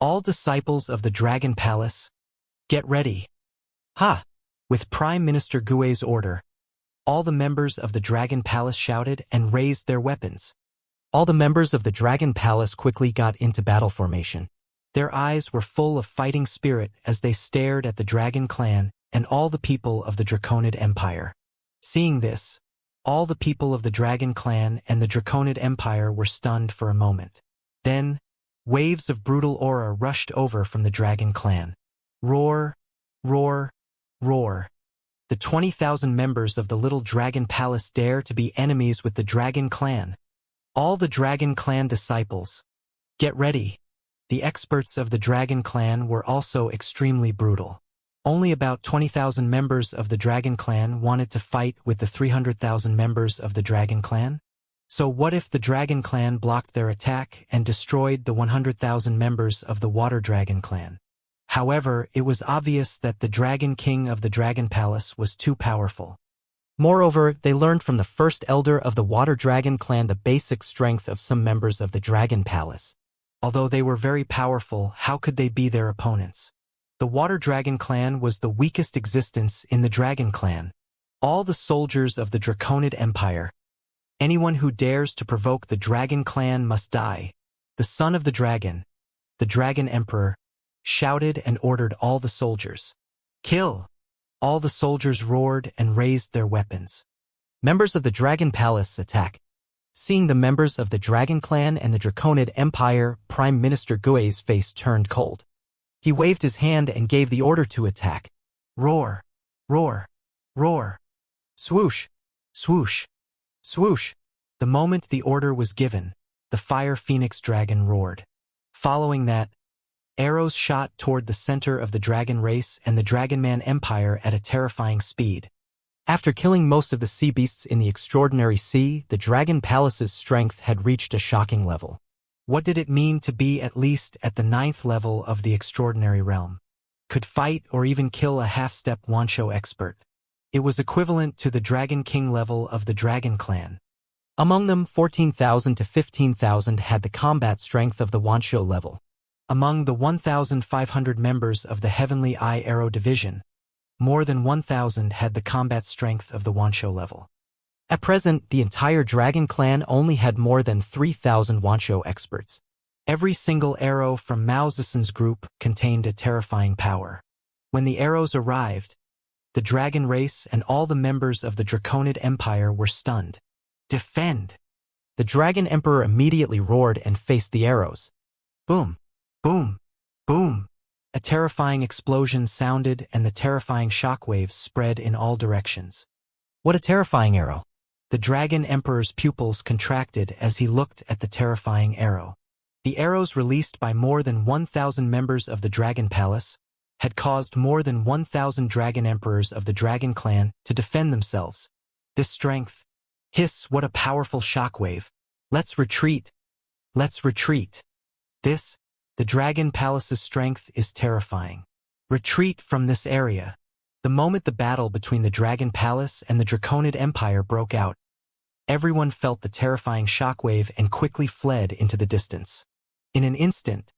All disciples of the Dragon Palace, get ready. Ha! With Prime Minister Gui's order, all the members of the Dragon Palace shouted and raised their weapons. All the members of the Dragon Palace quickly got into battle formation. Their eyes were full of fighting spirit as they stared at the Dragon Clan and all the people of the Draconid Empire. Seeing this, all the people of the Dragon Clan and the Draconid Empire were stunned for a moment. Then, waves of brutal aura rushed over from the Dragon Clan. Roar, roar, roar. The 20,000 members of the Little Dragon Palace dare to be enemies with the Dragon Clan. All the Dragon Clan disciples, get ready. The experts of the Dragon Clan were also extremely brutal. Only about 20,000 members of the Dragon Clan wanted to fight with the 300,000 members of the Dragon Clan. So what if the Dragon Clan blocked their attack and destroyed the 100,000 members of the Water Dragon Clan? However, it was obvious that the Dragon King of the Dragon Palace was too powerful. Moreover, they learned from the first elder of the Water Dragon Clan the basic strength of some members of the Dragon Palace. Although they were very powerful, how could they be their opponents? The Water Dragon Clan was the weakest existence in the Dragon Clan. All the soldiers of the Draconid Empire. Anyone who dares to provoke the Dragon Clan must die. The son of the Dragon Emperor, shouted and ordered all the soldiers. Kill! All the soldiers roared and raised their weapons. Members of the Dragon Palace attack. Seeing the members of the Dragon Clan and the Draconid Empire, Prime Minister Gui's face turned cold. He waved his hand and gave the order to attack. Roar, roar, roar. Swoosh, swoosh, swoosh. The moment the order was given, the Fire Phoenix Dragon roared. Following that, arrows shot toward the center of the dragon race and the Dragonman Empire at a terrifying speed. After killing most of the sea beasts in the extraordinary sea, the Dragon Palace's strength had reached a shocking level. What did it mean to be at least at the 9th level of the extraordinary realm? Could fight or even kill a half-step Wancho expert. It was equivalent to the Dragon King level of the Dragon Clan. Among them, 14,000 to 15,000 had the combat strength of the Wancho level. Among the 1,500 members of the Heavenly Eye Arrow Division, more than 1,000 had the combat strength of the Wancho level. At present, the entire Dragon Clan only had more than 3,000 Wancho experts. Every single arrow from Mao Zedong's group contained a terrifying power. When the arrows arrived, the dragon race and all the members of the Draconid Empire were stunned. Defend! The Dragon Emperor immediately roared and faced the arrows. Boom! Boom! Boom! A terrifying explosion sounded and the terrifying shockwaves spread in all directions. What a terrifying arrow! The Dragon Emperor's pupils contracted as he looked at the terrifying arrow. The arrows released by more than 1,000 members of the Dragon Palace had caused more than 1,000 Dragon Emperors of the Dragon Clan to defend themselves. This strength. Hiss, what a powerful shockwave. Let's retreat. Let's retreat. This, the Dragon Palace's strength is terrifying. Retreat from this area. The moment the battle between the Dragon Palace and the Draconid Empire broke out, everyone felt the terrifying shockwave and quickly fled into the distance. In an instant,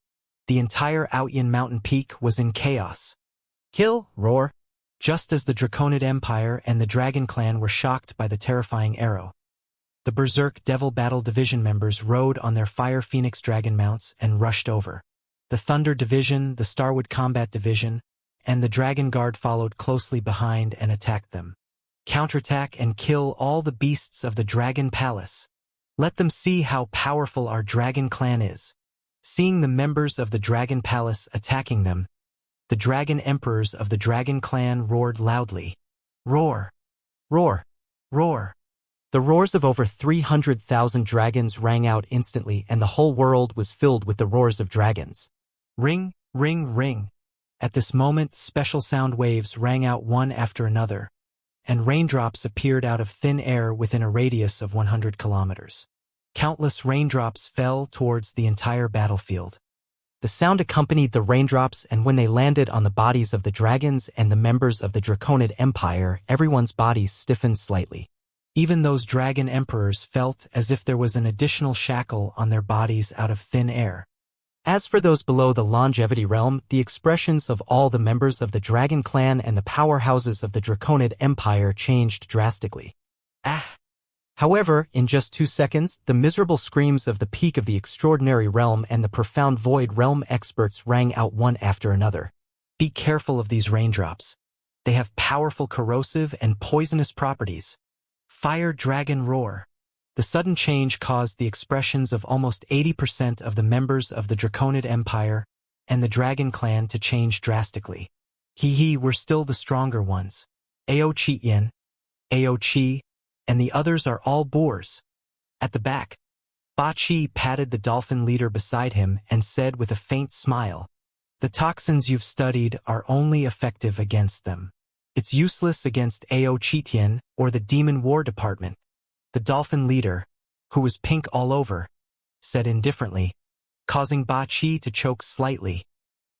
the entire Outyan mountain peak was in chaos. Kill, roar! Just as the Draconid Empire and the Dragon Clan were shocked by the terrifying arrow, the Berserk Devil Battle Division members rode on their Fire Phoenix Dragon mounts and rushed over. The Thunder Division, the Starwood Combat Division, and the Dragon Guard followed closely behind and attacked them. Counterattack and kill all the beasts of the Dragon Palace. Let them see how powerful our Dragon Clan is. Seeing the members of the Dragon Palace attacking them, the Dragon Emperors of the Dragon Clan roared loudly. Roar! Roar! Roar! The roars of over 300,000 dragons rang out instantly and the whole world was filled with the roars of dragons. Ring, ring, ring. At this moment, special sound waves rang out one after another, and raindrops appeared out of thin air within a radius of 100 kilometers. Countless raindrops fell towards the entire battlefield. The sound accompanied the raindrops, and when they landed on the bodies of the dragons and the members of the Draconid Empire, everyone's bodies stiffened slightly. Even those Dragon Emperors felt as if there was an additional shackle on their bodies out of thin air. As for those below the longevity realm, the expressions of all the members of the Dragon Clan and the powerhouses of the Draconid Empire changed drastically. However, in just 2 seconds, the miserable screams of the peak of the Extraordinary Realm and the Profound Void Realm experts rang out one after another. Be careful of these raindrops. They have powerful corrosive and poisonous properties. Fire Dragon Roar. The sudden change caused the expressions of almost 80% of the members of the Draconid Empire and the Dragon Clan to change drastically. We're still the stronger ones. Aochi-yin, Aochi, and the others are all boors. At the back, Ba-Chi patted the dolphin leader beside him and said with a faint smile, "The toxins you've studied are only effective against them. It's useless against Aochi-tian or the Demon War Department." The dolphin leader, who was pink all over, said indifferently, causing Ba-Chi to choke slightly.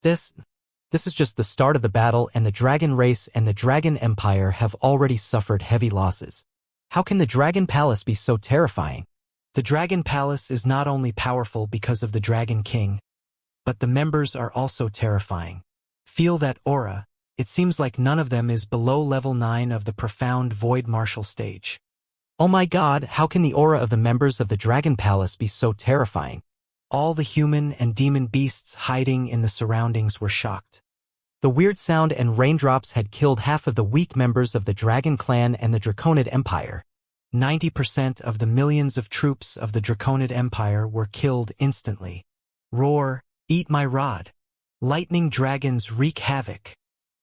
This is just the start of the battle, and the dragon race and the Dragon Empire have already suffered heavy losses. How can the Dragon Palace be so terrifying? The Dragon Palace is not only powerful because of the Dragon King, but the members are also terrifying. Feel that aura. It seems like none of them is below level 9 of the Profound Void Martial stage. Oh my god, how can the aura of the members of the Dragon Palace be so terrifying? All the human and demon beasts hiding in the surroundings were shocked. The weird sound and raindrops had killed half of the weak members of the Dragon Clan and the Draconid Empire. 90% of the millions of troops of the Draconid Empire were killed instantly. Roar, eat my rod. Lightning dragons wreak havoc.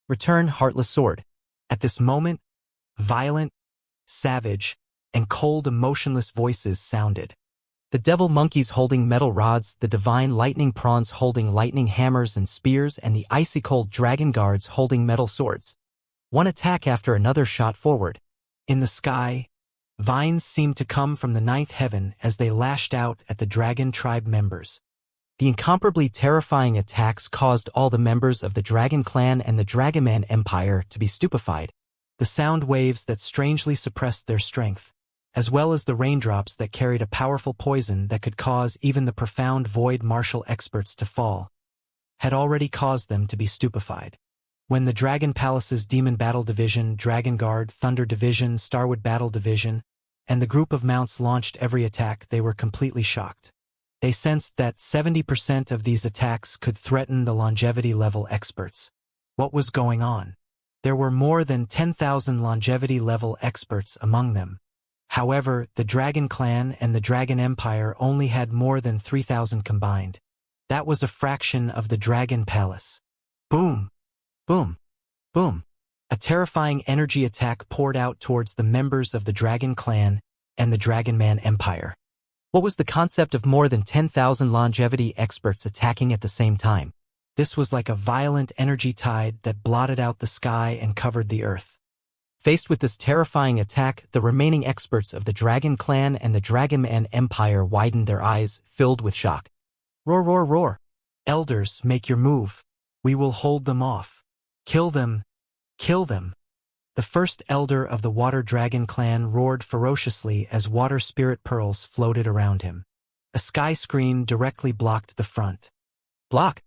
Return, heartless sword. At this moment, violent, savage, and cold emotionless voices sounded. The devil monkeys holding metal rods, the divine lightning prawns holding lightning hammers and spears, and the icy cold dragon guards holding metal swords. One attack after another shot forward. In the sky, vines seemed to come from the 9th heaven as they lashed out at the dragon tribe members. The incomparably terrifying attacks caused all the members of the Dragon Clan and the Dragonman Empire to be stupefied. The sound waves that strangely suppressed their strength, as well as the raindrops that carried a powerful poison that could cause even the Profound Void Martial experts to fall, had already caused them to be stupefied. When the Dragon Palace's Demon Battle Division, Dragon Guard, Thunder Division, Starwood Battle Division, and the group of mounts launched every attack, they were completely shocked. They sensed that 70% of these attacks could threaten the longevity level experts. What was going on? There were more than 10,000 longevity level experts among them. However, the Dragon Clan and the Dragon Empire only had more than 3,000 combined. That was a fraction of the Dragon Palace. Boom! Boom! Boom! A terrifying energy attack poured out towards the members of the Dragon Clan and the Dragonman Empire. What was the concept of more than 10,000 longevity experts attacking at the same time? This was like a violent energy tide that blotted out the sky and covered the earth. Faced with this terrifying attack, the remaining experts of the Dragon Clan and the Dragonman Empire widened their eyes, filled with shock. Roar, roar, roar! Elders, make your move. We will hold them off. Kill them! Kill them! The first elder of the Water Dragon Clan roared ferociously as water spirit pearls floated around him. A sky screen directly blocked the front. Block!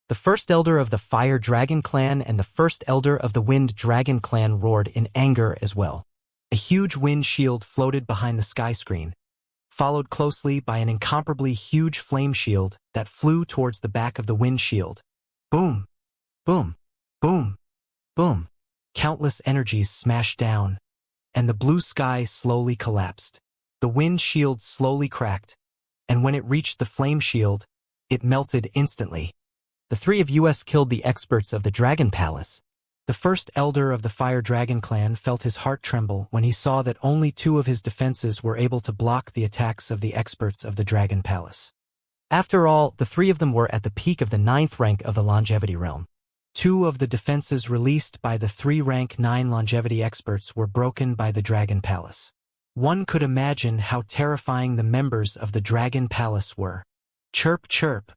The first elder of the Fire Dragon Clan and the first elder of the Wind Dragon Clan roared in anger as well. A huge wind shield floated behind the sky screen, followed closely by an incomparably huge flame shield that flew towards the back of the wind shield. Boom! Boom! Boom! Boom! Countless energies smashed down, and the blue sky slowly collapsed. The wind shield slowly cracked, and when it reached the flame shield, it melted instantly. The three of us killed the experts of the Dragon Palace. The first elder of the Fire Dragon Clan felt his heart tremble when he saw that only 2 of his defenses were able to block the attacks of the experts of the Dragon Palace. After all, the 3 of them were at the peak of the 9th rank of the longevity realm. 2 of the defenses released by the 3 rank 9 longevity experts were broken by the Dragon Palace. One could imagine how terrifying the members of the Dragon Palace were. Chirp, chirp.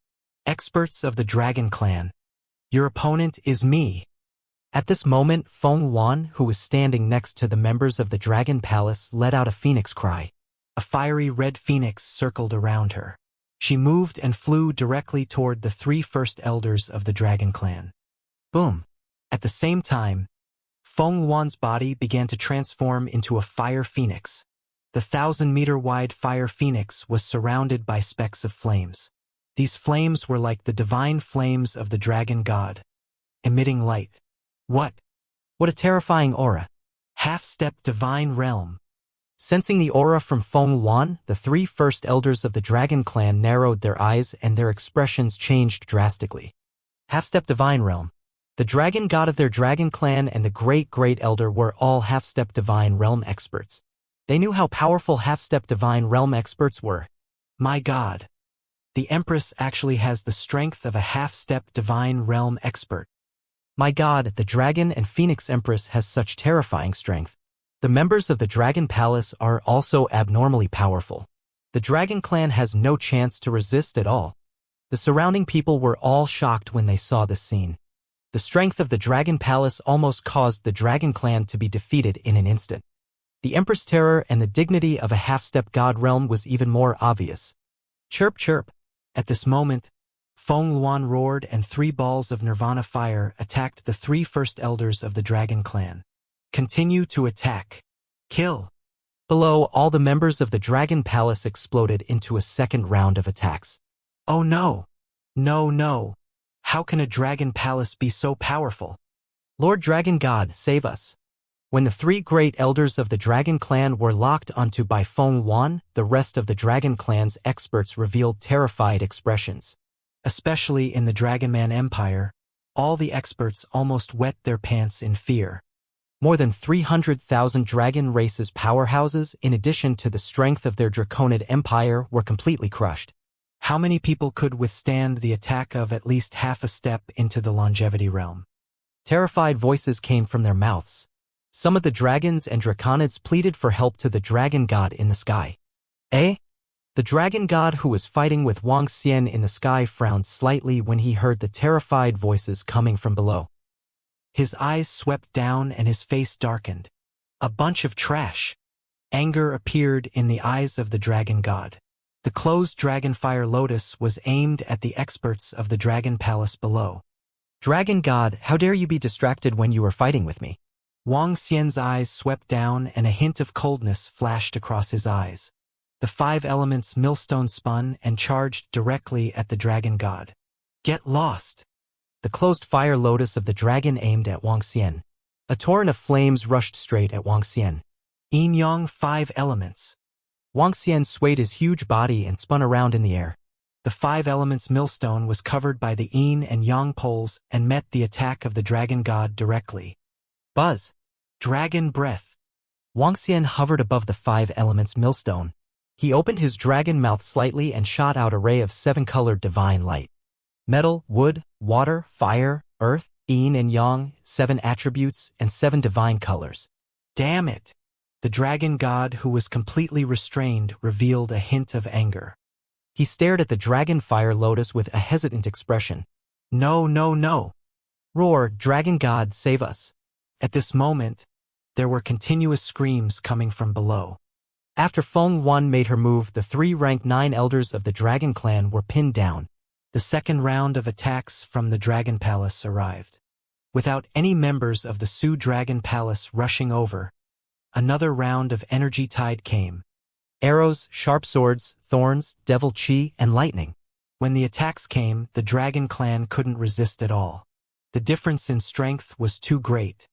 Experts of the Dragon Clan. Your opponent is me. At this moment, Feng Wan, who was standing next to the members of the Dragon Palace, let out a phoenix cry. A fiery red phoenix circled around her. She moved and flew directly toward the three first elders of the dragon clan. Boom! At the same time, Feng Wan's body began to transform into a fire phoenix. The 1,000-meter-wide fire phoenix was surrounded by specks of flames. These flames were like the divine flames of the dragon god, emitting light. What a terrifying aura! Half-step divine realm. Sensing the aura from Feng Wan, the three first elders of the dragon clan narrowed their eyes and their expressions changed drastically. Half-step divine realm. The dragon god of their dragon clan and the great elder were all half-step divine realm experts. They knew how powerful half-step divine realm experts were. My god. The Empress actually has the strength of a half-step divine realm expert. My god, the Dragon and Phoenix Empress has such terrifying strength. The members of the Dragon Palace are also abnormally powerful. The Dragon Clan has no chance to resist at all. The surrounding people were all shocked when they saw this scene. The strength of the Dragon Palace almost caused the Dragon Clan to be defeated in an instant. The Empress' terror and the dignity of a half-step god realm was even more obvious. Chirp chirp. At this moment, Feng Luan roared and 3 balls of Nirvana fire attacked the 3 first elders of the Dragon Clan. Continue to attack. Kill. Below, all the members of the Dragon Palace exploded into a second round of attacks. Oh no! No! How can a Dragon Palace be so powerful? Lord Dragon God, save us. When the 3 great elders of the Dragon Clan were locked onto by Feng Wan, the rest of the Dragon Clan's experts revealed terrified expressions. Especially in the Dragonman Empire, all the experts almost wet their pants in fear. More than 300,000 dragon races powerhouses, in addition to the strength of their Draconid Empire, were completely crushed. How many people could withstand the attack of at least half a step into the longevity realm? Terrified voices came from their mouths. Some of the dragons and draconids pleaded for help to the dragon god in the sky. Eh? The dragon god who was fighting with Wang Xian in the sky frowned slightly when he heard the terrified voices coming from below. His eyes swept down and his face darkened. A bunch of trash. Anger appeared in the eyes of the dragon god. The closed dragonfire lotus was aimed at the experts of the dragon palace below. Dragon god, how dare you be distracted when you are fighting with me? Wang Xian's eyes swept down and a hint of coldness flashed across his eyes. The 5 elements millstone spun and charged directly at the dragon god. Get lost! The closed fire lotus of the dragon aimed at Wang Xian. A torrent of flames rushed straight at Wang Xian. Yin Yang 5 elements. Wang Xian swayed his huge body and spun around in the air. The 5 elements millstone was covered by the Yin and Yang poles and met the attack of the dragon god directly. Buzz! Dragon breath! Wang Xian hovered above the 5 elements millstone. He opened his dragon mouth slightly and shot out a ray of 7-colored divine light. Metal, wood, water, fire, earth, yin and yang, 7 attributes, and 7 divine colors. Damn it! The dragon god, who was completely restrained, revealed a hint of anger. He stared at the dragon fire lotus with a hesitant expression. No! Roar, dragon god, save us! At this moment, there were continuous screams coming from below. After Feng Wan made her move, the 3 rank 9 elders of the dragon clan were pinned down. The second round of attacks from the Dragon Palace arrived. Without any members of the Su Dragon Palace rushing over, another round of energy tide came. Arrows, sharp swords, thorns, devil chi, and lightning. When the attacks came, the Dragon Clan couldn't resist at all. The difference in strength was too great.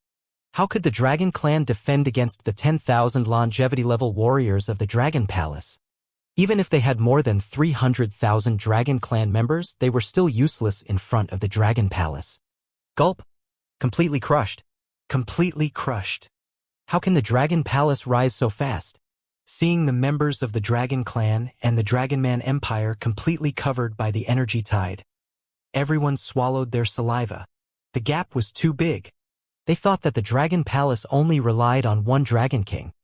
How could the Dragon Clan defend against the 10,000 longevity-level warriors of the Dragon Palace? Even if they had more than 300,000 Dragon Clan members, they were still useless in front of the Dragon Palace. Gulp! Completely crushed. Completely crushed. How can the Dragon Palace rise so fast? Seeing the members of the Dragon Clan and the Dragonman Empire completely covered by the energy tide, everyone swallowed their saliva. The gap was too big. They thought that the Dragon Palace only relied on one Dragon King.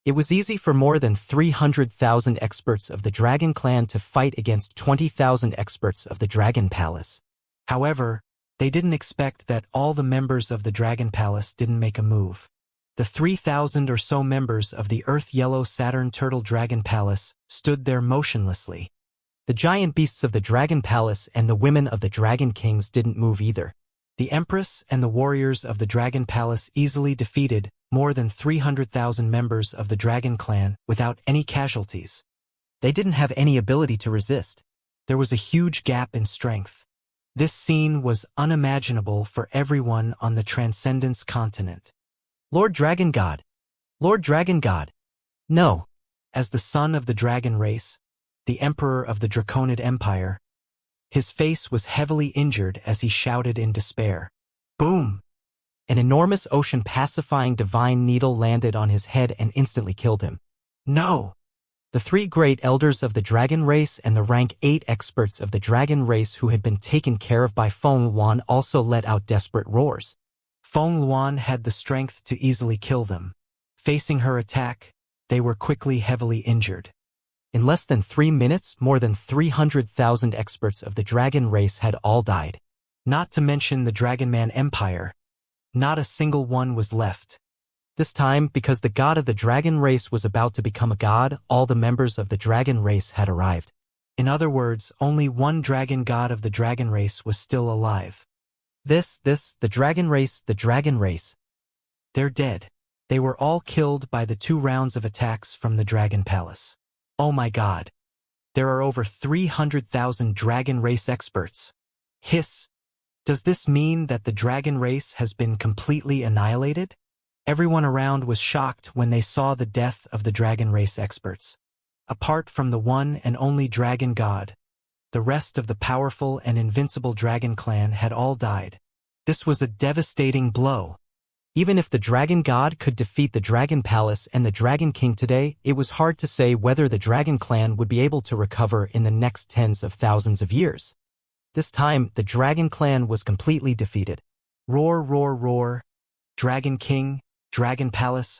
It was easy for more than 300,000 experts of the Dragon Clan to fight against 20,000 experts of the Dragon Palace. However, they didn't expect that all the members of the Dragon Palace didn't make a move. The 3,000 or so members of the Earth Yellow Saturn Turtle Dragon Palace stood there motionlessly. The giant beasts of the Dragon Palace and the women of the Dragon Kings didn't move either. The Empress and the warriors of the Dragon Palace easily defeated more than 300,000 members of the Dragon Clan without any casualties. They didn't have any ability to resist. There was a huge gap in strength. This scene was unimaginable for everyone on the Transcendence continent. Lord Dragon God! Lord Dragon God! No! As the son of the dragon race, the emperor of the Draconid Empire, his face was heavily injured as he shouted in despair. Boom! An enormous ocean-pacifying divine needle landed on his head and instantly killed him. No! The three great elders of the dragon race and the rank 8 experts of the dragon race who had been taken care of by Feng Luan also let out desperate roars. Feng Luan had the strength to easily kill them. Facing her attack, they were quickly heavily injured. In less than 3 minutes, more than 300,000 experts of the dragon race had all died. Not to mention the Dragonman Empire. Not a single one was left. This time, because the god of the dragon race was about to become a god, all the members of the dragon race had arrived. In other words, only one dragon god of the dragon race was still alive. The dragon race. They're dead. They were all killed by the 2 rounds of attacks from the Dragon Palace. Oh my god. There are over 300,000 dragon race experts. Hiss. Does this mean that the dragon race has been completely annihilated? Everyone around was shocked when they saw the death of the dragon race experts. Apart from the one and only dragon god, the rest of the powerful and invincible dragon clan had all died. This was a devastating blow. Even if the dragon god could defeat the dragon palace and the dragon king today, it was hard to say whether the dragon clan would be able to recover in the next tens of thousands of years. This time, the dragon clan was completely defeated. Roar, roar, roar. Dragon king, dragon palace,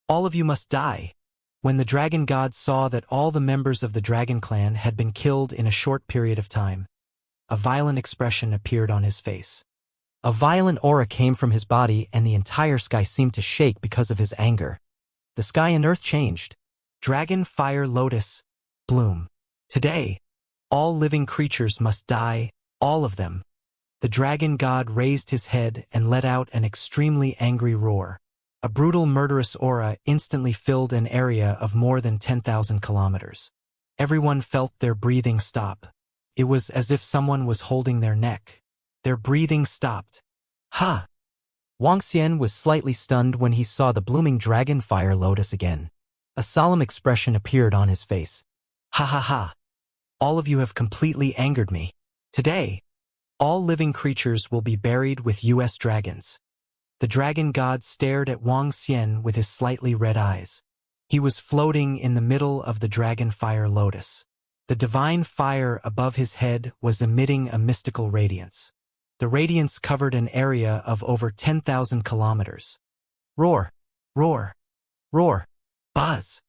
all of you must die. When the dragon god saw that all the members of the dragon clan had been killed in a short period of time, a violent expression appeared on his face. A violent aura came from his body and the entire sky seemed to shake because of his anger. The sky and earth changed. Dragon fire lotus, bloom. Today, all living creatures must die, all of them. The dragon god raised his head and let out an extremely angry roar. A brutal murderous aura instantly filled an area of more than 10,000 kilometers. Everyone felt their breathing stop. It was as if someone was holding their neck. Their breathing stopped. Ha! Wuxia was slightly stunned when he saw the blooming dragon fire lotus again. A solemn expression appeared on his face. Ha ha ha! All of you have completely angered me. Today, all living creatures will be buried with US dragons. The dragon god stared at Wuxia with his slightly red eyes. He was floating in the middle of the dragon fire lotus. The divine fire above his head was emitting a mystical radiance. The radiance covered an area of over 10,000 kilometers. Roar, roar, roar, buzz.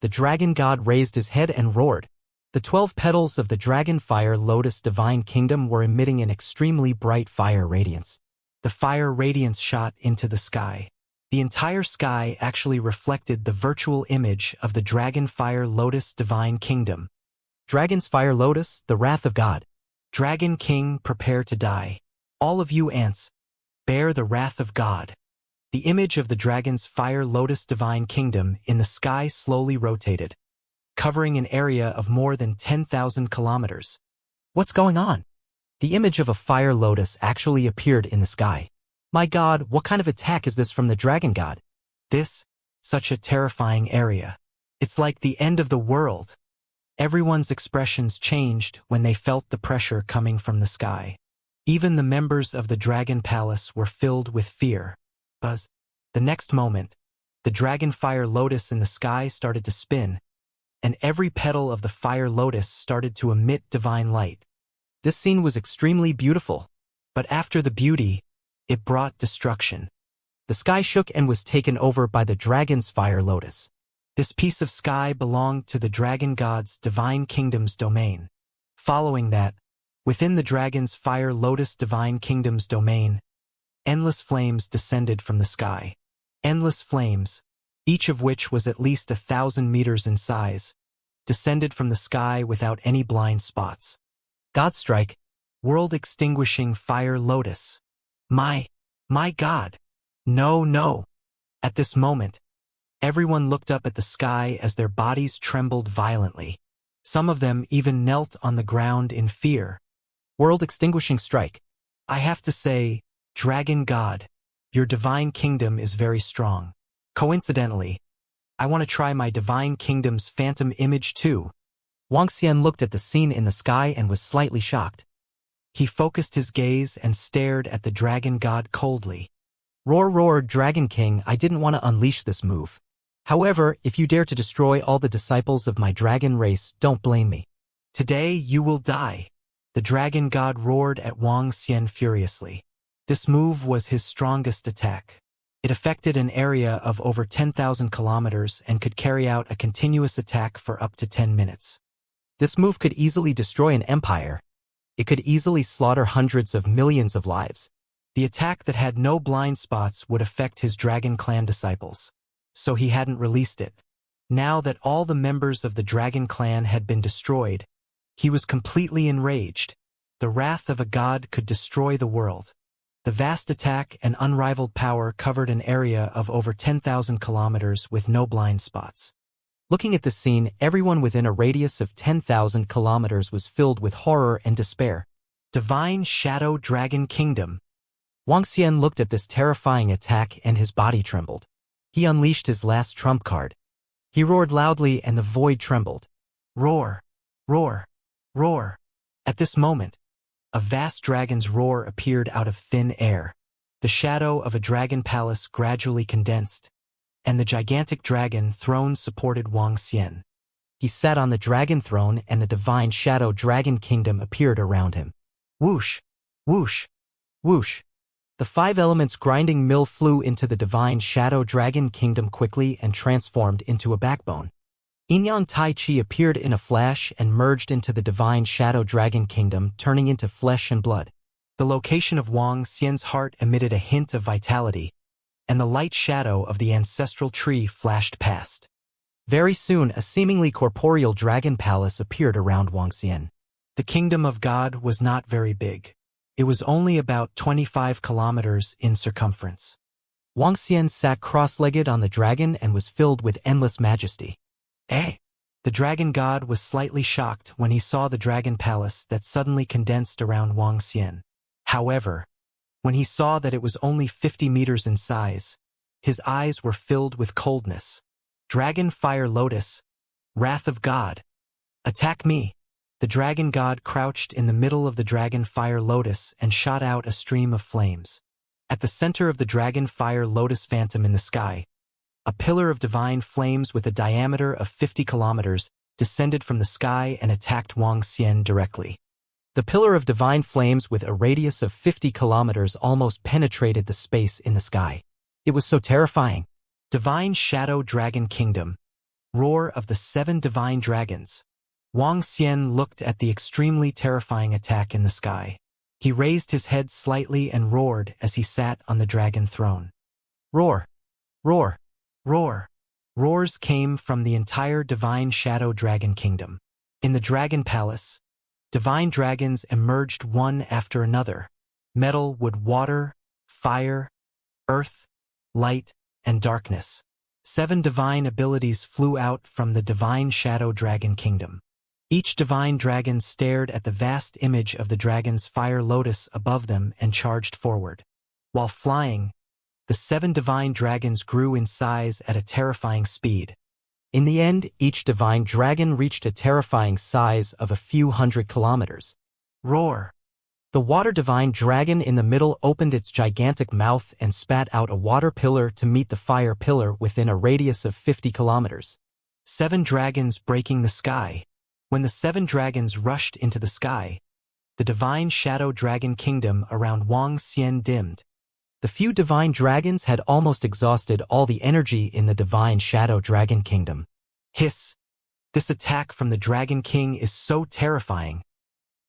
The dragon god raised his head and roared. The 12 petals of the dragon fire lotus divine kingdom were emitting an extremely bright fire radiance. The fire radiance shot into the sky. The entire sky actually reflected the virtual image of the dragon fire lotus divine kingdom. Dragon's fire lotus, the wrath of God. Dragon king, prepare to die. All of you ants, bear the wrath of God. The image of the dragon's fire lotus divine kingdom in the sky slowly rotated, covering an area of more than 10,000 kilometers. What's going on? The image of a fire lotus actually appeared in the sky. My god, what kind of attack is this from the dragon god? Such a terrifying area. It's like the end of the world. Everyone's expressions changed when they felt the pressure coming from the sky. Even the members of the dragon palace were filled with fear. Buzz. The next moment, the dragon fire lotus in the sky started to spin, and every petal of the fire lotus started to emit divine light. This scene was extremely beautiful, but after the beauty, it brought destruction. The sky shook and was taken over by the dragon's fire lotus. This piece of sky belonged to the dragon god's divine kingdom's domain. Following that, within the dragon's fire lotus divine kingdom's domain, endless flames descended from the sky. Endless flames, each of which was at least 1,000 meters in size, descended from the sky without any blind spots. Godstrike, world-extinguishing fire lotus. My God. No, no. At this moment, everyone looked up at the sky as their bodies trembled violently. Some of them even knelt on the ground in fear. World-extinguishing strike. I have to say, Dragon God, your divine kingdom is very strong. Coincidentally, I want to try my divine kingdom's phantom image too. Wuxia looked at the scene in the sky and was slightly shocked. He focused his gaze and stared at the dragon god coldly. Roar, roar, Dragon King, I didn't want to unleash this move. However, if you dare to destroy all the disciples of my dragon race, don't blame me. Today you will die. The dragon god roared at Wuxia furiously. This move was his strongest attack. It affected an area of over 10,000 kilometers and could carry out a continuous attack for up to 10 minutes. This move could easily destroy an empire. It could easily slaughter hundreds of millions of lives. The attack that had no blind spots would affect his Dragon Clan disciples. So he hadn't released it. Now that all the members of the Dragon Clan had been destroyed, he was completely enraged. The wrath of a god could destroy the world. The vast attack and unrivaled power covered an area of over 10,000 kilometers with no blind spots. Looking at the scene, everyone within a radius of 10,000 kilometers was filled with horror and despair. Divine Shadow Dragon Kingdom. Wuxia looked at this terrifying attack and his body trembled. He unleashed his last trump card. He roared loudly and the void trembled. Roar, roar, roar. At this moment, a vast dragon's roar appeared out of thin air. The shadow of a dragon palace gradually condensed, and the gigantic dragon throne supported Wuxia. He sat on the dragon throne and the divine shadow dragon kingdom appeared around him. Whoosh, whoosh, whoosh. The 5 elements grinding mill flew into the divine shadow dragon kingdom quickly and transformed into a backbone. Inyan Tai Chi appeared in a flash and merged into the divine shadow dragon kingdom, turning into flesh and blood. The location of Wuxia's heart emitted a hint of vitality, and the light shadow of the ancestral tree flashed past. Very soon, a seemingly corporeal dragon palace appeared around Wuxia. The kingdom of God was not very big. It was only about 25 kilometers in circumference. Wuxia sat cross-legged on the dragon and was filled with endless majesty. The dragon god was slightly shocked when he saw the dragon palace that suddenly condensed around Wuxia. However, when he saw that it was only 50 meters in size, his eyes were filled with coldness. Dragon Fire Lotus, Wrath of God. Attack me. The dragon god crouched in the middle of the dragon fire lotus and shot out a stream of flames. At the center of the dragon fire lotus phantom in the sky, a pillar of divine flames with a diameter of 50 kilometers descended from the sky and attacked Wuxia directly. The pillar of divine flames with a radius of 50 kilometers almost penetrated the space in the sky. It was so terrifying. Divine Shadow Dragon Kingdom. Roar of the 7 divine dragons. Wuxia looked at the extremely terrifying attack in the sky. He raised his head slightly and roared as he sat on the dragon throne. Roar! Roar! Roar! Roars came from the entire Divine Shadow Dragon Kingdom. In the Dragon Palace, divine dragons emerged one after another. Metal, wood, water, fire, earth, light, and darkness. 7 divine abilities flew out from the Divine Shadow Dragon Kingdom. Each divine dragon stared at the vast image of the dragon's fire lotus above them and charged forward. While flying, the 7 divine dragons grew in size at a terrifying speed. In the end, each divine dragon reached a terrifying size of a few hundred kilometers. Roar! The water divine dragon in the middle opened its gigantic mouth and spat out a water pillar to meet the fire pillar within a radius of 50 kilometers. 7 dragons breaking the sky. When the 7 dragons rushed into the sky, the Divine Shadow Dragon Kingdom around Wuxia dimmed. The few divine dragons had almost exhausted all the energy in the Divine Shadow Dragon Kingdom. Hiss! This attack from the Dragon King is so terrifying.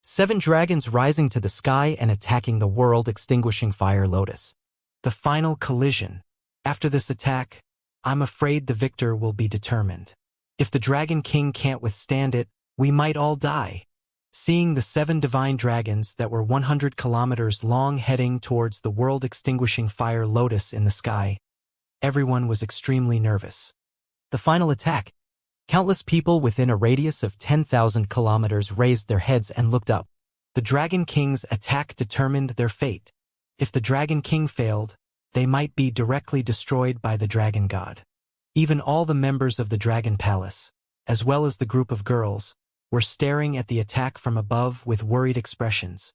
7 dragons rising to the sky and attacking the world-extinguishing fire lotus. The final collision. After this attack, I'm afraid the victor will be determined. If the Dragon King can't withstand it, we might all die. Seeing the 7 divine dragons that were 100 kilometers long heading towards the world-extinguishing fire lotus in the sky, everyone was extremely nervous. The final attack. Countless people within a radius of 10,000 kilometers raised their heads and looked up. The Dragon King's attack determined their fate. If the Dragon King failed, they might be directly destroyed by the Dragon God. Even all the members of the Dragon Palace, as well as the group of girls, were staring at the attack from above with worried expressions.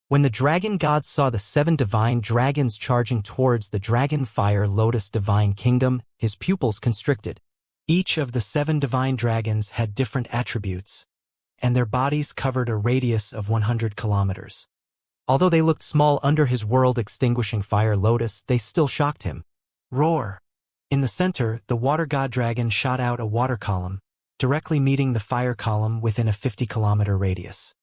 When the Dragon God saw the 7 divine dragons charging towards the Dragon Fire Lotus Divine Kingdom, his pupils constricted. Each of the 7 divine dragons had different attributes, and their bodies covered a radius of 100 kilometers. Although they looked small under his world-extinguishing fire lotus, they still shocked him. Roar! In the center, the water god dragon shot out a water column, directly meeting the fire column within a 50-kilometer radius.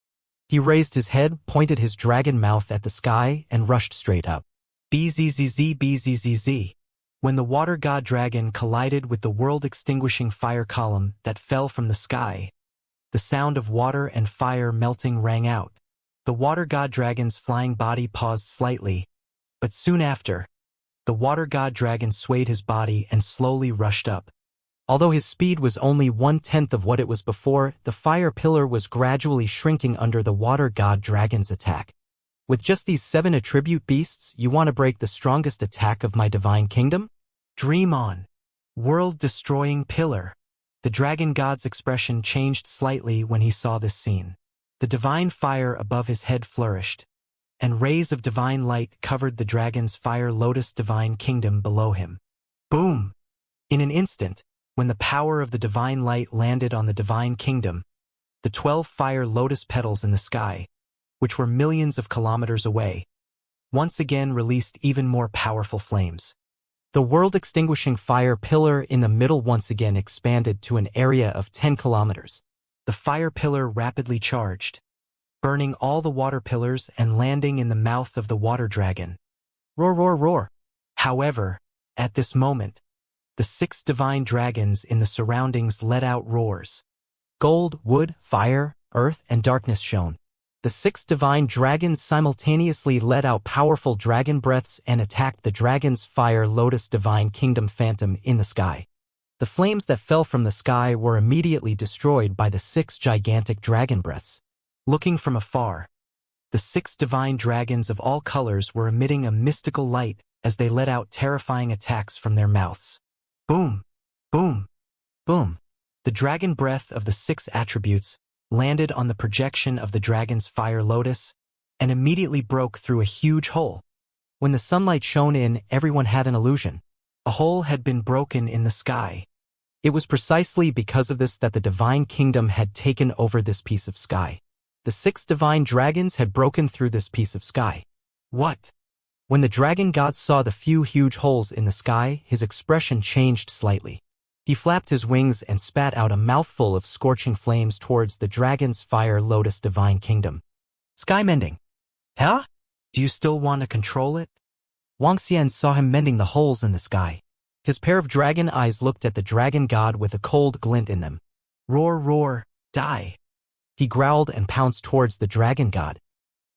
He raised his head, pointed his dragon mouth at the sky, and rushed straight up. Bzzz bzzz. When the water god dragon collided with the world-extinguishing fire column that fell from the sky, the sound of water and fire melting rang out. The water god dragon's flying body paused slightly, but soon after, the water god dragon swayed his body and slowly rushed up. Although his speed was only 1/10 of what it was before, the fire pillar was gradually shrinking under the water god dragon's attack. With just these 7 attribute beasts, you want to break the strongest attack of my divine kingdom? Dream on. World-destroying pillar. The dragon god's expression changed slightly when he saw this scene. The divine fire above his head flourished, and rays of divine light covered the dragon's fire lotus divine kingdom below him. Boom! In an instant, when the power of the divine light landed on the divine kingdom, the 12 fire lotus petals in the sky, which were millions of kilometers away, once again released even more powerful flames. The world-extinguishing fire pillar in the middle once again expanded to an area of 10 kilometers. The fire pillar rapidly charged, burning all the water pillars and landing in the mouth of the water dragon. Roar, roar, roar! However, at this moment, the 6 divine dragons in the surroundings let out roars. Gold, wood, fire, earth, and darkness shone. The 6 divine dragons simultaneously let out powerful dragon breaths and attacked the dragon's fire lotus divine kingdom phantom in the sky. The flames that fell from the sky were immediately destroyed by the 6 gigantic dragon breaths. Looking from afar, the 6 divine dragons of all colors were emitting a mystical light as they let out terrifying attacks from their mouths. Boom! Boom! Boom! The dragon breath of the 6 attributes landed on the projection of the dragon's fire lotus and immediately broke through a huge hole. When the sunlight shone in, everyone had an illusion. A hole had been broken in the sky. It was precisely because of this that the divine kingdom had taken over this piece of sky. The 6 divine dragons had broken through this piece of sky. What? When the dragon god saw the few huge holes in the sky, his expression changed slightly. He flapped his wings and spat out a mouthful of scorching flames towards the dragon's fire lotus divine kingdom. Sky mending. Huh? Do you still want to control it? Wuxia saw him mending the holes in the sky. His pair of dragon eyes looked at the dragon god with a cold glint in them. Roar, roar, die. He growled and pounced towards the dragon god.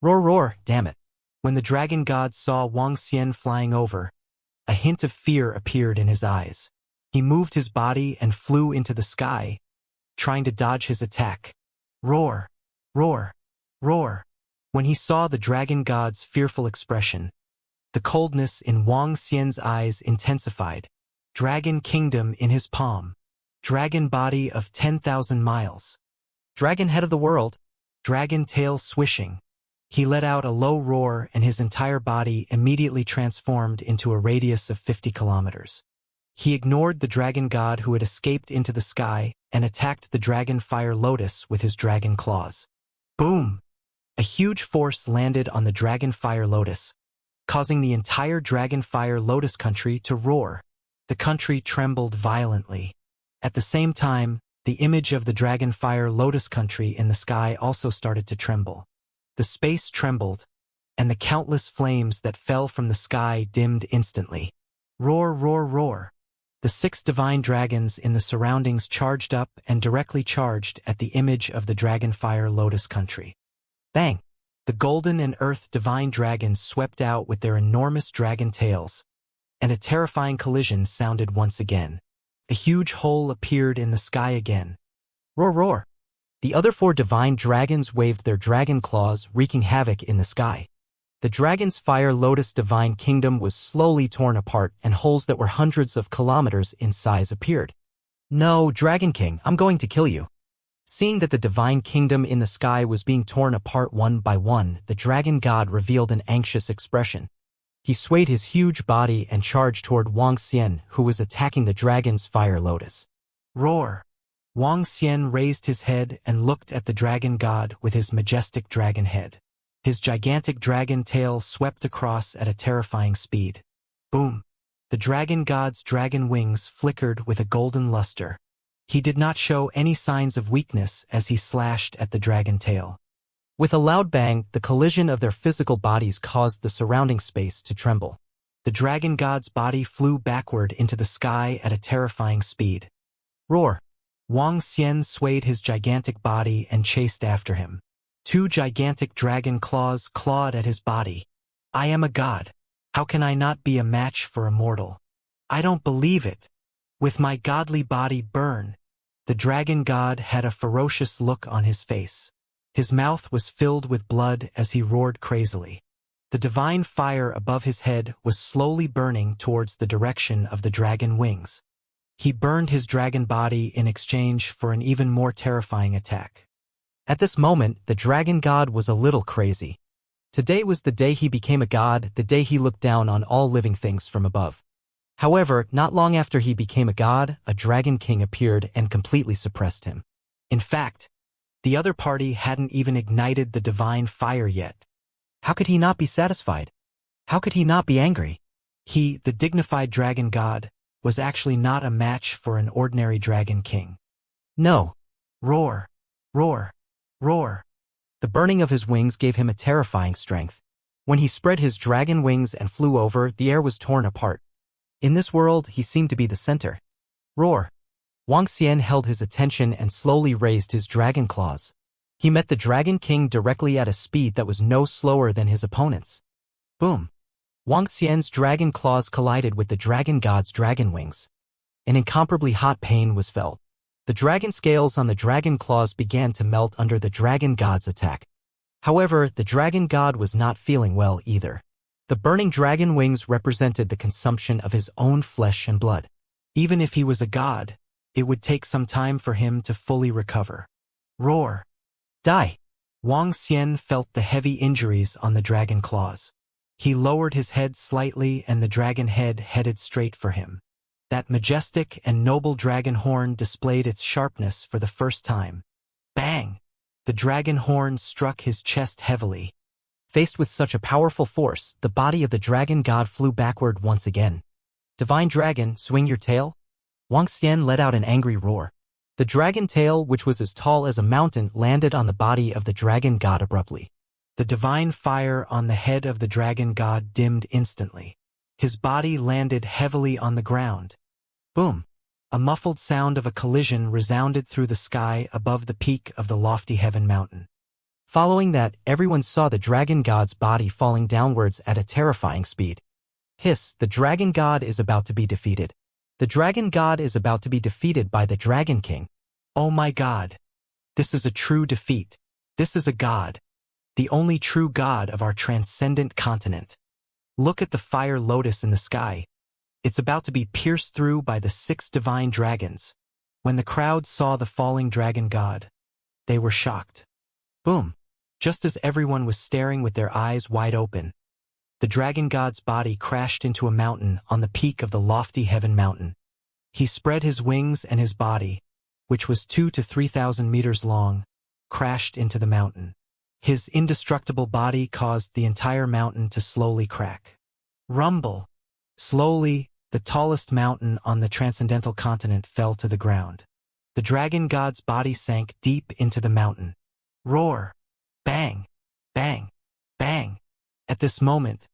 Roar, roar, damn it. When the dragon god saw Wuxia flying over, a hint of fear appeared in his eyes. He moved his body and flew into the sky, trying to dodge his attack. Roar, roar, roar. When he saw the dragon god's fearful expression, the coldness in Wuxia's eyes intensified. Dragon kingdom in his palm. Dragon body of 10,000 miles. Dragon head of the world. Dragon tail swishing. He let out a low roar and his entire body immediately transformed into a radius of 50 kilometers. He ignored the dragon god who had escaped into the sky and attacked the dragon fire lotus with his dragon claws. Boom! A huge force landed on the dragon fire lotus, causing the entire dragon fire lotus country to roar. The country trembled violently. At the same time, the image of the dragon fire lotus country in the sky also started to tremble. The space trembled, and the countless flames that fell from the sky dimmed instantly. Roar, roar, roar. The 6 divine dragons in the surroundings charged up and directly charged at the image of the Dragonfire Lotus country. Bang! The golden and earth divine dragons swept out with their enormous dragon tails, and a terrifying collision sounded once again. A huge hole appeared in the sky again. Roar, roar! The other 4 divine dragons waved their dragon claws, wreaking havoc in the sky. The dragon's fire lotus divine kingdom was slowly torn apart, and holes that were hundreds of kilometers in size appeared. No, Dragon King, I'm going to kill you. Seeing that the divine kingdom in the sky was being torn apart one by one, the dragon god revealed an anxious expression. He swayed his huge body and charged toward Wang Xian, who was attacking the dragon's fire lotus. Roar! Wang Xian raised his head and looked at the dragon god with his majestic dragon head. His gigantic dragon tail swept across at a terrifying speed. Boom! The dragon god's dragon wings flickered with a golden luster. He did not show any signs of weakness as he slashed at the dragon tail. With a loud bang, the collision of their physical bodies caused the surrounding space to tremble. The dragon god's body flew backward into the sky at a terrifying speed. Roar! Wang Xian swayed his gigantic body and chased after him. 2 gigantic dragon claws clawed at his body. I am a god. How can I not be a match for Immortal? I don't believe it. With my godly body burn. The dragon god had a ferocious look on his face. His mouth was filled with blood as he roared crazily. The divine fire above his head was slowly burning towards the direction of the dragon wings. He burned his dragon body in exchange for an even more terrifying attack. At this moment, the dragon god was a little crazy. Today was the day he became a god, the day he looked down on all living things from above. However, not long after he became a god, a dragon king appeared and completely suppressed him. In fact, the other party hadn't even ignited the divine fire yet. How could he not be satisfied? How could he not be angry? He, the dignified dragon god, was actually not a match for an ordinary dragon king. No. Roar! Roar! Roar! The burning of his wings gave him a terrifying strength. When he spread his dragon wings and flew over, the air was torn apart. In this world, he seemed to be the center. Roar! Wang Xian held his attention and slowly raised his dragon claws. He met the Dragon King directly at a speed that was no slower than his opponent's. Boom! Wang Xian's dragon claws collided with the dragon god's dragon wings. An incomparably hot pain was felt. The dragon scales on the dragon claws began to melt under the dragon god's attack. However, the dragon god was not feeling well either. The burning dragon wings represented the consumption of his own flesh and blood. Even if he was a god, it would take some time for him to fully recover. Roar! Die! Wang Xian felt the heavy injuries on the dragon claws. He lowered his head slightly and the dragon head headed straight for him. That majestic and noble dragon horn displayed its sharpness for the first time. Bang! The dragon horn struck his chest heavily. Faced with such a powerful force, the body of the dragon god flew backward once again. Divine dragon, swing your tail? Wang Xian let out an angry roar. The dragon tail, which was as tall as a mountain, landed on the body of the dragon god abruptly. The divine fire on the head of the dragon god dimmed instantly. His body landed heavily on the ground. Boom! A muffled sound of a collision resounded through the sky above the peak of the lofty heaven mountain. Following that, everyone saw the dragon god's body falling downwards at a terrifying speed. Hiss, the dragon god is about to be defeated. The dragon god is about to be defeated by the Dragon King. Oh my god! This is a true defeat. This is a god. The only true god of our transcendent continent. Look at the fire lotus in the sky. It's about to be pierced through by the 6 divine dragons. When the crowd saw the falling dragon god, they were shocked. Boom! Just as everyone was staring with their eyes wide open, the dragon god's body crashed into a mountain on the peak of the lofty heaven mountain. He spread his wings and his body, which was 2,000 to 3,000 meters long, crashed into the mountain. His indestructible body caused the entire mountain to slowly crack. Rumble! Slowly, the tallest mountain on the transcendental continent fell to the ground. The dragon god's body sank deep into the mountain. Roar! Bang! Bang! Bang! At this moment,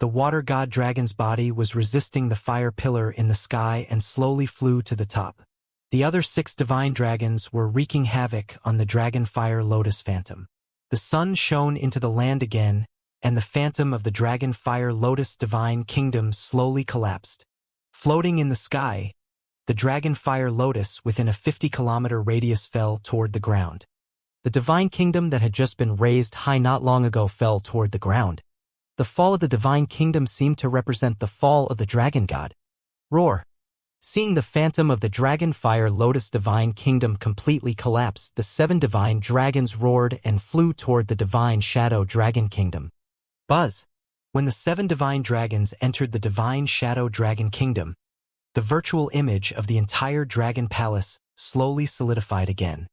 The water god dragon's body was resisting the fire pillar in the sky and slowly flew to the top. The other 6 divine dragons were wreaking havoc on the dragonfire lotus phantom. The sun shone into the land again, and the phantom of the dragonfire lotus divine kingdom slowly collapsed. Floating in the sky, the dragonfire lotus within a 50-kilometer radius fell toward the ground. The divine kingdom that had just been raised high not long ago fell toward the ground. The fall of the divine kingdom seemed to represent the fall of the dragon god. Roar! Seeing the phantom of the dragonfire lotus divine kingdom completely collapse, the 7 divine dragons roared and flew toward the divine shadow dragon kingdom. Buzz! When the 7 divine dragons entered the divine shadow dragon kingdom, the virtual image of the entire dragon palace slowly solidified again.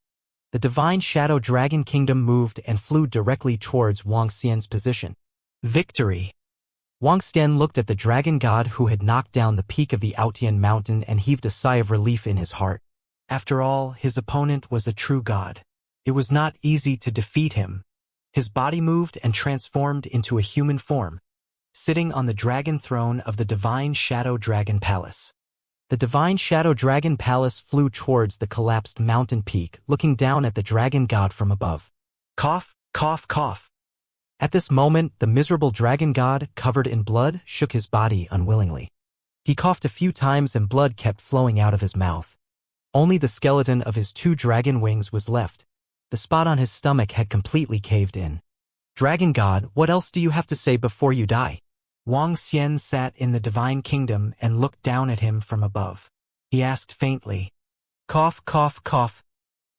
The divine shadow dragon kingdom moved and flew directly towards Wang Xian's position. Victory! Wang Xian looked at the dragon god who had knocked down the peak of the Aotian mountain and heaved a sigh of relief in his heart. After all, his opponent was a true god. It was not easy to defeat him. His body moved and transformed into a human form, sitting on the dragon throne of the divine shadow dragon palace. The divine shadow dragon palace flew towards the collapsed mountain peak, looking down at the dragon god from above. Cough, cough, cough. At this moment, the miserable dragon god, covered in blood, shook his body unwillingly. He coughed a few times and blood kept flowing out of his mouth. Only the skeleton of his 2 dragon wings was left. The spot on his stomach had completely caved in. Dragon god, what else do you have to say before you die? Wang Xian sat in the divine kingdom and looked down at him from above. He asked faintly, cough, cough, cough.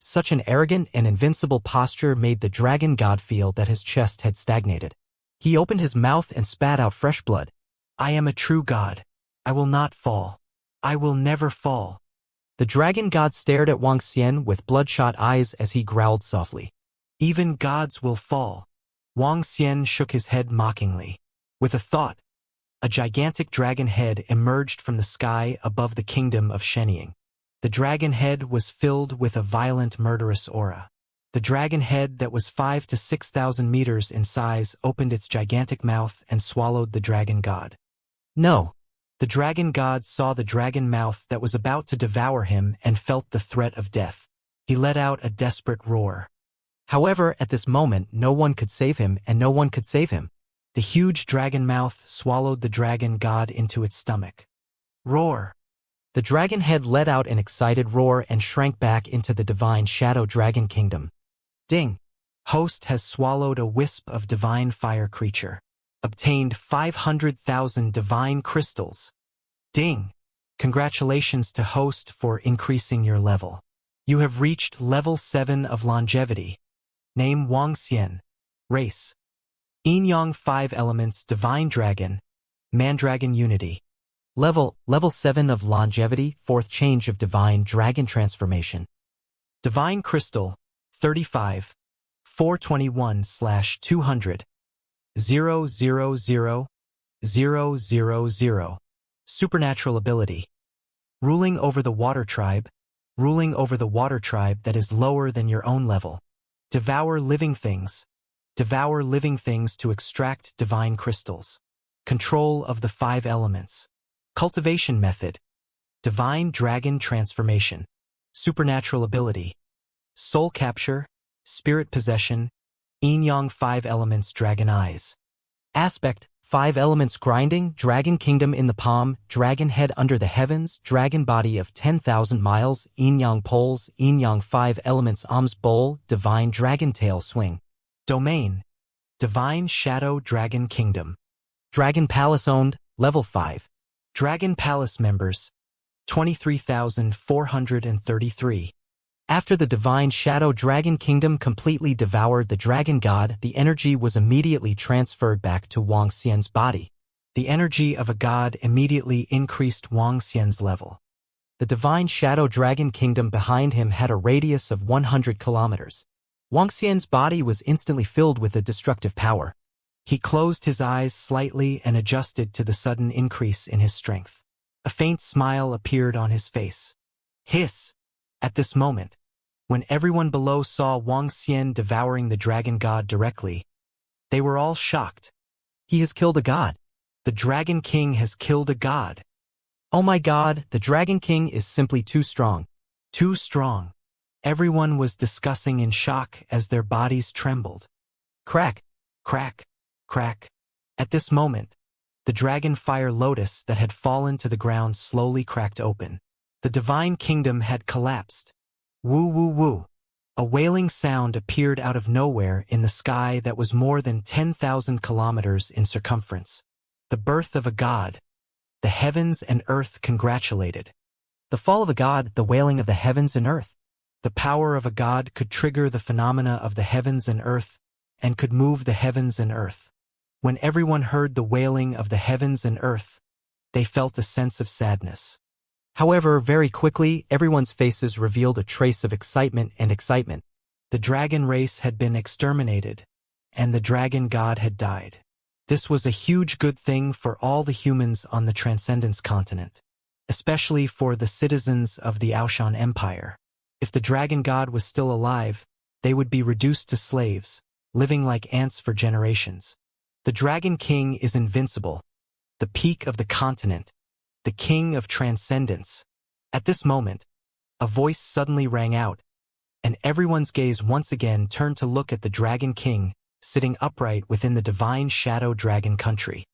Such an arrogant and invincible posture made the dragon god feel that his chest had stagnated. He opened his mouth and spat out fresh blood. I am a true god. I will not fall. I will never fall. The dragon god stared at Wang Xian with bloodshot eyes as he growled softly. Even gods will fall. Wang Xian shook his head mockingly. With a thought, a gigantic dragon head emerged from the sky above the kingdom of Shenying. The dragon head was filled with a violent murderous aura. The dragon head that was 5,000 to 6,000 meters in size opened its gigantic mouth and swallowed the dragon god. No! The dragon god saw the dragon mouth that was about to devour him and felt the threat of death. He let out a desperate roar. However, at this moment, no one could save him and no one could save him. The huge dragon mouth swallowed the dragon god into its stomach. Roar! The dragon head let out an excited roar and shrank back into the divine shadow dragon kingdom. Ding! Host has swallowed a wisp of divine fire creature. Obtained 500,000 divine crystals. Ding! Congratulations to host for increasing your level. You have reached level 7 of longevity. Name Wang Xian. Race: Yin-Yang 5 elements divine dragon, Mandragon unity. Level 7 of longevity, 4th change of divine dragon transformation. Divine crystal 35 421/200 000 Supernatural ability. Ruling over the water tribe that is lower than your own level. Devour living things. Devour living things to extract divine crystals. Control of the 5 elements. Cultivation method. Divine dragon transformation. Supernatural ability. Soul capture. Spirit possession. Yin-Yang 5 elements dragon eyes. Aspect: 5 elements grinding, dragon kingdom in the palm, dragon head under the heavens, dragon body of 10,000 miles, Yin-Yang poles, Yin-Yang 5 elements alms bowl, divine dragon tail swing. Domain: Divine Shadow Dragon Kingdom. Dragon Palace owned, level 5. Dragon Palace members, 23,433. After the Divine Shadow Dragon Kingdom completely devoured the dragon god, the energy was immediately transferred back to Wang Xian's body. The energy of a god immediately increased Wang Xian's level. The Divine Shadow Dragon Kingdom behind him had a radius of 100 kilometers. Wang Xian's body was instantly filled with a destructive power. He closed his eyes slightly and adjusted to the sudden increase in his strength. A faint smile appeared on his face. Hiss! At this moment, when everyone below saw Wang Xian devouring the dragon god directly, they were all shocked. He has killed a god. The Dragon King has killed a god. Oh my god, the Dragon King is simply too strong. Too strong. Everyone was discussing in shock as their bodies trembled. Crack, crack, crack. At this moment, the dragon fire lotus that had fallen to the ground slowly cracked open. The divine kingdom had collapsed. Woo woo woo. A wailing sound appeared out of nowhere in the sky that was more than 10,000 kilometers in circumference. The birth of a god. The heavens and earth congratulated. The fall of a god, the wailing of the heavens and earth. The power of a god could trigger the phenomena of the heavens and earth, and could move the heavens and earth. When everyone heard the wailing of the heavens and earth, they felt a sense of sadness. However, very quickly, everyone's faces revealed a trace of excitement and excitement. The dragon race had been exterminated, and the dragon god had died. This was a huge good thing for all the humans on the Transcendence continent, especially for the citizens of the Aoshan Empire. If the dragon god was still alive, they would be reduced to slaves, living like ants for generations. The Dragon King is invincible, the peak of the continent, the king of transcendence. At this moment, a voice suddenly rang out, and everyone's gaze once again turned to look at the Dragon King, sitting upright within the divine shadow dragon country.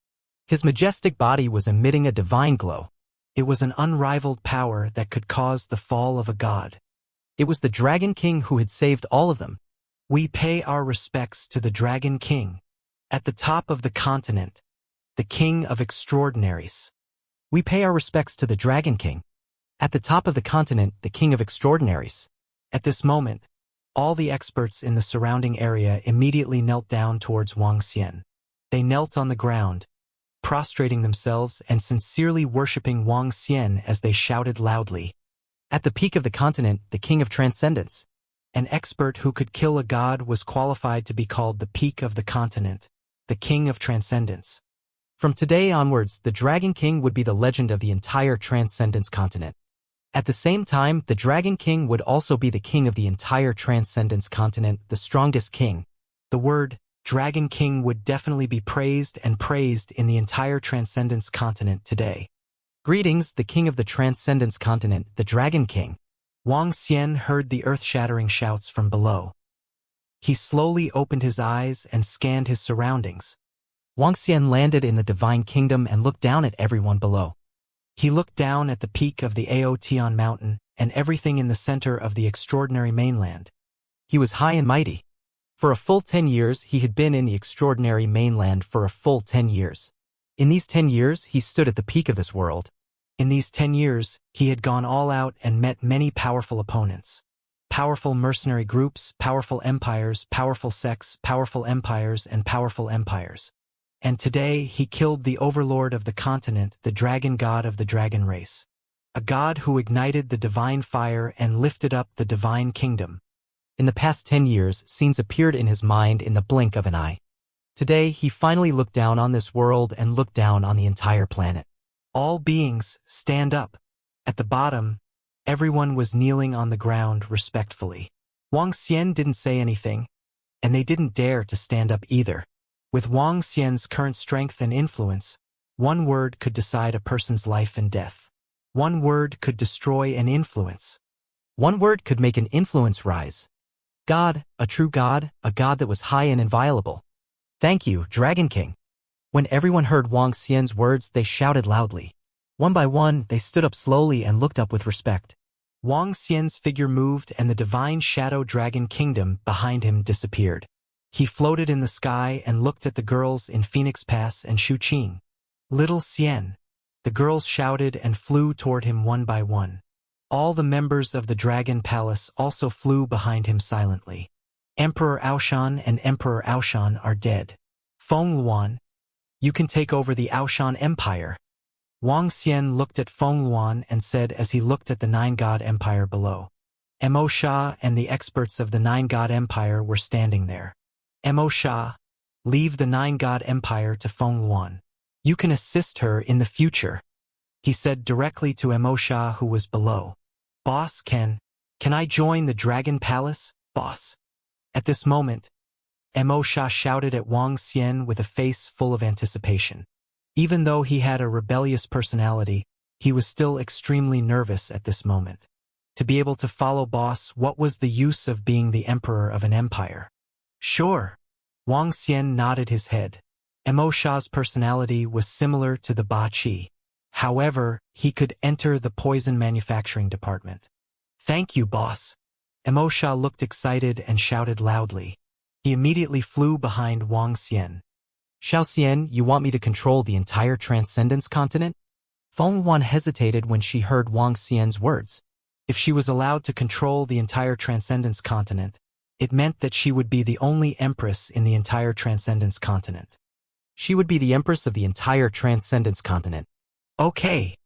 His majestic body was emitting a divine glow. It was an unrivaled power that could cause the fall of a god. It was the Dragon King who had saved all of them. We pay our respects to the Dragon King. At the top of the continent, the King of Extraordinaries. We pay our respects to the Dragon King. At the top of the continent, the King of Extraordinaries. At this moment, all the experts in the surrounding area immediately knelt down towards Wang Xian. They knelt on the ground, prostrating themselves and sincerely worshipping Wang Xian as they shouted loudly. At the peak of the continent, the King of Transcendence. An expert who could kill a god was qualified to be called the peak of the continent, the King of Transcendence. From today onwards, the Dragon King would be the legend of the entire Transcendence continent. At the same time, the Dragon King would also be the king of the entire Transcendence continent, the strongest king. The word Dragon King would definitely be praised and praised in the entire Transcendence continent today. Greetings, the king of the Transcendence continent, the Dragon King. Wang Xian heard the earth-shattering shouts from below. He slowly opened his eyes and scanned his surroundings. Wang Xian landed in the Divine Kingdom and looked down at everyone below. He looked down at the peak of the Aotian mountain and everything in the center of the extraordinary mainland. He was high and mighty. For a full 10 years, he had been in the extraordinary mainland for a full 10 years. In these 10 years, he stood at the peak of this world. In these 10 years, he had gone all out and met many powerful opponents. Powerful mercenary groups, powerful empires, powerful sects, powerful empires, and powerful empires. And today, he killed the overlord of the continent, the dragon god of the dragon race. A god who ignited the divine fire and lifted up the divine kingdom. In the past 10 years, scenes appeared in his mind in the blink of an eye. Today, he finally looked down on this world and looked down on the entire planet. All beings, stand up. At the bottom, everyone was kneeling on the ground respectfully. Wang Xian didn't say anything, and they didn't dare to stand up either. With Wang Xian's current strength and influence, one word could decide a person's life and death. One word could destroy an influence. One word could make an influence rise. God, a true God, a God that was high and inviolable. Thank you, Dragon King. When everyone heard Wang Xian's words, they shouted loudly. One by one, they stood up slowly and looked up with respect. Wang Xian's figure moved and the divine shadow dragon kingdom behind him disappeared. He floated in the sky and looked at the girls in Phoenix Pass and Shuqing. Little Xian. The girls shouted and flew toward him one by one. All the members of the Dragon Palace also flew behind him silently. Emperor Aoshan and Emperor Aoshan are dead. Feng Luan, you can take over the Aoshan Empire. Wang Xian looked at Feng Luan and said as he looked at the Nine-God Empire below. Mo Sha and the experts of the Nine-God Empire were standing there. Mo Sha, leave the Nine-God Empire to Feng Luan. You can assist her in the future, he said directly to Mo Sha who was below. Boss, can I join the Dragon Palace, boss? At this moment, Mo Sha shouted at Wang Xian with a face full of anticipation. Even though he had a rebellious personality, he was still extremely nervous at this moment. To be able to follow boss, what was the use of being the emperor of an empire? Sure. Wang Xian nodded his head. Mo Sha's personality was similar to the Ba Qi. However, he could enter the poison manufacturing department. Thank you, boss. Mo Sha looked excited and shouted loudly. He immediately flew behind Wang Xian. Xiao Xian, you want me to control the entire Transcendence continent? Feng Wan hesitated when she heard Wang Xian's words. If she was allowed to control the entire Transcendence continent, it meant that she would be the only empress in the entire Transcendence continent. She would be the empress of the entire Transcendence continent. Okay.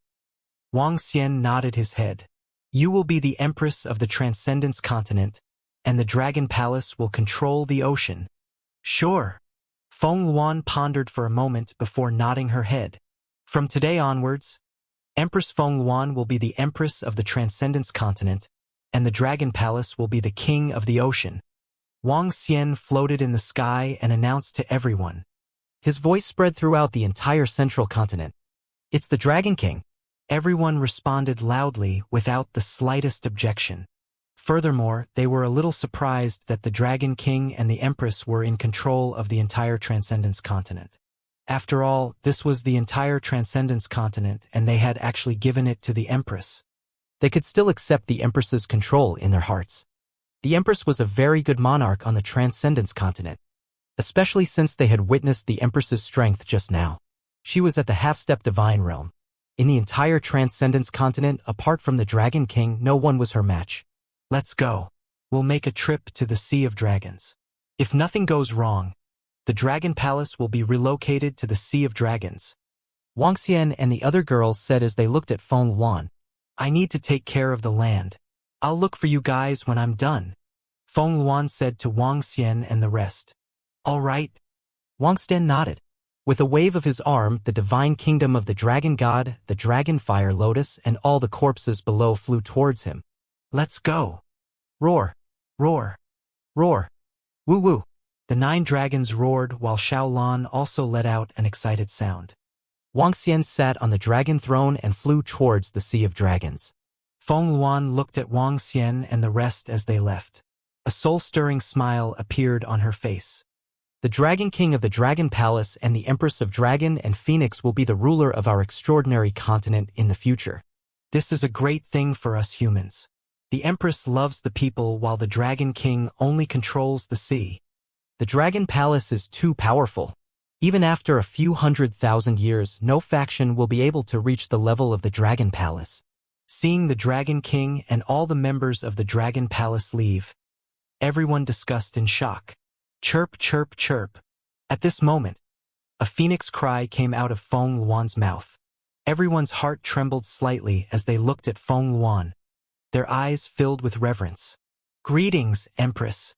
Wang Xian nodded his head. You will be the empress of the Transcendence continent, and the Dragon Palace will control the ocean. Sure. Feng Luan pondered for a moment before nodding her head. From today onwards, Empress Feng Luan will be the empress of the Transcendence continent, and the Dragon Palace will be the king of the ocean. Wang Xian floated in the sky and announced to everyone. His voice spread throughout the entire central continent. It's the Dragon King. Everyone responded loudly without the slightest objection. Furthermore, they were a little surprised that the Dragon King and the Empress were in control of the entire Transcendence continent. After all, this was the entire Transcendence continent, and they had actually given it to the Empress. They could still accept the Empress's control in their hearts. The Empress was a very good monarch on the Transcendence continent, especially since they had witnessed the Empress's strength just now. She was at the half-step divine realm. In the entire Transcendence continent, apart from the Dragon King, no one was her match. Let's go. We'll make a trip to the Sea of Dragons. If nothing goes wrong, the Dragon Palace will be relocated to the Sea of Dragons. Wang Xian and the other girls said as they looked at Feng Luan. I need to take care of the land. I'll look for you guys when I'm done. Feng Luan said to Wang Xian and the rest. All right. Wang Xian nodded. With a wave of his arm, the divine kingdom of the dragon god, the dragon fire lotus, and all the corpses below flew towards him. Let's go. Roar, roar, roar. Woo woo. The 9 dragons roared while Xiaolan also let out an excited sound. Wang Xian sat on the dragon throne and flew towards the Sea of Dragons. Feng Luan looked at Wang Xian and the rest as they left. A soul-stirring smile appeared on her face. The Dragon King of the Dragon Palace and the Empress of Dragon and Phoenix will be the ruler of our extraordinary continent in the future. This is a great thing for us humans. The Empress loves the people while the Dragon King only controls the sea. The Dragon Palace is too powerful. Even after a few 100,000 years, no faction will be able to reach the level of the Dragon Palace. Seeing the Dragon King and all the members of the Dragon Palace leave, everyone discussed in shock. Chirp, chirp, chirp. At this moment, a phoenix cry came out of Feng Luan's mouth. Everyone's heart trembled slightly as they looked at Feng Luan. Their eyes filled with reverence. Greetings, Empress.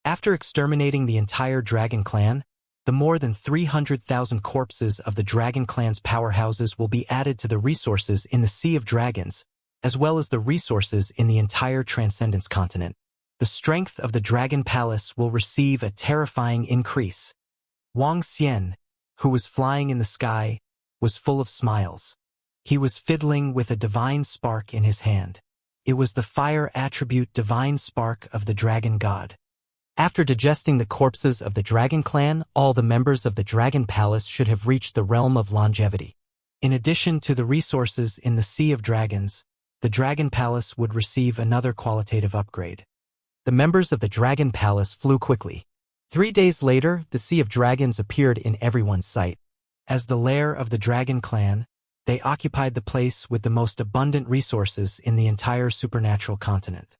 After exterminating the entire Dragon Clan, the more than 300,000 corpses of the Dragon Clan's powerhouses will be added to the resources in the Sea of Dragons, as well as the resources in the entire Transcendence continent. The strength of the Dragon Palace will receive a terrifying increase. Wang Xian, who was flying in the sky, was full of smiles. He was fiddling with a divine spark in his hand. It was the fire attribute divine spark of the dragon god. After digesting the corpses of the Dragon Clan, all the members of the Dragon Palace should have reached the realm of longevity. In addition to the resources in the Sea of Dragons, the Dragon Palace would receive another qualitative upgrade. The members of the Dragon Palace flew quickly. 3 days later, the Sea of Dragons appeared in everyone's sight. As the lair of the Dragon Clan, they occupied the place with the most abundant resources in the entire supernatural continent.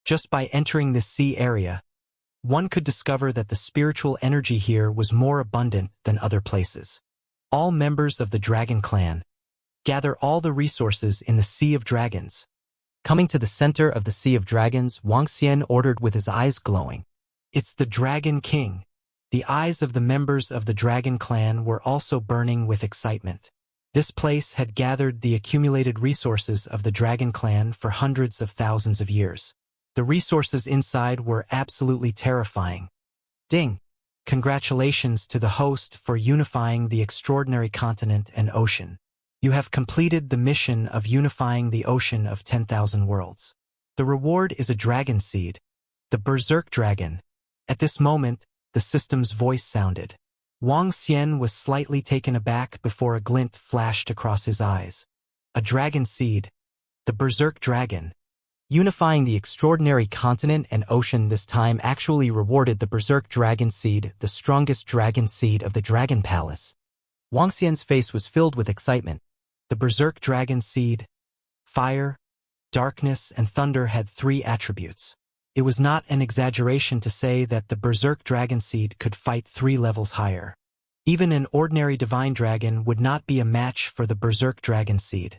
Just by entering this sea area, one could discover that the spiritual energy here was more abundant than other places. All members of the Dragon Clan, gather all the resources in the Sea of Dragons. Coming to the center of the Sea of Dragons, Wang Xian ordered with his eyes glowing. It's the Dragon King. The eyes of the members of the Dragon Clan were also burning with excitement. This place had gathered the accumulated resources of the Dragon Clan for hundreds of thousands of years. The resources inside were absolutely terrifying. Ding! Congratulations to the host for unifying the extraordinary continent and ocean. You have completed the mission of unifying the ocean of 10,000 worlds. The reward is a dragon seed, the Berserk Dragon. At this moment, the system's voice sounded. Wang Xian was slightly taken aback before a glint flashed across his eyes. A dragon seed, the Berserk Dragon. Unifying the extraordinary continent and ocean this time actually rewarded the Berserk Dragon Seed, the strongest dragon seed of the Dragon Palace. Wang Xian's face was filled with excitement. The Berserk Dragon Seed, fire, darkness, and thunder had 3 attributes. It was not an exaggeration to say that the Berserk Dragon Seed could fight 3 levels higher. Even an ordinary divine dragon would not be a match for the Berserk Dragon Seed.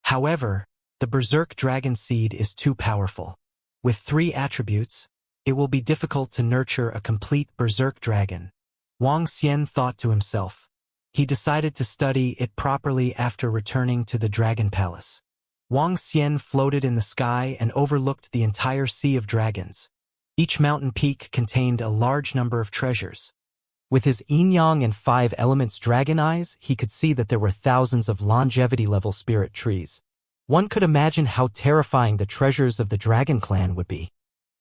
However, the Berserk Dragon Seed is too powerful. With 3 attributes, it will be difficult to nurture a complete Berserk Dragon. Wang Xian thought to himself. He decided to study it properly after returning to the Dragon Palace. Wang Xian floated in the sky and overlooked the entire sea of dragons. Each mountain peak contained a large number of treasures. With his yin-yang and 5 elements dragon eyes, he could see that there were thousands of longevity-level spirit trees. One could imagine how terrifying the treasures of the Dragon Clan would be.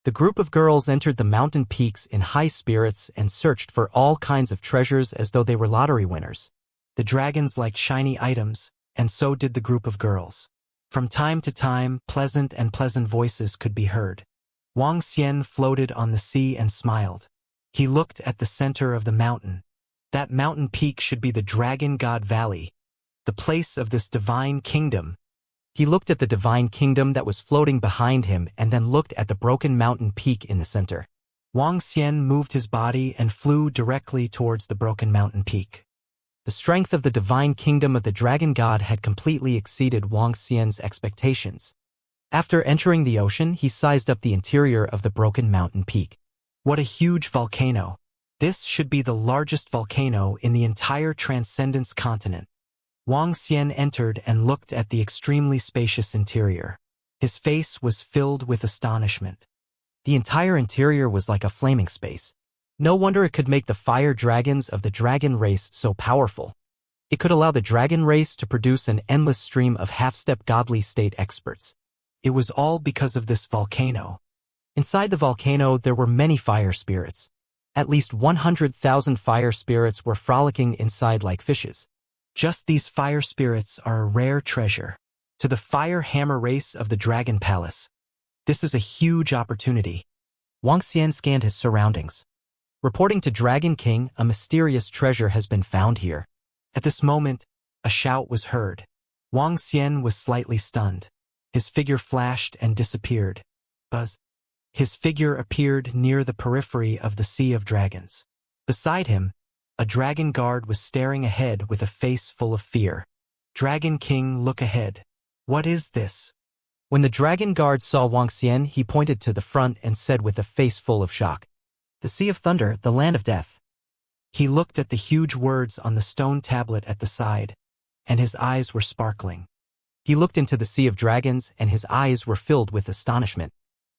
The group of girls entered the mountain peaks in high spirits and searched for all kinds of treasures as though they were lottery winners. The dragons liked shiny items, and so did the group of girls. From time to time, pleasant voices could be heard. Wang Xian floated on the sea and smiled. He looked at the center of the mountain. That mountain peak should be the Dragon God Valley, the place of this divine kingdom. He looked at the divine kingdom that was floating behind him and then looked at the broken mountain peak in the center. Wang Xian moved his body and flew directly towards the broken mountain peak. The strength of the divine kingdom of the dragon god had completely exceeded Wang Xian's expectations. After entering the ocean, he sized up the interior of the broken mountain peak. What a huge volcano! This should be the largest volcano in the entire Transcendence continent. Wang Xian entered and looked at the extremely spacious interior. His face was filled with astonishment. The entire interior was like a flaming space. No wonder it could make the fire dragons of the dragon race so powerful. It could allow the dragon race to produce an endless stream of half-step godly state experts. It was all because of this volcano. Inside the volcano there were many fire spirits. At least 100,000 fire spirits were frolicking inside like fishes. Just these fire spirits are a rare treasure. To the fire hammer race of the Dragon Palace, this is a huge opportunity. Wang Xian scanned his surroundings. Reporting to Dragon King, a mysterious treasure has been found here. At this moment, a shout was heard. Wang Xian was slightly stunned. His figure flashed and disappeared. Buzz. His figure appeared near the periphery of the Sea of Dragons. Beside him, a dragon guard was staring ahead with a face full of fear. Dragon King, look ahead. What is this? When the dragon guard saw Wang Xian, he pointed to the front and said with a face full of shock, "The Sea of Thunder, the land of death." He looked at the huge words on the stone tablet at the side, and his eyes were sparkling. He looked into the Sea of Dragons, and his eyes were filled with astonishment.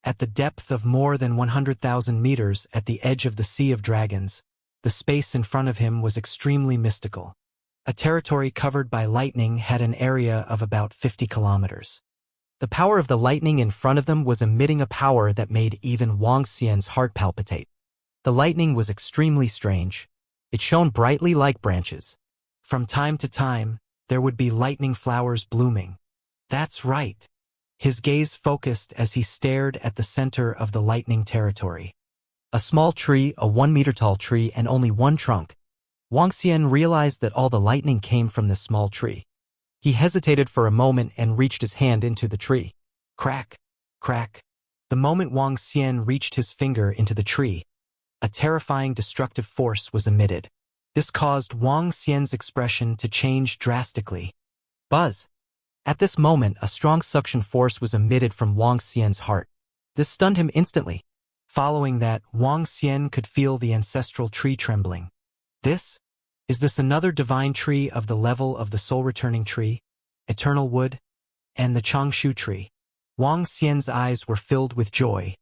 At the depth of more than 100,000 meters at the edge of the Sea of Dragons, the space in front of him was extremely mystical. A territory covered by lightning had an area of about 50 kilometers. The power of the lightning in front of them was emitting a power that made even Wang Xian's heart palpitate. The lightning was extremely strange. It shone brightly like branches. From time to time, there would be lightning flowers blooming. That's right. His gaze focused as he stared at the center of the lightning territory. A small tree, a 1-meter-tall tree, and only one trunk. Wang Xian realized that all the lightning came from this small tree. He hesitated for a moment and reached his hand into the tree. Crack, crack. The moment Wang Xian reached his finger into the tree, a terrifying destructive force was emitted. This caused Wang Xian's expression to change drastically. Buzz. At this moment, a strong suction force was emitted from Wang Xian's heart. This stunned him instantly. Following that, Wang Xian could feel the ancestral tree trembling. Is this another divine tree of the level of the soul-returning tree, eternal wood, and the Changshu tree? Wang Xian's eyes were filled with joy.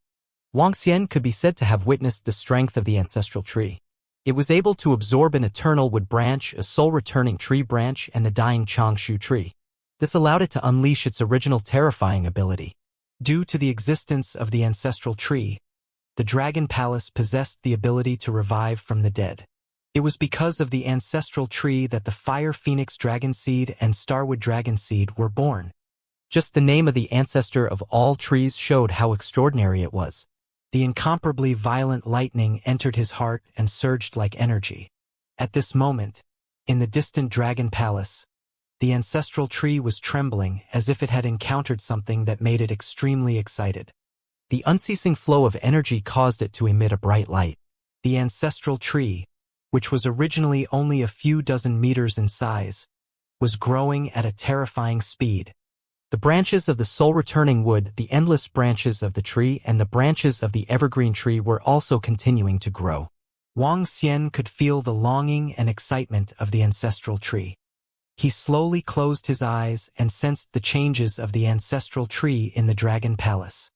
Wang Xian could be said to have witnessed the strength of the ancestral tree. It was able to absorb an eternal wood branch, a soul-returning tree branch, and the dying Changshu tree. This allowed it to unleash its original terrifying ability. Due to the existence of the ancestral tree, the Dragon Palace possessed the ability to revive from the dead. It was because of the ancestral tree that the Fire Phoenix Dragon Seed and Starwood Dragon Seed were born. Just the name of the ancestor of all trees showed how extraordinary it was. The incomparably violent lightning entered his heart and surged like energy. At this moment, in the distant Dragon Palace, the ancestral tree was trembling as if it had encountered something that made it extremely excited. The unceasing flow of energy caused it to emit a bright light. The ancestral tree, which was originally only a few dozen meters in size, was growing at a terrifying speed. The branches of the soul-returning wood, the endless branches of the tree, and the branches of the evergreen tree were also continuing to grow. Wang Xian could feel the longing and excitement of the ancestral tree. He slowly closed his eyes and sensed the changes of the ancestral tree in the Dragon Palace.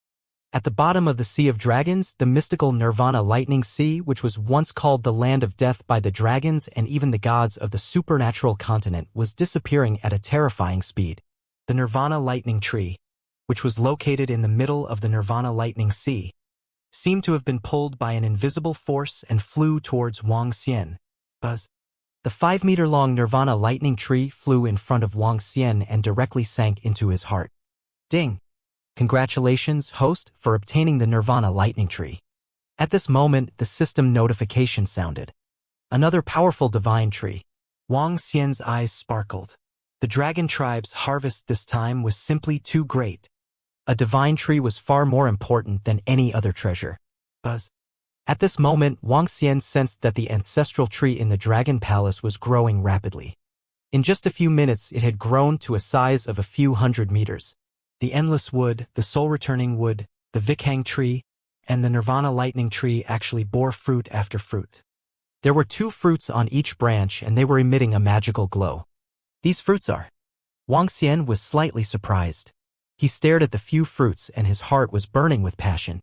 At the bottom of the Sea of Dragons, the mystical Nirvana Lightning Sea, which was once called the Land of Death by the dragons and even the gods of the supernatural continent, was disappearing at a terrifying speed. The Nirvana Lightning Tree, which was located in the middle of the Nirvana Lightning Sea, seemed to have been pulled by an invisible force and flew towards Wang Xian. Buzz. The 5-meter-long Nirvana Lightning Tree flew in front of Wang Xian and directly sank into his heart. Ding! Congratulations, host, for obtaining the Nirvana Lightning Tree. At this moment, the system notification sounded. Another powerful divine tree. Wang Xian's eyes sparkled. The dragon tribe's harvest this time was simply too great. A divine tree was far more important than any other treasure. Buzz. At this moment, Wang Xian sensed that the ancestral tree in the Dragon Palace was growing rapidly. In just a few minutes, it had grown to a size of a few hundred meters. The endless wood, the soul-returning wood, the Vikhang tree, and the Nirvana Lightning Tree actually bore fruit after fruit. There were 2 fruits on each branch, and they were emitting a magical glow. These fruits are. Wang Xian was slightly surprised. He stared at the few fruits and his heart was burning with passion.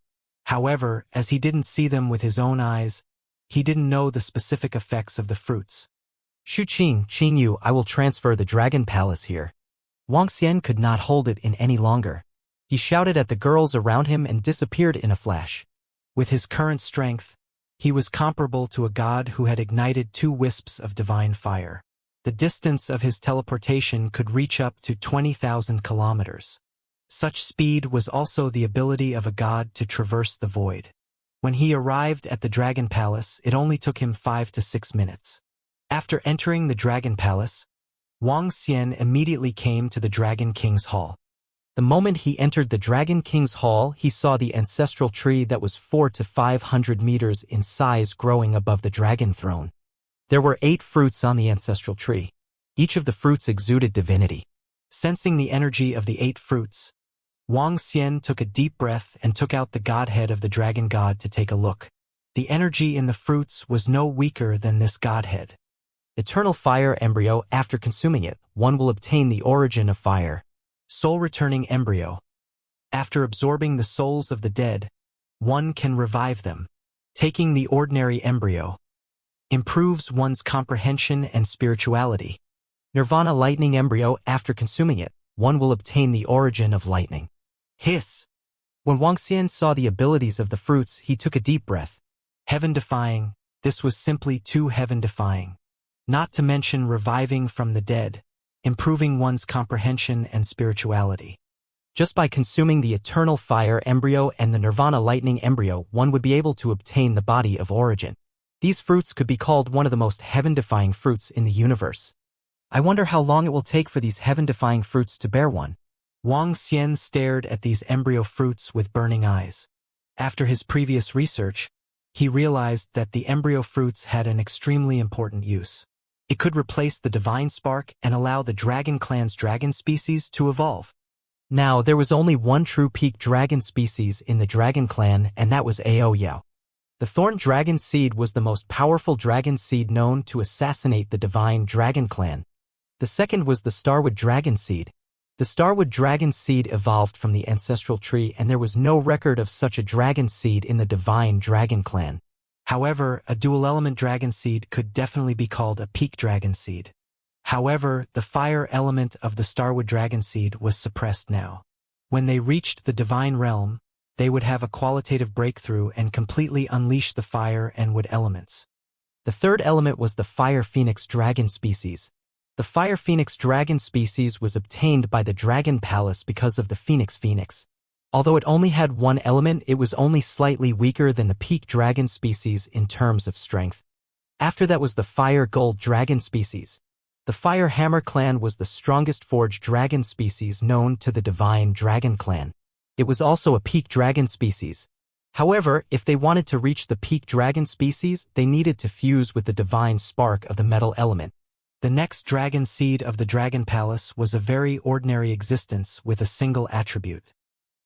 However, as he didn't see them with his own eyes, he didn't know the specific effects of the fruits. Shu Qing Yu, I will transfer the Dragon Palace here. Wang Xian could not hold it in any longer. He shouted at the girls around him and disappeared in a flash. With his current strength, he was comparable to a god who had ignited 2 wisps of divine fire. The distance of his teleportation could reach up to 20,000 kilometers. Such speed was also the ability of a god to traverse the void. When he arrived at the Dragon Palace, it only took him 5 to 6 minutes. After entering the Dragon Palace, Wang Xian immediately came to the Dragon King's Hall. The moment he entered the Dragon King's Hall, he saw the ancestral tree that was 400 to 500 meters in size growing above the dragon throne. There were 8 fruits on the ancestral tree. Each of the fruits exuded divinity. Sensing the energy of the 8 fruits, Wang Xian took a deep breath and took out the godhead of the dragon god to take a look. The energy in the fruits was no weaker than this godhead. Eternal fire embryo. After consuming it, one will obtain the origin of fire. Soul-returning embryo. After absorbing the souls of the dead, one can revive them. Taking the ordinary embryo improves one's comprehension and spirituality. Nirvana lightning embryo. After consuming it, one will obtain the origin of lightning. Hiss. When Wang Xian saw the abilities of the fruits, he took a deep breath. Heaven-defying. This was simply too heaven-defying. Not to mention reviving from the dead, improving one's comprehension and spirituality. Just by consuming the eternal fire embryo and the Nirvana lightning embryo, one would be able to obtain the body of origin. These fruits could be called one of the most heaven-defying fruits in the universe. I wonder how long it will take for these heaven-defying fruits to bear one. Wang Xian stared at these embryo fruits with burning eyes. After his previous research, he realized that the embryo fruits had an extremely important use. It could replace the divine spark and allow the dragon clan's dragon species to evolve. Now, there was only one true peak dragon species in the dragon clan, and that was Ao Yao. The thorn dragon seed was the most powerful dragon seed known to assassinate the divine dragon clan. The second was the starwood dragon seed. The starwood dragon seed evolved from the ancestral tree, and there was no record of such a dragon seed in the divine dragon clan. However, a dual-element dragon seed could definitely be called a peak dragon seed. However, the fire element of the starwood dragon seed was suppressed now. When they reached the divine realm, they would have a qualitative breakthrough and completely unleash the fire and wood elements. The third element was the fire phoenix dragon species. The fire phoenix dragon species was obtained by the dragon palace because of the phoenix. Although it only had one element, it was only slightly weaker than the peak dragon species in terms of strength. After that was the fire gold dragon species. The fire hammer clan was the strongest forged dragon species known to the divine dragon clan. It was also a peak dragon species. However, if they wanted to reach the peak dragon species, they needed to fuse with the divine spark of the metal element. The next dragon seed of the dragon palace was a very ordinary existence with a single attribute.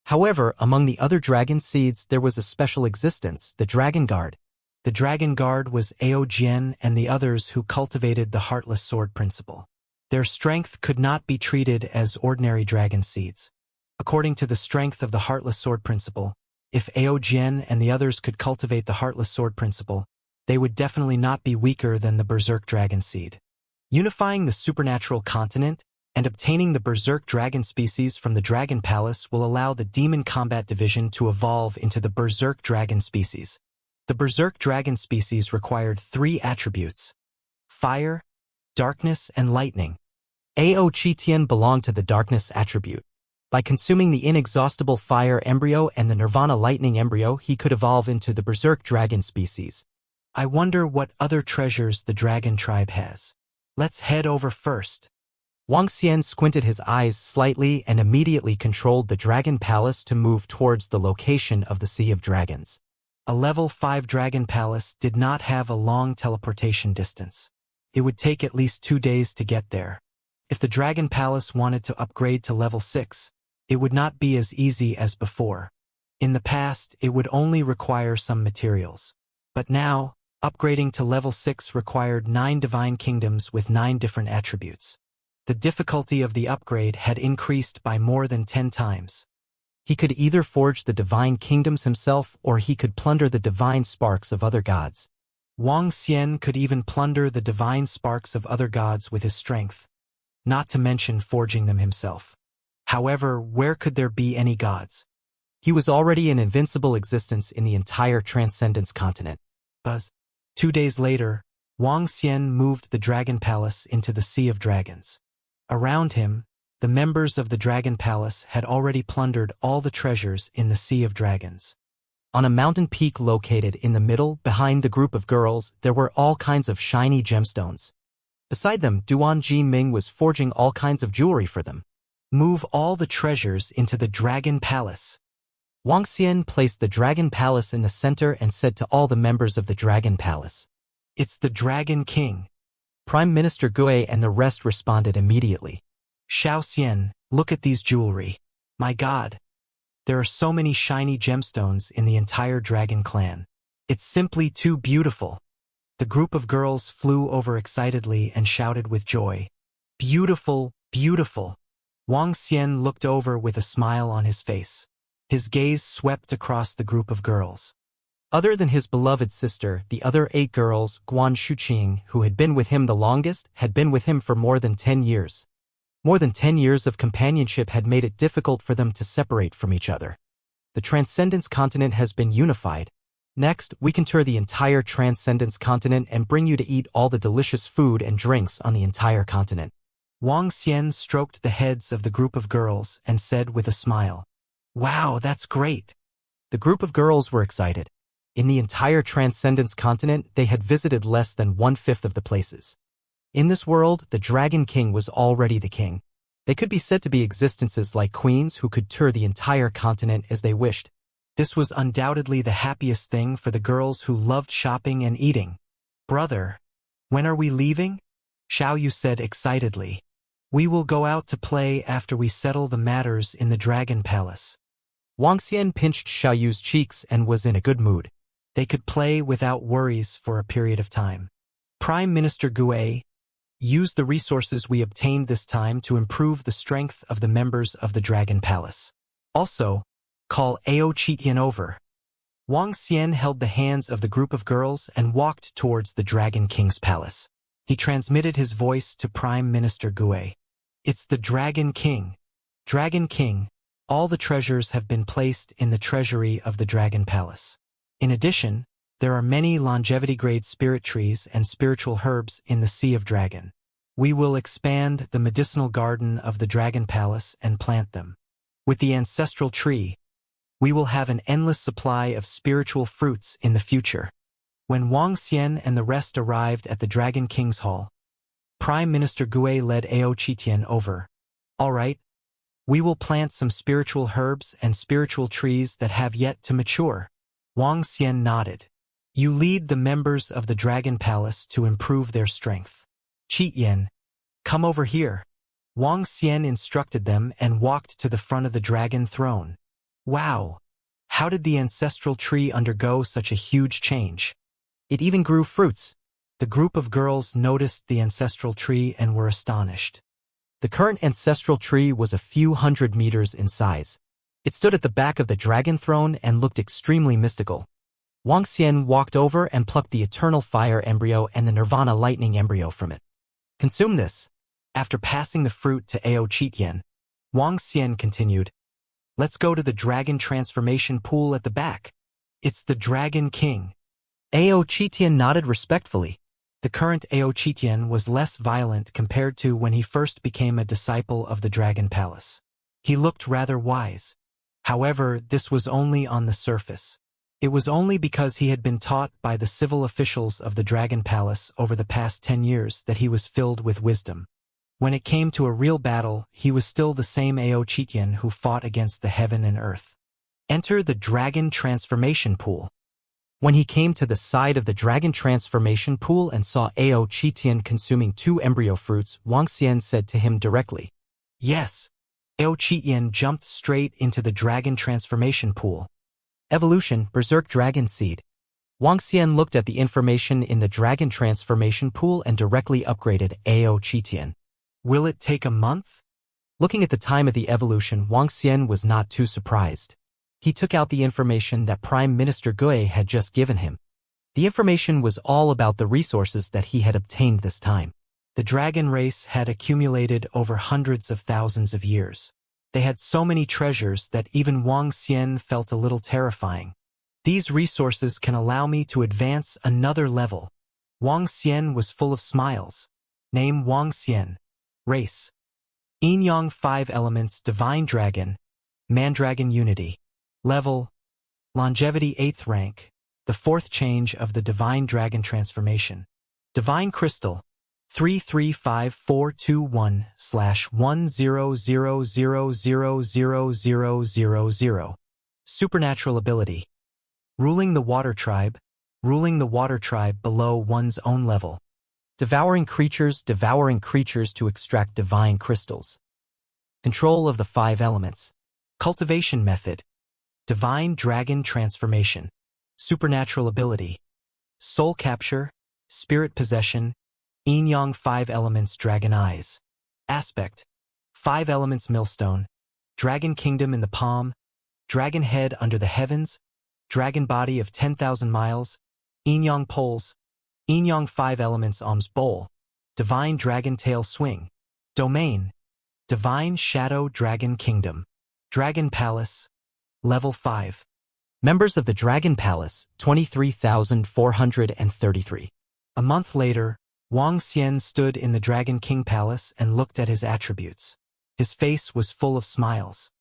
However, among the other dragon seeds there was a special existence, the dragon guard. The dragon guard was Aojian and the others who cultivated the heartless sword principle. Their strength could not be treated as ordinary dragon seeds. According to the strength of the heartless sword principle, if Aojian and the others could cultivate the heartless sword principle, they would definitely not be weaker than the berserk dragon seed. Unifying the supernatural continent and obtaining the berserk dragon species from the dragon palace will allow the demon combat division to evolve into the berserk dragon species. The berserk dragon species required 3 attributes: fire, darkness, and lightning. Ao Chitian belonged to the darkness attribute. By consuming the inexhaustible fire embryo and the nirvana lightning embryo, he could evolve into the berserk dragon species. I wonder what other treasures the dragon tribe has. Let's head over first. Wuxia squinted his eyes slightly and immediately controlled the dragon palace to move towards the location of the Sea of Dragons. A level 5 dragon palace did not have a long teleportation distance. It would take at least 2 days to get there. If the dragon palace wanted to upgrade to level 6, it would not be as easy as before. In the past, it would only require some materials. But now, upgrading to level 6 required 9 divine kingdoms with 9 different attributes. The difficulty of the upgrade had increased by more than 10 times. He could either forge the divine kingdoms himself or he could plunder the divine sparks of other gods. Wuxia could even plunder the divine sparks of other gods with his strength, not to mention forging them himself. However, where could there be any gods? He was already an invincible existence in the entire Transcendence continent. Buzz. 2 days later, Wuxia moved the dragon palace into the Sea of Dragons. Around him, the members of the dragon palace had already plundered all the treasures in the Sea of Dragons. On a mountain peak located in the middle, behind the group of girls, there were all kinds of shiny gemstones. Beside them, Duan Ji Ming was forging all kinds of jewelry for them. Move all the treasures into the dragon palace. Wuxia placed the dragon palace in the center and said to all the members of the dragon palace, "It's the Dragon King." Prime Minister Gue and the rest responded immediately. Xiao Xian, look at these jewelry. My God. There are so many shiny gemstones in the entire dragon clan. It's simply too beautiful. The group of girls flew over excitedly and shouted with joy. Beautiful, beautiful. Wuxia looked over with a smile on his face. His gaze swept across the group of girls. Other than his beloved sister, the other 8 girls, Guan Shuqing, who had been with him the longest, had been with him for more than 10 years. More than 10 years of companionship had made it difficult for them to separate from each other. The Transcendence continent has been unified. Next, we can tour the entire Transcendence continent and bring you to eat all the delicious food and drinks on the entire continent. Wuxia stroked the heads of the group of girls and said with a smile, "Wow, that's great." The group of girls were excited. In the entire Transcendence continent, they had visited less than 1/5 of the places. In this world, the Dragon King was already the king. They could be said to be existences like queens who could tour the entire continent as they wished. This was undoubtedly the happiest thing for the girls who loved shopping and eating. "Brother, when are we leaving?" Xiao Yu said excitedly. "We will go out to play after we settle the matters in the Dragon Palace." Wuxia pinched Xiao Yu's cheeks and was in a good mood. They could play without worries for a period of time. Prime Minister Gue, use the resources we obtained this time to improve the strength of the members of the Dragon Palace. Also, call Ao Chitian over. Wang Xian held the hands of the group of girls and walked towards the Dragon King's palace. He transmitted his voice to Prime Minister Gue. It's the Dragon King. Dragon King, all the treasures have been placed in the treasury of the Dragon Palace. In addition, there are many longevity-grade spirit trees and spiritual herbs in the Sea of Dragon. We will expand the medicinal garden of the Dragon Palace and plant them. With the ancestral tree, we will have an endless supply of spiritual fruits in the future. When Wang Xian and the rest arrived at the Dragon King's Hall, Prime Minister Gue led Ao Qitian over. All right, we will plant some spiritual herbs and spiritual trees that have yet to mature. Wang Xian nodded. You lead the members of the Dragon Palace to improve their strength. Qitian, come over here. Wang Xian instructed them and walked to the front of the dragon throne. Wow! How did the ancestral tree undergo such a huge change? It even grew fruits. The group of girls noticed the ancestral tree and were astonished. The current ancestral tree was a few hundred meters in size. It stood at the back of the dragon throne and looked extremely mystical. Wang Xian walked over and plucked the eternal fire embryo and the nirvana lightning embryo from it. Consume this. After passing the fruit to Ao Qitian, Wang Xian continued, Let's go to the dragon transformation pool at the back. It's the Dragon King. Ao Qitian nodded respectfully. The current Ao Qitian was less violent compared to when he first became a disciple of the Dragon Palace. He looked rather wise. However, this was only on the surface. It was only because he had been taught by the civil officials of the Dragon Palace over the past 10 years that he was filled with wisdom. When it came to a real battle, he was still the same Ao Qitian who fought against the heaven and earth. Enter the Dragon Transformation Pool. When he came to the side of the Dragon Transformation Pool and saw Ao Qitian consuming 2 embryo fruits, Wang Xian said to him directly, Yes. Ao Qitian jumped straight into the Dragon Transformation Pool. Evolution, Berserk Dragon Seed. Wang Xian looked at the information in the Dragon Transformation Pool and directly upgraded Ao Qitian. Will it take a month? Looking at the time of the evolution, Wang Xian was not too surprised. He took out the information that Prime Minister Gue had just given him. The information was all about the resources that he had obtained this time. The dragon race had accumulated over hundreds of thousands of years. They had so many treasures that even Wang Xian felt a little terrifying. These resources can allow me to advance another level. Wang Xian was full of smiles. Name Wang Xian. Race. Yin-Yang 5 elements Divine Dragon. Mandragon Unity. Level. Longevity 8th rank. The 4th change of the Divine Dragon Transformation. Divine Crystal. 335421/100000000. Supernatural ability. Ruling the Water Tribe. Ruling the Water Tribe below one's own level. Devouring creatures to extract divine crystals. Control of the 5 elements. Cultivation method. Divine Dragon Transformation. Supernatural ability. Soul capture. Spirit possession. Yin-Yang 5 elements Dragon Eyes. Aspect. 5 elements Millstone. Dragon Kingdom in the palm. Dragon Head under the heavens. Dragon Body of 10,000 miles. Yin-Yang poles. Yin-Yang 5 elements Alms bowl. Divine Dragon Tail swing. Domain. Divine Shadow Dragon Kingdom. Dragon Palace. Level 5. Members of the Dragon Palace, 23,433. A month later, Wang Xian stood in the Dragon King Palace and looked at his attributes. His face was full of smiles.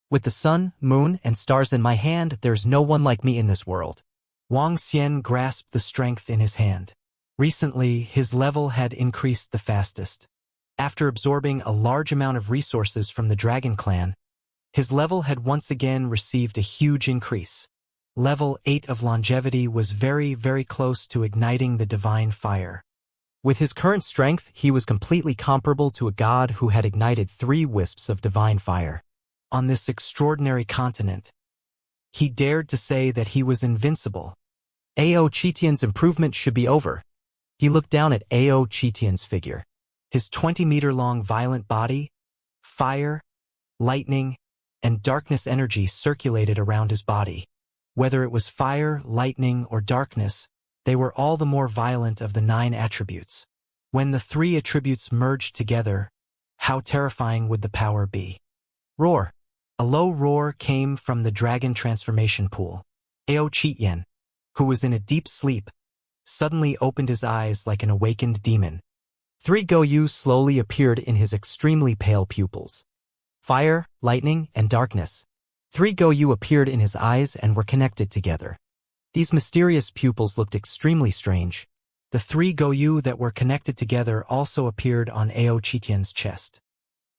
With the sun, moon, and stars in my hand, there's no one like me in this world. Wang Xian grasped the strength in his hand. Recently, his level had increased the fastest. After absorbing a large amount of resources from the Dragon Clan, his level had once again received a huge increase. Level 8 of longevity was very, very close to igniting the divine fire. With his current strength, he was completely comparable to a god who had ignited 3 wisps of divine fire. On this extraordinary continent, he dared to say that he was invincible. Ao Qitian's improvement should be over. He looked down at Ao Qitian's figure. His 20-meter-long violent body, fire, lightning, and darkness energy circulated around his body. Whether it was fire, lightning, or darkness, they were all the more violent of the 9 attributes. When the 3 attributes merged together, how terrifying would the power be? Roar. A low roar came from the dragon transformation pool. Ao Chityen, who was in a deep sleep, suddenly opened his eyes like an awakened demon. 3 Goyu slowly appeared in his extremely pale pupils. Fire, lightning, and darkness. 3 Goyu appeared in his eyes and were connected together. These mysterious pupils looked extremely strange. The 3 Goyu that were connected together also appeared on Ao Chityen's chest.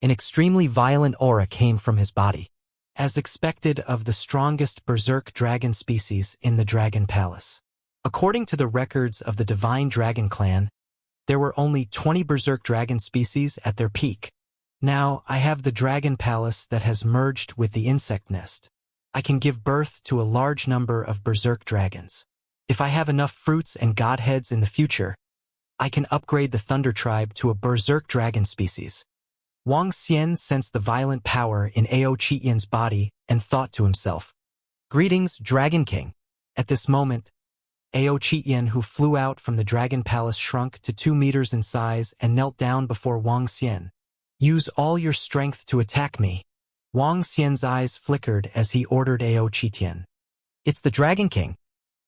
An extremely violent aura came from his body, as expected of the strongest berserk dragon species in the Dragon Palace. According to the records of the Divine Dragon Clan, there were only 20 berserk dragon species at their peak. Now, I have the Dragon Palace that has merged with the insect nest. I can give birth to a large number of berserk dragons. If I have enough fruits and godheads in the future, I can upgrade the Thunder Tribe to a berserk dragon species. Wang Xian sensed the violent power in Ao Chityen's body and thought to himself, "Greetings, Dragon King." At this moment, Ao Chityen, who flew out from the Dragon Palace, shrunk to 2 meters in size and knelt down before Wang Xian. "Use all your strength to attack me." Wang Xian's eyes flickered as he ordered Ao Chityen. "It's the Dragon King."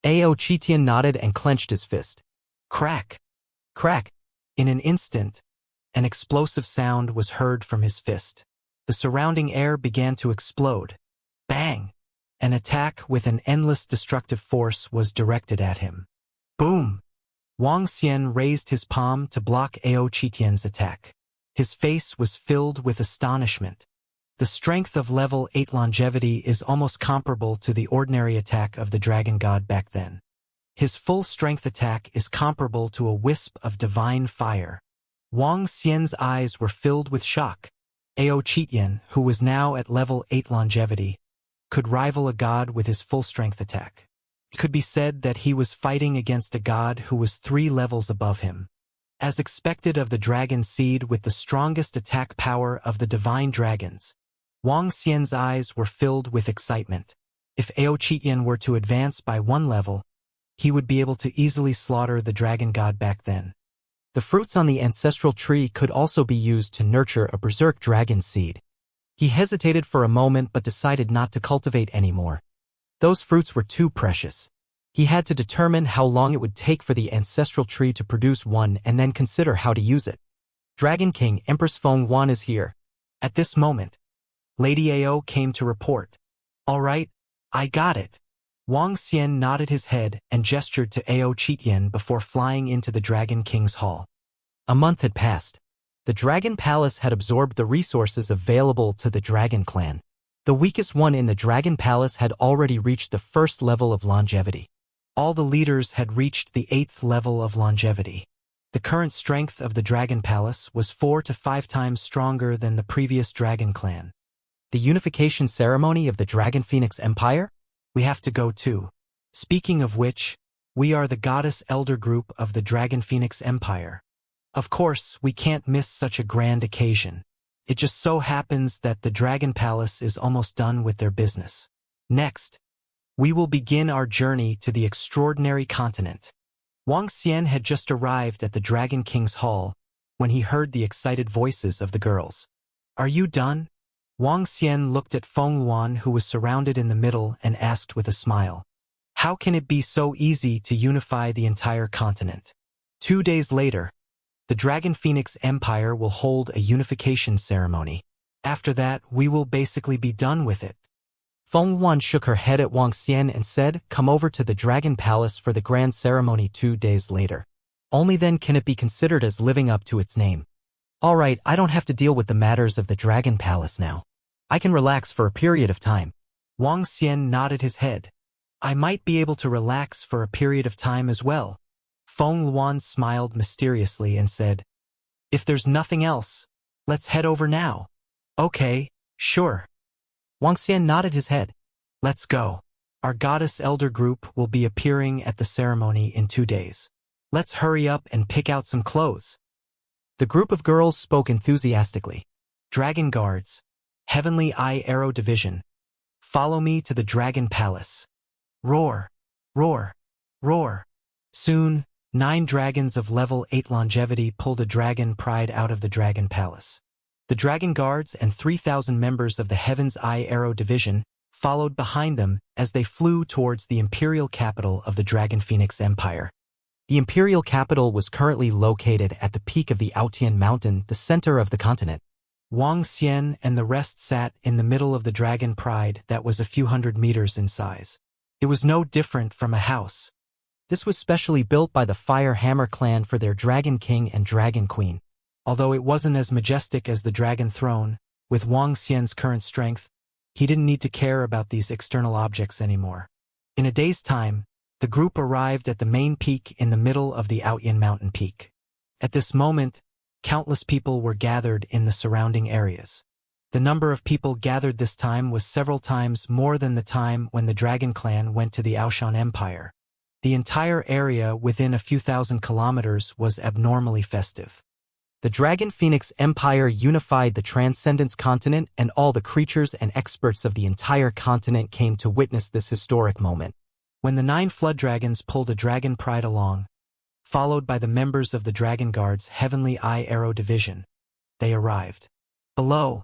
Ao Chityen nodded and clenched his fist. Crack! Crack! In an instant, an explosive sound was heard from his fist. The surrounding air began to explode. Bang! An attack with an endless destructive force was directed at him. Boom! Wang Xian raised his palm to block Ao Chityen's attack. His face was filled with astonishment. The strength of level 8 longevity is almost comparable to the ordinary attack of the dragon god back then. His full strength attack is comparable to a wisp of divine fire. Wang Xian's eyes were filled with shock. Ao Chityen, who was now at level 8 longevity, could rival a god with his full strength attack. It could be said that he was fighting against a god who was 3 levels above him. As expected of the dragon seed with the strongest attack power of the divine dragons, Wang Xian's eyes were filled with excitement. If Ao Chityen were to advance by 1 level, he would be able to easily slaughter the dragon god back then. The fruits on the ancestral tree could also be used to nurture a berserk dragon seed. He hesitated for a moment but decided not to cultivate anymore. Those fruits were too precious. He had to determine how long it would take for the ancestral tree to produce one and then consider how to use it. Dragon King Empress Feng Wan is here. At this moment, Lady Ao came to report. "All right, I got it." Wang Xian nodded his head and gestured to Ao Chityen before flying into the Dragon King's hall. A month had passed. The Dragon Palace had absorbed the resources available to the Dragon Clan. The weakest one in the Dragon Palace had already reached the 1st level of longevity. All the leaders had reached the 8th level of longevity. The current strength of the Dragon Palace was 4 to 5 times stronger than the previous Dragon Clan. The unification ceremony of the Dragon Phoenix Empire? We have to go too. Speaking of which, we are the Goddess Elder Group of the Dragon Phoenix Empire. Of course, we can't miss such a grand occasion. It just so happens that the Dragon Palace is almost done with their business. Next, we will begin our journey to the extraordinary continent. Wang Xian had just arrived at the Dragon King's hall when he heard the excited voices of the girls. "Are you done?" Wang Xian looked at Feng Luan, who was surrounded in the middle, and asked with a smile, "How can it be so easy to unify the entire continent?" 2 days later, the Dragon Phoenix Empire will hold a unification ceremony. After that, we will basically be done with it. Feng Luan shook her head at Wang Xian and said, "Come over to the Dragon Palace for the grand ceremony 2 days later. Only then can it be considered as living up to its name." "All right, I don't have to deal with the matters of the Dragon Palace now. I can relax for a period of time." Wang Xian nodded his head. "I might be able to relax for a period of time as well." Feng Luan smiled mysteriously and said, "If there's nothing else, let's head over now." "Okay, sure." Wang Xian nodded his head. "Let's go. Our Goddess Elder Group will be appearing at the ceremony in 2 days. Let's hurry up and pick out some clothes." The group of girls spoke enthusiastically. "Dragon Guards, Heavenly Eye Arrow Division, follow me to the Dragon Palace." Roar, roar, roar. Soon, 9 dragons of level 8 longevity pulled a dragon pride out of the dragon palace. The dragon guards and 3,000 members of the Heaven's Eye Arrow Division followed behind them as they flew towards the imperial capital of the Dragon Phoenix Empire. The imperial capital was currently located at the peak of the Aotian Mountain, the center of the continent. Wuxia and the rest sat in the middle of the dragon pride that was a few hundred meters in size. It was no different from a house. This was specially built by the Fire Hammer clan for their Dragon King and Dragon Queen. Although it wasn't as majestic as the Dragon Throne, with Wang Xian's current strength, he didn't need to care about these external objects anymore. In a day's time, the group arrived at the main peak in the middle of the Aotian mountain peak. At this moment, countless people were gathered in the surrounding areas. The number of people gathered this time was several times more than the time when the Dragon Clan went to the Aoshan Empire. The entire area within a few thousand kilometers was abnormally festive. The Dragon Phoenix Empire unified the Transcendence continent, and all the creatures and experts of the entire continent came to witness this historic moment. When the 9 flood dragons pulled a dragon pride along, followed by the members of the Dragon Guard's Heavenly Eye Arrow Division, they arrived. Below,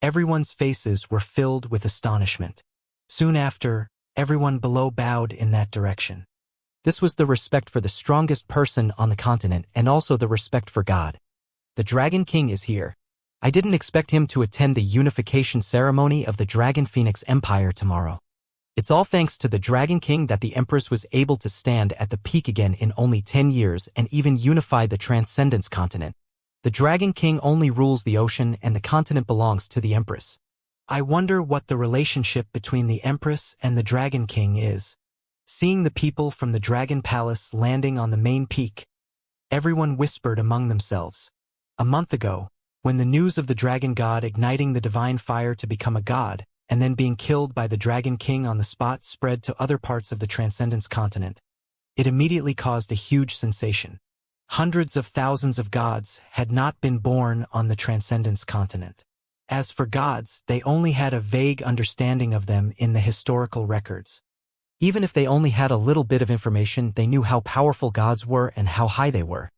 everyone's faces were filled with astonishment. Soon after, everyone below bowed in that direction. This was the respect for the strongest person on the continent and also the respect for God. The Dragon King is here. I didn't expect him to attend the unification ceremony of the Dragon Phoenix Empire tomorrow. It's all thanks to the Dragon King that the Empress was able to stand at the peak again in only 10 years and even unify the Transcendence continent. The Dragon King only rules the ocean and the continent belongs to the Empress. I wonder what the relationship between the Empress and the Dragon King is. Seeing the people from the Dragon Palace landing on the main peak, everyone whispered among themselves. A month ago, when the news of the Dragon God igniting the divine fire to become a god, and then being killed by the Dragon King on the spot spread to other parts of the Transcendence continent, it immediately caused a huge sensation. Hundreds of thousands of gods had not been born on the Transcendence continent. As for gods, they only had a vague understanding of them in the historical records. Even if they only had a little bit of information, they knew how powerful gods were and how high they were.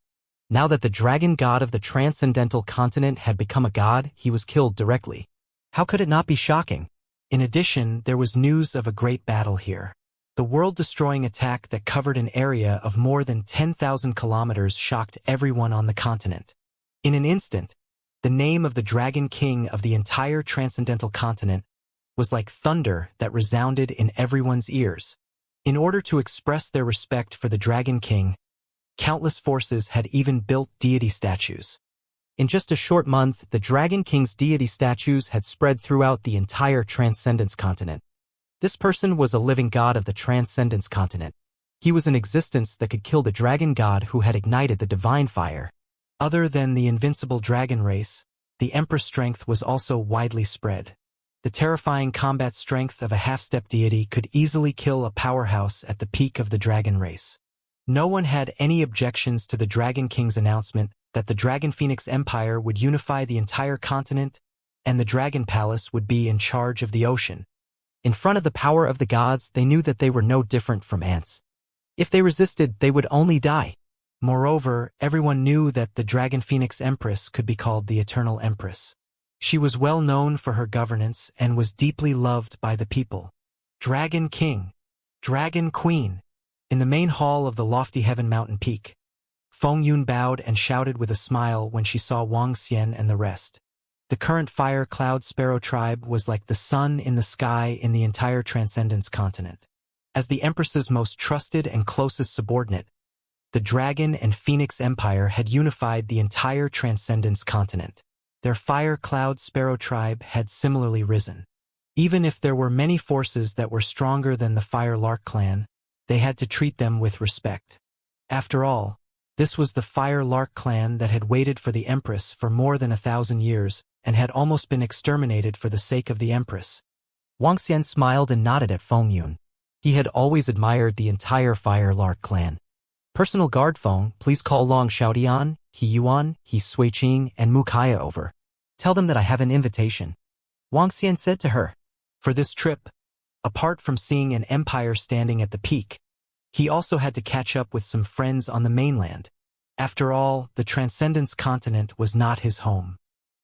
Now that the dragon god of the transcendental continent had become a god, he was killed directly. How could it not be shocking? In addition, there was news of a great battle here. The world-destroying attack that covered an area of more than 10,000 kilometers shocked everyone on the continent. In an instant, the name of the Dragon King of the entire transcendental continent was like thunder that resounded in everyone's ears. In order to express their respect for the Dragon King, countless forces had even built deity statues. In just a short month, the Dragon King's deity statues had spread throughout the entire Transcendence continent. This person was a living god of the Transcendence continent. He was an existence that could kill the dragon god who had ignited the divine fire. Other than the invincible dragon race, the Emperor's strength was also widely spread. The terrifying combat strength of a half-step deity could easily kill a powerhouse at the peak of the dragon race. No one had any objections to the Dragon King's announcement that the Dragon Phoenix Empire would unify the entire continent and the Dragon Palace would be in charge of the ocean. In front of the power of the gods, they knew that they were no different from ants. If they resisted, they would only die. Moreover, everyone knew that the Dragon Phoenix Empress could be called the Eternal Empress. She was well known for her governance and was deeply loved by the people. Dragon King, Dragon Queen. In the main hall of the lofty Heaven Mountain Peak, Feng Yun bowed and shouted with a smile when she saw Wang Xian and the rest. The current Fire Cloud Sparrow tribe was like the sun in the sky in the entire Transcendence continent. As the Empress's most trusted and closest subordinate, the Dragon and Phoenix Empire had unified the entire Transcendence continent. Their Fire Cloud Sparrow tribe had similarly risen. Even if there were many forces that were stronger than the Fire Lark clan, they had to treat them with respect. After all, this was the Fire Lark clan that had waited for the Empress for more than 1,000 years and had almost been exterminated for the sake of the Empress. Wang Xian smiled and nodded at Feng Yun. He had always admired the entire Fire Lark clan. Personal guard Feng, please call along Xiaodian, He Yuan, He Suiqing, and Mu Kaya over. Tell them that I have an invitation. Wang Xian said to her. For this trip, Apart from seeing an empire standing at the peak, he also had to catch up with some friends on the mainland. After all, the Transcendence continent was not his home.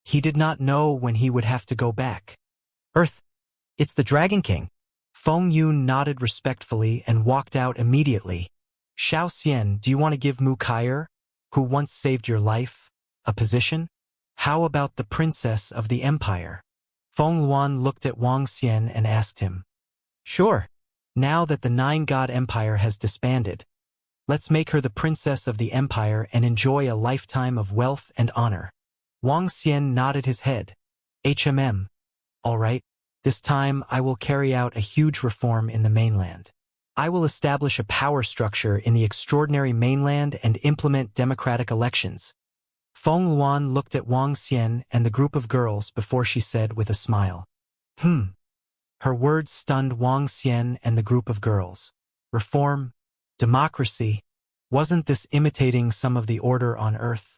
He did not know when he would have to go back. Earth. It's the Dragon King. Feng Yun nodded respectfully and walked out immediately. Xiao Xian, do you want to give Mu Kaier, who once saved your life, a position? How about the princess of the empire? Feng Luan looked at Wang Xian and asked him. Sure. Now that the Nine-God Empire has disbanded, let's make her the princess of the empire and enjoy a lifetime of wealth and honor. Wang Xian nodded his head. All right. This time I will carry out a huge reform in the mainland. I will establish a power structure in the extraordinary mainland and implement democratic elections. Feng Luan looked at Wang Xian and the group of girls before she said with a smile. Her words stunned Wang Xian and the group of girls. Reform? Democracy? Wasn't this imitating some of the order on Earth?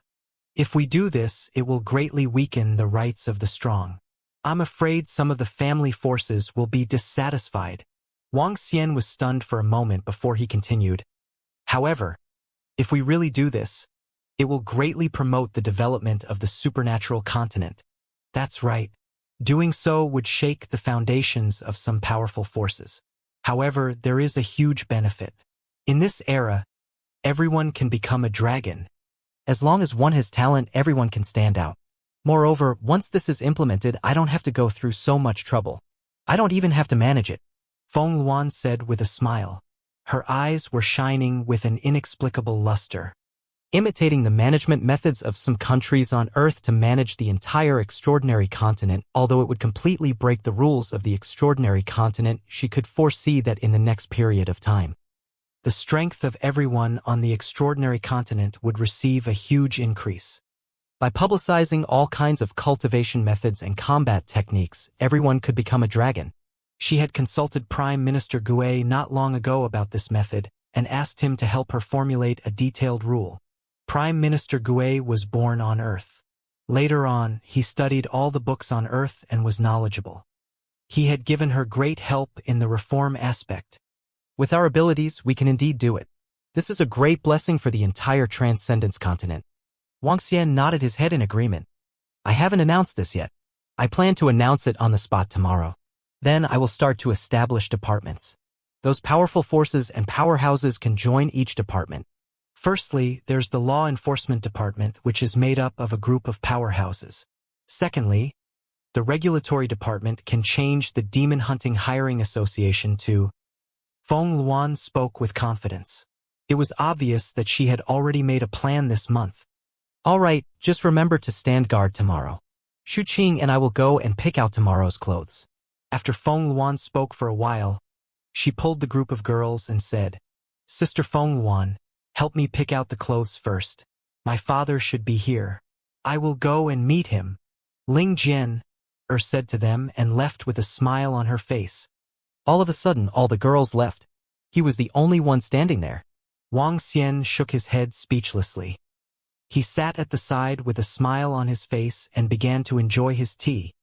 If we do this, it will greatly weaken the rights of the strong. I'm afraid some of the family forces will be dissatisfied. Wang Xian was stunned for a moment before he continued. However, if we really do this, it will greatly promote the development of the supernatural continent. That's right. Doing so would shake the foundations of some powerful forces. However, there is a huge benefit. In this era, everyone can become a dragon. As long as one has talent, everyone can stand out. Moreover, once this is implemented, I don't have to go through so much trouble. I don't even have to manage it. Feng Luan said with a smile. Her eyes were shining with an inexplicable luster. Imitating the management methods of some countries on Earth to manage the entire extraordinary continent, although it would completely break the rules of the extraordinary continent, she could foresee that in the next period of time, the strength of everyone on the extraordinary continent would receive a huge increase. By publicizing all kinds of cultivation methods and combat techniques, everyone could become a dragon. She had consulted Prime Minister Gue not long ago about this method and asked him to help her formulate a detailed rule. Prime Minister Gue was born on Earth. Later on, he studied all the books on Earth and was knowledgeable. He had given her great help in the reform aspect. With our abilities, we can indeed do it. This is a great blessing for the entire Transcendence continent. Wang Xian nodded his head in agreement. I haven't announced this yet. I plan to announce it on the spot tomorrow. Then I will start to establish departments. Those powerful forces and powerhouses can join each department. Firstly, there's the Law Enforcement Department, which is made up of a group of powerhouses. Secondly, the Regulatory Department can change the Demon Hunting Hiring Association to... Feng Luan spoke with confidence. It was obvious that she had already made a plan this month. All right, just remember to stand guard tomorrow. Shu Qing and I will go and pick out tomorrow's clothes. After Feng Luan spoke for a while, she pulled the group of girls and said, Sister Feng Luan, help me pick out the clothes first. My father should be here. I will go and meet him. Ling Jian, said to them and left with a smile on her face. All of a sudden, all the girls left. He was the only one standing there. Wang Xian shook his head speechlessly. He sat at the side with a smile on his face and began to enjoy his tea.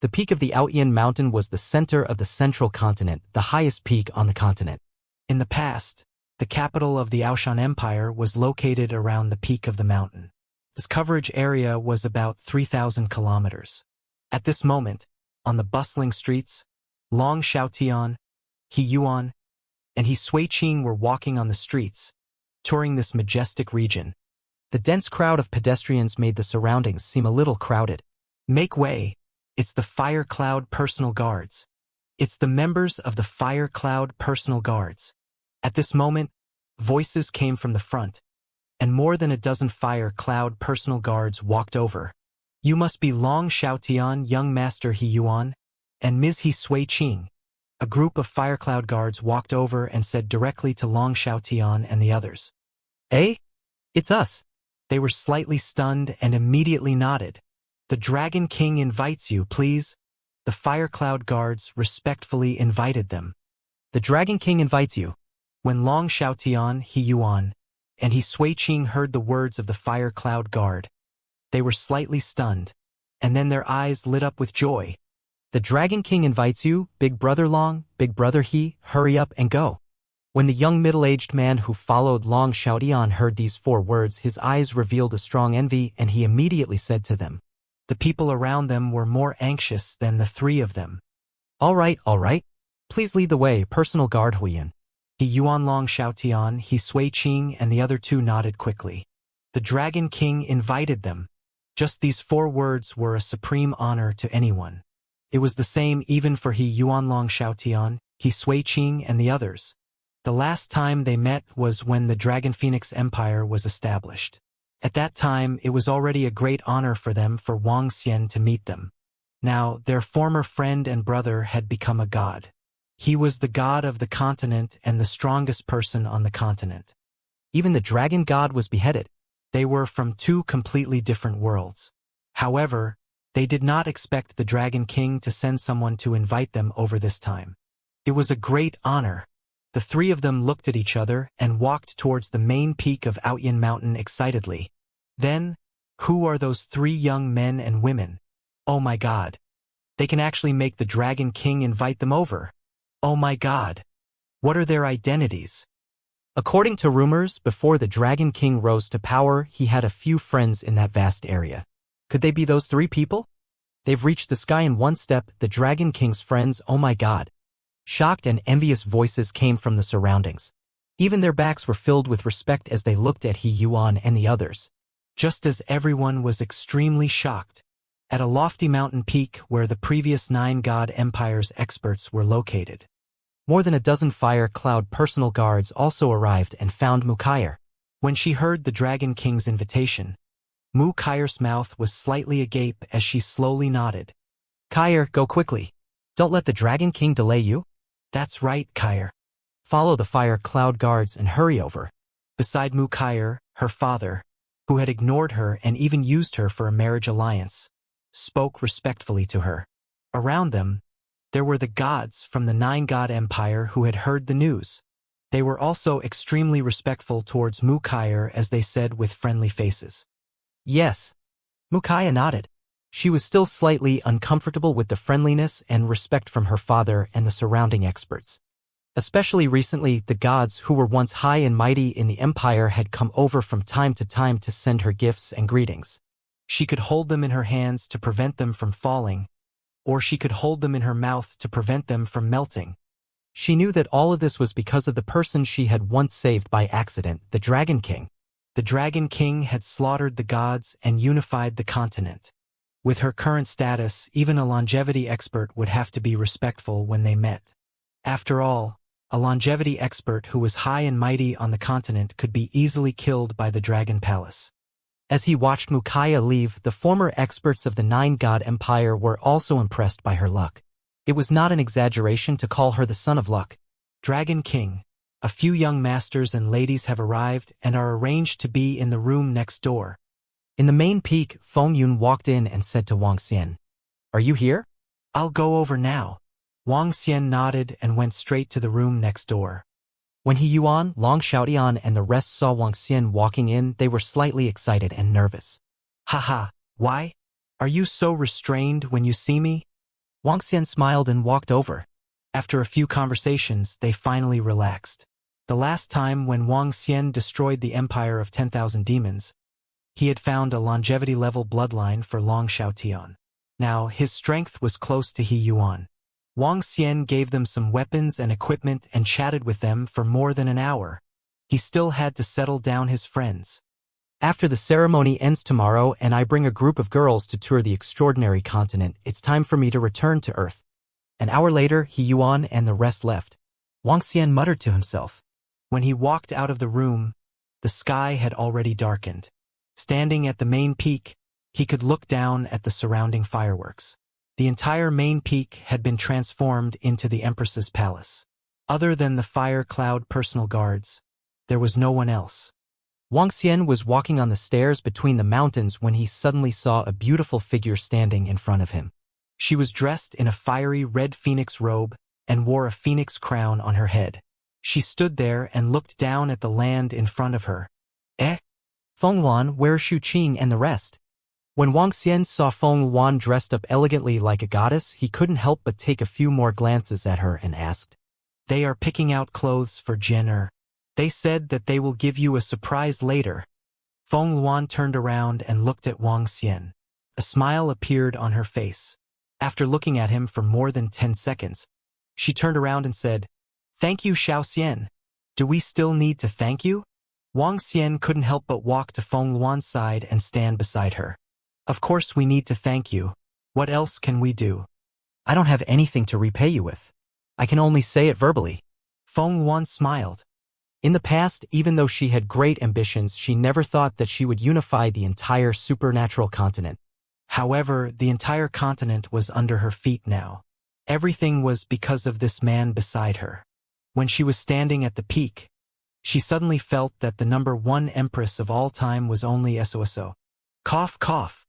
The peak of the Outyan Mountain was the center of the central continent, the highest peak on the continent. In the past, the capital of the Aoshan Empire was located around the peak of the mountain. Its coverage area was about 3,000 kilometers. At this moment, on the bustling streets, Long Xiaotian, He Yuan, and He Suiqing were walking on the streets, touring this majestic region. The dense crowd of pedestrians made the surroundings seem a little crowded. Make way. It's the Fire Cloud Personal Guards. It's the members of the Fire Cloud Personal Guards. At this moment, voices came from the front, and more than a dozen Fire Cloud Personal Guards walked over. You must be Long Xiaotian, young Master He Yuan, and Ms. He Suiqing. A group of Fire Cloud Guards walked over and said directly to Long Xiaotian and the others. Eh? It's us. They were slightly stunned and immediately nodded. The Dragon King invites you, please. The Fire Cloud Guards respectfully invited them. The Dragon King invites you. When Long Xiaotian, He Yuan, and He Suiqing heard the words of the Fire Cloud Guard, they were slightly stunned, and then their eyes lit up with joy. The Dragon King invites you, Big Brother Long, Big Brother He, hurry up and go. When the young middle-aged man who followed Long Xiaotian heard these 4 words, his eyes revealed a strong envy, and he immediately said to them. The people around them were more anxious than the 3 of them. All right. Please lead the way, personal guard Huiyan. He Yuan Long Xiaotian, He Sui Qing, and the other 2 nodded quickly. The Dragon King invited them. Just these 4 words were a supreme honor to anyone. It was the same even for He Yuan Long Xiaotian, He Sui Qing, and the others. The last time they met was when the Dragon Phoenix Empire was established. At that time, it was already a great honor for them for Wang Xian to meet them. Now, their former friend and brother had become a god. He was the god of the continent and the strongest person on the continent. Even the dragon god was beheaded. They were from 2 completely different worlds. However, they did not expect the Dragon King to send someone to invite them over this time. It was a great honor. The 3 of them looked at each other and walked towards the main peak of Outyin Mountain excitedly. Then, who are those 3 young men and women? Oh my god. They can actually make the Dragon King invite them over. Oh my god. What are their identities? According to rumors, before the Dragon King rose to power, he had a few friends in that vast area. Could they be those 3 people? They've reached the sky in 1 step, the Dragon King's friends, oh my god. Shocked and envious voices came from the surroundings. Even their backs were filled with respect as they looked at He Yuan and the others. Just as everyone was extremely shocked, at a lofty mountain peak where the previous 9 god empires experts were located. More than a dozen fire cloud personal guards also arrived and found Mukayr. When she heard the Dragon King's invitation, Mukayr's mouth was slightly agape as she slowly nodded. Kayr, go quickly. Don't let the Dragon King delay you. That's right, Kayr. Follow the fire cloud guards and hurry over. Beside Mukayr, her father, who had ignored her and even used her for a marriage alliance, spoke respectfully to her. Around them, there were the gods from the 9 god empire who had heard the news. They were also extremely respectful towards Mukayr as they said with friendly faces. Yes. Mukayr nodded. She was still slightly uncomfortable with the friendliness and respect from her father and the surrounding experts. Especially recently, the gods who were once high and mighty in the empire had come over from time to send her gifts and greetings. She could hold them in her hands to prevent them from falling, or she could hold them in her mouth to prevent them from melting. She knew that all of this was because of the person she had once saved by accident, the Dragon King. The Dragon King had slaughtered the gods and unified the continent. With her current status, even a longevity expert would have to be respectful when they met. After all, a longevity expert who was high and mighty on the continent could be easily killed by the Dragon Palace. As he watched Mukayr leave, the former experts of the 9 god empire were also impressed by her luck. It was not an exaggeration to call her the son of luck. Dragon King, a few young masters and ladies have arrived and are arranged to be in the room next door. In the main peak, Feng Yun walked in and said to Wang Xian, "Are you here? I'll go over now." Wang Xian nodded and went straight to the room next door. When He Yuan, Long Xiaotian, and the rest saw Wang Xian walking in, they were slightly excited and nervous. Haha, why? Are you so restrained when you see me? Wang Xian smiled and walked over. After a few conversations, they finally relaxed. The last time when Wang Xian destroyed the empire of 10,000 demons, he had found a longevity-level bloodline for Long Xiaotian. Now, his strength was close to He Yuan. Wang Xian gave them some weapons and equipment and chatted with them for more than an hour. He still had to settle down his friends. After the ceremony ends tomorrow and I bring a group of girls to tour the extraordinary continent, it's time for me to return to Earth. An hour later, He Yuan and the rest left. Wang Xian muttered to himself. When he walked out of the room, the sky had already darkened. Standing at the main peak, he could look down at the surrounding fireworks. The entire main peak had been transformed into the Empress's palace. Other than the fire cloud personal guards, there was no one else. Wang Xian was walking on the stairs between the mountains when he suddenly saw a beautiful figure standing in front of him. She was dressed in a fiery red phoenix robe and wore a phoenix crown on her head. She stood there and looked down at the land in front of her. Feng Wan, where's Shu Qing and the rest? When Wang Xian saw Feng Luan dressed up elegantly like a goddess, he couldn't help but take a few more glances at her and asked, "They are picking out clothes for Jenner. They said that they will give you a surprise later." Feng Luan turned around and looked at Wang Xian. A smile appeared on her face. After looking at him for more than 10 seconds, she turned around and said, "Thank you, Xiao Xian. Do we still need to thank you?" Wang Xian couldn't help but walk to Feng Luan's side and stand beside her. "Of course we need to thank you. What else can we do? I don't have anything to repay you with. I can only say it verbally." Feng Luan smiled. In the past, even though she had great ambitions, she never thought that she would unify the entire supernatural continent. However, the entire continent was under her feet now. Everything was because of this man beside her. When she was standing at the peak, she suddenly felt that the #1 empress of all time was only SOSO. Cough, cough.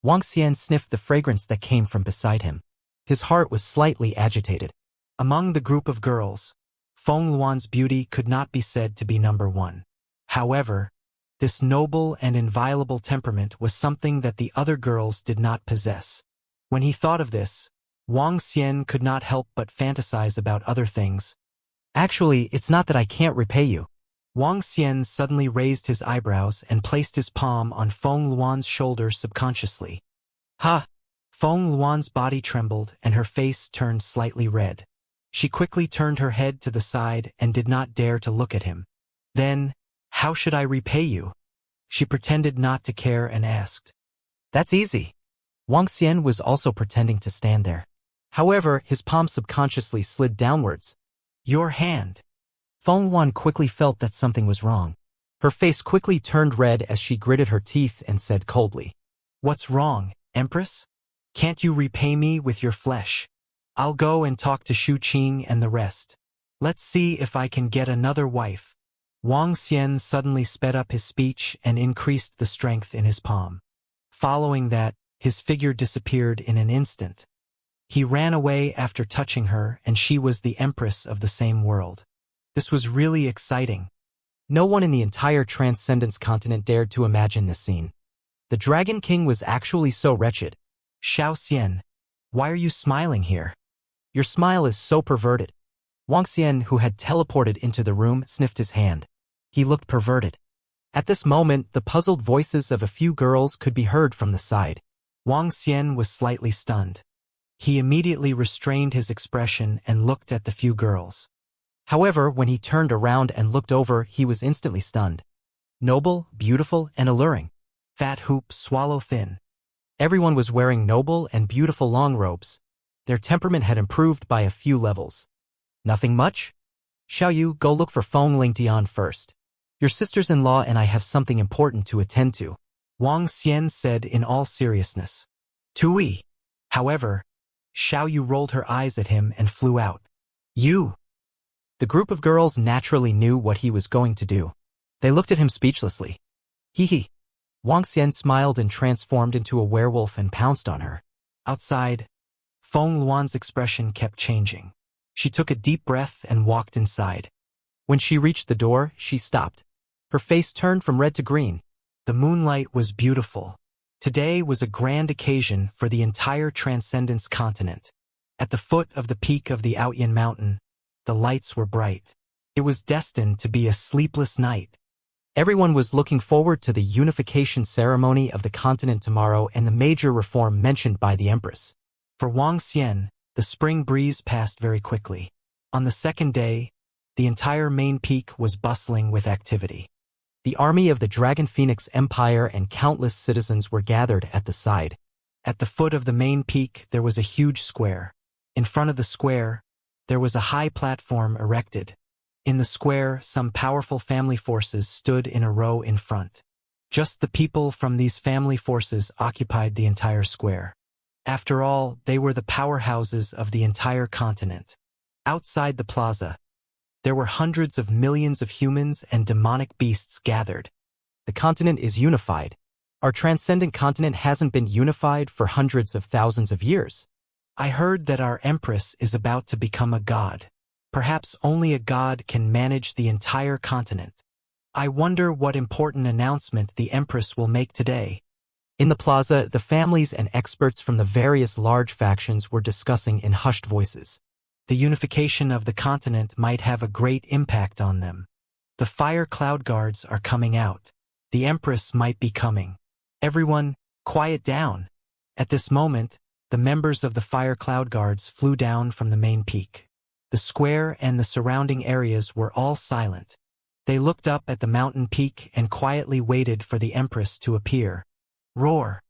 Wang Xian sniffed the fragrance that came from beside him. His heart was slightly agitated. Among the group of girls, Feng Luan's beauty could not be said to be #1. However, this noble and inviolable temperament was something that the other girls did not possess. When he thought of this, Wang Xian could not help but fantasize about other things. "Actually, it's not that I can't repay you." Wang Xian suddenly raised his eyebrows and placed his palm on Feng Luan's shoulder subconsciously. "Ha!" Feng Luan's body trembled and her face turned slightly red. She quickly turned her head to the side and did not dare to look at him. "Then, how should I repay you?" She pretended not to care and asked. "That's easy." Wang Xian was also pretending to stand there. However, his palm subconsciously slid downwards. "Your hand." Feng Luan quickly felt that something was wrong. Her face quickly turned red as she gritted her teeth and said coldly, "What's wrong, Empress? Can't you repay me with your flesh? I'll go and talk to Shu Qing and the rest. Let's see if I can get another wife." Wang Xian suddenly sped up his speech and increased the strength in his palm. Following that, his figure disappeared in an instant. He ran away after touching her, and she was the Empress of the same world. This was really exciting. No one in the entire Transcendence continent dared to imagine this scene. The Dragon King was actually so wretched. "Xiao Xian, why are you smiling here? Your smile is so perverted." Wang Xian, who had teleported into the room, sniffed his hand. He looked perverted. At this moment, the puzzled voices of a few girls could be heard from the side. Wang Xian was slightly stunned. He immediately restrained his expression and looked at the few girls. However, when he turned around and looked over, he was instantly stunned. Noble, beautiful, and alluring. Fat hoop, swallow thin. Everyone was wearing noble and beautiful long robes. Their temperament had improved by a few levels. "Nothing much? Xiaoyu, go look for Feng Lingtian first. Your sisters-in-law and I have something important to attend to," Wang Xian said in all seriousness. "Tui." However, Xiaoyu rolled her eyes at him and flew out. "You." The group of girls naturally knew what he was going to do. They looked at him speechlessly. "Hee hee." Wang Xian smiled and transformed into a werewolf and pounced on her. Outside, Feng Luan's expression kept changing. She took a deep breath and walked inside. When she reached the door, she stopped. Her face turned from red to green. The moonlight was beautiful. Today was a grand occasion for the entire Transcendence continent. At the foot of the peak of the Outyan Mountain, the lights were bright. It was destined to be a sleepless night. Everyone was looking forward to the unification ceremony of the continent tomorrow and the major reform mentioned by the Empress. For Wang Xian, the spring breeze passed very quickly. On the second day, the entire main peak was bustling with activity. The army of the Dragon Phoenix Empire and countless citizens were gathered at the side. At the foot of the main peak, there was a huge square. In front of the square, there was a high platform erected. In the square, some powerful family forces stood in a row in front. Just the people from these family forces occupied the entire square. After all, they were the powerhouses of the entire continent. Outside the plaza, there were hundreds of millions of humans and demonic beasts gathered. The continent is unified. Our transcendent continent hasn't been unified for hundreds of thousands of years. I heard that our Empress is about to become a god. Perhaps only a god can manage the entire continent. I wonder what important announcement the Empress will make today. In the plaza, the families and experts from the various large factions were discussing in hushed voices. The unification of the continent might have a great impact on them. The fire cloud guards are coming out. The Empress might be coming. Everyone, quiet down. At this moment, the members of the fire cloud guards flew down from the main peak. The square and the surrounding areas were all silent. They looked up at the mountain peak and quietly waited for the Empress to appear. Roar!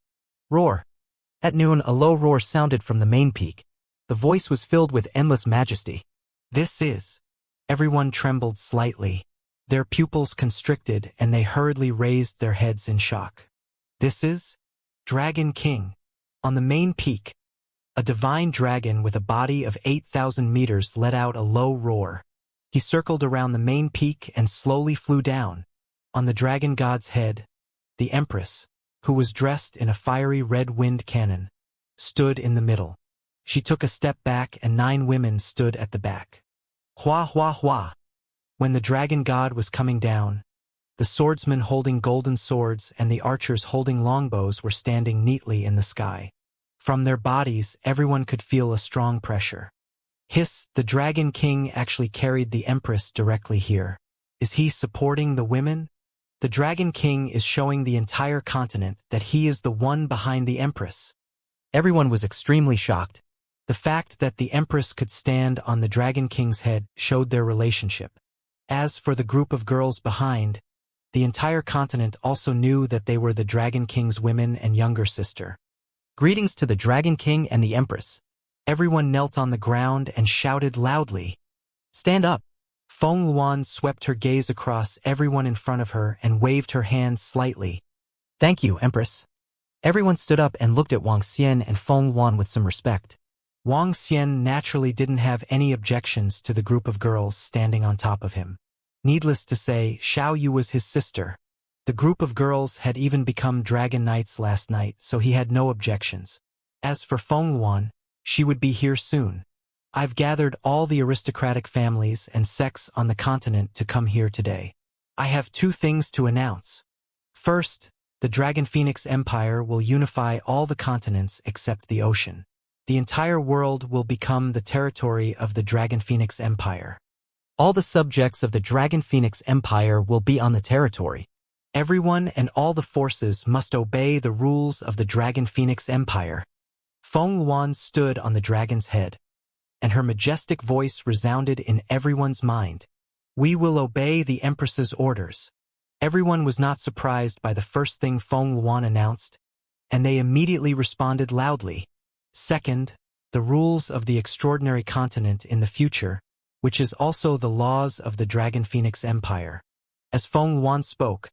Roar! At noon, a low roar sounded from the main peak. The voice was filled with endless majesty. This is. Everyone trembled slightly. Their pupils constricted and they hurriedly raised their heads in shock. This is? Dragon King. On the main peak, a divine dragon with a body of 8,000 meters let out a low roar. He circled around the main peak and slowly flew down. On the dragon god's head, the Empress, who was dressed in a fiery red wind cannon, stood in the middle. She took a step back and 9 women stood at the back. Hua hua hua. When the dragon god was coming down, the swordsmen holding golden swords and the archers holding longbows were standing neatly in the sky. From their bodies, everyone could feel a strong pressure. Hiss, the Dragon King actually carried the Empress directly here. Is he supporting the women? The Dragon King is showing the entire continent that he is the one behind the Empress. Everyone was extremely shocked. The fact that the Empress could stand on the Dragon King's head showed their relationship. As for the group of girls behind, the entire continent also knew that they were the Dragon King's women and younger sister. Greetings to the Dragon King and the Empress. Everyone knelt on the ground and shouted loudly. Stand up. Feng Luan swept her gaze across everyone in front of her and waved her hand slightly. Thank you, Empress. Everyone stood up and looked at Wang Xian and Feng Luan with some respect. Wang Xian naturally didn't have any objections to the group of girls standing on top of him. Needless to say, Xiao Yu was his sister. The group of girls had even become dragon knights last night, so he had no objections. As for Feng Luan, she would be here soon. I've gathered all the aristocratic families and sects on the continent to come here today. I have 2 things to announce. First, the Dragon Phoenix Empire will unify all the continents except the ocean. The entire world will become the territory of the Dragon Phoenix Empire. All the subjects of the Dragon Phoenix Empire will be on the territory. Everyone and all the forces must obey the rules of the Dragon Phoenix Empire. Feng Luan stood on the dragon's head, and her majestic voice resounded in everyone's mind. We will obey the Empress's orders. Everyone was not surprised by the first thing Feng Luan announced, and they immediately responded loudly. Second, the rules of the extraordinary continent in the future, which is also the laws of the Dragon Phoenix Empire. As Feng Luan spoke,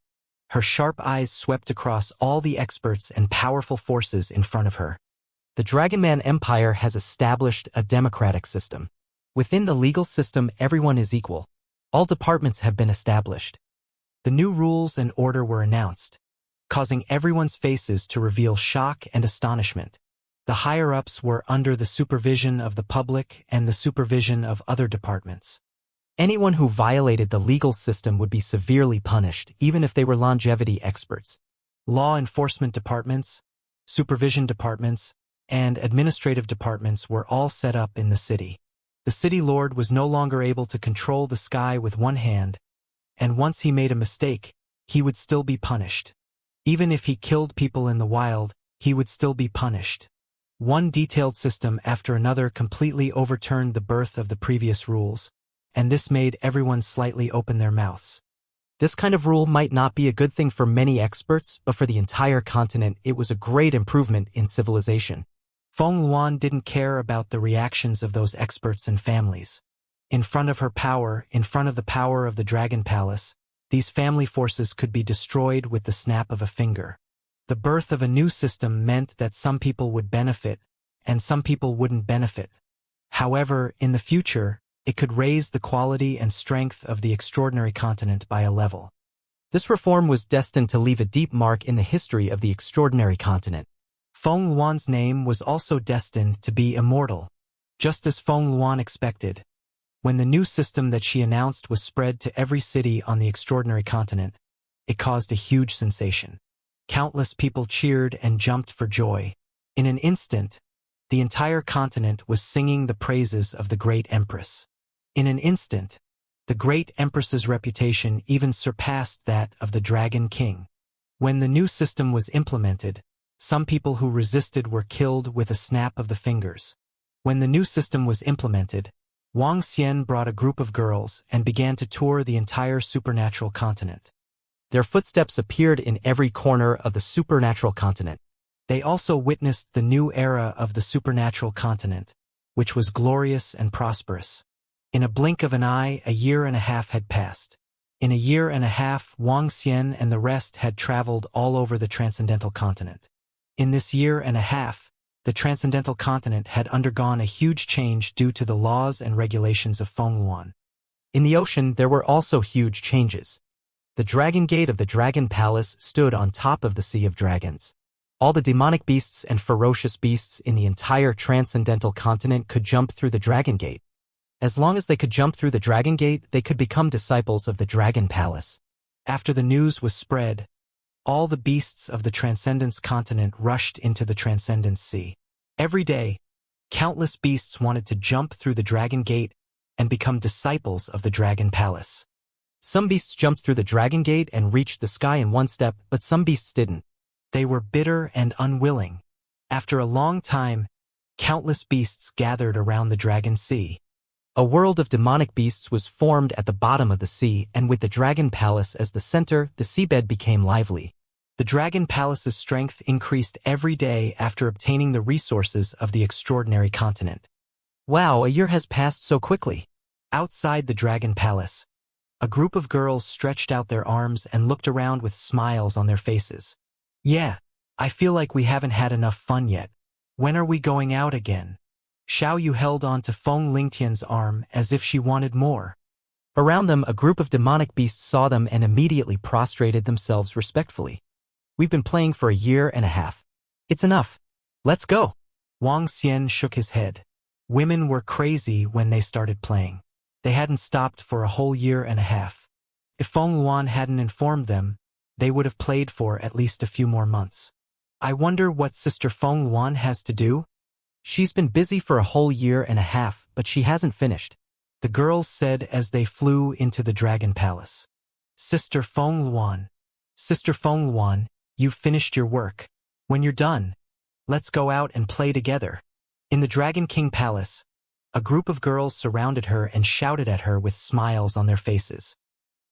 her sharp eyes swept across all the experts and powerful forces in front of her. The Dragonman Empire has established a democratic system. Within the legal system, everyone is equal. All departments have been established. The new rules and order were announced, causing everyone's faces to reveal shock and astonishment. The higher-ups were under the supervision of the public and the supervision of other departments. Anyone who violated the legal system would be severely punished, even if they were longevity experts. Law enforcement departments, supervision departments, and administrative departments were all set up in the city. The city lord was no longer able to control the sky with one hand, and once he made a mistake, he would still be punished. Even if he killed people in the wild, he would still be punished. One detailed system after another completely overturned the birth of the previous rules, and this made everyone slightly open their mouths. This kind of rule might not be a good thing for many experts, but for the entire continent, it was a great improvement in civilization. Feng Luan didn't care about the reactions of those experts and families. In front of her power, in front of the power of the Dragon Palace, these family forces could be destroyed with the snap of a finger. The birth of a new system meant that some people would benefit, and some people wouldn't benefit. However, in the future, it could raise the quality and strength of the extraordinary continent by a level. This reform was destined to leave a deep mark in the history of the extraordinary continent. Feng Luan's name was also destined to be immortal, just as Feng Luan expected. When the new system that she announced was spread to every city on the extraordinary continent, it caused a huge sensation. Countless people cheered and jumped for joy. In an instant, the entire continent was singing the praises of the great empress. In an instant, the great empress's reputation even surpassed that of the Dragon King. When the new system was implemented, some people who resisted were killed with a snap of the fingers. When the new system was implemented, Wang Xian brought a group of girls and began to tour the entire supernatural continent. Their footsteps appeared in every corner of the supernatural continent. They also witnessed the new era of the supernatural continent, which was glorious and prosperous. In a blink of an eye, a year and a half had passed. In a year and a half, Wang Xian and the rest had traveled all over the transcendental continent. In this year and a half, the transcendental continent had undergone a huge change due to the laws and regulations of Fengluan. In the ocean, there were also huge changes. The Dragon Gate of the Dragon Palace stood on top of the Sea of Dragons. All the demonic beasts and ferocious beasts in the entire transcendental continent could jump through the Dragon Gate. As long as they could jump through the Dragon Gate, they could become disciples of the Dragon Palace. After the news was spread, all the beasts of the Transcendence continent rushed into the Transcendence Sea. Every day, countless beasts wanted to jump through the Dragon Gate and become disciples of the Dragon Palace. Some beasts jumped through the Dragon Gate and reached the sky in one step, but some beasts didn't. They were bitter and unwilling. After a long time, countless beasts gathered around the Dragon Sea. A world of demonic beasts was formed at the bottom of the sea, and with the Dragon Palace as the center, the seabed became lively. The Dragon Palace's strength increased every day after obtaining the resources of the extraordinary continent. Wow, a year has passed so quickly. Outside the Dragon Palace, a group of girls stretched out their arms and looked around with smiles on their faces. Yeah, I feel like we haven't had enough fun yet. When are we going out again? Xiao Yu held on to Feng Lingtian's arm as if she wanted more. Around them, a group of demonic beasts saw them and immediately prostrated themselves respectfully. We've been playing for a year and a half. It's enough. Let's go. Wang Xian shook his head. Women were crazy when they started playing. They hadn't stopped for a whole year and a half. If Feng Luan hadn't informed them, they would have played for at least a few more months. I wonder what Sister Feng Luan has to do? She's been busy for a whole year and a half, but she hasn't finished, the girls said as they flew into the Dragon Palace. Sister Feng Luan, you've finished your work. When you're done, let's go out and play together. In the Dragon King Palace, a group of girls surrounded her and shouted at her with smiles on their faces.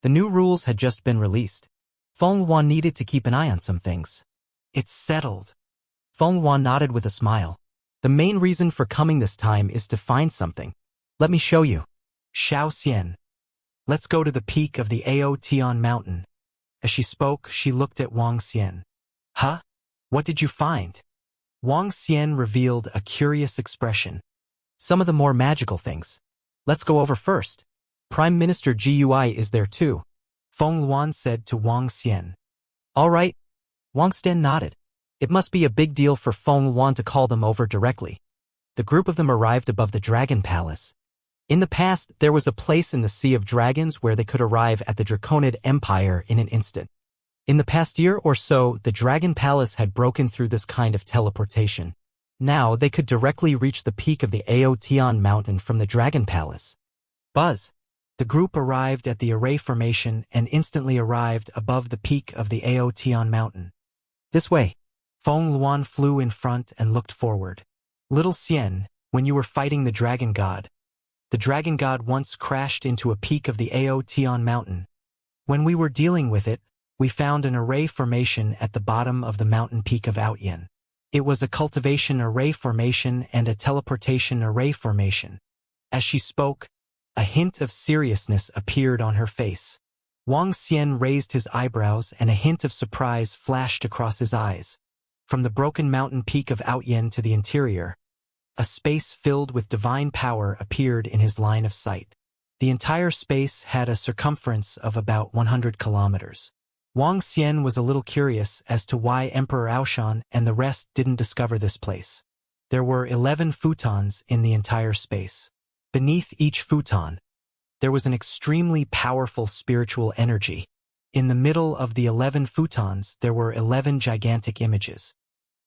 The new rules had just been released. Feng Luan needed to keep an eye on some things. It's settled. Feng Luan nodded with a smile. The main reason for coming this time is to find something. Let me show you. Xiao Xian. Let's go to the peak of the Aotian mountain. As she spoke, she looked at Wang Xian. Huh? What did you find? Wang Xian revealed a curious expression. Some of the more magical things. Let's go over first. Prime Minister Gui is there too, Feng Luan said to Wang Xian. All right. Wang Xian nodded. It must be a big deal for Feng Luan to call them over directly. The group of them arrived above the Dragon Palace. In the past, there was a place in the Sea of Dragons where they could arrive at the Draconid Empire in an instant. In the past year or so, the Dragon Palace had broken through this kind of teleportation. Now, they could directly reach the peak of the Aotian mountain from the Dragon Palace. Buzz. The group arrived at the Array Formation and instantly arrived above the peak of the Aotian mountain. This way. Feng Luan flew in front and looked forward. Little Xian, when you were fighting the Dragon God once crashed into a peak of the Aotian mountain. When we were dealing with it, we found an array formation at the bottom of the mountain peak of Outyin. It was a cultivation array formation and a teleportation array formation. As she spoke, a hint of seriousness appeared on her face. Wang Xian raised his eyebrows and a hint of surprise flashed across his eyes. From the broken mountain peak of Outyin to the interior, a space filled with divine power appeared in his line of sight. The entire space had a circumference of about 100 kilometers. Wang Xian was a little curious as to why Emperor Aoshan and the rest didn't discover this place. There were 11 futons in the entire space. Beneath each futon, there was an extremely powerful spiritual energy. In the middle of the 11 futons, there were 11 gigantic images.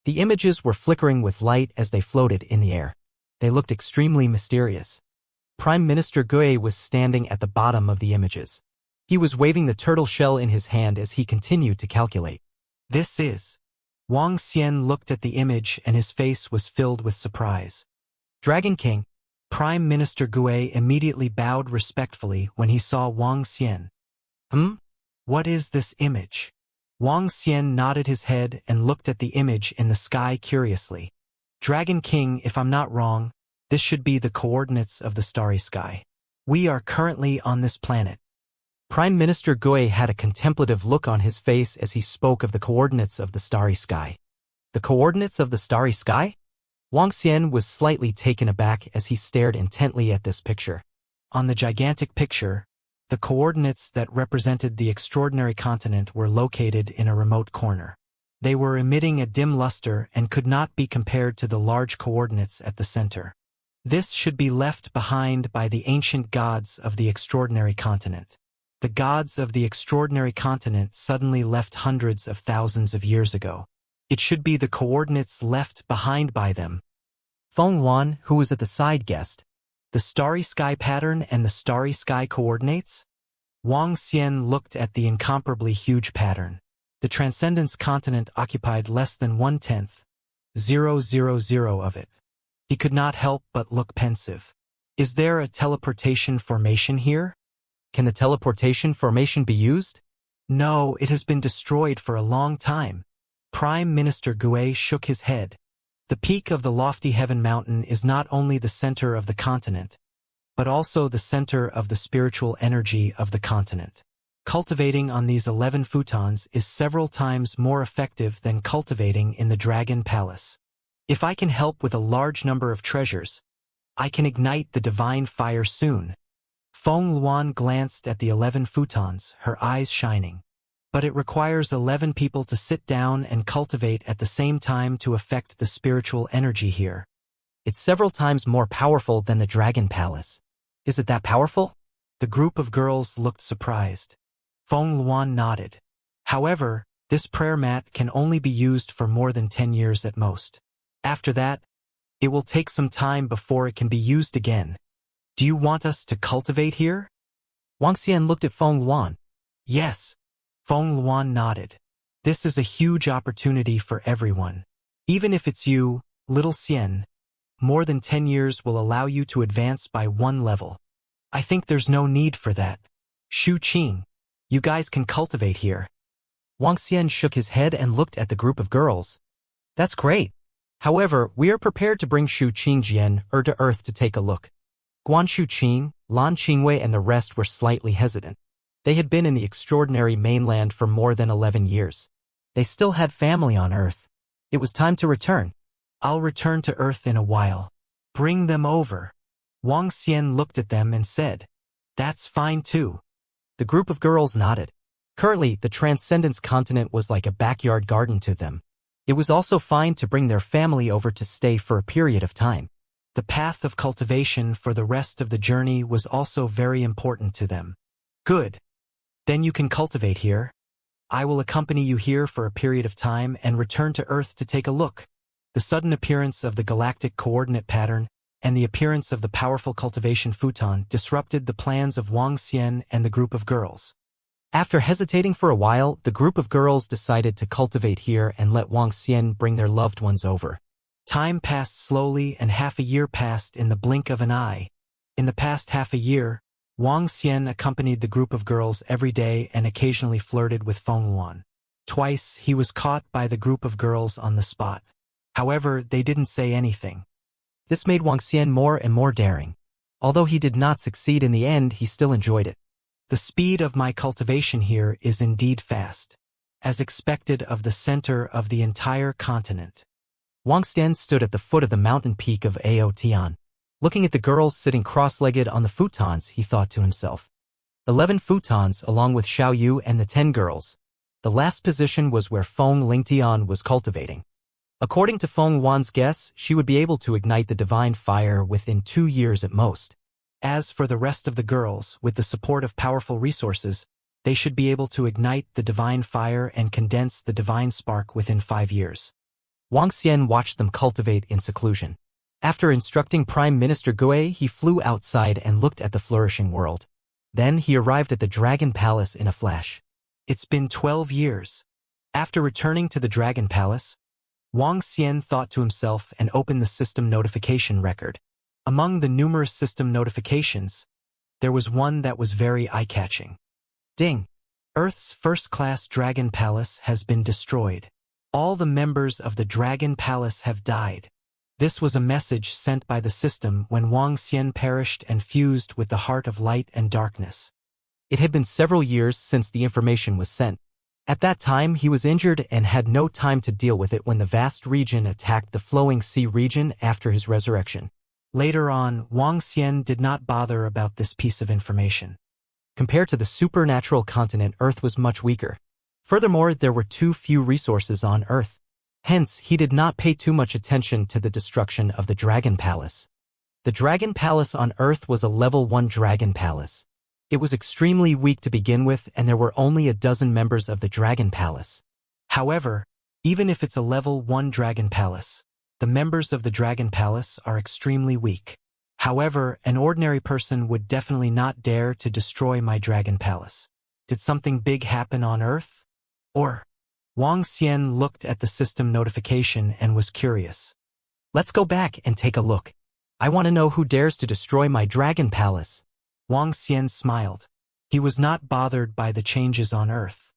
The images were flickering with light as they floated in the air. They looked extremely mysterious. Prime Minister Gui was standing at the bottom of the images. He was waving the turtle shell in his hand as he continued to calculate. This is. Wang Xian looked at the image and his face was filled with surprise. Dragon King. Prime Minister Gui immediately bowed respectfully when he saw Wang Xian. What is this image? Wang Xian nodded his head and looked at the image in the sky curiously. Dragon King, if I'm not wrong, this should be the coordinates of the starry sky. We are currently on this planet. Prime Minister Gui had a contemplative look on his face as he spoke of the coordinates of the starry sky. The coordinates of the starry sky? Wang Xian was slightly taken aback as he stared intently at this picture. On the gigantic picture, the coordinates that represented the extraordinary continent were located in a remote corner. They were emitting a dim luster and could not be compared to the large coordinates at the center. This should be left behind by the ancient gods of the extraordinary continent. The gods of the extraordinary continent suddenly left hundreds of thousands of years ago. It should be the coordinates left behind by them. Feng Wan, who was at the side, guessed. The starry sky pattern and the starry sky coordinates? Wang Xian looked at the incomparably huge pattern. The Transcendence continent occupied less than 1/10,000 of it. He could not help but look pensive. Is there a teleportation formation here? Can the teleportation formation be used? No, it has been destroyed for a long time. Prime Minister Gui shook his head. The peak of the lofty heaven mountain is not only the center of the continent, but also the center of the spiritual energy of the continent. Cultivating on these 11 futons is several times more effective than cultivating in the Dragon Palace. If I can help with a large number of treasures, I can ignite the divine fire soon. Feng Luan glanced at the 11 futons, her eyes shining. But it requires 11 people to sit down and cultivate at the same time to affect the spiritual energy here. It's several times more powerful than the Dragon Palace. Is it that powerful? The group of girls looked surprised. Feng Luan nodded. However, this prayer mat can only be used for more than 10 years at most. After that, it will take some time before it can be used again. Do you want us to cultivate here? Wang Xian looked at Feng Luan. Yes. Feng Luan nodded. This is a huge opportunity for everyone. Even if it's you, little Xian, more than 10 years will allow you to advance by 1 level. I think there's no need for that. Shu Qing, you guys can cultivate here. Wang Xian shook his head and looked at the group of girls. That's great. However, we are prepared to bring Shu Qing Jian to Earth to take a look. Guan Shu Qing, Lan Qingwei and the rest were slightly hesitant. They had been in the extraordinary mainland for more than 11 years. They still had family on Earth. It was time to return. I'll return to Earth in a while. Bring them over. Wang Xian looked at them and said, That's fine too. The group of girls nodded. Currently, the Transcendence continent was like a backyard garden to them. It was also fine to bring their family over to stay for a period of time. The path of cultivation for the rest of the journey was also very important to them. Good. Then you can cultivate here. I will accompany you here for a period of time and return to Earth to take a look. The sudden appearance of the galactic coordinate pattern and the appearance of the powerful cultivation futon disrupted the plans of Wang Xian and the group of girls. After hesitating for a while, the group of girls decided to cultivate here and let Wang Xian bring their loved ones over. Time passed slowly and half a year passed in the blink of an eye. In the past half a year, Wang Xian accompanied the group of girls every day and occasionally flirted with Feng Luan. Twice, he was caught by the group of girls on the spot. However, they didn't say anything. This made Wang Xian more and more daring. Although he did not succeed in the end, he still enjoyed it. The speed of my cultivation here is indeed fast, as expected of the center of the entire continent. Wang Xian stood at the foot of the mountain peak of Aotian. Looking at the girls sitting cross-legged on the futons, he thought to himself. 11 futons along with Xiao Yu and the 10 girls. The last position was where Feng Lingtian was cultivating. According to Feng Wan's guess, she would be able to ignite the divine fire within 2 years at most. As for the rest of the girls, with the support of powerful resources, They should be able to ignite the divine fire and condense the divine spark within 5 years. Wang Xian watched them cultivate in seclusion. After instructing Prime Minister Gui, he flew outside and looked at the flourishing world. Then he arrived at the Dragon Palace in a flash. It's been 12 years. After returning to the Dragon Palace, Wang Xian thought to himself and opened the system notification record. Among the numerous system notifications, there was one that was very eye-catching. Ding! Earth's first-class Dragon Palace has been destroyed. All the members of the Dragon Palace have died. This was a message sent by the system when Wang Xian perished and fused with the heart of light and darkness. It had been several years since the information was sent. At that time, he was injured and had no time to deal with it when the vast region attacked the flowing sea region after his resurrection. Later on, Wang Xian did not bother about this piece of information. Compared to the supernatural continent, Earth was much weaker. Furthermore, there were too few resources on Earth. Hence, he did not pay too much attention to the destruction of the Dragon Palace. The Dragon Palace on Earth was a level 1 Dragon Palace. It was extremely weak to begin with, and there were only a dozen members of the Dragon Palace. However, even if it's a level 1 Dragon Palace, the members of the Dragon Palace are extremely weak. However, an ordinary person would definitely not dare to destroy my Dragon Palace. Did something big happen on Earth? Or? Wang Xian looked at the system notification and was curious. Let's go back and take a look. I want to know who dares to destroy my Dragon Palace. Wang Xian smiled. He was not bothered by the changes on Earth.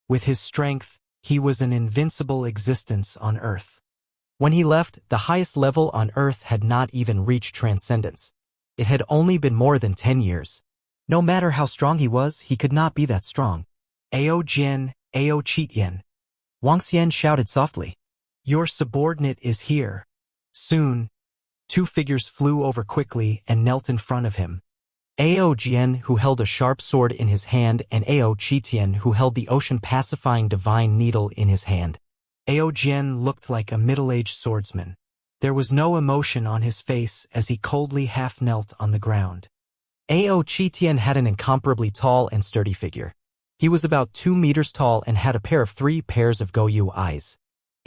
With his strength, he was an invincible existence on Earth. When he left, the highest level on Earth had not even reached transcendence. It had only been more than 10 years. No matter how strong he was, he could not be that strong. Ao Jian, Ao Qitian. Wang Xian shouted softly. Your subordinate is here. Soon, 2 figures flew over quickly and knelt in front of him. Ao Jian, who held a sharp sword in his hand, and Ao Qitian, who held the ocean-pacifying divine needle in his hand. Ao Jian looked like a middle-aged swordsman. There was no emotion on his face as he coldly half-knelt on the ground. Ao Qitian had an incomparably tall and sturdy figure. He was about 2 meters tall and had a pair of 3 pairs of Goyu eyes.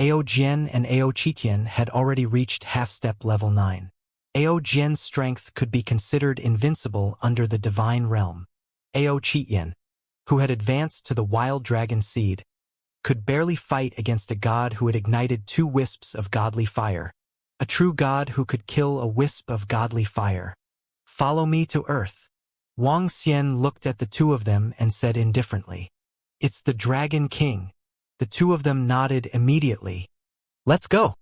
Ao Jian and Ao Qitian had already reached half-step level 9. Ao Jian's strength could be considered invincible under the divine realm. Ao Qitian, who had advanced to the wild dragon seed, could barely fight against a god who had ignited 2 wisps of godly fire. A true god who could kill a wisp of godly fire. Follow me to Earth. Wang Xian looked at the 2 of them and said indifferently. It's the Dragon King. The 2 of them nodded immediately. Let's go.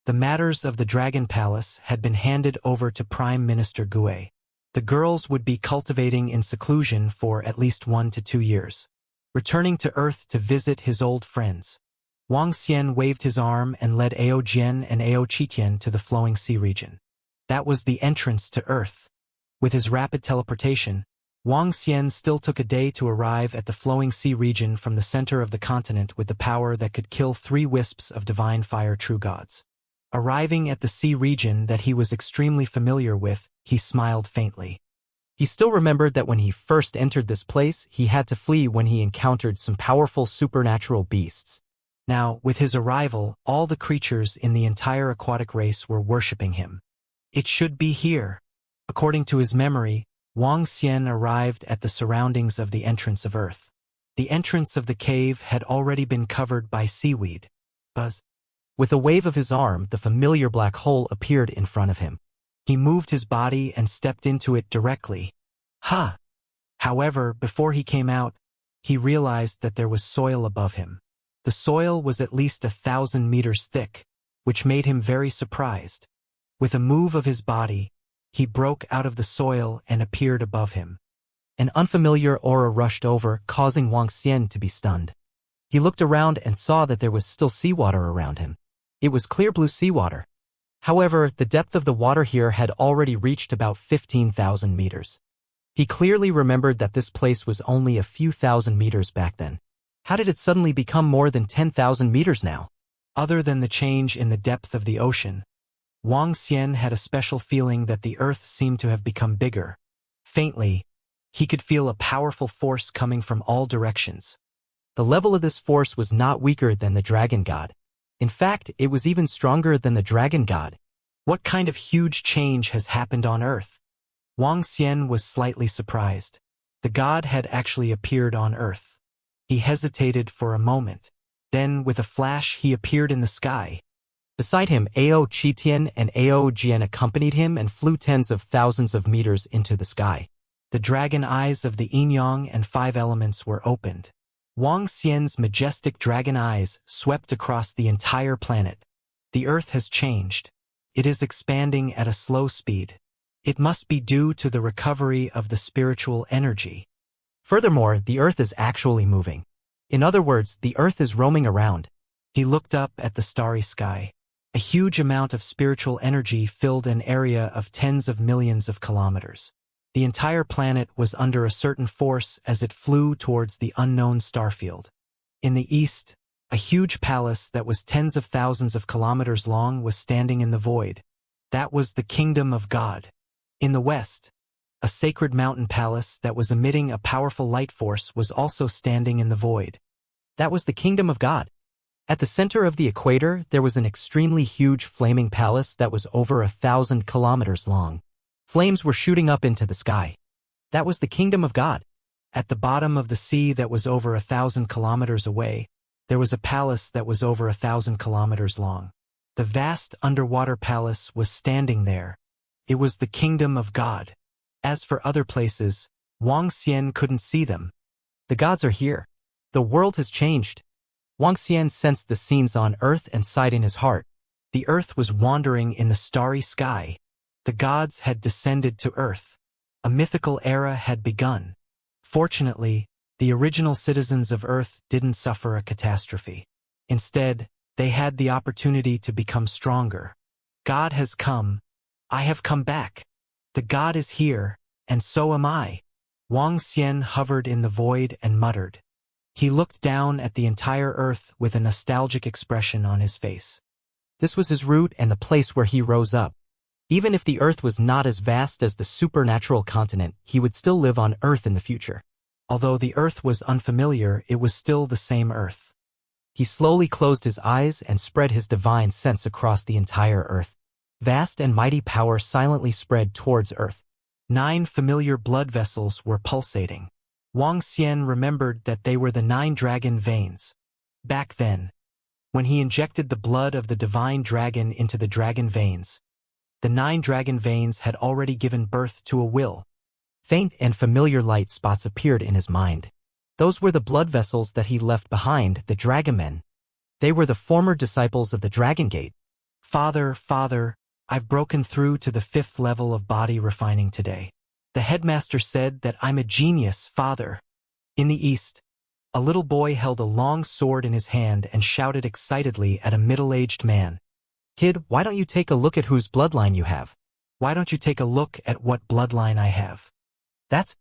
The matters of the Dragon Palace had been handed over to Prime Minister Gui. The girls would be cultivating in seclusion for at least 1 to 2 years. Returning to Earth to visit his old friends. Wang Xian waved his arm and led Ao Jian and Ao Qitian to the flowing sea region. That was the entrance to Earth. With his rapid teleportation, Wang Xian still took a day to arrive at the flowing sea region from the center of the continent with the power that could kill 3 wisps of divine fire true gods. Arriving at the sea region that he was extremely familiar with, he smiled faintly. He still remembered that when he first entered this place, he had to flee when he encountered some powerful supernatural beasts. Now, with his arrival, all the creatures in the entire aquatic race were worshipping him. It should be here. According to his memory, Wang Xian arrived at the surroundings of the entrance of Earth. The entrance of the cave had already been covered by seaweed. Buzz. With a wave of his arm, the familiar black hole appeared in front of him. He moved his body and stepped into it directly. Ha! However, before he came out, he realized that there was soil above him. The soil was at least 1,000 meters thick, which made him very surprised. With a move of his body, he broke out of the soil and appeared above him. An unfamiliar aura rushed over, causing Wang Xian to be stunned. He looked around and saw that there was still seawater around him. It was clear blue seawater. However, the depth of the water here had already reached about 15,000 meters. He clearly remembered that this place was only a few thousand meters back then. How did it suddenly become more than 10,000 meters now? Other than the change in the depth of the ocean, Wang Xian had a special feeling that the Earth seemed to have become bigger. Faintly, He could feel a powerful force coming from all directions. The level of this force was not weaker than the dragon god. In fact, it was even stronger than the dragon god. What kind of huge change has happened on Earth? Wang Xian was slightly surprised. The god had actually appeared on Earth. He hesitated for a moment. Then, with a flash, he appeared in the sky. Beside him, Ao Qitian and Ao Jian accompanied him and flew tens of thousands of meters into the sky. The dragon eyes of the yin-yang and 5 elements were opened. Wang Xian's majestic dragon eyes swept across the entire planet. The Earth has changed. It is expanding at a slow speed. It must be due to the recovery of the spiritual energy. Furthermore, the Earth is actually moving. In other words, the Earth is roaming around. He looked up at the starry sky. A huge amount of spiritual energy filled an area of tens of millions of kilometers. The entire planet was under a certain force as it flew towards the unknown starfield. In the east, a huge palace that was tens of thousands of kilometers long was standing in the void. That was the kingdom of God. In the west, a sacred mountain palace that was emitting a powerful light force was also standing in the void. That was the kingdom of God. At the center of the equator, there was an extremely huge flaming palace that was over 1,000 kilometers long. Flames were shooting up into the sky. That was the kingdom of God. At the bottom of the sea that was over 1,000 kilometers away, there was a palace that was over 1,000 kilometers long. The vast underwater palace was standing there. It was the kingdom of God. As for other places, Wang Xian couldn't see them. The gods are here. The world has changed. Wang Xian sensed the scenes on Earth and sighed in his heart. The Earth was wandering in the starry sky. The gods had descended to Earth. A mythical era had begun. Fortunately, the original citizens of Earth didn't suffer a catastrophe. Instead, they had the opportunity to become stronger. God has come. I have come back. The God is here, and so am I. Wang Xian hovered in the void and muttered. He looked down at the entire Earth with a nostalgic expression on his face. This was his root and the place where he rose up. Even if the Earth was not as vast as the supernatural continent, he would still live on Earth in the future. Although the Earth was unfamiliar, it was still the same Earth. He slowly closed his eyes and spread his divine sense across the entire Earth. Vast and mighty power silently spread towards Earth. 9 familiar blood vessels were pulsating. Wang Xian remembered that they were the 9 dragon veins. Back then, when he injected the blood of the divine dragon into the dragon veins, the 9 dragon veins had already given birth to a will. Faint and familiar light spots appeared in his mind. Those were the blood vessels that he left behind, the Dragonmen. They were the former disciples of the Dragon Gate. Father, I've broken through to the 5th level of body refining today. The headmaster said that I'm a genius, Father. In the east, a little boy held a long sword in his hand and shouted excitedly at a middle-aged man. Kid, why don't you take a look at whose bloodline you have? Why don't you take a look at what bloodline I have? That's...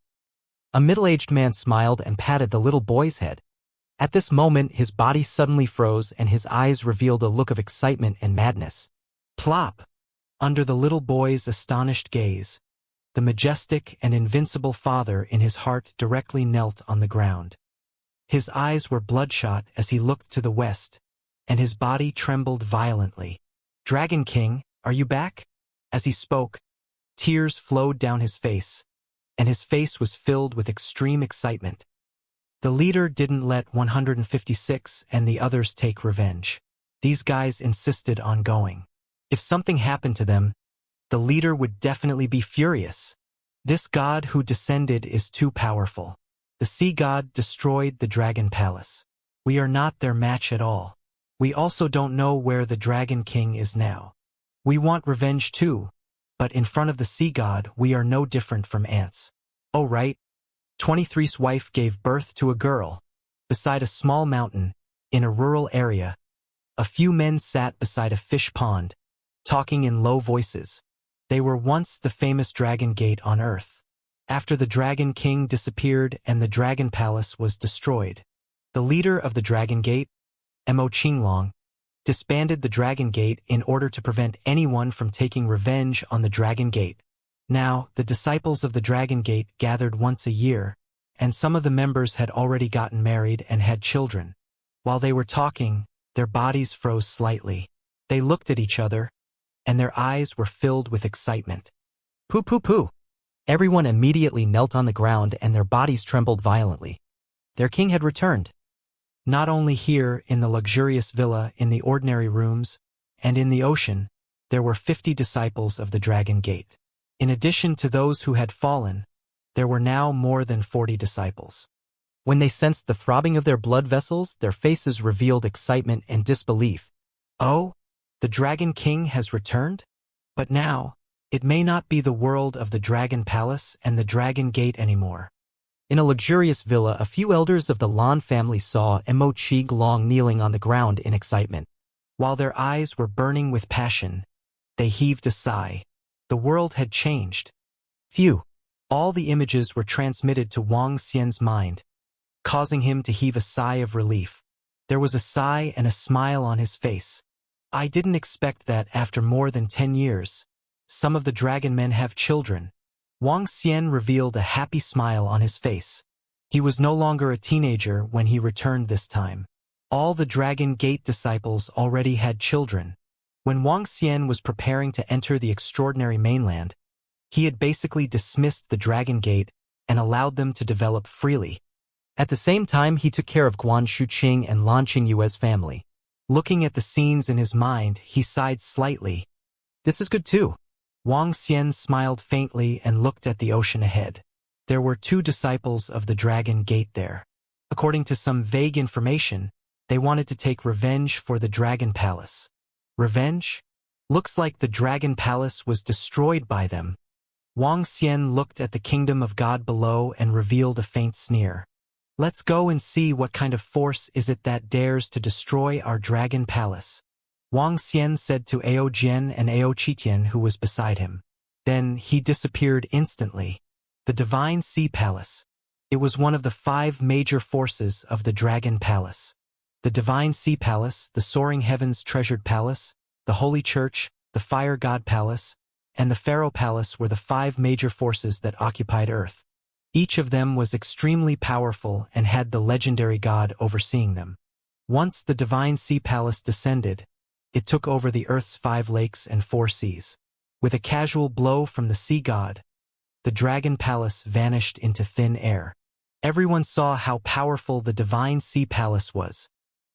A middle-aged man smiled and patted the little boy's head. At this moment, his body suddenly froze and his eyes revealed a look of excitement and madness. Plop! Under the little boy's astonished gaze, the majestic and invincible father in his heart directly knelt on the ground. His eyes were bloodshot as he looked to the west, and his body trembled violently. Dragon King, are you back? As he spoke, tears flowed down his face, and his face was filled with extreme excitement. The leader didn't let 156 and the others take revenge. These guys insisted on going. If something happened to them, the leader would definitely be furious. This god who descended is too powerful. The sea god destroyed the dragon palace. We are not their match at all. We also don't know where the Dragon King is now. We want revenge too, but in front of the sea god we are no different from ants. Oh right. 23's wife gave birth to a girl. Beside a small mountain, in a rural area, a few men sat beside a fish pond, talking in low voices. They were once the famous Dragon Gate on Earth. After the Dragon King disappeared and the Dragon Palace was destroyed, the leader of the Dragon Gate, Mo Qinglong, disbanded the Dragon Gate in order to prevent anyone from taking revenge on the Dragon Gate. Now, the disciples of the Dragon Gate gathered once a year, and some of the members had already gotten married and had children. While they were talking, their bodies froze slightly. They looked at each other, and their eyes were filled with excitement. Pooh pooh pooh! Everyone immediately knelt on the ground and their bodies trembled violently. Their king had returned. Not only here, in the luxurious villa, in the ordinary rooms, and in the ocean, there were 50 disciples of the Dragon Gate. In addition to those who had fallen, there were now more than 40 disciples. When they sensed the throbbing of their blood vessels, their faces revealed excitement and disbelief. Oh, the Dragon King has returned? But now, it may not be the world of the Dragon Palace and the Dragon Gate anymore. In a luxurious villa, a few elders of the Lan family saw Mo Chi Glong kneeling on the ground in excitement. While their eyes were burning with passion, they heaved a sigh. The world had changed. Phew! All the images were transmitted to Wang Xian's mind, causing him to heave a sigh of relief. There was a sigh and a smile on his face. I didn't expect that after more than 10 years. Some of the dragon men have children. Wang Xian revealed a happy smile on his face. He was no longer a teenager when he returned this time. All the Dragon Gate disciples already had children. When Wang Xian was preparing to enter the extraordinary mainland, he had basically dismissed the Dragon Gate and allowed them to develop freely. At the same time, he took care of Guan Shuqing and Lan Qingyue's family. Looking at the scenes in his mind, he sighed slightly. This is good too. Wang Xian smiled faintly and looked at the ocean ahead. There were 2 disciples of the Dragon Gate there. According to some vague information, they wanted to take revenge for the Dragon Palace. Revenge? Looks like the Dragon Palace was destroyed by them. Wang Xian looked at the kingdom of God below and revealed a faint sneer. Let's go and see what kind of force is it that dares to destroy our Dragon Palace. Wang Xian said to Ao Jian and Ao Qitian, who was beside him. Then he disappeared instantly. The Divine Sea Palace. It was one of the 5 major forces of the Dragon Palace. The Divine Sea Palace, the Soaring Heavens Treasured Palace, the Holy Church, the Fire God Palace, and the Pharaoh Palace were the 5 major forces that occupied Earth. Each of them was extremely powerful and had the legendary god overseeing them. Once the Divine Sea Palace descended, it took over the Earth's 5 lakes and 4 seas. With a casual blow from the sea god, the Dragon Palace vanished into thin air. Everyone saw how powerful the Divine Sea Palace was.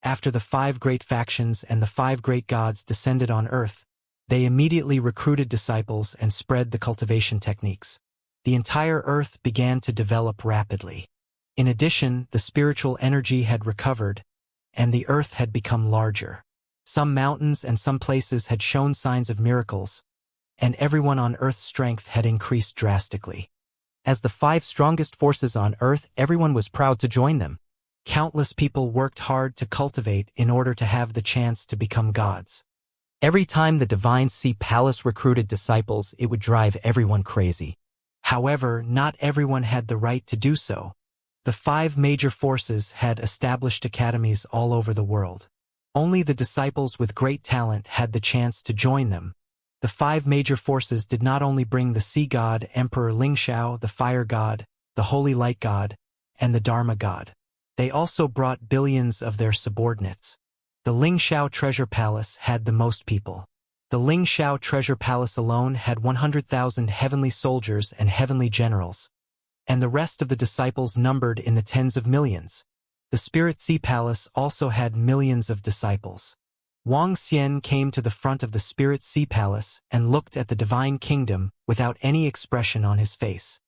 After the 5 great factions and the 5 great gods descended on Earth, they immediately recruited disciples and spread the cultivation techniques. The entire Earth began to develop rapidly. In addition, the spiritual energy had recovered, and the Earth had become larger. Some mountains and some places had shown signs of miracles, and everyone on Earth's strength had increased drastically. As the 5 strongest forces on Earth, everyone was proud to join them. Countless people worked hard to cultivate in order to have the chance to become gods. Every time the Divine Sea Palace recruited disciples, it would drive everyone crazy. However, not everyone had the right to do so. The 5 major forces had established academies all over the world. Only the disciples with great talent had the chance to join them. The 5 major forces did not only bring the Sea God, Emperor Lingxiao, the Fire God, the Holy Light God, and the Dharma God. They also brought billions of their subordinates. The Lingxiao Treasure Palace had the most people. The Lingxiao Treasure Palace alone had 100,000 heavenly soldiers and heavenly generals, and the rest of the disciples numbered in the tens of millions. The Spirit Sea Palace also had millions of disciples. Wang Xian came to the front of the Spirit Sea Palace and looked at the Divine Kingdom without any expression on his face.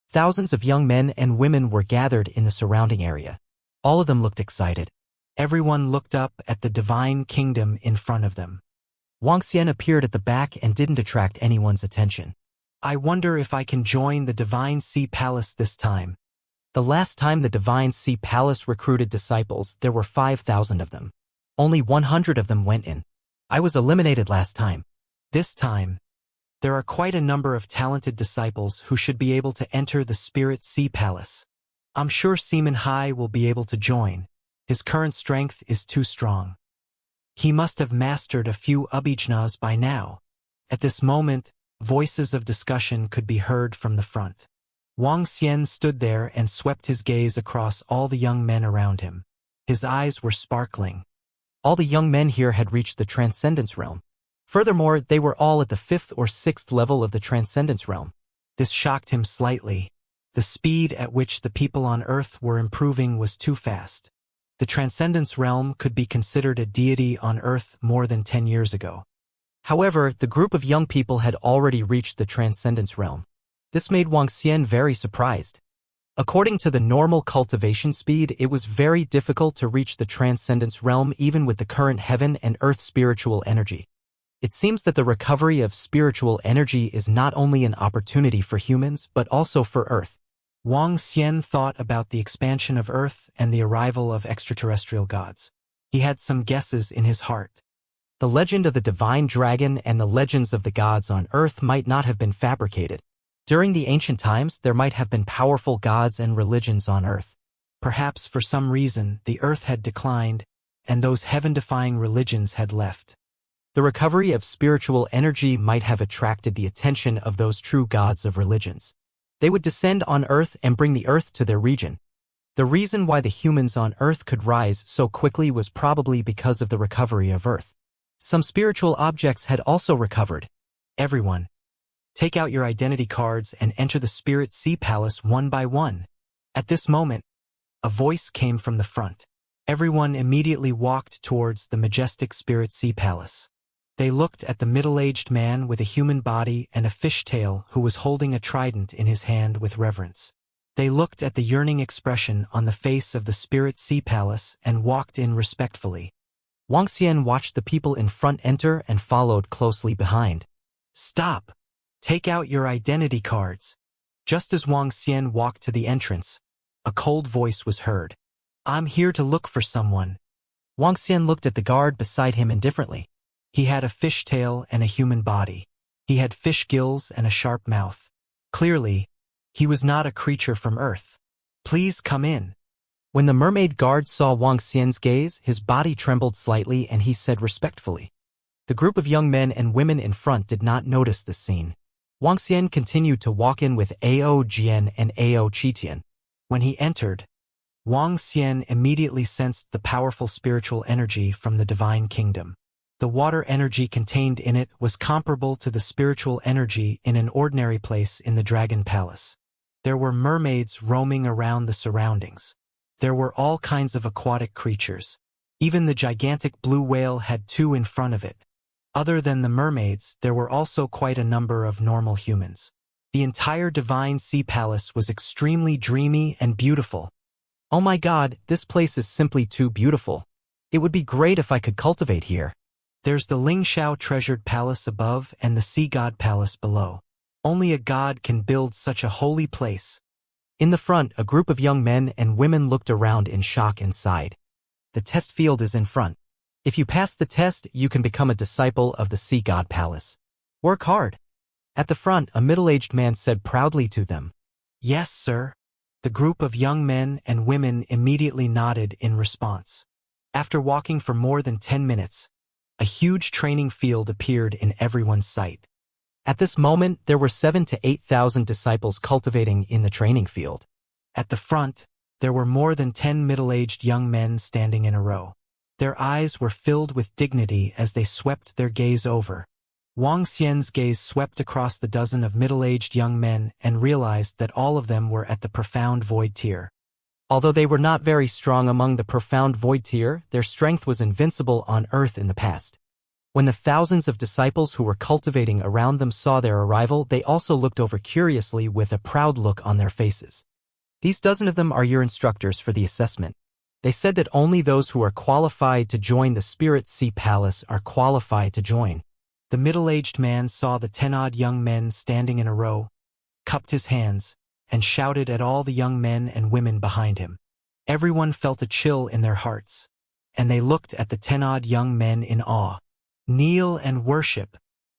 Thousands of young men and women were gathered in the surrounding area. All of them looked excited. Everyone looked up at the Divine Kingdom in front of them. Wang Xian appeared at the back and didn't attract anyone's attention. I wonder if I can join the Divine Sea Palace this time. The last time the Divine Sea Palace recruited disciples, there were 5,000 of them. Only 100 of them went in. I was eliminated last time. This time, there are quite a number of talented disciples who should be able to enter the Spirit Sea Palace. I'm sure Seaman Hai will be able to join. His current strength is too strong. He must have mastered a few abhijanas by now. At this moment, Voices of discussion could be heard from the front. Wang Xian stood there and swept his gaze across all the young men around him. His eyes were sparkling. All the young men here had reached the Transcendence Realm. Furthermore, they were all at the 5th or 6th level of the Transcendence Realm. This shocked him slightly. The speed at which the people on Earth were improving was too fast. The Transcendence Realm could be considered a deity on Earth more than 10 years ago. However, the group of young people had already reached the Transcendence Realm. This made Wang Xian very surprised. According to the normal cultivation speed, it was very difficult to reach the Transcendence Realm even with the current heaven and earth spiritual energy. It seems that the recovery of spiritual energy is not only an opportunity for humans, but also for Earth. Wang Xian thought about the expansion of Earth and the arrival of extraterrestrial gods. He had some guesses in his heart. The legend of the divine dragon and the legends of the gods on Earth might not have been fabricated. During the ancient times, there might have been powerful gods and religions on Earth. Perhaps for some reason, the Earth had declined, and those heaven-defying religions had left. The recovery of spiritual energy might have attracted the attention of those true gods of religions. They would descend on Earth and bring the Earth to their region. The reason why the humans on Earth could rise so quickly was probably because of the recovery of Earth. Some spiritual objects had also recovered. Everyone, take out your identity cards and enter the Spirit Sea Palace one by one. At this moment, a voice came from the front. Everyone immediately walked towards the majestic Spirit Sea Palace. They looked at the middle-aged man with a human body and a fishtail who was holding a trident in his hand with reverence. They looked at the yearning expression on the face of the Spirit Sea Palace and walked in respectfully. Wang Xian watched the people in front enter and followed closely behind. Stop! Take out your identity cards. Just as Wang Xian walked to the entrance, a cold voice was heard. I'm here to look for someone. Wang Xian looked at the guard beside him indifferently. He had a fishtail and a human body. He had fish gills and a sharp mouth. Clearly, he was not a creature from Earth. Please come in. When the mermaid guard saw Wang Xian's gaze, his body trembled slightly and he said respectfully. The group of young men and women in front did not notice this scene. Wang Xian continued to walk in with Ao Jian and Ao Qitian. When he entered, Wang Xian immediately sensed the powerful spiritual energy from the divine kingdom. The water energy contained in it was comparable to the spiritual energy in an ordinary place in the Dragon Palace. There were mermaids roaming around the surroundings. There were all kinds of aquatic creatures. Even the gigantic blue whale had two in front of it. Other than the mermaids, there were also quite a number of normal humans. The entire divine sea palace was extremely dreamy and beautiful. Oh my God, this place is simply too beautiful. It would be great if I could cultivate here. There's the Lingxiao treasured palace above and the sea god palace below. Only a god can build such a holy place. In the front, a group of young men and women looked around in shock and sighed. The test field is in front. If you pass the test, you can become a disciple of the sea god palace. Work hard. At the front, a middle-aged man said proudly to them. Yes, sir. The group of young men and women immediately nodded in response. After walking for more than 10 minutes, a huge training field appeared in everyone's sight. At this moment, there were 7,000 to 8,000 disciples cultivating in the training field. At the front, there were more than 10 middle-aged young men standing in a row. Their eyes were filled with dignity as they swept their gaze over. Wang Xian's gaze swept across the dozen of middle-aged young men and realized that all of them were at the profound void tier. Although they were not very strong among the profound void tier, their strength was invincible on Earth in the past. When the thousands of disciples who were cultivating around them saw their arrival, they also looked over curiously with a proud look on their faces. These dozen of them are your instructors for the assessment. They said that only those who are qualified to join the Spirit Sea Palace are qualified to join. The middle-aged man saw the 10-odd young men standing in a row, cupped his hands, and shouted at all the young men and women behind him. Everyone felt a chill in their hearts, and they looked at the 10-odd young men in awe. Kneel and worship.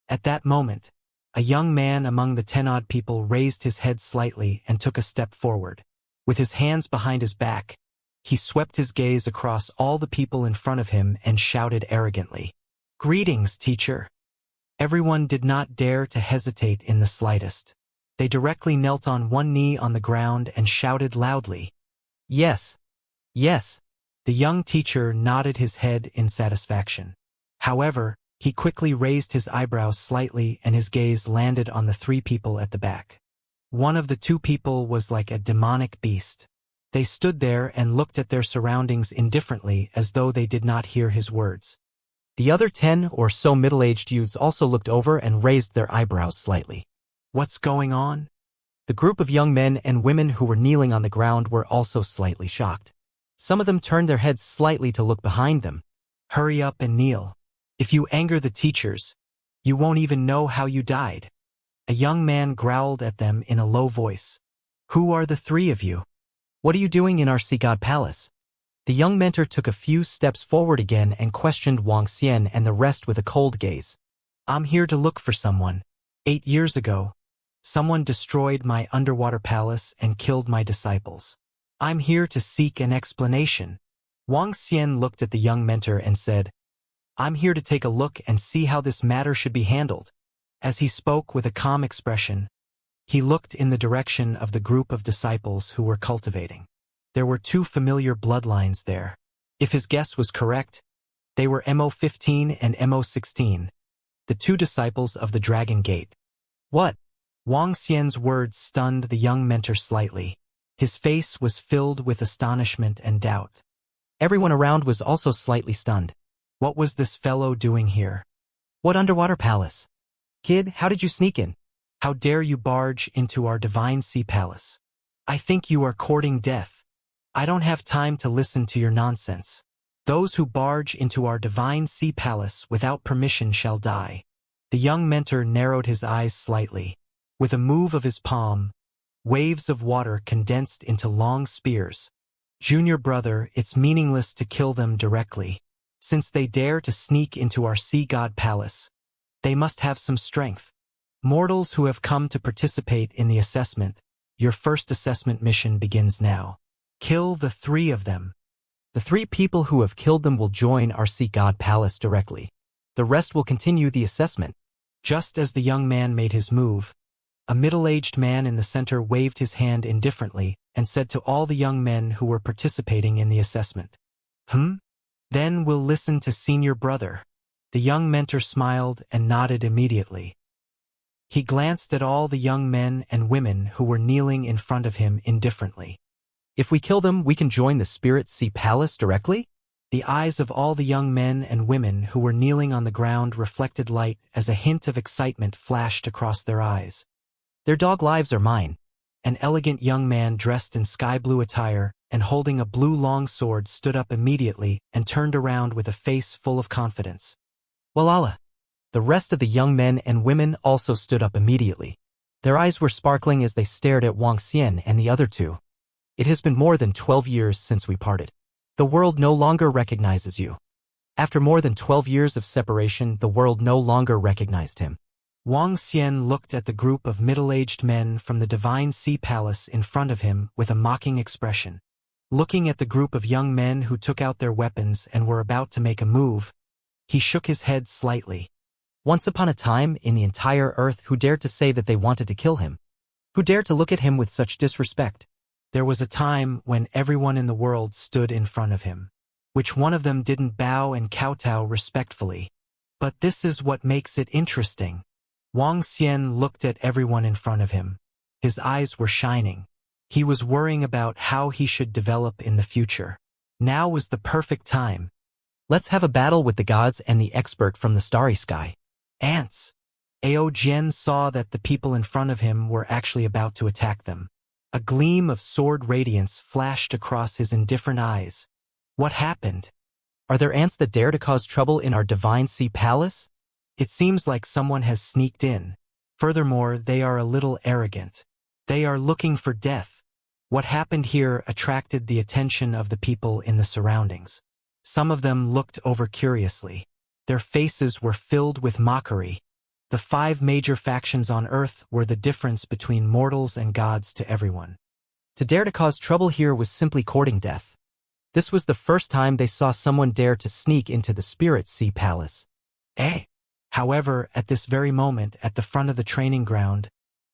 At that moment, a young man among the 10-odd people raised his head slightly and took a step forward. With his hands behind his back, he swept his gaze across all the people in front of him and shouted arrogantly, "Greetings, teacher." Everyone did not dare to hesitate in the slightest. They directly knelt on one knee on the ground and shouted loudly, "Yes, yes." The young teacher nodded his head in satisfaction. However, he quickly raised his eyebrows slightly and his gaze landed on the three people at the back. One of the two people was like a demonic beast. They stood there and looked at their surroundings indifferently as though they did not hear his words. The other 10 or so middle-aged youths also looked over and raised their eyebrows slightly. What's going on? The group of young men and women who were kneeling on the ground were also slightly shocked. Some of them turned their heads slightly to look behind them. Hurry up and kneel. If you anger the teachers, you won't even know how you died. A young man growled at them in a low voice. Who are the three of you? What are you doing in our sea god palace? The young mentor took a few steps forward again and questioned Wuxia and the rest with a cold gaze. I'm here to look for someone. 8 years ago, someone destroyed my underwater palace and killed my disciples. I'm here to seek an explanation. Wuxia looked at the young mentor and said, I'm here to take a look and see how this matter should be handled. As he spoke with a calm expression, he looked in the direction of the group of disciples who were cultivating. There were two familiar bloodlines there. If his guess was correct, they were Mo15 and Mo16, the two disciples of the Dragon Gate. What? Wuxia's words stunned the young mentor slightly. His face was filled with astonishment and doubt. Everyone around was also slightly stunned. What was this fellow doing here? What underwater palace? Kid, how did you sneak in? How dare you barge into our divine sea palace? I think you are courting death. I don't have time to listen to your nonsense. Those who barge into our divine sea palace without permission shall die. The young mentor narrowed his eyes slightly. With a move of his palm, waves of water condensed into long spears. Junior brother, it's meaningless to kill them directly. Since they dare to sneak into our sea god palace, they must have some strength. Mortals who have come to participate in the assessment, your first assessment mission begins now. Kill the three of them. The three people who have killed them will join our sea god palace directly. The rest will continue the assessment. Just as the young man made his move, a middle-aged man in the center waved his hand indifferently and said to all the young men who were participating in the assessment, Then we'll listen to senior brother. The young mentor smiled and nodded immediately. He glanced at all the young men and women who were kneeling in front of him indifferently. If we kill them, we can join the Spirit Sea Palace directly? The eyes of all the young men and women who were kneeling on the ground reflected light as a hint of excitement flashed across their eyes. Their dog lives are mine. An elegant young man dressed in sky-blue attire and holding a blue long sword stood up immediately and turned around with a face full of confidence. Walala. The rest of the young men and women also stood up immediately. Their eyes were sparkling as they stared at Wuxia and the other two. It has been more than 12 years since we parted. The world no longer recognizes you. After more than 12 years of separation, the world no longer recognized him. Wuxia looked at the group of middle-aged men from the Divine Sea Palace in front of him with a mocking expression. Looking at the group of young men who took out their weapons and were about to make a move, he shook his head slightly. Once upon a time, in the entire earth, who dared to say that they wanted to kill him? Who dared to look at him with such disrespect? There was a time when everyone in the world stood in front of him. Which one of them didn't bow and kowtow respectfully? But this is what makes it interesting. Wuxia looked at everyone in front of him. His eyes were shining. He was worrying about how he should develop in the future. Now was the perfect time. Let's have a battle with the gods and the expert from the starry sky. Ants. Aojian saw that the people in front of him were actually about to attack them. A gleam of sword radiance flashed across his indifferent eyes. What happened? Are there ants that dare to cause trouble in our divine sea palace? It seems like someone has sneaked in. Furthermore, they are a little arrogant. They are looking for death. What happened here attracted the attention of the people in the surroundings. Some of them looked over curiously. Their faces were filled with mockery. The 5 major factions on Earth were the difference between mortals and gods to everyone. To dare to cause trouble here was simply courting death. This was the first time they saw someone dare to sneak into the Spirit Sea Palace. Eh? However, at this very moment, at the front of the training ground,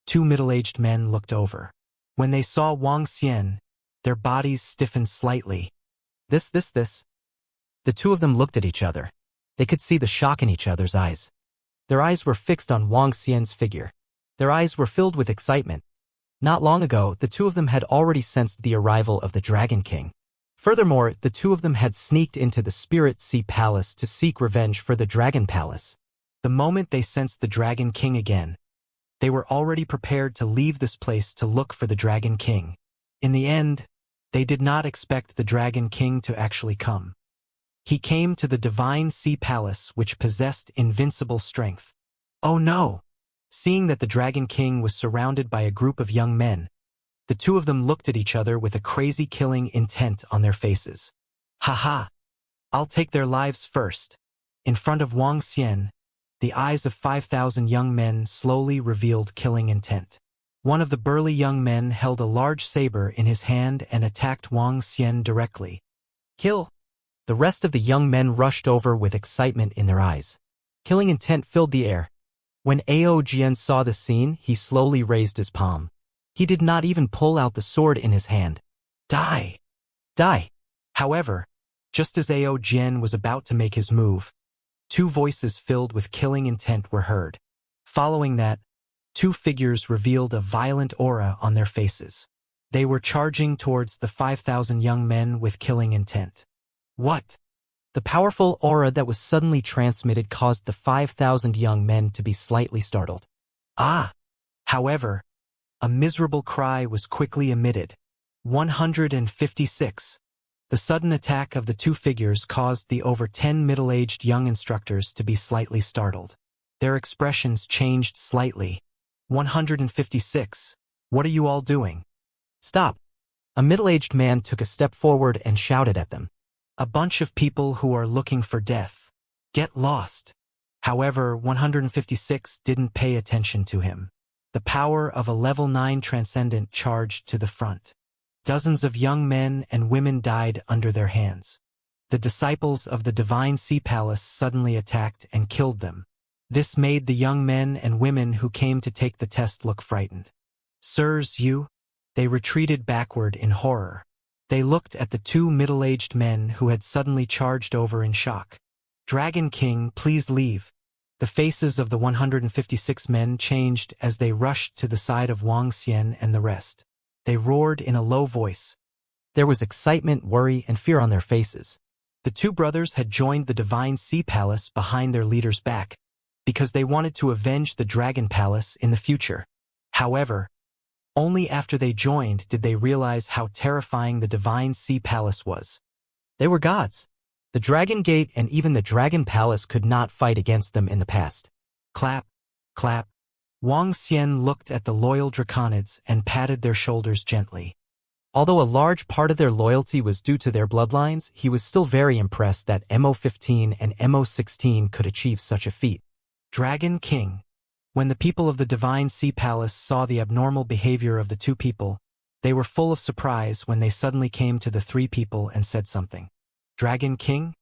two middle-aged men looked over. When they saw Wang Xian, their bodies stiffened slightly. This. The two of them looked at each other. They could see the shock in each other's eyes. Their eyes were fixed on Wang Xian's figure. Their eyes were filled with excitement. Not long ago, the two of them had already sensed the arrival of the Dragon King. Furthermore, the two of them had sneaked into the Spirit Sea Palace to seek revenge for the Dragon Palace. The moment they sensed the Dragon King again, they were already prepared to leave this place to look for the Dragon King. In the end, they did not expect the Dragon King to actually come. He came to the Divine Sea Palace, which possessed invincible strength. Oh no! Seeing that the Dragon King was surrounded by a group of young men, the two of them looked at each other with a crazy killing intent on their faces. Haha! I'll take their lives first. In front of Wang Xian, the eyes of 5,000 young men slowly revealed killing intent. One of the burly young men held a large saber in his hand and attacked Wang Xian directly. Kill! The rest of the young men rushed over with excitement in their eyes. Killing intent filled the air. When Ao Jian saw the scene, he slowly raised his palm. He did not even pull out the sword in his hand. Die! Die! However, just as Ao Jian was about to make his move, two voices filled with killing intent were heard. Following that, two figures revealed a violent aura on their faces. They were charging towards the 5,000 young men with killing intent. What? The powerful aura that was suddenly transmitted caused the 5,000 young men to be slightly startled. Ah! However, a miserable cry was quickly emitted. 156. The sudden attack of the two figures caused the over 10 middle-aged young instructors to be slightly startled. Their expressions changed slightly. 156. What are you all doing? Stop! A middle-aged man took a step forward and shouted at them. A bunch of people who are looking for death. Get lost. However, 156 didn't pay attention to him. The power of a level 9 transcendent charged to the front. Dozens of young men and women died under their hands. The disciples of the Divine Sea Palace suddenly attacked and killed them. This made the young men and women who came to take the test look frightened. Sirs, you? They retreated backward in horror. They looked at the two middle-aged men who had suddenly charged over in shock. Dragon King, please leave. The faces of the 156 men changed as they rushed to the side of Wang Xian and the rest. They roared in a low voice. There was excitement, worry, and fear on their faces. The two brothers had joined the Divine Sea Palace behind their leader's back, because they wanted to avenge the Dragon Palace in the future. However, only after they joined did they realize how terrifying the Divine Sea Palace was. They were gods. The Dragon Gate and even the Dragon Palace could not fight against them in the past. Clap, clap. Wang Xian looked at the loyal Draconids and patted their shoulders gently. Although a large part of their loyalty was due to their bloodlines, he was still very impressed that MO15 and MO16 could achieve such a feat. Dragon King. When the people of the Divine Sea Palace saw the abnormal behavior of the two people, they were full of surprise when they suddenly came to the three people and said something. Dragon King?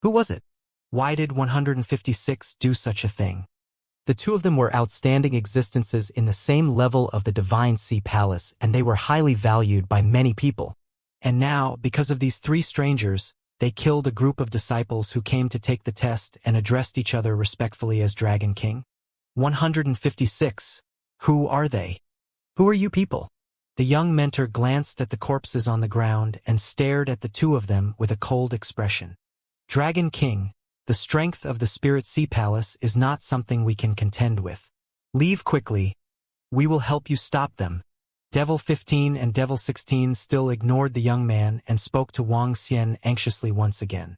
Who was it? Why did 156 do such a thing? The two of them were outstanding existences in the same level of the Divine Sea Palace, and they were highly valued by many people. And now, because of these three strangers, they killed a group of disciples who came to take the test and addressed each other respectfully as Dragon King. 156. Who are they? Who are you people? The young mentor glanced at the corpses on the ground and stared at the two of them with a cold expression. Dragon King, the strength of the Spirit Sea Palace is not something we can contend with. Leave quickly. We will help you stop them. Devil 15 and Devil 16 still ignored the young man and spoke to Wang Xian anxiously once again.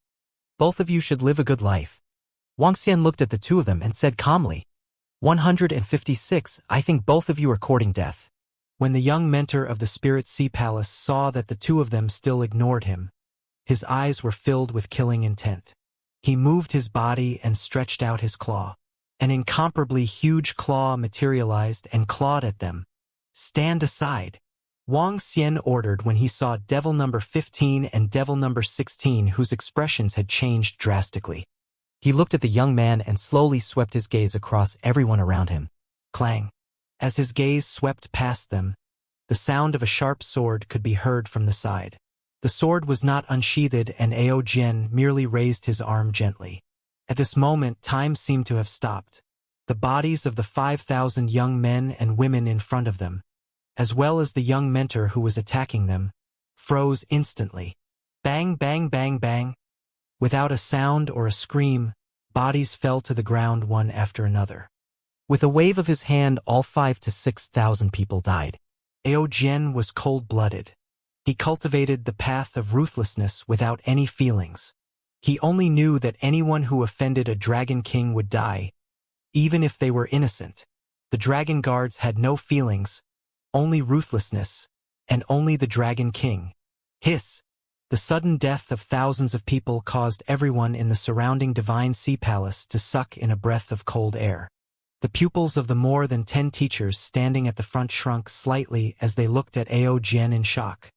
Both of you should live a good life. Wang Xian looked at the two of them and said calmly, 156, I think both of you are courting death. When the young mentor of the Spirit Sea Palace saw that the two of them still ignored him, his eyes were filled with killing intent. He moved his body and stretched out his claw. An incomparably huge claw materialized and clawed at them. Stand aside. Wang Xian ordered when he saw Devil number 15 and Devil number 16 whose expressions had changed drastically. He looked at the young man and slowly swept his gaze across everyone around him. Clang. As his gaze swept past them, the sound of a sharp sword could be heard from the side. The sword was not unsheathed, and Ao Jian merely raised his arm gently. At this moment, time seemed to have stopped. The bodies of the 5,000 young men and women in front of them, as well as the young mentor who was attacking them, froze instantly. Bang, bang, bang, bang. Without a sound or a scream, bodies fell to the ground one after another. With a wave of his hand, all 5,000 to 6,000 people died. Ao Jian was cold-blooded. He cultivated the path of ruthlessness without any feelings. He only knew that anyone who offended a dragon king would die, even if they were innocent. The dragon guards had no feelings, only ruthlessness, and only the dragon king. Hiss! The sudden death of thousands of people caused everyone in the surrounding divine sea palace to suck in a breath of cold air. The pupils of the more than 10 teachers standing at the front shrunk slightly as they looked at Ao Jian in shock.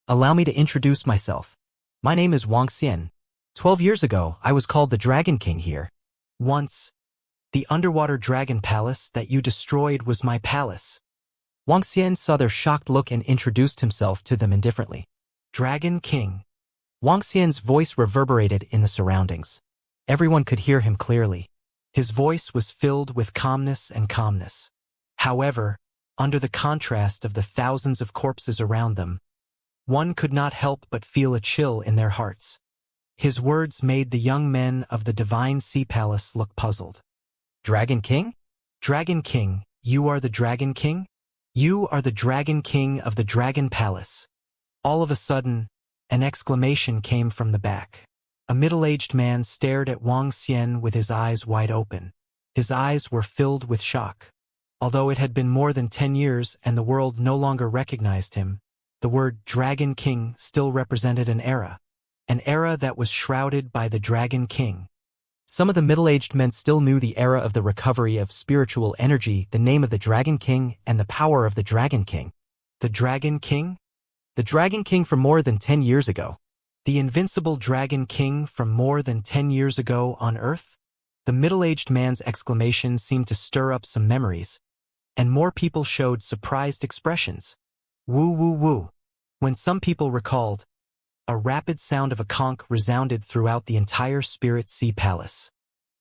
Allow me to introduce myself. My name is Wuxia. 12 years ago, I was called the Dragon King here. Once, the underwater dragon palace that you destroyed was my palace. Wuxia saw their shocked look and introduced himself to them indifferently. Dragon King. Wuxia's voice reverberated in the surroundings. Everyone could hear him clearly. His voice was filled with calmness and calmness. However, under the contrast of the thousands of corpses around them, one could not help but feel a chill in their hearts. His words made the young men of the divine sea palace look puzzled. Dragon King? Dragon King, you are the Dragon King? You are the Dragon King of the Dragon Palace. All of a sudden, an exclamation came from the back. A middle-aged man stared at Wuxia with his eyes wide open. His eyes were filled with shock. Although it had been more than 10 years and the world no longer recognized him, the word Dragon King still represented an era that was shrouded by the Dragon King. Some of the middle-aged men still knew the era of the recovery of spiritual energy, the name of the Dragon King, and the power of the Dragon King. The Dragon King? The Dragon King from more than 10 years ago. The invincible Dragon King from more than 10 years ago on Earth? The middle-aged man's exclamation seemed to stir up some memories, and more people showed surprised expressions. Woo woo woo. When some people recalled, a rapid sound of a conch resounded throughout the entire Spirit Sea Palace.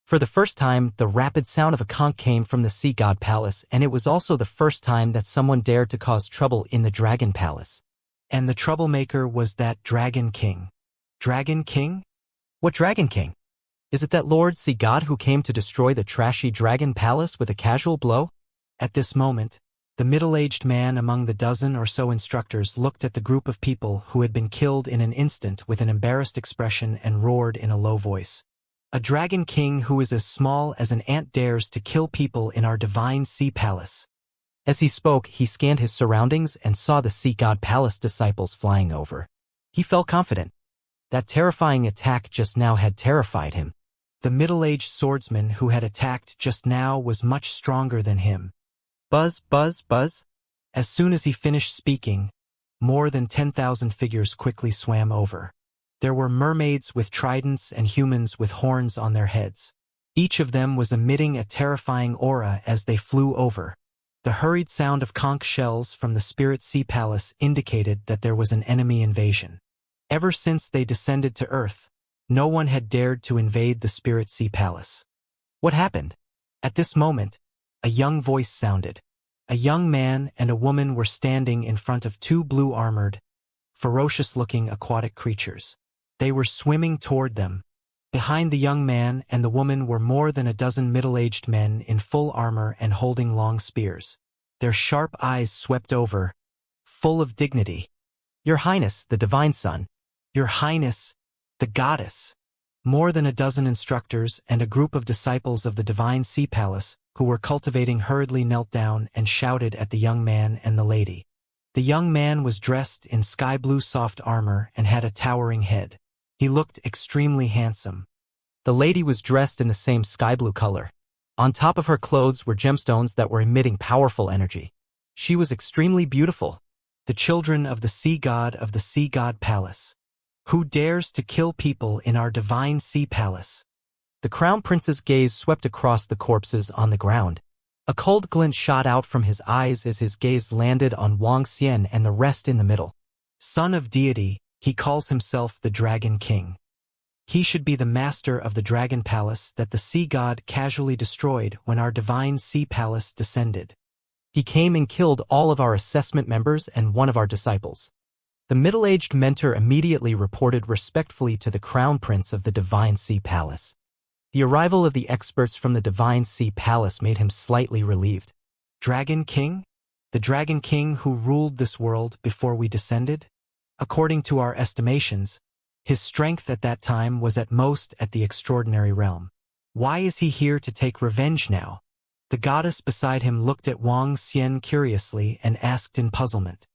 For the first time, the rapid sound of a conch came from the Sea God Palace, and it was also the first time that someone dared to cause trouble in the Dragon Palace. And the troublemaker was that Dragon King. Dragon King? What Dragon King? Is it that Lord Sea God who came to destroy the trashy Dragon Palace with a casual blow? At this moment, the middle-aged man among the dozen or so instructors looked at the group of people who had been killed in an instant with an embarrassed expression and roared in a low voice. A Dragon King who is as small as an ant dares to kill people in our divine sea palace. As he spoke, he scanned his surroundings and saw the Sea God Palace disciples flying over. He felt confident. That terrifying attack just now had terrified him. The middle-aged swordsman who had attacked just now was much stronger than him. Buzz, buzz, buzz. As soon as he finished speaking, more than 10,000 figures quickly swam over. There were mermaids with tridents and humans with horns on their heads. Each of them was emitting a terrifying aura as they flew over. The hurried sound of conch shells from the Spirit Sea Palace indicated that there was an enemy invasion. Ever since they descended to Earth, no one had dared to invade the Spirit Sea Palace. What happened? At this moment, a young voice sounded. A young man and a woman were standing in front of 2 blue-armored, ferocious-looking aquatic creatures. They were swimming toward them. Behind the young man and the woman were more than a dozen middle-aged men in full armor and holding long spears. Their sharp eyes swept over, full of dignity. Your Highness, the Divine Son. Your Highness, the Goddess. More than a dozen instructors and a group of disciples of the Divine Sea Palace who were cultivating hurriedly knelt down and shouted at the young man and the lady. The young man was dressed in sky-blue soft armor and had a towering head. He looked extremely handsome. The lady was dressed in the same sky-blue color. On top of her clothes were gemstones that were emitting powerful energy. She was extremely beautiful. The children of the Sea God Palace. Who dares to kill people in our divine sea palace? The crown prince's gaze swept across the corpses on the ground. A cold glint shot out from his eyes as his gaze landed on Wang Xian and the rest in the middle. Son of deity, he calls himself the Dragon King. He should be the master of the dragon palace that the sea god casually destroyed when our divine sea palace descended. He came and killed all of our assessment members and one of our disciples. The middle-aged mentor immediately reported respectfully to the crown prince of the divine sea palace. The arrival of the experts from the divine sea palace made him slightly relieved. Dragon King? The Dragon King who ruled this world before we descended? According to our estimations, his strength at that time was at most at the extraordinary realm. Why is he here to take revenge now? The goddess beside him looked at Wang Xian curiously and asked in puzzlement.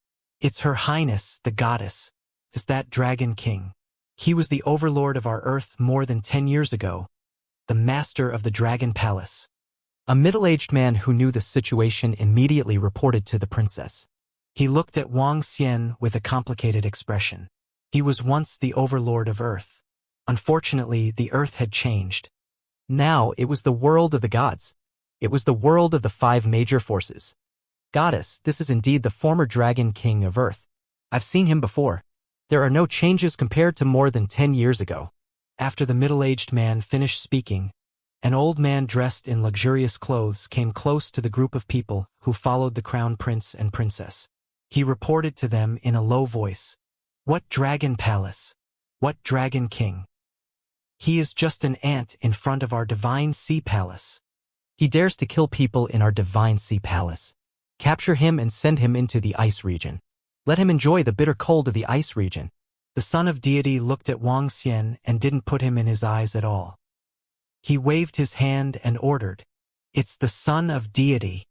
It's Her Highness, the goddess. Is that Dragon King? He was the overlord of our Earth more than 10 years ago, the master of the Dragon Palace. A middle-aged man who knew the situation immediately reported to the princess. He looked at Wang Xian with a complicated expression. He was once the overlord of Earth. Unfortunately, the Earth had changed. Now it was the world of the gods. It was the world of the 5 major forces. Goddess, this is indeed the former Dragon King of Earth. I've seen him before. There are no changes compared to more than 10 years ago. After the middle-aged man finished speaking, an old man dressed in luxurious clothes came close to the group of people who followed the crown prince and princess. He reported to them in a low voice. What dragon palace? What dragon king? He is just an ant in front of our divine sea palace. He dares to kill people in our divine sea palace. Capture him and send him into the ice region. Let him enjoy the bitter cold of the ice region. The son of deity looked at Wang Xian and didn't put him in his eyes at all. He waved his hand and ordered, "It's the son of deity."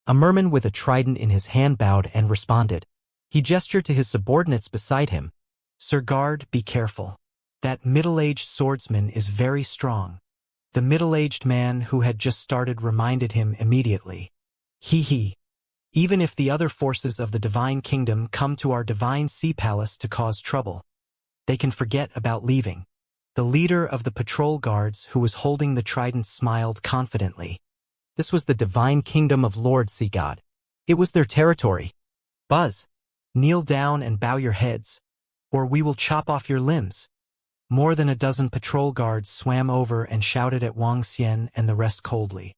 A merman with a trident in his hand bowed and responded. He gestured to his subordinates beside him. "Sir Guard, be careful. That middle-aged swordsman is very strong." The middle-aged man who had just started reminded him immediately. He. Even if the other forces of the divine kingdom come to our divine sea palace to cause trouble, they can forget about leaving. The leader of the patrol guards who was holding the trident smiled confidently. This was the divine kingdom of Lord Sea God. It was their territory. Buzz, kneel down and bow your heads, or we will chop off your limbs. More than a dozen patrol guards swam over and shouted at Wang Xian and the rest coldly.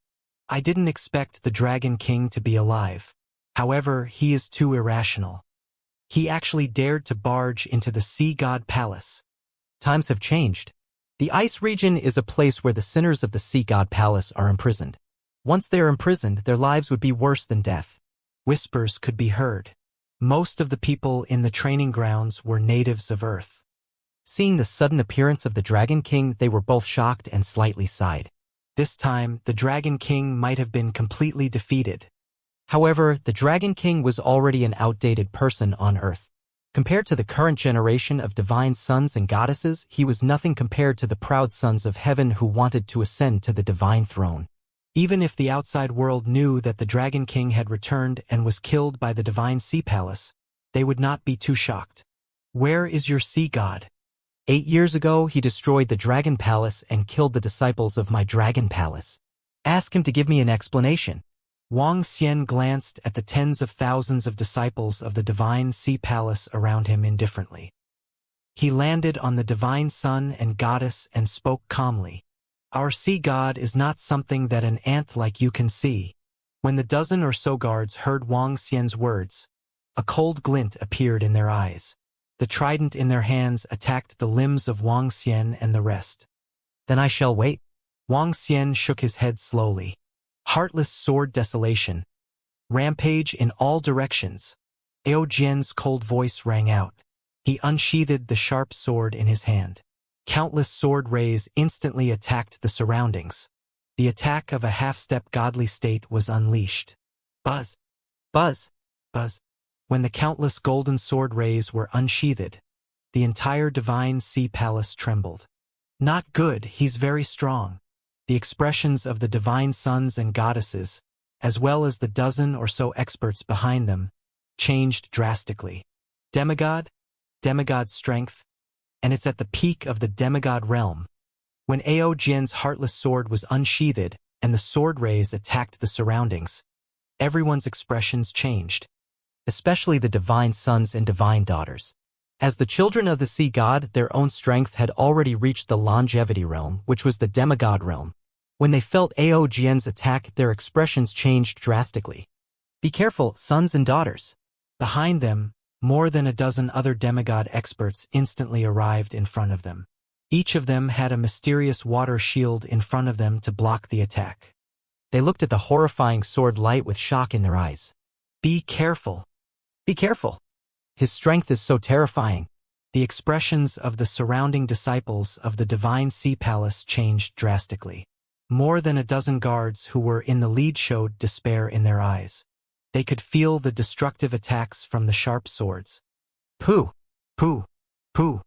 I didn't expect the Dragon King to be alive. However, he is too irrational. He actually dared to barge into the Sea God Palace. Times have changed. The ice region is a place where the sinners of the Sea God Palace are imprisoned. Once they are imprisoned, their lives would be worse than death. Whispers could be heard. Most of the people in the training grounds were natives of Earth. Seeing the sudden appearance of the Dragon King, they were both shocked and slightly sighed. This time, the Dragon King might have been completely defeated. However, the Dragon King was already an outdated person on Earth. Compared to the current generation of divine sons and goddesses, he was nothing compared to the proud sons of heaven who wanted to ascend to the divine throne. Even if the outside world knew that the Dragon King had returned and was killed by the divine sea palace, they would not be too shocked. Where is your sea god? 8 years ago, he destroyed the Dragon Palace and killed the disciples of my Dragon Palace. Ask him to give me an explanation. Wang Xian glanced at the tens of thousands of disciples of the divine sea palace around him indifferently. He landed on the divine sun and goddess and spoke calmly. Our sea god is not something that an ant like you can see. When the dozen or so guards heard Wang Xian's words, a cold glint appeared in their eyes. The trident in their hands attacked the limbs of Wang Xian and the rest. Then I shall wait. Wang Xian shook his head slowly. Heartless sword desolation. Rampage in all directions. Ao Jian's cold voice rang out. He unsheathed the sharp sword in his hand. Countless sword rays instantly attacked the surroundings. The attack of a half-step godly state was unleashed. Buzz! Buzz! Buzz! When the countless golden sword rays were unsheathed, the entire divine sea palace trembled. Not good, he's very strong. The expressions of the divine sons and goddesses, as well as the dozen or so experts behind them, changed drastically. Demigod? Demigod strength? And it's at the peak of the demigod realm. When Ao Jian's heartless sword was unsheathed and the sword rays attacked the surroundings, everyone's expressions changed, especially the divine sons and divine daughters. As the children of the sea god, their own strength had already reached the longevity realm, which was the demigod realm. When they felt Ao Jian's attack, their expressions changed drastically. Be careful, sons and daughters. Behind them, more than a dozen other demigod experts instantly arrived in front of them. Each of them had a mysterious water shield in front of them to block the attack. They looked at the horrifying sword light with shock in their eyes. Be careful. Be careful. His strength is so terrifying. The expressions of the surrounding disciples of the divine sea palace changed drastically. More than a dozen guards who were in the lead showed despair in their eyes. They could feel the destructive attacks from the sharp swords. Pooh! Pooh! Pooh!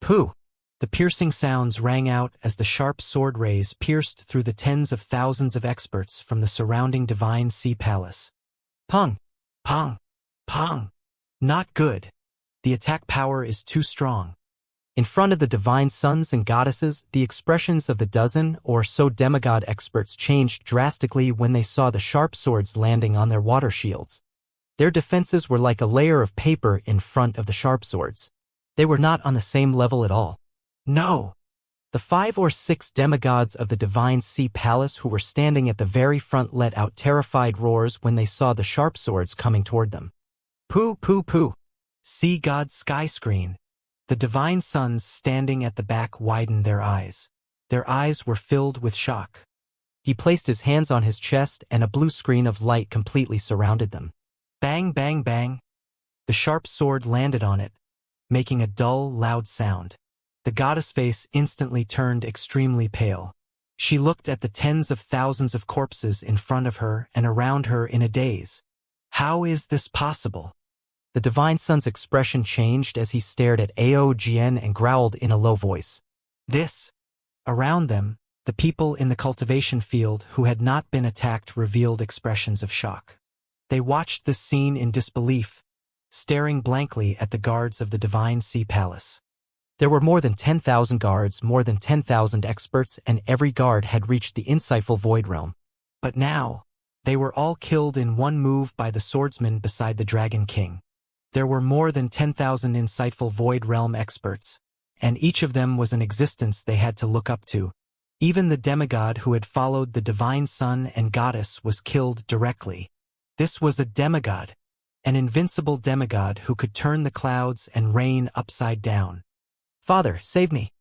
Pooh! The piercing sounds rang out as the sharp sword rays pierced through the tens of thousands of experts from the surrounding divine sea palace. Pong! Pong! Pong! Not good. The attack power is too strong. In front of the divine sons and goddesses, the expressions of the dozen or so demigod experts changed drastically when they saw the sharp swords landing on their water shields. Their defenses were like a layer of paper in front of the sharp swords. They were not on the same level at all. No! The 5 or 6 demigods of the divine sea palace who were standing at the very front let out terrified roars when they saw the sharp swords coming toward them. Pooh, pooh, pooh! Sea god sky screen. The divine sons standing at the back widened their eyes. Their eyes were filled with shock. He placed his hands on his chest and a blue screen of light completely surrounded them. Bang, bang, bang. The sharp sword landed on it, making a dull, loud sound. The goddess face instantly turned extremely pale. She looked at the tens of thousands of corpses in front of her and around her in a daze. How is this possible? The divine son's expression changed as he stared at Ao Jian and growled in a low voice. This. Around them, the people in the cultivation field who had not been attacked revealed expressions of shock. They watched this scene in disbelief, staring blankly at the guards of the divine sea palace. There were more than 10,000 guards, more than 10,000 experts, and every guard had reached the insightful void realm. But now, they were all killed in one move by the swordsman beside the Dragon King. There were more than 10,000 insightful void realm experts, and each of them was an existence they had to look up to. Even the demigod who had followed the divine son and goddess was killed directly. This was a demigod, an invincible demigod who could turn the clouds and rain upside down. Father, save me.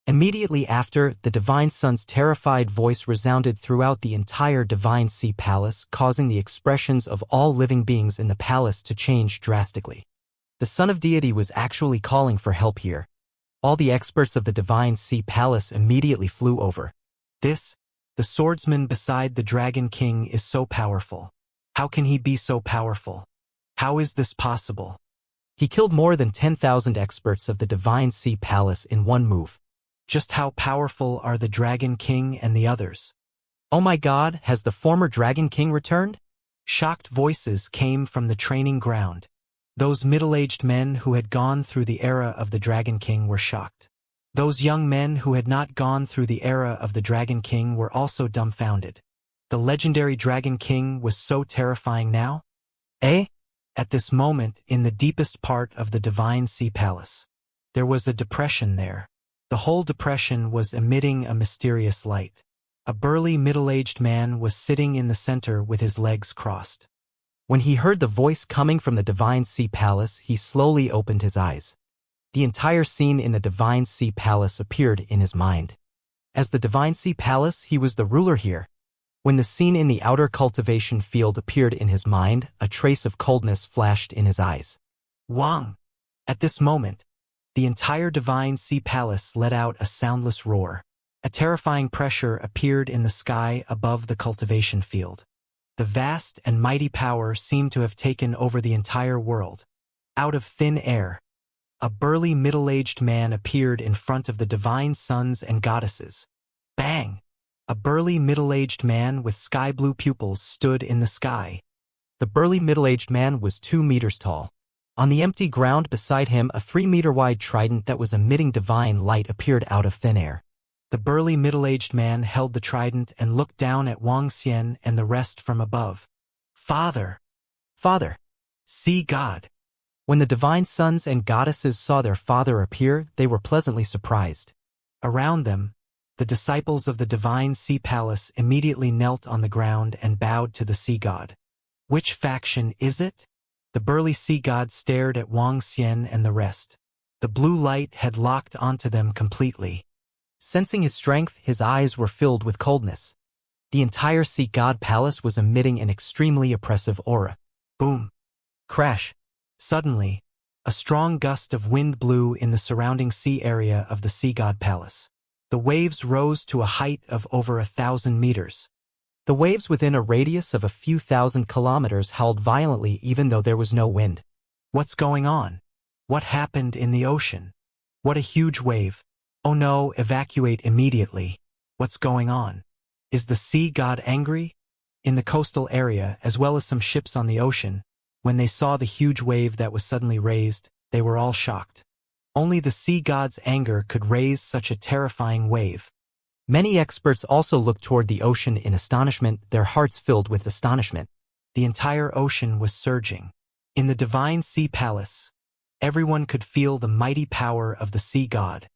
Immediately after, the divine son's terrified voice resounded throughout the entire divine sea palace, causing the expressions of all living beings in the palace to change drastically. The son of deity was actually calling for help here. All the experts of the divine sea palace immediately flew over. The swordsman beside the Dragon King is so powerful. How can he be so powerful? How is this possible? He killed more than 10,000 experts of the divine sea palace in one move. Just how powerful are the Dragon King and the others? Oh my God, has the former Dragon King returned? Shocked voices came from the training ground. Those middle-aged men who had gone through the era of the Dragon King were shocked. Those young men who had not gone through the era of the Dragon King were also dumbfounded. The legendary Dragon King was so terrifying now? At this moment, in the deepest part of the divine sea palace, there was a depression there. The whole depression was emitting a mysterious light. A burly middle-aged man was sitting in the center with his legs crossed. When he heard the voice coming from the divine sea palace, he slowly opened his eyes. The entire scene in the divine sea palace appeared in his mind. As the divine sea palace, he was the ruler here. When the scene in the outer cultivation field appeared in his mind, a trace of coldness flashed in his eyes. Wang! At this moment, the entire divine sea palace let out a soundless roar. A terrifying pressure appeared in the sky above the cultivation field. The vast and mighty power seemed to have taken over the entire world. Out of thin air, a burly middle-aged man appeared in front of the divine sons and goddesses. Bang! A burly middle-aged man with sky-blue pupils stood in the sky. The burly middle-aged man was 2 meters tall. On the empty ground beside him, a 3-meter-wide trident that was emitting divine light appeared out of thin air. The burly middle-aged man held the trident and looked down at Wang Xian and the rest from above. Father! Father! See God! When the divine sons and goddesses saw their father appear, they were pleasantly surprised. Around them, the disciples of the divine sea palace immediately knelt on the ground and bowed to the sea god. Which faction is it? The burly sea god stared at Wang Xian and the rest. The blue light had locked onto them completely. Sensing his strength, his eyes were filled with coldness. The entire sea god palace was emitting an extremely oppressive aura. Boom! Crash! Suddenly, a strong gust of wind blew in the surrounding sea area of the sea god palace. The waves rose to a height of over 1,000 meters. The waves within a radius of a few thousand kilometers howled violently even though there was no wind. What's going on? What happened in the ocean? What a huge wave. Oh no, evacuate immediately. What's going on? Is the sea god angry? In the coastal area, as well as some ships on the ocean, when they saw the huge wave that was suddenly raised, they were all shocked. Only the sea god's anger could raise such a terrifying wave. Many experts also looked toward the ocean in astonishment, their hearts filled with astonishment. The entire ocean was surging. In the divine sea palace, everyone could feel the mighty power of the sea god.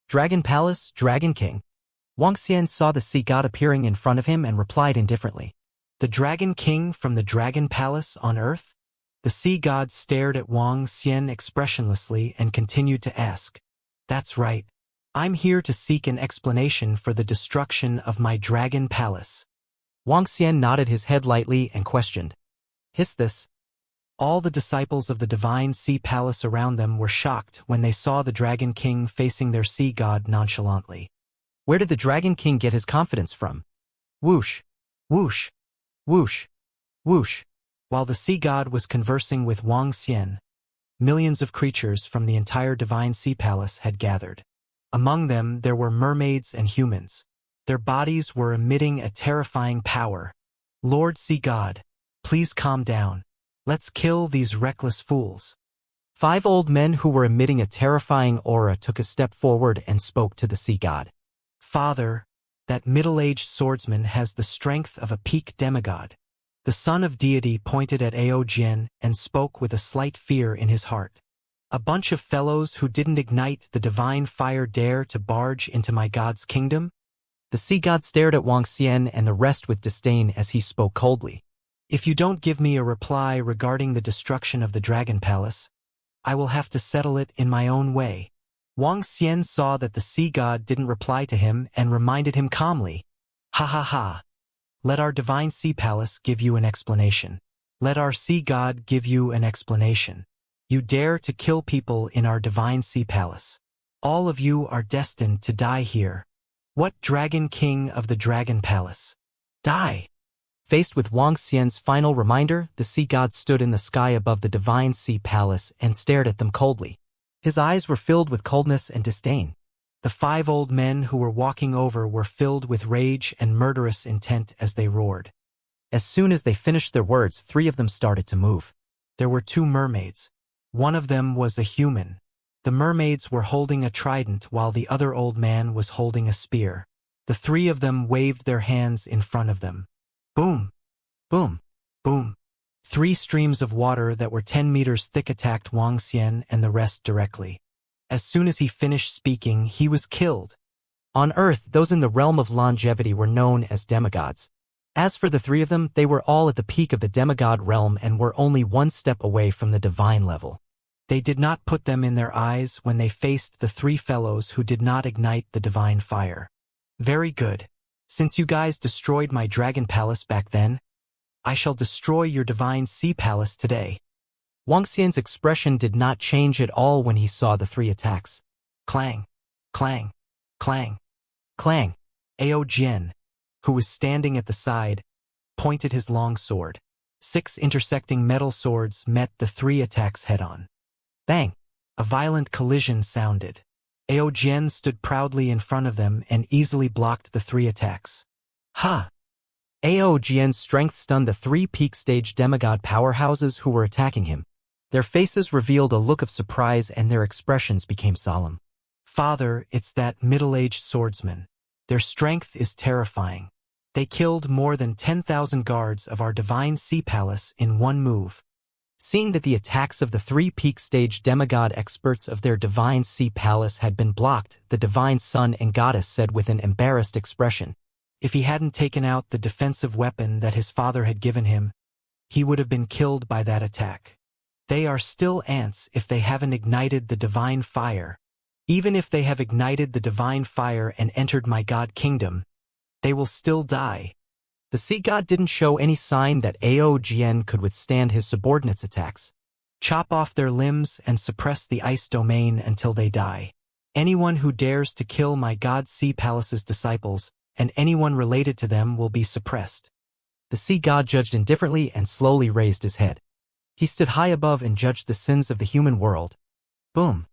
Dragon Palace, Dragon King. Wang Xian saw the sea god appearing in front of him and replied indifferently. The Dragon King from the Dragon Palace on Earth? The sea god stared at Wang Xian expressionlessly and continued to ask. That's right. I'm here to seek an explanation for the destruction of my Dragon Palace. Wang Xian nodded his head lightly and questioned. Hiss this. All the disciples of the divine sea palace around them were shocked when they saw the Dragon King facing their sea god nonchalantly. Where did the Dragon King get his confidence from? Whoosh, whoosh, whoosh, whoosh. While the sea god was conversing with Wang Xian, millions of creatures from the entire divine sea palace had gathered. Among them there were mermaids and humans. Their bodies were emitting a terrifying power. Lord Sea God, please calm down. Let's kill these reckless fools. 5 old men who were emitting a terrifying aura took a step forward and spoke to the sea god. Father, that middle-aged swordsman has the strength of a peak demigod. The son of deity pointed at Ao Jian and spoke with a slight fear in his heart. A bunch of fellows who didn't ignite the divine fire dare to barge into my god's kingdom? The sea god stared at Wang Xian and the rest with disdain as he spoke coldly. If you don't give me a reply regarding the destruction of the Dragon Palace, I will have to settle it in my own way. Wang Xian saw that the sea god didn't reply to him and reminded him calmly. Ha ha ha. Let our divine sea palace give you an explanation. Let our sea god give you an explanation. You dare to kill people in our divine sea palace. All of you are destined to die here. What Dragon King of the Dragon Palace? Die! Faced with Wang Xian's final reminder, the sea god stood in the sky above the divine sea palace and stared at them coldly. His eyes were filled with coldness and disdain. The 5 old men who were walking over were filled with rage and murderous intent as they roared. As soon as they finished their words, 3 of them started to move. There were 2 mermaids. One of them was a human. The mermaids were holding a trident while the other old man was holding a spear. The 3 of them waved their hands in front of them. Boom! Boom! Boom! 3 streams of water that were 10 meters thick attacked Wang Xian and the rest directly. As soon as he finished speaking, he was killed. On Earth, those in the realm of longevity were known as demigods. As for the 3 of them, they were all at the peak of the demigod realm and were only 1 step away from the divine level. They did not put them in their eyes when they faced the 3 fellows who did not ignite the divine fire. Very good. Since you guys destroyed my dragon palace back then, I shall destroy your divine sea palace today. Wang Xian's expression did not change at all when he saw the 3 attacks. Clang, clang, clang, clang. Ao Jian, who was standing at the side, pointed his long sword. 6 intersecting metal swords met the 3 attacks head-on. Bang! A violent collision sounded. Ao Jian stood proudly in front of them and easily blocked the 3 attacks. Ha! Ao Jian's strength stunned the 3 peak stage demigod powerhouses who were attacking him. Their faces revealed a look of surprise and their expressions became solemn. Father, it's that middle-aged swordsman. Their strength is terrifying. They killed more than 10,000 guards of our divine sea palace in one move. Seeing that the attacks of the three peak stage demigod experts of their divine sea palace had been blocked, the divine sun and goddess said with an embarrassed expression, if he hadn't taken out the defensive weapon that his father had given him, he would have been killed by that attack. They are still ants if they haven't ignited the divine fire. Even if they have ignited the divine fire and entered my god kingdom, they will still die. The sea god didn't show any sign that Aogn could withstand his subordinates' attacks. Chop off their limbs and suppress the ice domain until they die. Anyone who dares to kill my god sea palace's disciples, and anyone related to them will be suppressed. The sea god judged indifferently and slowly raised his head. He stood high above and judged the sins of the human world. Boom!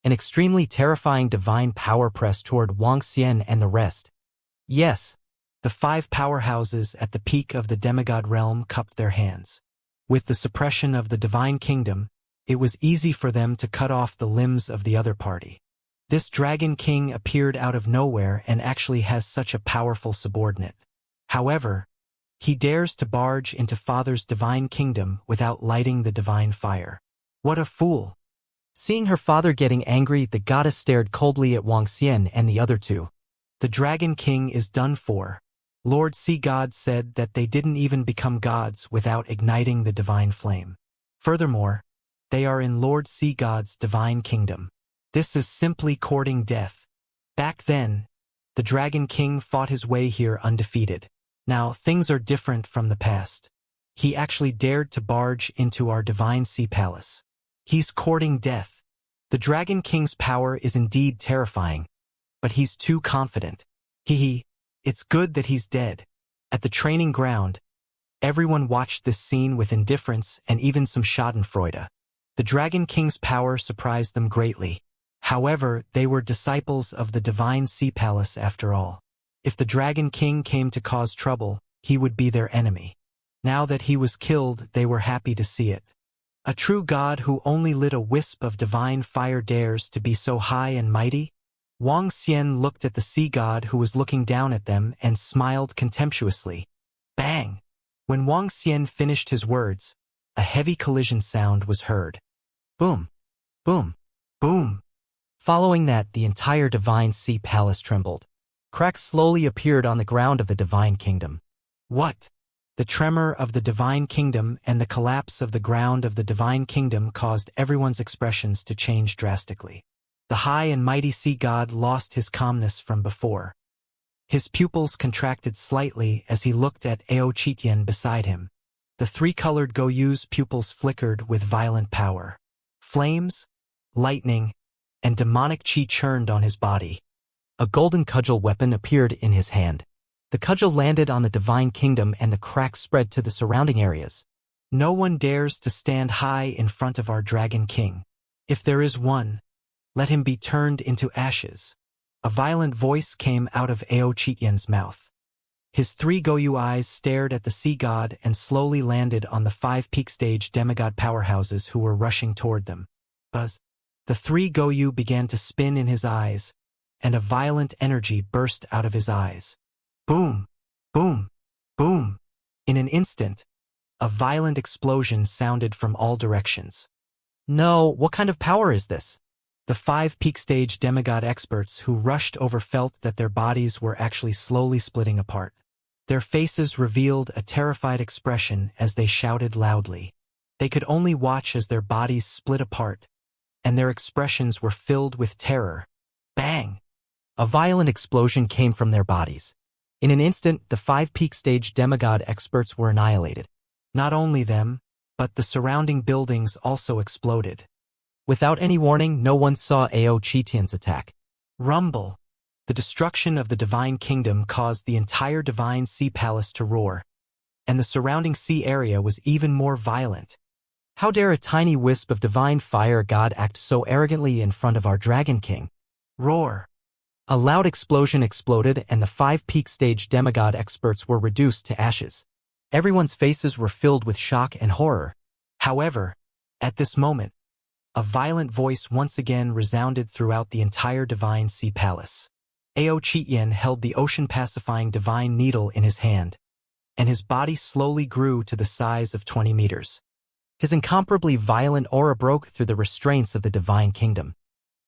An extremely terrifying divine power pressed toward Wuxia and the rest. Yes, the 5 powerhouses at the peak of the demigod realm cupped their hands. With the suppression of the divine kingdom, it was easy for them to cut off the limbs of the other party. This dragon king appeared out of nowhere and actually has such a powerful subordinate. However, he dares to barge into Father's divine kingdom without lighting the divine fire. What a fool! Seeing her father getting angry, the goddess stared coldly at Wuxia and the other two. The dragon king is done for. Lord Sea God said that they didn't even become gods without igniting the divine flame. Furthermore, they are in Lord Sea God's divine kingdom. This is simply courting death. Back then, the dragon king fought his way here undefeated. Now, things are different from the past. He actually dared to barge into our divine sea palace. He's courting death. The dragon king's power is indeed terrifying, but he's too confident. It's good that he's dead. At the training ground, everyone watched this scene with indifference and even some schadenfreude. The Dragon King's power surprised them greatly. However, they were disciples of the divine sea palace after all. If the Dragon King came to cause trouble, he would be their enemy. Now that he was killed, they were happy to see it. A true god who only lit a wisp of divine fire dares to be so high and mighty? Wuxia looked at the sea god who was looking down at them and smiled contemptuously. Bang! When Wuxia finished his words, a heavy collision sound was heard. Boom! Boom! Boom! Following that, the entire divine sea palace trembled. Cracks slowly appeared on the ground of the divine kingdom. What? The tremor of the divine kingdom and the collapse of the ground of the divine kingdom caused everyone's expressions to change drastically. The high and mighty sea god lost his calmness from before. His pupils contracted slightly as he looked at Aogn beside him. The 3-colored Goyu's pupils flickered with violent power. Flames, lightning, and demonic chi churned on his body. A golden cudgel weapon appeared in his hand. The cudgel landed on the divine kingdom and the cracks spread to the surrounding areas. No one dares to stand high in front of our dragon king. If there is one, let him be turned into ashes. A violent voice came out of Aochiyen's mouth. His 3 Goyu eyes stared at the sea god and slowly landed on the 5 peak stage demigod powerhouses who were rushing toward them. Buzz. The 3 Goyu began to spin in his eyes, and a violent energy burst out of his eyes. Boom! Boom! Boom! In an instant, a violent explosion sounded from all directions. No, what kind of power is this? The 5 peak stage demigod experts who rushed over felt that their bodies were actually slowly splitting apart. Their faces revealed a terrified expression as they shouted loudly. They could only watch as their bodies split apart, and their expressions were filled with terror. Bang! A violent explosion came from their bodies. In an instant, the 5 peak stage demigod experts were annihilated. Not only them, but the surrounding buildings also exploded. Without any warning, no one saw Aochiyen's attack. Rumble! The destruction of the divine kingdom caused the entire divine sea palace to roar, and the surrounding sea area was even more violent. How dare a tiny wisp of divine fire god act so arrogantly in front of our dragon king? Roar! A loud explosion exploded and the 5 peak stage demigod experts were reduced to ashes. Everyone's faces were filled with shock and horror. However, at this moment, a violent voice once again resounded throughout the entire divine sea palace. Aochitien held the ocean-pacifying divine needle in his hand, and his body slowly grew to the size of 20 meters. His incomparably violent aura broke through the restraints of the divine kingdom.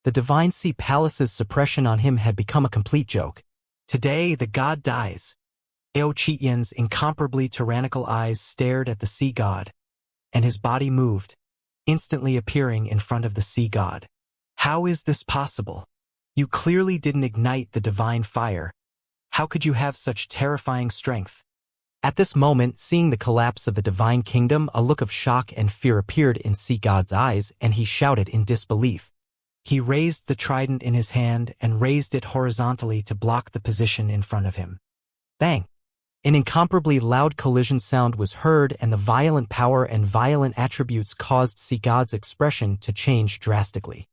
The divine sea palace's suppression on him had become a complete joke. Today, the god dies. Aochitien's incomparably tyrannical eyes stared at the sea god, and his body moved, instantly appearing in front of the sea god. How is this possible? You clearly didn't ignite the divine fire. How could you have such terrifying strength? At this moment, seeing the collapse of the divine kingdom, a look of shock and fear appeared in Sea God's eyes, and he shouted in disbelief. He raised the trident in his hand and raised it horizontally to block the position in front of him. Bang! An incomparably loud collision sound was heard, and the violent power and violent attributes caused Sea God's expression to change drastically.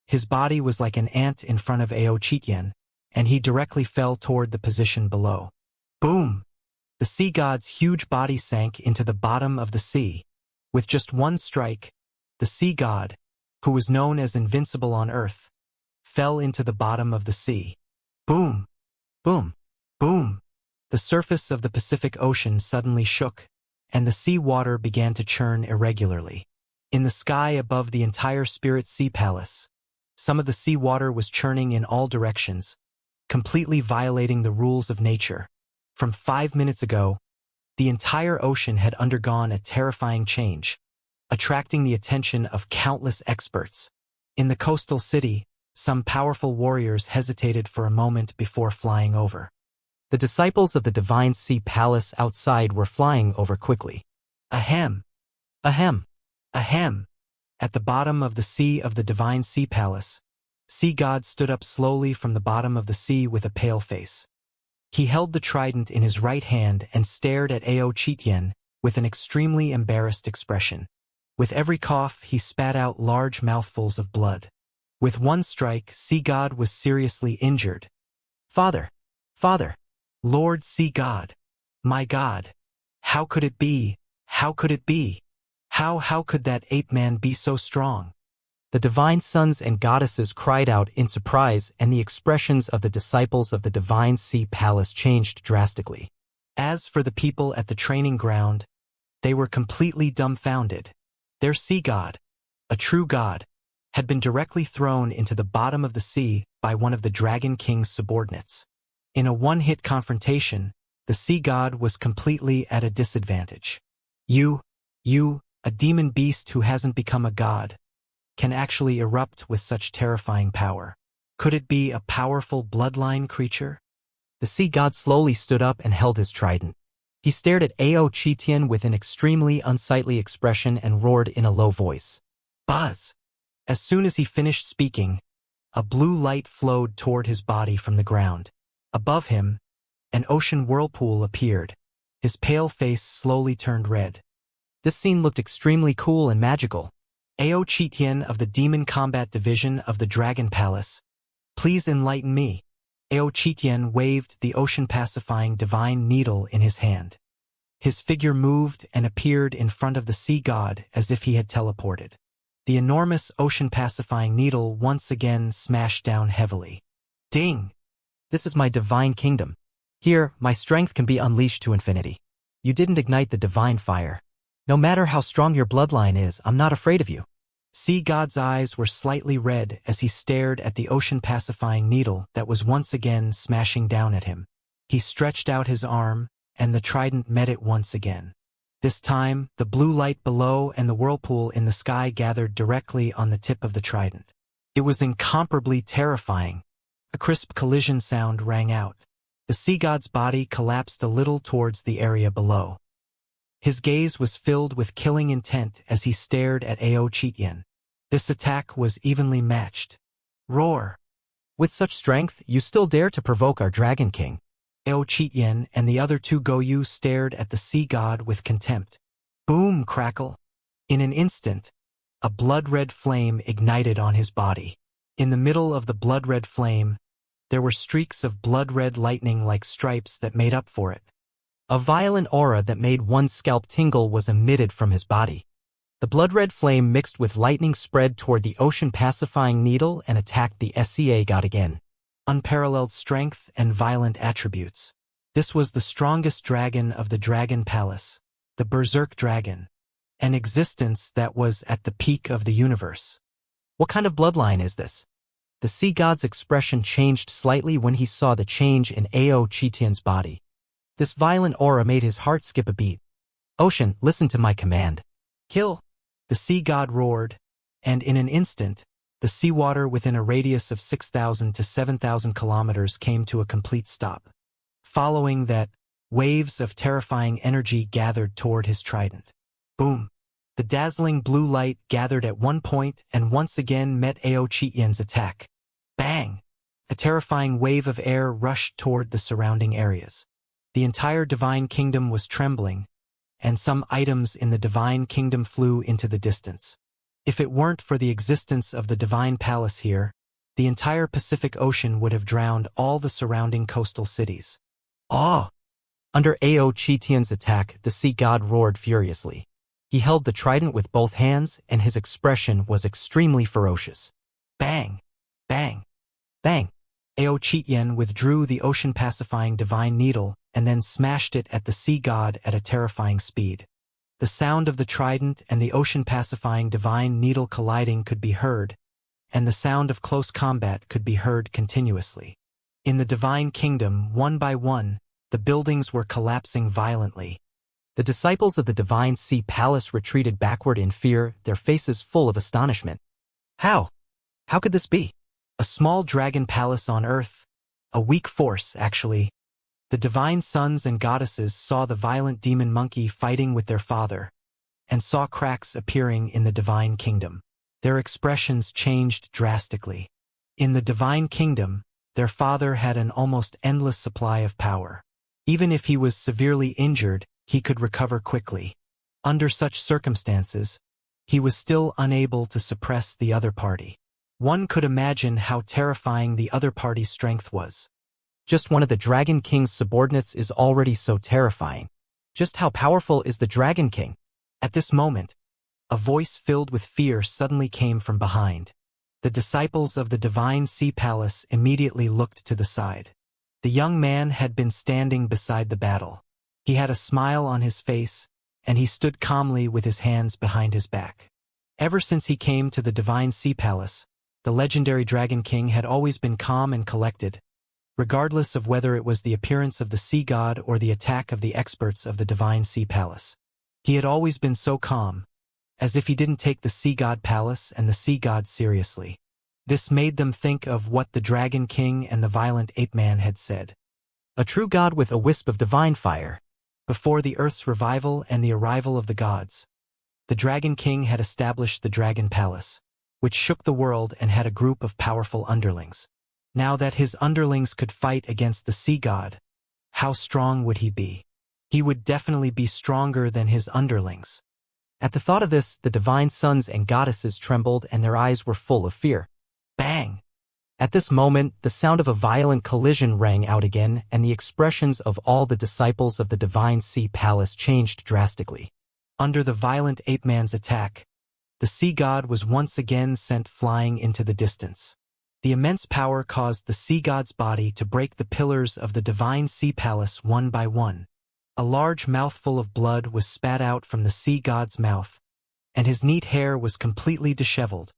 His body was like an ant in front of Aochitien, and he directly fell toward the position below. Boom! The sea god's huge body sank into the bottom of the sea. With just one strike, the sea god, who was known as invincible on Earth, fell into the bottom of the sea. Boom! Boom! Boom! The surface of the Pacific Ocean suddenly shook, and the sea water began to churn irregularly. In the sky above the entire Spirit Sea Palace, some of the sea water was churning in all directions, completely violating the rules of nature. From 5 minutes ago, the entire ocean had undergone a terrifying change, attracting the attention of countless experts. In the coastal city, some powerful warriors hesitated for a moment before flying over. The disciples of the Divine Sea Palace outside were flying over quickly. Ahem! Ahem! Ahem! At the bottom of the sea of the Divine Sea Palace, Sea God stood up slowly from the bottom of the sea with a pale face. He held the trident in his right hand and stared at Aochitien with an extremely embarrassed expression. With every cough, he spat out large mouthfuls of blood. With one strike, Sea God was seriously injured. Father! Father! Lord Sea God! My God! How could it be? How could it be? How could that ape-man be so strong? The divine sons and goddesses cried out in surprise, and the expressions of the disciples of the Divine Sea Palace changed drastically. As for the people at the training ground, they were completely dumbfounded. Their sea god, a true god, had been directly thrown into the bottom of the sea by one of the Dragon King's subordinates. In a one-hit confrontation, the sea god was completely at a disadvantage. You, a demon beast who hasn't become a god, can actually erupt with such terrifying power. Could it be a powerful bloodline creature? The sea god slowly stood up and held his trident. He stared at Aochitien with an extremely unsightly expression and roared in a low voice. Buzz! As soon as he finished speaking, a blue light flowed toward his body from the ground. Above him, an ocean whirlpool appeared. His pale face slowly turned red. This scene looked extremely cool and magical. Aochitien of the Demon Combat Division of the Dragon Palace, please enlighten me. Aochitien waved the ocean-pacifying divine needle in his hand. His figure moved and appeared in front of the sea god as if he had teleported. The enormous ocean-pacifying needle once again smashed down heavily. Ding! This is my divine kingdom. Here, my strength can be unleashed to infinity. You didn't ignite the divine fire. No matter how strong your bloodline is, I'm not afraid of you. Sea God's eyes were slightly red as he stared at the ocean-pacifying needle that was once again smashing down at him. He stretched out his arm, and the trident met it once again. This time, the blue light below and the whirlpool in the sky gathered directly on the tip of the trident. It was incomparably terrifying. A crisp collision sound rang out. The sea god's body collapsed a little towards the area below. His gaze was filled with killing intent as he stared at Aochitien. This attack was evenly matched. Roar! With such strength, you still dare to provoke our Dragon King. Aochitien and the other two Goyu stared at the sea god with contempt. Boom! Crackle! In an instant, a blood-red flame ignited on his body. In the middle of the blood-red flame, there were streaks of blood-red lightning like stripes that made up for it. A violent aura that made one's scalp tingle was emitted from his body. The blood-red flame mixed with lightning spread toward the ocean-pacifying needle and attacked the SCA god again. unparalleled strength and violent attributes. This was the strongest dragon of the Dragon Palace, the Berserk Dragon, an existence that was at the peak of the universe. What kind of bloodline is this? The sea god's expression changed slightly when he saw the change in Ao Chitian's body. This violent aura made his heart skip a beat. Ocean, listen to my command. Kill! The sea god roared, and in an instant, the seawater within a radius of 6,000 to 7,000 kilometers came to a complete stop. Following that, waves of terrifying energy gathered toward his trident. Boom! The dazzling blue light gathered at one point and once again met Ao Chitian's attack. Bang! A terrifying wave of air rushed toward the surrounding areas. The entire Divine Kingdom was trembling, and some items in the Divine Kingdom flew into the distance. If it weren't for the existence of the Divine Palace here, the entire Pacific Ocean would have drowned all the surrounding coastal cities. Ah! Under Ao Chitian's attack, the sea god roared furiously. He held the trident with both hands, and his expression was extremely ferocious. Bang! Bang! Bang! Ao Chitian withdrew the ocean-pacifying divine needle and then smashed it at the sea god at a terrifying speed. The sound of the trident and the ocean-pacifying divine needle colliding could be heard, and the sound of close combat could be heard continuously. In the Divine Kingdom, one by one, the buildings were collapsing violently. The disciples of the Divine Sea Palace retreated backward in fear, their faces full of astonishment. How? How could this be? A small dragon palace on Earth? A weak force, actually. The divine sons and goddesses saw the violent demon monkey fighting with their father, and saw cracks appearing in the Divine Kingdom. Their expressions changed drastically. In the Divine Kingdom, their father had an almost endless supply of power. Even if he was severely injured, he could recover quickly. Under such circumstances, he was still unable to suppress the other party. One could imagine how terrifying the other party's strength was. Just one of the Dragon King's subordinates is already so terrifying. Just how powerful is the Dragon King? At this moment, a voice filled with fear suddenly came from behind. The disciples of the Divine Sea Palace immediately looked to the side. The young man had been standing beside the battle. He had a smile on his face, and he stood calmly with his hands behind his back. Ever since he came to the Divine Sea Palace, the legendary Dragon King had always been calm and collected, regardless of whether it was the appearance of the sea god or the attack of the experts of the Divine Sea Palace. He had always been so calm, as if he didn't take the sea god palace and the sea god seriously. This made them think of what the Dragon King and the violent ape man had said. A true god with a wisp of divine fire. Before the Earth's revival and the arrival of the gods, the Dragon King had established the Dragon Palace, which shook the world and had a group of powerful underlings. Now that his underlings could fight against the sea god, how strong would he be? He would definitely be stronger than his underlings. At the thought of this, the divine sons and goddesses trembled and their eyes were full of fear. Bang! At this moment, the sound of a violent collision rang out again, and the expressions of all the disciples of the Divine Sea Palace changed drastically. Under the violent ape man's attack, the sea god was once again sent flying into the distance. The immense power caused the sea god's body to break the pillars of the Divine Sea Palace one by one. A large mouthful of blood was spat out from the sea god's mouth, and his neat hair was completely disheveled.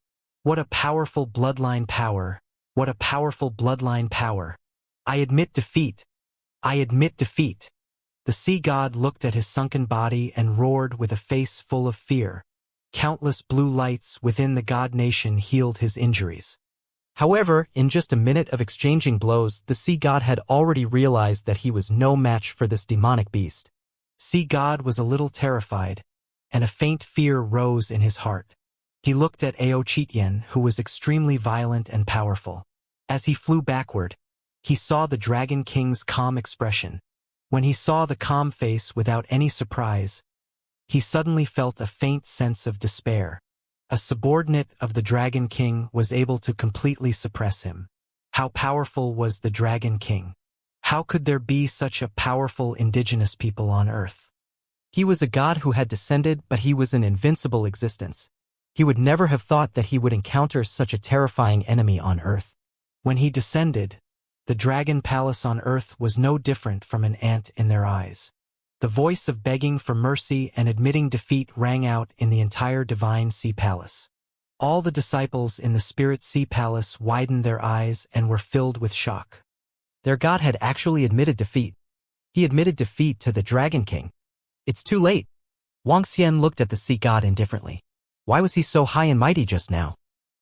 What a powerful bloodline power! What a powerful bloodline power! I admit defeat! I admit defeat! The sea god looked at his sunken body and roared with a face full of fear. Countless blue lights within the god nation healed his injuries. However, in just a minute of exchanging blows, the sea god had already realized that he was no match for this demonic beast. Sea god was a little terrified, and a faint fear rose in his heart. He looked at Ao Chitian, who was extremely violent and powerful. As he flew backward, he saw the Dragon King's calm expression. When he saw the calm face without any surprise, he suddenly felt a faint sense of despair. A subordinate of the Dragon King was able to completely suppress him. How powerful was the Dragon King? How could there be such a powerful indigenous people on Earth? He was a god who had descended, but he was an invincible existence. He would never have thought that he would encounter such a terrifying enemy on Earth. When he descended, The dragon palace on earth was no different from an ant in their eyes. The voice of begging for mercy and admitting defeat rang out in the entire divine sea palace. All the disciples in the spirit sea palace widened their eyes and were filled with shock. Their god had actually admitted defeat. He admitted defeat to the Dragon King. It's too late. Wuxia looked at the sea god indifferently. Why was he so high and mighty just now?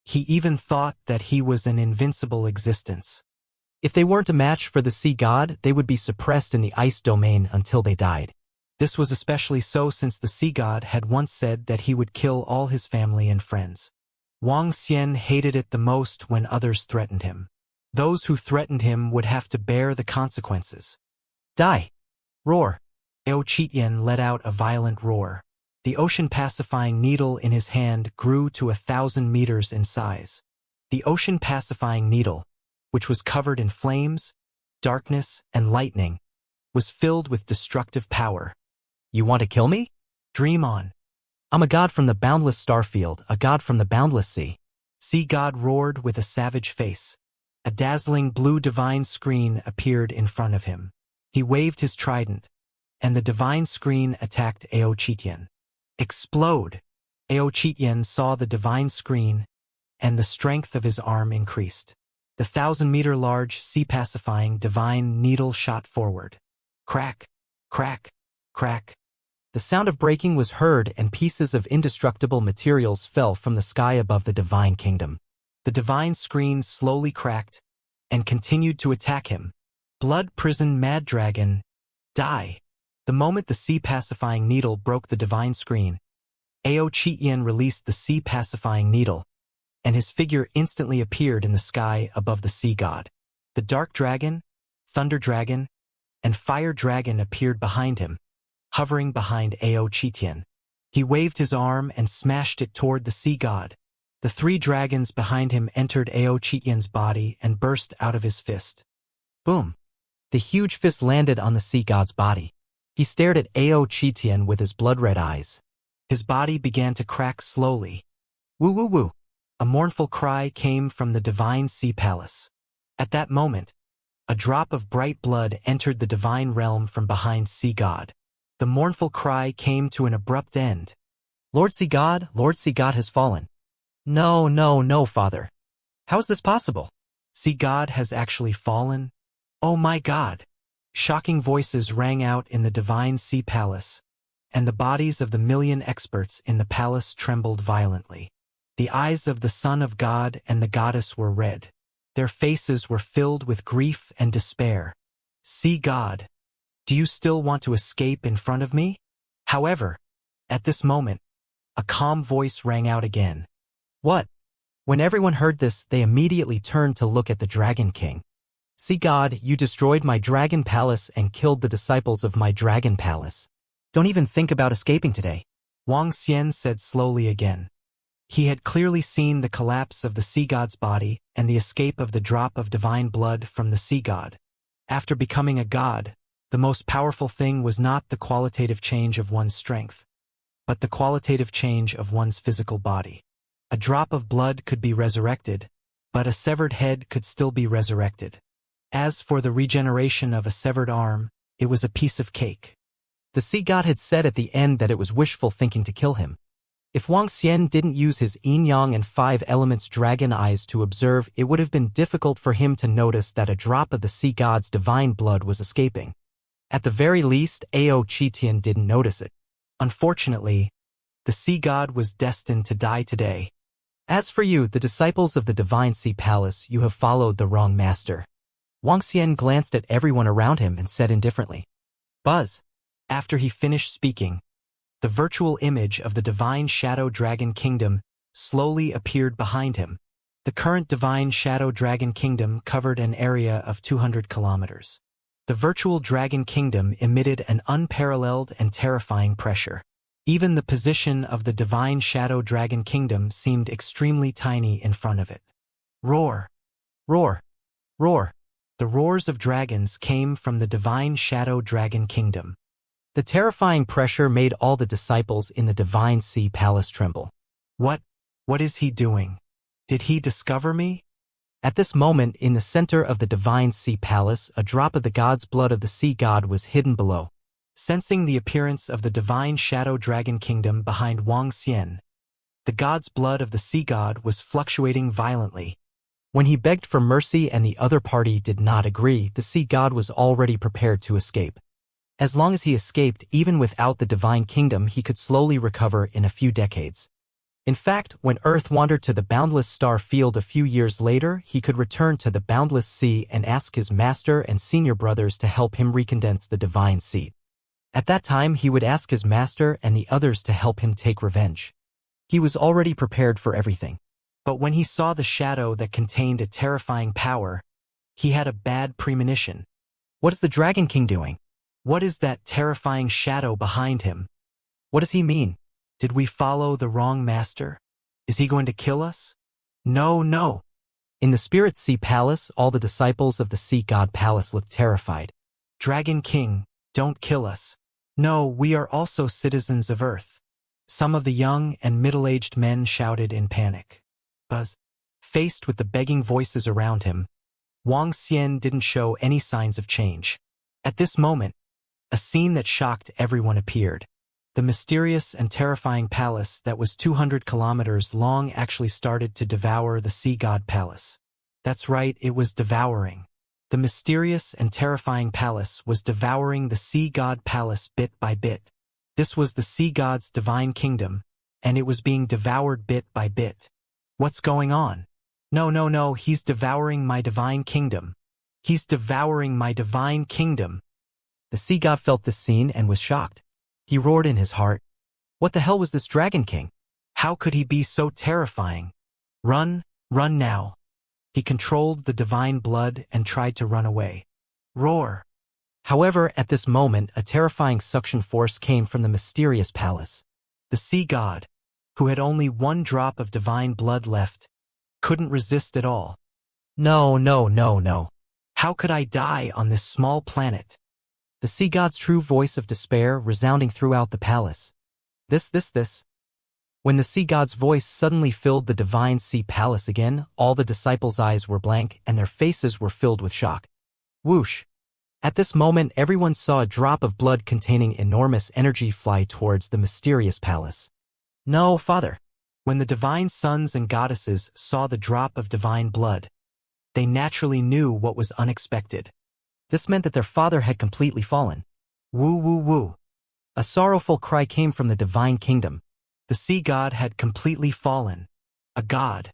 He even thought that he was an invincible existence. If they weren't a match for the sea god, they would be suppressed in the ice domain until they died. This was especially so since the sea god had once said that he would kill all his family and friends. Wuxia hated it the most when others threatened him. Those who threatened him would have to bear the consequences. Die! Roar! Aochitian let out a violent roar. The ocean-pacifying needle in his hand grew to 1,000 meters in size. The ocean-pacifying needle, which was covered in flames, darkness, and lightning, was filled with destructive power. You want to kill me? Dream on. I'm a god from the boundless starfield, a god from the boundless sea. Sea god roared with a savage face. A dazzling blue divine screen appeared in front of him. He waved his trident, and the divine screen attacked Aochitian. Explode! Aochitian saw the divine screen, and the strength of his arm increased. The 1,000-meter large, sea-pacifying divine needle shot forward. Crack! Crack! Crack! The sound of breaking was heard, and pieces of indestructible materials fell from the sky above the divine kingdom. The divine screen slowly cracked and continued to attack him. Blood prison mad dragon, die! The moment the sea-pacifying needle broke the divine screen, Aochitian released the sea-pacifying needle, and his figure instantly appeared in the sky above the sea god. The dark dragon, thunder dragon, and fire dragon appeared behind him, hovering behind Aochitian. He waved his arm and smashed it toward the sea god. The 3 dragons behind him entered Aochitian's body and burst out of his fist. Boom! The huge fist landed on the sea god's body. He stared at Aochitian with his blood-red eyes. His body began to crack slowly. Woo woo woo! A mournful cry came from the divine sea palace. At that moment, a drop of bright blood entered the divine realm from behind sea god. The mournful cry came to an abrupt end. Lord Sea God has fallen. No, no, no, Father. How is this possible? Sea God has actually fallen? Oh my God! Shocking voices rang out in the divine sea palace, and the bodies of the million experts in the palace trembled violently. The eyes of the Son of God and the Goddess were red. Their faces were filled with grief and despair. Sea God, do you still want to escape in front of me? However, at this moment, a calm voice rang out again. What? When everyone heard this, they immediately turned to look at the Dragon King. Sea God, you destroyed my dragon palace and killed the disciples of my dragon palace. Don't even think about escaping today. Wuxia said slowly again. He had clearly seen the collapse of the sea god's body and the escape of the drop of divine blood from the sea god. After becoming a god, the most powerful thing was not the qualitative change of one's strength, but the qualitative change of one's physical body. A drop of blood could be resurrected, but a severed head could still be resurrected. As for the regeneration of a severed arm, it was a piece of cake. The sea god had said at the end that it was wishful thinking to kill him. If Wuxia didn't use his yin-yang and 5 elements dragon eyes to observe, it would have been difficult for him to notice that a drop of the sea god's divine blood was escaping. At the very least, Aochitian didn't notice it. Unfortunately, the sea god was destined to die today. As for you, the disciples of the divine sea palace, you have followed the wrong master. Wuxia glanced at everyone around him and said indifferently, Buzz. After he finished speaking, the virtual image of the divine shadow dragon kingdom slowly appeared behind him. The current divine shadow dragon kingdom covered an area of 200 kilometers. The virtual dragon kingdom emitted an unparalleled and terrifying pressure. Even the position of the divine shadow dragon kingdom seemed extremely tiny in front of it. Roar! Roar! Roar! The roars of dragons came from the divine shadow dragon kingdom. The terrifying pressure made all the disciples in the divine sea palace tremble. What is he doing? Did he discover me? At this moment, in the center of the divine sea palace, a drop of the god's blood of the sea god was hidden below. Sensing the appearance of the divine shadow dragon kingdom behind Wuxia, the god's blood of the sea god was fluctuating violently. When he begged for mercy and the other party did not agree, the sea god was already prepared to escape. As long as he escaped, even without the divine kingdom, he could slowly recover in a few decades. In fact, when Earth wandered to the boundless star field a few years later, he could return to the boundless sea and ask his master and senior brothers to help him recondense the divine seed. At that time, he would ask his master and the others to help him take revenge. He was already prepared for everything. But when he saw the shadow that contained a terrifying power, he had a bad premonition. What is the Dragon King doing? What is that terrifying shadow behind him? What does he mean? Did we follow the wrong master? Is he going to kill us? No, no. In the Spirit Sea Palace, all the disciples of the Sea God Palace looked terrified. Dragon King, don't kill us. No, we are also citizens of Earth. Some of the young and middle-aged men shouted in panic. Buzz, faced with the begging voices around him, Wuxia didn't show any signs of change. At this moment, a scene that shocked everyone appeared. The mysterious and terrifying palace that was 200 kilometers long actually started to devour the Sea God Palace. That's right, it was devouring. The mysterious and terrifying palace was devouring the Sea God Palace bit by bit. This was the Sea God's divine kingdom, and it was being devoured bit by bit. What's going on? No, no, no, he's devouring my divine kingdom. He's devouring my divine kingdom. The Sea God felt this scene and was shocked. He roared in his heart. What the hell was this Dragon King? How could he be so terrifying? Run, run now. He controlled the divine blood and tried to run away. Roar. However, at this moment, a terrifying suction force came from the mysterious palace. The Sea God, who had only one drop of divine blood left, couldn't resist at all. No, no, no, no. How could I die on this small planet? The Sea God's true voice of despair resounding throughout the palace. This. When the Sea God's voice suddenly filled the divine sea palace again, all the disciples' eyes were blank and their faces were filled with shock. Whoosh! At this moment, everyone saw a drop of blood containing enormous energy fly towards the mysterious palace. No, Father. When the divine sons and goddesses saw the drop of divine blood, they naturally knew what was unexpected. This meant that their father had completely fallen. Woo, woo, woo. A sorrowful cry came from the divine kingdom. The Sea God had completely fallen. A god.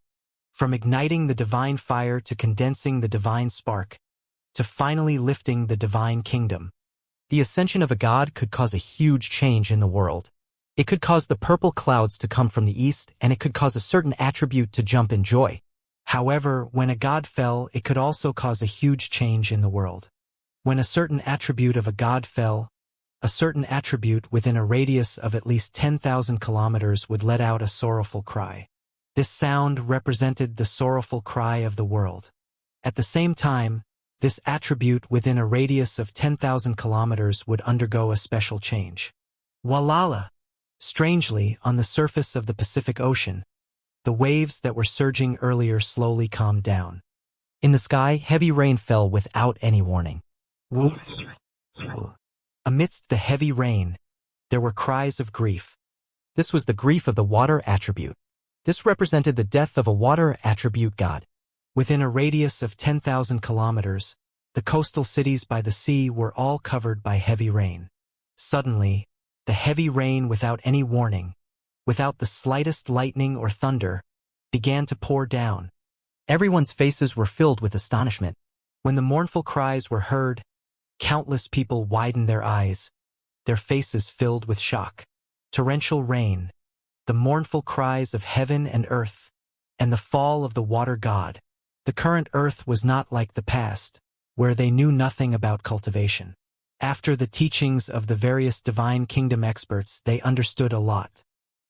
From igniting the divine fire to condensing the divine spark, to finally lifting the divine kingdom. The ascension of a god could cause a huge change in the world. It could cause the purple clouds to come from the east, and it could cause a certain attribute to jump in joy. However, when a god fell, it could also cause a huge change in the world. When a certain attribute of a god fell, a certain attribute within a radius of at least 10,000 kilometers would let out a sorrowful cry. This sound represented the sorrowful cry of the world. At the same time, this attribute within a radius of 10,000 kilometers would undergo a special change. Walala! Strangely, on the surface of the Pacific Ocean, the waves that were surging earlier slowly calmed down. In the sky, heavy rain fell without any warning. Woo. Amidst the heavy rain, there were cries of grief. This was the grief of the water attribute. This represented the death of a water attribute god. Within a radius of 10,000 kilometers, the coastal cities by the sea were all covered by heavy rain. Suddenly, the heavy rain, without any warning, without the slightest lightning or thunder, began to pour down. Everyone's faces were filled with astonishment. When the mournful cries were heard, countless people widened their eyes, their faces filled with shock. Torrential rain, the mournful cries of heaven and earth, and the fall of the water god. The current earth was not like the past, where they knew nothing about cultivation. After the teachings of the various divine kingdom experts, they understood a lot.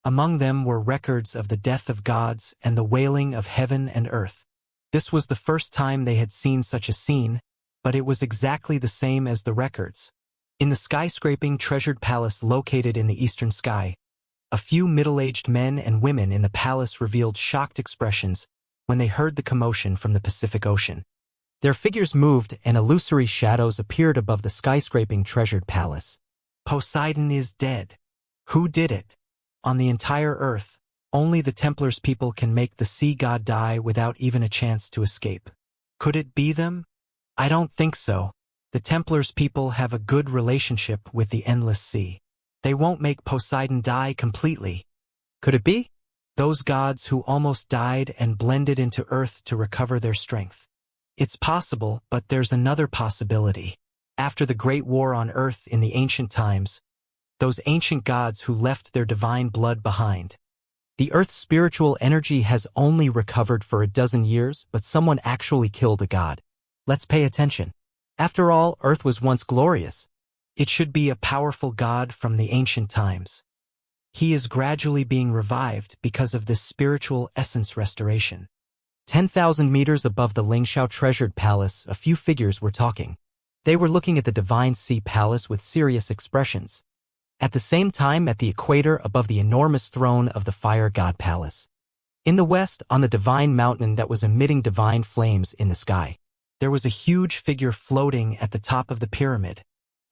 Among them were records of the death of gods and the wailing of heaven and earth. This was the first time they had seen such a scene, but it was exactly the same as the records. In the skyscraping treasured palace located in the eastern sky, a few middle-aged men and women in the palace revealed shocked expressions, when they heard the commotion from the Pacific Ocean. Their figures moved and illusory shadows appeared above the skyscraping treasured palace. Poseidon is dead. Who did it? On the entire earth, only the Templars people can make the sea god die without even a chance to escape. Could it be them? I don't think so. The Templars people have a good relationship with the endless sea. They won't make Poseidon die completely. Could it be? Those gods who almost died and blended into earth to recover their strength. It's possible, but there's another possibility. After the Great War on Earth in the ancient times, those ancient gods who left their divine blood behind. The Earth's spiritual energy has only recovered for a dozen years, but someone actually killed a god. Let's pay attention. After all, Earth was once glorious. It should be a powerful god from the ancient times. He is gradually being revived because of this spiritual essence restoration. 10,000 meters above the Lingxiao treasured palace, a few figures were talking. They were looking at the divine sea palace with serious expressions. At the same time, at the equator above the enormous throne of the fire god palace. In the west, on the divine mountain that was emitting divine flames in the sky, there was a huge figure floating at the top of the pyramid.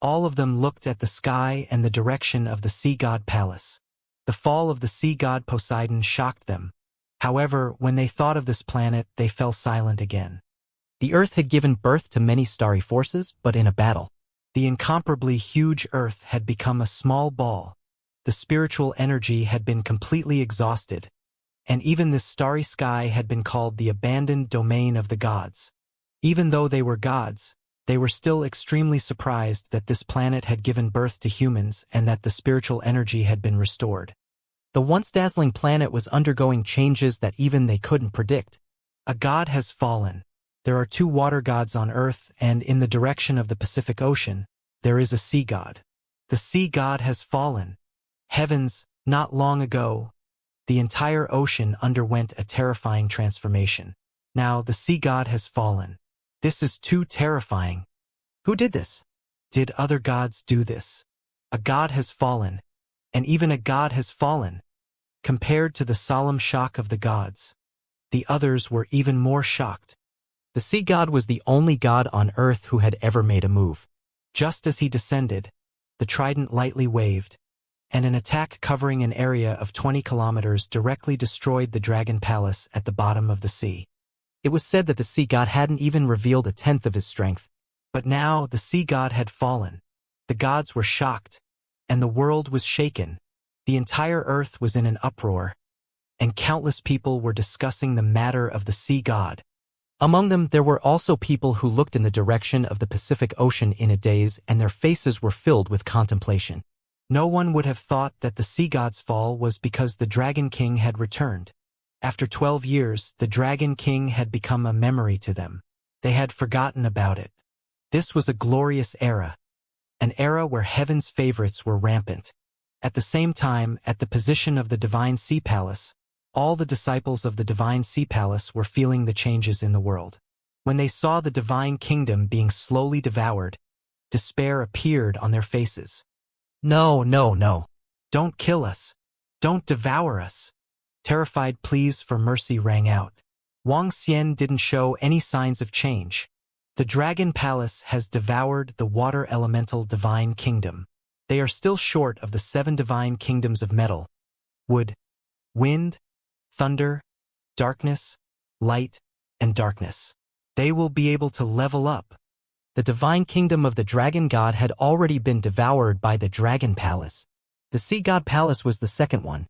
All of them looked at the sky and the direction of the sea god palace. The fall of the sea god Poseidon shocked them. However, when they thought of this planet, they fell silent again. The Earth had given birth to many starry forces, but in a battle, the incomparably huge Earth had become a small ball. The spiritual energy had been completely exhausted, and even this starry sky had been called the abandoned domain of the gods. Even though they were gods, they were still extremely surprised that this planet had given birth to humans and that the spiritual energy had been restored. The once dazzling planet was undergoing changes that even they couldn't predict. A god has fallen. There are 2 water gods on Earth, and in the direction of the Pacific Ocean, there is a sea god. The sea god has fallen. Heavens, not long ago, the entire ocean underwent a terrifying transformation. Now the sea god has fallen. This is too terrifying. Who did this? Did other gods do this? A god has fallen. And even a god has fallen. Compared to the solemn shock of the gods, the others were even more shocked. The sea god was the only god on Earth who had ever made a move. Just as he descended, the trident lightly waved, and an attack covering an area of 20 kilometers directly destroyed the dragon palace at the bottom of the sea. It was said that the sea god hadn't even revealed a tenth of his strength, but now the sea god had fallen. The gods were shocked, and the world was shaken. The entire Earth was in an uproar, and countless people were discussing the matter of the sea god. Among them, there were also people who looked in the direction of the Pacific Ocean in a daze, and their faces were filled with contemplation. No one would have thought that the sea god's fall was because the Dragon King had returned. After 12 years, the Dragon King had become a memory to them. They had forgotten about it. This was a glorious era, an era where heaven's favorites were rampant. At the same time, at the position of the Divine Sea Palace, all the disciples of the Divine Sea Palace were feeling the changes in the world. When they saw the Divine Kingdom being slowly devoured, despair appeared on their faces. No, no, no. Don't kill us. Don't devour us. Terrified pleas for mercy rang out. Wang Xian didn't show any signs of change. The Dragon Palace has devoured the water elemental Divine Kingdom. They are still short of the 7 divine kingdoms of metal, wood, wind, thunder, darkness, light, and darkness. They will be able to level up. The divine kingdom of the dragon god had already been devoured by the Dragon Palace. The Sea God Palace was the second one.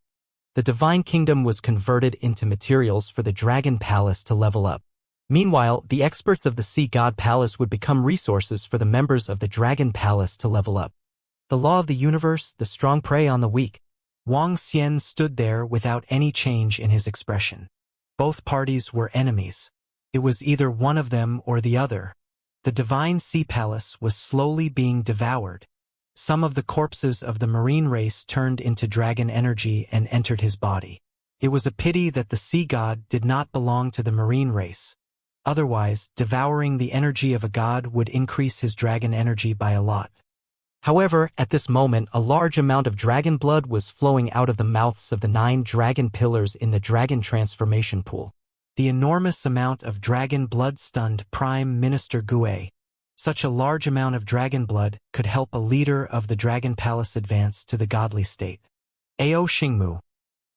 The divine kingdom was converted into materials for the Dragon Palace to level up. Meanwhile, the experts of the Sea God Palace would become resources for the members of the Dragon Palace to level up. The law of the universe, the strong prey on the weak. Wang Xian stood there without any change in his expression. Both parties were enemies. It was either one of them or the other. The Divine Sea Palace was slowly being devoured. Some of the corpses of the marine race turned into dragon energy and entered his body. It was a pity that the sea god did not belong to the marine race. Otherwise, devouring the energy of a god would increase his dragon energy by a lot. However, at this moment, a large amount of dragon blood was flowing out of the mouths of the 9 dragon pillars in the dragon transformation pool. The enormous amount of dragon blood stunned Prime Minister Gue. Such a large amount of dragon blood could help a leader of the Dragon Palace advance to the godly state. Ao Xingmu.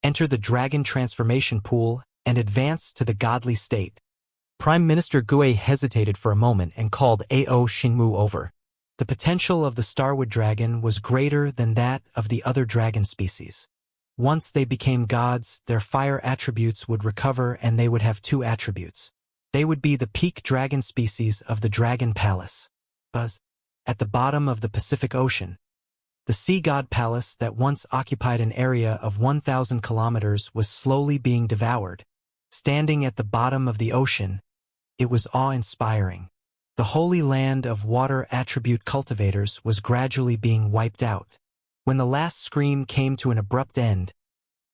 Enter the dragon transformation pool and advance to the godly state. Prime Minister Gue hesitated for a moment and called Ao Xingmu over. The potential of the Starwood dragon was greater than that of the other dragon species. Once they became gods, their fire attributes would recover and they would have two attributes. They would be the peak dragon species of the Dragon Palace. Buzz. At the bottom of the Pacific Ocean. The sea god palace that once occupied an area of 1,000 kilometers was slowly being devoured. Standing at the bottom of the ocean, it was awe-inspiring. The holy land of water attribute cultivators was gradually being wiped out. When the last scream came to an abrupt end,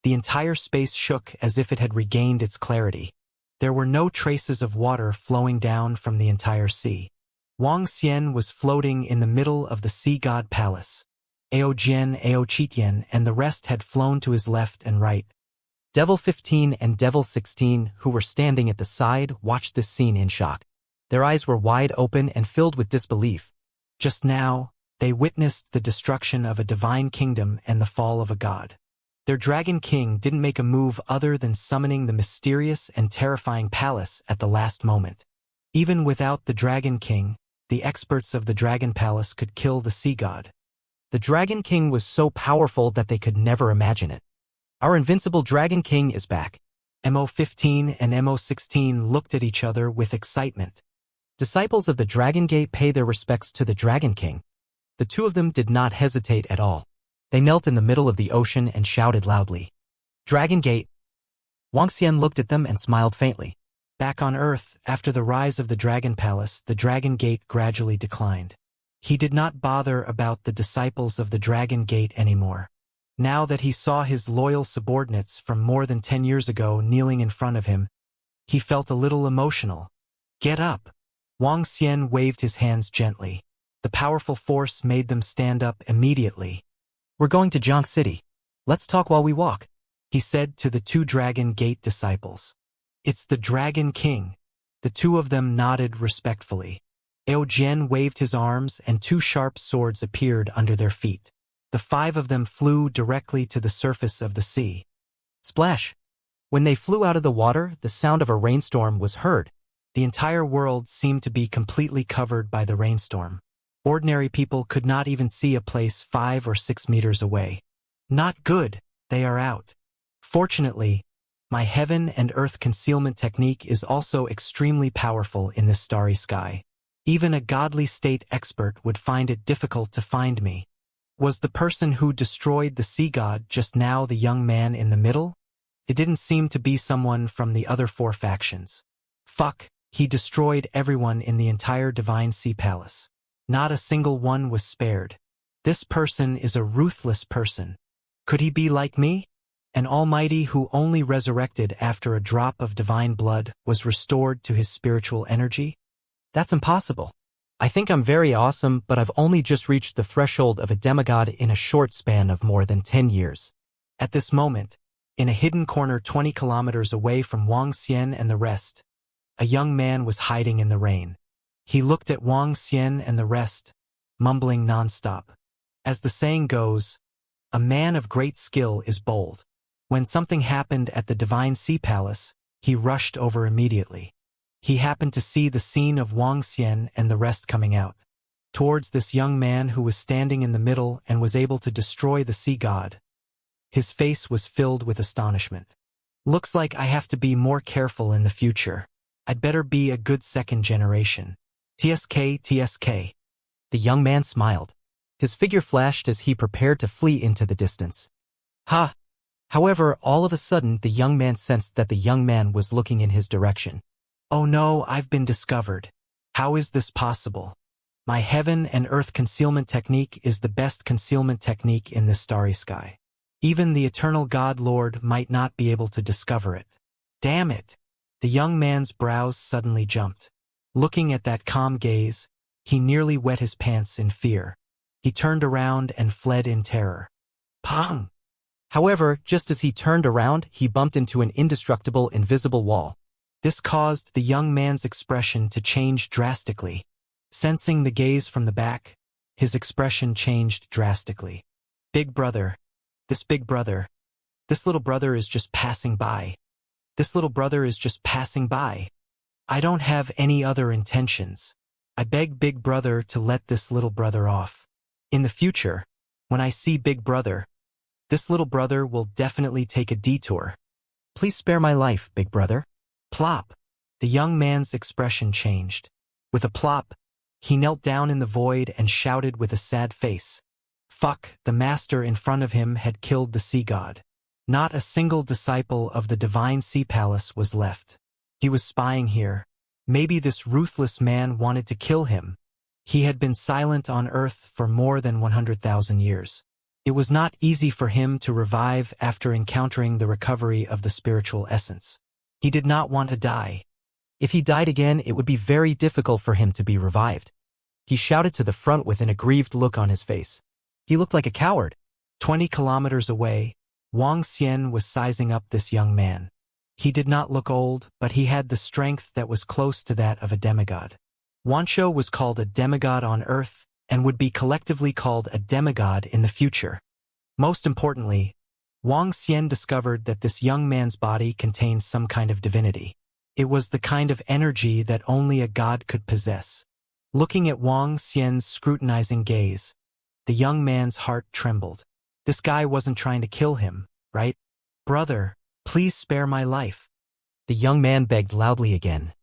the entire space shook as if it had regained its clarity. There were no traces of water flowing down from the entire sea. Wang Xian was floating in the middle of the sea god palace. Ao Jian, Ao Qitian, and the rest had flown to his left and right. Devil 15 and Devil 16, who were standing at the side, watched this scene in shock. Their eyes were wide open and filled with disbelief. Just now, they witnessed the destruction of a divine kingdom and the fall of a god. Their dragon king didn't make a move other than summoning the mysterious and terrifying palace at the last moment. Even without the dragon king, the experts of the dragon palace could kill the sea god. The dragon king was so powerful that they could never imagine it. Our invincible dragon king is back. MO15 and MO16 looked at each other with excitement. Disciples of the Dragon Gate pay their respects to the Dragon King. The two of them did not hesitate at all. They knelt in the middle of the ocean and shouted loudly. Dragon Gate. Wang Xian looked at them and smiled faintly. Back on Earth, after the rise of the Dragon Palace, the Dragon Gate gradually declined. He did not bother about the disciples of the Dragon Gate anymore. Now that he saw his loyal subordinates from more than 10 years ago kneeling in front of him, he felt a little emotional. Get up! Wang Xian waved his hands gently. The powerful force made them stand up immediately. We're going to Jiang City. Let's talk while we walk, he said to the two Dragon Gate disciples. It's the Dragon King. The two of them nodded respectfully. Ao Jian waved his arms and two sharp swords appeared under their feet. The five of them flew directly to the surface of the sea. Splash! When they flew out of the water, the sound of a rainstorm was heard. The entire world seemed to be completely covered by the rainstorm. Ordinary people could not even see a place 5 or 6 meters away. Not good, they are out. Fortunately, my heaven and earth concealment technique is also extremely powerful in this starry sky. Even a godly state expert would find it difficult to find me. Was the person who destroyed the sea god just now the young man in the middle? It didn't seem to be someone from the other 4 factions. Fuck. He destroyed everyone in the entire Divine Sea Palace. Not a single one was spared. This person is a ruthless person. Could he be like me? An almighty who only resurrected after a drop of divine blood was restored to his spiritual energy? That's impossible. I think I'm very awesome, but I've only just reached the threshold of a demigod in a short span of more than 10 years. At this moment, in a hidden corner 20 kilometers away from Wang Xian and the rest, a young man was hiding in the rain. He looked at Wang Xian and the rest, mumbling nonstop. As the saying goes, a man of great skill is bold. When something happened at the Divine Sea Palace, he rushed over immediately. He happened to see the scene of Wang Xian and the rest coming out. Towards this young man who was standing in the middle and was able to destroy the sea god. His face was filled with astonishment. Looks like I have to be more careful in the future. I'd better be a good second generation. TSK, TSK. The young man smiled. His figure flashed as he prepared to flee into the distance. Ha! However, all of a sudden the young man sensed that the young man was looking in his direction. Oh no, I've been discovered. How is this possible? My heaven and earth concealment technique is the best concealment technique in this starry sky. Even the eternal God Lord might not be able to discover it. Damn it! The young man's brows suddenly jumped. Looking at that calm gaze, he nearly wet his pants in fear. He turned around and fled in terror. Pong! However, just as he turned around, he bumped into an indestructible invisible wall. This caused the young man's expression to change drastically. Sensing the gaze from the back, his expression changed drastically. Big brother. This big brother. This little brother is just passing by. This little brother is just passing by. I don't have any other intentions. I beg Big Brother to let this little brother off. In the future, when I see Big Brother, this little brother will definitely take a detour. Please spare my life, Big Brother. Plop. The young man's expression changed. With a plop, he knelt down in the void and shouted with a sad face. Fuck, the master in front of him had killed the sea god. Not a single disciple of the divine sea palace was left. He was spying here. Maybe this ruthless man wanted to kill him. He had been silent on earth for more than 100,000 years. It was not easy for him to revive after encountering the recovery of the spiritual essence. He did not want to die. If he died again, it would be very difficult for him to be revived. He shouted to the front with an aggrieved look on his face. He looked like a coward. 20 kilometers away, Wang Xian was sizing up this young man. He did not look old, but he had the strength that was close to that of a demigod. Wanshou was called a demigod on Earth, and would be collectively called a demigod in the future. Most importantly, Wang Xian discovered that this young man's body contained some kind of divinity. It was the kind of energy that only a god could possess. Looking at Wang Xian's scrutinizing gaze, the young man's heart trembled. This guy wasn't trying to kill him, right? Brother, please spare my life. The young man begged loudly again.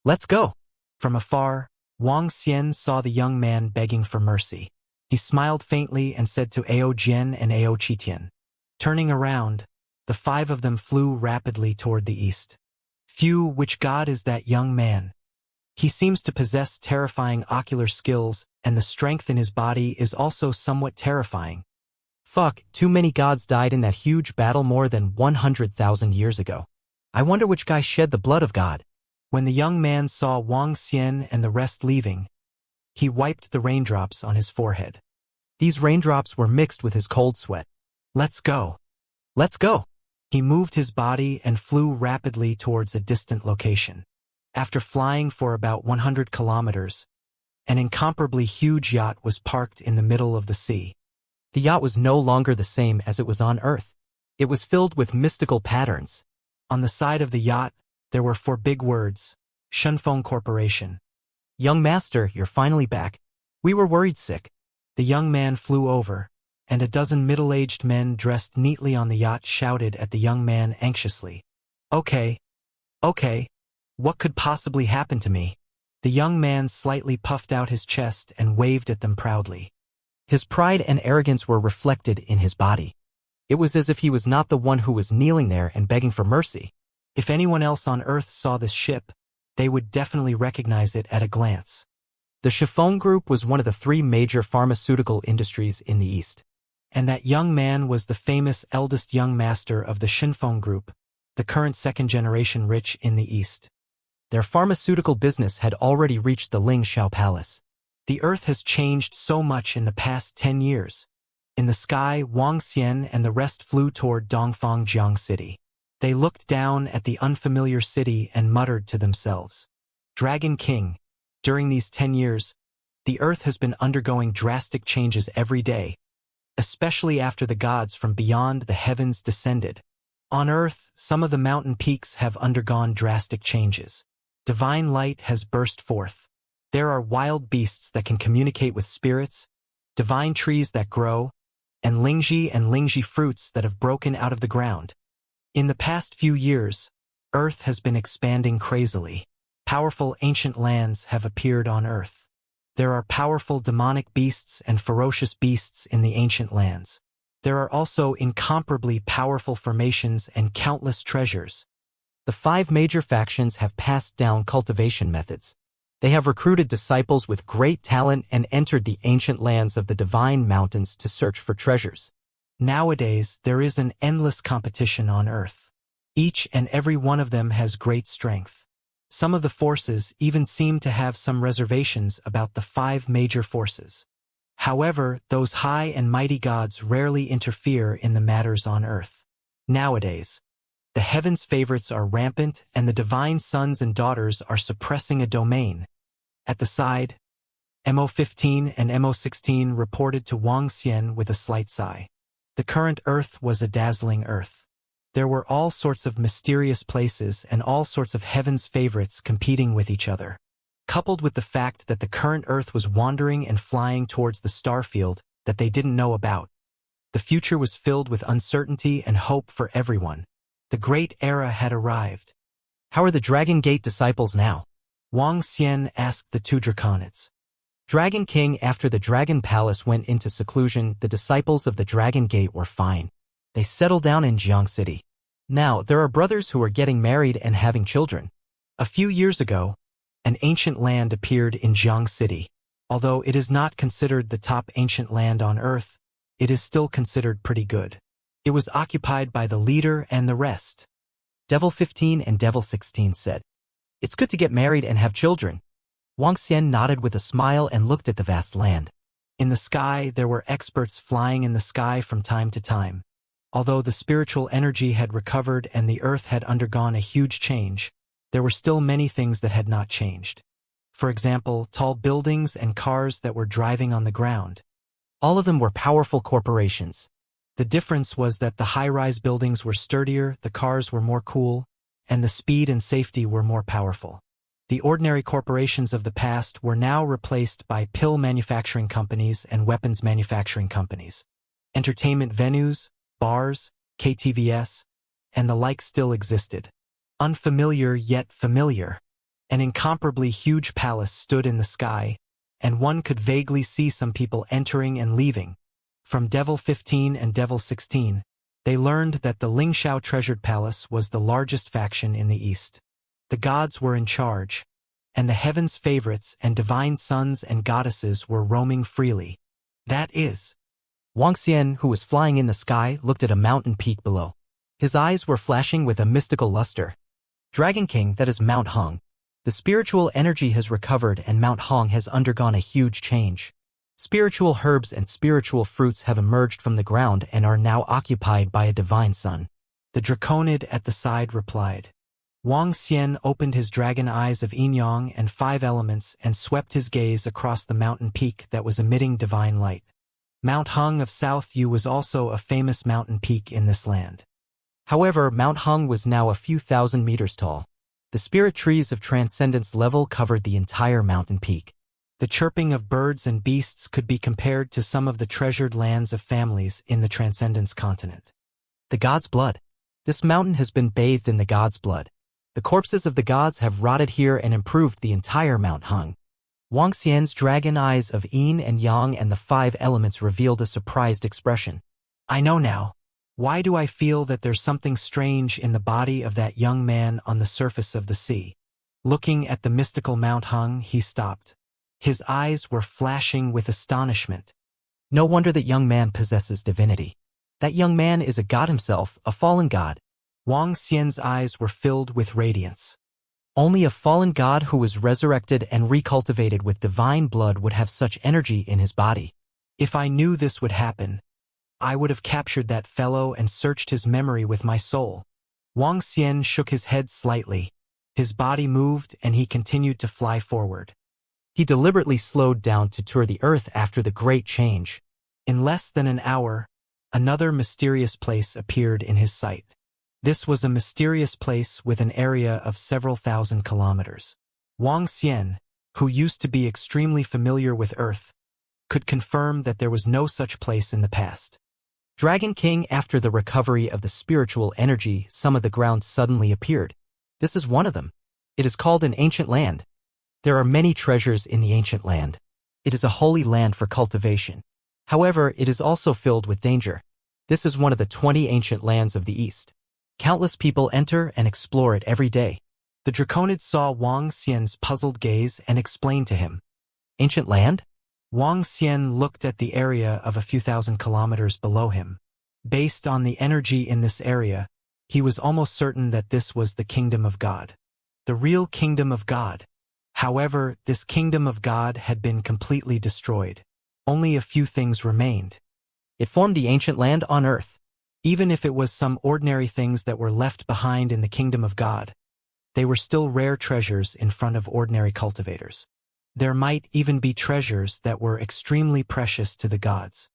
Let's go. From afar, Wang Xian saw the young man begging for mercy. He smiled faintly and said to Ao Jian and Ao Qitian. Turning around, the five of them flew rapidly toward the east. Phew, which god is that young man? He seems to possess terrifying ocular skills, and the strength in his body is also somewhat terrifying. Fuck, too many gods died in that huge battle more than 100,000 years ago. I wonder which guy shed the blood of God. When the young man saw Wang Xian and the rest leaving, he wiped the raindrops on his forehead. These raindrops were mixed with his cold sweat. Let's go. Let's go. He moved his body and flew rapidly towards a distant location. After flying for about 100 kilometers, an incomparably huge yacht was parked in the middle of the sea. The yacht was no longer the same as it was on Earth. It was filled with mystical patterns. On the side of the yacht, there were 4 big words: Shunfeng Corporation. Young master, you're finally back. We were worried sick. The young man flew over, and a dozen middle-aged men dressed neatly on the yacht shouted at the young man anxiously. Okay. What could possibly happen to me? The young man slightly puffed out his chest and waved at them proudly. His pride and arrogance were reflected in his body. It was as if he was not the one who was kneeling there and begging for mercy. If anyone else on Earth saw this ship, they would definitely recognize it at a glance. The Chiffon Group was one of the 3 major pharmaceutical industries in the East. And that young man was the famous eldest young master of the Xinfeng Group, the current 2nd-generation rich in the East. Their pharmaceutical business had already reached the Lingxiao Palace. The Earth has changed so much in the past 10 years. In the sky, Wang Xian and the rest flew toward Dongfang Jiang City. They looked down at the unfamiliar city and muttered to themselves. Dragon King, during these 10 years, the Earth has been undergoing drastic changes every day, especially after the gods from beyond the heavens descended. On Earth, some of the mountain peaks have undergone drastic changes. Divine light has burst forth. There are wild beasts that can communicate with spirits, divine trees that grow, and Lingji fruits that have broken out of the ground. In the past few years, Earth has been expanding crazily. Powerful ancient lands have appeared on Earth. There are powerful demonic beasts and ferocious beasts in the ancient lands. There are also incomparably powerful formations and countless treasures. The 5 major factions have passed down cultivation methods. They have recruited disciples with great talent and entered the ancient lands of the divine mountains to search for treasures. Nowadays, there is an endless competition on Earth. Each and every one of them has great strength. Some of the forces even seem to have some reservations about the 5 major forces. However, those high and mighty gods rarely interfere in the matters on Earth. Nowadays, The heavens' favorites are rampant, and the divine sons and daughters are suppressing a domain. At the side, MO15 and MO16 reported to Wang Xian with a slight sigh. The current Earth was a dazzling Earth. There were all sorts of mysterious places and all sorts of heaven's favorites competing with each other. Coupled with the fact that the current Earth was wandering and flying towards the starfield that they didn't know about, the future was filled with uncertainty and hope for everyone. The great era had arrived. How are the Dragon Gate disciples now? Wang Xian asked the two draconids. Dragon King, after the Dragon Palace went into seclusion, the disciples of the Dragon Gate were fine. They settled down in Jiang City. Now, there are brothers who are getting married and having children. A few years ago, an ancient land appeared in Jiang City. Although it is not considered the top ancient land on Earth, it is still considered pretty good. It was occupied by the leader and the rest. Devil 15 and Devil 16 said, "It's good to get married and have children." Wang Xian nodded with a smile and looked at the vast land. In the sky, there were experts flying in the sky from time to time. Although the spiritual energy had recovered and the Earth had undergone a huge change, there were still many things that had not changed. For example, tall buildings and cars that were driving on the ground. All of them were powerful corporations. The difference was that the high-rise buildings were sturdier, the cars were more cool, and the speed and safety were more powerful. The ordinary corporations of the past were now replaced by pill manufacturing companies and weapons manufacturing companies. Entertainment venues, bars, KTVs, and the like still existed. Unfamiliar yet familiar. An incomparably huge palace stood in the sky, and one could vaguely see some people entering and leaving. From Devil 15 and Devil 16, they learned that the Lingxiao Treasured Palace was the largest faction in the east. The gods were in charge, and the heavens' favorites and divine sons and goddesses were roaming freely. That is. Wang Xian, who was flying in the sky, looked at a mountain peak below. His eyes were flashing with a mystical luster. Dragon King, that is Mount Hong. The spiritual energy has recovered and Mount Hong has undergone a huge change. Spiritual herbs and spiritual fruits have emerged from the ground and are now occupied by a divine sun. The draconid at the side replied. Wang Xian opened his dragon eyes of yin-yang and 5 elements and swept his gaze across the mountain peak that was emitting divine light. Mount Hong of South Yu was also a famous mountain peak in this land. However, Mount Hong was now a few thousand meters tall. The spirit trees of transcendence level covered the entire mountain peak. The chirping of birds and beasts could be compared to some of the treasured lands of families in the Transcendence continent. The god's blood. This mountain has been bathed in the god's blood. The corpses of the gods have rotted here and improved the entire Mount Hong. Wang Xian's dragon eyes of yin and yang and the 5 elements revealed a surprised expression. I know now. Why do I feel that there's something strange in the body of that young man on the surface of the sea? Looking at the mystical Mount Hong, he stopped. His eyes were flashing with astonishment. No wonder that young man possesses divinity. That young man is a god himself, a fallen god. Wang Xian's eyes were filled with radiance. Only a fallen god who was resurrected and recultivated with divine blood would have such energy in his body. If I knew this would happen, I would have captured that fellow and searched his memory with my soul. Wang Xian shook his head slightly. His body moved and he continued to fly forward. He deliberately slowed down to tour the earth after the great change. In less than an hour, another mysterious place appeared in his sight. This was a mysterious place with an area of several thousand kilometers. Wang Xian, who used to be extremely familiar with Earth, could confirm that there was no such place in the past. Dragon King, after the recovery of the spiritual energy, some of the ground suddenly appeared. This is one of them. It is called an ancient land. There are many treasures in the ancient land. It is a holy land for cultivation. However, it is also filled with danger. This is one of the 20 ancient lands of the East. Countless people enter and explore it every day. The draconid saw Wang Xian's puzzled gaze and explained to him. Ancient land? Wang Xian looked at the area of a few thousand kilometers below him. Based on the energy in this area, he was almost certain that this was the kingdom of God. The real kingdom of God. However, this kingdom of God had been completely destroyed. Only a few things remained. It formed the ancient land on Earth. Even if it was some ordinary things that were left behind in the kingdom of God, they were still rare treasures in front of ordinary cultivators. There might even be treasures that were extremely precious to the gods.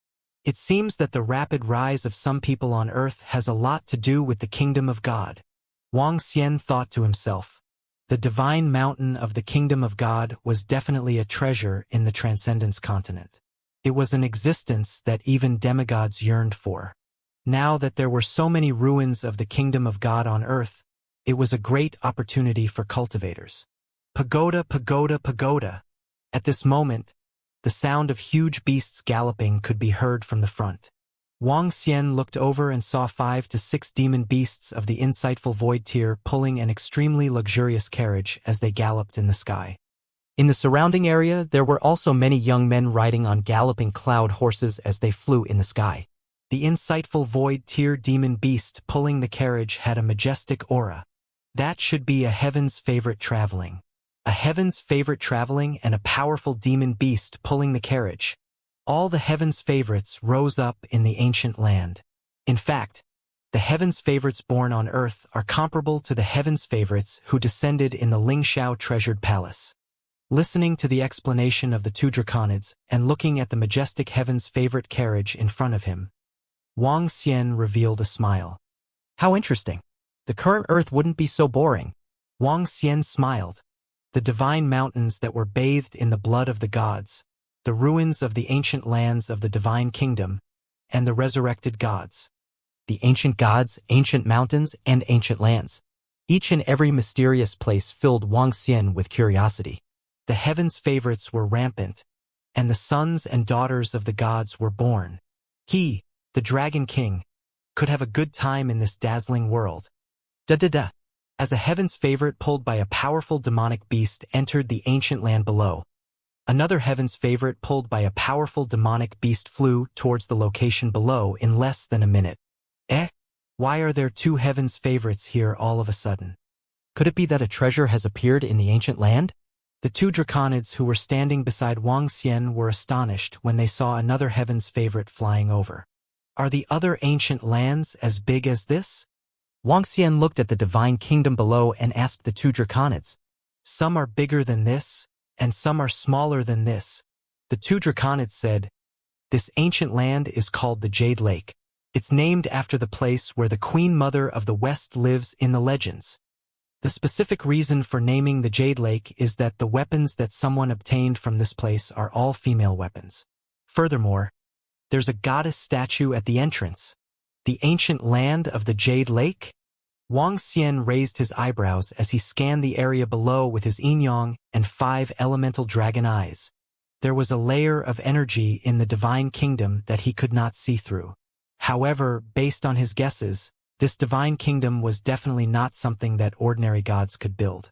It seems that the rapid rise of some people on earth has a lot to do with the kingdom of God. Wang Xian thought to himself. The divine mountain of the kingdom of God was definitely a treasure in the Transcendence continent. It was an existence that even demigods yearned for. Now that there were so many ruins of the kingdom of God on earth, it was a great opportunity for cultivators. Pagoda, pagoda, pagoda. At this moment, the sound of huge beasts galloping could be heard from the front. Wang Xian looked over and saw 5 to 6 demon beasts of the insightful void tier pulling an extremely luxurious carriage as they galloped in the sky. In the surrounding area, there were also many young men riding on galloping cloud horses as they flew in the sky. The insightful void tier demon beast pulling the carriage had a majestic aura. That should be a heaven's favorite traveling. A heaven's favorite traveling and a powerful demon beast pulling the carriage. All the heaven's favorites rose up in the ancient land. In fact, the heaven's favorites born on earth are comparable to the heaven's favorites who descended in the Lingxiao treasured palace. Listening to the explanation of the 2 draconids and looking at the majestic heaven's favorite carriage in front of him, Wang Xian revealed a smile. How interesting. The current earth wouldn't be so boring. Wang Xian smiled. The divine mountains that were bathed in the blood of the gods, the ruins of the ancient lands of the divine kingdom, and the resurrected gods. The ancient gods, ancient mountains, and ancient lands. Each and every mysterious place filled Wang Xian with curiosity. The heavens' favorites were rampant, and the sons and daughters of the gods were born. He, the Dragon King, could have a good time in this dazzling world. Da-da-da. As a heaven's favorite pulled by a powerful demonic beast entered the ancient land below, another heaven's favorite pulled by a powerful demonic beast flew towards the location below in less than a minute. Why are there 2 heaven's favorites here all of a sudden? Could it be that a treasure has appeared in the ancient land? The 2 draconids who were standing beside Wang Xian were astonished when they saw another heaven's favorite flying over. Are the other ancient lands as big as this? Wang Xian looked at the divine kingdom below and asked the 2 draconids. Some are bigger than this, and some are smaller than this. The 2 draconids said, This ancient land is called the Jade Lake. It's named after the place where the Queen Mother of the West lives in the legends. The specific reason for naming the Jade Lake is that the weapons that someone obtained from this place are all female weapons. Furthermore, there's a goddess statue at the entrance. The ancient land of the Jade Lake? Wang Xian raised his eyebrows as he scanned the area below with his yin-yang and 5 elemental dragon eyes. There was a layer of energy in the divine kingdom that he could not see through. However, based on his guesses, this divine kingdom was definitely not something that ordinary gods could build.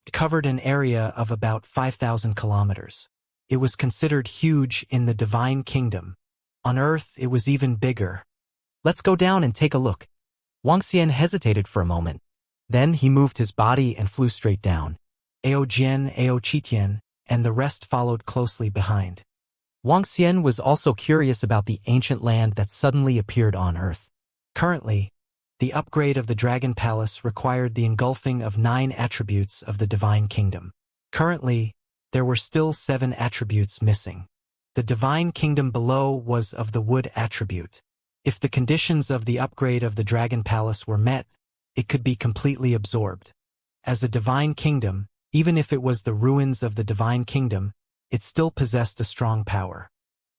It covered an area of about 5,000 kilometers. It was considered huge in the divine kingdom. On Earth, it was even bigger. Let's go down and take a look. Wang Xian hesitated for a moment. Then he moved his body and flew straight down. Ao Jian, Ao Qitian, and the rest followed closely behind. Wang Xian was also curious about the ancient land that suddenly appeared on Earth. Currently, the upgrade of the Dragon Palace required the engulfing of 9 attributes of the Divine Kingdom. Currently, there were still 7 attributes missing. The Divine Kingdom below was of the Wood attribute. If the conditions of the upgrade of the Dragon Palace were met, it could be completely absorbed. As a Divine Kingdom, even if it was the ruins of the Divine Kingdom, it still possessed a strong power.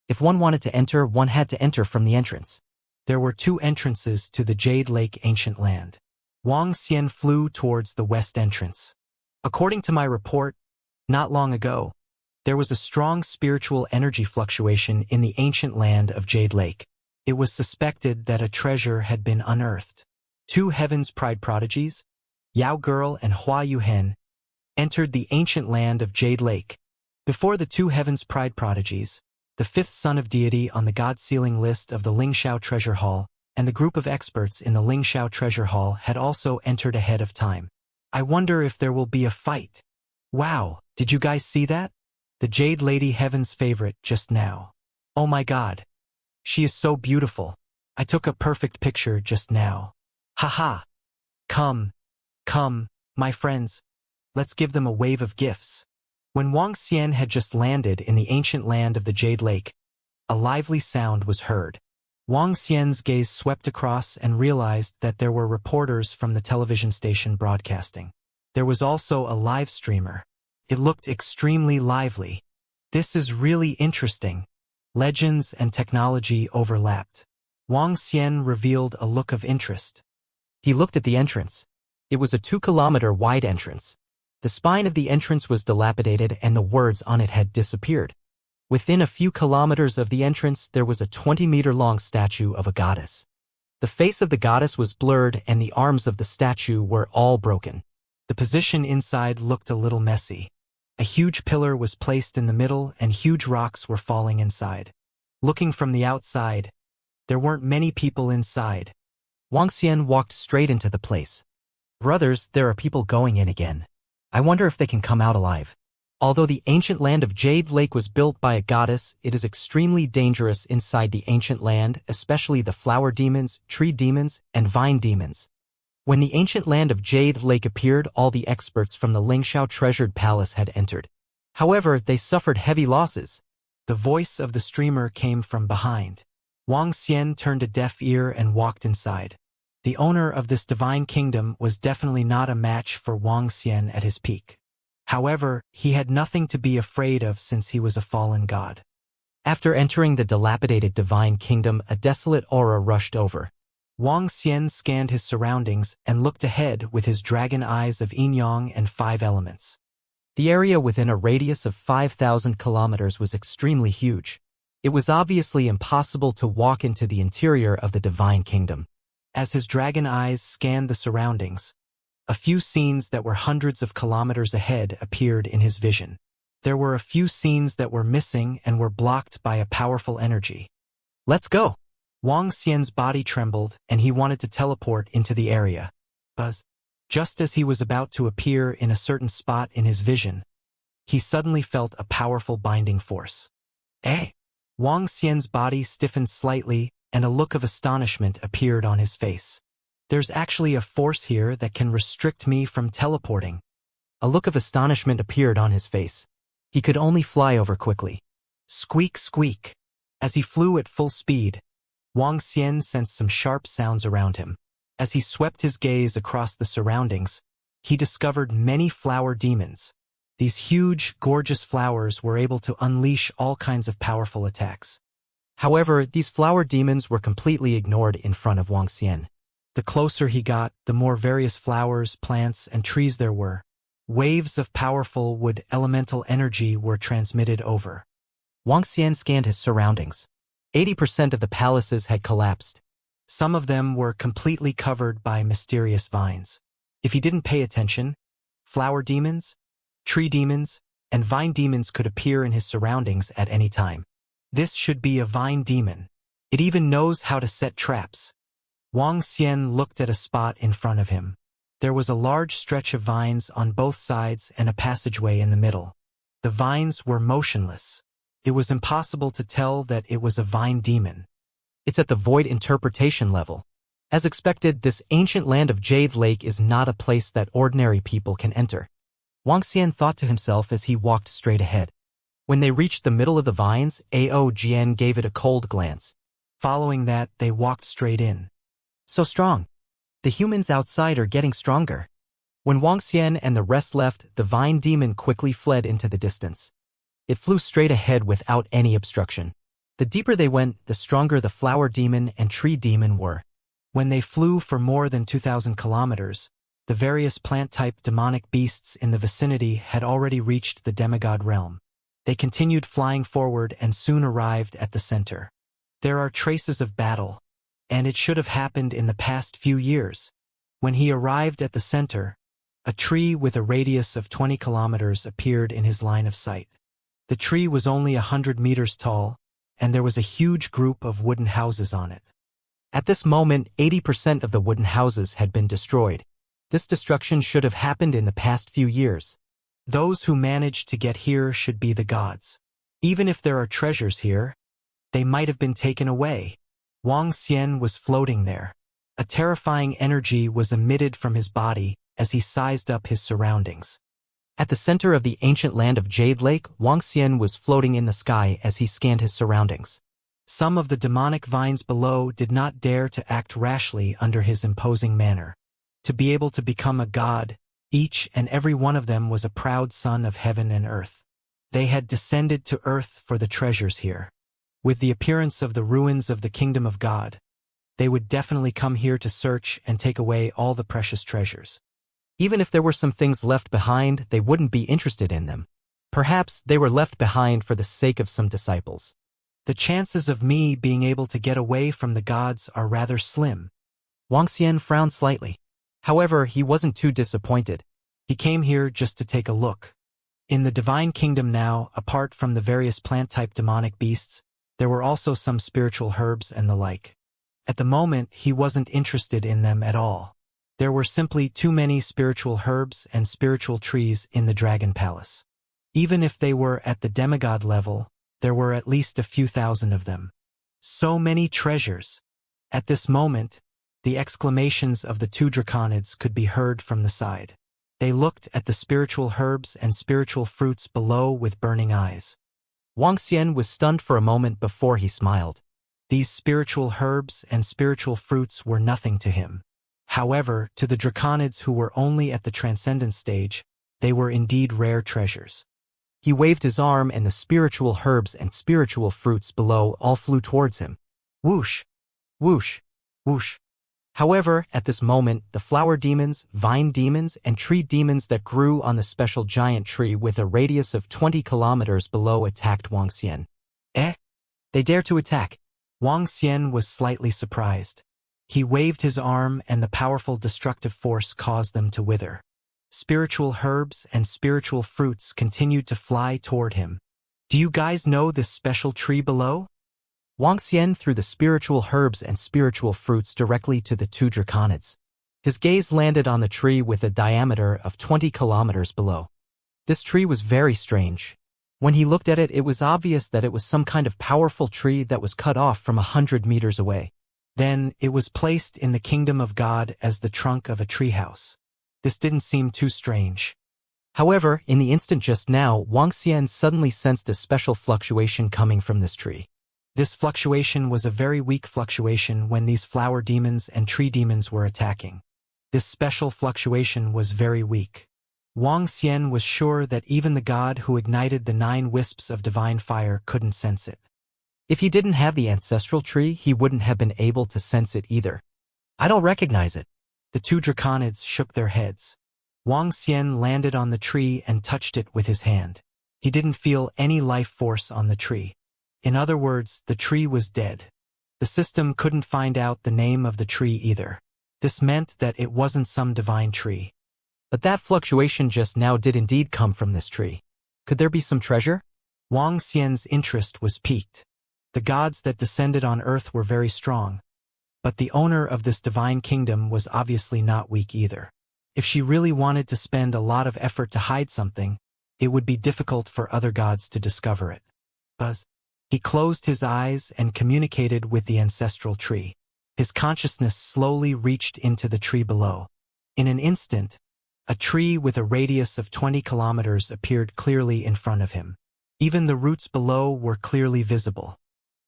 If one wanted to enter, one had to enter from the entrance. There were 2 entrances to the Jade Lake ancient land. Wang Xian flew towards the west entrance. According to my report, not long ago, there was a strong spiritual energy fluctuation in the ancient land of Jade Lake. It was suspected that a treasure had been unearthed. 2 Heaven's Pride prodigies, Yao Girl and Hua Yuhen, entered the ancient land of Jade Lake. Before the 2 Heaven's Pride prodigies, the 5th son of deity on the god-sealing list of the Lingxiao Treasure Hall, and the group of experts in the Lingxiao Treasure Hall had also entered ahead of time. I wonder if there will be a fight. Wow, did you guys see that? The Jade Lady Heaven's favorite just now. Oh my god. She is so beautiful. I took a perfect picture just now. Haha. Come, my friends. Let's give them a wave of gifts. When Wang Xian had just landed in the ancient land of the Jade Lake, a lively sound was heard. Wang Xian's gaze swept across and realized that there were reporters from the television station broadcasting. There was also a live streamer. It looked extremely lively. This is really interesting. Legends and technology overlapped. Wang Xian revealed a look of interest. He looked at the entrance. It was a 2-kilometer wide entrance. The spine of the entrance was dilapidated and the words on it had disappeared. Within a few kilometers of the entrance there was a 20-meter-long statue of a goddess. The face of the goddess was blurred and the arms of the statue were all broken. The position inside looked a little messy. A huge pillar was placed in the middle and huge rocks were falling inside. Looking from the outside, there weren't many people inside. Wang Xian walked straight into the place. Brothers, there are people going in again. I wonder if they can come out alive. Although the ancient land of Jade Lake was built by a goddess, it is extremely dangerous inside the ancient land, especially the flower demons, tree demons, and vine demons. When the ancient land of Jade Lake appeared, all the experts from the Lingxiao treasured palace had entered. However, they suffered heavy losses. The voice of the streamer came from behind. Wang Xian turned a deaf ear and walked inside. The owner of this divine kingdom was definitely not a match for Wang Xian at his peak. However, he had nothing to be afraid of since he was a fallen god. After entering the dilapidated divine kingdom, a desolate aura rushed over. Wang Xian scanned his surroundings and looked ahead with his dragon eyes of yin-yang and 5 elements. The area within a radius of 5,000 kilometers was extremely huge. It was obviously impossible to walk into the interior of the divine kingdom. As his dragon eyes scanned the surroundings, a few scenes that were hundreds of kilometers ahead appeared in his vision. There were a few scenes that were missing and were blocked by a powerful energy. Let's go! Wang Xian's body trembled and he wanted to teleport into the area. Buzz. Just as he was about to appear in a certain spot in his vision, he suddenly felt a powerful binding force. Eh? Wang Xian's body stiffened slightly and a look of astonishment appeared on his face. There's actually a force here that can restrict me from teleporting. A look of astonishment appeared on his face. He could only fly over quickly. Squeak, squeak. As he flew at full speed, Wang Xian sensed some sharp sounds around him. As he swept his gaze across the surroundings, he discovered many flower demons. These huge, gorgeous flowers were able to unleash all kinds of powerful attacks. However, these flower demons were completely ignored in front of Wang Xian. The closer he got, the more various flowers, plants, and trees there were. Waves of powerful wood elemental energy were transmitted over. Wang Xian scanned his surroundings. 80% of the palaces had collapsed. Some of them were completely covered by mysterious vines. If he didn't pay attention, flower demons, tree demons, and vine demons could appear in his surroundings at any time. This should be a vine demon. It even knows how to set traps. Wang Xian looked at a spot in front of him. There was a large stretch of vines on both sides and a passageway in the middle. The vines were motionless. It was impossible to tell that it was a vine demon. It's at the void interpretation level. As expected, this ancient land of Jade Lake is not a place that ordinary people can enter. Wang Xian thought to himself as he walked straight ahead. When they reached the middle of the vines, Ao Jian gave it a cold glance. Following that, they walked straight in. So strong. The humans outside are getting stronger. When Wang Xian and the rest left, the vine demon quickly fled into the distance. It flew straight ahead without any obstruction. The deeper they went, the stronger the flower demon and tree demon were. When they flew for more than 2,000 kilometers, the various plant-type demonic beasts in the vicinity had already reached the demigod realm. They continued flying forward and soon arrived at the center. There are traces of battle, and it should have happened in the past few years. When he arrived at the center, a tree with a radius of 20 kilometers appeared in his line of sight. The tree was only 100 meters tall, and there was a huge group of wooden houses on it. At this moment, 80% of the wooden houses had been destroyed. This destruction should have happened in the past few years. Those who managed to get here should be the gods. Even if there are treasures here, they might have been taken away. Wang Xian was floating there. A terrifying energy was emitted from his body as he sized up his surroundings. At the center of the ancient land of Jade Lake, Wang Xian was floating in the sky as he scanned his surroundings. Some of the demonic vines below did not dare to act rashly under his imposing manner. To be able to become a god, each and every one of them was a proud son of heaven and earth. They had descended to earth for the treasures here. With the appearance of the ruins of the kingdom of God, they would definitely come here to search and take away all the precious treasures. Even if there were some things left behind, they wouldn't be interested in them. Perhaps they were left behind for the sake of some disciples. The chances of me being able to get away from the gods are rather slim. Wang Xian frowned slightly. However, he wasn't too disappointed. He came here just to take a look. In the divine kingdom now, apart from the various plant-type demonic beasts, there were also some spiritual herbs and the like. At the moment, he wasn't interested in them at all. There were simply too many spiritual herbs and spiritual trees in the Dragon Palace. Even if they were at the demigod level, there were at least a few thousand of them. So many treasures! At this moment, the exclamations of the two draconids could be heard from the side. They looked at the spiritual herbs and spiritual fruits below with burning eyes. Wang Xian was stunned for a moment before he smiled. These spiritual herbs and spiritual fruits were nothing to him. However, to the draconids who were only at the transcendent stage, they were indeed rare treasures. He waved his arm and the spiritual herbs and spiritual fruits below all flew towards him. Whoosh! Whoosh! Whoosh! However, at this moment, the flower demons, vine demons, and tree demons that grew on the special giant tree with a radius of 20 kilometers below attacked Wang Xian. Eh? They dare to attack? Wang Xian was slightly surprised. He waved his arm and the powerful destructive force caused them to wither. Spiritual herbs and spiritual fruits continued to fly toward him. Do you guys know this special tree below? Wang Xian threw the spiritual herbs and spiritual fruits directly to the two draconids. His gaze landed on the tree with a diameter of 20 kilometers below. This tree was very strange. When he looked at it, it was obvious that it was some kind of powerful tree that was cut off from 100 meters away. Then, it was placed in the kingdom of God as the trunk of a treehouse. This didn't seem too strange. However, in the instant just now, Wang Xian suddenly sensed a special fluctuation coming from this tree. This fluctuation was a very weak fluctuation when these flower demons and tree demons were attacking. This special fluctuation was very weak. Wang Xian was sure that even the god who ignited the 9 wisps of divine fire couldn't sense it. If he didn't have the ancestral tree, he wouldn't have been able to sense it either. I don't recognize it. The two draconids shook their heads. Wang Xian landed on the tree and touched it with his hand. He didn't feel any life force on the tree. In other words, the tree was dead. The system couldn't find out the name of the tree either. This meant that it wasn't some divine tree. But that fluctuation just now did indeed come from this tree. Could there be some treasure? Wang Xian's interest was piqued. The gods that descended on earth were very strong. But the owner of this divine kingdom was obviously not weak either. If she really wanted to spend a lot of effort to hide something, it would be difficult for other gods to discover it. Buzz. He closed his eyes and communicated with the ancestral tree. His consciousness slowly reached into the tree below. In an instant, a tree with a radius of 20 kilometers appeared clearly in front of him. Even the roots below were clearly visible.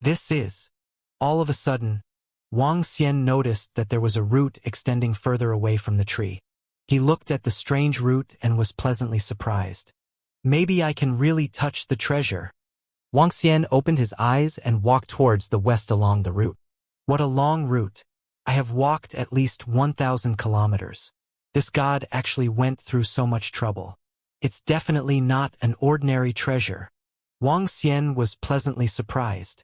This is. All of a sudden, Wang Xian noticed that there was a root extending further away from the tree. He looked at the strange root and was pleasantly surprised. Maybe I can really touch the treasure. Wang Xian opened his eyes and walked towards the west along the route. What a long route. I have walked at least 1,000 kilometers. This god actually went through so much trouble. It's definitely not an ordinary treasure. Wang Xian was pleasantly surprised.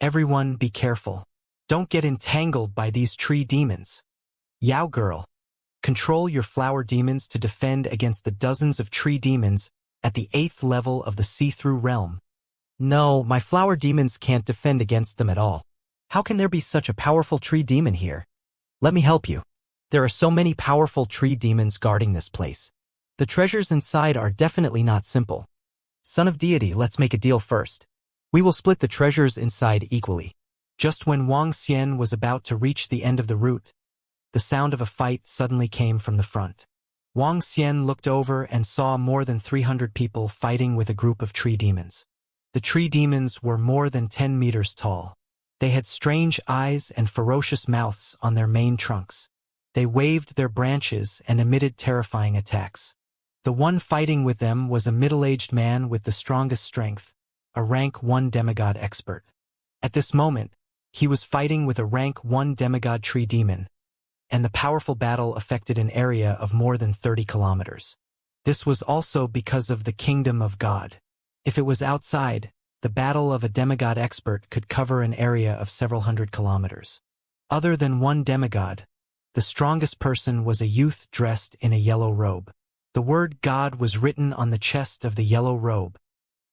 Everyone be careful. Don't get entangled by these tree demons. Yao girl. Control your flower demons to defend against the dozens of tree demons at the 8th level of the see-through realm. No, my flower demons can't defend against them at all. How can there be such a powerful tree demon here? Let me help you. There are so many powerful tree demons guarding this place. The treasures inside are definitely not simple. Son of Deity, let's make a deal first. We will split the treasures inside equally. Just when Wang Xian was about to reach the end of the route, the sound of a fight suddenly came from the front. Wang Xian looked over and saw more than 300 people fighting with a group of tree demons. The tree demons were more than 10 meters tall. They had strange eyes and ferocious mouths on their main trunks. They waved their branches and emitted terrifying attacks. The one fighting with them was a middle-aged man with the strongest strength, a rank 1 demigod expert. At this moment, he was fighting with a rank 1 demigod tree demon, and the powerful battle affected an area of more than 30 kilometers. This was also because of the kingdom of God. If it was outside, the battle of a demigod expert could cover an area of several hundred kilometers. Other than 1 demigod, the strongest person was a youth dressed in a yellow robe. The word God was written on the chest of the yellow robe.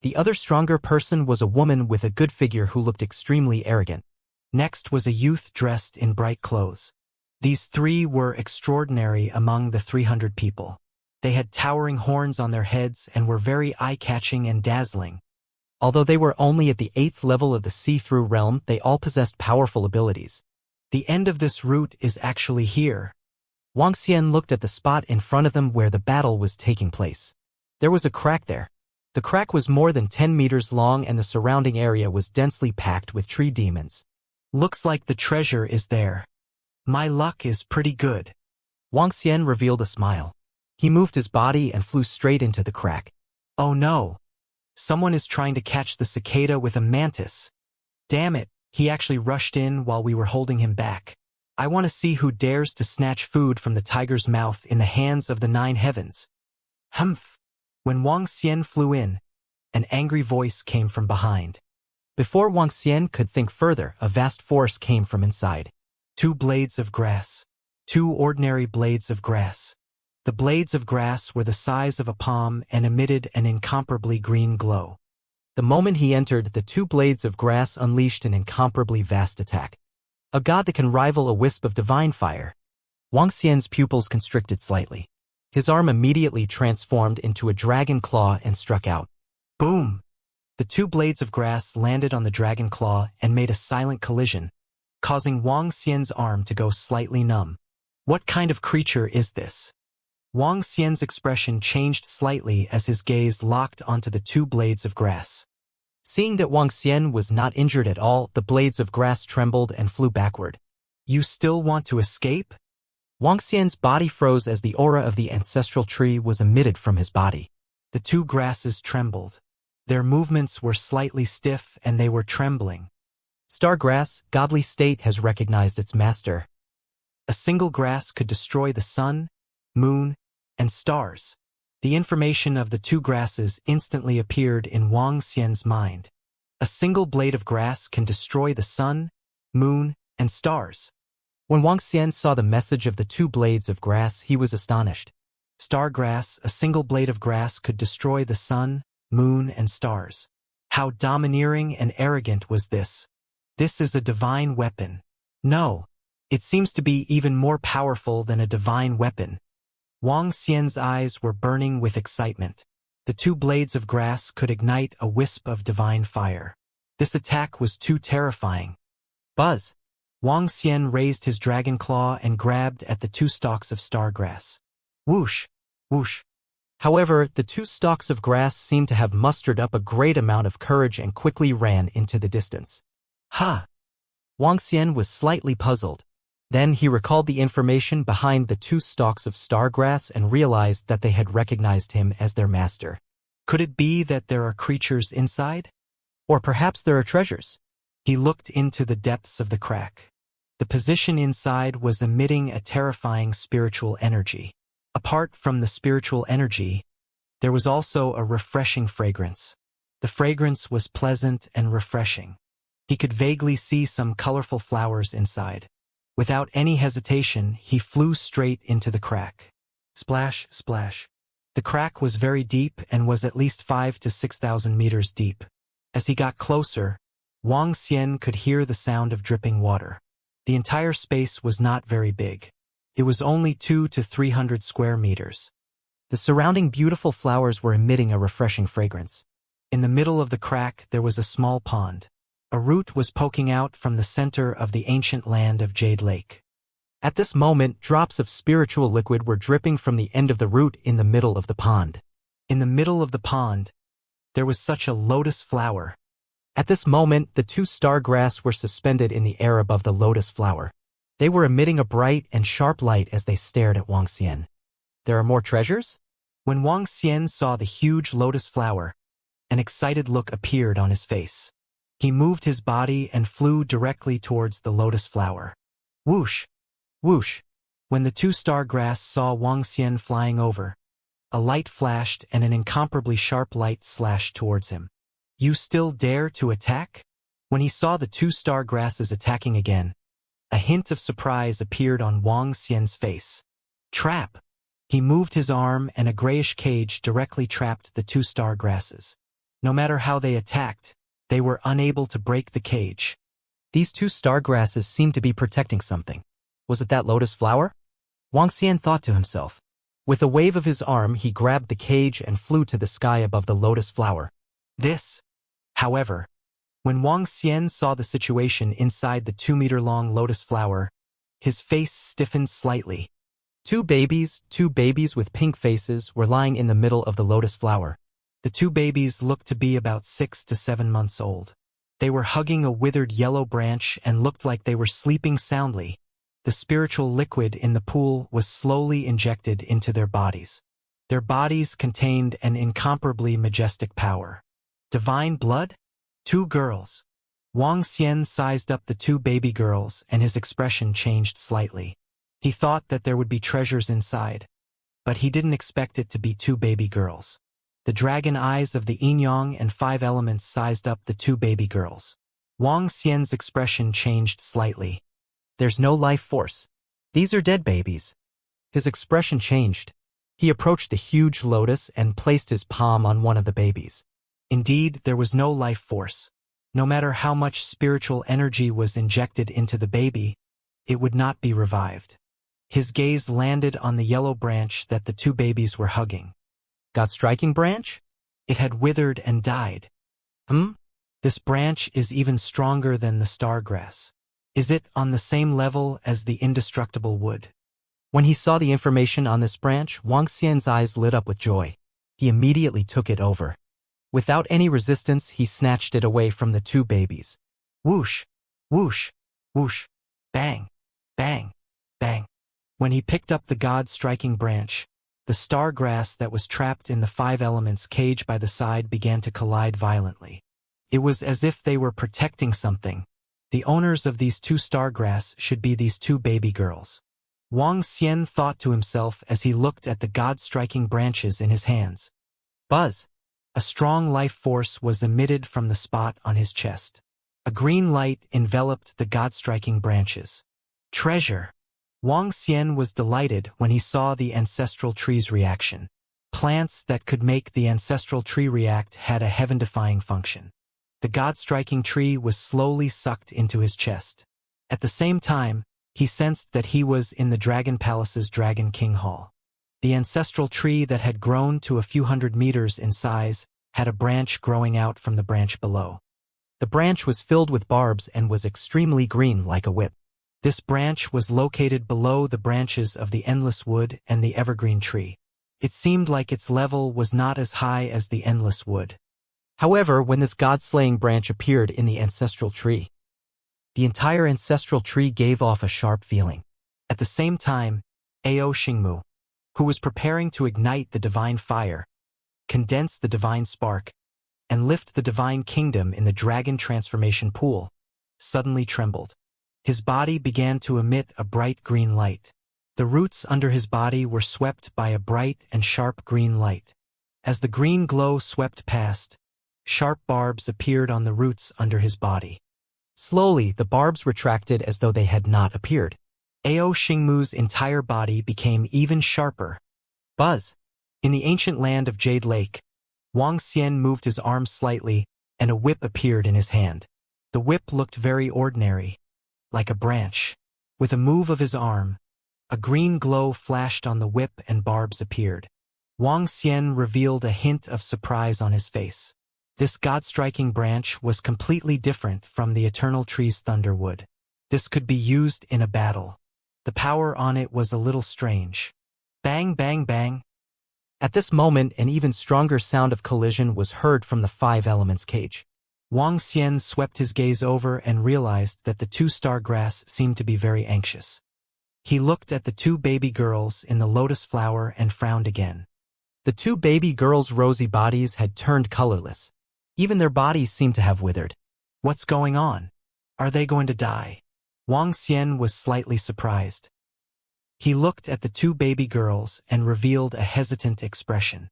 The other stronger person was a woman with a good figure who looked extremely arrogant. Next was a youth dressed in bright clothes. These three were extraordinary among the 300 people. They had towering horns on their heads and were very eye-catching and dazzling. Although they were only at the 8th level of the see-through realm, they all possessed powerful abilities. The end of this route is actually here. Wang Xian looked at the spot in front of them where the battle was taking place. There was a crack there. The crack was more than 10 meters long and the surrounding area was densely packed with tree demons. Looks like the treasure is there. My luck is pretty good. Wang Xian revealed a smile. He moved his body and flew straight into the crack. Oh no! Someone is trying to catch the cicada with a mantis. Damn it, he actually rushed in while we were holding him back. I want to see who dares to snatch food from the tiger's mouth in the hands of the 9 heavens. Humph! When Wang Xian flew in, an angry voice came from behind. Before Wang Xian could think further, a vast force came from inside. 2 blades of grass. 2 ordinary blades of grass. The blades of grass were the size of a palm and emitted an incomparably green glow. The moment he entered, the 2 blades of grass unleashed an incomparably vast attack. A god that can rival a wisp of divine fire. Wang Xian's pupils constricted slightly. His arm immediately transformed into a dragon claw and struck out. Boom! The 2 blades of grass landed on the dragon claw and made a silent collision, causing Wang Xian's arm to go slightly numb. What kind of creature is this? Wang Xian's expression changed slightly as his gaze locked onto the 2 blades of grass. Seeing that Wang Xian was not injured at all, the blades of grass trembled and flew backward. You still want to escape? Wang Xian's body froze as the aura of the ancestral tree was emitted from his body. The 2 grasses trembled. Their movements were slightly stiff and they were trembling. Stargrass, godly state has recognized its master. A single grass could destroy the sun, moon, and stars. The information of the 2 grasses instantly appeared in Wang Xian's mind. A single blade of grass can destroy the sun, moon, and stars. When Wang Xian saw the message of the 2 blades of grass, he was astonished. Stargrass, a single blade of grass could destroy the sun, moon, and stars. How domineering and arrogant was this? This is a divine weapon. No, it seems to be even more powerful than a divine weapon. Wang Xian's eyes were burning with excitement. The 2 blades of grass could ignite a wisp of divine fire. This attack was too terrifying. Buzz! Wang Xian raised his dragon claw and grabbed at the 2 stalks of stargrass. Whoosh! Whoosh! However, the 2 stalks of grass seemed to have mustered up a great amount of courage and quickly ran into the distance. Ha! Wang Xian was slightly puzzled. Then he recalled the information behind the 2 stalks of stargrass and realized that they had recognized him as their master. Could it be that there are creatures inside? Or perhaps there are treasures? He looked into the depths of the crack. The position inside was emitting a terrifying spiritual energy. Apart from the spiritual energy, there was also a refreshing fragrance. The fragrance was pleasant and refreshing. He could vaguely see some colorful flowers inside. Without any hesitation, he flew straight into the crack. Splash, splash. The crack was very deep and was at least 5,000 to 6,000 meters deep. As he got closer, Wang Xian could hear the sound of dripping water. The entire space was not very big. It was only 200 to 300 square meters. The surrounding beautiful flowers were emitting a refreshing fragrance. In the middle of the crack, there was a small pond. A root was poking out from the center of the ancient land of Jade Lake. At this moment, drops of spiritual liquid were dripping from the end of the root in the middle of the pond. In the middle of the pond, there was such a lotus flower. At this moment, the two star grass were suspended in the air above the lotus flower. They were emitting a bright and sharp light as they stared at Wang Xian. There are more treasures? When Wang Xian saw the huge lotus flower, an excited look appeared on his face. He moved his body and flew directly towards the lotus flower. Whoosh! Whoosh! When the two star grass saw Wang Xian flying over, a light flashed and an incomparably sharp light slashed towards him. You still dare to attack? When he saw the two star grasses attacking again, a hint of surprise appeared on Wang Xian's face. Trap! He moved his arm and a grayish cage directly trapped the two star grasses. No matter how they attacked, they were unable to break the cage. These two star grasses seemed to be protecting something. Was it that lotus flower? Wang Xian thought to himself. With a wave of his arm, he grabbed the cage and flew to the sky above the lotus flower. However, when Wang Xian saw the situation inside the 2-meter-long lotus flower, his face stiffened slightly. Two babies with pink faces, were lying in the middle of the lotus flower. The two babies looked to be about 6 to 7 months old. They were hugging a withered yellow branch and looked like they were sleeping soundly. The spiritual liquid in the pool was slowly injected into their bodies. Their bodies contained an incomparably majestic power. Divine blood? 2 girls. Wang Xian sized up the 2 baby girls and his expression changed slightly. He thought that there would be treasures inside, but he didn't expect it to be 2 baby girls. The dragon eyes of the yin-yang and 5 elements sized up the 2 baby girls. Wang Xian's expression changed slightly. There's no life force. These are dead babies. His expression changed. He approached the huge lotus and placed his palm on one of the babies. Indeed, there was no life force. No matter how much spiritual energy was injected into the baby, it would not be revived. His gaze landed on the yellow branch that the 2 babies were hugging. God striking branch? It had withered and died. This branch is even stronger than the star grass. Is it on the same level as the indestructible wood? When he saw the information on this branch, Wang Xian's eyes lit up with joy. He immediately took it over. Without any resistance, he snatched it away from the 2 babies. Whoosh! Whoosh! Whoosh! Bang! Bang! Bang! When he picked up the god-striking branch, the star grass that was trapped in the 5 elements cage by the side began to collide violently. It was as if they were protecting something. The owners of these 2 star grass should be these 2 baby girls. Wang Xian thought to himself as he looked at the god-striking branches in his hands. Buzz! A strong life force was emitted from the spot on his chest. A green light enveloped the god-striking branches. Treasure! Wang Xian was delighted when he saw the ancestral tree's reaction. Plants that could make the ancestral tree react had a heaven-defying function. The god-striking tree was slowly sucked into his chest. At the same time, he sensed that he was in the Dragon Palace's Dragon King Hall. The ancestral tree that had grown to a few hundred meters in size had a branch growing out from the branch below. The branch was filled with barbs and was extremely green like a whip. This branch was located below the branches of the endless wood and the evergreen tree. It seemed like its level was not as high as the endless wood. However, when this god-slaying branch appeared in the ancestral tree, the entire ancestral tree gave off a sharp feeling. At the same time, Ao Xingmu, who was preparing to ignite the divine fire, condense the divine spark, and lift the divine kingdom in the dragon transformation pool, suddenly trembled. His body began to emit a bright green light. The roots under his body were swept by a bright and sharp green light. As the green glow swept past, sharp barbs appeared on the roots under his body. Slowly, the barbs retracted as though they had not appeared. Ao Xingmu's entire body became even sharper. Buzz! In the ancient land of Jade Lake, Wang Xian moved his arm slightly, and a whip appeared in his hand. The whip looked very ordinary, like a branch. With a move of his arm, a green glow flashed on the whip and barbs appeared. Wang Xian revealed a hint of surprise on his face. This god-striking branch was completely different from the eternal tree's thunderwood. This could be used in a battle. The power on it was a little strange. Bang, bang, bang. At this moment, an even stronger sound of collision was heard from the Five Elements cage. Wang Xian swept his gaze over and realized that the two-star grass seemed to be very anxious. He looked at the two baby girls in the lotus flower and frowned again. The two baby girls' rosy bodies had turned colorless. Even their bodies seemed to have withered. What's going on? Are they going to die? Wang Xian was slightly surprised. He looked at the two baby girls and revealed a hesitant expression.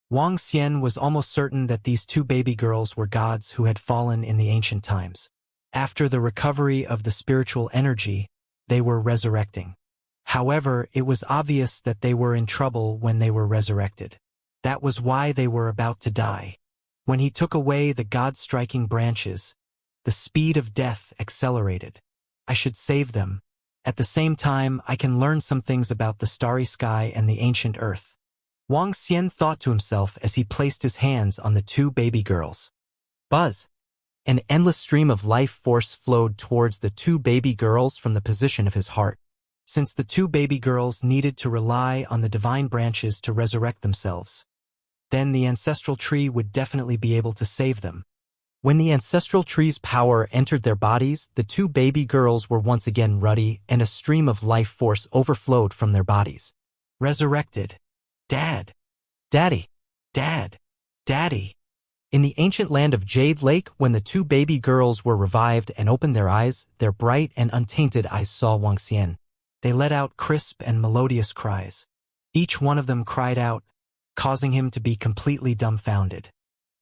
Wang Xian was almost certain that these two baby girls were gods who had fallen in the ancient times. After the recovery of the spiritual energy, they were resurrecting. However, it was obvious that they were in trouble when they were resurrected. That was why they were about to die. When he took away the god-striking branches, the speed of death accelerated. I should save them. At the same time, I can learn some things about the starry sky and the ancient earth. Wang Xian thought to himself as he placed his hands on the two baby girls. Buzz! An endless stream of life force flowed towards the two baby girls from the position of his heart. Since the two baby girls needed to rely on the divine branches to resurrect themselves, then the ancestral tree would definitely be able to save them. When the ancestral tree's power entered their bodies, the two baby girls were once again ruddy and a stream of life force overflowed from their bodies. Resurrected. Dad. Daddy. Dad. Daddy. In the ancient land of Jade Lake, when the two baby girls were revived and opened their eyes, their bright and untainted eyes saw Wang Xian. They let out crisp and melodious cries. Each one of them cried out, causing him to be completely dumbfounded.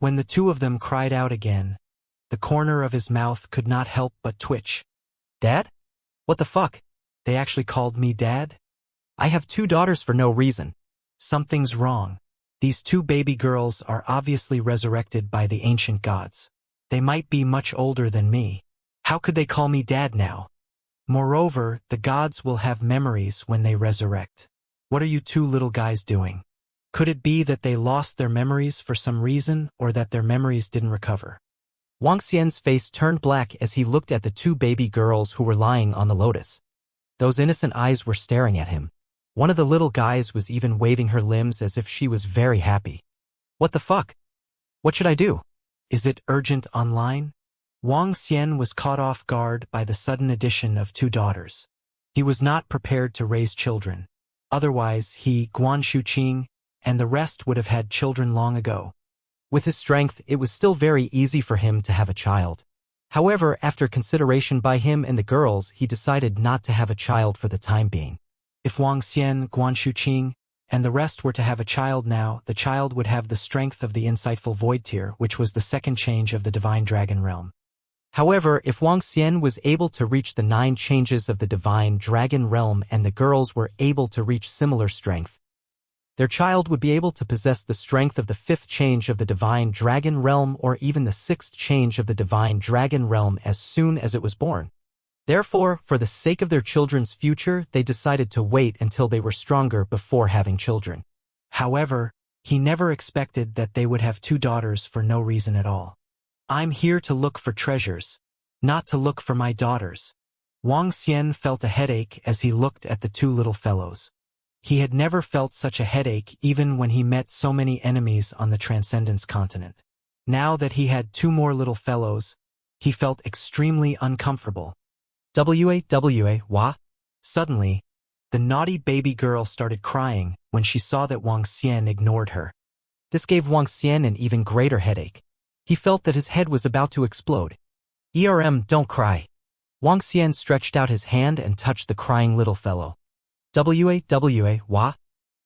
When the two of them cried out again, the corner of his mouth could not help but twitch. Dad? What the fuck? They actually called me Dad? I have two daughters for no reason. Something's wrong. These two baby girls are obviously resurrected by the ancient gods. They might be much older than me. How could they call me Dad now? Moreover, the gods will have memories when they resurrect. What are you two little guys doing? Could it be that they lost their memories for some reason or that their memories didn't recover? Wang Xian's face turned black as he looked at the two baby girls who were lying on the lotus. Those innocent eyes were staring at him. One of the little guys was even waving her limbs as if she was very happy. What the fuck? What should I do? Is it urgent online? Wang Xian was caught off guard by the sudden addition of two daughters. He was not prepared to raise children. Otherwise, he, Guan Shuqing, and the rest would have had children long ago. With his strength, it was still very easy for him to have a child. However, after consideration by him and the girls, he decided not to have a child for the time being. If Wang Xian, Guan Shuqing, and the rest were to have a child now, the child would have the strength of the insightful void tier, which was the second change of the divine dragon realm. However, if Wang Xian was able to reach the 9 changes of the divine dragon realm and the girls were able to reach similar strength, their child would be able to possess the strength of the 5th change of the divine dragon realm or even the 6th change of the divine dragon realm as soon as it was born. Therefore, for the sake of their children's future, they decided to wait until they were stronger before having children. However, he never expected that they would have 2 daughters for no reason at all. I'm here to look for treasures, not to look for my daughters. Wang Xian felt a headache as he looked at the 2 little fellows. He had never felt such a headache even when he met so many enemies on the Transcendence continent. Now that he had 2 more little fellows, he felt extremely uncomfortable. Wah? Suddenly, the naughty baby girl started crying when she saw that Wang Xian ignored her. This gave Wang Xian an even greater headache. He felt that his head was about to explode. Don't cry. Wang Xian stretched out his hand and touched the crying little fellow. Wah?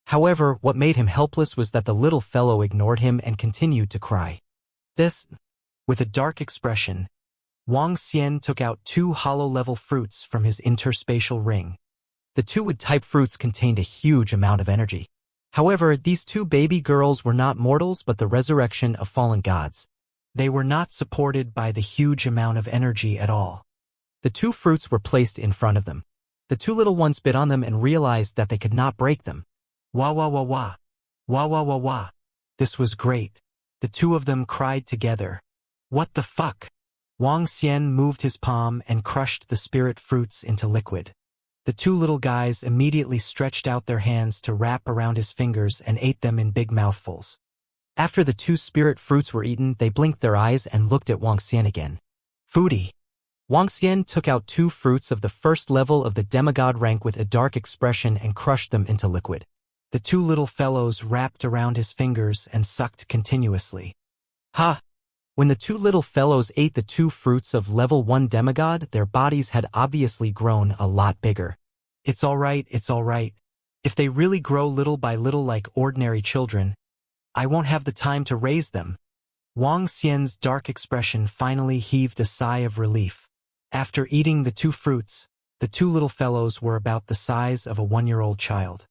However, what made him helpless was that the little fellow ignored him and continued to cry. With a dark expression, Wang Xian took out 2 hollow-level fruits from his interspatial ring. The 2 wood-type fruits contained a huge amount of energy. However, these 2 baby girls were not mortals but the resurrection of fallen gods. They were not supported by the huge amount of energy at all. The 2 fruits were placed in front of them. The 2 little ones bit on them and realized that they could not break them. Wah. This was great. The two of them cried together. What the fuck? Wang Xian moved his palm and crushed the spirit fruits into liquid. The two little guys immediately stretched out their hands to wrap around his fingers and ate them in big mouthfuls. After the two spirit fruits were eaten, they blinked their eyes and looked at Wang Xian again. Foodie. Wang Xian took out 2 fruits of the first level of the demigod rank with a dark expression and crushed them into liquid. The 2 little fellows wrapped around his fingers and sucked continuously. Ha! When the 2 little fellows ate the 2 fruits of level 1 demigod, their bodies had obviously grown a lot bigger. It's alright, it's alright. If they really grow little by little like ordinary children, I won't have the time to raise them. Wang Xian's dark expression finally heaved a sigh of relief. After eating the 2 fruits, the 2 little fellows were about the size of a 1-year-old child.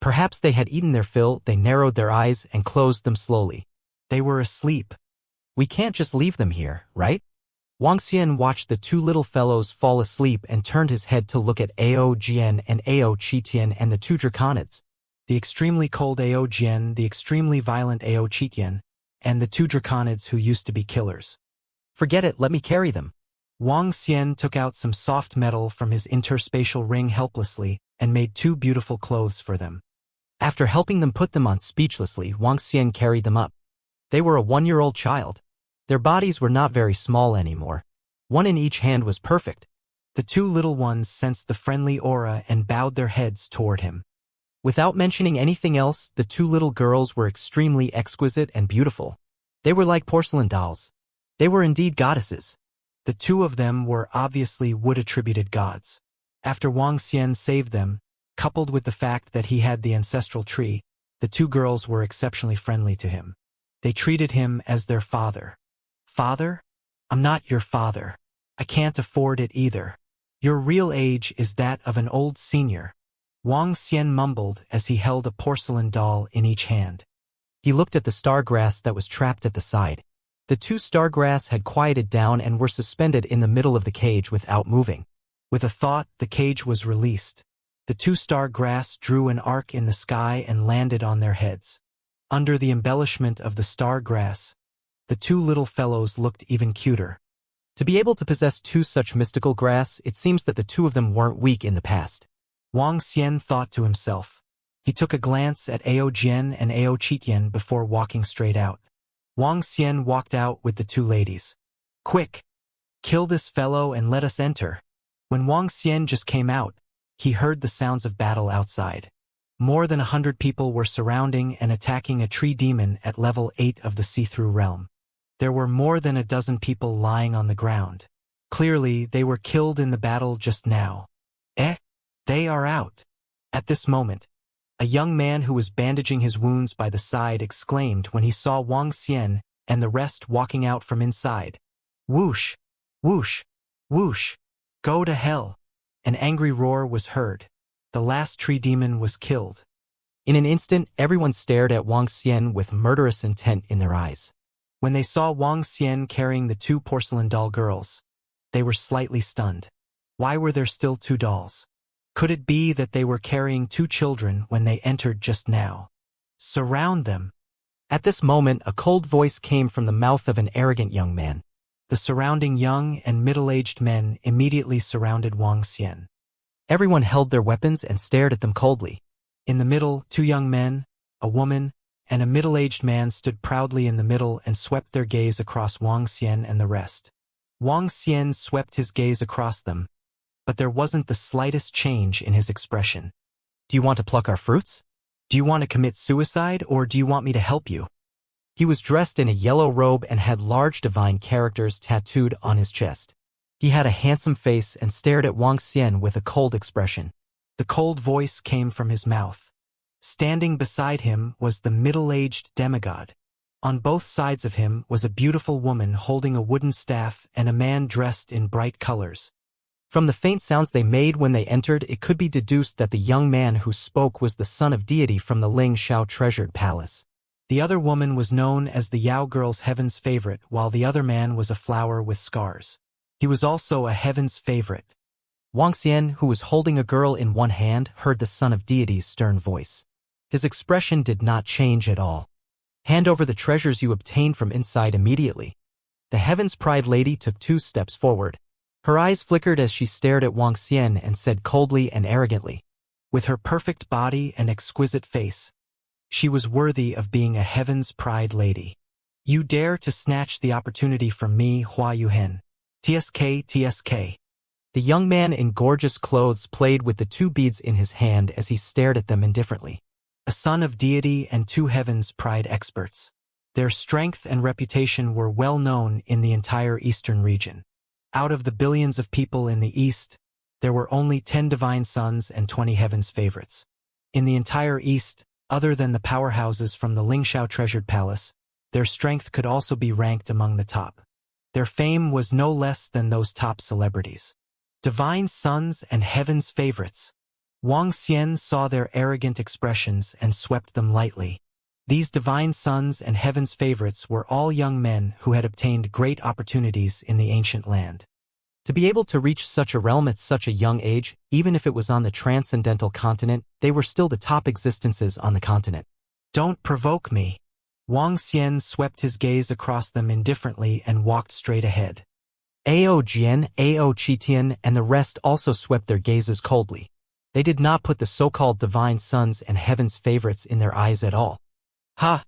Perhaps they had eaten their fill. They narrowed their eyes and closed them slowly. They were asleep. We can't just leave them here, right? Wang Xian watched the 2 little fellows fall asleep and turned his head to look at Ao Jian and Ao Qitian and the 2 draconids. The extremely cold Ao Jian, the extremely violent Ao Qitian, and the 2 draconids who used to be killers. Forget it, let me carry them. Wang Xian took out some soft metal from his interspatial ring helplessly and made 2 beautiful clothes for them. After helping them put them on speechlessly, Wang Xian carried them up. They were a 1-year-old child. Their bodies were not very small anymore. 1 in each hand was perfect. The 2 little ones sensed the friendly aura and bowed their heads toward him. Without mentioning anything else, the 2 little girls were extremely exquisite and beautiful. They were like porcelain dolls. They were indeed goddesses. The 2 of them were obviously wood-attributed gods. After Wang Xian saved them, coupled with the fact that he had the ancestral tree, the 2 girls were exceptionally friendly to him. They treated him as their father. Father? I'm not your father. I can't afford it either. Your real age is that of an old senior. Wang Xian mumbled as he held a porcelain doll in each hand. He looked at the stargrass that was trapped at the side. The 2 stargrass had quieted down and were suspended in the middle of the cage without moving. With a thought, the cage was released. The 2 stargrass drew an arc in the sky and landed on their heads. Under the embellishment of the stargrass, the 2 little fellows looked even cuter. To be able to possess 2 such mystical grass, it seems that the 2 of them weren't weak in the past. Wang Xian thought to himself. He took a glance at Ao Jian and Ao Qitian before walking straight out. Wang Xian walked out with the 2 ladies. Quick! Kill this fellow and let us enter. When Wang Xian just came out, he heard the sounds of battle outside. More than 100 people were surrounding and attacking a tree demon at level 8 of the see-through realm. There were more than a dozen people lying on the ground. Clearly, they were killed in the battle just now. They are out. At this moment, a young man who was bandaging his wounds by the side exclaimed when he saw Wang Xian and the rest walking out from inside. Whoosh! Whoosh! Whoosh! Go to hell! An angry roar was heard. The last tree demon was killed. In an instant, everyone stared at Wang Xian with murderous intent in their eyes. When they saw Wang Xian carrying the 2 porcelain doll girls, they were slightly stunned. Why were there still 2 dolls? Could it be that they were carrying 2 children when they entered just now? Surround them. At this moment, a cold voice came from the mouth of an arrogant young man. The surrounding young and middle-aged men immediately surrounded Wang Xian. Everyone held their weapons and stared at them coldly. In the middle, 2 young men, a woman, and a middle-aged man stood proudly in the middle and swept their gaze across Wang Xian and the rest. Wang Xian swept his gaze across them, but there wasn't the slightest change in his expression. Do you want to pluck our fruits? Do you want to commit suicide, or do you want me to help you? He was dressed in a yellow robe and had large divine characters tattooed on his chest. He had a handsome face and stared at Wang Xian with a cold expression. The cold voice came from his mouth. Standing beside him was the middle-aged demigod. On both sides of him was a beautiful woman holding a wooden staff and a man dressed in bright colors. From the faint sounds they made when they entered, it could be deduced that the young man who spoke was the son of deity from the Ling Shao treasured palace. The other woman was known as the Yao girl's heaven's favorite, while the other man was a flower with scars. He was also a heaven's favorite. Wang Xian, who was holding a girl in one hand, heard the son of deity's stern voice. His expression did not change at all. Hand over the treasures you obtained from inside immediately. The Heaven's Pride lady took 2 steps forward. Her eyes flickered as she stared at Wuxia and said coldly and arrogantly, with her perfect body and exquisite face, she was worthy of being a Heaven's Pride lady. You dare to snatch the opportunity from me, Hua Yuhen. TSK, TSK. The young man in gorgeous clothes played with the 2 beads in his hand as he stared at them indifferently. A son of deity and 2 Heaven's Pride experts. Their strength and reputation were well known in the entire eastern region. Out of the billions of people in the east, there were only 10 divine sons and 20 Heaven's favorites. In the entire east, other than the powerhouses from the Lingxiao treasured palace, their strength could also be ranked among the top. Their fame was no less than those top celebrities. Divine sons and Heaven's favorites. Wuxia saw their arrogant expressions and swept them lightly. These divine sons and Heaven's favorites were all young men who had obtained great opportunities in the ancient land. To be able to reach such a realm at such a young age, even if it was on the transcendental continent, they were still the top existences on the continent. Don't provoke me. Wuxia swept his gaze across them indifferently and walked straight ahead. Ao Jian, Ao Qitian, and the rest also swept their gazes coldly. They did not put the so-called divine sons and Heaven's favorites in their eyes at all. Ha!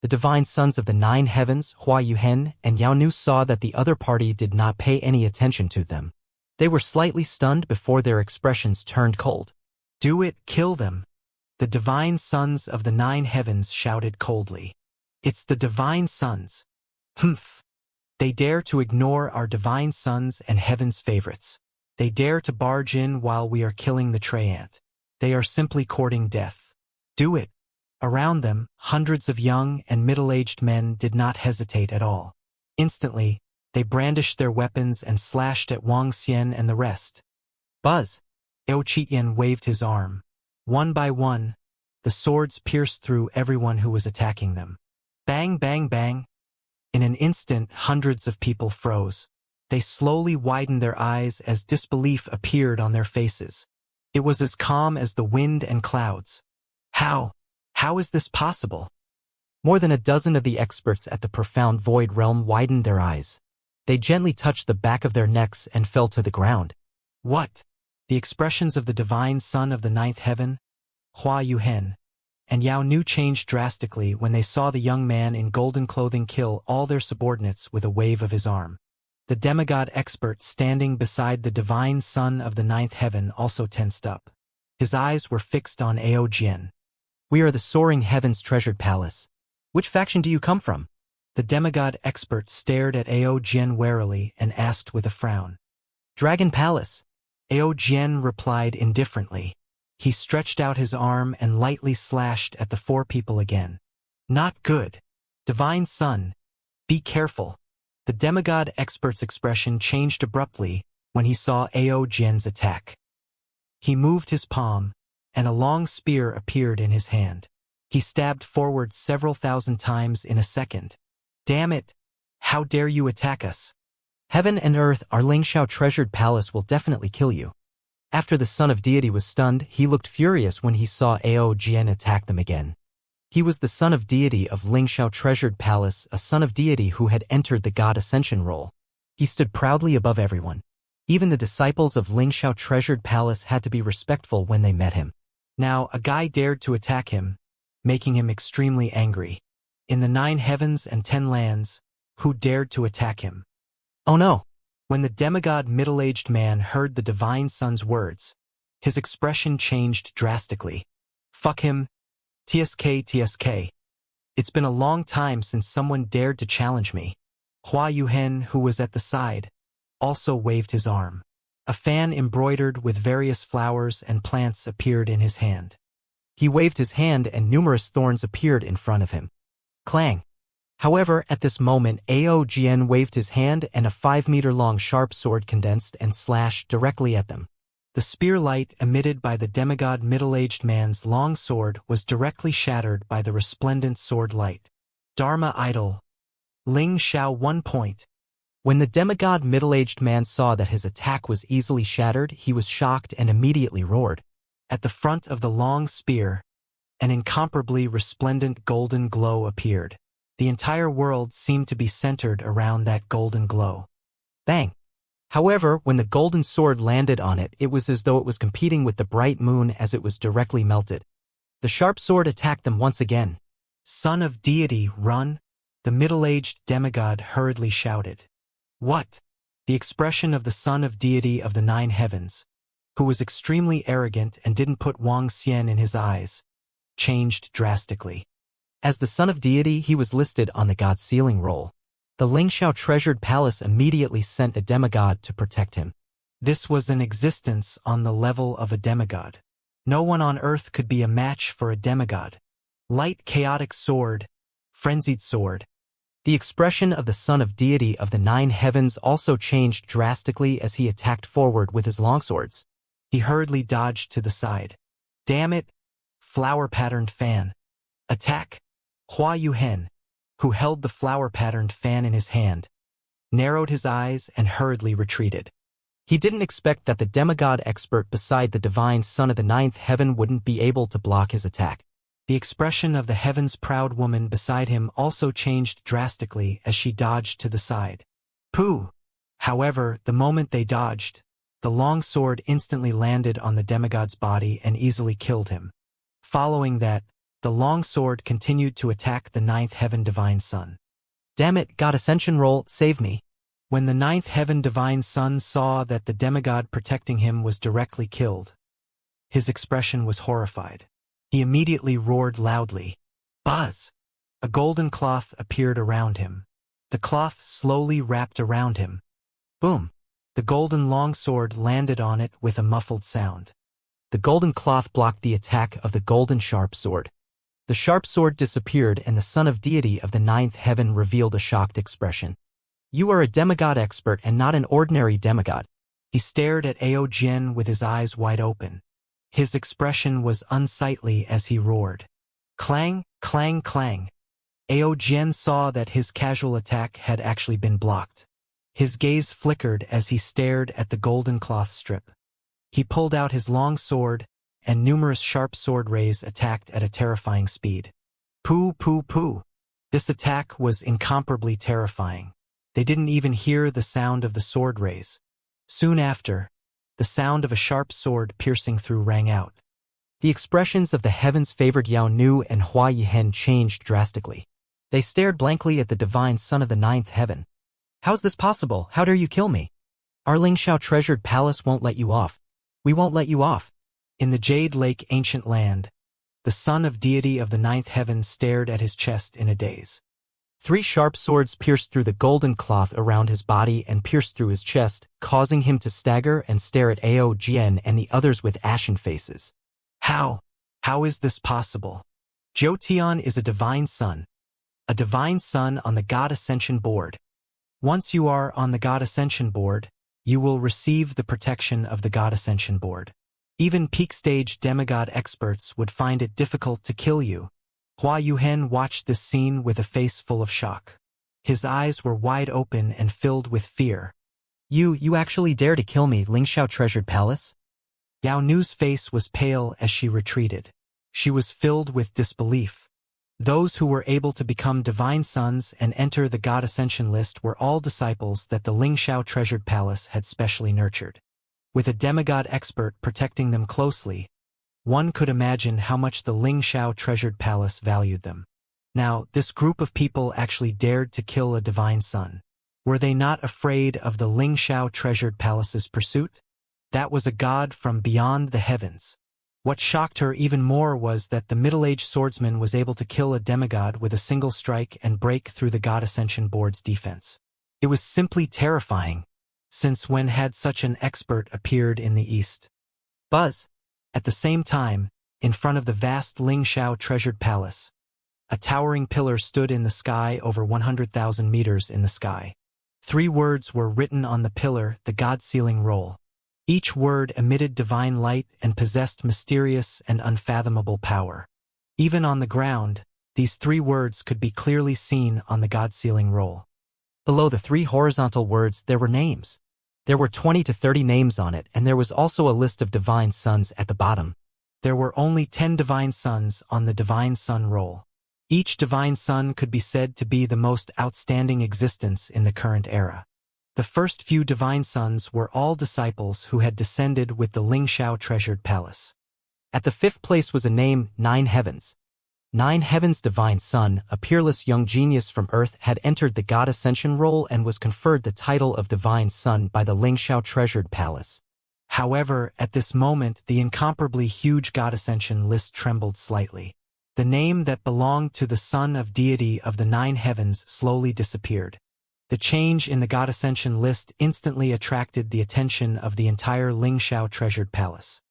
The divine sons of the 9 heavens, Hua Yuhen and Yao Nu, saw that the other party did not pay any attention to them. They were slightly stunned before their expressions turned cold. Do it, kill them. The divine sons of the 9 heavens shouted coldly. It's the divine sons. Humph. They dare to ignore our divine sons and Heaven's favorites. They dare to barge in while we are killing the Treant. They are simply courting death. Do it. Around them, hundreds of young and middle-aged men did not hesitate at all. Instantly, they brandished their weapons and slashed at Wuxia and the rest. Buzz! Ao Qitian waved his arm. One by one, the swords pierced through everyone who was attacking them. Bang, bang, bang. In an instant, hundreds of people froze. They slowly widened their eyes as disbelief appeared on their faces. It was as calm as the wind and clouds. How? How is this possible? More than a dozen of the experts at the profound void realm widened their eyes. They gently touched the back of their necks and fell to the ground. What? The expressions of the divine son of the 9th heaven, Hua Yuhen, and Yao Nu changed drastically when they saw the young man in golden clothing kill all their subordinates with a wave of his arm. The demigod expert standing beside the divine son of the 9th heaven also tensed up. His eyes were fixed on Ao Jian. We are the soaring heavens treasured palace. Which faction do you come from? The demigod expert stared at Ao Jian warily and asked with a frown. Dragon Palace. Ao Jian replied indifferently. He stretched out his arm and lightly slashed at the 4 people again. Not good. Divine Son, be careful. The demigod expert's expression changed abruptly when he saw Ao Jian's attack. He moved his palm, and a long spear appeared in his hand. He stabbed forward several thousand times in a second. Damn it! How dare you attack us? Heaven and earth, our Lingxiao treasured palace will definitely kill you. After the son of deity was stunned, he looked furious when he saw Ao Jian attack them again. He was the son of deity of Lingxiao treasured palace, a son of deity who had entered the god ascension role. He stood proudly above everyone. Even the disciples of Lingxiao treasured palace had to be respectful when they met him. Now, a guy dared to attack him, making him extremely angry. In the 9 heavens and 10 lands, who dared to attack him? Oh no! When the demigod middle-aged man heard the divine son's words, his expression changed drastically. Fuck him. TSK, TSK. It's been a long time since someone dared to challenge me. Hua Yuhen, who was at the side, also waved his arm. A fan embroidered with various flowers and plants appeared in his hand. He waved his hand and numerous thorns appeared in front of him. Clang. However, at this moment, Ao Jian waved his hand and a 5-meter-long sharp sword condensed and slashed directly at them. The spear light emitted by the demigod middle-aged man's long sword was directly shattered by the resplendent sword light. Dharma idol. Ling Xiao 1 point. When the demigod middle-aged man saw that his attack was easily shattered, he was shocked and immediately roared. At the front of the long spear, An incomparably resplendent golden glow appeared. The entire world seemed to be centered around that golden glow. Bang! However, when the golden sword landed on it, it was as though it was competing with the bright moon as it was directly melted. The sharp sword attacked them once again. "Son of deity, run!" the middle-aged demigod hurriedly shouted. What? The expression of the son of deity of the nine heavens, who was extremely arrogant and didn't put Wang Xian in his eyes, changed drastically. As the son of deity, he was listed on the god sealing roll. The Lingxiao treasured palace immediately sent a demigod to protect him. This was an existence on the level of a demigod. No one on earth could be a match for a demigod. Light chaotic sword, frenzied sword. The expression of the son of deity of the nine heavens also changed drastically as he attacked forward with his longswords. He hurriedly dodged to the side. Damn it! Flower-patterned fan. Attack! Hua Yuhen, who held the flower-patterned fan in his hand, narrowed his eyes and hurriedly retreated. He didn't expect that the demigod expert beside the divine son of the ninth heaven wouldn't be able to block his attack. The expression of the heaven's proud woman beside him also changed drastically as she dodged to the side. Pooh! However, the moment they dodged, the long sword instantly landed on the demigod's body and easily killed him. Following that, the long sword continued to attack the ninth heaven divine son. Damn it, god ascension roll, save me. When the ninth heaven divine son saw that the demigod protecting him was directly killed, his expression was horrified. He immediately roared loudly. Buzz! A golden cloth appeared around him. The cloth slowly wrapped around him. Boom! The golden longsword landed on it with a muffled sound. The golden cloth blocked the attack of the golden sharp sword. The sharp sword disappeared and the son of deity of the ninth heaven revealed a shocked expression. You are a demigod expert and not an ordinary demigod. He stared at Ao Jian with his eyes wide open. His expression was unsightly as he roared. Clang, clang, clang. Ao Jian saw that his casual attack had actually been blocked. His gaze flickered as he stared at the golden cloth strip. He pulled out his long sword, and numerous sharp sword rays attacked at a terrifying speed. Pooh, pooh, pooh. This attack was incomparably terrifying. They didn't even hear the sound of the sword rays. Soon after, the sound of a sharp sword piercing through rang out. The expressions of the heavens favored Yao Nu and Hua Yihen changed drastically. They stared blankly at the divine son of the ninth heaven. How's this possible? How dare you kill me? Our Lingxiao treasured palace won't let you off. We won't let you off. In the Jade Lake ancient land, the son of deity of the ninth heaven stared at his chest in a daze. 3 sharp swords pierced through the golden cloth around his body and pierced through his chest, causing him to stagger and stare at Ao Jian and the others with ashen faces. How? How is this possible? Zhou Tian is a divine son on the God Ascension board. Once you are on the God Ascension board, you will receive the protection of the God Ascension board. Even peak-stage demigod experts would find it difficult to kill you. Hua Yuhen watched this scene with a face full of shock. His eyes were wide open and filled with fear. You actually dare to kill me, Lingxiao treasured palace? Yao Nu's face was pale as she retreated. She was filled with disbelief. Those who were able to become divine sons and enter the God Ascension list were all disciples that the Lingxiao treasured palace had specially nurtured. With a demigod expert protecting them closely, one could imagine how much the Lingxiao treasured palace valued them. Now, this group of people actually dared to kill a divine son. Were they not afraid of the Lingxiao treasured palace's pursuit? That was a god from beyond the heavens. What shocked her even more was that the middle-aged swordsman was able to kill a demigod with a single strike and break through the God Ascension board's defense. It was simply terrifying, since when had such an expert appeared in the east? Buzz! At the same time, in front of the vast Lingxiao treasured palace, a towering pillar stood in the sky over 100,000 meters in the sky. 3 words were written on the pillar, the God-sealing roll. Each word emitted divine light and possessed mysterious and unfathomable power. Even on the ground, these 3 words could be clearly seen on the God-sealing roll. Below the 3 horizontal words there were names. There were 20 to 30 names on it, and there was also a list of divine sons at the bottom. There were only 10 divine sons on the divine son roll. Each divine son could be said to be the most outstanding existence in the current era. The first few divine sons were all disciples who had descended with the Lingxiao treasured palace. At the 5th place was a name, Nine Heavens. Nine Heavens' divine son, a peerless young genius from Earth, had entered the God Ascension roll and was conferred the title of divine son by the Lingxiao treasured palace. However, at this moment the incomparably huge God Ascension list trembled slightly. The name that belonged to the son of deity of the Nine Heavens slowly disappeared. The change in the God Ascension list instantly attracted the attention of the entire Lingxiao treasured palace.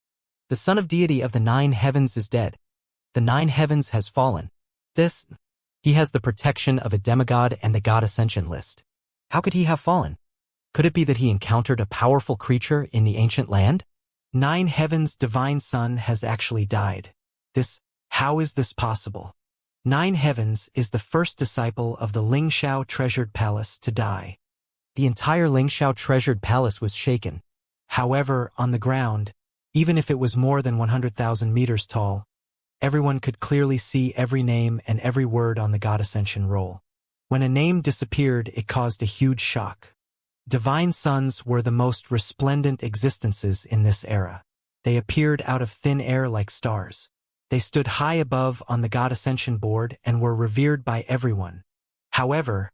The son of deity of the Nine Heavens is dead. The Nine Heavens has fallen. He has the protection of a demigod and the God Ascension list. How could he have fallen? Could it be that he encountered a powerful creature in the ancient land? Nine Heavens' divine son has actually died. How is this possible? Nine Heavens is the first disciple of the Lingxiao treasured palace to die. The entire Lingxiao treasured palace was shaken. However, on the ground, even if it was more than 100,000 meters tall, everyone could clearly see every name and every word on the God Ascension roll. When a name disappeared, it caused a huge shock. Divine sons were the most resplendent existences in this era. They appeared out of thin air like stars. They stood high above on the God Ascension board and were revered by everyone. However,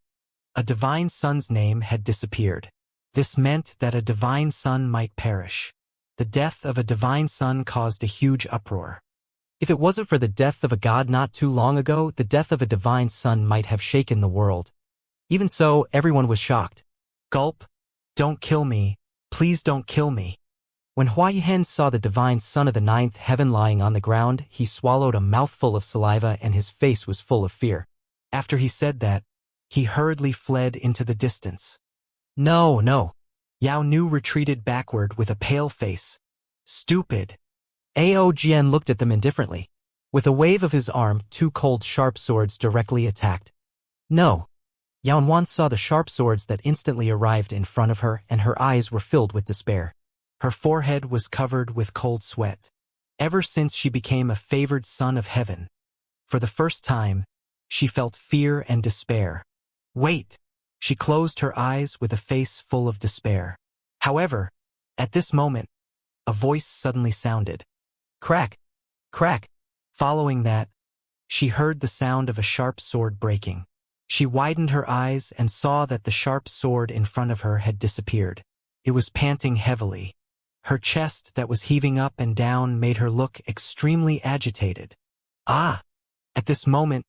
a divine son's name had disappeared. This meant that a divine son might perish. The death of a divine son caused a huge uproar. If it wasn't for the death of a god not too long ago, the death of a divine son might have shaken the world. Even so, everyone was shocked. Gulp. Don't kill me. Please don't kill me. When Huaihen saw the divine son of the ninth heaven lying on the ground, he swallowed a mouthful of saliva and his face was full of fear. After he said that, he hurriedly fled into the distance. No. Yao Nu retreated backward with a pale face. Stupid. Ao Jian looked at them indifferently. With a wave of his arm, 2 cold sharp swords directly attacked. No. Yaonuan saw the sharp swords that instantly arrived in front of her, and her eyes were filled with despair. Her forehead was covered with cold sweat. Ever since she became a favored son of heaven, for the first time, she felt fear and despair. Wait! She closed her eyes with a face full of despair. However, at this moment, a voice suddenly sounded. Crack! Crack! Following that, she heard the sound of a sharp sword breaking. She widened her eyes and saw that the sharp sword in front of her had disappeared. It was panting heavily. Her chest that was heaving up and down made her look extremely agitated. Ah! At this moment,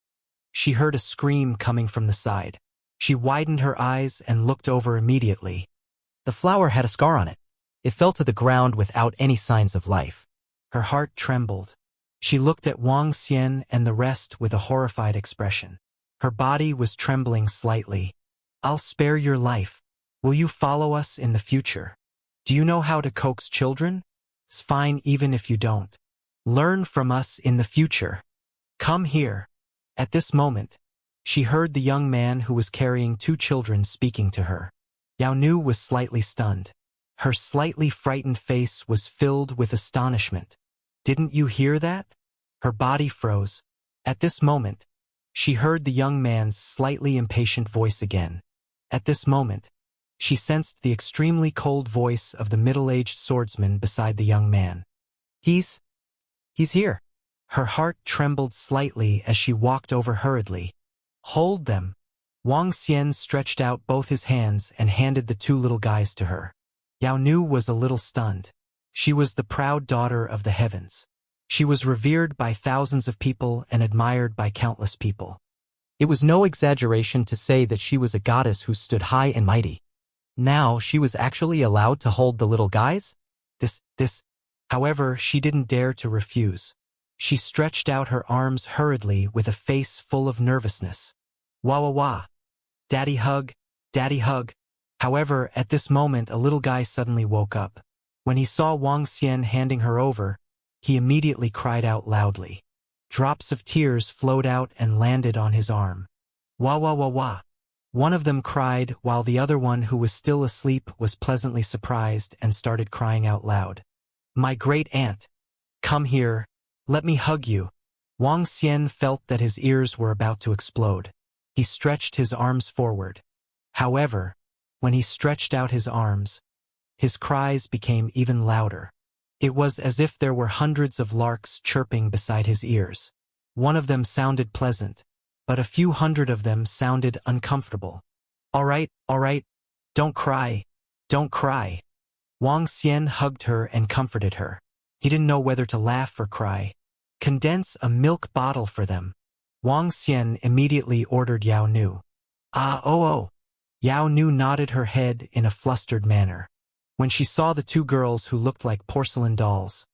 she heard a scream coming from the side. She widened her eyes and looked over immediately. The flower had a scar on it. It fell to the ground without any signs of life. Her heart trembled. She looked at Wang Xian and the rest with a horrified expression. Her body was trembling slightly. I'll spare your life. Will you follow us in the future? Do you know how to coax children? It's fine even if you don't. Learn from us in the future. Come here. At this moment, she heard the young man who was carrying 2 children speaking to her. Yao Nu was slightly stunned. Her slightly frightened face was filled with astonishment. Didn't you hear that? Her body froze. At this moment, she heard the young man's slightly impatient voice again. At this moment, she sensed the extremely cold voice of the middle-aged swordsman beside the young man. He's here. Her heart trembled slightly as she walked over hurriedly. Hold them. Wang Xian stretched out both his hands and handed the 2 little guys to her. Yao Nu was a little stunned. She was the proud daughter of the heavens. She was revered by thousands of people and admired by countless people. It was no exaggeration to say that she was a goddess who stood high and mighty. Now she was actually allowed to hold the little guys? However, she didn't dare to refuse. She stretched out her arms hurriedly with a face full of nervousness. Wah wah wah. Daddy hug, daddy hug. However, at this moment a little guy suddenly woke up. When he saw Wang Xian handing her over, he immediately cried out loudly. Drops of tears flowed out and landed on his arm. Wah wah wah wah. One of them cried while the other one, who was still asleep, was pleasantly surprised and started crying out loud. My great aunt. Come here, Let me hug you. Wang Xian felt that his ears were about to explode. He stretched his arms forward. However, when he stretched out his arms, his cries became even louder. It was as if there were hundreds of larks chirping beside his ears. One of them sounded pleasant, but a few hundred of them sounded uncomfortable. All right, don't cry, don't cry. Wang Xian hugged her and comforted her. He didn't know whether to laugh or cry. Condense a milk bottle for them. Wang Xian immediately ordered Yao Nu. Oh. Yao Nu nodded her head in a flustered manner. When she saw the two girls who looked like porcelain dolls,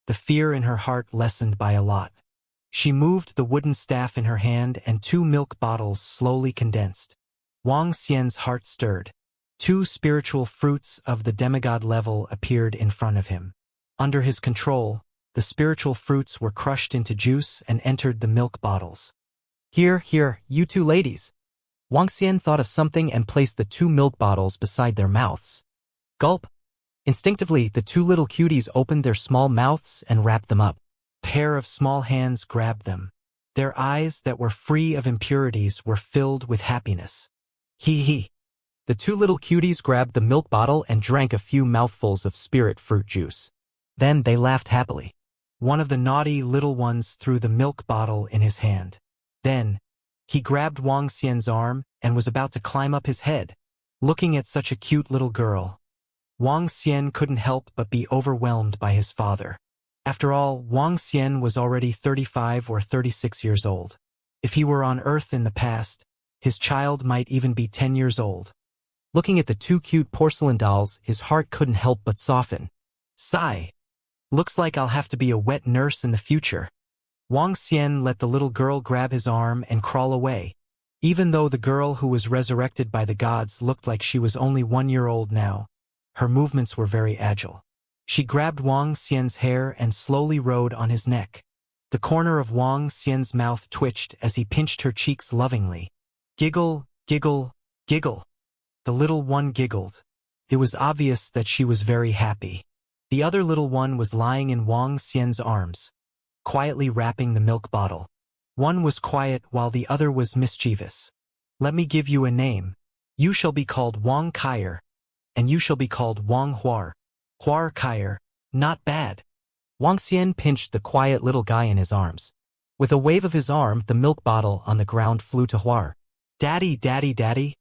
the fear in her heart lessened by a lot. She moved the wooden staff in her hand and 2 milk bottles slowly condensed. Wang Xian's heart stirred. 2 spiritual fruits of the demigod level appeared in front of him. Under his control, the spiritual fruits were crushed into juice and entered the milk bottles. Here, you 2 ladies. Wang Xian thought of something and placed the 2 milk bottles beside their mouths. Gulp. Instinctively, the 2 little cuties opened their small mouths and wrapped them up. A pair of small hands grabbed them. Their eyes that were free of impurities were filled with happiness. Hee. The 2 little cuties grabbed the milk bottle and drank a few mouthfuls of spirit fruit juice. Then they laughed happily. One of the naughty little ones threw the milk bottle in his hand. Then, he grabbed Wang Xian's arm and was about to climb up his head. Looking at such a cute little girl, Wang Xian couldn't help but be overwhelmed by his father. After all, Wang Xian was already 35 or 36 years old. If he were on Earth in the past, his child might even be 10 years old. Looking at the 2 cute porcelain dolls, his heart couldn't help but soften. Sigh. Looks like I'll have to be a wet nurse in the future. Wang Xian let the little girl grab his arm and crawl away. Even though the girl who was resurrected by the gods looked like she was only 1 year old now, her movements were very agile. She grabbed Wang Xian's hair and slowly rode on his neck. The corner of Wang Xian's mouth twitched as he pinched her cheeks lovingly. Giggle. The little one giggled. It was obvious that she was very happy. The other little one was lying in Wang Xian's arms, quietly wrapping the milk bottle. One was quiet while the other was mischievous. Let me give you a name. You shall be called Wang Kaier, and you shall be called Wang Huar. Huar Kaier, not bad. Wang Xian pinched the quiet little guy in his arms. With a wave of his arm, the milk bottle on the ground flew to Huar. Daddy.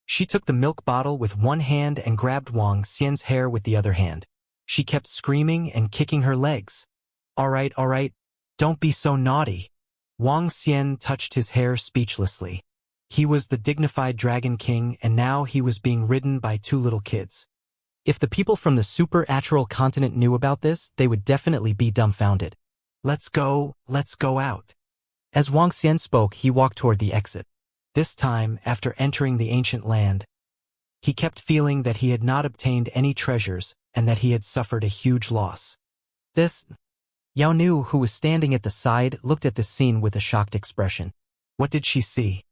She took the milk bottle with one hand and grabbed Wang Xian's hair with the other hand. She kept screaming and kicking her legs. All right, don't be so naughty. Wang Xian touched his hair speechlessly. He was the dignified Dragon King, and now he was being ridden by 2 little kids. If the people from the supernatural continent knew about this, they would definitely be dumbfounded. Let's go out. As Wang Xian spoke, he walked toward the exit. This time, after entering the ancient land, he kept feeling that he had not obtained any treasures and that he had suffered a huge loss. Yao Nu, who was standing at the side, looked at this scene with a shocked expression. What did she see?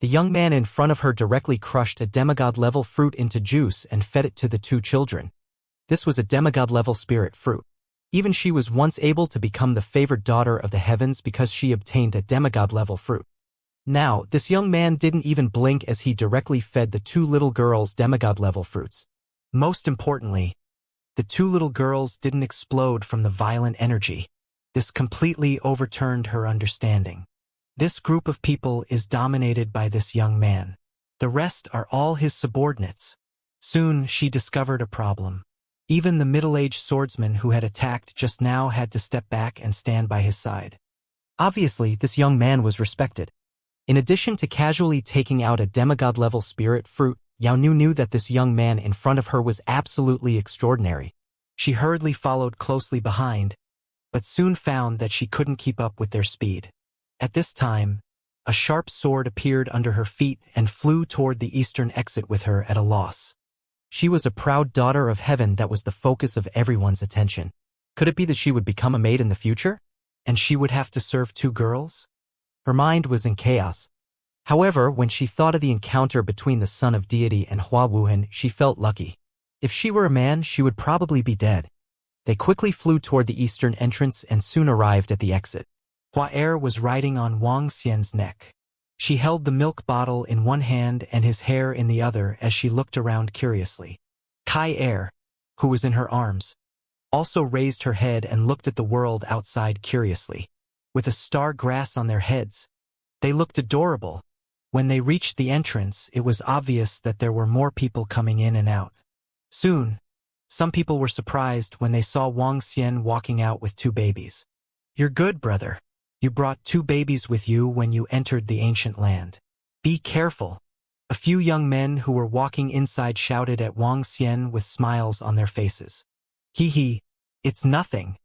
The young man in front of her directly crushed a demigod-level fruit into juice and fed it to the 2 children. This was a demigod-level spirit fruit. Even she was once able to become the favored daughter of the heavens because she obtained a demigod-level fruit. Now, this young man didn't even blink as he directly fed the 2 little girls demigod-level fruits. Most importantly, the 2 little girls didn't explode from the violent energy. This completely overturned her understanding. This group of people is dominated by this young man. The rest are all his subordinates. Soon she discovered a problem. Even the middle-aged swordsman who had attacked just now had to step back and stand by his side. Obviously, this young man was respected. In addition to casually taking out a demigod-level spirit fruit, Yao Nu knew that this young man in front of her was absolutely extraordinary. She hurriedly followed closely behind, but soon found that she couldn't keep up with their speed. At this time, a sharp sword appeared under her feet and flew toward the eastern exit with her at a loss. She was a proud daughter of heaven that was the focus of everyone's attention. Could it be that she would become a maid in the future? And she would have to serve 2 girls? Her mind was in chaos. However, when she thought of the encounter between the son of deity and Hua Wuhan, she felt lucky. If she were a man, she would probably be dead. They quickly flew toward the eastern entrance and soon arrived at the exit. Hua Er was riding on Wang Xian's neck. She held the milk bottle in one hand and his hair in the other as she looked around curiously. Kai Er, who was in her arms, also raised her head and looked at the world outside curiously. With a star grass on their heads, they looked adorable. When they reached the entrance, it was obvious that there were more people coming in and out. Soon, some people were surprised when they saw Wang Xian walking out with 2 babies. "You're good, brother. You brought 2 babies with you when you entered the ancient land. Be careful." A few young men who were walking inside shouted at Wang Xian with smiles on their faces. "Hee, it's nothing."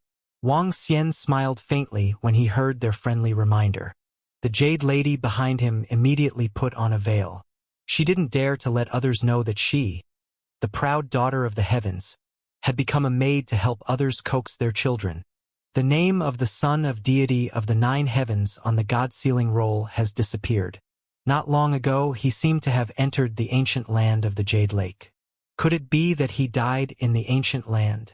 Wang Xian smiled faintly when he heard their friendly reminder. The jade lady behind him immediately put on a veil. She didn't dare to let others know that she, the proud daughter of the heavens, had become a maid to help others coax their children. The name of the son of deity of the 9 heavens on the god-sealing roll has disappeared. Not long ago, he seemed to have entered the ancient land of the Jade Lake. Could it be that he died in the ancient land?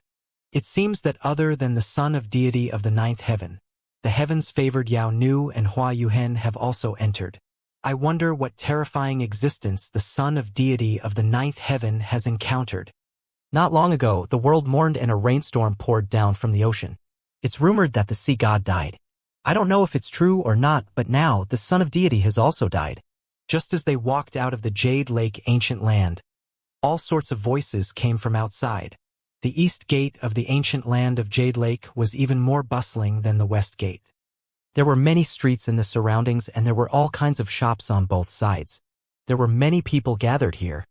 It seems that other than the son of deity of the 9th heaven, the heavens-favored Yao Nu and Hua Yuhen have also entered. I wonder what terrifying existence the son of deity of the 9th heaven has encountered. Not long ago, the world mourned and a rainstorm poured down from the ocean. It's rumored that the sea god died. I don't know if it's true or not, but now the son of deity has also died. Just as they walked out of the Jade Lake ancient land, all sorts of voices came from outside. The east gate of the ancient land of Jade Lake was even more bustling than the west gate. There were many streets in the surroundings and there were all kinds of shops on both sides. There were many people gathered here.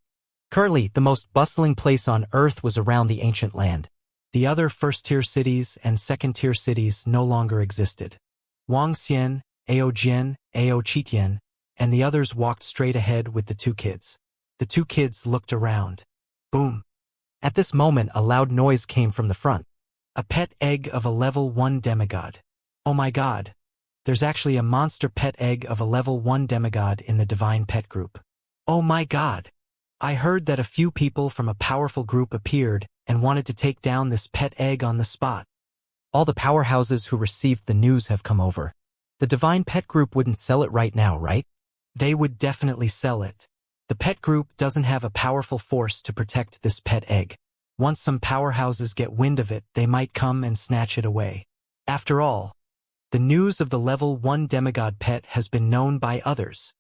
Currently, the most bustling place on earth was around the ancient land. The other first-tier cities and second-tier cities no longer existed. Wang Xian, Ao Jian, Ao Qitian, and the others walked straight ahead with the 2 kids. The 2 kids looked around. Boom! At this moment, a loud noise came from the front. A pet egg of a level 1 demigod. Oh my god! There's actually a monster pet egg of a level 1 demigod in the divine pet group. Oh my god! I heard that a few people from a powerful group appeared and wanted to take down this pet egg on the spot. All the powerhouses who received the news have come over. The divine pet group wouldn't sell it right now, right? They would definitely sell it. The pet group doesn't have a powerful force to protect this pet egg. Once some powerhouses get wind of it, they might come and snatch it away. After all, the news of the level 1 demigod pet has been known by others.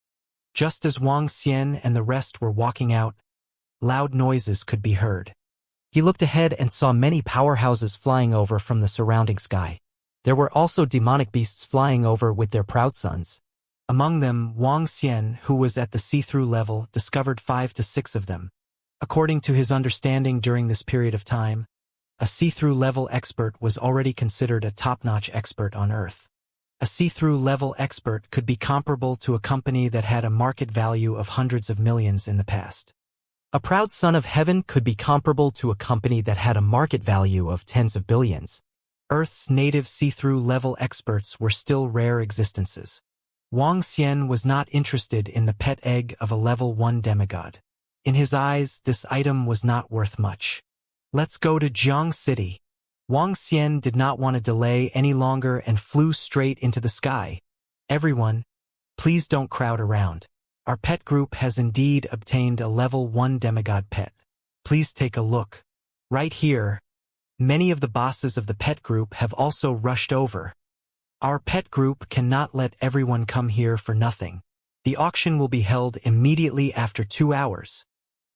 Just as Wang Xian and the rest were walking out, loud noises could be heard. He looked ahead and saw many powerhouses flying over from the surrounding sky. There were also demonic beasts flying over with their proud sons. Among them, Wang Xian, who was at the see-through level, discovered 5 to 6 of them. According to his understanding during this period of time, a see-through level expert was already considered a top-notch expert on Earth. A see-through level expert could be comparable to a company that had a market value of hundreds of millions in the past. A proud son of heaven could be comparable to a company that had a market value of tens of billions. Earth's native see-through level experts were still rare existences. Wang Xian was not interested in the pet egg of a level 1 demigod. In his eyes, this item was not worth much. Let's go to Jiang City. Wang Xian did not want to delay any longer and flew straight into the sky. Everyone, please don't crowd around. Our pet group has indeed obtained a level 1 demigod pet. Please take a look. Right here, many of the bosses of the pet group have also rushed over. Our pet group cannot let everyone come here for nothing. The auction will be held immediately after 2 hours.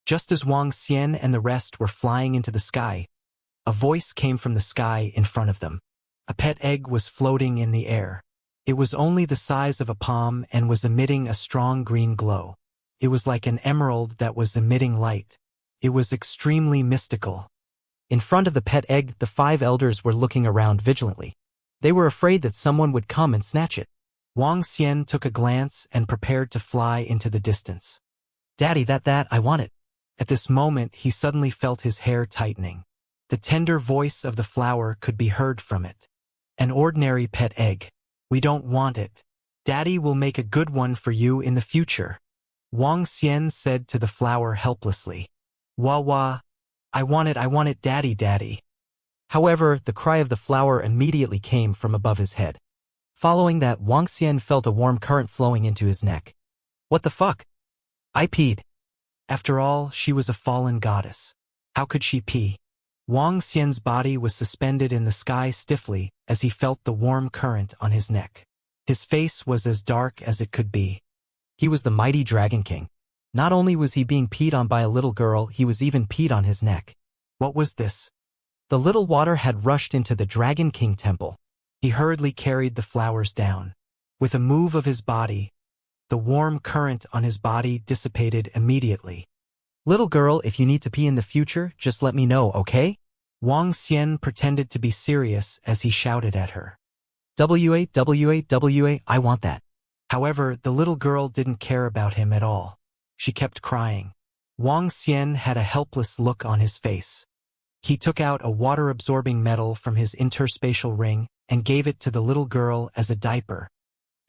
Just as Wang Xian and the rest were flying into the sky, a voice came from the sky in front of them. A pet egg was floating in the air. It was only the size of a palm and was emitting a strong green glow. It was like an emerald that was emitting light. It was extremely mystical. In front of the pet egg, the 5 elders were looking around vigilantly. They were afraid that someone would come and snatch it. Wang Xian took a glance and prepared to fly into the distance. Daddy, I want it. At this moment, he suddenly felt his hair tightening. The tender voice of the flower could be heard from it. An ordinary pet egg. We don't want it. Daddy will make a good one for you in the future. Wang Xian said to the flower helplessly. Wah wah. I want it, Daddy. However, the cry of the flower immediately came from above his head. Following that, Wang Xian felt a warm current flowing into his neck. What the fuck? I peed. After all, she was a fallen goddess. How could she pee? Wang Xian's body was suspended in the sky stiffly as he felt the warm current on his neck. His face was as dark as it could be. He was the mighty Dragon King. Not only was he being peed on by a little girl, he was even peed on his neck. What was this? The little water had rushed into the Dragon King temple. He hurriedly carried the flowers down. With a move of his body, the warm current on his body dissipated immediately. Little girl, if you need to pee in the future, just let me know, okay? Wang Xian pretended to be serious as he shouted at her. "WA, WA, WA, I want that." However, the little girl didn't care about him at all. She kept crying. Wang Xian had a helpless look on his face. He took out a water-absorbing metal from his interspatial ring and gave it to the little girl as a diaper.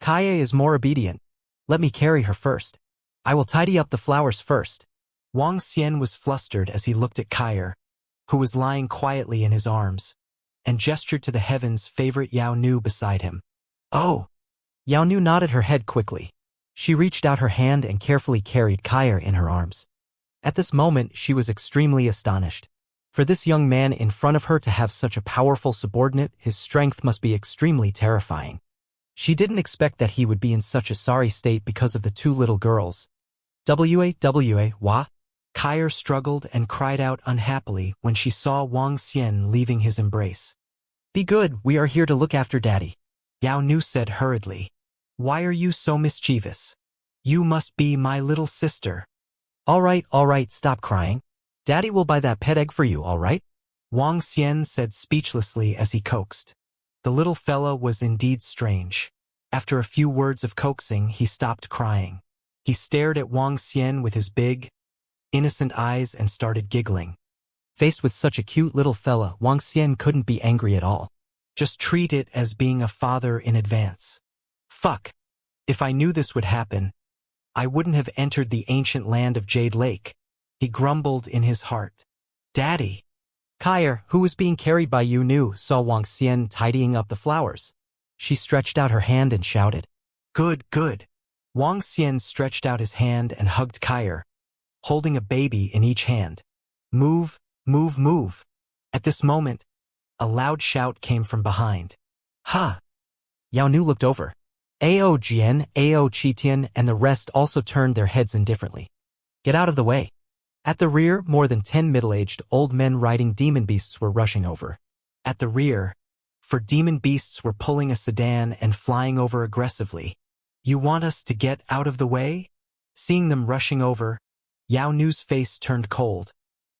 Kaye is more obedient. Let me carry her first. I will tidy up the flowers first. Wang Xian was flustered as he looked at Kaye, who was lying quietly in his arms, and gestured to the heavens' favorite Yao Nu beside him. Oh! Yao Nu nodded her head quickly. She reached out her hand and carefully carried Kaye in her arms. At this moment, she was extremely astonished. For this young man in front of her to have such a powerful subordinate, his strength must be extremely terrifying. She didn't expect that he would be in such a sorry state because of the two little girls. WA, wah? Kaye struggled and cried out unhappily when she saw Wang Xian leaving his embrace. Be good, we are here to look after Daddy, Yao Nu said hurriedly. Why are you so mischievous? You must be my little sister. All right, stop crying. Daddy will buy that pet egg for you, all right? Wang Xian said speechlessly as he coaxed. The little fella was indeed strange. After a few words of coaxing, he stopped crying. He stared at Wang Xian with his big, innocent eyes and started giggling. Faced with such a cute little fella, Wang Xian couldn't be angry at all. Just treat it as being a father in advance. Fuck. If I knew this would happen, I wouldn't have entered the ancient land of Jade Lake. He grumbled in his heart. Daddy. Kaye, who was being carried by Yao Nu, saw Wang Xian tidying up the flowers. She stretched out her hand and shouted. Good, good. Wang Xian stretched out his hand and hugged Kaye, holding a baby in each hand. Move, move, move. At this moment, a loud shout came from behind. Ha! Yao Nu looked over. Ao Jian, Ao Qitian, and the rest also turned their heads indifferently. Get out of the way. At the rear, more than 10 middle-aged old men riding demon beasts were rushing over. At the rear, for demon beasts were pulling a sedan and flying over aggressively. You want us to get out of the way? Seeing them rushing over, Yao Nu's face turned cold,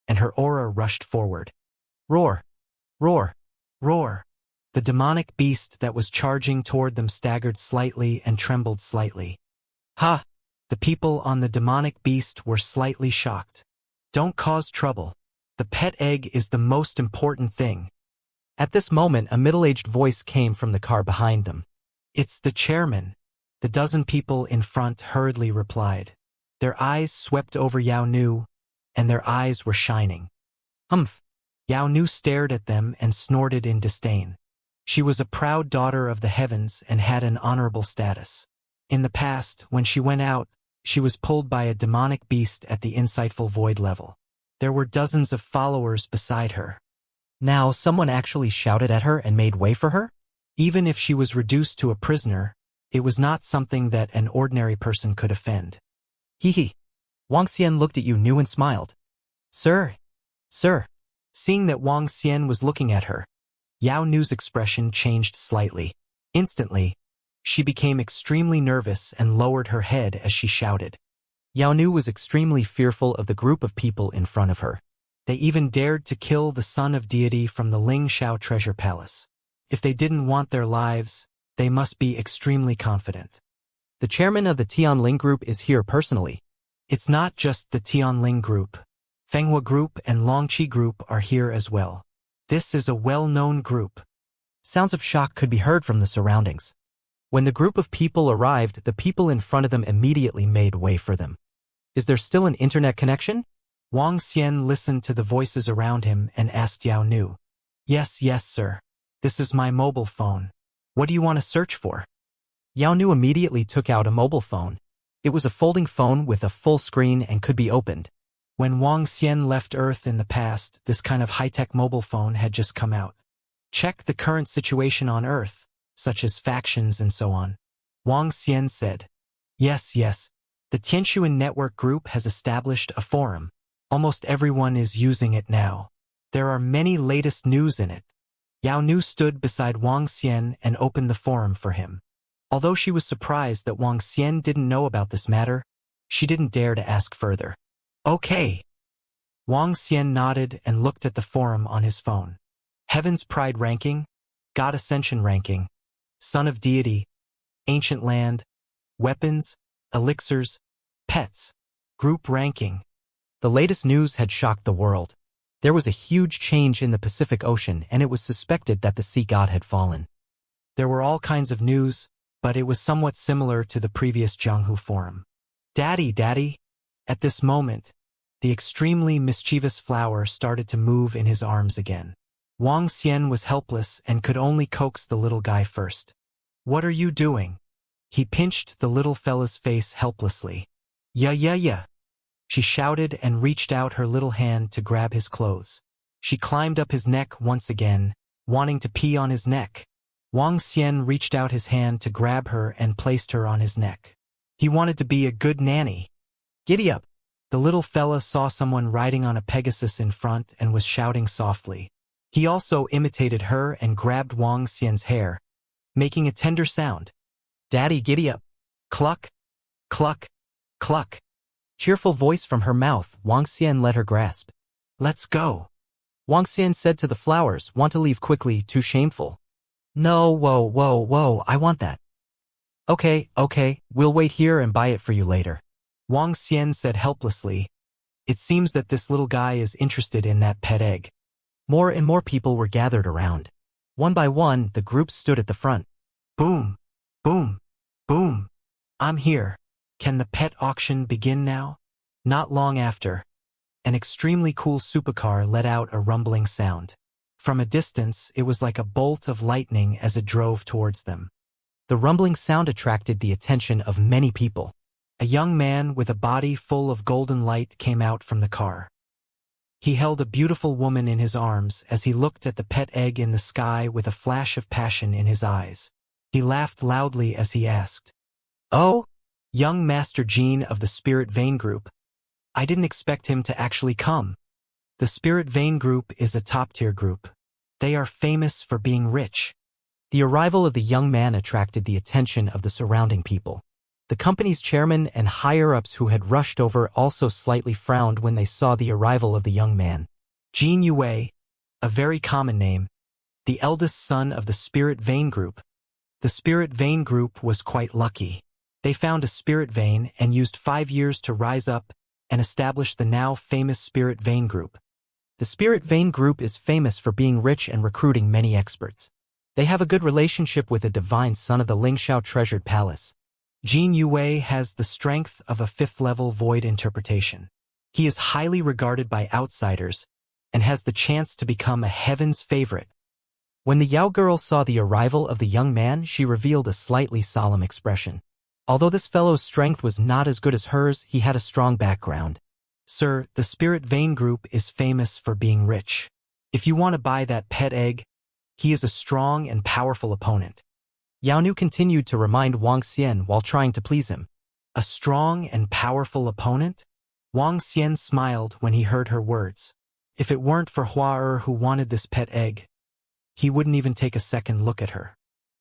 and her aura rushed forward. Roar! Roar! Roar! The demonic beast that was charging toward them staggered slightly and trembled slightly. Ha! The people on the demonic beast were slightly shocked. Don't cause trouble. The pet egg is the most important thing. At this moment, a middle-aged voice came from the car behind them. It's the chairman. The dozen people in front hurriedly replied. Their eyes swept over Yao Nu, and their eyes were shining. Humph! Yao Nu stared at them and snorted in disdain. She was a proud daughter of the heavens and had an honorable status. In the past, when she went out, she was pulled by a demonic beast at the insightful void level. There were dozens of followers beside her. Now someone actually shouted at her and made way for her? Even if she was reduced to a prisoner, it was not something that an ordinary person could offend. Hee. Wang Xian looked at Yao Nu and smiled. Sir. Seeing that Wang Xian was looking at her, Yao Nu's expression changed slightly. Instantly, she became extremely nervous and lowered her head as she shouted. Yao Nu was extremely fearful of the group of people in front of her. They even dared to kill the son of deity from the Ling Shao treasure palace. If they didn't want their lives, they must be extremely confident. The chairman of the Tianling group is here personally. It's not just the Tianling group. Fenghua group and Longqi group are here as well. This is a well-known group. Sounds of shock could be heard from the surroundings. When the group of people arrived, the people in front of them immediately made way for them. Is there still an internet connection? Wang Xian listened to the voices around him and asked Yao Nu. Yes, yes, sir. This is my mobile phone. What do you want to search for? Yao Nu immediately took out a mobile phone. It was a folding phone with a full screen and could be opened. When Wang Xian left Earth in the past, this kind of high-tech mobile phone had just come out. Check the current situation on Earth, such as factions and so on. Wang Xian said. Yes, yes. The Tianshuan Network Group has established a forum. Almost everyone is using it now. There are many latest news in it. Yao Nu stood beside Wang Xian and opened the forum for him. Although she was surprised that Wang Xian didn't know about this matter, she didn't dare to ask further. Okay. Wang Xian nodded and looked at the forum on his phone. Heaven's Pride Ranking, God Ascension Ranking, Son of Deity, Ancient Land, Weapons, Elixirs, Pets, Group Ranking. The latest news had shocked the world. There was a huge change in the Pacific Ocean and it was suspected that the sea god had fallen. There were all kinds of news, but it was somewhat similar to the previous Jianghu forum. Daddy, Daddy! At this moment, the extremely mischievous flower started to move in his arms again. Wang Xian was helpless and could only coax the little guy first. What are you doing? He pinched the little fella's face helplessly. Yeah. She shouted and reached out her little hand to grab his clothes. She climbed up his neck once again, wanting to pee on his neck. Wang Xian reached out his hand to grab her and placed her on his neck. He wanted to be a good nanny. Giddy up! The little fella saw someone riding on a Pegasus in front and was shouting softly. He also imitated her and grabbed Wang Xian's hair, making a tender sound. Daddy, giddy up! Cluck! Cluck! Cluck! Cheerful voice from her mouth, Wang Xian let her grasp. Let's go! Wang Xian said to the flowers, want to leave quickly, too shameful. No, whoa, I want that. Okay, we'll wait here and buy it for you later. Wang Xian said helplessly. It seems that this little guy is interested in that pet egg. More and more people were gathered around. One by one, the group stood at the front. Boom, boom, boom. I'm here. Can the pet auction begin now? Not long after, an extremely cool supercar let out a rumbling sound. From a distance, it was like a bolt of lightning as it drove towards them. The rumbling sound attracted the attention of many people. A young man with a body full of golden light came out from the car. He held a beautiful woman in his arms as he looked at the pet egg in the sky with a flash of passion in his eyes. He laughed loudly as he asked, "Oh, young Master Jean of the Spirit Vein Group. I didn't expect him to actually come." The Spirit Vein Group is a top-tier group. They are famous for being rich. The arrival of the young man attracted the attention of the surrounding people. The company's chairman and higher-ups who had rushed over also slightly frowned when they saw the arrival of the young man. Jean Yue, a very common name, the eldest son of the Spirit Vein Group. The Spirit Vein Group was quite lucky. They found a spirit vein and used 5 years to rise up and establish the now famous Spirit Vein Group. The Spirit Vein Group is famous for being rich and recruiting many experts. They have a good relationship with a divine son of the Lingxiao Treasured Palace. Jean Yue has the strength of a 5th-level void interpretation. He is highly regarded by outsiders and has the chance to become a heaven's favorite. When the Yao girl saw the arrival of the young man, she revealed a slightly solemn expression. Although this fellow's strength was not as good as hers, he had a strong background. Sir, the Spirit Vein Group is famous for being rich. If you want to buy that pet egg, he is a strong and powerful opponent. Yao Nu continued to remind Wang Xian while trying to please him. A strong and powerful opponent? Wang Xian smiled when he heard her words. If it weren't for Hua who wanted this pet egg, he wouldn't even take a second look at her.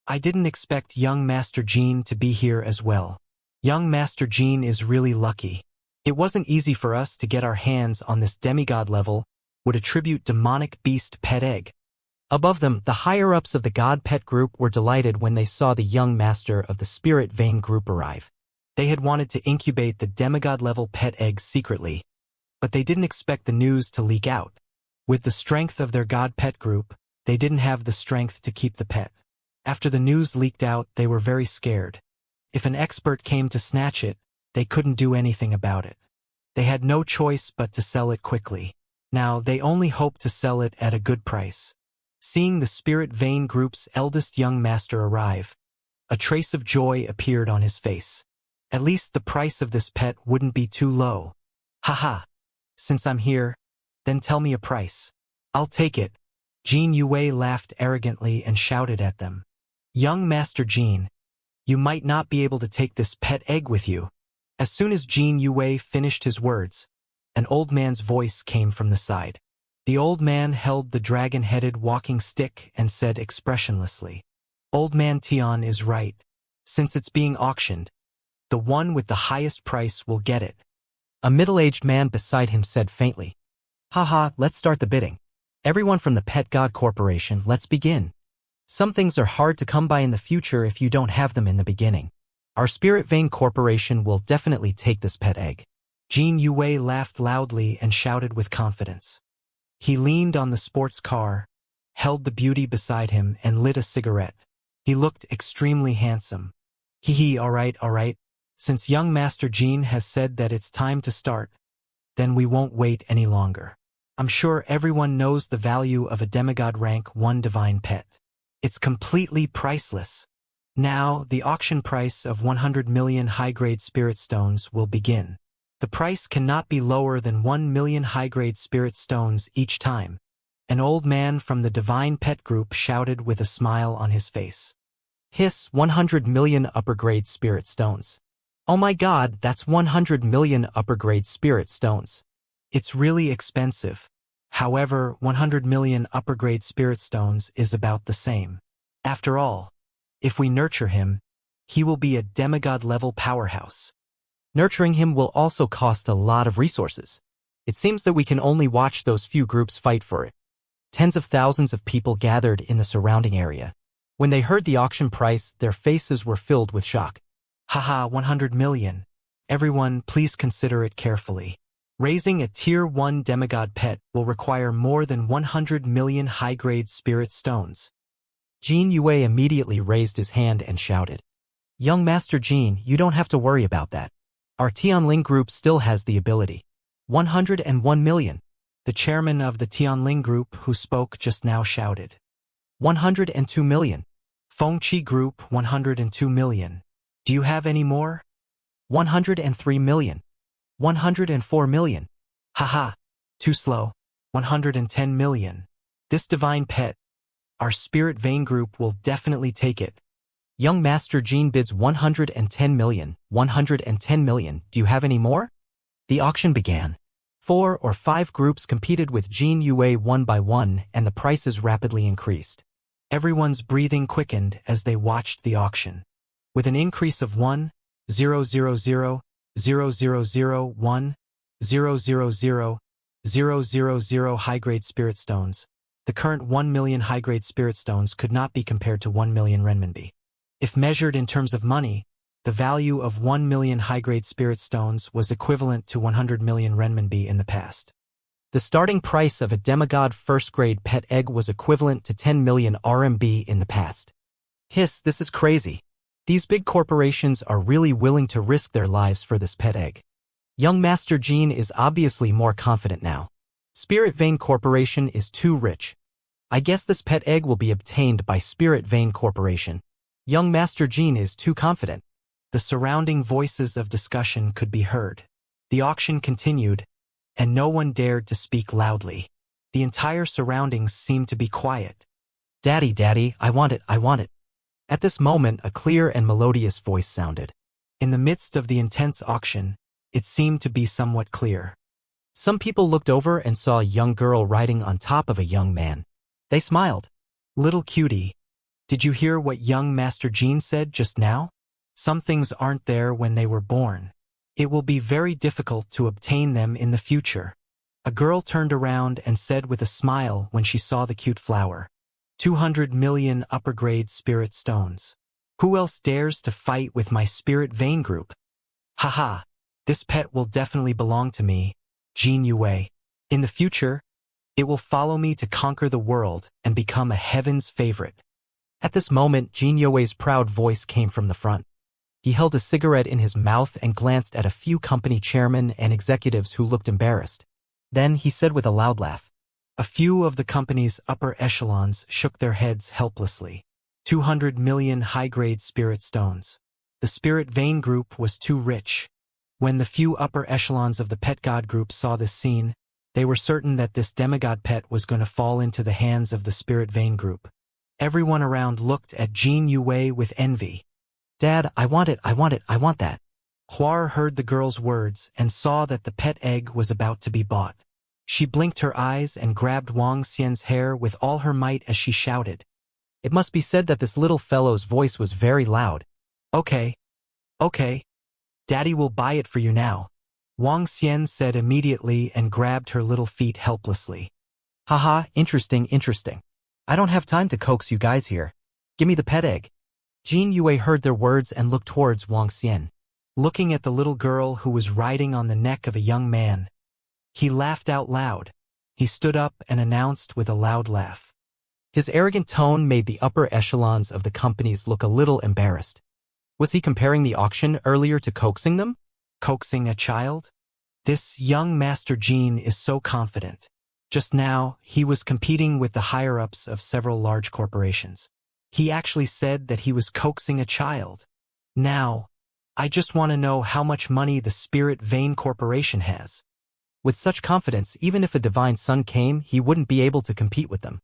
I didn't expect young Master Jean to be here as well. Young Master Jean is really lucky. It wasn't easy for us to get our hands on this demigod level, would attribute demonic beast pet egg. Above them, the higher-ups of the God Pet Group were delighted when they saw the young master of the Spirit Vein Group arrive. They had wanted to incubate the demigod-level pet egg secretly, but they didn't expect the news to leak out. With the strength of their God Pet Group, they didn't have the strength to keep the pet. After the news leaked out, they were very scared. If an expert came to snatch it, they couldn't do anything about it. They had no choice but to sell it quickly. Now, they only hoped to sell it at a good price. Seeing the Spirit Vein Group's eldest young master arrive, a trace of joy appeared on his face. At least the price of this pet wouldn't be too low. Haha. Since I'm here, then tell me a price. I'll take it. Jean Yue laughed arrogantly and shouted at them. Young Master Jean, you might not be able to take this pet egg with you. As soon as Jean Yue finished his words, an old man's voice came from the side. The old man held the dragon-headed walking stick and said expressionlessly, Old Man Tian is right. Since it's being auctioned, the one with the highest price will get it. A middle-aged man beside him said faintly, Haha, let's start the bidding. Everyone from the Pet God Corporation, let's begin. Some things are hard to come by in the future if you don't have them in the beginning. Our Spirit Vein Corporation will definitely take this pet egg. Jean Yue laughed loudly and shouted with confidence. He leaned on the sports car, held the beauty beside him, and lit a cigarette. He looked extremely handsome. Hee, all right. Since young Master Jean has said that it's time to start, then we won't wait any longer. I'm sure everyone knows the value of a demigod rank 1 divine pet. It's completely priceless. Now, the auction price of 100 million high-grade spirit stones will begin. The price cannot be lower than 1 million high-grade spirit stones each time. An old man from the Divine Pet Group shouted with a smile on his face. Hiss, 100 million upper-grade spirit stones. Oh my god, that's 100 million upper-grade spirit stones. It's really expensive. However, 100 million upper-grade spirit stones is about the same. After all, if we nurture him, he will be a demigod-level powerhouse. Nurturing him will also cost a lot of resources. It seems that we can only watch those few groups fight for it. Tens of thousands of people gathered in the surrounding area. When they heard the auction price, their faces were filled with shock. Haha, 100 million. Everyone, please consider it carefully. Raising a Tier 1 demigod pet will require more than 100 million high-grade spirit stones. Jean Yue immediately raised his hand and shouted. Young Master Jean, you don't have to worry about that. Our Tianling group still has the ability. 101 million. The chairman of the Tianling group who spoke just now shouted. 102 million. Fengqi group, 102 million. Do you have any more? 103 million. 104 million. Haha. Too slow. 110 million. This divine pet, our Spirit Vein Group will definitely take it. Young Master Jean bids 110 million. 110 million. Do you have any more? The auction began. 4 or 5 groups competed with Jean Yue one by one, and the prices rapidly increased. Everyone's breathing quickened as they watched the auction. With an increase of 1, 0, 0, 0, 0, 0, 0, 1, 0, 0, 0, 0, 0, 0 high-grade spirit stones, the current 1 million high-grade spirit stones could not be compared to 1 million renminbi. If measured in terms of money, the value of 1 million high-grade spirit stones was equivalent to 100 million renminbi in the past. The starting price of a demigod first-grade pet egg was equivalent to 10 million RMB in the past. Hiss, this is crazy. These big corporations are really willing to risk their lives for this pet egg. Young Master Jean is obviously more confident now. Spirit Vein Corporation is too rich. I guess this pet egg will be obtained by Spirit Vein Corporation. Young Master Jean is too confident. The surrounding voices of discussion could be heard. The auction continued, and no one dared to speak loudly. The entire surroundings seemed to be quiet. Daddy, I want it. At this moment, a clear and melodious voice sounded. In the midst of the intense auction, it seemed to be somewhat clear. Some people looked over and saw a young girl riding on top of a young man. They smiled. Little cutie, did you hear what young Master Jean said just now? Some things aren't there when they were born. It will be very difficult to obtain them in the future. A girl turned around and said with a smile when she saw the cute flower. 200 million upper-grade spirit stones. Who else dares to fight with my Spirit Vein Group? Haha, this pet will definitely belong to me, Jean Yue. In the future, it will follow me to conquer the world and become a heaven's favorite. At this moment, Jean Yue's proud voice came from the front. He held a cigarette in his mouth and glanced at a few company chairmen and executives who looked embarrassed. Then he said with a loud laugh, A few of the company's upper echelons shook their heads helplessly. 200 million high-grade spirit stones. The spirit vein group was too rich. When the few upper echelons of the pet god group saw this scene, they were certain that this demigod pet was going to fall into the hands of the spirit vein group. Everyone around looked at Jin Yue with envy. "Dad, I want it, I want it, I want that." Huar heard the girl's words and saw that the pet egg was about to be bought. She blinked her eyes and grabbed Wang Xian's hair with all her might as she shouted. It must be said that this little fellow's voice was very loud. Okay. Daddy will buy it for you now," Wang Xian said immediately and grabbed her little feet helplessly. "Haha, interesting. I don't have time to coax you guys here. Give me the pet egg." Jin Yue heard their words and looked towards Wang Xian. Looking at the little girl who was riding on the neck of a young man, he laughed out loud. He stood up and announced with a loud laugh. His arrogant tone made the upper echelons of the companies look a little embarrassed. Was he comparing the auction earlier to coaxing them? Coaxing a child? This young Master Jin is so confident. Just now, he was competing with the higher-ups of several large corporations. He actually said that he was coaxing a child. Now, I just want to know how much money the Spirit Vein Corporation has. With such confidence, even if a Divine Son came, he wouldn't be able to compete with them.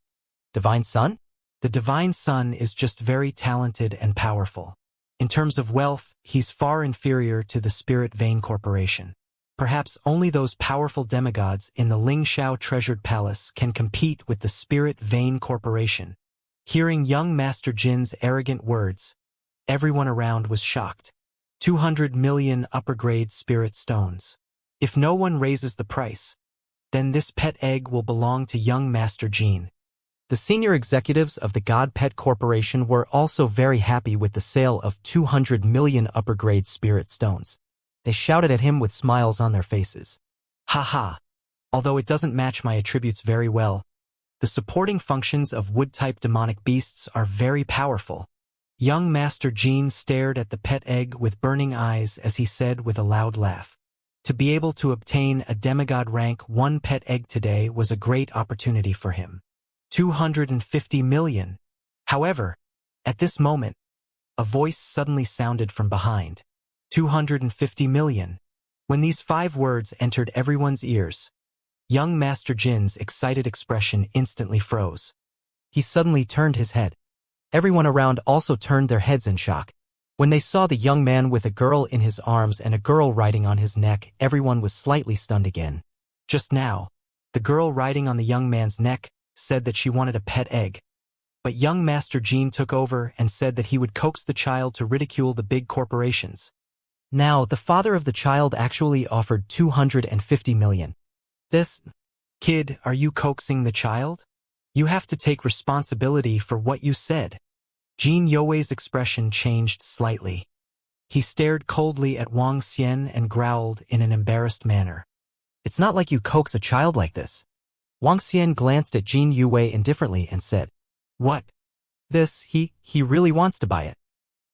Divine Son? The Divine Son is just very talented and powerful. In terms of wealth, he's far inferior to the Spirit Vein Corporation. Perhaps only those powerful demigods in the Lingxiao Treasured Palace can compete with the Spirit Vein Corporation. Hearing young Master Jin's arrogant words, everyone around was shocked. 200 million upper-grade spirit stones. If no one raises the price, then this pet egg will belong to young Master Jin. The senior executives of the God Pet Corporation were also very happy with the sale of 200 million upper-grade spirit stones. They shouted at him with smiles on their faces. "Ha! Although it doesn't match my attributes very well, the supporting functions of wood-type demonic beasts are very powerful." Young Master Jin stared at the pet egg with burning eyes as he said with a loud laugh. To be able to obtain a demigod rank 1 pet egg today was a great opportunity for him. 250 million. However, at this moment, a voice suddenly sounded from behind. 250 million. When these 5 words entered everyone's ears, young Master Jin's excited expression instantly froze. He suddenly turned his head. Everyone around also turned their heads in shock. When they saw the young man with a girl in his arms and a girl riding on his neck, everyone was slightly stunned again. Just now, the girl riding on the young man's neck said that she wanted a pet egg. But young Master Jin took over and said that he would coax the child to ridicule the big corporations. Now, the father of the child actually offered 250 million. This, kid, are you coaxing the child? You have to take responsibility for what you said. Jin You's expression changed slightly. He stared coldly at Wang Xian and growled in an embarrassed manner. It's not like you coax a child like this. Wang Xian glanced at Jin Yue indifferently and said, "What? This, he really wants to buy it.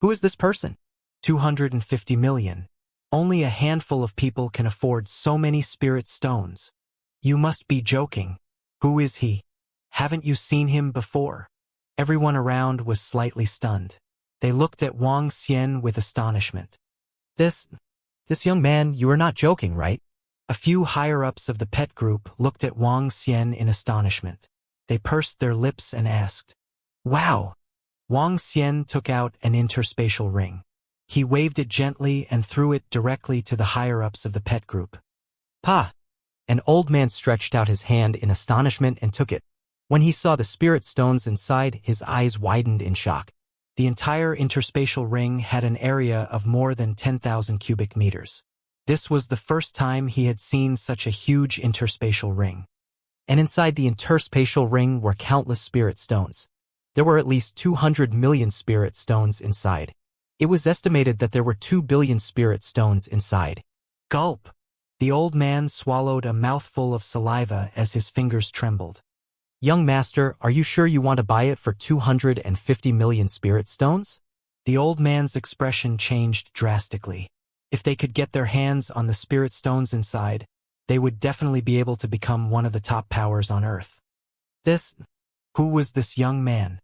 Who is this person?" 250 million. Only a handful of people can afford so many spirit stones. You must be joking. Who is he? Haven't you seen him before? Everyone around was slightly stunned. They looked at Wang Xian with astonishment. This young man, you are not joking, right? A few higher-ups of the pet group looked at Wang Xian in astonishment. They pursed their lips and asked, "Wow!" Wang Xian took out an interspatial ring. He waved it gently and threw it directly to the higher-ups of the pet group. "Pa!" An old man stretched out his hand in astonishment and took it. When he saw the spirit stones inside, his eyes widened in shock. The entire interspatial ring had an area of more than 10,000 cubic meters. This was the first time he had seen such a huge interspatial ring. And inside the interspatial ring were countless spirit stones. There were at least 200 million spirit stones inside. It was estimated that there were 2 billion spirit stones inside. Gulp! The old man swallowed a mouthful of saliva as his fingers trembled. "Young master, are you sure you want to buy it for 250 million spirit stones?" The old man's expression changed drastically. If they could get their hands on the spirit stones inside, they would definitely be able to become one of the top powers on Earth. Who was this young man?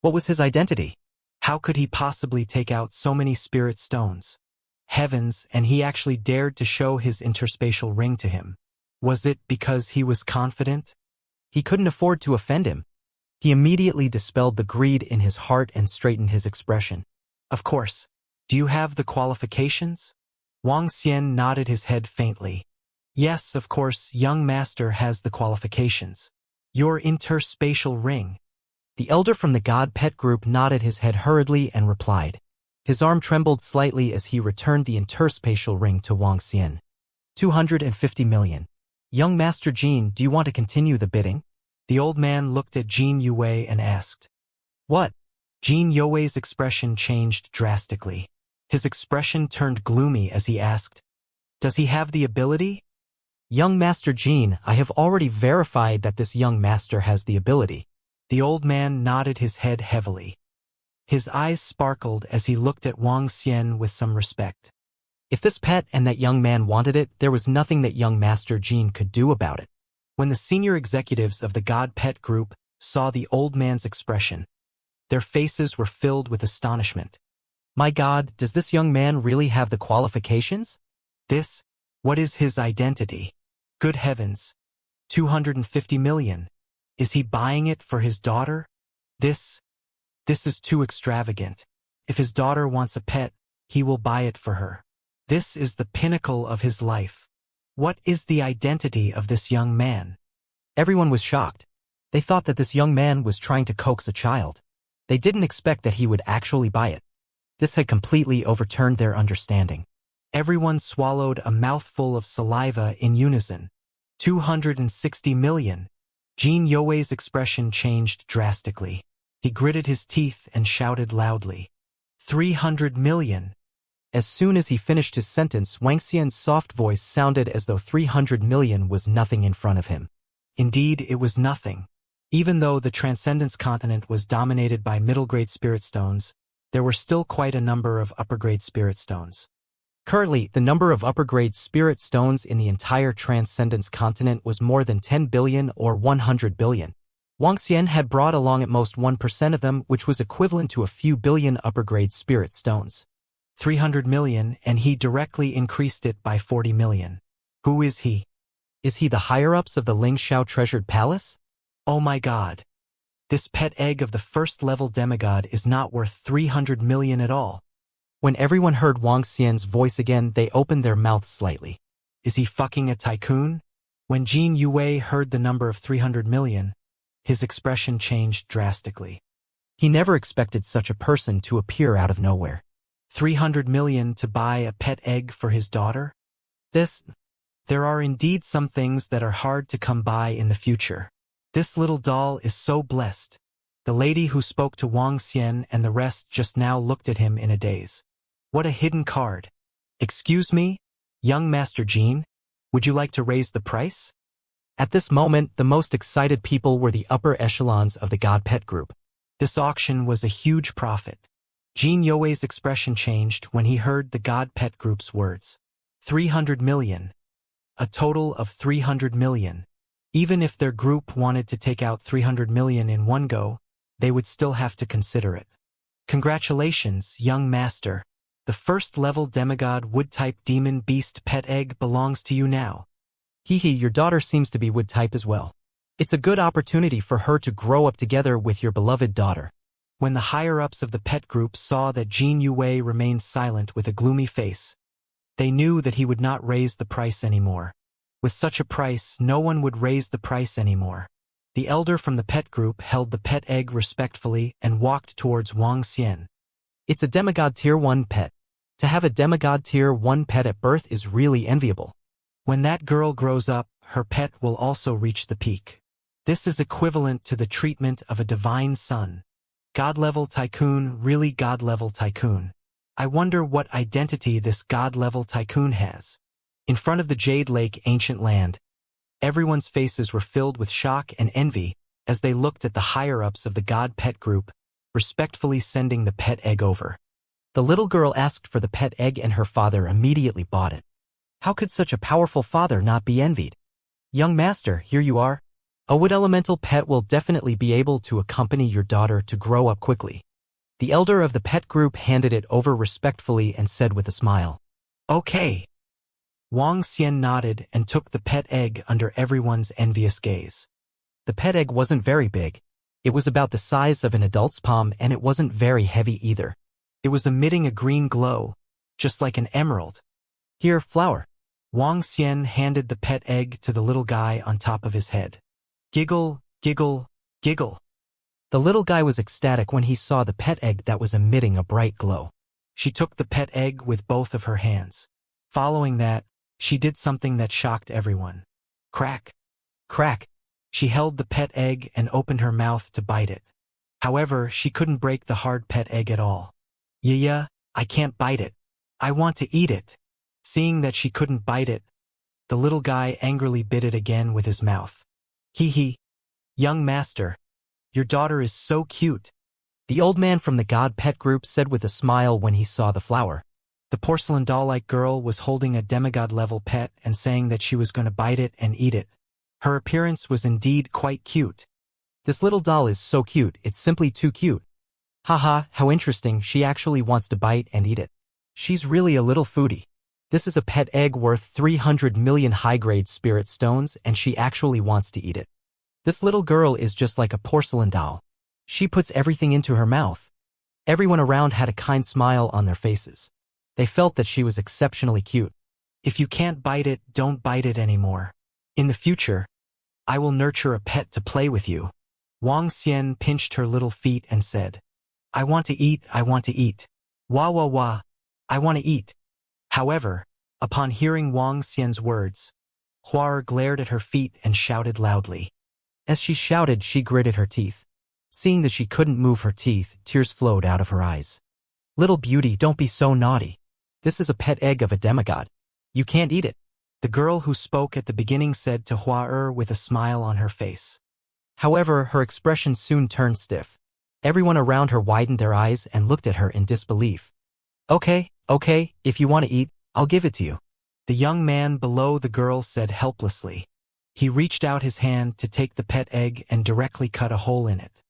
What was his identity? How could he possibly take out so many spirit stones? Heavens, and he actually dared to show his interspatial ring to him. Was it because he was confident? He couldn't afford to offend him. He immediately dispelled the greed in his heart and straightened his expression. Of course. Do you have the qualifications? Wang Xian nodded his head faintly. Yes, of course, young master has the qualifications. Your interspatial ring. The elder from the god pet group nodded his head hurriedly and replied. His arm trembled slightly as he returned the interspatial ring to Wang Xian. 250 million. Young Master Jin, do you want to continue the bidding? The old man looked at Jin Yue and asked. What? Jin Yue's expression changed drastically. His expression turned gloomy as he asked. Does he have the ability? Young Master Jin, I have already verified that this young master has the ability. The old man nodded his head heavily. His eyes sparkled as he looked at Wang Xian with some respect. If this pet and that young man wanted it, there was nothing that young Master Jin could do about it. When the senior executives of the God Pet Group saw the old man's expression, their faces were filled with astonishment. My God, does this young man really have the qualifications? What is his identity? Good heavens. 250 million. Is he buying it for his daughter? This is too extravagant. If his daughter wants a pet, he will buy it for her. This is the pinnacle of his life. What is the identity of this young man? Everyone was shocked. They thought that this young man was trying to coax a child. They didn't expect that he would actually buy it. This had completely overturned their understanding. Everyone swallowed a mouthful of saliva in unison. 260 million. Jin Yue's expression changed drastically. He gritted his teeth and shouted loudly. 300 million. As soon as he finished his sentence, Wang Xian's soft voice sounded as though 300 million was nothing in front of him. Indeed, it was nothing. Even though the Transcendence continent was dominated by middle-grade spirit stones, there were still quite a number of upper-grade spirit stones. Currently, the number of upper-grade spirit stones in the entire Transcendence continent was more than 10 billion or 100 billion. Wang Xian had brought along at most 1% of them, which was equivalent to a few billion upper-grade spirit stones. 300 million, and he directly increased it by 40 million. Who is he? Is he the higher-ups of the Lingxiao Treasured Palace? Oh my God. This pet egg of the first-level demigod is not worth 300 million at all. When everyone heard Wang Xian's voice again, they opened their mouths slightly. Is he fucking a tycoon? When Jin Yue heard the number of 300 million, his expression changed drastically. He never expected such a person to appear out of nowhere. 300 million to buy a pet egg for his daughter? There are indeed some things that are hard to come by in the future. This little doll is so blessed. The lady who spoke to Wang Xian and the rest just now looked at him in a daze. What a hidden card. Excuse me, young Master Jin, would you like to raise the price? At this moment, the most excited people were the upper echelons of the God Pet Group. This auction was a huge profit. Jin Yue's expression changed when he heard the God Pet Group's words. 300 million. A total of 300 million. Even if their group wanted to take out 300 million in one go, they would still have to consider it. Congratulations, young master. The first-level demigod wood-type demon beast pet egg belongs to you now. Your daughter seems to be wood-type as well. It's a good opportunity for her to grow up together with your beloved daughter. When the higher-ups of the pet group saw that Jin Yue remained silent with a gloomy face, they knew that he would not raise the price anymore. With such a price, no one would raise the price anymore. The elder from the pet group held the pet egg respectfully and walked towards Wang Xian. It's a demigod tier 1 pet. To have a demigod tier 1 pet at birth is really enviable. When that girl grows up, her pet will also reach the peak. This is equivalent to the treatment of a divine son. God-level tycoon, really God-level tycoon. I wonder what identity this God-level tycoon has. In front of the Jade Lake ancient land, everyone's faces were filled with shock and envy as they looked at the higher-ups of the God Pet Group, respectfully sending the pet egg over. The little girl asked for the pet egg and her father immediately bought it. How could such a powerful father not be envied? Young master, here you are. A wood elemental pet will definitely be able to accompany your daughter to grow up quickly. The elder of the pet group handed it over respectfully and said with a smile, "Okay." Wang Xian nodded and took the pet egg under everyone's envious gaze. The pet egg wasn't very big. It was about the size of an adult's palm, and it wasn't very heavy either. It was emitting a green glow, just like an emerald. "Here, flower." Wang Xian handed the pet egg to the little guy on top of his head. Giggle, giggle, giggle. The little guy was ecstatic when he saw the pet egg that was emitting a bright glow. She took the pet egg with both of her hands. Following that, she did something that shocked everyone. Crack, crack. She held the pet egg and opened her mouth to bite it. However, she couldn't break the hard pet egg at all. "Yeah, I can't bite it. I want to eat it." Seeing that she couldn't bite it, the little guy angrily bit it again with his mouth. "Hee. Young master, your daughter is so cute," the old man from the God Pet group said with a smile when he saw the flower. The porcelain doll-like girl was holding a demigod-level pet and saying that she was going to bite it and eat it. Her appearance was indeed quite cute. "This little doll is so cute, it's simply too cute. Haha, how interesting, she actually wants to bite and eat it. She's really a little foodie. This is a pet egg worth 300 million high-grade spirit stones, and she actually wants to eat it. This little girl is just like a porcelain doll. She puts everything into her mouth." Everyone around had a kind smile on their faces. They felt that she was exceptionally cute. "If you can't bite it, don't bite it anymore. In the future, I will nurture a pet to play with you." Wang Xian pinched her little feet and said, "I want to eat, I want to eat. Wah wah wah, I want to eat." However, upon hearing Wang Xian's words, Huar glared at her feet and shouted loudly. As she shouted, she gritted her teeth. Seeing that she couldn't move her teeth, tears flowed out of her eyes. "Little beauty, don't be so naughty. This is a pet egg of a demigod. You can't eat it," the girl who spoke at the beginning said to Hua with a smile on her face. However, her expression soon turned stiff. Everyone around her widened their eyes and looked at her in disbelief. Okay, if you want to eat, I'll give it to you," the young man below the girl said helplessly. He reached out his hand to take the pet egg and directly cut a hole in it.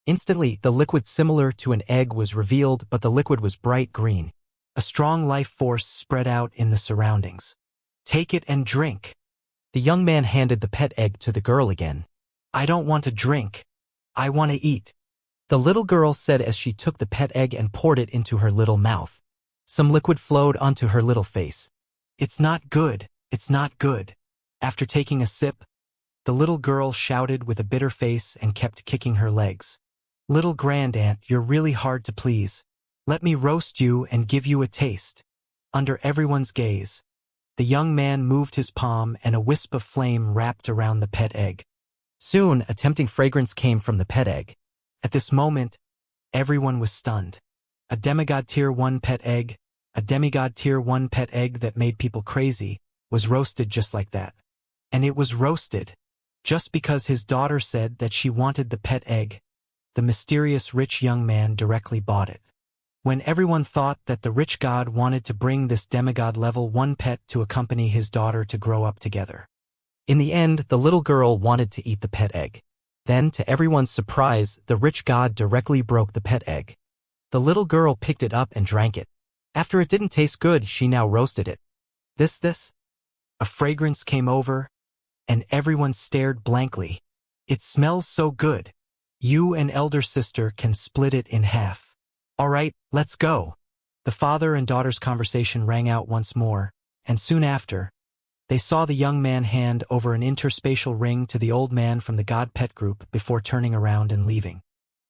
Instantly, the liquid similar to an egg was revealed, but the liquid was bright green. A strong life force spread out in the surroundings. "Take it and drink." The young man handed the pet egg to the girl again. "I don't want to drink. I want to eat," the little girl said as she took the pet egg and poured it into her little mouth. Some liquid flowed onto her little face. "It's not good, it's not good." After taking a sip, the little girl shouted with a bitter face and kept kicking her legs. "Little grandaunt, you're really hard to please. Let me roast you and give you a taste." Under everyone's gaze, the young man moved his palm and a wisp of flame wrapped around the pet egg. Soon, a tempting fragrance came from the pet egg. At this moment, everyone was stunned. A demigod tier 1 pet egg, a demigod tier 1 pet egg that made people crazy, was roasted just like that. And it was roasted just because his daughter said that she wanted the pet egg. The mysterious rich young man directly bought it. When everyone thought that the rich god wanted to bring this demigod level 1 pet to accompany his daughter to grow up together. In the end, the little girl wanted to eat the pet egg. Then, to everyone's surprise, the rich god directly broke the pet egg. The little girl picked it up and drank it. After it didn't taste good, she now roasted it. This? A fragrance came over, and everyone stared blankly. "It smells so good. You and elder sister can split it in half. All right, let's go." The father and daughter's conversation rang out once more, and soon after, they saw the young man hand over an interspatial ring to the old man from the God Pet group before turning around and leaving.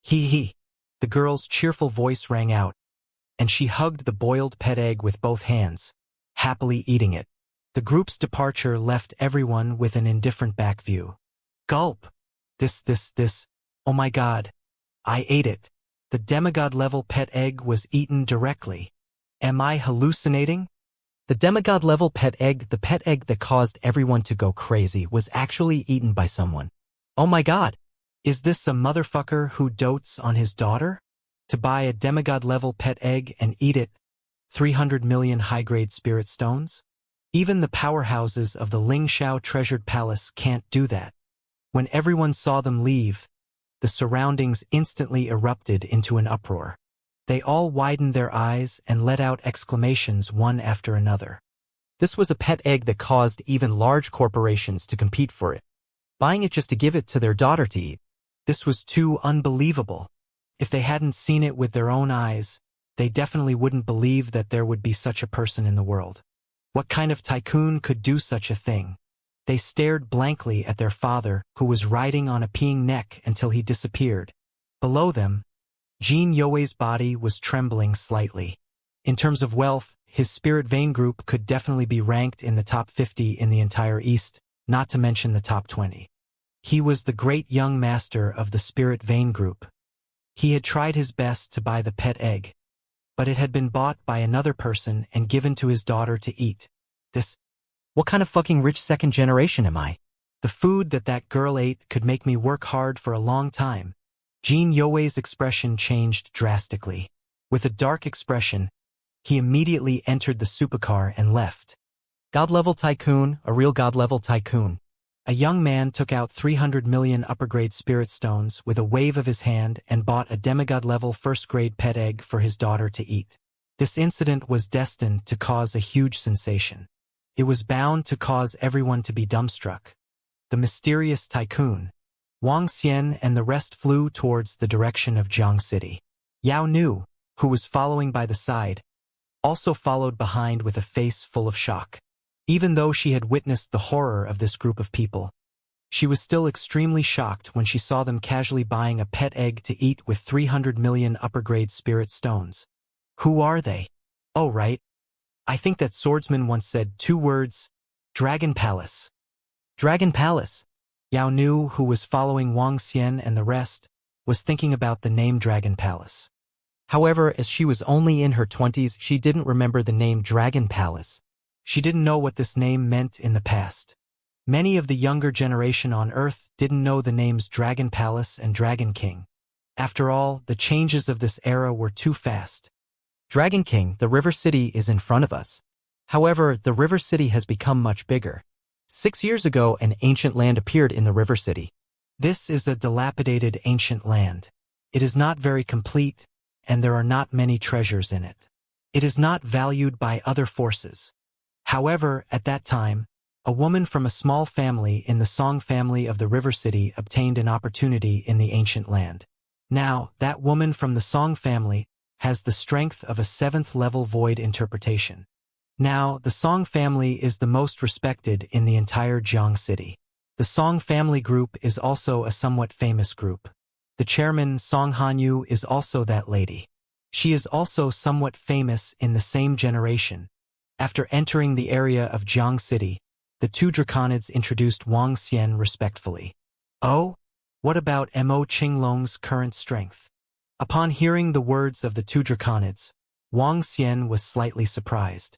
Hee. The girl's cheerful voice rang out, and she hugged the boiled pet egg with both hands, happily eating it. The group's departure left everyone with an indifferent back view. Gulp. This. Oh my god. I ate it. The demigod-level pet egg was eaten directly. Am I hallucinating? The demigod-level pet egg, the pet egg that caused everyone to go crazy, was actually eaten by someone. Oh my god. Is this a motherfucker who dotes on his daughter? To buy a demigod-level pet egg and eat it? 300 million high-grade spirit stones? Even the powerhouses of the Lingxiao Treasured Palace can't do that. When everyone saw them leave, the surroundings instantly erupted into an uproar. They all widened their eyes and let out exclamations one after another. This was a pet egg that caused even large corporations to compete for it, buying it just to give it to their daughter to eat. This was too unbelievable. If they hadn't seen it with their own eyes, they definitely wouldn't believe that there would be such a person in the world. What kind of tycoon could do such a thing? They stared blankly at their father, who was riding on a peeing neck until he disappeared. Below them, Jin You's body was trembling slightly. In terms of wealth, his spirit vein group could definitely be ranked in the top 50 in the entire East, not to mention the top 20. He was the great young master of the spirit vein group. He had tried his best to buy the pet egg, but it had been bought by another person and given to his daughter to eat. What kind of fucking rich second generation am I? The food that girl ate could make me work hard for a long time. Jin You's expression changed drastically. With a dark expression, he immediately entered the supercar and left. God-level tycoon, a real God-level tycoon. A young man took out 300 million upper-grade spirit stones with a wave of his hand and bought a demigod-level first-grade pet egg for his daughter to eat. This incident was destined to cause a huge sensation. It was bound to cause everyone to be dumbstruck. The mysterious tycoon, Wang Xian and the rest flew towards the direction of Jiang City. Yao Nu, who was following by the side, also followed behind with a face full of shock. Even though she had witnessed the horror of this group of people, she was still extremely shocked when she saw them casually buying a pet egg to eat with 300 million upper-grade spirit stones. Who are they? Oh right. I think that swordsman once said 2 words, Dragon Palace. Dragon Palace. Yao Nu, who was following Wang Xian and the rest, was thinking about the name Dragon Palace. However, as she was only in her 20s, she didn't remember the name Dragon Palace. She didn't know what this name meant in the past. Many of the younger generation on Earth didn't know the names Dragon Palace and Dragon King. After all, the changes of this era were too fast. Dragon King, the river city, is in front of us. However, the river city has become much bigger. 6 years ago, an ancient land appeared in the river city. This is a dilapidated ancient land. It is not very complete, and there are not many treasures in it. It is not valued by other forces. However, at that time, a woman from a small family in the Song family of the river city obtained an opportunity in the ancient land. Now, that woman from the Song family has the strength of a 7th-level void interpretation. Now, the Song family is the most respected in the entire Jiang City. The Song family group is also a somewhat famous group. The chairman, Song Hanyu, is also that lady. She is also somewhat famous in the same generation. After entering the area of Jiang City, the 2 draconids introduced Wang Xian respectfully. Oh? What about Mo Qinglong's current strength? Upon hearing the words of the 2 draconids, Wang Xian was slightly surprised.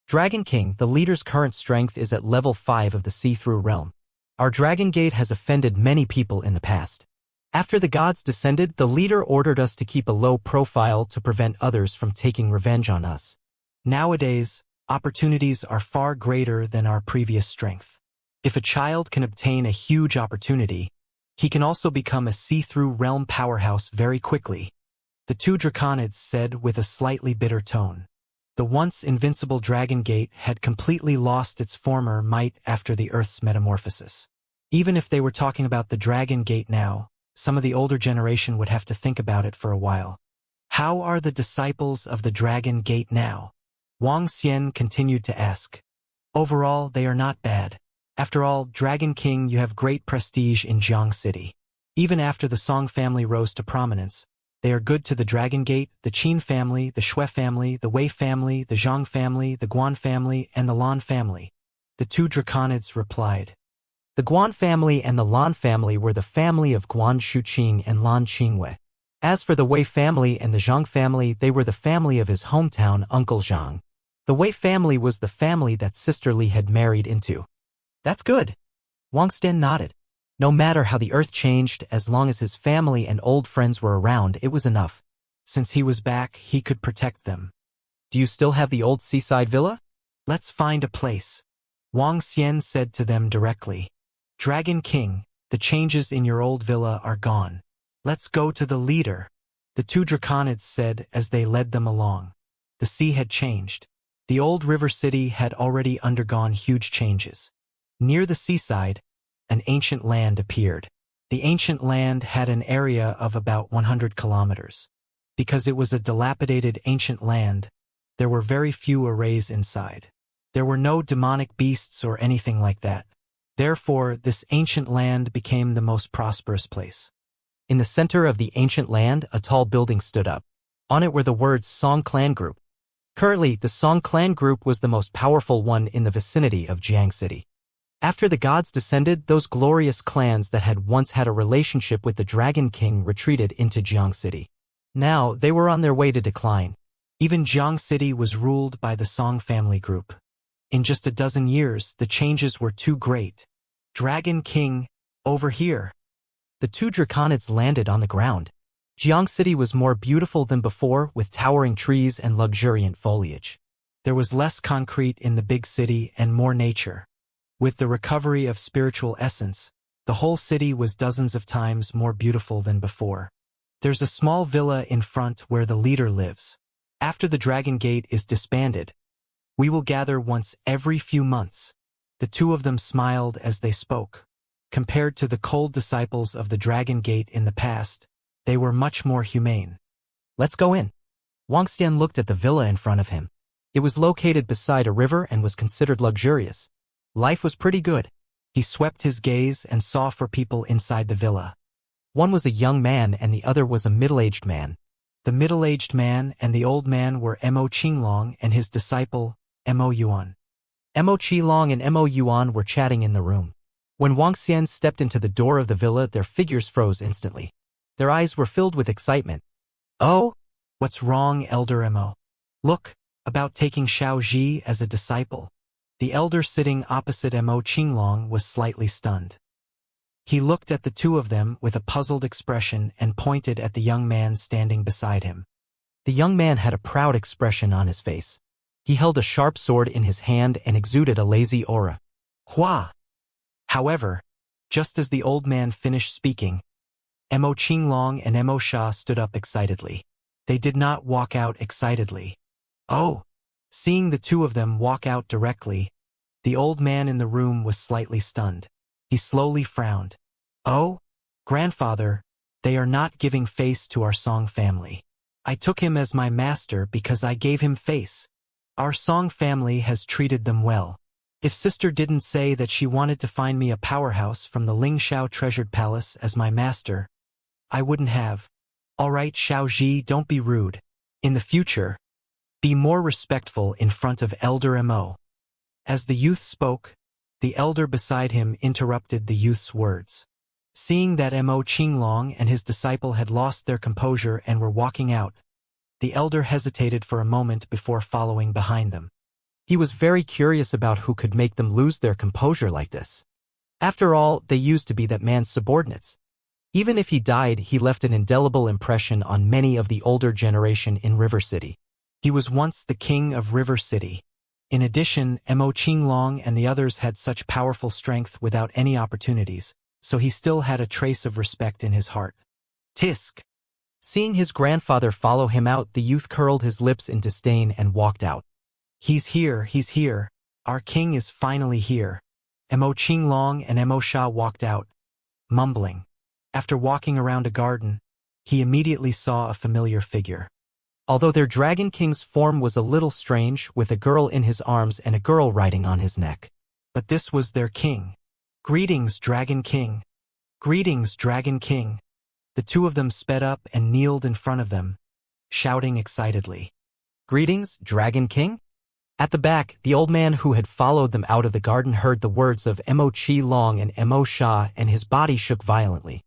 Dragon King, the leader's current strength is at level 5 of the see-through realm. Our Dragon Gate has offended many people in the past. After the gods descended, the leader ordered us to keep a low profile to prevent others from taking revenge on us. Nowadays, opportunities are far greater than our previous strength. If a child can obtain a huge opportunity, he can also become a see-through realm powerhouse very quickly, the 2 draconids said with a slightly bitter tone. The once invincible Dragon Gate had completely lost its former might after the Earth's metamorphosis. Even if they were talking about the Dragon Gate now, some of the older generation would have to think about it for a while. How are the disciples of the Dragon Gate now? Wang Xian continued to ask. Overall, they are not bad. After all, Dragon King, you have great prestige in Jiang City. Even after the Song family rose to prominence, they are good to the Dragon Gate, the Qin family, the Shui family, the Wei family, the Zhang family, the Guan family, and the Lan family. The 2 draconids replied. The Guan family and the Lan family were the family of Guan Shuqing and Lan Qingwei. As for the Wei family and the Zhang family, they were the family of his hometown Uncle Zhang. The Wei family was the family that Sister Li had married into. That's good. Wang Xian nodded. No matter how the Earth changed, as long as his family and old friends were around, it was enough. Since he was back, he could protect them. Do you still have the old seaside villa? Let's find a place. Wang Xian said to them directly. Dragon King, The changes in your old villa are gone. Let's go to the leader, the two draconids said as they led them along. The sea had changed. The old river city had already undergone huge changes. Near the seaside, an ancient land appeared. The ancient land had an area of about 100 kilometers. Because it was a dilapidated ancient land, there were very few arrays inside. There were no demonic beasts or anything like that. Therefore, this ancient land became the most prosperous place. In the center of the ancient land, a tall building stood up. On it were the words Song Clan Group. Currently, the Song Clan Group was the most powerful one in the vicinity of Jiang City. After the gods descended, those glorious clans that had once had a relationship with the Dragon King retreated into Jiang City. Now, they were on their way to decline. Even Jiang City was ruled by the Song family group. In just a dozen years, the changes were too great. Dragon King, over here. The two draconids landed on the ground. Jiang City was more beautiful than before, with towering trees and luxuriant foliage. There was less concrete in the big city and more nature. With the recovery of spiritual essence, the whole city was dozens of times more beautiful than before. There's a small villa in front where the leader lives. After the Dragon Gate is disbanded, we will gather once every few months. The two of them smiled as they spoke. Compared to the cold disciples of the Dragon Gate in the past, they were much more humane. Let's go in. Wuxia looked at the villa in front of him. It was located beside a river and was considered luxurious. Life was pretty good. He swept his gaze and saw four people inside the villa. One was a young man and the other was a middle-aged man. The middle-aged man and the old man were Mo Qinglong and his disciple, Mo Yuan. Mo Qilong and Mo Yuan were chatting in the room. When Wuxia stepped into the door of the villa, their figures froze instantly. Their eyes were filled with excitement. Oh? What's wrong, Elder Mo? Look, about taking Xiao Ji as a disciple. The elder sitting opposite Mo Qinglong was slightly stunned. He looked at the two of them with a puzzled expression and pointed at the young man standing beside him. The young man had a proud expression on his face. He held a sharp sword in his hand and exuded a lazy aura. Hua! However, just as the old man finished speaking, Mo Qinglong and Mo Sha stood up excitedly. They did not walk out excitedly. Oh! Seeing the two of them walk out directly, the old man in the room was slightly stunned. He slowly frowned. Oh, grandfather, they are not giving face to our Song family. I took him as my master because I gave him face. Our Song family has treated them well. If sister didn't say that she wanted to find me a powerhouse from the Lingxiao treasured palace as my master, I wouldn't have. All right, Xiao Ji, don't be rude. In the future, be more respectful in front of Elder Mo. As the youth spoke, the elder beside him interrupted the youth's words. Seeing that Mo Qinglong and his disciple had lost their composure and were walking out, the elder hesitated for a moment before following behind them. He was very curious about who could make them lose their composure like this. After all, they used to be that man's subordinates. Even if he died, he left an indelible impression on many of the older generation in River City. He was once the king of River City. In addition, Mo Qinglong and the others had such powerful strength without any opportunities, so he still had a trace of respect in his heart. Tisk! Seeing his grandfather follow him out, the youth curled his lips in disdain and walked out. He's here. Our king is finally here. Mo Qinglong and Mo Sha walked out, mumbling. After walking around a garden, he immediately saw a familiar figure. Although their Dragon King's form was a little strange, with a girl in his arms and a girl riding on his neck. But this was their king. Greetings, Dragon King. Greetings, Dragon King. The two of them sped up and kneeled in front of them, shouting excitedly. Greetings, Dragon King? At the back, the old man who had followed them out of the garden heard the words of Mo Qilong and Mo Sha, and his body shook violently.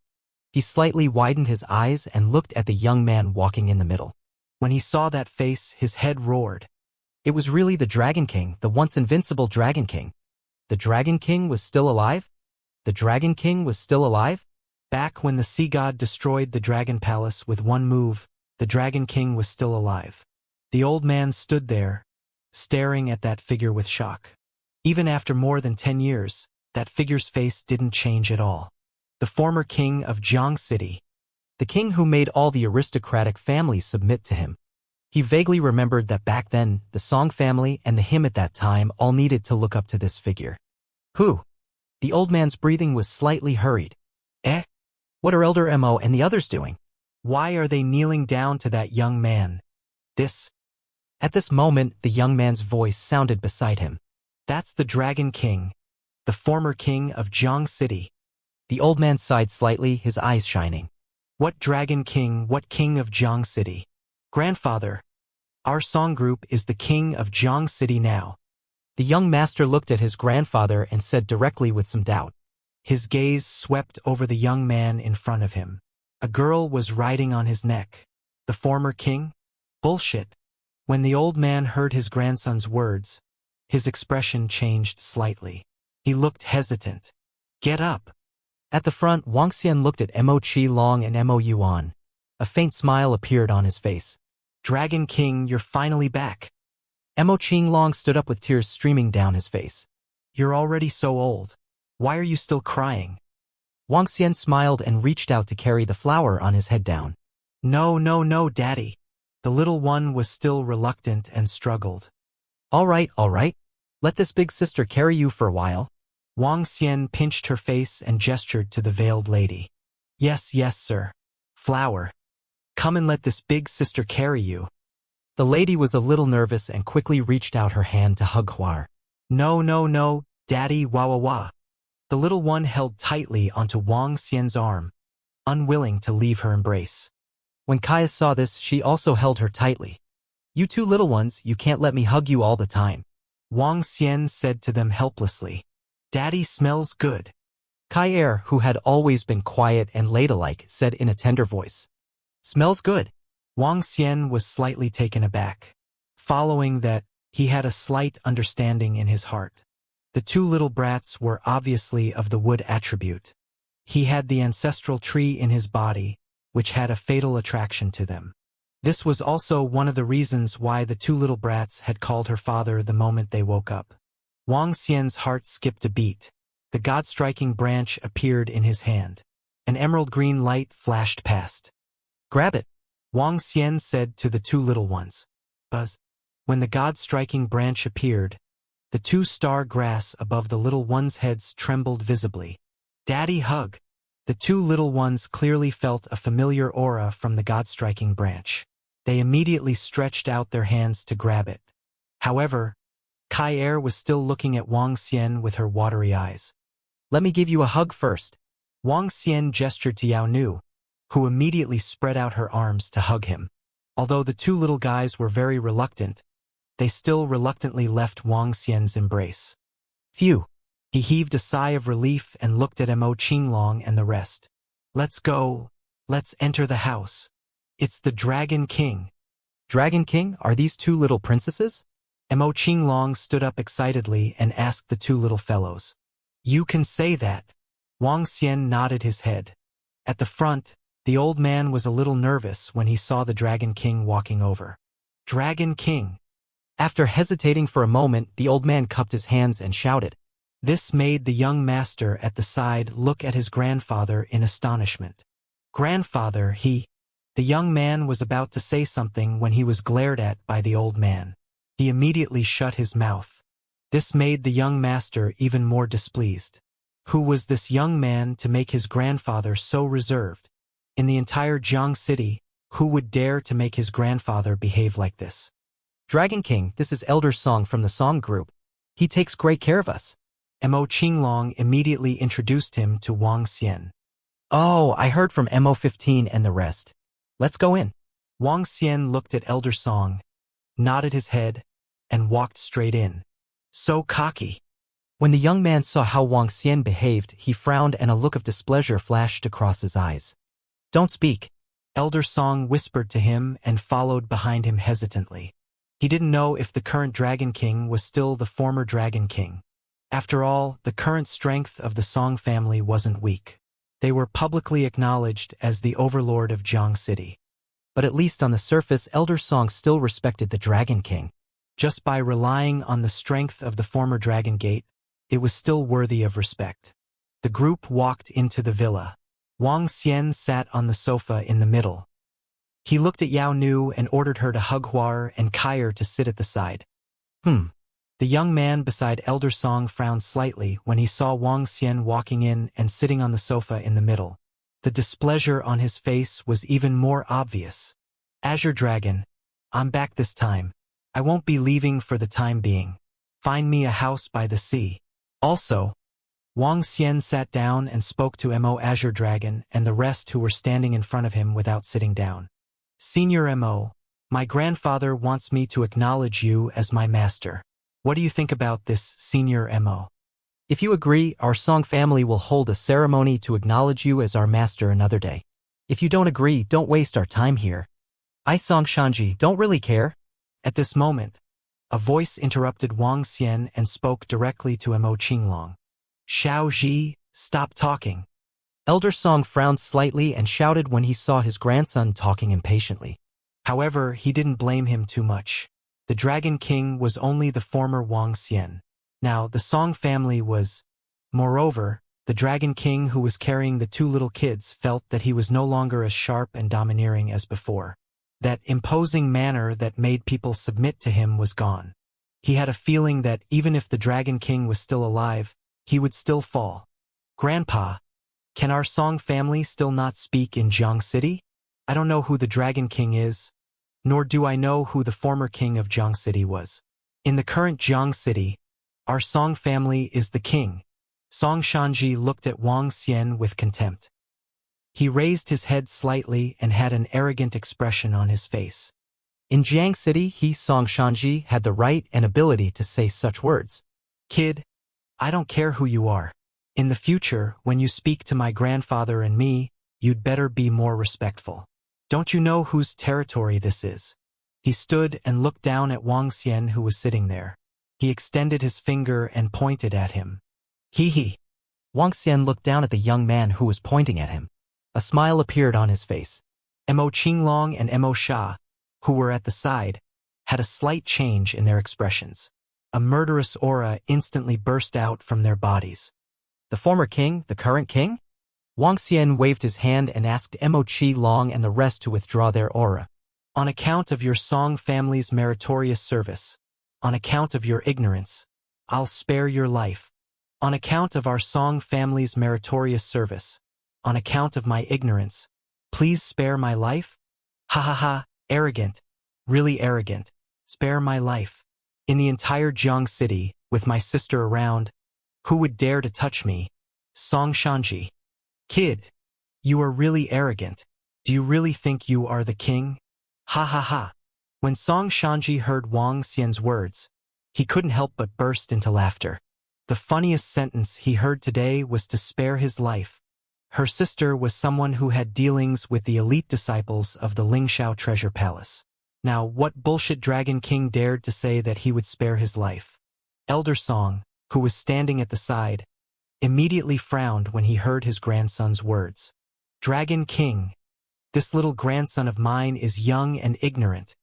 He slightly widened his eyes and looked at the young man walking in the middle. When he saw that face, his head roared. It was really the Dragon King, the once invincible Dragon King. The Dragon King was still alive? The Dragon King was still alive? Back when the sea god destroyed the Dragon Palace with one move, the Dragon King was still alive. The old man stood there, staring at that figure with shock. Even after more than 10 years, that figure's face didn't change at all. the former king of Jiang City, the king who made all the aristocratic families submit to him. He vaguely remembered that back then, the Song family and the him at that time all needed to look up to this figure. Who? The old man's breathing was slightly hurried. Eh? What are Elder Mo and the others doing? Why are they kneeling down to that young man? At this moment, the young man's voice sounded beside him. That's the Dragon King, the former king of Jiang City. The old man sighed slightly, his eyes shining. What Dragon King, what king of Jiang City? Grandfather, our song group is the king of Jiang City now. The young master looked at his grandfather and said directly with some doubt. His gaze swept over the young man in front of him. A girl was riding on his neck. The former king? Bullshit. When the old man heard his grandson's words, his expression changed slightly. He looked hesitant. Get up. At the front, Wuxia looked at Mo Qilong and Mo Yuan. A faint smile appeared on his face. Dragon King, you're finally back. Mo Qilong stood up with tears streaming down his face. You're already so old. Why are you still crying? Wuxia smiled and reached out to carry the flower on his head down. No, no, no, Daddy. The little one was still reluctant and struggled. All right. Let this big sister carry you for a while. Wuxia pinched her face and gestured to the veiled lady. Yes, sir. Flower. Come and let this big sister carry you. The lady was a little nervous and quickly reached out her hand to hug Huar. No, Daddy, wah. The little one held tightly onto Wang Xian's arm, unwilling to leave her embrace. When Kaya saw this, she also held her tightly. You two little ones, you can't let me hug you all the time. Wang Xian said to them helplessly. Daddy smells good. Kaya, who had always been quiet and ladylike, said in a tender voice. Smells good. Wang Xian was slightly taken aback. Following that, he had a slight understanding in his heart. The two little brats were obviously of the wood attribute. He had the ancestral tree in his body, which had a fatal attraction to them. This was also one of the reasons why the two little brats had called her father the moment they woke up. Wang Xian's heart skipped a beat. The god-striking branch appeared in his hand. An emerald green light flashed past. Grab it, Wang Xian said to the two little ones. Buzz. When the god-striking branch appeared, the two star grass above the little ones' heads trembled visibly. Daddy hug. The two little ones clearly felt a familiar aura from the god-striking branch. They immediately stretched out their hands to grab it. However, Kai was still looking at Wang Xian with her watery eyes. Let me give you a hug first. Wang Xian gestured to Yao Nu, who immediately spread out her arms to hug him. Although the two little guys were very reluctant, they still reluctantly left Wang Xian's embrace. Phew! He heaved a sigh of relief and looked at Mo Qilong and the rest. Let's go. Let's enter the house. It's the Dragon King. Dragon King, are these two little princesses? Mo Qilong stood up excitedly and asked the two little fellows. You can say that. Wang Xian nodded his head. At the front, the old man was a little nervous when he saw the Dragon King walking over. Dragon King. After hesitating for a moment, the old man cupped his hands and shouted. This made the young master at the side look at his grandfather in astonishment. Grandfather, The young man was about to say something when he was glared at by the old man. He immediately shut his mouth. This made the young master even more displeased. Who was this young man to make his grandfather so reserved? In the entire Jiang City, who would dare to make his grandfather behave like this? Dragon King, this is Elder Song from the Song group. He takes great care of us. Mo Qilong immediately introduced him to Wang Xian. Oh, I heard from Mo15 and the rest. Let's go in. Wang Xian looked at Elder Song, nodded his head, and walked straight in. So cocky. When the young man saw how Wang Xian behaved, he frowned and a look of displeasure flashed across his eyes. Don't speak. Elder Song whispered to him and followed behind him hesitantly. He didn't know if the current Dragon King was still the former Dragon King. After all, the current strength of the Song family wasn't weak. They were publicly acknowledged as the overlord of Jiang City. But at least on the surface, Elder Song still respected the Dragon King. Just by relying on the strength of the former Dragon Gate, it was still worthy of respect. The group walked into the villa. Wang Xian sat on the sofa in the middle. He looked at Yao Nu and ordered her to hug Huar and Kaier to sit at the side. The young man beside Elder Song frowned slightly when he saw Wang Xian walking in and sitting on the sofa in the middle. The displeasure on his face was even more obvious. Azure Dragon, I'm back this time. I won't be leaving for the time being. Find me a house by the sea. Also, Wang Xian sat down and spoke to Mo Azure Dragon and the rest who were standing in front of him without sitting down. Senior Mo, my grandfather wants me to acknowledge you as my master. What do you think about this, Senior Mo? If you agree, our Song family will hold a ceremony to acknowledge you as our master another day. If you don't agree, don't waste our time here. I Song Shanji don't really care. At this moment, a voice interrupted Wang Xian and spoke directly to Mo Qinglong. Xiao Ji, stop talking. Elder Song frowned slightly and shouted when he saw his grandson talking impatiently. However, he didn't blame him too much. The Dragon King was only the former Wang Xian. Now, the Song family was. Moreover, the Dragon King who was carrying the two little kids felt that he was no longer as sharp and domineering as before. That imposing manner that made people submit to him was gone. He had a feeling that even if the Dragon King was still alive, he would still fall. Grandpa, can our Song family still not speak in Jiang City? I don't know who the Dragon King is, nor do I know who the former king of Jiang City was. In the current Jiang City, our Song family is the king. Song Shanji looked at Wang Xian with contempt. He raised his head slightly and had an arrogant expression on his face. In Jiang City, he, Song Shanji, had the right and ability to say such words. Kid, I don't care who you are. In the future, when you speak to my grandfather and me, you'd better be more respectful. Don't you know whose territory this is? He stood and looked down at Wang Xian who was sitting there. He extended his finger and pointed at him. Hee. Wang Xian looked down at the young man who was pointing at him. A smile appeared on his face. Mo Qinglong and Mo Sha, who were at the side, had a slight change in their expressions. A murderous aura instantly burst out from their bodies. The former king, the current king? Wang Xian waved his hand and asked Mo Qinglong and the rest to withdraw their aura. On account of your Song family's meritorious service, on account of your ignorance, I'll spare your life. On account of our Song family's meritorious service, on account of my ignorance, please spare my life? Ha, arrogant, really arrogant, spare my life. In the entire Jiang City, with my sister around, who would dare to touch me? Song Shanji. Kid, you are really arrogant. Do you really think you are the king? Ha. When Song Shanji heard Wang Xian's words, he couldn't help but burst into laughter. The funniest sentence he heard today was to spare his life. Her sister was someone who had dealings with the elite disciples of the Lingxiao Treasure Palace. Now, what bullshit Dragon King dared to say that he would spare his life? Elder Song, who was standing at the side, immediately frowned when he heard his grandson's words. Dragon King, this little grandson of mine is young and ignorant.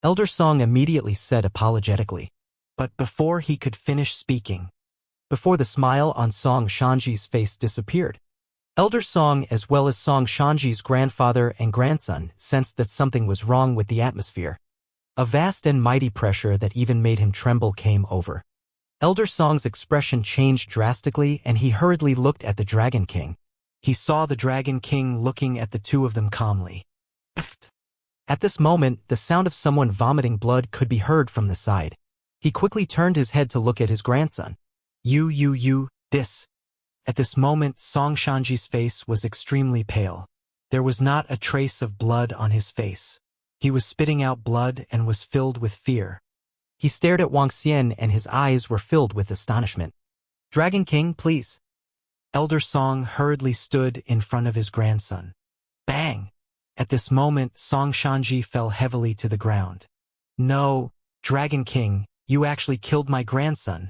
Elder Song immediately said apologetically. But before he could finish speaking, before the smile on Song Shanji's face disappeared, Elder Song as well as Song Shanji's grandfather and grandson sensed that something was wrong with the atmosphere. A vast and mighty pressure that even made him tremble came over. Elder Song's expression changed drastically and he hurriedly looked at the Dragon King. He saw the Dragon King looking at the two of them calmly. At this moment, the sound of someone vomiting blood could be heard from the side. He quickly turned his head to look at his grandson. This. At this moment, Song Shanji's face was extremely pale. There was not a trace of blood on his face. He was spitting out blood and was filled with fear. He stared at Wang Xian and his eyes were filled with astonishment. Dragon King, please. Elder Song hurriedly stood in front of his grandson. Bang! At this moment, Song Shanji fell heavily to the ground. No, Dragon King, you actually killed my grandson.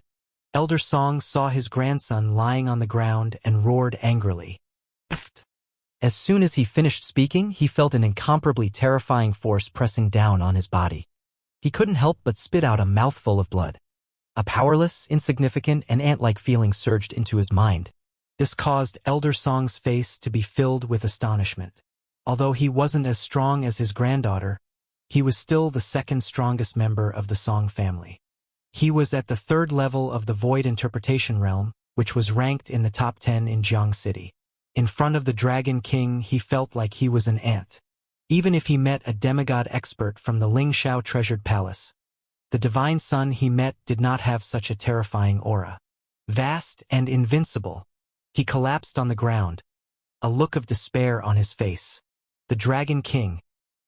Elder Song saw his grandson lying on the ground and roared angrily. As soon as he finished speaking, he felt an incomparably terrifying force pressing down on his body. He couldn't help but spit out a mouthful of blood. A powerless, insignificant, and ant-like feeling surged into his mind. This caused Elder Song's face to be filled with astonishment. Although he wasn't as strong as his granddaughter, he was still the second strongest member of the Song family. He was at the third level of the Void Interpretation realm, which was ranked in the top 10 in Jiang City. In front of the Dragon King, he felt like he was an ant. Even if he met a demigod expert from the Lingxiao Treasured Palace, the divine son he met did not have such a terrifying aura. Vast and invincible, he collapsed on the ground, a look of despair on his face. The Dragon King,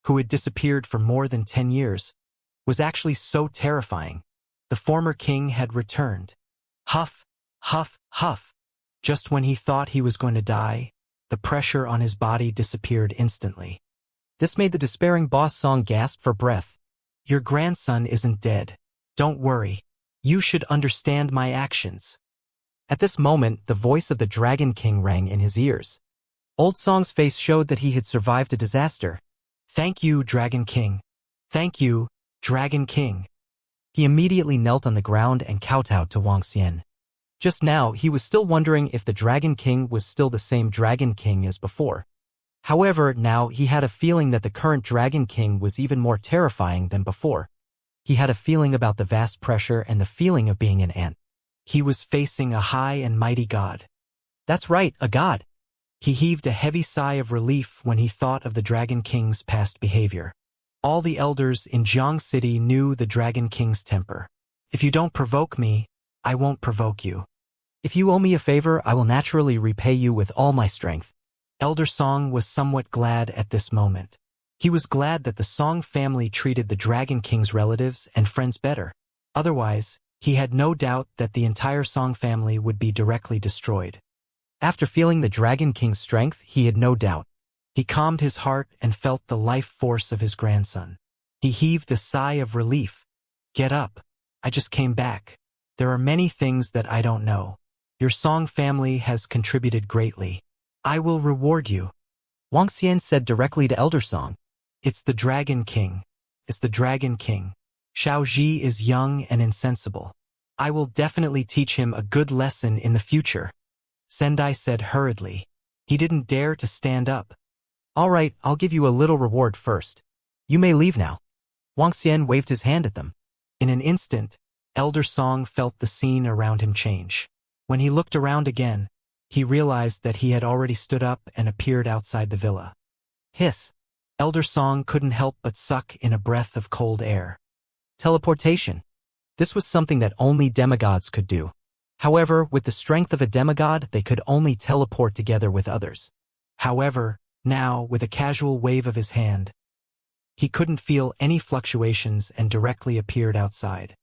who had disappeared for more than 10 years, was actually so terrifying. The former king had returned. Huff, huff, huff. Just when he thought he was going to die, the pressure on his body disappeared instantly. This made the despairing boss Song gasp for breath. Your grandson isn't dead. Don't worry. You should understand my actions. At this moment, the voice of the Dragon King rang in his ears. Old Song's face showed that he had survived a disaster. Thank you, Dragon King. Thank you, Dragon King. He immediately knelt on the ground and kowtowed to Wuxia. Just now, he was still wondering if the Dragon King was still the same Dragon King as before. However, now he had a feeling that the current Dragon King was even more terrifying than before. He had a feeling about the vast pressure and the feeling of being an ant. He was facing a high and mighty god. That's right, a god. He heaved a heavy sigh of relief when he thought of the Dragon King's past behavior. All the elders in Jiang City knew the Dragon King's temper. If you don't provoke me, I won't provoke you. If you owe me a favor, I will naturally repay you with all my strength. Elder Song was somewhat glad at this moment. He was glad that the Song family treated the Dragon King's relatives and friends better. Otherwise, he had no doubt that the entire Song family would be directly destroyed. After feeling the Dragon King's strength, he had no doubt. He calmed his heart and felt the life force of his grandson. He heaved a sigh of relief. Get up. I just came back. There are many things that I don't know. Your Song family has contributed greatly. I will reward you. Wuxia said directly to Elder Song. It's the Dragon King. It's the Dragon King. Xiao Ji is young and insensible. I will definitely teach him a good lesson in the future. Sendai said hurriedly. He didn't dare to stand up. All right, I'll give you a little reward first. You may leave now. Wuxia waved his hand at them. In an instant, Elder Song felt the scene around him change. When he looked around again, he realized that he had already stood up and appeared outside the villa. Hiss! Elder Song couldn't help but suck in a breath of cold air. Teleportation. This was something that only demigods could do. However, with the strength of a demigod, they could only teleport together with others. However, now, with a casual wave of his hand, he couldn't feel any fluctuations and directly appeared outside.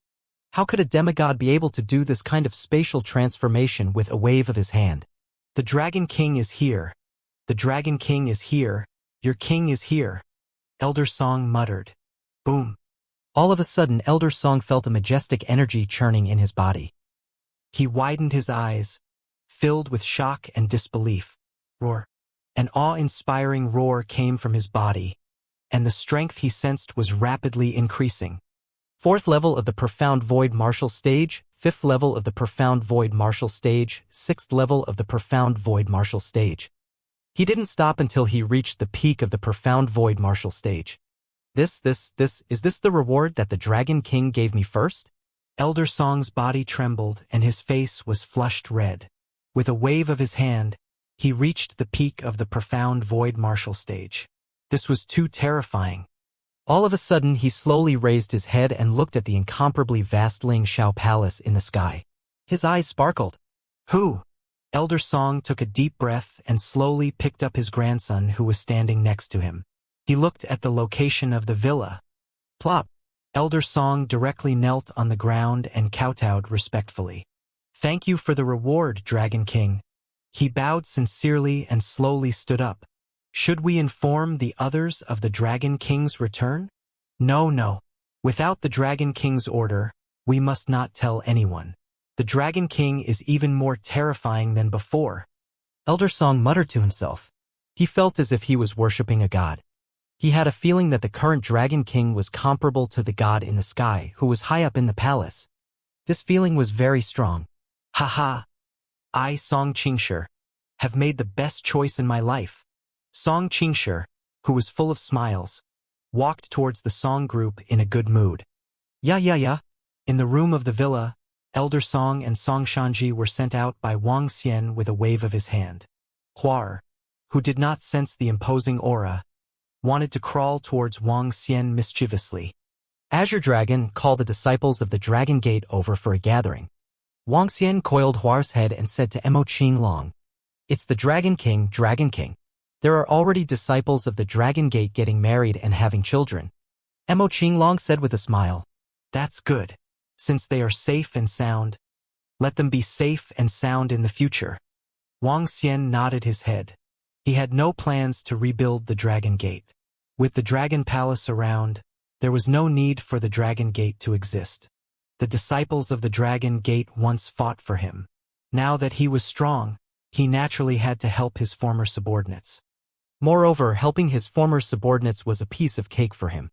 How could a demigod be able to do this kind of spatial transformation with a wave of his hand? The Dragon King is here. The Dragon King is here. Your king is here. Elder Song muttered. Boom. All of a sudden, Elder Song felt a majestic energy churning in his body. He widened his eyes, filled with shock and disbelief. Roar. An awe-inspiring roar came from his body, and the strength he sensed was rapidly increasing. 4th level of the Profound Void Martial Stage, 5th level of the Profound Void Martial Stage, 6th level of the Profound Void Martial Stage. He didn't stop until he reached the peak of the Profound Void Martial Stage. Is this the reward that the Dragon King gave me first? Elder Song's body trembled and his face was flushed red. With a wave of his hand, he reached the peak of the Profound Void Martial Stage. This was too terrifying. All of a sudden, he slowly raised his head and looked at the incomparably vast Lingxiao Palace in the sky. His eyes sparkled. Who? Elder Song took a deep breath and slowly picked up his grandson who was standing next to him. He looked at the location of the villa. Plop! Elder Song directly knelt on the ground and kowtowed respectfully. Thank you for the reward, Dragon King. He bowed sincerely and slowly stood up. Should we inform the others of the Dragon King's return? No. Without the Dragon King's order, we must not tell anyone. The Dragon King is even more terrifying than before. Elder Song muttered to himself. He felt as if he was worshipping a god. He had a feeling that the current Dragon King was comparable to the god in the sky who was high up in the palace. This feeling was very strong. Ha! I, Song Qingshi, have made the best choice in my life. Song Qingshi, who was full of smiles, walked towards the Song group in a good mood. Yeah. In the room of the villa, Elder Song and Song Shanji were sent out by Wang Xian with a wave of his hand. Huar, who did not sense the imposing aura, wanted to crawl towards Wang Xian mischievously. Azure Dragon, call the disciples of the Dragon Gate over for a gathering. Wang Xian coiled Huar's head and said to Mo Qinglong, "It's the Dragon King, Dragon King. There are already disciples of the Dragon Gate getting married and having children." Mo Qinglong said with a smile, "That's good. Since they are safe and sound, let them be safe and sound in the future." Wang Xian nodded his head. He had no plans to rebuild the Dragon Gate. With the Dragon Palace around, there was no need for the Dragon Gate to exist. The disciples of the Dragon Gate once fought for him. Now that he was strong, he naturally had to help his former subordinates. Moreover, helping his former subordinates was a piece of cake for him.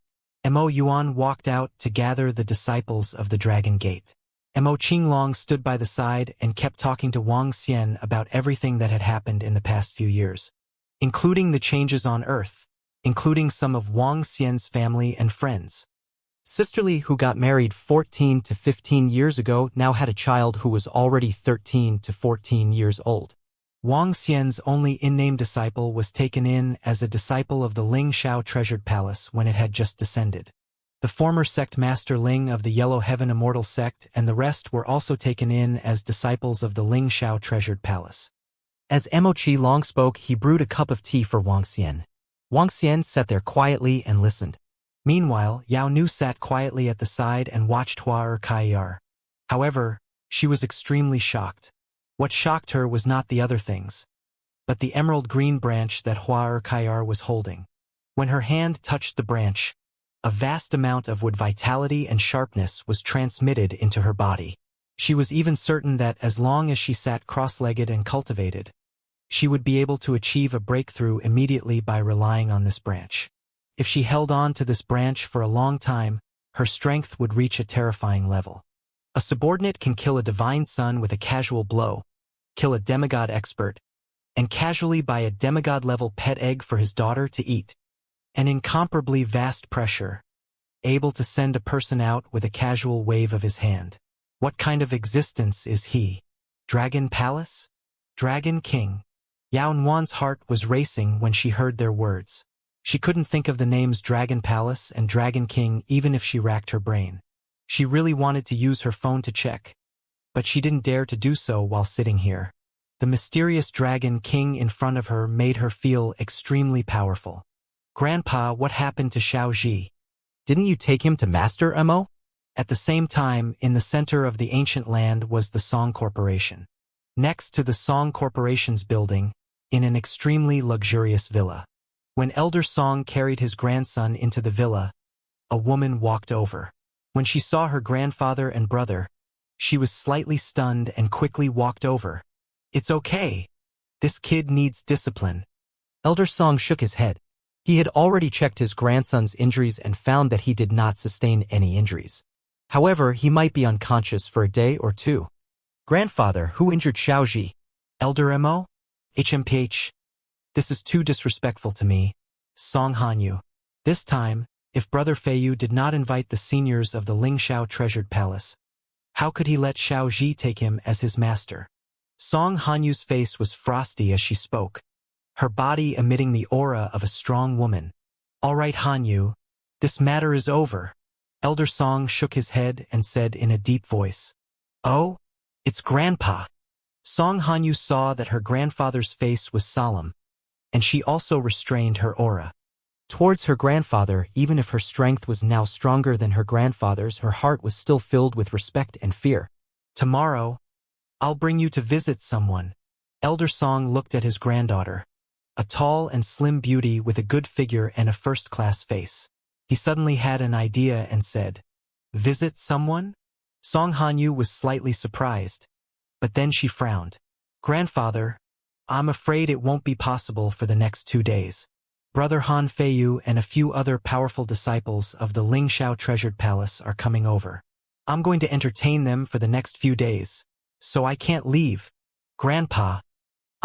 Mo Yuan walked out to gather the disciples of the Dragon Gate. Mo Qinglong stood by the side and kept talking to Wang Xian about everything that had happened in the past few years, including the changes on Earth, including some of Wang Xian's family and friends. Sisterly, who got married 14 to 15 years ago, now had a child who was already 13 to 14 years old. Wang Xian's only in-name disciple was taken in as a disciple of the Ling Shao Treasured Palace when it had just descended. The former sect master Ling of the Yellow Heaven Immortal sect and the rest were also taken in as disciples of the Ling Shao Treasured Palace. As Mo Qinglong spoke, he brewed a cup of tea for Wang Xian. Wang Xian sat there quietly and listened. Meanwhile, Yao Nu sat quietly at the side and watched Huar Kaiyar. However, she was extremely shocked. What shocked her was not the other things, but the emerald green branch that Huar Kaiyar was holding. When her hand touched the branch, a vast amount of wood vitality and sharpness was transmitted into her body. She was even certain that as long as she sat cross-legged and cultivated, she would be able to achieve a breakthrough immediately by relying on this branch. If she held on to this branch for a long time, her strength would reach a terrifying level. A subordinate can kill a divine son with a casual blow, kill a demigod expert, and casually buy a demigod-level pet egg for his daughter to eat. An incomparably vast pressure, able to send a person out with a casual wave of his hand. What kind of existence is he? Dragon Palace? Dragon King? Yao Nuan's heart was racing when she heard their words. She couldn't think of the names Dragon Palace and Dragon King even if she racked her brain. She really wanted to use her phone to check, but she didn't dare to do so while sitting here. The mysterious Dragon King in front of her made her feel extremely powerful. "Grandpa, what happened to Xiao Ji? Didn't you take him to Master Mo?" At the same time, in the center of the ancient land was the Song Corporation. Next to the Song Corporation's building, in an extremely luxurious villa. When Elder Song carried his grandson into the villa, a woman walked over. When she saw her grandfather and brother, she was slightly stunned and quickly walked over. "It's okay. This kid needs discipline." Elder Song shook his head. He had already checked his grandson's injuries and found that he did not sustain any injuries. However, he might be unconscious for a day or two. "Grandfather, who injured Xiaoji?" "Elder Mo? HMPH. This is too disrespectful to me." Song Hanyu. This time, if Brother Feiyu did not invite the seniors of the Ling Shao Treasured Palace, how could he let Xiaoji take him as his master? Song Hanyu's face was frosty as she spoke, her body emitting the aura of a strong woman. "All right, Hanyu, this matter is over." Elder Song shook his head and said in a deep voice, "Oh, it's Grandpa." Song Hanyu saw that her grandfather's face was solemn, and she also restrained her aura. Towards her grandfather, even if her strength was now stronger than her grandfather's, her heart was still filled with respect and fear. "Tomorrow, I'll bring you to visit someone." Elder Song looked at his granddaughter, a tall and slim beauty with a good figure and a first-class face. He suddenly had an idea and said, "Visit someone?" Song Hanyu was slightly surprised, but then she frowned. "Grandfather, I'm afraid it won't be possible for the next 2 days. Brother Han Feiyu and a few other powerful disciples of the Ling Shao Treasured Palace are coming over. I'm going to entertain them for the next few days, so I can't leave." "Grandpa,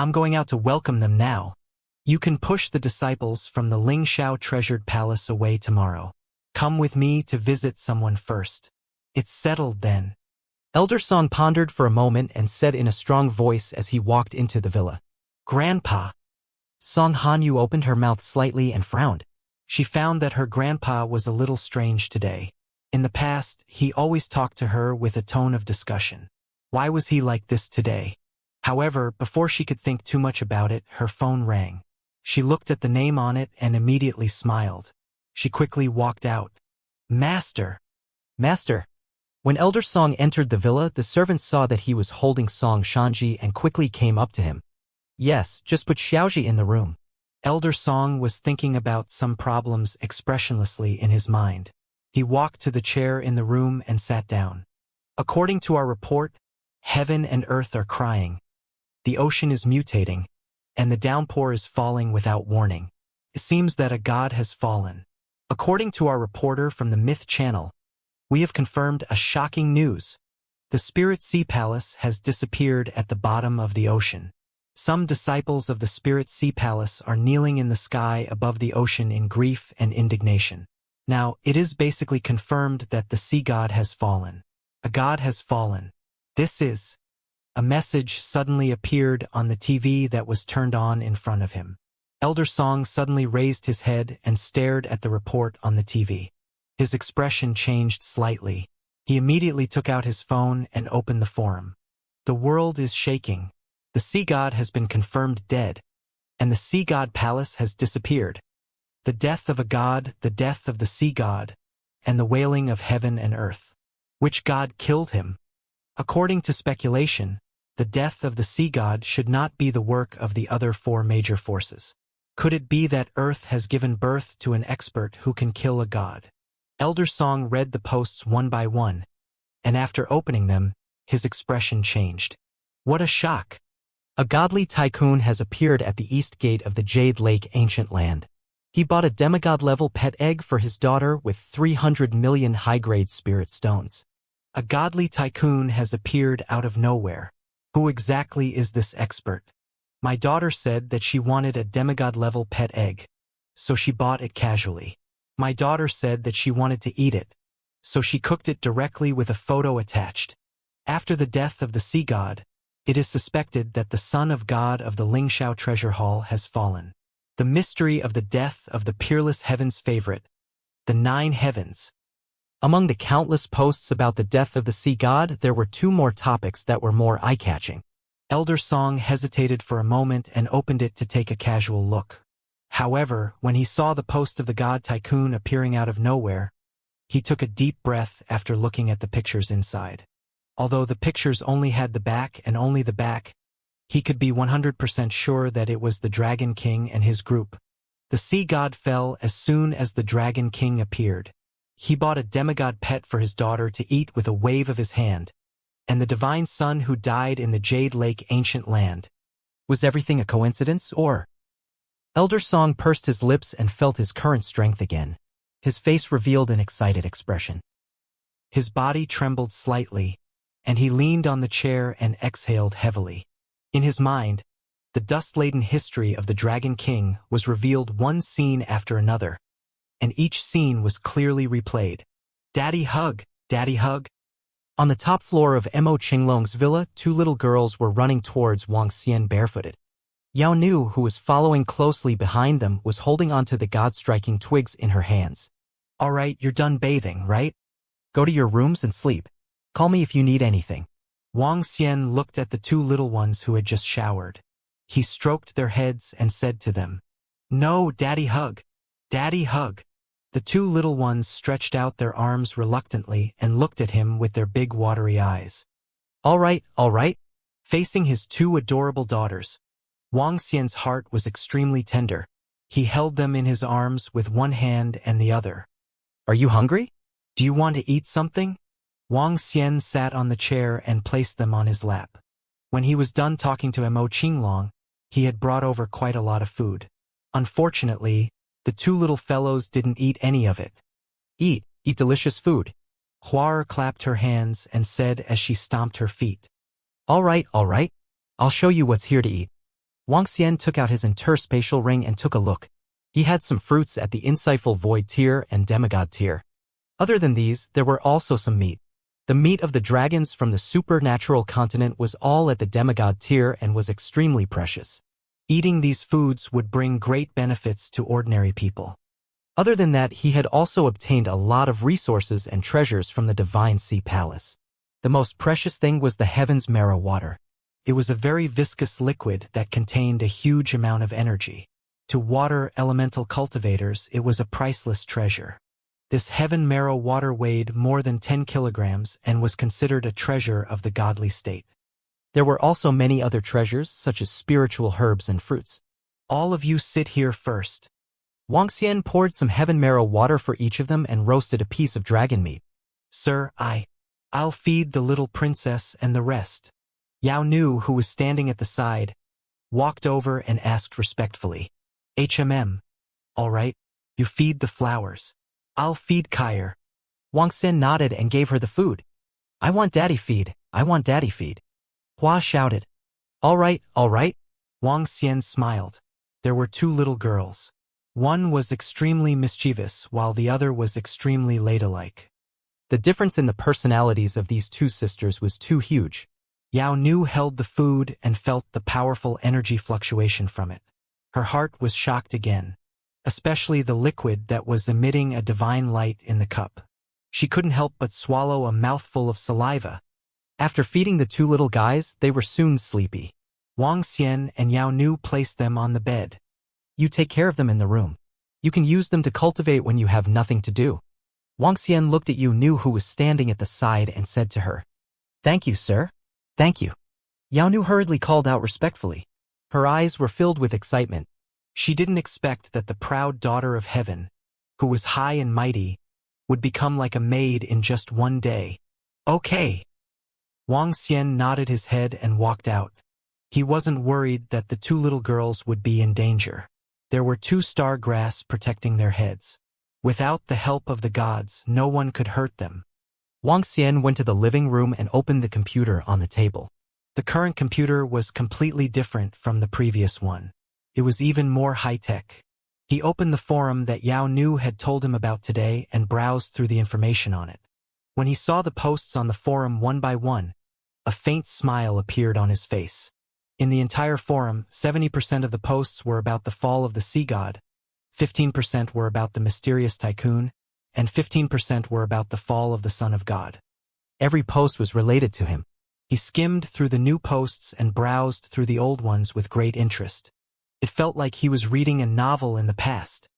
I'm going out to welcome them now. You can push the disciples from the Lingxiao treasured palace away tomorrow. Come with me to visit someone first. It's settled then. Elder Song pondered for a moment and said in a strong voice as he walked into the villa. Grandpa. Song Hanyu opened her mouth slightly and frowned. She found that her grandpa was a little strange today. In the past, he always talked to her with a tone of discussion. Why was he like this today? However, before she could think too much about it, her phone rang. She looked at the name on it and immediately smiled. She quickly walked out. Master! Master! When Elder Song entered the villa, the servant saw that he was holding Song Shanji and quickly came up to him. Yes, just put Xiaoji in the room. Elder Song was thinking about some problems expressionlessly in his mind. He walked to the chair in the room and sat down. According to our report, heaven and earth are crying. The ocean is mutating, and the downpour is falling without warning. It seems that a god has fallen. According to our reporter from the Myth Channel, we have confirmed a shocking news. The Spirit Sea Palace has disappeared at the bottom of the ocean. Some disciples of the Spirit Sea Palace are kneeling in the sky above the ocean in grief and indignation. Now, it is basically confirmed that the sea god has fallen. A god has fallen. This is... A message suddenly appeared on the TV that was turned on in front of him. Elder Song suddenly raised his head and stared at the report on the TV. His expression changed slightly. He immediately took out his phone and opened the forum. The world is shaking. The sea god has been confirmed dead, and the sea god palace has disappeared. The death of a god, the death of the sea god, and the wailing of heaven and earth. Which god killed him? According to speculation, the death of the sea god should not be the work of the other four major forces. Could it be that Earth has given birth to an expert who can kill a god? Elder Song read the posts one by one, and after opening them, his expression changed. What a shock! A godly tycoon has appeared at the east gate of the Jade Lake ancient land. He bought a demigod-level pet egg for his daughter with 300 million high-grade spirit stones. A godly tycoon has appeared out of nowhere. Who exactly is this expert? My daughter said that she wanted a demigod-level pet egg, so she bought it casually. My daughter said that she wanted to eat it, so she cooked it directly with a photo attached. After the death of the sea god, it is suspected that the son of God of the Lingxiao treasure hall has fallen. The mystery of the death of the peerless heaven's favorite, the 9 heavens. Among the countless posts about the death of the sea god, there were 2 more topics that were more eye-catching. Elder Song hesitated for a moment and opened it to take a casual look. However, when he saw the post of the god tycoon appearing out of nowhere, he took a deep breath after looking at the pictures inside. Although the pictures only had the back and only the back, he could be 100% sure that it was the Dragon King and his group. The sea god fell as soon as the Dragon King appeared. He bought a demigod pet for his daughter to eat with a wave of his hand, and the divine son who died in the Jade Lake ancient land. Was everything a coincidence, or? Elder Song pursed his lips and felt his current strength again. His face revealed an excited expression. His body trembled slightly, and he leaned on the chair and exhaled heavily. In his mind, the dust-laden history of the Dragon King was revealed one scene after another, and each scene was clearly replayed. Daddy hug, daddy hug. On the top floor of Mo Qinglong's villa, 2 little girls were running towards Wang Xian barefooted. Yao Nu, who was following closely behind them, was holding onto the god-striking twigs in her hands. All right, you're done bathing, right? Go to your rooms and sleep. Call me if you need anything. Wang Xian looked at the 2 little ones who had just showered. He stroked their heads and said to them, "No, daddy hug. Daddy hug." The 2 little ones stretched out their arms reluctantly and looked at him with their big watery eyes. All right, all right. Facing his 2 adorable daughters, Wang Xian's heart was extremely tender. He held them in his arms with one hand and the other. Are you hungry? Do you want to eat something? Wang Xian sat on the chair and placed them on his lap. When he was done talking to Mo Qinglong, he had brought over quite a lot of food. Unfortunately, the 2 little fellows didn't eat any of it. Eat delicious food. Huar clapped her hands and said as she stomped her feet. All right, I'll show you what's here to eat. Wang Xian took out his interspatial ring and took a look. He had some fruits at the insightful void tier and demigod tier. Other than these, there were also some meat. The meat of the dragons from the supernatural continent was all at the demigod tier and was extremely precious. Eating these foods would bring great benefits to ordinary people. Other than that, he had also obtained a lot of resources and treasures from the Divine Sea Palace. The most precious thing was the Heaven's Marrow water. It was a very viscous liquid that contained a huge amount of energy. To water elemental cultivators, it was a priceless treasure. This Heaven Marrow water weighed more than 10 kilograms and was considered a treasure of the godly state. There were also many other treasures, such as spiritual herbs and fruits. All of you sit here first. Wang Xian poured some Heaven Marrow water for each of them and roasted a piece of dragon meat. Sir, I'll feed the little princess and the rest. Yao Nu, who was standing at the side, walked over and asked respectfully. All right, you feed the flowers. I'll feed Kair. Wang Xian nodded and gave her the food. I want daddy feed. Hua shouted. All right. Wang Xian smiled. There were two little girls. One was extremely mischievous, while the other was extremely ladylike. The difference in the personalities of these two sisters was too huge. Yao Nu held the food and felt the powerful energy fluctuation from it. Her heart was shocked again, especially the liquid that was emitting a divine light in the cup. She couldn't help but swallow a mouthful of saliva. After feeding the two little guys, they were soon sleepy. Wang Xian and Yao Nu placed them on the bed. You take care of them in the room. You can use them to cultivate when you have nothing to do. Wang Xian looked at Yao Nu, who was standing at the side, and said to her, Thank you, sir. Thank you. Yao Nu hurriedly called out respectfully. Her eyes were filled with excitement. She didn't expect that the proud daughter of heaven, who was high and mighty, would become like a maid in just one day. Okay. Wang Xian nodded his head and walked out. He wasn't worried that the two little girls would be in danger. There were two star grass protecting their heads. Without the help of the gods, no one could hurt them. Wang Xian went to the living room and opened the computer on the table. The current computer was completely different from the previous one. It was even more high-tech. He opened the forum that Yao Nu had told him about today and browsed through the information on it. When he saw the posts on the forum one by one, a faint smile appeared on his face. In the entire forum, 70% of the posts were about the fall of the sea god, 15% were about the mysterious tycoon, and 15% were about the fall of the Son of God. Every post was related to him. He skimmed through the new posts and browsed through the old ones with great interest. It felt like he was reading a novel in the past.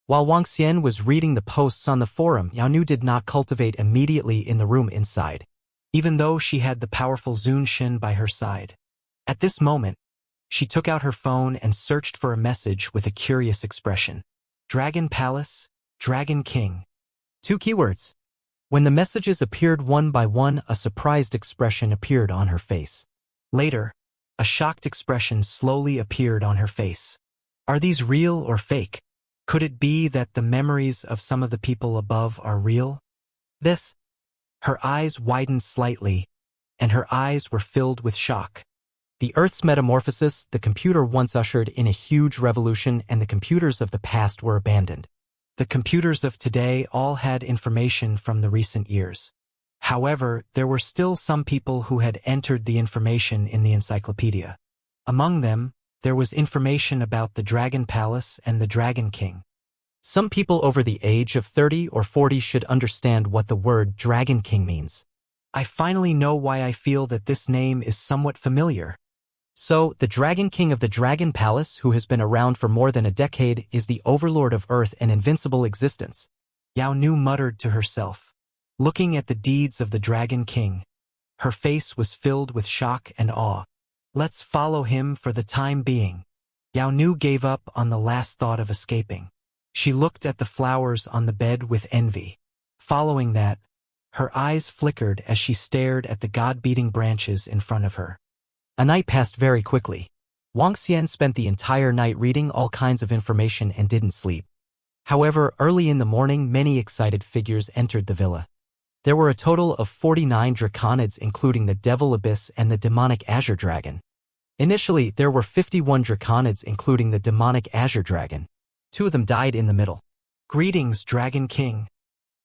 While Wang Xian was reading the posts on the forum, Yao Nu did not cultivate immediately in the room inside, even though she had the powerful Zun Xin by her side. At this moment, she took out her phone and searched for a message with a curious expression. Dragon Palace, Dragon King. 2 keywords. When the messages appeared one by one, a surprised expression appeared on her face. Later, a shocked expression slowly appeared on her face. Are these real or fake? Could it be that the memories of some of the people above are real? Her eyes widened slightly, and her eyes were filled with shock. The Earth's metamorphosis, the computer once ushered in a huge revolution, and the computers of the past were abandoned. The computers of today all had information from the recent years. However, there were still some people who had entered the information in the encyclopedia. Among them, there was information about the Dragon Palace and the Dragon King. Some people over the age of 30 or 40 should understand what the word Dragon King means. I finally know why I feel that this name is somewhat familiar. So, the Dragon King of the Dragon Palace, who has been around for more than a decade, is the overlord of Earth and invincible existence. Yao Nu muttered to herself. Looking at the deeds of the Dragon King, her face was filled with shock and awe. Let's follow him for the time being. Yao Nu gave up on the last thought of escaping. She looked at the flowers on the bed with envy. Following that, her eyes flickered as she stared at the god-beating branches in front of her. A night passed very quickly. Wang Xian spent the entire night reading all kinds of information and didn't sleep. However, early in the morning, many excited figures entered the villa. There were a total of 49 draconids, including the Devil Abyss and the demonic Azure Dragon. Initially, there were 51 draconids including the demonic Azure Dragon. 2 of them died in the middle. Greetings, Dragon King.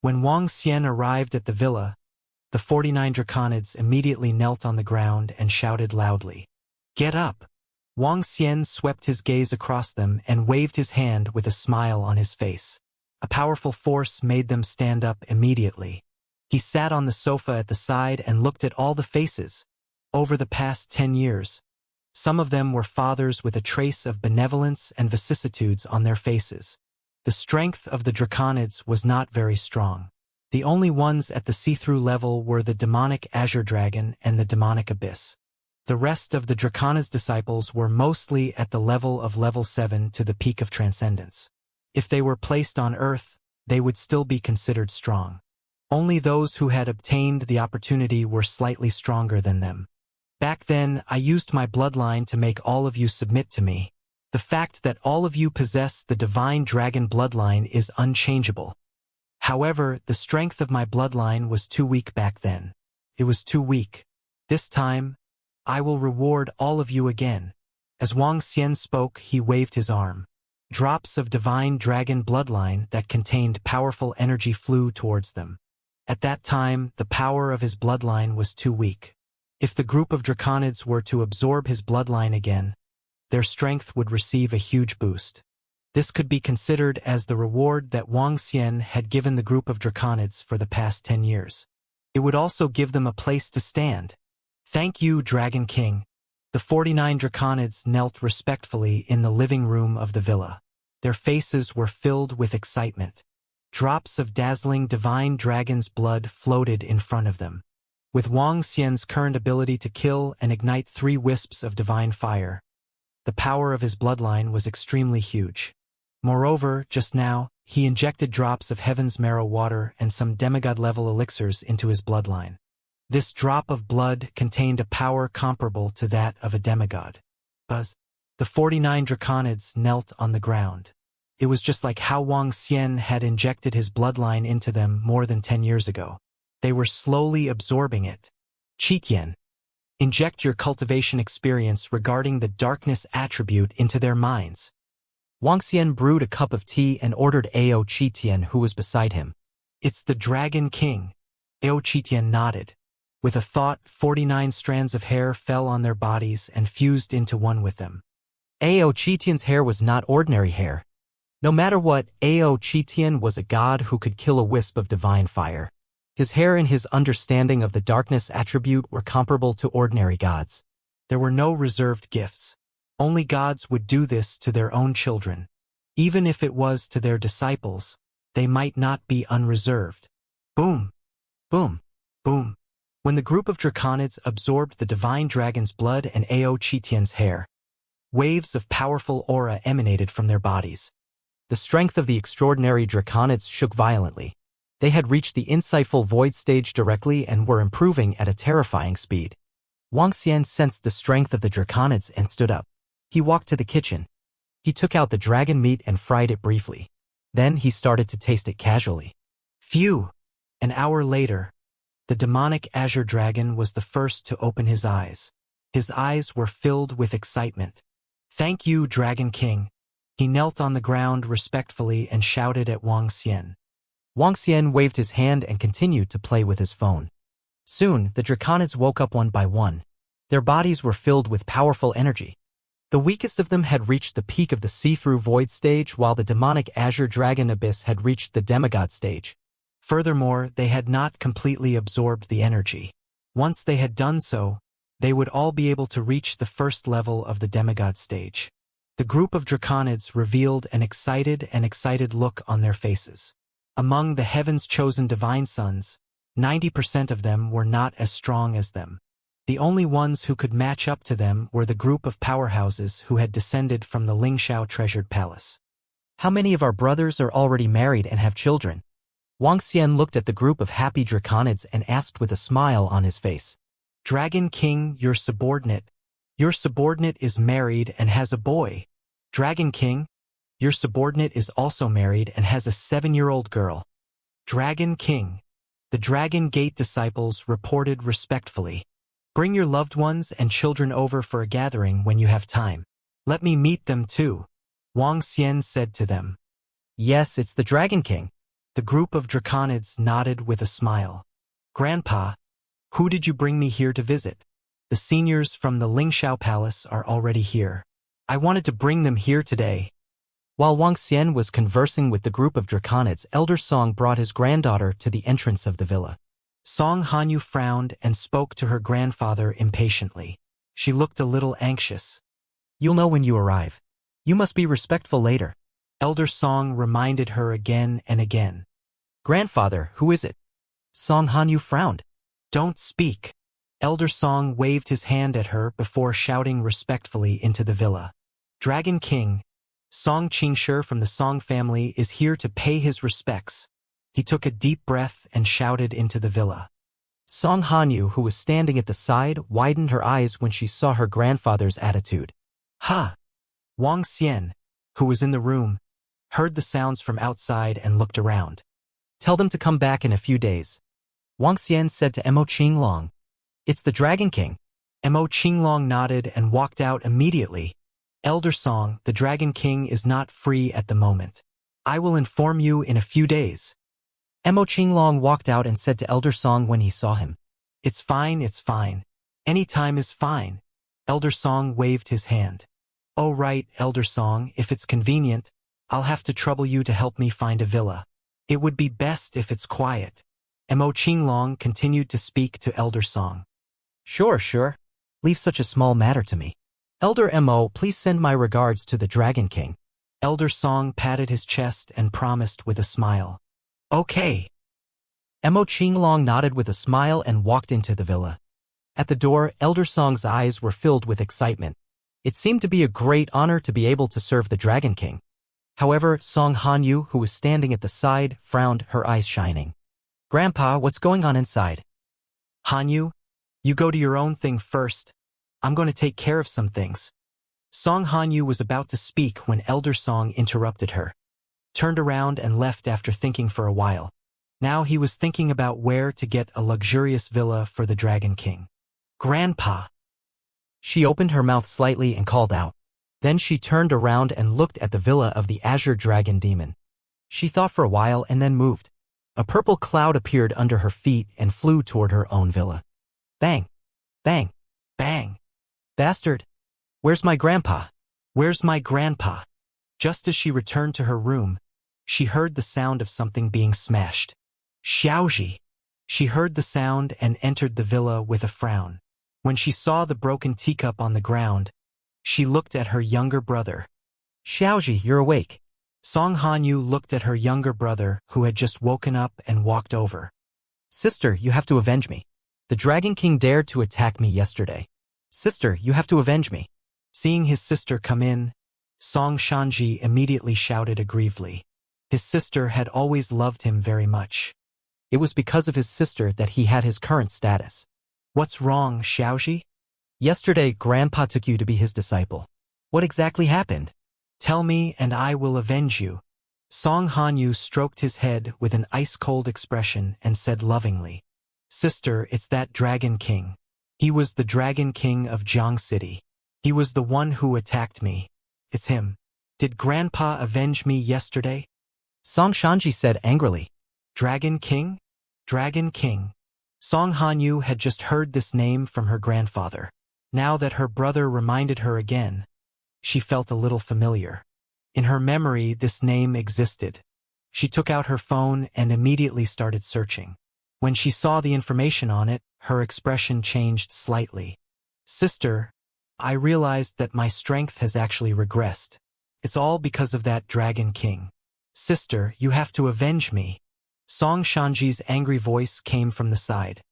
When Wang Xian arrived at the villa, the 49 draconids immediately knelt on the ground and shouted loudly, "Get up!" Wang Xian swept his gaze across them and waved his hand with a smile on his face. A powerful force made them stand up immediately. He sat on the sofa at the side and looked at all the faces. Over the past 10 years, some of them were fathers with a trace of benevolence and vicissitudes on their faces. The strength of the draconids was not very strong. The only ones at the see-through level were the demonic Azure Dragon and the demonic Abyss. The rest of the Draconids' disciples were mostly at the level of level 7 to the peak of transcendence. If they were placed on Earth, they would still be considered strong. Only those who had obtained the opportunity were slightly stronger than them. Back then, I used my bloodline to make all of you submit to me. The fact that all of you possess the divine dragon bloodline is unchangeable. However, the strength of my bloodline was too weak back then. It was too weak. This time, I will reward all of you again. As Wang Xian spoke, he waved his arm. Drops of divine dragon bloodline that contained powerful energy flew towards them. At that time, the power of his bloodline was too weak. If the group of draconids were to absorb his bloodline again, their strength would receive a huge boost. This could be considered as the reward that Wang Xian had given the group of draconids for the past 10 years. It would also give them a place to stand. Thank you, Dragon King. The 49 draconids knelt respectfully in the living room of the villa. Their faces were filled with excitement. Drops of dazzling divine dragon's blood floated in front of them. With Wang Xian's current ability to kill and ignite 3 wisps of divine fire, the power of his bloodline was extremely huge. Moreover, just now, he injected drops of heaven's marrow water and some demigod-level elixirs into his bloodline. This drop of blood contained a power comparable to that of a demigod. Buzz. The 49 draconids knelt on the ground. It was just like how Wang Xian had injected his bloodline into them more than 10 years ago. They were slowly absorbing it. Qitian. Inject your cultivation experience regarding the darkness attribute into their minds. Wang Xian brewed a cup of tea and ordered Ao Qitian, who was beside him. It's the Dragon King. Ao Qitian nodded. With a thought, 49 strands of hair fell on their bodies and fused into one with them. Ao Qitian's hair was not ordinary hair. No matter what, Ao Qitian was a god who could kill a wisp of divine fire. His hair and his understanding of the darkness attribute were comparable to ordinary gods. There were no reserved gifts. Only gods would do this to their own children. Even if it was to their disciples, they might not be unreserved. Boom! Boom! Boom! When the group of draconids absorbed the divine dragon's blood and Ao Qitian's hair, waves of powerful aura emanated from their bodies. The strength of the extraordinary draconids shook violently. They had reached the insightful void stage directly and were improving at a terrifying speed. Wang Xian sensed the strength of the draconids and stood up. He walked to the kitchen. He took out the dragon meat and fried it briefly. Then he started to taste it casually. Phew! An hour later, the demonic Azure Dragon was the first to open his eyes. His eyes were filled with excitement. Thank you, Dragon King. He knelt on the ground respectfully and shouted at Wang Xian. Wang Xian waved his hand and continued to play with his phone. Soon, the draconids woke up one by one. Their bodies were filled with powerful energy. The weakest of them had reached the peak of the see-through void stage, while the demonic Azure Dragon Abyss had reached the demigod stage. Furthermore, they had not completely absorbed the energy. Once they had done so, they would all be able to reach the first level of the demigod stage. The group of draconids revealed an excited look on their faces. Among the heaven's chosen divine sons, 90% of them were not as strong as them. The only ones who could match up to them were the group of powerhouses who had descended from the Lingxiao treasured palace. How many of our brothers are already married and have children? Wang Xian looked at the group of happy draconids and asked with a smile on his face. Dragon King, your subordinate. Your subordinate is married and has a boy. Dragon King, your subordinate is also married and has a 7-year-old girl. Dragon King. The Dragon Gate disciples reported respectfully. Bring your loved ones and children over for a gathering when you have time. Let me meet them too. Wang Xian said to them. Yes, it's the Dragon King. The group of draconids nodded with a smile. Grandpa, who did you bring me here to visit? The seniors from the Lingxiao Palace are already here. I wanted to bring them here today. While Wang Xian was conversing with the group of draconids, Elder Song brought his granddaughter to the entrance of the villa. Song Hanyu frowned and spoke to her grandfather impatiently. She looked a little anxious. You'll know when you arrive. You must be respectful later. Elder Song reminded her again and again. Grandfather, who is it? Song Hanyu frowned. Don't speak. Elder Song waved his hand at her before shouting respectfully into the villa. Dragon King, Song Qingshi from the Song family is here to pay his respects. He took a deep breath and shouted into the villa. Song Hanyu, who was standing at the side, widened her eyes when she saw her grandfather's attitude. Ha! Wang Xian, who was in the room, heard the sounds from outside and looked around. Tell them to come back in a few days. Wang Xian said to Mo Qinglong. It's the Dragon King. Mo Qinglong nodded and walked out immediately. Elder Song, the Dragon King is not free at the moment. I will inform you in a few days. Mo Qinglong walked out and said to Elder Song when he saw him. It's fine, it's fine. Any time is fine. Elder Song waved his hand. Oh right, Elder Song, if it's convenient, I'll have to trouble you to help me find a villa. It would be best if it's quiet. Mo Qinglong continued to speak to Elder Song. Sure. Leave such a small matter to me. Elder Mo, please send my regards to the Dragon King. Elder Song patted his chest and promised with a smile. Okay. Mo Qinglong nodded with a smile and walked into the villa. At the door, Elder Song's eyes were filled with excitement. It seemed to be a great honor to be able to serve the Dragon King. However, Song Hanyu, who was standing at the side, frowned, her eyes shining. Grandpa, what's going on inside? Hanyu, you go to your own thing first. I'm going to take care of some things. Song Hanyu was about to speak when Elder Song interrupted her. Turned around and left after thinking for a while. Now he was thinking about where to get a luxurious villa for the Dragon King. Grandpa. She opened her mouth slightly and called out. Then she turned around and looked at the villa of the Azure Dragon Demon. She thought for a while and then moved. A purple cloud appeared under her feet and flew toward her own villa. Bang! Bang! Bang! Bastard! Where's my grandpa? Where's my grandpa? Just as she returned to her room, she heard the sound of something being smashed. Xiaoji! She heard the sound and entered the villa with a frown. When she saw the broken teacup on the ground, she looked at her younger brother. Xiaoji, you're awake. Song Hanyu looked at her younger brother, who had just woken up and walked over. Sister, you have to avenge me. The Dragon King dared to attack me yesterday. Sister, you have to avenge me. Seeing his sister come in, Song Shanji immediately shouted aggrievedly. His sister had always loved him very much. It was because of his sister that he had his current status. What's wrong, Xiaoji? Yesterday, Grandpa took you to be his disciple. What exactly happened? Tell me and I will avenge you. Song Hanyu stroked his head with an ice-cold expression and said lovingly. Sister, it's that Dragon King. He was the Dragon King of Jiang City. He was the one who attacked me. It's him. Did Grandpa avenge me yesterday? Song Shanji said angrily. Dragon King? Dragon King. Song Hanyu had just heard this name from her grandfather. Now that her brother reminded her again, she felt a little familiar. In her memory, this name existed. She took out her phone and immediately started searching. When she saw the information on it, her expression changed slightly. Sister, I realized that my strength has actually regressed. It's all because of that Dragon King. Sister, you have to avenge me. Song Shanji's angry voice came from the side.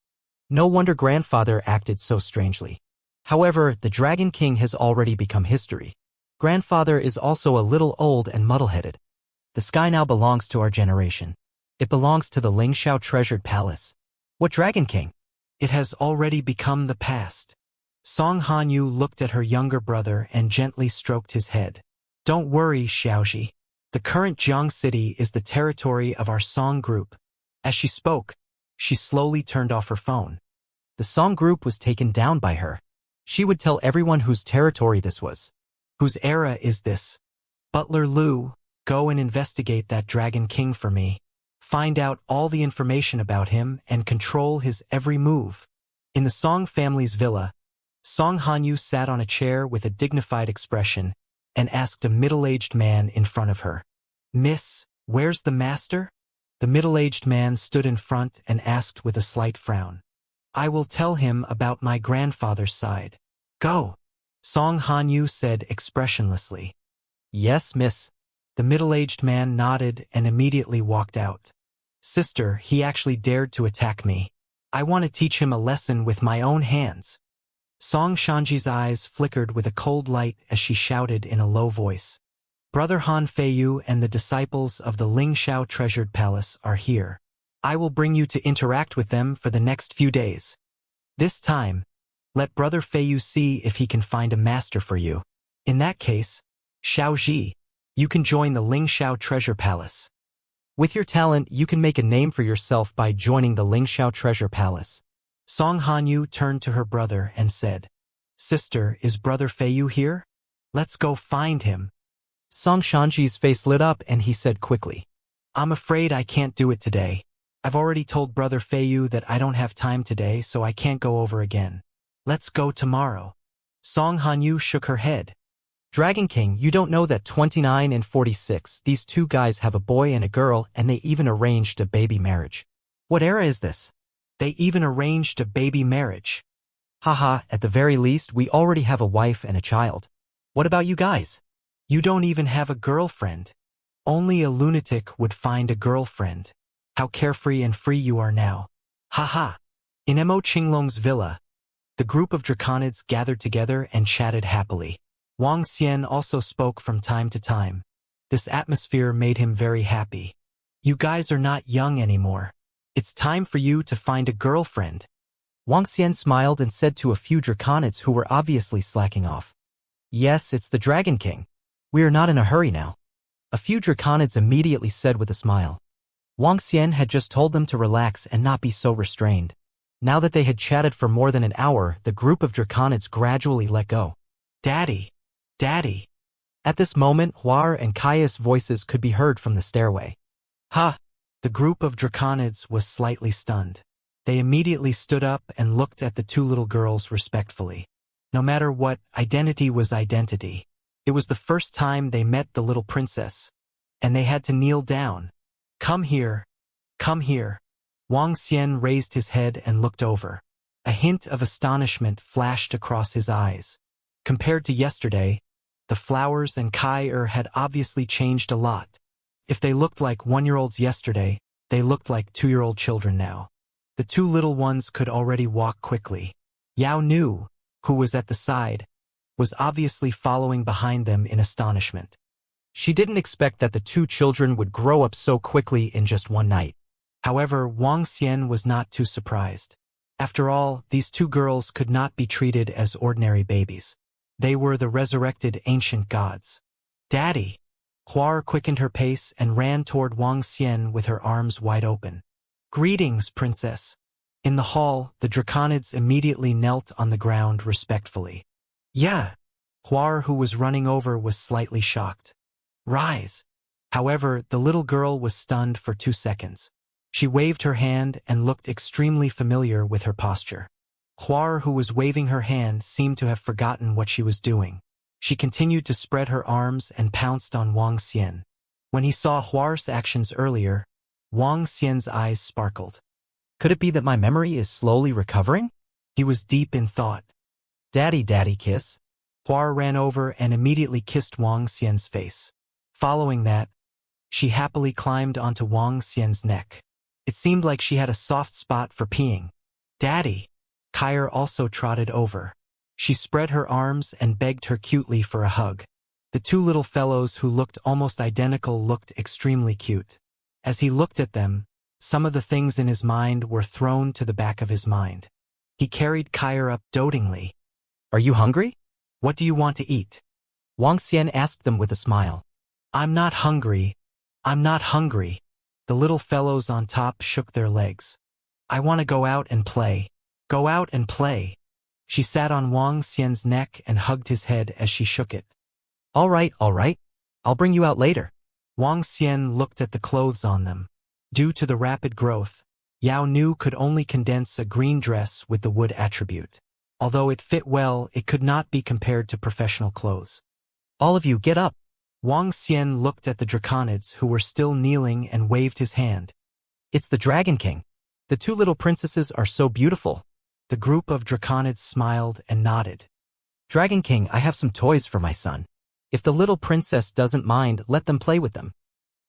No wonder grandfather acted so strangely. However, the Dragon King has already become history. Grandfather is also a little old and muddle-headed. The sky now belongs to our generation. It belongs to the Lingxiao treasured palace. What Dragon King? It has already become the past. Song Hanyu looked at her younger brother and gently stroked his head. Don't worry, Xiaoji. The current Jiang City is the territory of our Song group. As she spoke, she slowly turned off her phone. The song group was taken down by her. She would tell everyone whose territory this was. Whose era is this? Butler Lu, go and investigate that Dragon King for me. Find out all the information about him and control his every move. In the Song family's villa, Song Hanyu sat on a chair with a dignified expression and asked a middle-aged man in front of her, "Miss, where's the master?" The middle-aged man stood in front and asked with a slight frown, "I will tell him about my grandfather's side." "Go," Song Hanyu said expressionlessly. "Yes, miss." The middle-aged man nodded and immediately walked out. "Sister, he actually dared to attack me. I want to teach him a lesson with my own hands." Song Shanji's eyes flickered with a cold light as she shouted in a low voice, "Brother Han Feiyu and the disciples of the Lingxiao Treasured Palace are here. I will bring you to interact with them for the next few days. This time, let Brother Feiyu see if he can find a master for you. In that case, Xiaoji, you can join the Lingxiao Treasure Palace. With your talent, you can make a name for yourself by joining the Lingxiao Treasure Palace." Song Hanyu turned to her brother and said, "Sister, is Brother Feiyu here? Let's go find him." Song Shanji's face lit up and he said quickly, "I'm afraid I can't do it today. I've already told Brother Feiyu that I don't have time today, so I can't go over again. Let's go tomorrow." Song Hanyu shook her head. "Dragon King, you don't know that 29 and 46, these two guys have a boy and a girl, and they even arranged a baby marriage." "What era is this?" "They even arranged a baby marriage." "Haha, at the very least, we already have a wife and a child. What about you guys? You don't even have a girlfriend. Only a lunatic would find a girlfriend. How carefree and free you are now. Haha." In Mo Qinglong's villa, the group of draconids gathered together and chatted happily. Wang Xian also spoke from time to time. This atmosphere made him very happy. "You guys are not young anymore. It's time for you to find a girlfriend." Wang Xian smiled and said to a few draconids who were obviously slacking off, "Yes, it's the Dragon King. We are not in a hurry now." A few draconids immediately said with a smile. Wang Xian had just told them to relax and not be so restrained. Now that they had chatted for more than an hour, the group of draconids gradually let go. "Daddy! Daddy!" At this moment, Huar and Kaya's voices could be heard from the stairway. "Ha!" The group of draconids was slightly stunned. They immediately stood up and looked at the two little girls respectfully. No matter what, identity was identity. It was the first time they met the little princess, and they had to kneel down. "Come here. Come here." Wang Xian raised his head and looked over. A hint of astonishment flashed across his eyes. Compared to yesterday, the flowers and Kai had obviously changed a lot. If they looked like one-year-olds yesterday, they looked like two-year-old children now. The two little ones could already walk quickly. Yao Nu, who was at the side, was obviously following behind them in astonishment. She didn't expect that the two children would grow up so quickly in just one night. However, Wang Xian was not too surprised. After all, these two girls could not be treated as ordinary babies. They were the resurrected ancient gods. "Daddy!" Huar quickened her pace and ran toward Wang Xian with her arms wide open. "Greetings, princess." In the hall, the draconids immediately knelt on the ground respectfully. "Yeah." Huar, who was running over, was slightly shocked. "Rise." However, the little girl was stunned for 2 seconds. She waved her hand and looked extremely familiar with her posture. Huar, who was waving her hand, seemed to have forgotten what she was doing. She continued to spread her arms and pounced on Wang Xian. When he saw Huar's actions earlier, Wang Xian's eyes sparkled. Could it be that my memory is slowly recovering? He was deep in thought. "Daddy, daddy, kiss." Huar ran over and immediately kissed Wang Xian's face. Following that, she happily climbed onto Wang Xian's neck. It seemed like she had a soft spot for peeing. "Daddy!" Kair also trotted over. She spread her arms and begged her cutely for a hug. The two little fellows who looked almost identical looked extremely cute. As he looked at them, some of the things in his mind were thrown to the back of his mind. He carried Kair up dotingly. "Are you hungry? What do you want to eat?" Wang Xian asked them with a smile. "I'm not hungry. I'm not hungry." The little fellows on top shook their legs. "I want to go out and play." Go out and play. She sat on Wang Xian's neck and hugged his head as she shook it. All right. I'll bring you out later. Wang Xian looked at the clothes on them. Due to the rapid growth, Yao Nu could only condense a green dress with the wood attribute. Although it fit well, it could not be compared to professional clothes. All of you, get up. Wang Xian looked at the draconids who were still kneeling and waved his hand. It's the Dragon King. The two little princesses are so beautiful. The group of draconids smiled and nodded. Dragon King, I have some toys for my son. If the little princess doesn't mind, let them play with them.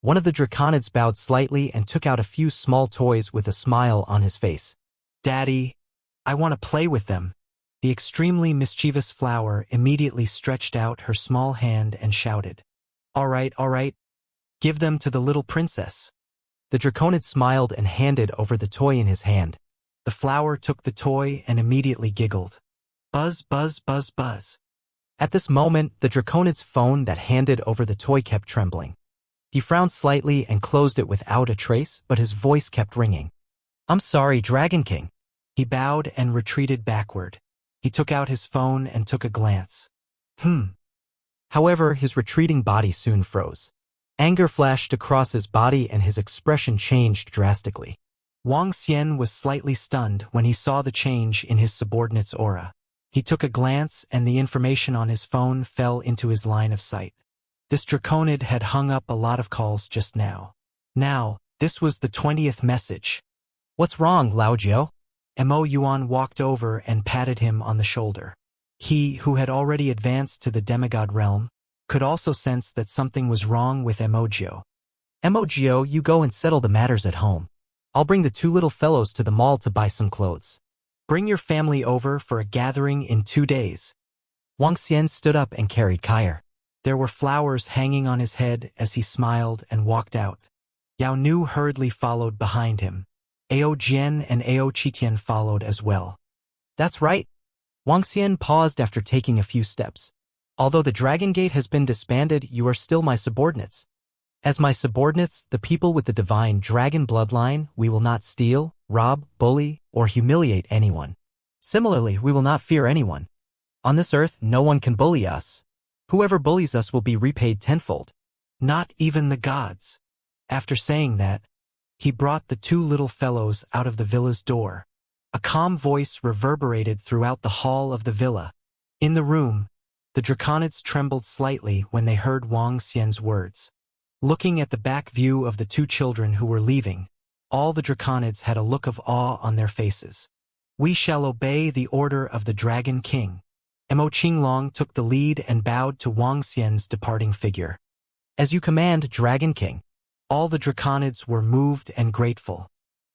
One of the draconids bowed slightly and took out a few small toys with a smile on his face. Daddy, I want to play with them. The extremely mischievous flower immediately stretched out her small hand and shouted. All right. Give them to the little princess. The draconid smiled and handed over the toy in his hand. The flower took the toy and immediately giggled. Buzz, buzz, buzz, buzz. At this moment, the draconid's phone that handed over the toy kept trembling. He frowned slightly and closed it without a trace, but his voice kept ringing. I'm sorry, Dragon King. He bowed and retreated backward. He took out his phone and took a glance. However, his retreating body soon froze. Anger flashed across his body and his expression changed drastically. Wang Xian was slightly stunned when he saw the change in his subordinate's aura. He took a glance and the information on his phone fell into his line of sight. This draconid had hung up a lot of calls just now. Now, this was the 20th message. What's wrong, Lao Jiao? Mo Yuan walked over and patted him on the shoulder. He, who had already advanced to the demigod realm, could also sense that something was wrong with Mo. Mo, you go and settle the matters at home. I'll bring the two little fellows to the mall to buy some clothes. Bring your family over for a gathering in 2 days. Wang Xian stood up and carried Kyer. There were flowers hanging on his head as he smiled and walked out. Yao Nu hurriedly followed behind him. Ao Jian and Ao Qitian followed as well. That's right. Wang Xian paused after taking a few steps. Although the Dragon Gate has been disbanded, you are still my subordinates. As my subordinates, the people with the divine dragon bloodline, we will not steal, rob, bully, or humiliate anyone. Similarly, we will not fear anyone. On this earth, no one can bully us. Whoever bullies us will be repaid tenfold. Not even the gods. After saying that, he brought the two little fellows out of the villa's door. A calm voice reverberated throughout the hall of the villa. In the room, the draconids trembled slightly when they heard Wang Xian's words. Looking at the back view of the two children who were leaving, all the draconids had a look of awe on their faces. We shall obey the order of the Dragon King. Mo Qinglong took the lead and bowed to Wang Xian's departing figure. As you command, Dragon King. All the draconids were moved and grateful.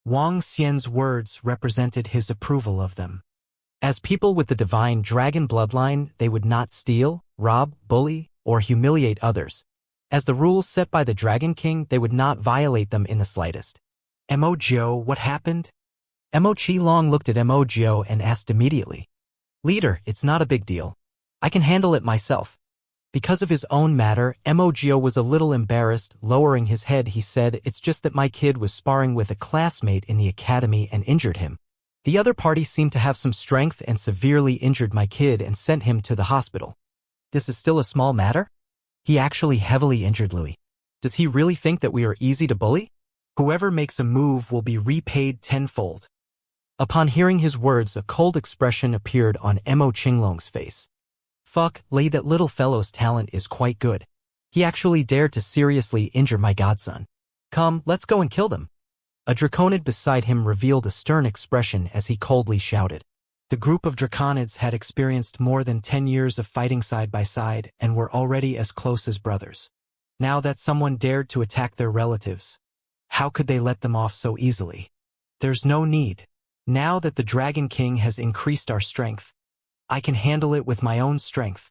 Wang Xian's words represented his approval of them. As people with the divine dragon bloodline, they would not steal, rob, bully, or humiliate others. As the rules set by the Dragon King, they would not violate them in the slightest. Mo Jiao, what happened? Mo Qilong looked at Mo Jiao and asked immediately. Leader, it's not a big deal. I can handle it myself. Because of his own matter, Mo Jiao was a little embarrassed. Lowering his head, he said, it's just that my kid was sparring with a classmate in the academy and injured him. The other party seemed to have some strength and severely injured my kid and sent him to the hospital. This is still a small matter? He actually heavily injured Louis. Does he really think that we are easy to bully? Whoever makes a move will be repaid tenfold. Upon hearing his words, a cold expression appeared on Mo Qinglong's face. Fuck, Lei, that little fellow's talent is quite good. He actually dared to seriously injure my godson. Come, let's go and kill them. A draconid beside him revealed a stern expression as he coldly shouted. The group of draconids had experienced more than 10 years of fighting side by side and were already as close as brothers. Now that someone dared to attack their relatives, how could they let them off so easily? There's no need. Now that the Dragon King has increased our strength, I can handle it with my own strength.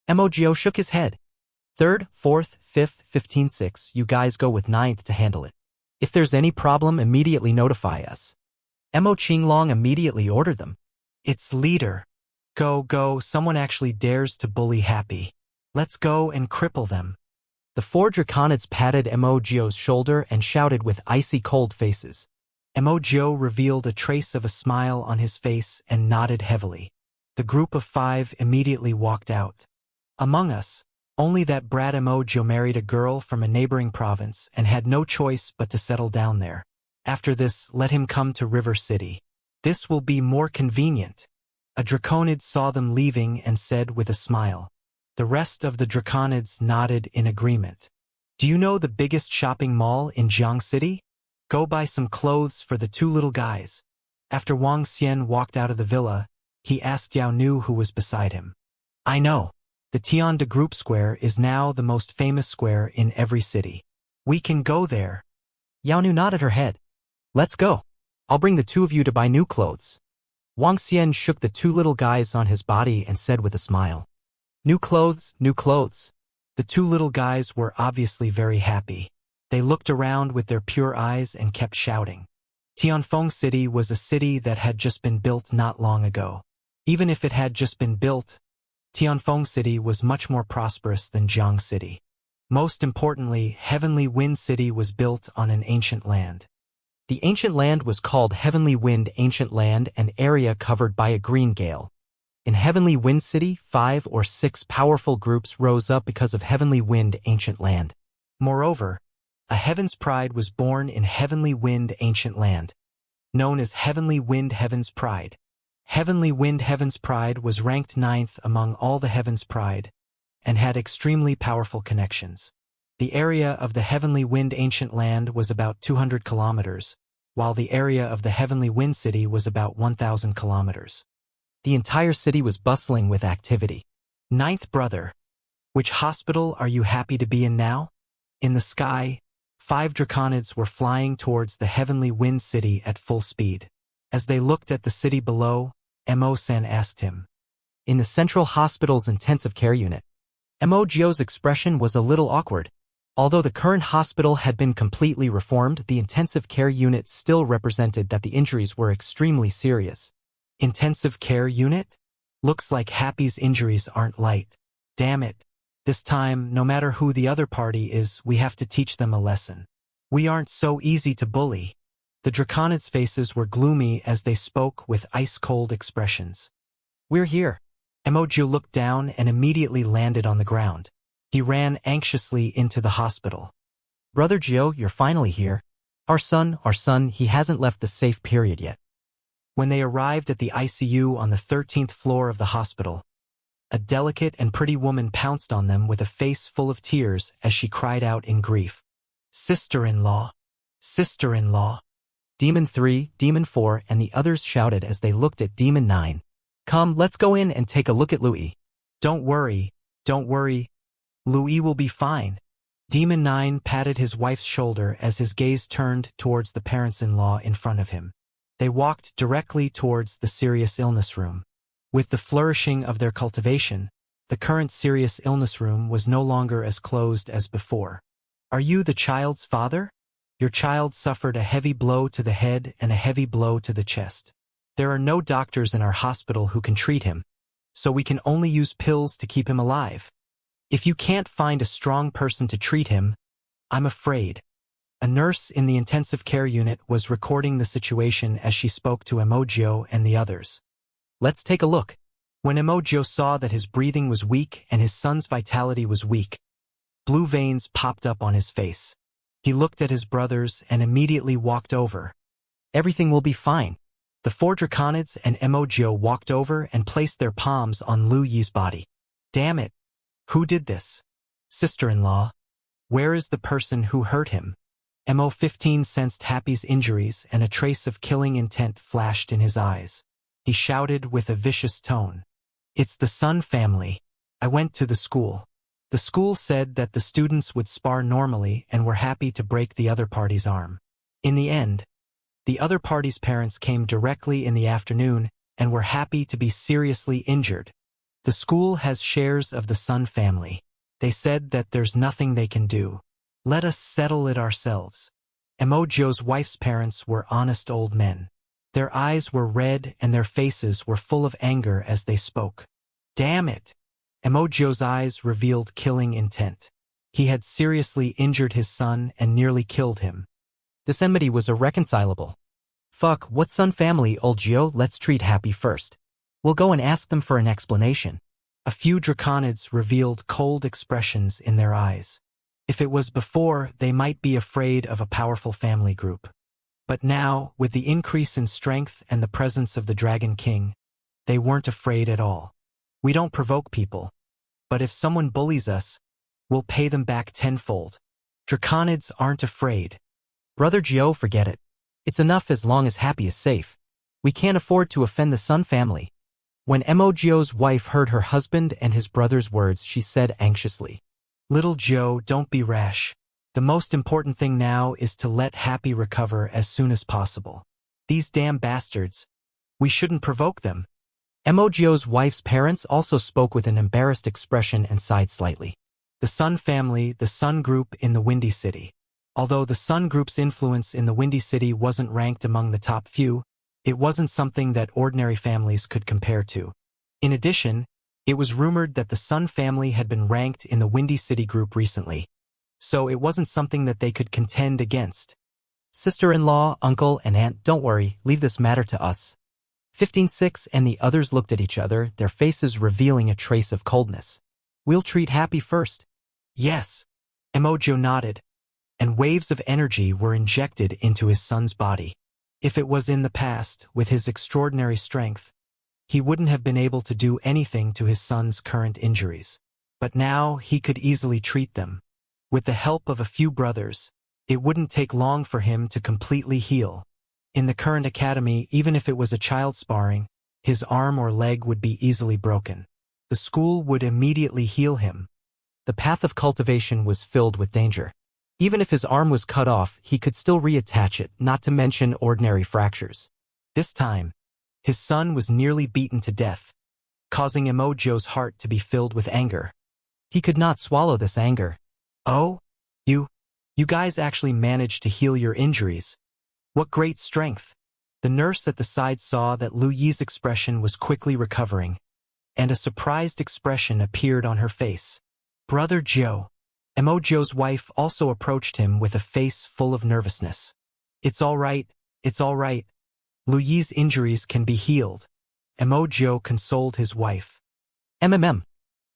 Mo Jiao shook his head. 3rd, 4th, 5th, 15th, 6th, you guys go with 9th to handle it. If there's any problem, immediately notify us. Mo Qinglong immediately ordered them. It's leader. Go, someone actually dares to bully Happy. Let's go and cripple them. The 4 draconids patted Mo Jiao's shoulder and shouted with icy cold faces. Emojo revealed a trace of a smile on his face and nodded heavily. The group of 5 immediately walked out. Among us, only that brat Emojo married a girl from a neighboring province and had no choice but to settle down there. After this, let him come to River City. This will be more convenient. A Draconid saw them leaving and said with a smile. The rest of the Draconids nodded in agreement. Do you know the biggest shopping mall in Jiang City? Go buy some clothes for the 2 little guys. After Wang Xian walked out of the villa, he asked Yao Nu, who was beside him. I know. The Tian de Group Square is now the most famous square in every city. We can go there. Yao Nu nodded her head. Let's go. I'll bring the 2 of you to buy new clothes. Wang Xian shook the 2 little guys on his body and said with a smile. New clothes, new clothes. The 2 little guys were obviously very happy. They looked around with their pure eyes and kept shouting. Tianfeng City was a city that had just been built not long ago. Even if it had just been built, Tianfeng City was much more prosperous than Jiang City. Most importantly, Heavenly Wind City was built on an ancient land. The ancient land was called Heavenly Wind Ancient Land, an area covered by a green gale. In Heavenly Wind City, 5 or 6 powerful groups rose up because of Heavenly Wind Ancient Land. Moreover, a Heaven's Pride was born in Heavenly Wind Ancient Land, known as Heavenly Wind Heaven's Pride. Heavenly Wind Heaven's Pride was ranked 9th among all the Heaven's Pride and had extremely powerful connections. The area of the Heavenly Wind Ancient Land was about 200 kilometers, while the area of the Heavenly Wind City was about 1,000 kilometers. The entire city was bustling with activity. 9th brother, which hospital are you happy to be in now? In the sky, 5 Draconids were flying towards the Heavenly Wind City at full speed. As they looked at the city below, Mo-san asked him. In the Central Hospital's intensive care unit. Mo-jio's expression was a little awkward. Although the current hospital had been completely reformed, the intensive care unit still represented that the injuries were extremely serious. Intensive care unit? Looks like Happy's injuries aren't light. Damn it. This time, no matter who the other party is, we have to teach them a lesson. We aren't so easy to bully. The Draconids' faces were gloomy as they spoke with ice-cold expressions. We're here. Emoji looked down and immediately landed on the ground. He ran anxiously into the hospital. Brother Gio, you're finally here. Our son, he hasn't left the safe period yet. When they arrived at the ICU on the 13th floor of the hospital, a delicate and pretty woman pounced on them with a face full of tears as she cried out in grief. Sister-in-law! Sister-in-law! Demon 3, Demon 4, and the others shouted as they looked at Demon 9. Come, let's go in and take a look at Louis. Don't worry. Louis will be fine. Demon 9 patted his wife's shoulder as his gaze turned towards the parents-in-law in front of him. They walked directly towards the serious illness room. With the flourishing of their cultivation, the current serious illness room was no longer as closed as before. Are you the child's father? Your child suffered a heavy blow to the head and a heavy blow to the chest. There are no doctors in our hospital who can treat him, so we can only use pills to keep him alive. If you can't find a strong person to treat him, I'm afraid. A nurse in the intensive care unit was recording the situation as she spoke to Emojio and the others. Let's take a look. When Emojio saw that his breathing was weak and his son's vitality was weak, blue veins popped up on his face. He looked at his brothers and immediately walked over. Everything will be fine. The 4 Draconids and Emojio walked over and placed their palms on Lu Yi's body. Damn it. Who did this? Sister-in-law. Where is the person who hurt him? Mo-15 sensed Happy's injuries and a trace of killing intent flashed in his eyes. He shouted with a vicious tone. It's the Sun family. I went to the school. The school said that the students would spar normally and were happy to break the other party's arm. In the end, the other party's parents came directly in the afternoon and were happy to be seriously injured. The school has shares of the Sun family. They said that there's nothing they can do. Let us settle it ourselves. Emojio's wife's parents were honest old men. Their eyes were red and their faces were full of anger as they spoke. Damn it! Emojio's eyes revealed killing intent. He had seriously injured his son and nearly killed him. This enmity was irreconcilable. Fuck, what Sun family, old Geo? Let's treat Happy first. We'll go and ask them for an explanation. A few draconids revealed cold expressions in their eyes. If it was before, they might be afraid of a powerful family group. But now, with the increase in strength and the presence of the Dragon King, they weren't afraid at all. We don't provoke people. But if someone bullies us, we'll pay them back tenfold. Draconids aren't afraid. Brother Geo, forget it. It's enough as long as Happy is safe. We can't afford to offend the Sun family. When Gio's wife heard her husband and his brother's words, she said anxiously, "Little Geo, don't be rash. The most important thing now is to let Happy recover as soon as possible. These damn bastards. We shouldn't provoke them." Gio's wife's parents also spoke with an embarrassed expression and sighed slightly. The Sun family, the Sun Group in the Windy City. Although the Sun Group's influence in the Windy City wasn't ranked among the top few, it wasn't something that ordinary families could compare to. In addition, it was rumored that the Sun family had been ranked in the Windy City group recently, so it wasn't something that they could contend against. Sister-in-law, uncle, and aunt, don't worry, leave this matter to us. 15-6 and the others looked at each other, their faces revealing a trace of coldness. We'll treat Happy first. Yes. Emojo nodded, and waves of energy were injected into his son's body. If it was in the past, with his extraordinary strength, he wouldn't have been able to do anything to his son's current injuries. But now he could easily treat them. With the help of a few brothers, it wouldn't take long for him to completely heal. In the current academy, even if it was a child sparring, his arm or leg would be easily broken. The school would immediately heal him. The path of cultivation was filled with danger. Even if his arm was cut off, he could still reattach it, not to mention ordinary fractures. This time, his son was nearly beaten to death, causing Emojo's heart to be filled with anger. He could not swallow this anger. "Oh? You guys actually managed to heal your injuries. What great strength." The nurse at the side saw that Lu Yi's expression was quickly recovering, and a surprised expression appeared on her face. "Brother Joe." Emojo's wife also approached him with a face full of nervousness. It's all right. Lu Yi's injuries can be healed." Emojo consoled his wife.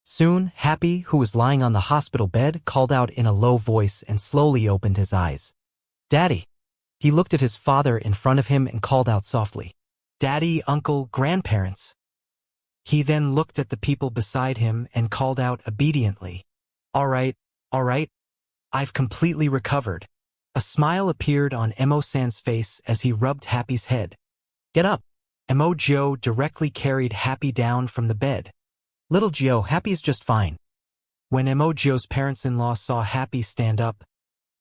Soon, Happy, who was lying on the hospital bed, called out in a low voice and slowly opened his eyes. "Daddy." He looked at his father in front of him and called out softly, "Daddy, uncle, grandparents." He then looked at the people beside him and called out obediently, All right. I've completely recovered." A smile appeared on Emo-san's face as he rubbed Happy's head. "Get up." Emojo directly carried Happy down from the bed. "Little Geo, Happy's just fine." When Emojo's parents-in-law saw Happy stand up,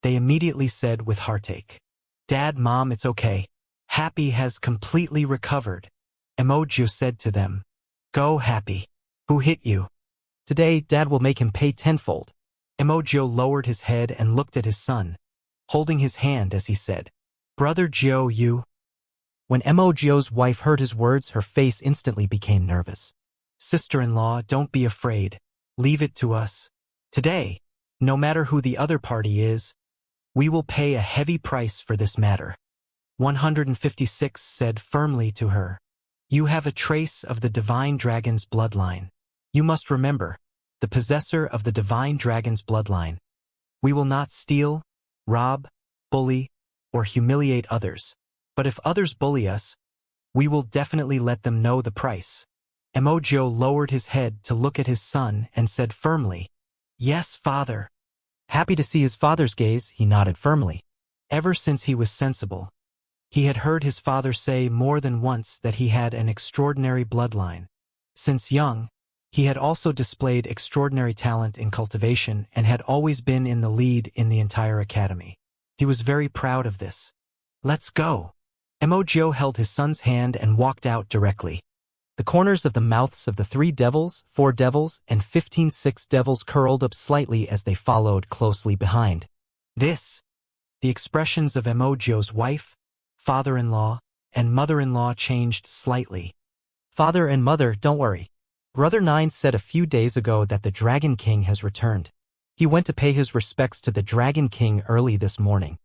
they immediately said with heartache, "Dad, Mom, it's okay. Happy has completely recovered." Emojo said to them, "Go, Happy. Who hit you? Today, Dad will make him pay tenfold." Emojo lowered his head and looked at his son, holding his hand as he said, "Brother Geo, you." When Emojo's wife heard his words, her face instantly became nervous. "Sister-in-law, don't be afraid. Leave it to us. Today, no matter who the other party is, we will pay a heavy price for this matter." 156 said firmly to her, "You have a trace of the divine dragon's bloodline. You must remember, the possessor of the divine dragon's bloodline. We will not steal, rob, bully, or humiliate others. But if others bully us, we will definitely let them know the price." Emojo lowered his head to look at his son and said firmly, "Yes, father." Happy to see his father's gaze, he nodded firmly. Ever since he was sensible, he had heard his father say more than once that he had an extraordinary bloodline. Since young, he had also displayed extraordinary talent in cultivation and had always been in the lead in the entire academy. He was very proud of this. "Let's go." Emojo held his son's hand and walked out directly. The corners of the mouths of the 3 devils, 4 devils, and 15-6 devils curled up slightly as they followed closely behind. The expressions of Emojo's wife, father-in-law, and mother-in-law changed slightly. "Father and mother, don't worry. Brother 9 said a few days ago that the Dragon King has returned. He went to pay his respects to the Dragon King early this morning.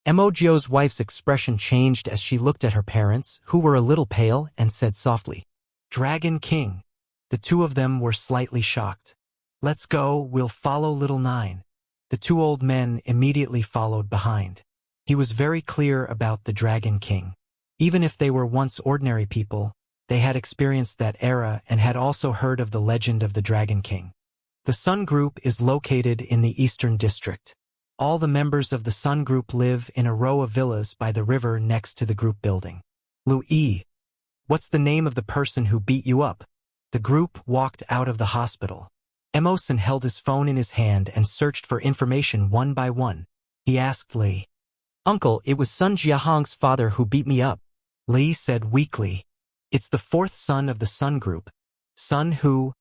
Emojio's wife's expression changed as she looked at her parents, who were a little pale, and said softly, "Dragon King." The two of them were slightly shocked. "Let's go, we'll follow little Nine." The two old men immediately followed behind. He was very clear about the Dragon King. Even if they were once ordinary people, they had experienced that era and had also heard of the legend of the Dragon King. The Sun Group is located in the Eastern District. All the members of the Sun Group live in a row of villas by the river next to the group building. Louis, what's the name of the person who beat you up? The group walked out of the hospital. Emerson held his phone in his hand and searched for information one by one. He asked Li. "Uncle, it was Sun Jiahong's father who beat me up." Li said weakly, "It's the fourth son of the Sun Group. Sun who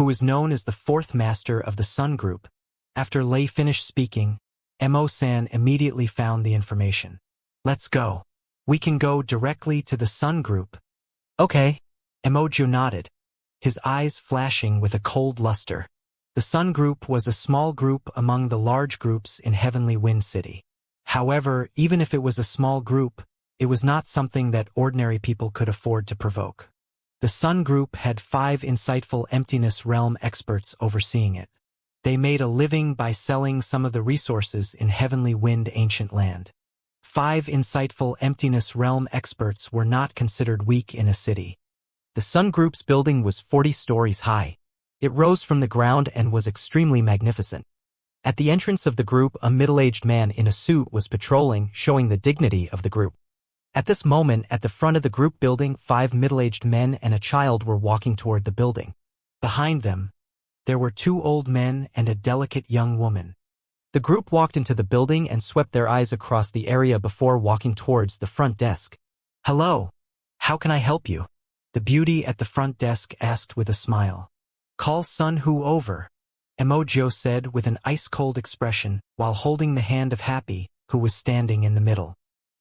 is known as the fourth master of the Sun Group." After Li finished speaking, Emo-san immediately found the information. "Let's go. We can go directly to the Sun Group." "Okay." Emojo nodded, his eyes flashing with a cold luster. The Sun Group was a small group among the large groups in Heavenly Wind City. However, even if it was a small group, it was not something that ordinary people could afford to provoke. The Sun Group had 5 insightful Emptiness Realm experts overseeing it. They made a living by selling some of the resources in Heavenly Wind Ancient Land. 5 insightful Emptiness Realm experts were not considered weak in a city. The Sun Group's building was 40 stories high. It rose from the ground and was extremely magnificent. At the entrance of the group, a middle-aged man in a suit was patrolling, showing the dignity of the group. At this moment, at the front of the group building, 5 middle-aged men and a child were walking toward the building. Behind them, there were 2 old men and a delicate young woman. The group walked into the building and swept their eyes across the area before walking towards the front desk. "Hello. How can I help you?" The beauty at the front desk asked with a smile. "Call Sun Hu over," Emojo said with an ice-cold expression while holding the hand of Happy, who was standing in the middle.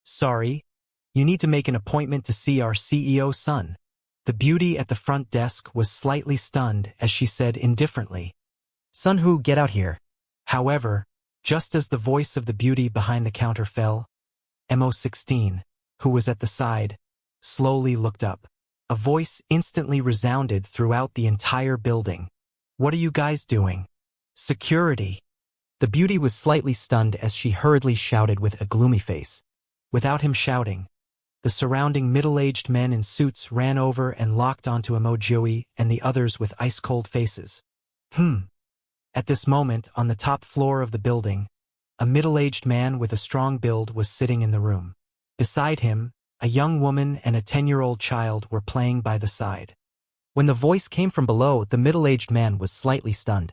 "Sorry. You need to make an appointment to see our CEO Sun." The beauty at the front desk was slightly stunned as she said indifferently, "Sun Hu, get out here." However, just as the voice of the beauty behind the counter fell, Mo16, who was at the side, slowly looked up. A voice instantly resounded throughout the entire building. "What are you guys doing?" "Security." The beauty was slightly stunned as she hurriedly shouted with a gloomy face. Without him shouting, the surrounding middle-aged men in suits ran over and locked onto Emoji and the others with ice-cold faces. At this moment, on the top floor of the building, a middle-aged man with a strong build was sitting in the room. Beside him, a young woman and a 10-year-old child were playing by the side. When the voice came from below, the middle-aged man was slightly stunned.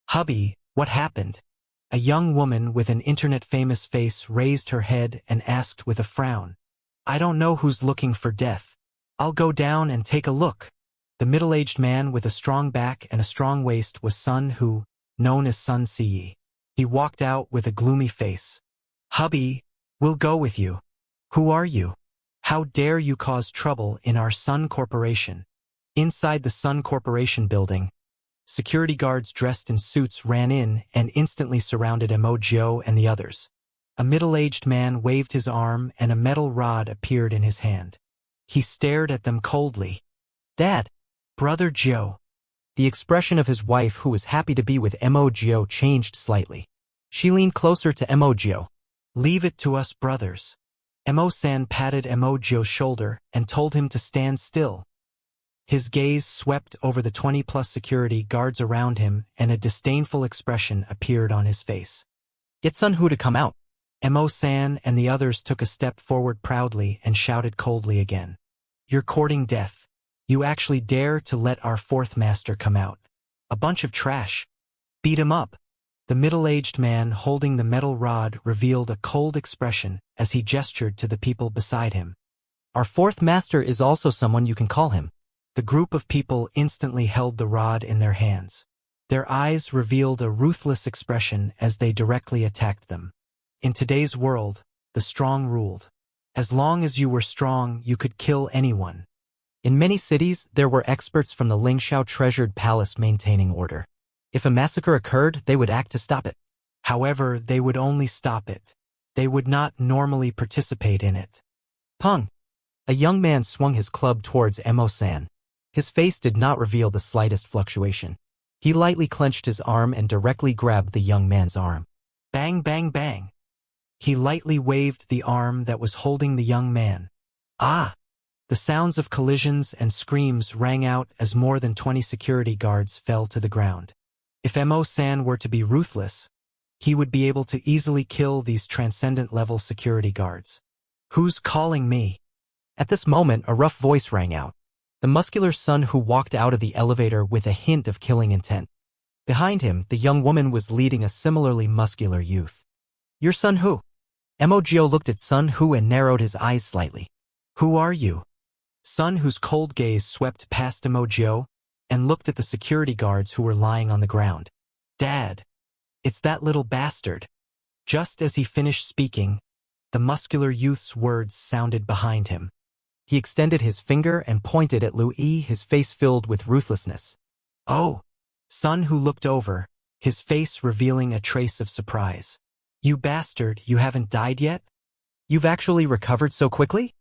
"Hubby, what happened?" A young woman with an internet-famous face raised her head and asked with a frown. "I don't know who's looking for death. I'll go down and take a look." The middle-aged man with a strong back and a strong waist was Sun Hu, known as Sun Siyi. He walked out with a gloomy face. "Hubby, we'll go with you." "Who are you? How dare you cause trouble in our Sun Corporation?" Inside the Sun Corporation building, security guards dressed in suits ran in and instantly surrounded Emojo and the others. A middle-aged man waved his arm and a metal rod appeared in his hand. He stared at them coldly. "Dad, Brother Joe." The expression of his wife, who was happy to be with Emojo, changed slightly. She leaned closer to Emojo. "Leave it to us brothers." Emo-san patted Emojo's shoulder and told him to stand still. His gaze swept over the 20-plus security guards around him and a disdainful expression appeared on his face. "Get Sun Hu to come out." Emo-san and the others took a step forward proudly and shouted coldly again. "You're courting death. You actually dare to let our fourth master come out. A bunch of trash. Beat him up." The middle-aged man holding the metal rod revealed a cold expression as he gestured to the people beside him. "Our fourth master is also someone you can call him." The group of people instantly held the rod in their hands. Their eyes revealed a ruthless expression as they directly attacked them. In today's world, the strong ruled. As long as you were strong, you could kill anyone. In many cities, there were experts from the Lingxiao Treasured Palace maintaining order. If a massacre occurred, they would act to stop it. However, they would only stop it They would not normally participate in it. Pung! A young man swung his club towards Emo-san. His face did not reveal the slightest fluctuation. He lightly clenched his arm and directly grabbed the young man's arm. Bang, bang, bang. He lightly waved the arm that was holding the young man. Ah! The sounds of collisions and screams rang out as more than 20 security guards fell to the ground. If Emo-san were to be ruthless, he would be able to easily kill these transcendent-level security guards. Who's calling me? At this moment, a rough voice rang out. The muscular son who walked out of the elevator with a hint of killing intent. Behind him, the young woman was leading a similarly muscular youth. Your son who? Emogio looked at Sun Hu and narrowed his eyes slightly. Who are you? Sun Hu's cold gaze swept past Emogio and looked at the security guards who were lying on the ground. Dad. It's that little bastard. Just as he finished speaking, the muscular youth's words sounded behind him. He extended his finger and pointed at Louis, his face filled with ruthlessness. Oh! Sun Hu looked over, his face revealing a trace of surprise. You bastard, you haven't died yet? You've actually recovered so quickly?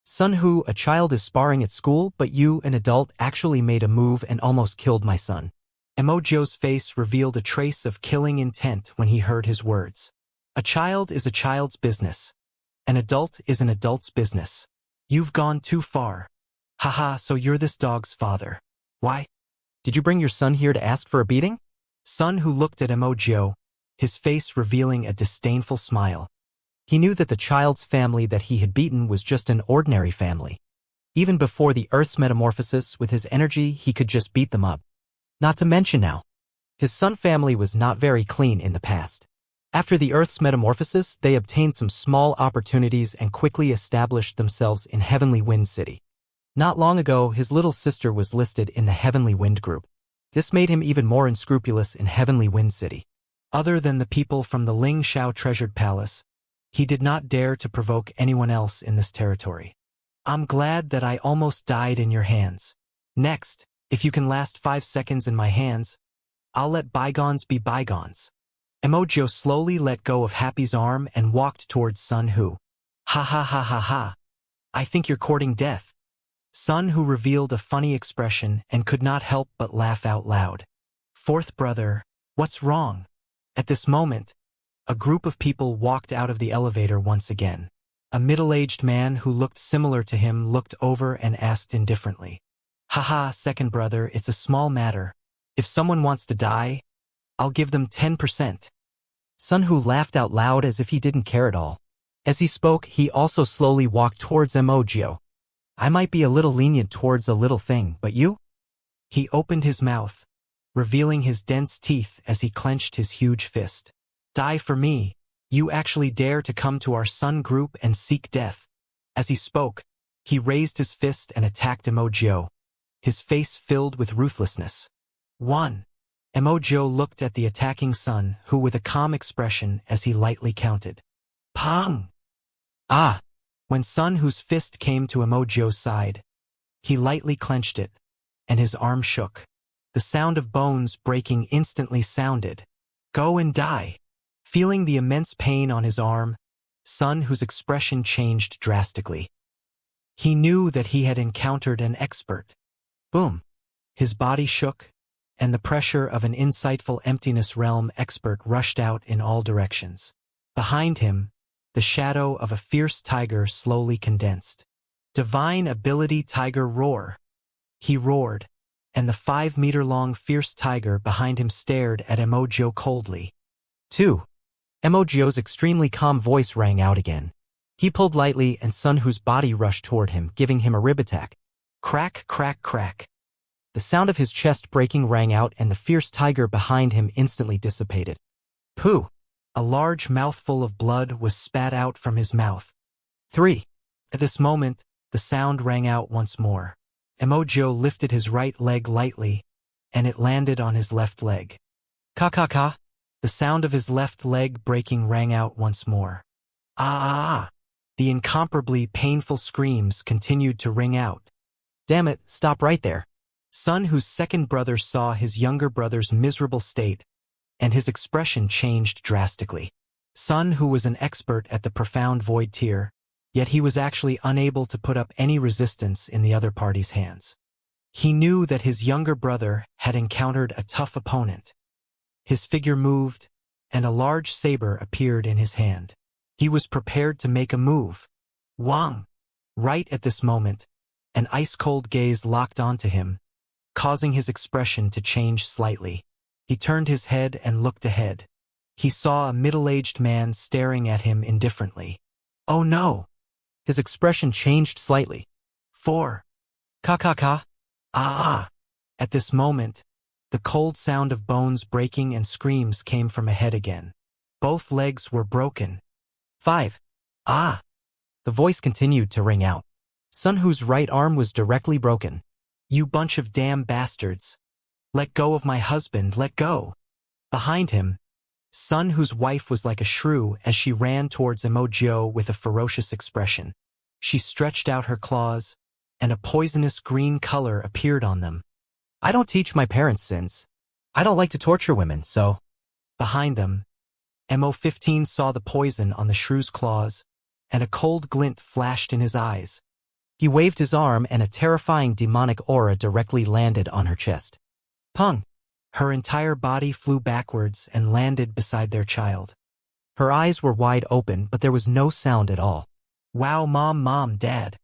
Sun Hu, a child is sparring at school, but you, an adult, actually made a move and almost killed my son. Emogio's face revealed a trace of killing intent when he heard his words. A child is a child's business. An adult is an adult's business. You've gone too far. Haha, so you're this dog's father. Why? Did you bring your son here to ask for a beating? Sun Hu looked at Emogio, his face revealing a disdainful smile. He knew that the child's family that he had beaten was just an ordinary family. Even before the Earth's metamorphosis, with his energy, he could just beat them up. Not to mention now, his son family was not very clean in the past. After the Earth's metamorphosis, they obtained some small opportunities and quickly established themselves in Heavenly Wind City. Not long ago, his little sister was listed in the Heavenly Wind Group. This made him even more unscrupulous in Heavenly Wind City. Other than the people from the Ling Shao Treasured Palace, he did not dare to provoke anyone else in this territory. I'm glad that I almost died in your hands. Next, if you can last 5 seconds in my hands, I'll let bygones be bygones. Emogio slowly let go of Happy's arm and walked towards Sun Hu. Ha ha ha ha ha. I think you're courting death. Sun Hu revealed a funny expression and could not help but laugh out loud. Fourth brother, what's wrong? At this moment, a group of people walked out of the elevator once again. A middle-aged man who looked similar to him looked over and asked indifferently. Haha, second brother, it's a small matter. If someone wants to die, I'll give them 10%. Sun Hu laughed out loud as if he didn't care at all. As he spoke, he also slowly walked towards Emogio. I might be a little lenient towards a little thing, but you? He opened his mouth, revealing his dense teeth as he clenched his huge fist. Die for me. You actually dare to come to our Sun group and seek death. As he spoke, he raised his fist and attacked Emogio, his face filled with ruthlessness. 1. Emogio looked at the attacking Sun Hu with a calm expression as he lightly counted. Pong! Ah! When Sun Hu's fist came to Emogio's side, he lightly clenched it, and his arm shook. The sound of bones breaking instantly sounded. Go and die. Feeling the immense pain on his arm, Sun Hu's expression changed drastically. He knew that he had encountered an expert. Boom! His body shook, and the pressure of an insightful emptiness realm expert rushed out in all directions. Behind him, the shadow of a fierce tiger slowly condensed. Divine ability tiger roar. He roared, and the 5-meter-long fierce tiger behind him stared at Emogio coldly. 2. Emogio's extremely calm voice rang out again. He pulled lightly and Sun Hu's body rushed toward him, giving him a rib attack. Crack, crack, crack. The sound of his chest breaking rang out and the fierce tiger behind him instantly dissipated. Pooh! A large mouthful of blood was spat out from his mouth. 3. At this moment, the sound rang out once more. Emogio lifted his right leg lightly, and it landed on his left leg. Ka-ka-ka! The sound of his left leg breaking rang out once more. Ah! The incomparably painful screams continued to ring out. Damn it, stop right there. Sun Hu's second brother saw his younger brother's miserable state, and his expression changed drastically. Sun, who was an expert at the profound void tier, yet he was actually unable to put up any resistance in the other party's hands. He knew that his younger brother had encountered a tough opponent. His figure moved, and a large saber appeared in his hand. He was prepared to make a move. Wang! Right at this moment, an ice-cold gaze locked onto him, causing his expression to change slightly. He turned his head and looked ahead. He saw a middle-aged man staring at him indifferently. Oh no! His expression changed slightly. 4. Ka. Ah! At this moment, the cold sound of bones breaking and screams came from ahead again. Both legs were broken. 5. Ah! The voice continued to ring out. Sun, whose right arm was directly broken. You bunch of damn bastards. Let go of my husband, let go. Behind him, Sun, whose wife was like a shrew as she ran towards Immortal with a ferocious expression. She stretched out her claws, and a poisonous green color appeared on them. I don't teach my parents sins. I don't like to torture women, so... Behind them, Mo-15 saw the poison on the shrew's claws, and a cold glint flashed in his eyes. He waved his arm and a terrifying demonic aura directly landed on her chest. Pung! Her entire body flew backwards and landed beside their child. Her eyes were wide open, but there was no sound at all. Wow, mom, dad!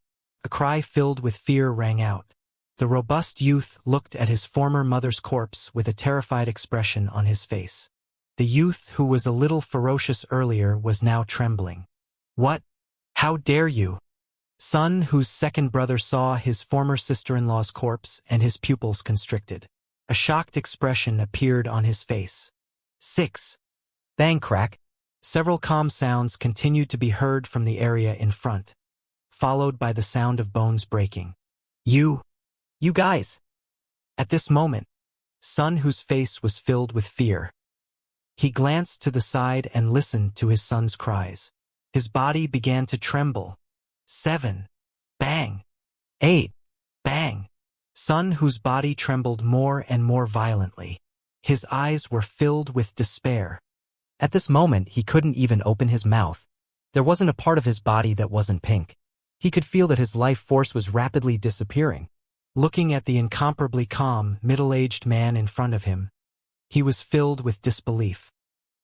A cry filled with fear rang out. The robust youth looked at his former mother's corpse with a terrified expression on his face. The youth, who was a little ferocious earlier, was now trembling. What? How dare you? Sun, whose second brother, saw his former sister-in-law's corpse and his pupils constricted. A shocked expression appeared on his face. 6. Bang crack. Several calm sounds continued to be heard from the area in front, followed by the sound of bones breaking. You guys! At this moment, Sun, whose face was filled with fear. He glanced to the side and listened to his son's cries. His body began to tremble. 7. Bang. 8. Bang. Sun, whose body trembled more and more violently. His eyes were filled with despair. At this moment, he couldn't even open his mouth. There wasn't a part of his body that wasn't pink. He could feel that his life force was rapidly disappearing. Looking at the incomparably calm, middle-aged man in front of him, he was filled with disbelief.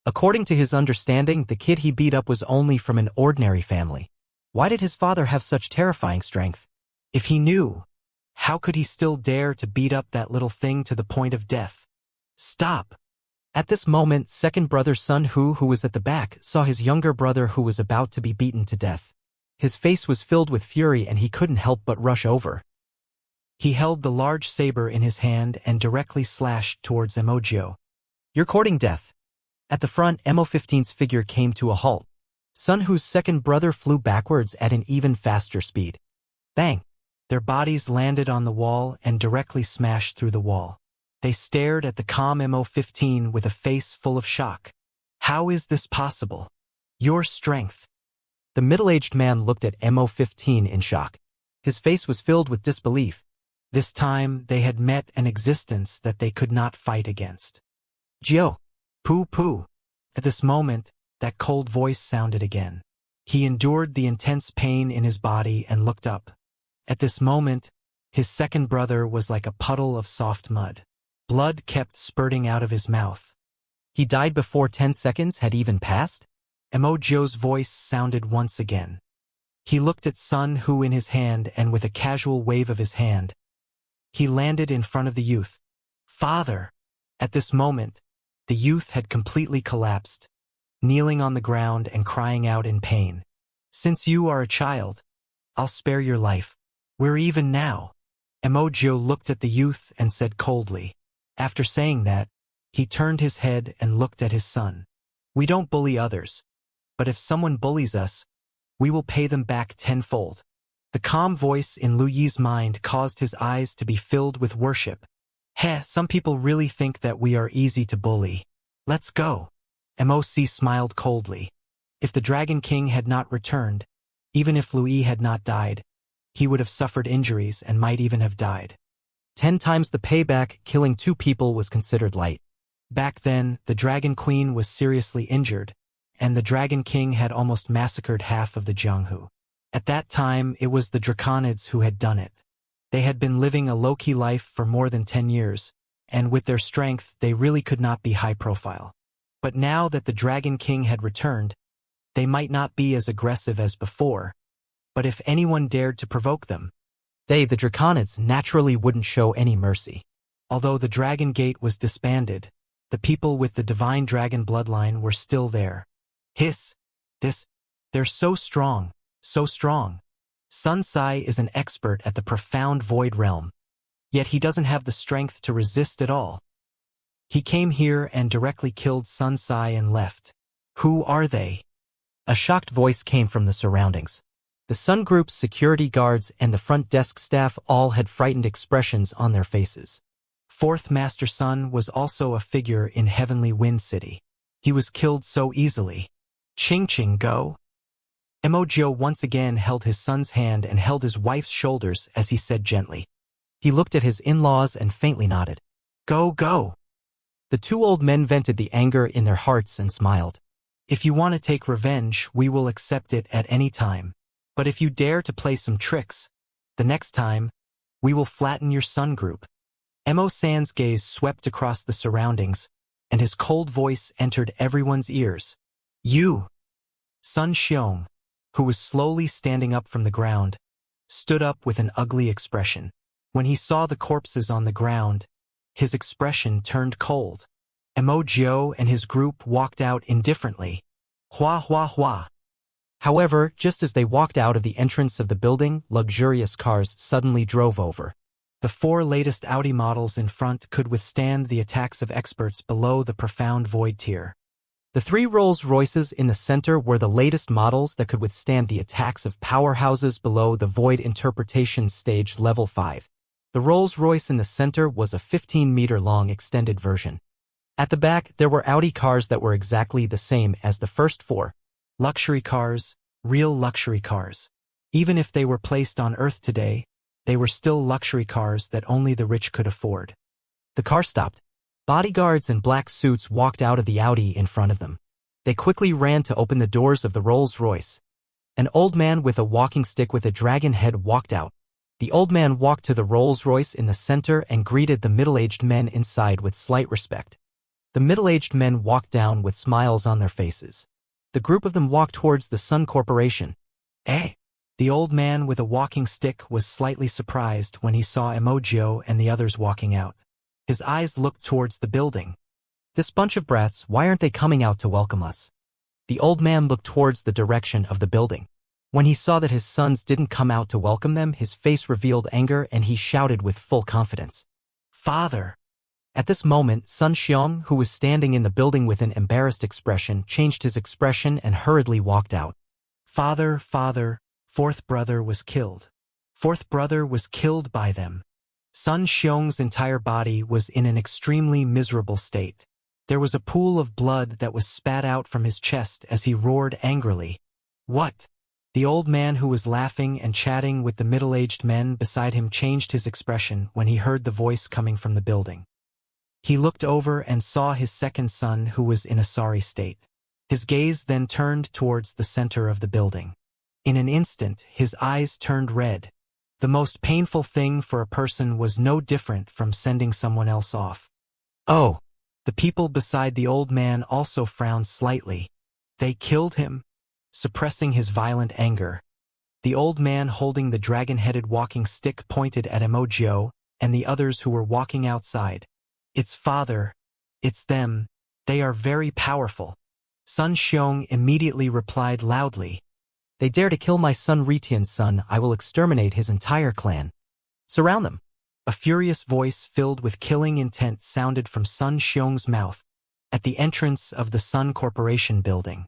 According to his understanding, the kid he beat up was only from an ordinary family. Why did his father have such terrifying strength? If he knew, how could he still dare to beat up that little thing to the point of death? Stop! At this moment, second brother Sun, who was at the back, saw his younger brother who was about to be beaten to death. His face was filled with fury and he couldn't help but rush over. He held the large saber in his hand and directly slashed towards Immortal. You're courting death. At the front, Mo-15's figure came to a halt. Sun, whose second brother, flew backwards at an even faster speed. Bang! Their bodies landed on the wall and directly smashed through the wall. They stared at the calm Mo-15 with a face full of shock. How is this possible? Your strength. The middle-aged man looked at Mo-15 in shock. His face was filled with disbelief. This time, they had met an existence that they could not fight against. Jio! Poo. At this moment, that cold voice sounded again. He endured the intense pain in his body and looked up. At this moment, his second brother was like a puddle of soft mud. Blood kept spurting out of his mouth. He died before 10 seconds had even passed? Immortal's voice sounded once again. He looked at Sun, who in his hand, and with a casual wave of his hand, he landed in front of the youth. Father! At this moment, the youth had completely collapsed, kneeling on the ground and crying out in pain. Since you are a child, I'll spare your life. We're even now. Immortal looked at the youth and said coldly. After saying that, he turned his head and looked at his son. We don't bully others, but if someone bullies us, we will pay them back tenfold. The calm voice in Lu Yi's mind caused his eyes to be filled with worship. Some people really think that we are easy to bully. Let's go. MOC smiled coldly. If the Dragon King had not returned, even if Lu Yi had not died, he would have suffered injuries and might even have died. 10 times the payback, killing 2 people was considered light. Back then, the Dragon Queen was seriously injured, and the Dragon King had almost massacred half of the Jianghu. At that time, it was the Draconids who had done it. They had been living a low-key life for more than 10 years, and with their strength, they really could not be high-profile. But now that the Dragon King had returned, they might not be as aggressive as before, but if anyone dared to provoke them, they, the Draconids, naturally wouldn't show any mercy. Although the Dragon Gate was disbanded, the people with the divine dragon bloodline were still there. They're so strong, so strong. Sun Sai is an expert at the profound void realm, yet he doesn't have the strength to resist at all. He came here and directly killed Sun Sai and left. Who are they? A shocked voice came from the surroundings. The Sun Group's security guards and the front desk staff all had frightened expressions on their faces. Fourth Master Sun was also a figure in Heavenly Wind City. He was killed so easily. Ching go. Emojo once again held his son's hand and held his wife's shoulders as he said gently. He looked at his in-laws and faintly nodded. Go. The two old men vented the anger in their hearts and smiled. If you want to take revenge, we will accept it at any time. But if you dare to play some tricks, the next time, we will flatten your Sun Group. Emo San's gaze swept across the surroundings, and his cold voice entered everyone's ears. You! Sun Xiong, who was slowly standing up from the ground, stood up with an ugly expression. When he saw the corpses on the ground, his expression turned cold. Emojo and his group walked out indifferently. Hua. However, just as they walked out of the entrance of the building, luxurious cars suddenly drove over. The 4 latest Audi models in front could withstand the attacks of experts below the profound void tier. The 3 Rolls-Royces in the center were the latest models that could withstand the attacks of powerhouses below the void interpretation stage level 5. The Rolls-Royce in the center was a 15-meter-long extended version. At the back, there were Audi cars that were exactly the same as the first 4. Luxury cars, real luxury cars. Even if they were placed on Earth today, they were still luxury cars that only the rich could afford. The car stopped. Bodyguards in black suits walked out of the Audi in front of them. They quickly ran to open the doors of the Rolls-Royce. An old man with a walking stick with a dragon head walked out. The old man walked to the Rolls-Royce in the center and greeted the middle-aged men inside with slight respect. The middle-aged men walked down with smiles on their faces. The group of them walked towards the Sun Corporation. The old man with a walking stick was slightly surprised when he saw Emojo and the others walking out. His eyes looked towards the building. This bunch of brats, why aren't they coming out to welcome us? The old man looked towards the direction of the building. When he saw that his sons didn't come out to welcome them, his face revealed anger and he shouted with full confidence. Father! At this moment, Sun Xiong, who was standing in the building with an embarrassed expression, changed his expression and hurriedly walked out. Father, 4th brother was killed. 4th brother was killed by them. Sun Xiong's entire body was in an extremely miserable state. There was a pool of blood that was spat out from his chest as he roared angrily. What? The old man who was laughing and chatting with the middle-aged men beside him changed his expression when he heard the voice coming from the building. He looked over and saw his second son who was in a sorry state. His gaze then turned towards the center of the building. In an instant, his eyes turned red. The most painful thing for a person was no different from sending someone else off. Oh! The people beside the old man also frowned slightly. They killed him? Suppressing his violent anger, the old man holding the dragon-headed walking stick pointed at Emojo and the others who were walking outside. It's father. It's them. They are very powerful. Sun Xiong immediately replied loudly. They dare to kill my son Retian's son, I will exterminate his entire clan. Surround them. A furious voice filled with killing intent sounded from Sun Xiong's mouth at the entrance of the Sun Corporation building.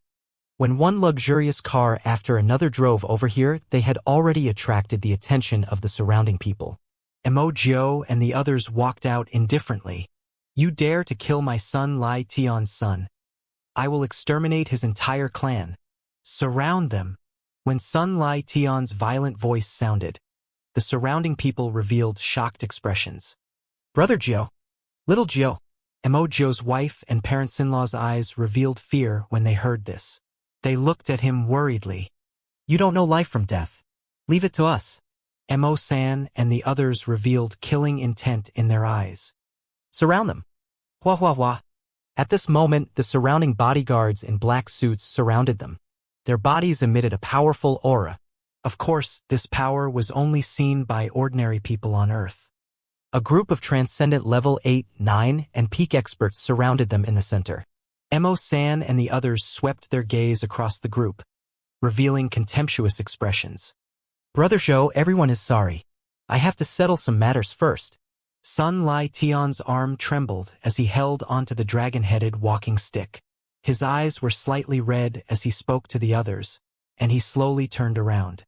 When one luxurious car after another drove over here, they had already attracted the attention of the surrounding people. Emojo and the others walked out indifferently. You dare to kill my son Lai Tian's son. I will exterminate his entire clan. Surround them. When Sun Lai Tian's violent voice sounded, the surrounding people revealed shocked expressions. Brother Jiao. Little Jiao. Emojo's wife and parents-in-law's eyes revealed fear when they heard this. They looked at him worriedly. You don't know life from death. Leave it to us. Emo-san and the others revealed killing intent in their eyes. Surround them. Wah wah wah. At this moment, the surrounding bodyguards in black suits surrounded them. Their bodies emitted a powerful aura. Of course, this power was only seen by ordinary people on Earth. A group of transcendent level 8, 9, and peak experts surrounded them in the center. Emo-san and the others swept their gaze across the group, revealing contemptuous expressions. Brother Zhou, everyone is sorry. I have to settle some matters first. Sun Lai Tian's arm trembled as he held onto the dragon-headed walking stick. His eyes were slightly red as he spoke to the others, and he slowly turned around.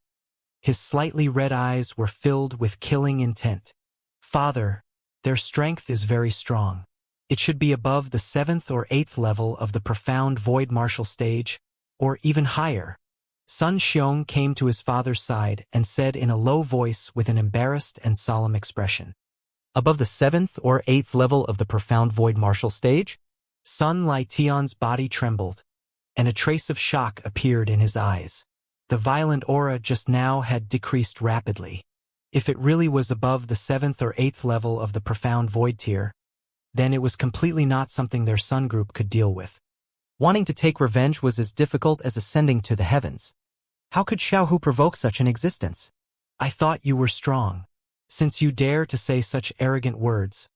His slightly red eyes were filled with killing intent. Father, their strength is very strong. It should be above the 7th or 8th level of the profound void martial stage, or even higher. Sun Xiong came to his father's side and said in a low voice with an embarrassed and solemn expression. Above the 7th or 8th level of the profound void martial stage? Sun Lai Tian's body trembled, and a trace of shock appeared in his eyes. The violent aura just now had decreased rapidly. If it really was above the 7th or 8th level of the profound void tier, then it was completely not something their sun group could deal with. Wanting to take revenge was as difficult as ascending to the heavens. How could Xiaohu provoke such an existence? I thought you were strong. Since you dare to say such arrogant words,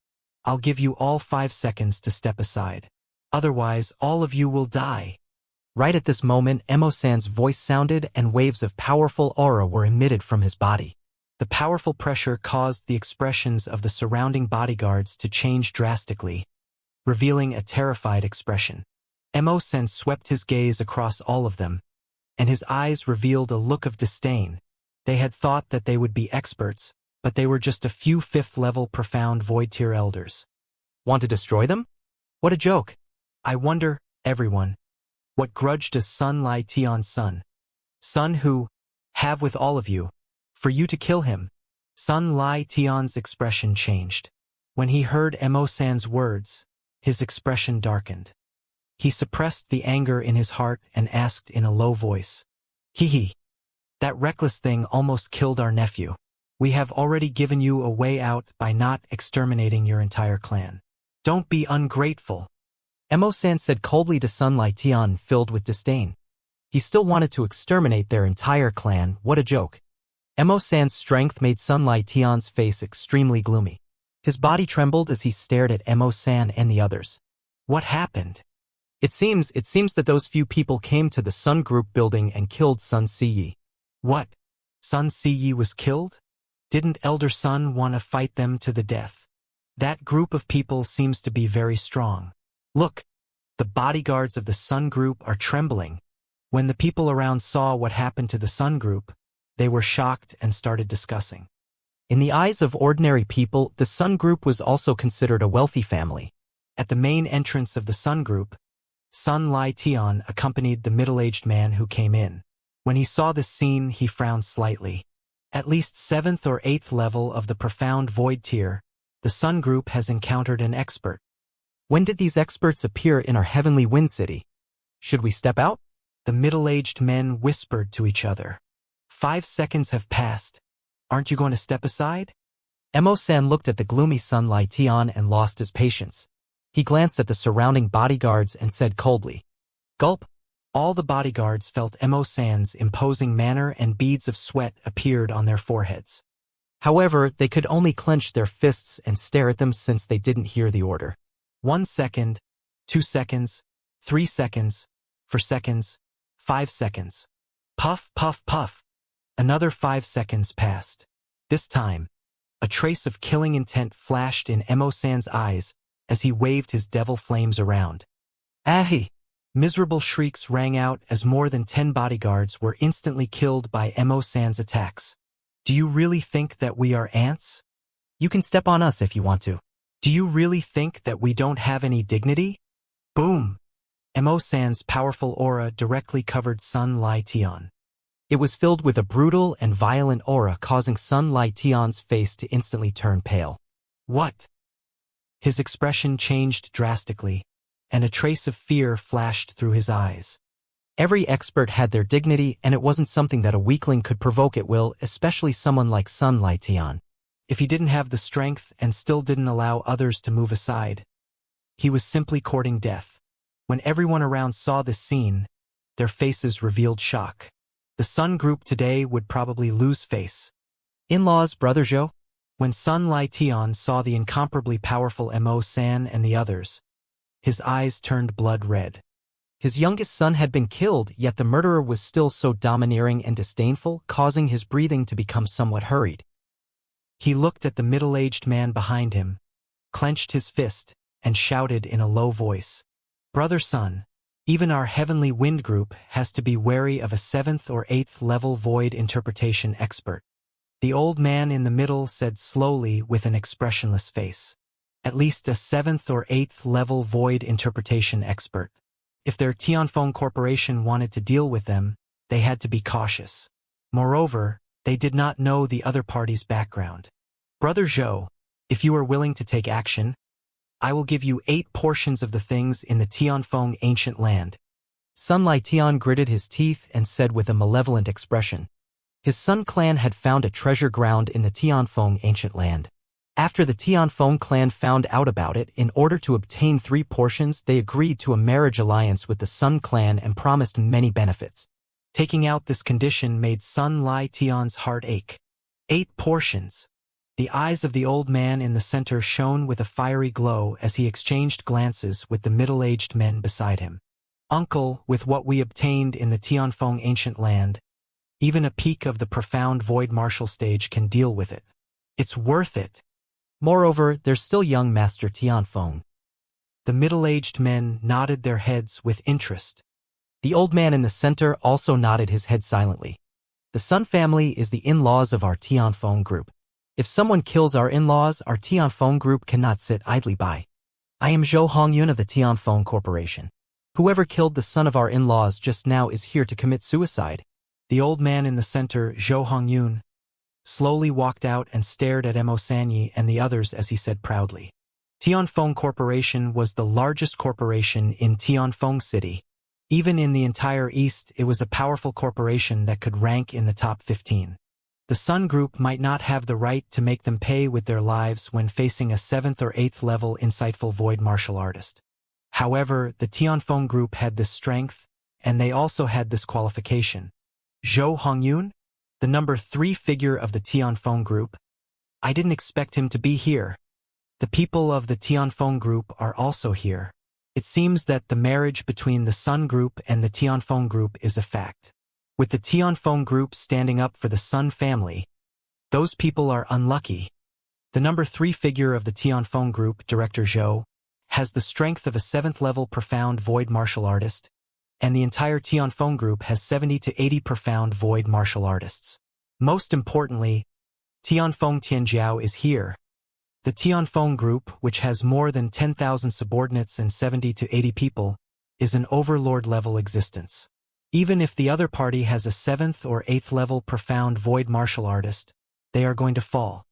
I'll give you all 5 seconds to step aside. Otherwise, all of you will die. Right at this moment, Emo-san's voice sounded and waves of powerful aura were emitted from his body. The powerful pressure caused the expressions of the surrounding bodyguards to change drastically, revealing a terrified expression. Emo-san swept his gaze across all of them, and his eyes revealed a look of disdain. They had thought that they would be experts, but they were just a few 5th-level profound void tier elders. Want to destroy them? What a joke. I wonder, everyone, what grudge does Sun Lai Tian's son? Son who, have with all of you, for you to kill him? Sun Lai Tian's expression changed. When he heard Emo-san's words, his expression darkened. He suppressed the anger in his heart and asked in a low voice, Hee. That reckless thing almost killed our nephew. We have already given you a way out by not exterminating your entire clan. Don't be ungrateful. Emo-san said coldly to Sun Lai Tian, filled with disdain. He still wanted to exterminate their entire clan. What a joke. Emo-san's strength made Sun Lai Tian's face extremely gloomy. His body trembled as he stared at Emo-san and the others. What happened? It seems that those few people came to the Sun Group building and killed Sun Siyi. What? Sun Siyi was killed? Didn't Elder Sun want to fight them to the death? That group of people seems to be very strong. Look, the bodyguards of the Sun Group are trembling. When the people around saw what happened to the Sun Group, they were shocked and started discussing. In the eyes of ordinary people, the Sun Group was also considered a wealthy family. At the main entrance of the Sun Group, Sun Lai Tian accompanied the middle-aged man who came in. When he saw this scene, he frowned slightly. At least 7th or 8th level of the profound void tier, the Sun Group has encountered an expert. When did these experts appear in our heavenly wind city? Should we step out? The middle-aged men whispered to each other. 5 seconds have passed. Aren't you going to step aside? Emo-san looked at the gloomy Sun Lai Tian and lost his patience. He glanced at the surrounding bodyguards and said coldly, Gulp. All the bodyguards felt Emo-san's imposing manner and beads of sweat appeared on their foreheads. However, they could only clench their fists and stare at them since they didn't hear the order. 1 second, 2 seconds, 3 seconds, 4 seconds, 5 seconds. Puff, puff, puff. Another 5 seconds passed. This time, a trace of killing intent flashed in Emo-san's eyes as he waved his devil flames around. Ahi! Miserable shrieks rang out as more than 10 bodyguards were instantly killed by Emo-san's attacks. Do you really think that we are ants? You can step on us if you want to. Do you really think that we don't have any dignity? Boom! Emo-san's powerful aura directly covered Sun Lai Tian. It was filled with a brutal and violent aura, causing Sun Lai Tian's face to instantly turn pale. What? His expression changed drastically, and a trace of fear flashed through his eyes. Every expert had their dignity, and it wasn't something that a weakling could provoke at will, especially someone like Sun Laijian. If he didn't have the strength and still didn't allow others to move aside, he was simply courting death. When everyone around saw this scene, their faces revealed shock. The Sun group today would probably lose face. In-laws, Brother Zhou? When Sun Laijian saw the incomparably powerful Mo San and the others, his eyes turned blood red. His youngest son had been killed, yet the murderer was still so domineering and disdainful, causing his breathing to become somewhat hurried. He looked at the middle-aged man behind him, clenched his fist, and shouted in a low voice, "Brother Sun, even our Heavenly Wind group has to be wary of a 7th or 8th level void interpretation expert." The old man in the middle said slowly with an expressionless face, "At least a 7th or 8th level void interpretation expert. If their Tianfeng Corporation wanted to deal with them, they had to be cautious. Moreover, they did not know the other party's background. Brother Zhou, if you are willing to take action, I will give you 8 portions of the things in the Tianfeng ancient land." Sun Laijian gritted his teeth and said with a malevolent expression. His Sun clan had found a treasure ground in the Tianfeng ancient land. After the Tianfeng clan found out about it, in order to obtain 3 portions, they agreed to a marriage alliance with the Sun clan and promised many benefits. Taking out this condition made Sun Laijian's heart ache. 8 portions. The eyes of the old man in the center shone with a fiery glow as he exchanged glances with the middle-aged men beside him. "Uncle, with what we obtained in the Tianfeng ancient land, even a peak of the profound void martial stage can deal with it. It's worth it. Moreover, there's still young Master Tianfeng." The middle-aged men nodded their heads with interest. The old man in the center also nodded his head silently. "The Sun family is the in-laws of our Tianfeng group. If someone kills our in-laws, our Tianfeng group cannot sit idly by. I am Zhou Hongyun of the Tianfeng Corporation. Whoever killed the son of our in-laws just now is here to commit suicide." The old man in the center, Zhou Hongyun, slowly walked out and stared at Mo Sanyi and the others as he said proudly, "Tianfeng Corporation was the largest corporation in Tianfeng City. Even in the entire East, it was a powerful corporation that could rank in the top 15. The Sun Group might not have the right to make them pay with their lives when facing a 7th or 8th level insightful void martial artist. However, the Tianfeng Group had this strength, and they also had this qualification. Zhou Hongyun, the number 3 figure of the Tianfeng Group. I didn't expect him to be here. The people of the Tianfeng Group are also here. It seems that the marriage between the Sun Group and the Tianfeng Group is a fact. With the Tianfeng Group standing up for the Sun family, those people are unlucky. The number 3 figure of the Tianfeng Group, Director Zhou, has the strength of a 7th level profound void martial artist, and the entire Tianfeng Group has 70 to 80 profound void martial artists. Most importantly, Tianfeng Tianjiao is here. The Tianfeng Group, which has more than 10,000 subordinates and 70 to 80 people, is an overlord-level existence. Even if the other party has a 7th or 8th level profound void martial artist, they are going to fall.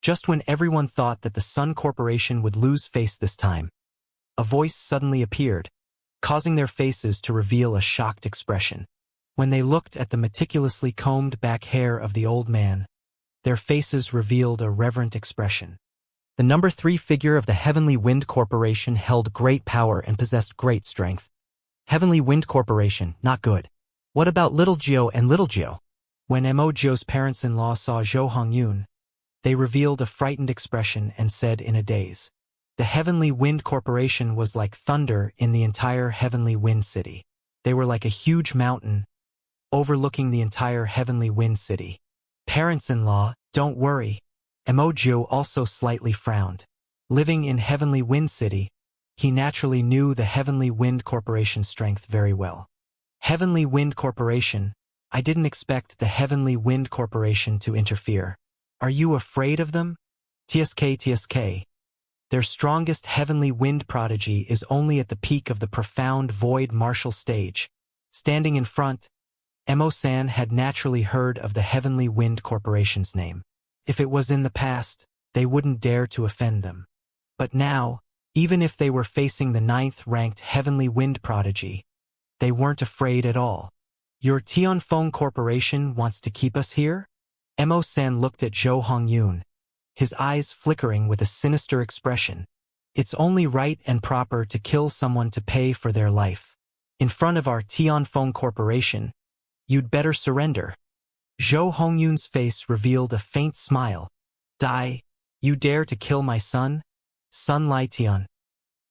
Just when everyone thought that the Sun Corporation would lose face this time, a voice suddenly appeared, causing their faces to reveal a shocked expression. When they looked at the meticulously combed back hair of the old man, their faces revealed a reverent expression. The number 3 figure of the Heavenly Wind Corporation held great power and possessed great strength. Heavenly Wind Corporation, not good. What about Little Jiu and Little Jiu? When Mo Jiu's parents-in-law saw Zhou Hongyun, they revealed a frightened expression and said in a daze, "The Heavenly Wind Corporation was like thunder in the entire Heavenly Wind City. They were like a huge mountain, overlooking the entire Heavenly Wind City." "Parents-in-law, don't worry." Mo Jiu also slightly frowned. Living in Heavenly Wind City, he naturally knew the Heavenly Wind Corporation's strength very well. "Heavenly Wind Corporation, I didn't expect the Heavenly Wind Corporation to interfere. Are you afraid of them?" TSK. Their strongest Heavenly Wind prodigy is only at the peak of the profound void martial stage. Standing in front, Mo-san had naturally heard of the Heavenly Wind Corporation's name. If it was in the past, they wouldn't dare to offend them. But now, even if they were facing the 9th-ranked Heavenly Wind Prodigy, they weren't afraid at all. Your Tianfeng Corporation wants to keep us here? Mo-san looked at Zhou Hongyun, his eyes flickering with a sinister expression. It's only right and proper to kill someone to pay for their life. In front of our Tianfeng Corporation, you'd better surrender. Zhou Hongyun's face revealed a faint smile. Die, you dare to kill my son? Sun Lai Tian.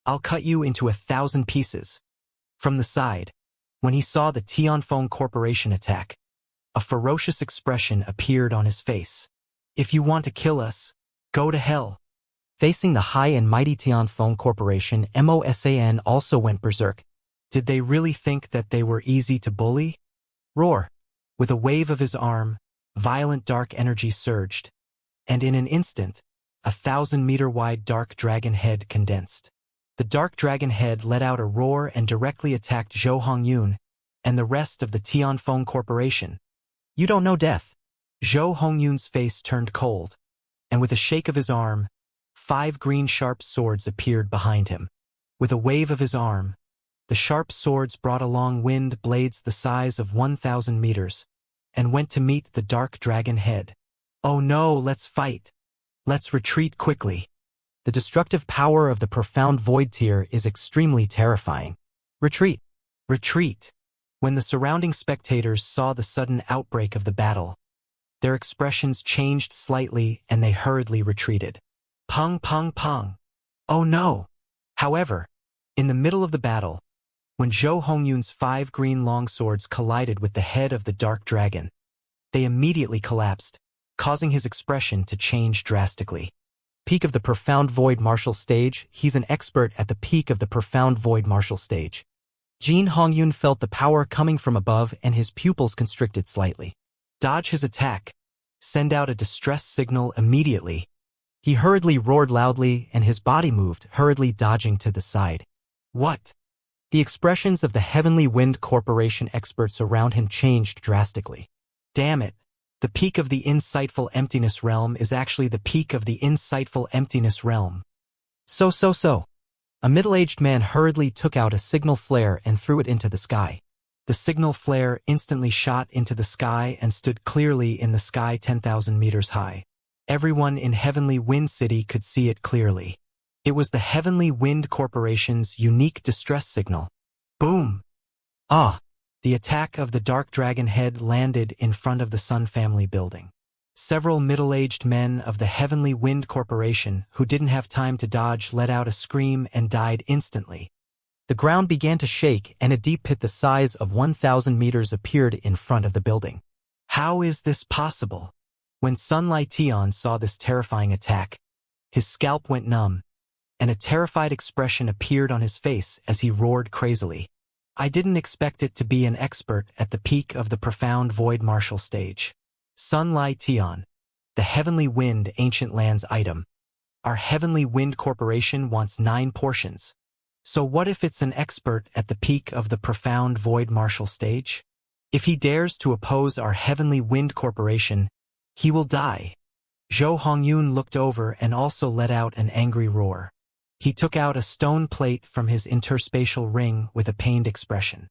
I'll cut you into 1,000 pieces. From the side, when he saw the Tianfeng Corporation attack, a ferocious expression appeared on his face. If you want to kill us, go to hell. Facing the high and mighty Tianfeng Corporation, Mosan also went berserk. Did they really think that they were easy to bully? Roar! With a wave of his arm, violent dark energy surged, and in an instant, a 1,000-meter-wide dark dragon head condensed. The dark dragon head let out a roar and directly attacked Zhou Hongyun and the rest of the Tianfeng Corporation. You don't know death. Zhou Hongyun's face turned cold, and with a shake of his arm, 5 green sharp swords appeared behind him. With a wave of his arm, the sharp swords brought along wind blades the size of 1,000 meters, and went to meet the dark dragon head. Oh no, let's fight. Let's retreat quickly. The destructive power of the profound void tier is extremely terrifying. Retreat. Retreat. When the surrounding spectators saw the sudden outbreak of the battle, their expressions changed slightly and they hurriedly retreated. Pung pung pung. Oh no. However, in the middle of the battle, when Zhou Hongyun's 5 green longswords collided with the head of the dark dragon, they immediately collapsed, causing his expression to change drastically. Peak of the profound void martial stage. He's an expert at the peak of the profound void martial stage. Jin Hongyun felt the power coming from above and his pupils constricted slightly. Dodge his attack. Send out a distress signal immediately. He hurriedly roared loudly and his body moved, hurriedly dodging to the side. What? The expressions of the Heavenly Wind Corporation experts around him changed drastically. Damn it. The peak of the insightful emptiness realm is actually the peak of the insightful emptiness realm. So. A middle-aged man hurriedly took out a signal flare and threw it into the sky. The signal flare instantly shot into the sky and stood clearly in the sky 10,000 meters high. Everyone in Heavenly Wind City could see it clearly. It was the Heavenly Wind Corporation's unique distress signal. Boom! Ah! The attack of the Dark Dragon head landed in front of the Sun Family building. Several middle-aged men of the Heavenly Wind Corporation who didn't have time to dodge let out a scream and died instantly. The ground began to shake and a deep pit the size of 1,000 meters appeared in front of the building. How is this possible? When Sun Lai Tian saw this terrifying attack, his scalp went numb, and a terrified expression appeared on his face as he roared crazily. I didn't expect it to be an expert at the peak of the profound void martial stage. Sun Lai Tian, the Heavenly Wind Ancient Lands item. Our Heavenly Wind Corporation wants 9 portions. So what if it's an expert at the peak of the profound void martial stage? If he dares to oppose our Heavenly Wind Corporation, he will die. Zhou Hongyun looked over and also let out an angry roar. He took out a stone plate from his interspatial ring with a pained expression.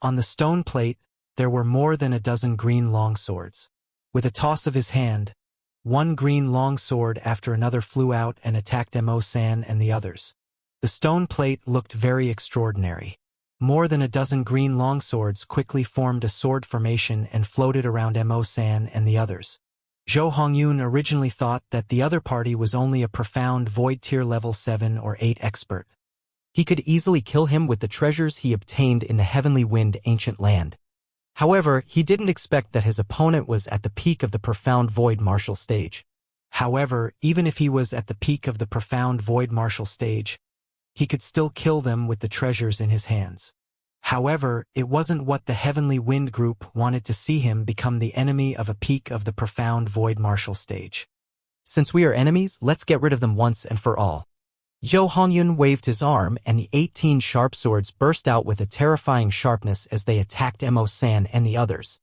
On the stone plate, there were more than a dozen green longswords. With a toss of his hand, 1 green longsword after another flew out and attacked Mo-san and the others. The stone plate looked very extraordinary. More than a dozen green longswords quickly formed a sword formation and floated around Mo-san and the others. Zhou Hongyun originally thought that the other party was only a profound void tier level 7 or 8 expert. He could easily kill him with the treasures he obtained in the Heavenly Wind Ancient Land. However, he didn't expect that his opponent was at the peak of the profound void martial stage. However, even if he was at the peak of the profound void martial stage, he could still kill them with the treasures in his hands. However, it wasn't what the Heavenly Wind Group wanted to see him become the enemy of a peak of the profound void martial stage. Since we are enemies, let's get rid of them once and for all. Zhou Hongyun waved his arm and the 18 sharp swords burst out with a terrifying sharpness as they attacked Mo-san and the others.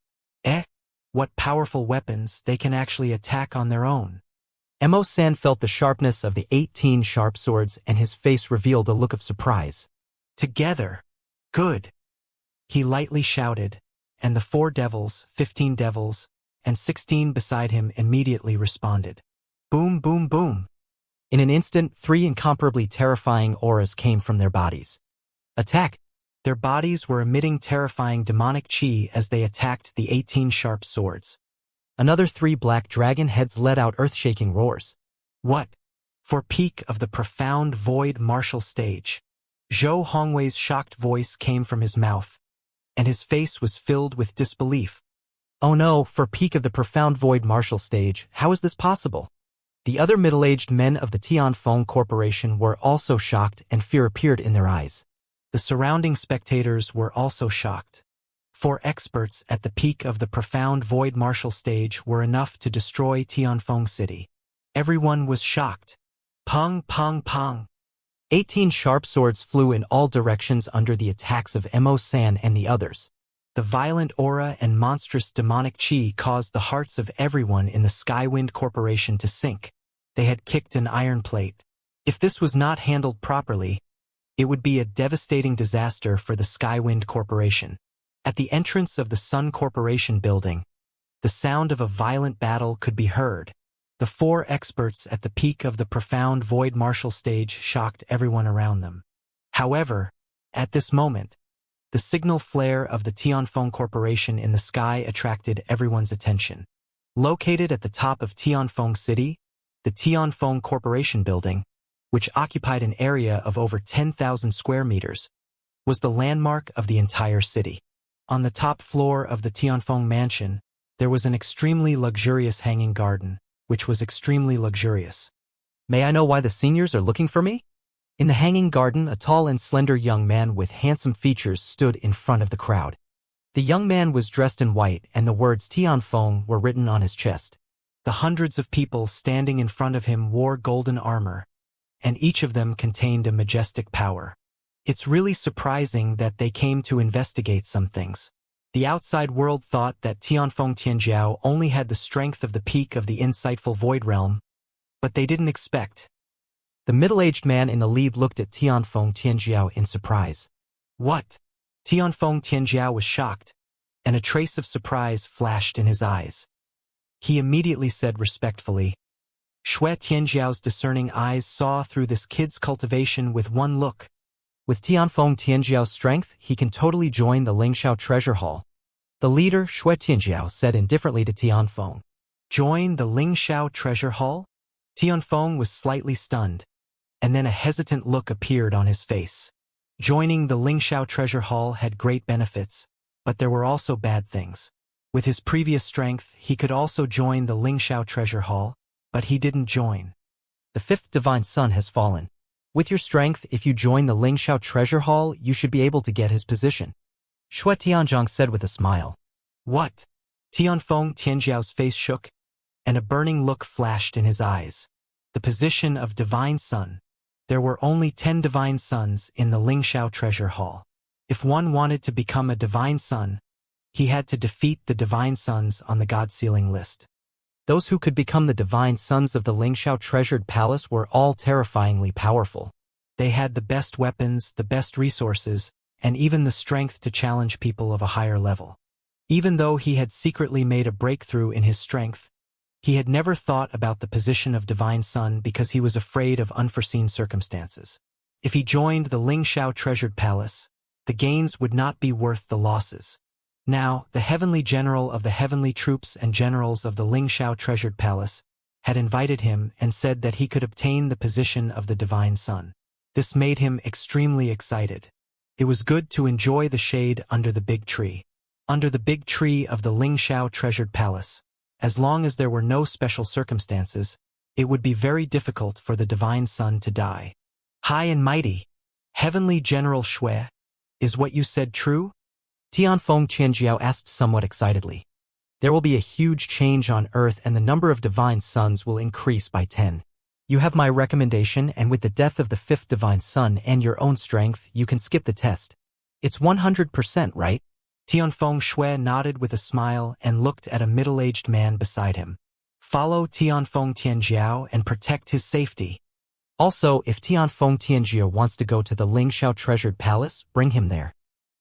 What powerful weapons, they can actually attack on their own. Mo-san felt the sharpness of the 18 sharp swords and his face revealed a look of surprise. Together. Good. He lightly shouted, and the 4 devils, 15 devils, and 16 beside him immediately responded. Boom, boom, boom. In an instant, 3 incomparably terrifying auras came from their bodies. Attack! Their bodies were emitting terrifying demonic chi as they attacked the 18 sharp swords. Another 3 black dragon heads let out earth-shaking roars. What? For peak of the profound void martial stage. Zhou Hongwei's shocked voice came from his mouth, and his face was filled with disbelief. Oh no, for peak of the profound void martial stage, how is this possible? The other middle-aged men of the Tianfeng Corporation were also shocked and fear appeared in their eyes. The surrounding spectators were also shocked. 4 experts at the peak of the profound void martial stage were enough to destroy Tianfeng City. Everyone was shocked. Pong, pong, pong. 18 sharp swords flew in all directions under the attacks of Mo-san and the others. The violent aura and monstrous demonic chi caused the hearts of everyone in the Skywind Corporation to sink. They had kicked an iron plate. If this was not handled properly, it would be a devastating disaster for the Skywind Corporation. At the entrance of the Sun Corporation building, the sound of a violent battle could be heard. The 4 experts at the peak of the profound void martial stage shocked everyone around them. However, at this moment, the signal flare of the Tianfeng Corporation in the sky attracted everyone's attention. Located at the top of Tianfeng City, the Tianfeng Corporation building, which occupied an area of over 10,000 square meters, was the landmark of the entire city. On the top floor of the Tianfeng mansion, there was an extremely luxurious hanging garden, which was extremely luxurious. May I know why the seniors are looking for me? In the hanging garden, a tall and slender young man with handsome features stood in front of the crowd. The young man was dressed in white and the words Tianfeng were written on his chest. The hundreds of people standing in front of him wore golden armor, and each of them contained a majestic power. It's really surprising that they came to investigate some things. The outside world thought that Tianfeng Tianjiao only had the strength of the peak of the insightful void realm, but they didn't expect. The middle-aged man in the lead looked at Tianfeng Tianjiao in surprise. What? Tianfeng Tianjiao was shocked, and a trace of surprise flashed in his eyes. He immediately said respectfully, Shui Tianjiao's discerning eyes saw through this kid's cultivation with one look. With Tianfeng Tianjiao's strength, he can totally join the Lingxiao Treasure Hall. The leader, Shui Tianjiao, said indifferently to Tianfeng. Join the Lingxiao Treasure Hall? Tianfeng was slightly stunned, and then a hesitant look appeared on his face. Joining the Lingxiao Treasure Hall had great benefits, but there were also bad things. With his previous strength, he could also join the Lingxiao Treasure Hall, but he didn't join. The 5th Divine Sun has fallen. With your strength, if you join the Lingxiao Treasure Hall, you should be able to get his position. Shui Tianzhang said with a smile. What? Tianfeng Tianjiao's face shook, and a burning look flashed in his eyes. The position of Divine Sun. There were only 10 Divine Suns in the Lingxiao Treasure Hall. If one wanted to become a Divine Sun, he had to defeat the Divine Suns on the God Ceiling list. Those who could become the Divine Sons of the Lingxiao Treasured Palace were all terrifyingly powerful. They had the best weapons, the best resources, and even the strength to challenge people of a higher level. Even though he had secretly made a breakthrough in his strength, he had never thought about the position of Divine Sun because he was afraid of unforeseen circumstances. If he joined the Lingxiao Treasured Palace, the gains would not be worth the losses. Now, the Heavenly General of the Heavenly Troops and Generals of the Lingxiao Treasured Palace had invited him and said that he could obtain the position of the Divine Sun. This made him extremely excited. It was good to enjoy the shade under the big tree. Under the big tree of the Lingxiao Treasured Palace, as long as there were no special circumstances, it would be very difficult for the Divine Sun to die. High and mighty, Heavenly General Shui, is what you said true? Tianfeng Tianjiao asked somewhat excitedly. There will be a huge change on Earth and the number of Divine Suns will increase by 10. You have my recommendation, and with the death of the 5th Divine Sun and your own strength, you can skip the test. It's 100%, right? Tianfeng Shui nodded with a smile and looked at a middle-aged man beside him. Follow Tianfeng Tianjiao and protect his safety. Also, if Tianfeng Tianjiao wants to go to the Lingxiao Treasured Palace, bring him there.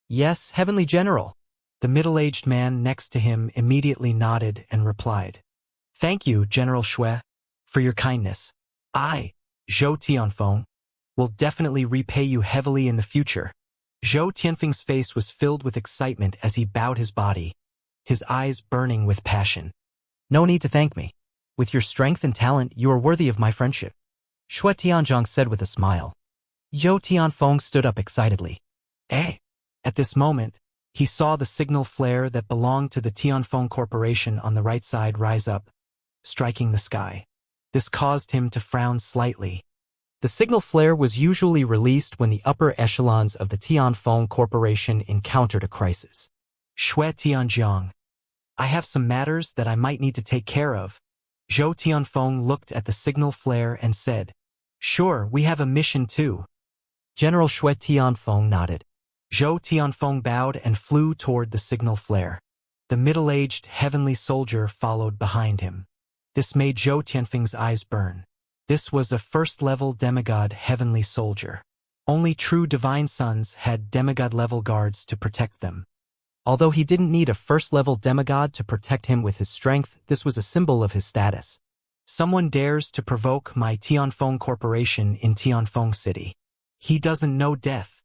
Yes, Heavenly General. The middle-aged man next to him immediately nodded and replied. Thank you, General Xue, for your kindness. I, Zhou Tianfeng, will definitely repay you heavily in the future. Zhou Tianfeng's face was filled with excitement as he bowed his body, his eyes burning with passion. No need to thank me. With your strength and talent, you are worthy of my friendship. Xue Tianzhang said with a smile. Zhou Tianfeng stood up excitedly. Eh? At this moment, he saw the signal flare that belonged to the Tianfeng Corporation on the right side rise up, striking the sky. This caused him to frown slightly. The signal flare was usually released when the upper echelons of the Tianfeng Corporation encountered a crisis. Xue Tianjiang. I have some matters that I might need to take care of. Zhou Tianfeng looked at the signal flare and said, Sure, we have a mission too. General Xue Tianfeng nodded. Zhou Tianfeng bowed and flew toward the signal flare. The middle-aged heavenly soldier followed behind him. This made Zhou Tianfeng's eyes burn. This was a first-level demigod heavenly soldier. Only true divine sons had demigod-level guards to protect them. Although he didn't need a first-level demigod to protect him with his strength, this was a symbol of his status. Someone dares to provoke my Tianfeng Corporation in Tianfeng City. He doesn't know death.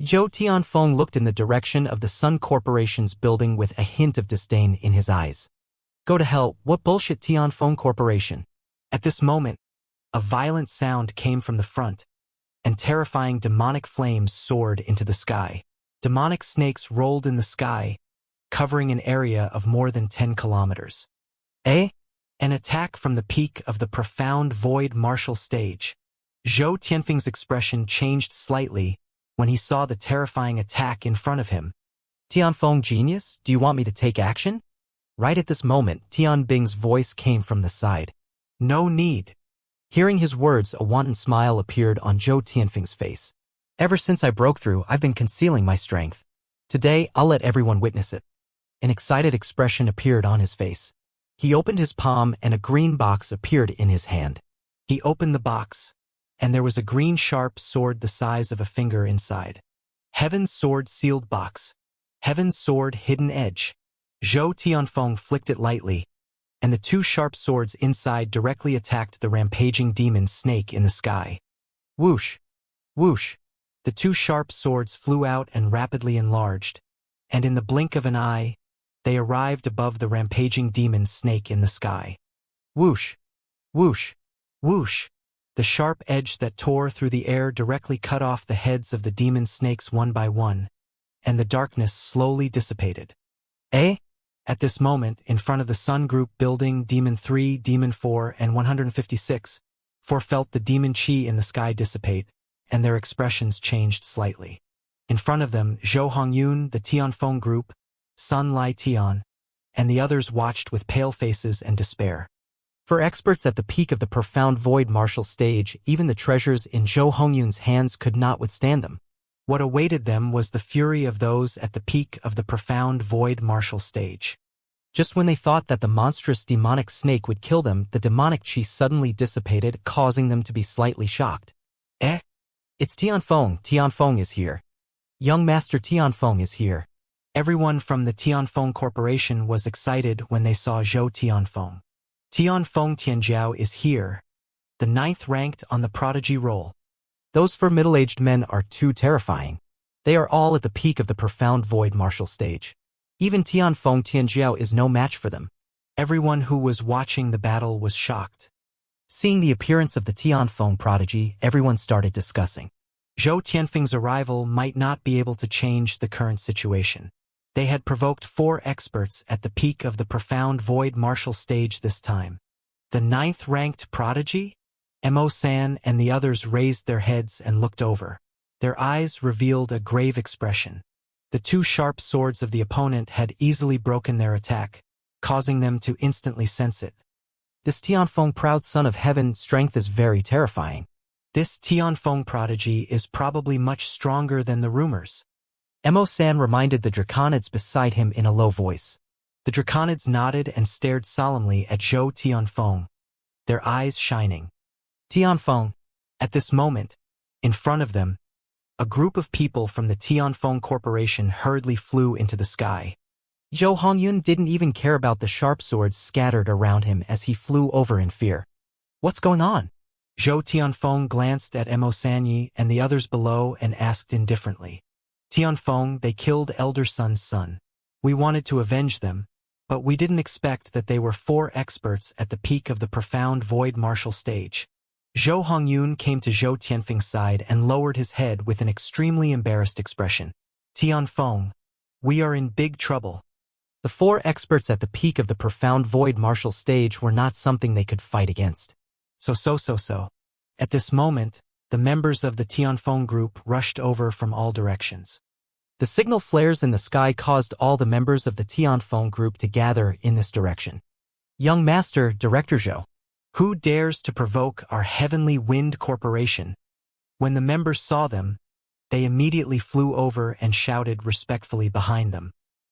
Zhou Tianfeng looked in the direction of the Sun Corporation's building with a hint of disdain in his eyes. Go to hell, what bullshit Tianfeng Corporation? At this moment, a violent sound came from the front, and terrifying demonic flames soared into the sky. Demonic snakes rolled in the sky, covering an area of more than 10 kilometers. Eh? An attack from the peak of the profound void martial stage. Zhou Tianfeng's expression changed slightly when he saw the terrifying attack in front of him. Tianfeng genius, do you want me to take action? Right at this moment, Tianbing's voice came from the side. No need. Hearing his words, a wanton smile appeared on Zhou Tianfeng's face. Ever since I broke through, I've been concealing my strength. Today, I'll let everyone witness it. An excited expression appeared on his face. He opened his palm and a green box appeared in his hand. He opened the box, and there was a green sharp sword the size of a finger inside. Heaven's Sword Sealed Box. Heaven's Sword Hidden Edge. Zhou Tianfeng flicked it lightly, and the two sharp swords inside directly attacked the rampaging demon snake in the sky. Whoosh! Whoosh! The two sharp swords flew out and rapidly enlarged, and in the blink of an eye, they arrived above the rampaging demon snake in the sky. Whoosh! Whoosh! Whoosh! The sharp edge that tore through the air directly cut off the heads of the demon snakes one by one, and the darkness slowly dissipated. Eh? At this moment, in front of the Sun Group building, Demon 3, Demon 4, and 156, felt the demon chi in the sky dissipate, and their expressions changed slightly. In front of them, Zhou Hongyun, the Tianfeng Group, Sun Lai Tian, and the others watched with pale faces and despair. For experts at the peak of the profound void martial stage, even the treasures in Zhou Hongyun's hands could not withstand them. What awaited them was the fury of those at the peak of the profound void martial stage. Just when they thought that the monstrous demonic snake would kill them, the demonic chi suddenly dissipated, causing them to be slightly shocked. Eh? It's Tianfeng. Tianfeng is here. Young Master Tianfeng is here. Everyone from the Tianfeng Corporation was excited when they saw Zhou Tianfeng. Tianfeng Tianjiao is here, the 9th ranked on the prodigy roll. Those four middle-aged men are too terrifying. They are all at the peak of the profound void martial stage. Even Tianfeng Tianjiao is no match for them. Everyone who was watching the battle was shocked. Seeing the appearance of the Tianfeng prodigy, everyone started discussing. Zhou Tianfeng's arrival might not be able to change the current situation. They had provoked 4 experts at the peak of the profound void martial stage this time. The 9th ranked prodigy? Mo-san and the others raised their heads and looked over. Their eyes revealed a grave expression. The 2 sharp swords of the opponent had easily broken their attack, causing them to instantly sense it. This Tianfeng proud son of heaven strength is very terrifying. This Tianfeng prodigy is probably much stronger than the rumors. Mo-san reminded the Draconids beside him in a low voice. The Draconids nodded and stared solemnly at Zhou Tianfeng, their eyes shining. Tianfeng. At this moment, in front of them, a group of people from the Tianfeng Corporation hurriedly flew into the sky. Zhou Hongyun didn't even care about the sharp swords scattered around him as he flew over in fear. What's going on? Zhou Tianfeng glanced at Mo Sanyi and the others below and asked indifferently. Tianfeng, they killed Elder Sun's son. We wanted to avenge them, but we didn't expect that they were 4 experts at the peak of the profound void martial stage. Zhou Hongyun came to Zhou Tianfeng's side and lowered his head with an extremely embarrassed expression. Tianfeng, we are in big trouble. The 4 experts at the peak of the profound void martial stage were not something they could fight against. So. At this moment, the members of the Tianfeng group rushed over from all directions. The signal flares in the sky caused all the members of the Tianfeng group to gather in this direction. Young Master, Director Zhou, who dares to provoke our Heavenly Wind Corporation? When the members saw them, they immediately flew over and shouted respectfully behind them.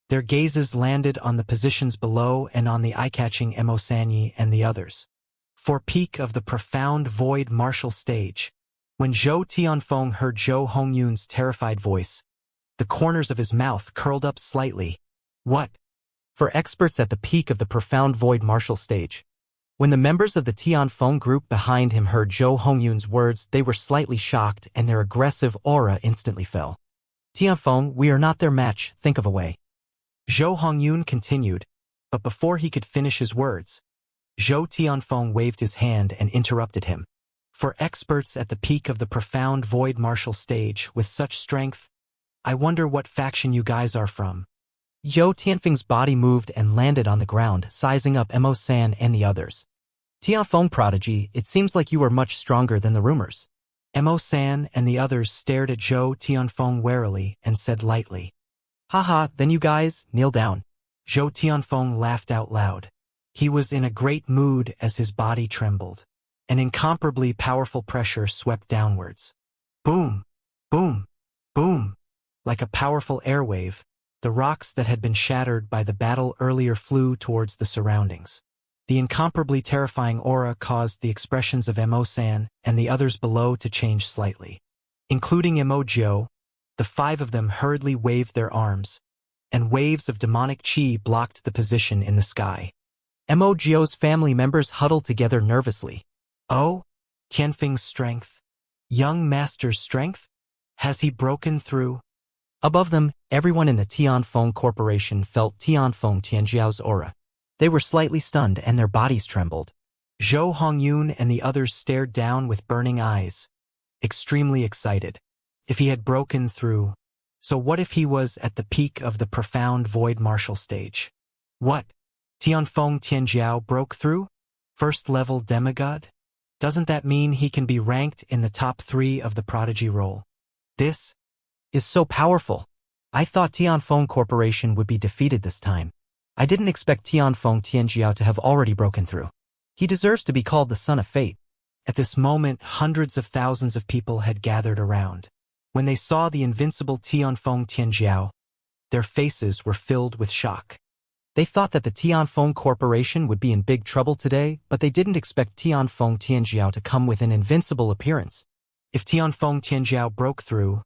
Their gazes landed on the positions below and on the eye-catching Mo Sanyi and the others. For peak of the profound void martial stage. When Zhou Tianfeng heard Zhou Hongyun's terrified voice, the corners of his mouth curled up slightly. What? For experts at the peak of the profound void martial stage. When the members of the Tianfeng group behind him heard Zhou Hongyun's words, they were slightly shocked and their aggressive aura instantly fell. Tianfeng, we are not their match, think of a way. Zhou Hongyun continued, but before he could finish his words, Zhou Tianfeng waved his hand and interrupted him. For experts at the peak of the profound void martial stage with such strength, I wonder what faction you guys are from. Zhou Tianfeng's body moved and landed on the ground, sizing up Mo San and the others. Tianfeng prodigy, it seems like you are much stronger than the rumors. Mo San and the others stared at Zhou Tianfeng warily and said lightly. Haha, then you guys, kneel down. Zhou Tianfeng laughed out loud. He was in a great mood as his body trembled. An incomparably powerful pressure swept downwards. Boom, boom, boom. Like a powerful airwave, the rocks that had been shattered by the battle earlier flew towards the surroundings. The incomparably terrifying aura caused the expressions of Mo San and the others below to change slightly. Including Mo Jiu, the 5 of them hurriedly waved their arms, and waves of demonic chi blocked the position in the sky. Mo Jiu's family members huddled together nervously. Oh, Tianfeng's strength. Young Master's strength? Has he broken through? Above them, everyone in the Tianfeng Corporation felt Tianfeng Tianjiao's aura. They were slightly stunned and their bodies trembled. Zhou Hongyun and the others stared down with burning eyes, extremely excited. If he had broken through, so what if he was at the peak of the profound void martial stage? What? Tianfeng Tianjiao broke through? First level demigod? Doesn't that mean he can be ranked in the top 3 of the prodigy role? This is so powerful. I thought Tianfeng Corporation would be defeated this time. I didn't expect Tianfeng Tianjiao to have already broken through. He deserves to be called the son of fate. At this moment, hundreds of thousands of people had gathered around. When they saw the invincible Tianfeng Tianjiao, their faces were filled with shock. They thought that the Tianfeng Corporation would be in big trouble today, but they didn't expect Tianfeng Tianjiao to come with an invincible appearance. If Tianfeng Tianjiao broke through,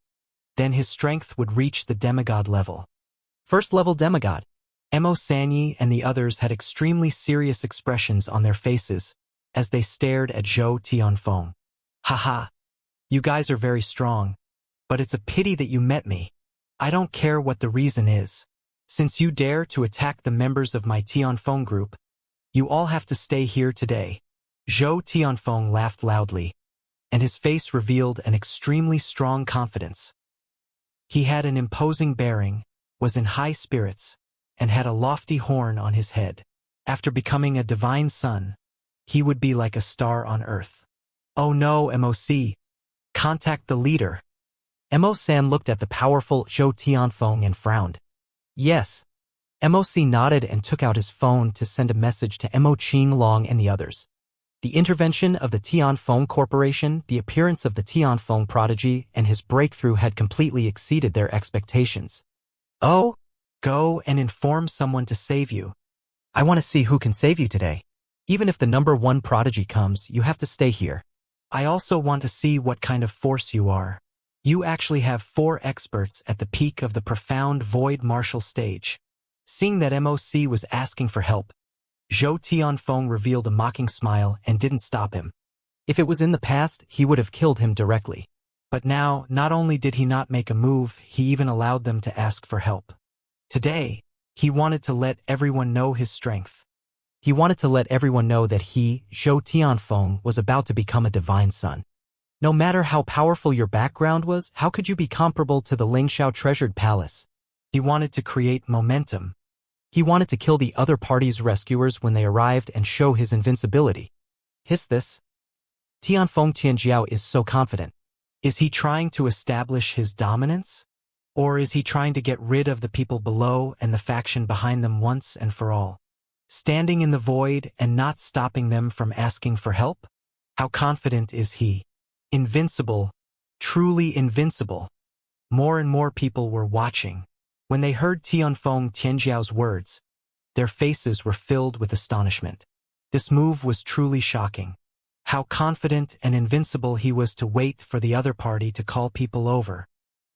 then his strength would reach the demigod level. First level demigod. Mo Sanyi and the others had extremely serious expressions on their faces as they stared at Zhou Tianfeng. Haha, you guys are very strong, but it's a pity that you met me. I don't care what the reason is. Since you dare to attack the members of my Tianfeng group, you all have to stay here today. Zhou Tianfeng laughed loudly, and his face revealed an extremely strong confidence. He had an imposing bearing, was in high spirits, and had a lofty horn on his head. After becoming a divine son, he would be like a star on earth. Oh no, MOC. Contact the leader. Mo-san looked at the powerful Zhou Tianfeng and frowned. Yes. MOC nodded and took out his phone to send a message to Mo Qinglong and the others. The intervention of the Tianfeng Corporation, the appearance of the Tianfeng prodigy, and his breakthrough had completely exceeded their expectations. Oh, go and inform someone to save you. I want to see who can save you today. Even if the number one prodigy comes, you have to stay here. I also want to see what kind of force you are. You actually have 4 experts at the peak of the profound void martial stage. Seeing that MOC was asking for help, Zhou Tianfeng revealed a mocking smile and didn't stop him. If it was in the past, he would have killed him directly. But now, not only did he not make a move, he even allowed them to ask for help. Today, he wanted to let everyone know his strength. He wanted to let everyone know that he, Zhou Tianfeng, was about to become a divine son. No matter how powerful your background was, how could you be comparable to the Lingxiao treasured palace? He wanted to create momentum. He wanted to kill the other party's rescuers when they arrived and show his invincibility. Hiss this. Tianfeng Tianjiao is so confident. Is he trying to establish his dominance? Or is he trying to get rid of the people below and the faction behind them once and for all? Standing in the void and not stopping them from asking for help? How confident is he? Invincible, truly invincible. More and more people were watching. When they heard Tianfeng Tianjiao's words, their faces were filled with astonishment. This move was truly shocking. How confident and invincible he was to wait for the other party to call people over.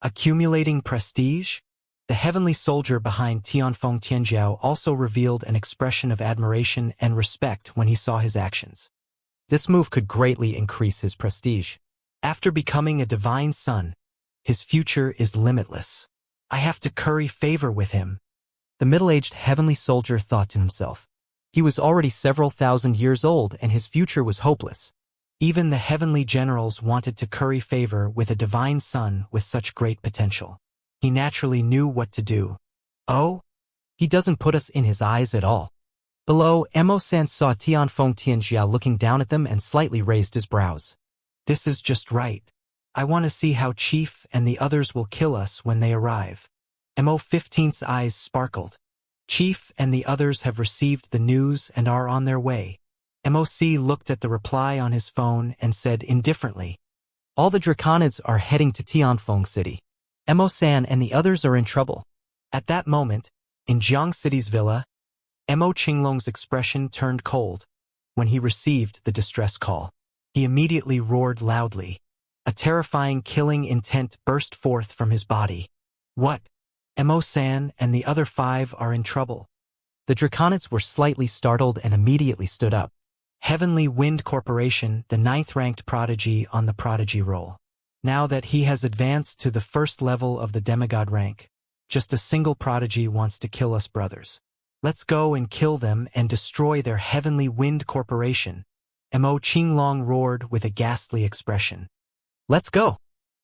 Accumulating prestige? The heavenly soldier behind Tianfeng Tianjiao also revealed an expression of admiration and respect when he saw his actions. This move could greatly increase his prestige. After becoming a divine son, his future is limitless. I have to curry favor with him. The middle-aged heavenly soldier thought to himself. He was already several thousand years old and his future was hopeless. Even the heavenly generals wanted to curry favor with a divine son with such great potential. He naturally knew what to do. Oh? He doesn't put us in his eyes at all. Below, Mo-san saw Tianfeng Tianjia looking down at them and slightly raised his brows. This is just right. I want to see how Chief and the others will kill us when they arrive. Mo-15's eyes sparkled. Chief and the others have received the news and are on their way. MOC looked at the reply on his phone and said indifferently, all the Draconids are heading to Tianfeng City. Mo-san and the others are in trouble. At that moment, in Jiang City's villa, Mo Qinglong's expression turned cold. When he received the distress call, he immediately roared loudly. A terrifying killing intent burst forth from his body. What? Mo-san and the other 5 are in trouble. The Draconids were slightly startled and immediately stood up. Heavenly Wind Corporation, the 9th-ranked prodigy on the prodigy roll. Now that he has advanced to the 1st level of the demigod rank, just a single prodigy wants to kill us brothers. Let's go and kill them and destroy their Heavenly Wind Corporation. Mo Qinglong roared with a ghastly expression. Let's go.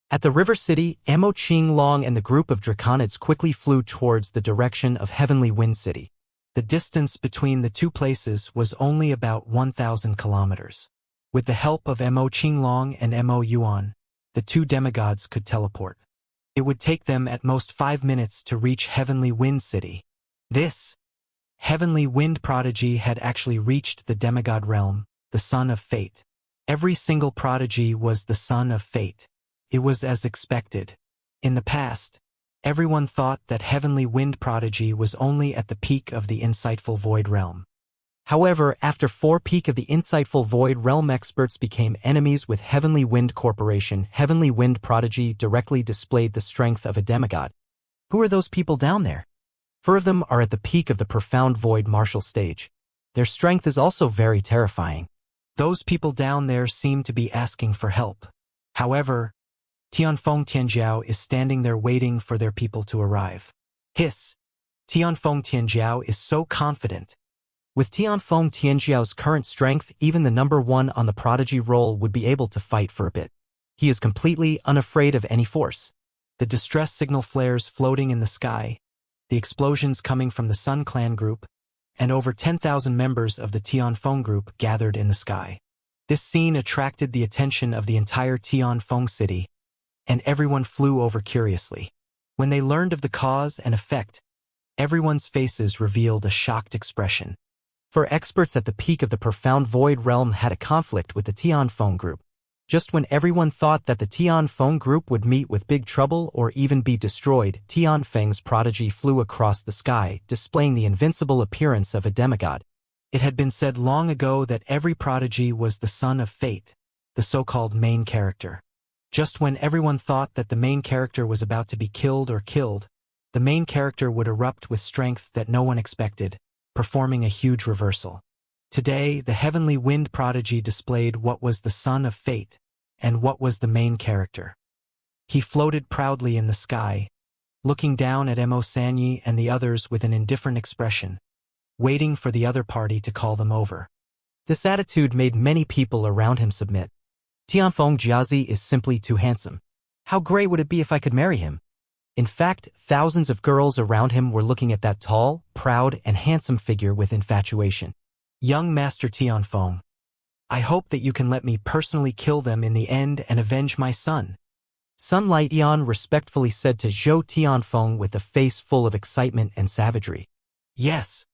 At the river city, Mo Qinglong and the group of Draconids quickly flew towards the direction of Heavenly Wind City. The distance between the two places was only about 1,000 kilometers. With the help of Mo Qinglong and Mo Yuan, the 2 demigods could teleport. It would take them at most 5 minutes to reach Heavenly Wind City. This Heavenly Wind Prodigy had actually reached the demigod realm, the son of fate. Every single prodigy was the son of fate. It was as expected. In the past, everyone thought that Heavenly Wind Prodigy was only at the peak of the insightful Void Realm. However, after 4 peak of the insightful Void Realm experts became enemies with Heavenly Wind Corporation, Heavenly Wind Prodigy directly displayed the strength of a demigod. Who are those people down there? 4 of them are at the peak of the profound Void martial stage. Their strength is also very terrifying. Those people down there seem to be asking for help. However, Tianfeng Tianjiao is standing there waiting for their people to arrive. Hiss! Tianfeng Tianjiao is so confident. With Tianfeng Tianjiao's current strength, even the number 1 on the prodigy roll would be able to fight for a bit. He is completely unafraid of any force. The distress signal flares floating in the sky, the explosions coming from the Sun Clan group, and over 10,000 members of the Tianfeng group gathered in the sky. This scene attracted the attention of the entire Tianfeng city, and everyone flew over curiously. When they learned of the cause and effect, everyone's faces revealed a shocked expression. For experts at the peak of the profound Void Realm had a conflict with the Tianfeng group. Just when everyone thought that the Tianfeng group would meet with big trouble or even be destroyed, Tianfeng's prodigy flew across the sky, displaying the invincible appearance of a demigod. It had been said long ago that every prodigy was the son of fate, the so-called main character. Just when everyone thought that the main character was about to be killed, the main character would erupt with strength that no one expected, performing a huge reversal. Today, the heavenly wind prodigy displayed what was the son of fate and what was the main character. He floated proudly in the sky, looking down at Mo Sanyi and the others with an indifferent expression, waiting for the other party to call them over. This attitude made many people around him submit. Tianfeng Jiazi is simply too handsome. How great would it be if I could marry him? In fact, thousands of girls around him were looking at that tall, proud, and handsome figure with infatuation. Young Master Tianfeng, I hope that you can let me personally kill them in the end and avenge my son. Sun Lightian respectfully said to Zhou Tianfeng with a face full of excitement and savagery. Yes.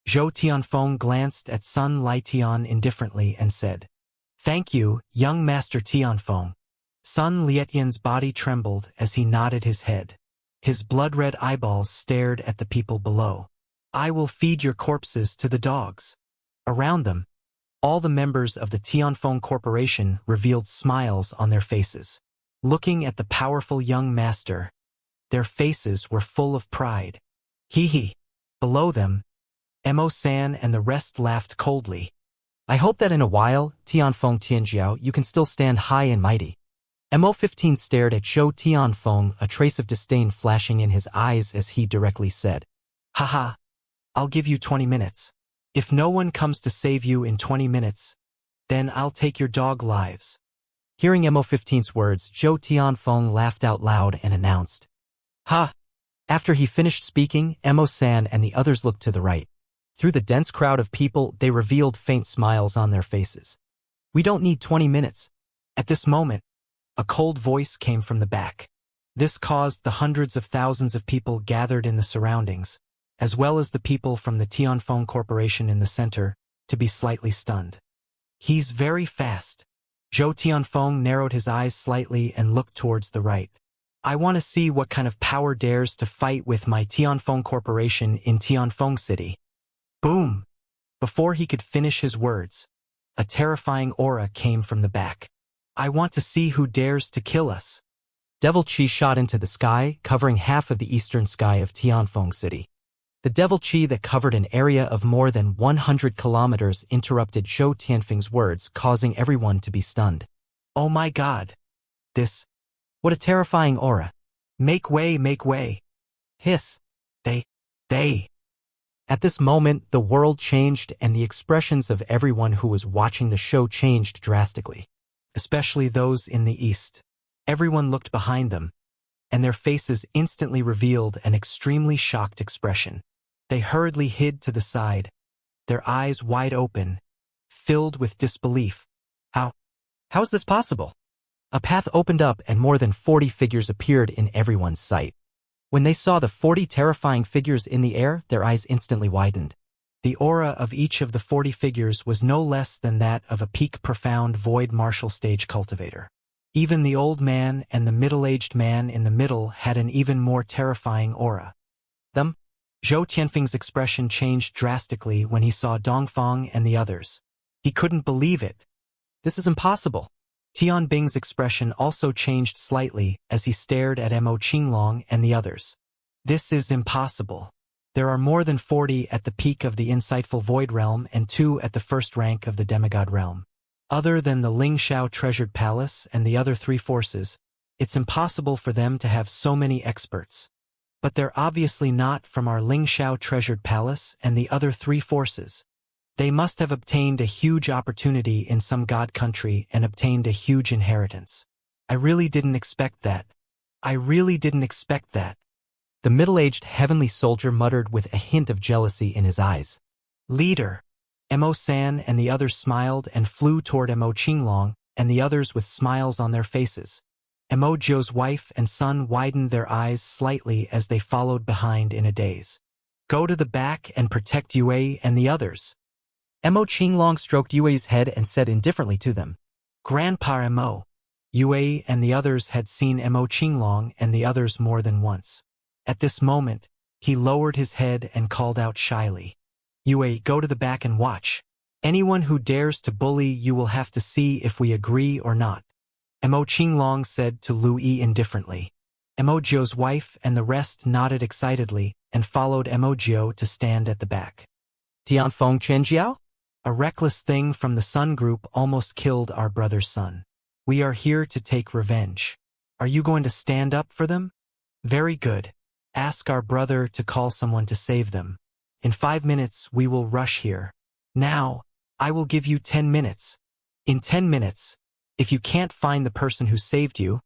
Zhou Tianfeng glanced at Sun Lightian indifferently and said, Thank you, young Master Tianfeng. Sun Lietian's body trembled as he nodded his head. His blood-red eyeballs stared at the people below. I will feed your corpses to the dogs. Around them, all the members of the Tianfeng Corporation revealed smiles on their faces. Looking at the powerful young master, their faces were full of pride. Hee. Below them, Mo-san and the rest laughed coldly. I hope that in a while, Tianfeng Tianjiao, you can still stand high and mighty. Mo-15 stared at Zhou Tianfeng, a trace of disdain flashing in his eyes as he directly said, Haha, I'll give you 20 minutes. If no one comes to save you in 20 minutes, then I'll take your dog lives. Hearing Mo-15's words, Zhou Tianfeng laughed out loud and announced, Ha! After he finished speaking, Mo-san and the others looked to the right. Through the dense crowd of people, they revealed faint smiles on their faces. We don't need 20 minutes. At this moment, a cold voice came from the back. This caused the hundreds of thousands of people gathered in the surroundings, as well as the people from the Tianfeng Corporation in the center, to be slightly stunned. He's very fast. Zhou Tianfeng narrowed his eyes slightly and looked towards the right. I want to see what kind of power dares to fight with my Tianfeng Corporation in Tianfeng City. Boom! Before he could finish his words, a terrifying aura came from the back. I want to see who dares to kill us. Devil Chi shot into the sky, covering half of the eastern sky of Tianfeng City. The devil chi that covered an area of more than 100 kilometers interrupted Zhou Tianfeng's words, causing everyone to be stunned. Oh my god! What a terrifying aura! Make way, make way! Hiss! They! At this moment, the world changed and the expressions of everyone who was watching the show changed drastically. Especially those in the east. Everyone looked behind them, and their faces instantly revealed an extremely shocked expression. They hurriedly hid to the side, their eyes wide open, filled with disbelief. How is this possible? A path opened up and more than 40 figures appeared in everyone's sight. When they saw the 40 terrifying figures in the air, their eyes instantly widened. The aura of each of the 40 figures was no less than that of a peak profound void martial stage cultivator. Even the old man and the middle-aged man in the middle had an even more terrifying aura. Zhou Tianfeng's expression changed drastically when he saw Dongfang and the others. He couldn't believe it. This is impossible. Tian Bing's expression also changed slightly as he stared at Mo Qinglong and the others. This is impossible. There are more than 40 at the peak of the insightful void realm and 2 at the first rank of the demigod realm. Other than the Ling Shao treasured palace and the other 3 forces, it's impossible for them to have so many experts. But they're obviously not from our Ling Shao treasured palace and the other 3 forces. They must have obtained a huge opportunity in some god country and obtained a huge inheritance. I really didn't expect that. The middle-aged heavenly soldier muttered with a hint of jealousy in his eyes. Leader! Mo-san and the others smiled and flew toward Mo Qinglong and the others with smiles on their faces. Mo Zhou's wife and son widened their eyes slightly as they followed behind in a daze. Go to the back and protect Yue and the others. Mo Qinglong stroked Yue's head and said indifferently to them. Grandpa Mo, Yue and the others had seen Mo Qinglong and the others more than once. At this moment, he lowered his head and called out shyly. Yue, go to the back and watch. Anyone who dares to bully you will have to see if we agree or not. Mo Qinglong said to Lu Yi indifferently. Mo Jiu's wife and the rest nodded excitedly and followed Mo Jiu to stand at the back. Tianfeng Chenjiao? A reckless thing from the Sun Group almost killed our brother's son. We are here to take revenge. Are you going to stand up for them? Very good. Ask our brother to call someone to save them. In 5 minutes we will rush here. Now, I will give you 10 minutes. In 10 minutes, if you can't find the person who saved you,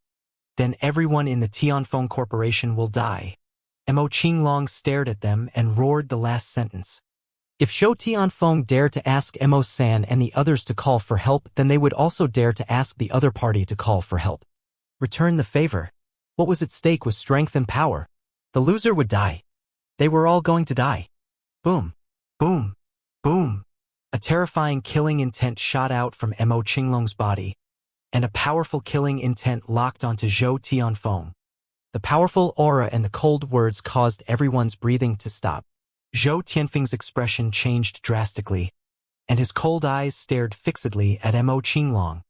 then everyone in the Tianfeng Corporation will die. Mo Qinglong stared at them and roared the last sentence. If Zhou Tianfeng dared to ask Mo San and the others to call for help, then they would also dare to ask the other party to call for help. Return the favor. What was at stake was strength and power. The loser would die. They were all going to die. Boom. Boom. Boom. A terrifying killing intent shot out from Mo Qinglong's body, and a powerful killing intent locked onto Zhou Tianfeng. The powerful aura and the cold words caused everyone's breathing to stop. Zhou Tianfeng's expression changed drastically, and his cold eyes stared fixedly at Mo Qinglong.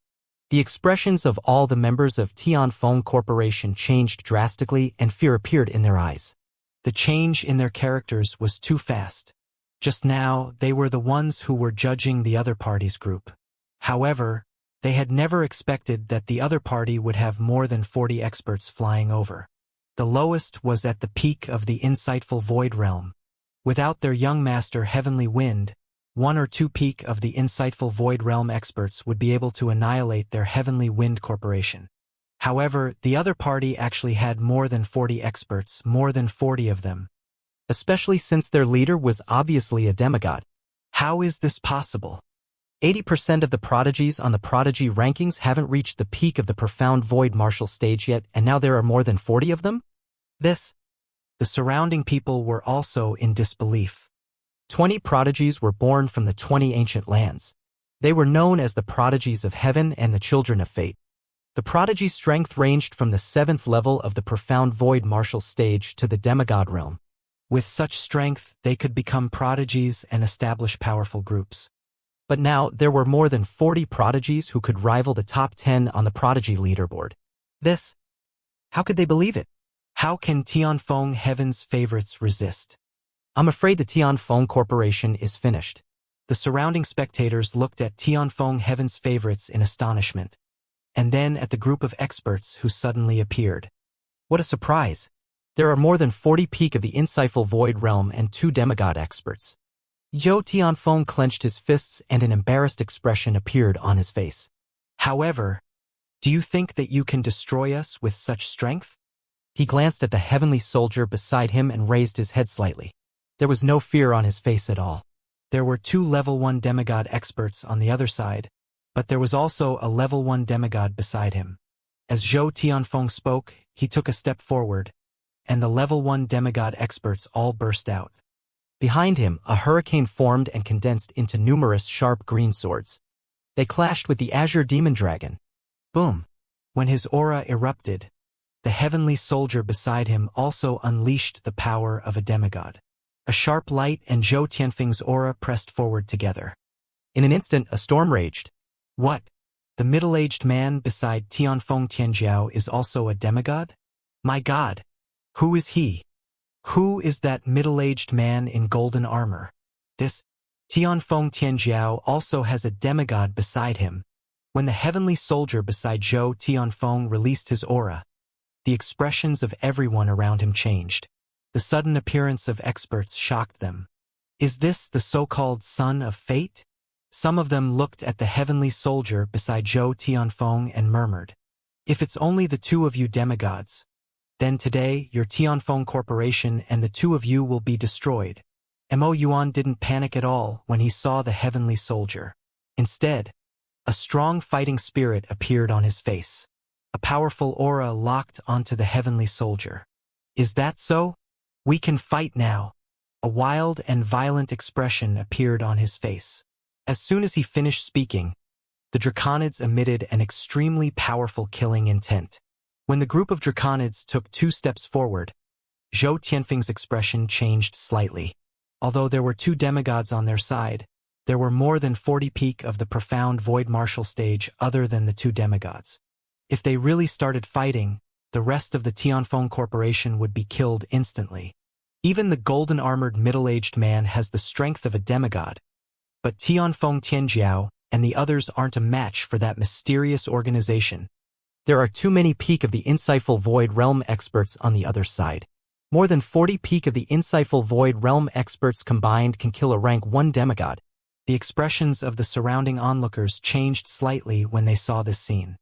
The expressions of all the members of Tianfeng Corporation changed drastically and fear appeared in their eyes. The change in their characters was too fast. Just now, they were the ones who were judging the other party's group. However, they had never expected that the other party would have more than 40 experts flying over. The lowest was at the peak of the insightful Void Realm. Without their young master Heavenly Wind, 1 or 2 peak of the insightful Void Realm experts would be able to annihilate their Heavenly Wind Corporation. However, the other party actually had more than 40 experts, more than 40 of them. Especially since their leader was obviously a demigod. How is this possible? 80% of the prodigies on the prodigy rankings haven't reached the peak of the profound void martial stage yet, and now there are more than 40 of them? The surrounding people were also in disbelief. 20 prodigies were born from the 20 ancient lands. They were known as the prodigies of heaven and the children of fate. The prodigy's strength ranged from the 7th level of the profound void martial stage to the demigod realm. With such strength, they could become prodigies and establish powerful groups. But now, there were more than 40 prodigies who could rival the top 10 on the prodigy leaderboard. How could they believe it? How can Tianfeng Heaven's favorites resist? I'm afraid the Tianfeng Corporation is finished. The surrounding spectators looked at Tianfeng Heaven's favorites in astonishment, and then at the group of experts who suddenly appeared. What a surprise! There are more than 40 peak of the insightful Void Realm and 2 demigod experts. Zhou Tianfeng clenched his fists and an embarrassed expression appeared on his face. However, do you think that you can destroy us with such strength? He glanced at the heavenly soldier beside him and raised his head slightly. There was no fear on his face at all. There were 2 level 1 demigod experts on the other side, but there was also a level 1 demigod beside him. As Zhou Tianfeng spoke, he took a step forward, and the level 1 demigod experts all burst out. Behind him, a hurricane formed and condensed into numerous sharp green swords. They clashed with the Azure Demon Dragon. Boom! When his aura erupted, the heavenly soldier beside him also unleashed the power of a demigod. A sharp light and Zhou Tianfeng's aura pressed forward together. In an instant, a storm raged. What? The middle-aged man beside Tianfeng Tianjiao is also a demigod? My God! Who is he? Who is that middle-aged man in golden armor? Tianfeng Tianjiao also has a demigod beside him. When the heavenly soldier beside Zhou Tianfeng released his aura, the expressions of everyone around him changed. The sudden appearance of experts shocked them. Is this the so-called son of fate? Some of them looked at the heavenly soldier beside Zhou Tianfeng and murmured, if it's only the 2 of you demigods, then today your Tianfeng Corporation and the 2 of you will be destroyed. Mo Yuan didn't panic at all when he saw the heavenly soldier. Instead, a strong fighting spirit appeared on his face. A powerful aura locked onto the heavenly soldier. Is that so? We can fight now. A wild and violent expression appeared on his face. As soon as he finished speaking, The Draconids emitted an extremely powerful killing intent. When the group of Draconids took 2 steps forward, Zhou Tianfeng's expression changed slightly. Although there were 2 demigods on their side, there were more than 40 peak of the profound void martial stage other than the 2 demigods. If they really started fighting, the rest of the Tianfeng Corporation would be killed instantly. Even the golden-armored middle-aged man has the strength of a demigod, but Tianfeng Tianjiao and the others aren't a match for that mysterious organization. There are too many peak of the insightful void realm experts on the other side. More than 40 peak of the insightful void realm experts combined can kill a rank 1 demigod. The expressions of the surrounding onlookers changed slightly when they saw this scene.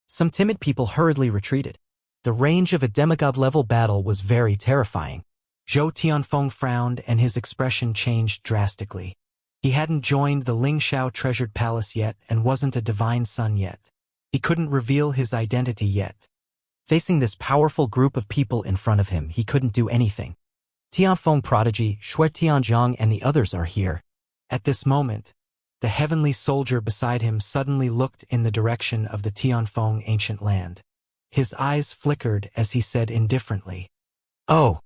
Some timid people hurriedly retreated. The range of a demigod-level battle was very terrifying. Zhou Tianfeng frowned and his expression changed drastically. He hadn't joined the Lingxiao treasured palace yet and wasn't a divine son yet. He couldn't reveal his identity yet. Facing this powerful group of people in front of him, he couldn't do anything. Tianfeng prodigy, Xue Tianzhang and the others are here. At this moment, the heavenly soldier beside him suddenly looked in the direction of the Tianfeng ancient land. His eyes flickered as he said indifferently, "Oh."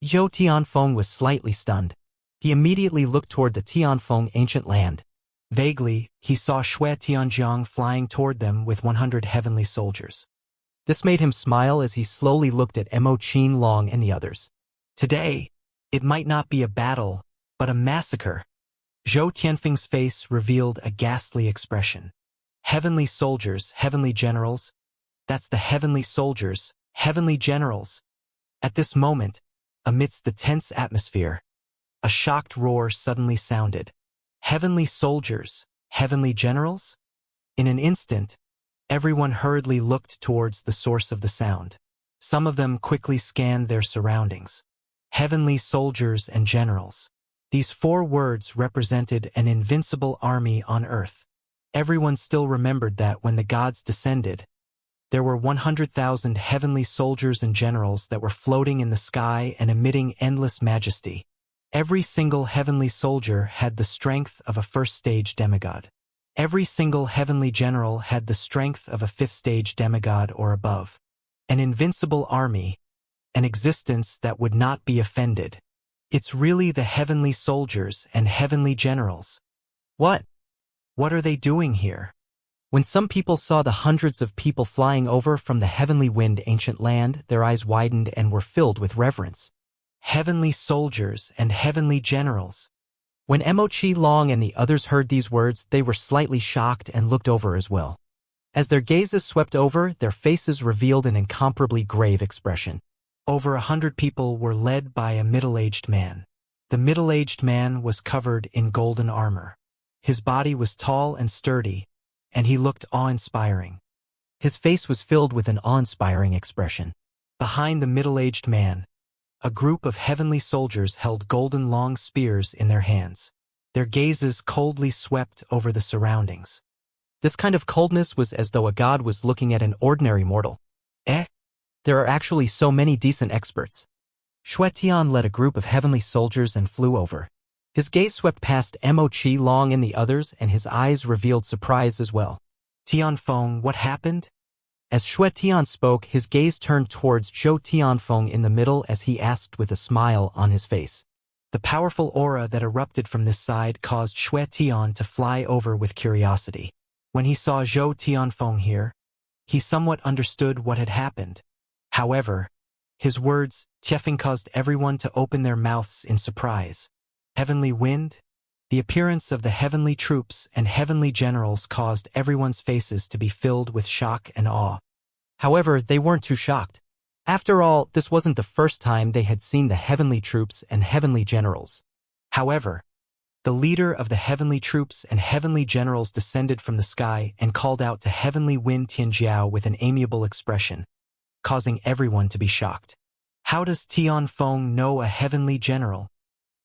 Zhou Tianfeng was slightly stunned. He immediately looked toward the Tianfeng ancient land. Vaguely, he saw Xue Tianzhang flying toward them with 100 heavenly soldiers. This made him smile as he slowly looked at Mo Qinlong and the others. Today, it might not be a battle, but a massacre. Zhou Tianfeng's face revealed a ghastly expression. Heavenly soldiers, heavenly generals. That's the heavenly soldiers, heavenly generals. At this moment, amidst the tense atmosphere, a shocked roar suddenly sounded. Heavenly soldiers, heavenly generals? In an instant, everyone hurriedly looked towards the source of the sound. Some of them quickly scanned their surroundings. Heavenly soldiers and generals. These 4 words represented an invincible army on earth. Everyone still remembered that when the gods descended, there were 100,000 heavenly soldiers and generals that were floating in the sky and emitting endless majesty. Every single heavenly soldier had the strength of a first-stage demigod. Every single heavenly general had the strength of a 5th-stage demigod or above. An invincible army, an existence that would not be offended. It's really the heavenly soldiers and heavenly generals. What are they doing here? When some people saw the hundreds of people flying over from the heavenly wind ancient land, their eyes widened and were filled with reverence. Heavenly soldiers and heavenly generals. When Mo Qinlong and the others heard these words, they were slightly shocked and looked over as well. As their gazes swept over, their faces revealed an incomparably grave expression. Over 100 people were led by a middle-aged man. The middle-aged man was covered in golden armor. His body was tall and sturdy, and he looked awe-inspiring. His face was filled with an awe-inspiring expression. Behind the middle-aged man, a group of heavenly soldiers held golden long spears in their hands. Their gazes coldly swept over the surroundings. This kind of coldness was as though a god was looking at an ordinary mortal. There are actually so many decent experts. Xue Tian led a group of heavenly soldiers and flew over. His gaze swept past Mo Qinlong and the others, and his eyes revealed surprise as well. Tianfeng, what happened? As Xue Tian spoke, his gaze turned towards Zhou Tianfeng in the middle as he asked with a smile on his face. The powerful aura that erupted from this side caused Xue Tian to fly over with curiosity. When he saw Zhou Tianfeng here, he somewhat understood what had happened. However, his words, Tiefeng, caused everyone to open their mouths in surprise. Heavenly wind? The appearance of the heavenly troops and heavenly generals caused everyone's faces to be filled with shock and awe. However, they weren't too shocked. After all, this wasn't the first time they had seen the heavenly troops and heavenly generals. However, the leader of the heavenly troops and heavenly generals descended from the sky and called out to heavenly wind Tianjiao with an amiable expression, causing everyone to be shocked. How does Tianfeng know a heavenly general?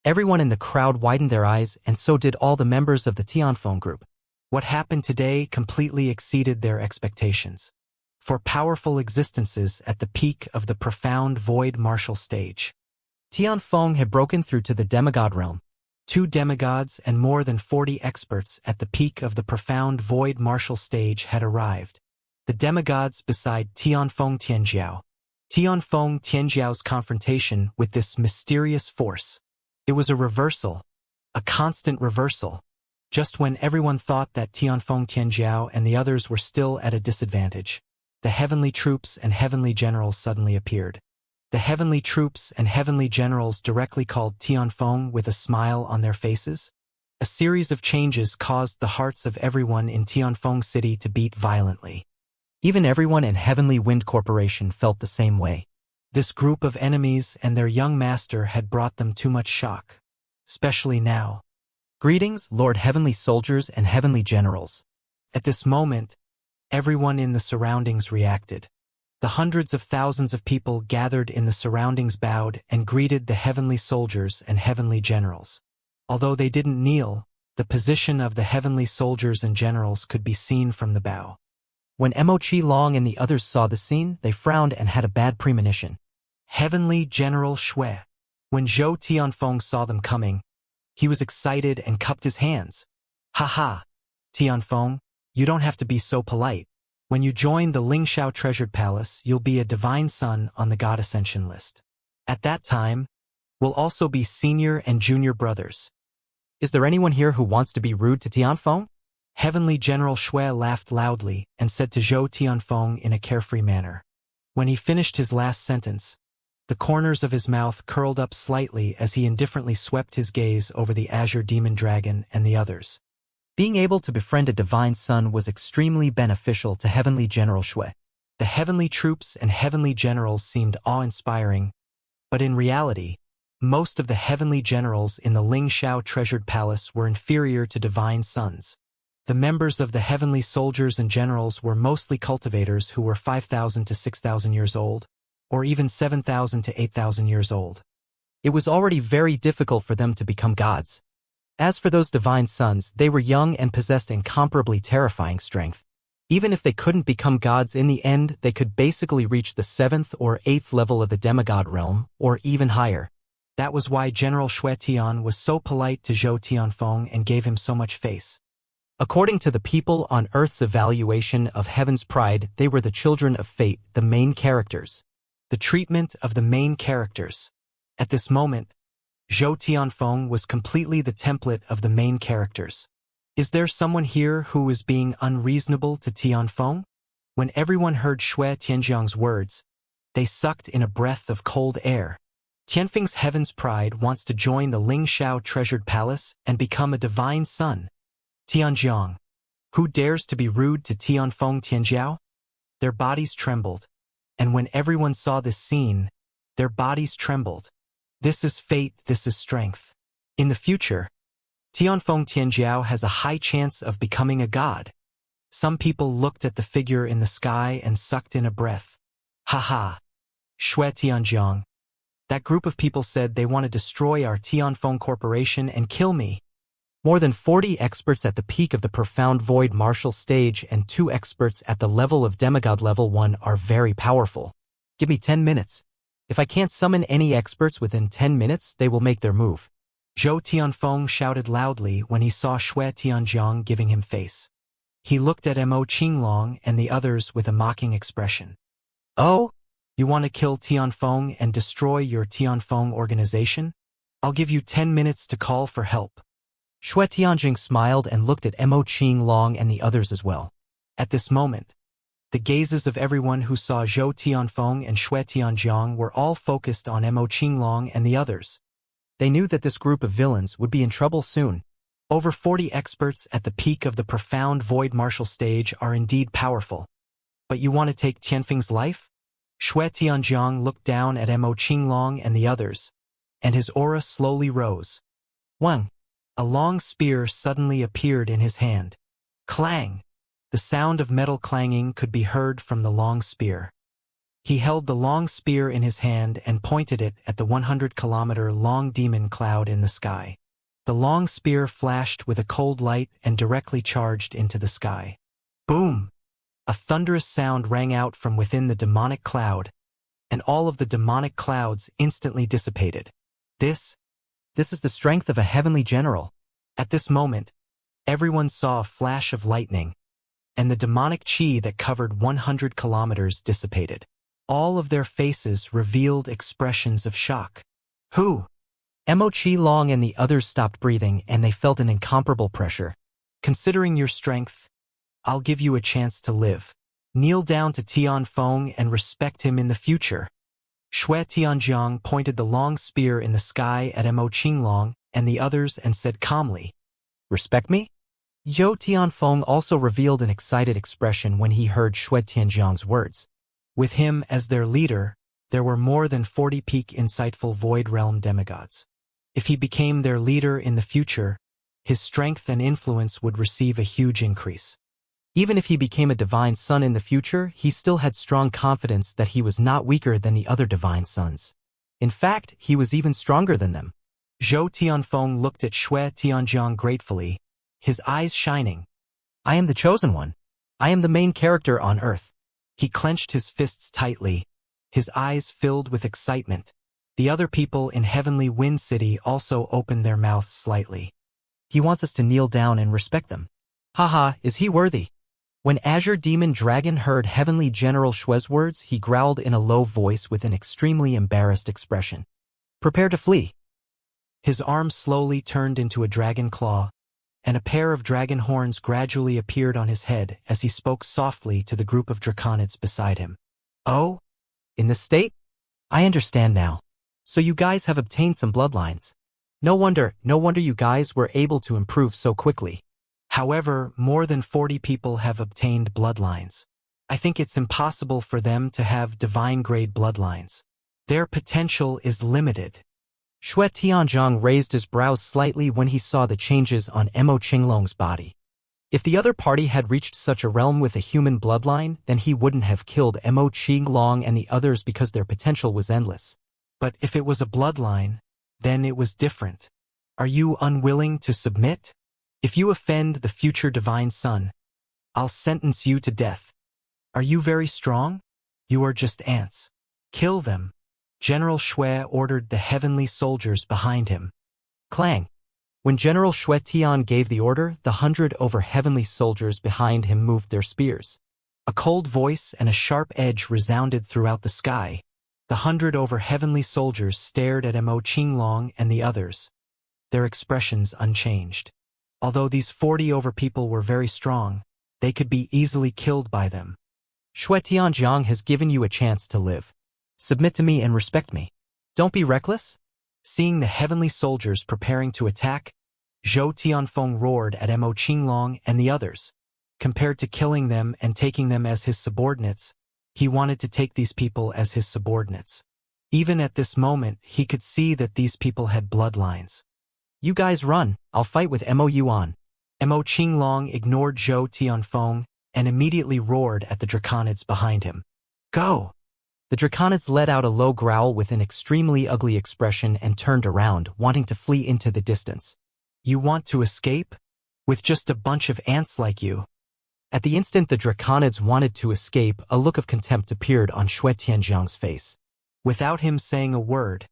Everyone in the crowd widened their eyes, and so did all the members of the Tianfeng group. What happened today completely exceeded their expectations. For powerful existences at the peak of the profound void martial stage, Tianfeng had broken through to the demigod realm. 2 demigods and more than 40 experts at the peak of the profound void martial stage had arrived. The demigods beside Tianfeng Tianjiao. Tianfeng Tianjiao's confrontation with this mysterious force. It was a reversal, a constant reversal. Just when everyone thought that Tianfeng Tianjiao and the others were still at a disadvantage, the heavenly troops and heavenly generals suddenly appeared. The heavenly troops and heavenly generals directly called Tianfeng with a smile on their faces. A series of changes caused the hearts of everyone in Tianfeng City to beat violently. Even everyone in Heavenly Wind Corporation felt the same way. This group of enemies and their young master had brought them too much shock. Especially now. Greetings, Lord Heavenly Soldiers and Heavenly Generals. At this moment, everyone in the surroundings reacted. The hundreds of thousands of people gathered in the surroundings bowed and greeted the heavenly soldiers and heavenly generals. Although they didn't kneel, the position of the heavenly soldiers and generals could be seen from the bow. When Mo Qilong and the others saw the scene, they frowned and had a bad premonition. Heavenly General Shui. When Zhou Tianfeng saw them coming, he was excited and cupped his hands. Ha! Tianfeng, you don't have to be so polite. When you join the Lingxiao Treasured Palace, you'll be a divine son on the God Ascension list. At that time, we'll also be senior and junior brothers. Is there anyone here who wants to be rude to Tianfeng? Heavenly General Shui laughed loudly and said to Zhou Tianfeng in a carefree manner. When he finished his last sentence, the corners of his mouth curled up slightly as he indifferently swept his gaze over the Azure Demon Dragon and the others. Being able to befriend a divine son was extremely beneficial to Heavenly General Shui. The heavenly troops and heavenly generals seemed awe-inspiring, but in reality, most of the heavenly generals in the Lingxiao Treasured Palace were inferior to divine sons. The members of the heavenly soldiers and generals were mostly cultivators who were 5,000 to 6,000 years old, or even 7,000 to 8,000 years old. It was already very difficult for them to become gods. As for those divine sons, they were young and possessed incomparably terrifying strength. Even if they couldn't become gods in the end, they could basically reach the 7th or 8th level of the demigod realm, or even higher. That was why General Shui Tian was so polite to Zhou Tianfeng and gave him so much face. According to the people on Earth's evaluation of Heaven's Pride, they were the children of fate, the main characters. The treatment of the main characters. At this moment, Zhou Tianfeng was completely the template of the main characters. Is there someone here who is being unreasonable to Tianfeng? When everyone heard Shui Tianjiang's words, they sucked in a breath of cold air. Tianfeng's Heaven's Pride wants to join the Lingxiao Treasured Palace and become a divine son. Tianjiang. Who dares to be rude to Tianfeng Tianjiao? Their bodies trembled. And when everyone saw this scene, their bodies trembled. This is fate, this is strength. In the future, Tianfeng Tianjiao has a high chance of becoming a god. Some people looked at the figure in the sky and sucked in a breath. Ha! Shui Tianjiang. That group of people said they want to destroy our Tianfeng Corporation and kill me. More than 40 experts at the peak of the profound void martial stage and 2 experts at the level of demigod level 1 are very powerful. Give me 10 minutes. If I can't summon any experts within 10 minutes, they will make their move. Zhou Tianfeng shouted loudly when he saw Shui Tianjiang giving him face. He looked at Mo Qilong and the others with a mocking expression. Oh? You want to kill Tianfeng and destroy your Tianfeng organization? I'll give you 10 minutes to call for help. Shui Tianjing smiled and looked at Mo Qilong and the others as well. At this moment, the gazes of everyone who saw Zhou Tianfeng and Shui Tianjiang were all focused on Mo Qilong and the others. They knew that this group of villains would be in trouble soon. Over 40 experts at the peak of the profound void martial stage are indeed powerful. But you want to take Tianfeng's life? Shui Tianjiang looked down at Mo Qilong and the others, and his aura slowly rose. Wang! A long spear suddenly appeared in his hand. Clang! The sound of metal clanging could be heard from the long spear. He held the long spear in his hand and pointed it at the 100-kilometer-long demon cloud in the sky. The long spear flashed with a cold light and directly charged into the sky. Boom! A thunderous sound rang out from within the demonic cloud, and all of the demonic clouds instantly dissipated. This This is the strength of a heavenly general. At this moment, everyone saw a flash of lightning, and the demonic chi that covered 100 kilometers dissipated. All of their faces revealed expressions of shock. Who? Mo Chi Long and the others stopped breathing, and they felt an incomparable pressure. Considering your strength, I'll give you a chance to live. Kneel down to Tianfeng and respect him in the future. Shui Tianjiang pointed the long spear in the sky at Mo Qinglong and the others and said calmly, Respect me? Zhou Tianfeng also revealed an excited expression when he heard Shui Tianjiang's words. With him as their leader, there were more than 40 peak insightful Void Realm demigods. If he became their leader in the future, his strength and influence would receive a huge increase. Even if he became a divine son in the future, he still had strong confidence that he was not weaker than the other divine sons. In fact, he was even stronger than them. Zhou Tianfeng looked at Shui Tianjiang gratefully, his eyes shining. I am the chosen one. I am the main character on Earth. He clenched his fists tightly, his eyes filled with excitement. The other people in Heavenly Wind City also opened their mouths slightly. He wants us to kneel down and respect them. Haha, is he worthy? When Azure Demon Dragon heard Heavenly General Shui's words, he growled in a low voice with an extremely embarrassed expression. Prepare to flee. His arm slowly turned into a dragon claw, and a pair of dragon horns gradually appeared on his head as he spoke softly to the group of draconids beside him. Oh? In this state? I understand now. So you guys have obtained some bloodlines. No wonder you guys were able to improve so quickly. However, more than 40 people have obtained bloodlines. I think it's impossible for them to have divine-grade bloodlines. Their potential is limited. Shui Tianjiang raised his brows slightly when he saw the changes on Mo Qinglong's body. If the other party had reached such a realm with a human bloodline, then he wouldn't have killed Mo Qinglong and the others because their potential was endless. But if it was a bloodline, then it was different. Are you unwilling to submit? If you offend the future divine son, I'll sentence you to death. Are you very strong? You are just ants. Kill them. General Shui ordered the heavenly soldiers behind him. Clang. When General Shui Tian gave the order, the 100 over heavenly soldiers behind him moved their spears. A cold voice and a sharp edge resounded throughout the sky. The 100 over heavenly soldiers stared at Mo Qinglong and the others, their expressions unchanged. Although these 40 over people were very strong, they could be easily killed by them. Shui Tianjiang has given you a chance to live. Submit to me and respect me. Don't be reckless. Seeing the heavenly soldiers preparing to attack, Zhou Tianfeng roared at Mo Qinglong and the others. Compared to killing them and taking them as his subordinates, he wanted to take these people as his subordinates. Even at this moment, he could see that these people had bloodlines. You guys run, I'll fight with Mo Yuan. Mo Qinglong ignored Zhou Tianfeng and immediately roared at the draconids behind him. Go! The draconids let out a low growl with an extremely ugly expression and turned around, wanting to flee into the distance. You want to escape? With just a bunch of ants like you? At the instant the draconids wanted to escape, a look of contempt appeared on Shui Tianjiang's face. Without him saying a word,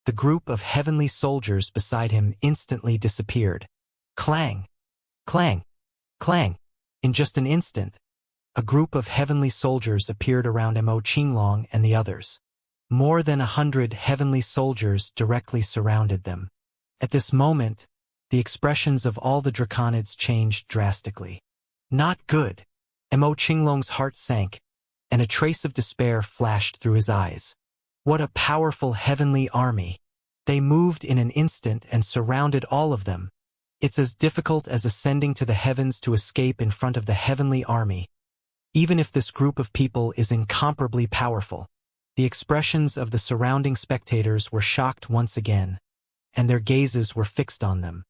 the group of heavenly soldiers beside him instantly disappeared. Clang! Clang! Clang! In just an instant, a group of heavenly soldiers appeared around Mo Qinglong and the others. More than 100 heavenly soldiers directly surrounded them. At this moment, the expressions of all the draconids changed drastically. Not good. Mo Qinglong's heart sank, and a trace of despair flashed through his eyes. What a powerful heavenly army. They moved in an instant and surrounded all of them. It's as difficult as ascending to the heavens to escape in front of the heavenly army. Even if this group of people is incomparably powerful, the expressions of the surrounding spectators were shocked once again, and their gazes were fixed on them.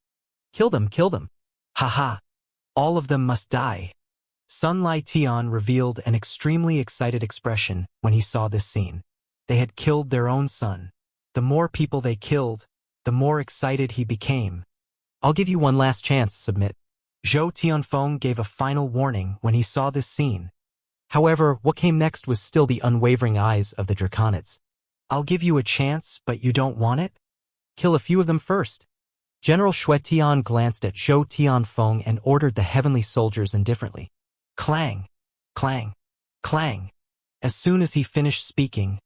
Kill them, kill them. Haha. All of them must die. Sun Lai Tian revealed an extremely excited expression when he saw this scene. They had killed their own son. The more people they killed, the more excited he became. I'll give you one last chance, submit. Zhou Tianfeng gave a final warning when he saw this scene. However, what came next was still the unwavering eyes of the draconids. I'll give you a chance, but you don't want it? Kill a few of them first. General Xue Tian glanced at Zhou Tianfeng and ordered the heavenly soldiers indifferently. Clang, clang, clang. As soon as he finished speaking,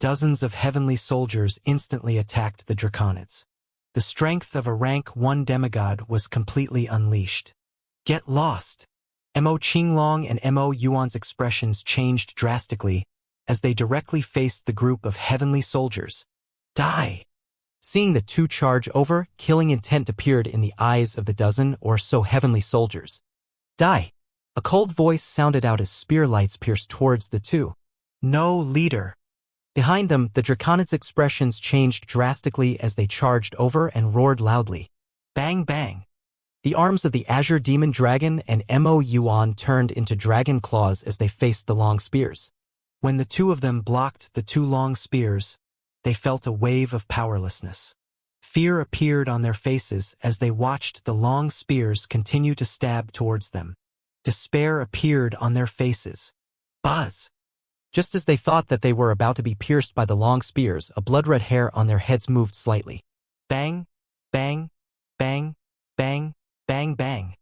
dozens of heavenly soldiers instantly attacked the Draconids. The strength of a rank 1 demigod was completely unleashed. Get lost. Mo Qinglong and Mo Yuan's expressions changed drastically as they directly faced the group of heavenly soldiers. Die! Seeing the two charge over, killing intent appeared in the eyes of the dozen or so heavenly soldiers. Die! A cold voice sounded out as spear lights pierced towards the two. No leader. Behind them, the Draconids' expressions changed drastically as they charged over and roared loudly. Bang bang! The arms of the Azure Demon Dragon and Mo Yuan turned into dragon claws as they faced the long spears. When the two of them blocked the two long spears, they felt a wave of powerlessness. Fear appeared on their faces as they watched the long spears continue to stab towards them. Despair appeared on their faces. Buzz! Just as they thought that they were about to be pierced by the long spears, a blood-red hair on their heads moved slightly. Bang, bang, bang, bang, bang, bang.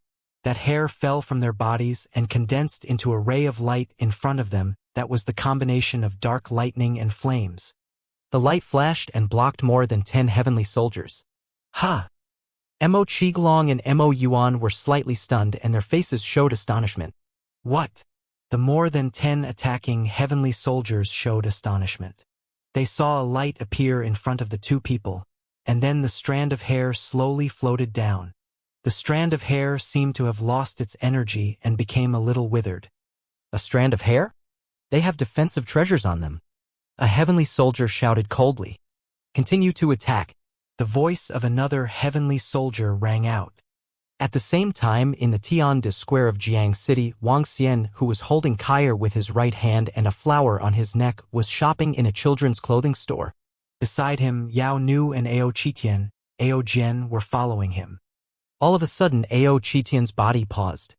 That hair fell from their bodies and condensed into a ray of light in front of them that was the combination of dark lightning and flames. The light flashed and blocked more than 10 heavenly soldiers. Ha! Mo Qinglong and Mo Yuan were slightly stunned and their faces showed astonishment. What? The more than 10 attacking heavenly soldiers showed astonishment. They saw a light appear in front of the two people, and then the strand of hair slowly floated down. The strand of hair seemed to have lost its energy and became a little withered. A strand of hair? They have defensive treasures on them. A heavenly soldier shouted coldly. Continue to attack. The voice of another heavenly soldier rang out. At the same time, in the Tiande square of Jiang City, Wang Xian, who was holding Kaier with his right hand and a flower on his neck, was shopping in a children's clothing store. Beside him, Yao Nu and Ao Qitian, Ao Jian were following him. All of a sudden, Ao Qitian's body paused.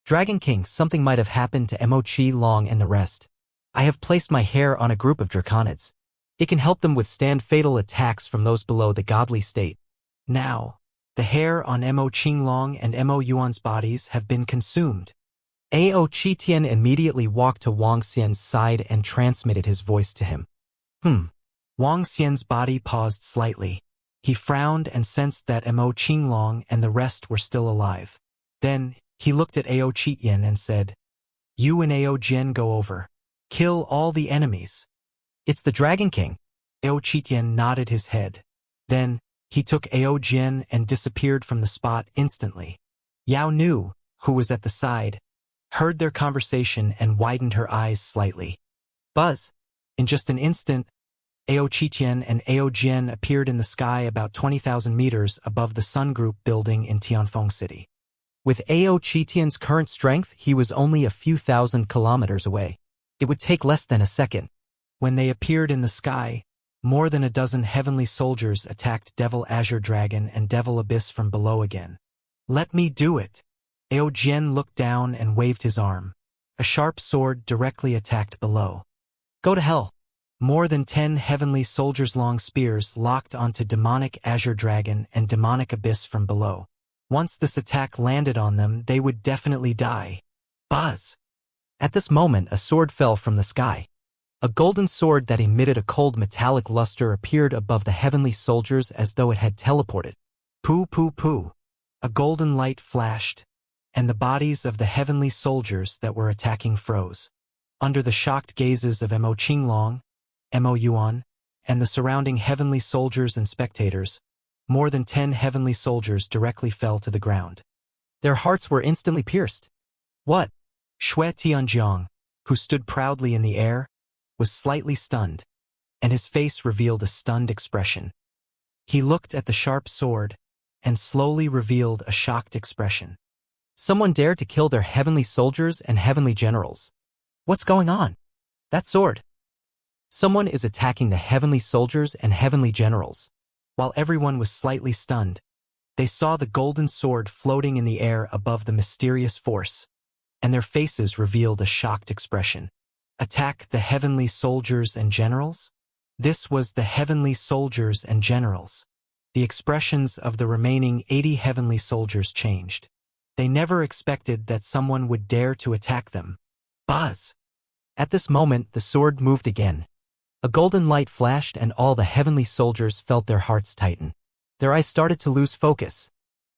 Dragon King, something might have happened to Mo Qinglong and the rest. I have placed my hair on a group of Draconids. It can help them withstand fatal attacks from those below the godly state. Now, the hair on Mo Qinglong and Mo Yuan's bodies have been consumed. Ao Qitian immediately walked to Wang Xian's side and transmitted his voice to him. Wang Xian's body paused slightly. He frowned and sensed that Mo Qinglong and the rest were still alive. Then, he looked at Ao Qitian and said, You and Ao Jian go over. Kill all the enemies. It's the Dragon King. Ao Qitian nodded his head. Then, he took Ao Jian and disappeared from the spot instantly. Yao Nu, who was at the side, heard their conversation and widened her eyes slightly. Buzz! In just an instant, Ao Qitian and Ao Jian appeared in the sky about 20,000 meters above the Sun Group building in Tianfeng City. With Ao Qitian's current strength, he was only a few thousand kilometers away. It would take less than a second. When they appeared in the sky, more than a dozen heavenly soldiers attacked Devil Azure Dragon and Devil Abyss from below again. Let me do it. Ao Jian looked down and waved his arm. A sharp sword directly attacked below. Go to hell. More than 10 heavenly soldiers' long spears locked onto Demonic Azure Dragon and Demonic Abyss from below. Once this attack landed on them, they would definitely die. Buzz! At this moment, a sword fell from the sky. A golden sword that emitted a cold metallic luster appeared above the heavenly soldiers as though it had teleported. Pooh pooh pooh. A golden light flashed, and the bodies of the heavenly soldiers that were attacking froze. Under the shocked gazes of Mo Qinglong, Mo Yuan, and the surrounding heavenly soldiers and spectators, more than 10 heavenly soldiers directly fell to the ground. Their hearts were instantly pierced. What? Xue Tianjiang, who stood proudly in the air, was slightly stunned, and his face revealed a stunned expression. He looked at the sharp sword and slowly revealed a shocked expression. Someone dared to kill their heavenly soldiers and heavenly generals. What's going on? That sword. Someone is attacking the heavenly soldiers and heavenly generals. While everyone was slightly stunned, they saw the golden sword floating in the air above the mysterious force, and their faces revealed a shocked expression. Attack the heavenly soldiers and generals? This was the heavenly soldiers and generals. The expressions of the remaining 80 heavenly soldiers changed. They never expected that someone would dare to attack them. Buzz! At this moment, the sword moved again. A golden light flashed and all the heavenly soldiers felt their hearts tighten. Their eyes started to lose focus.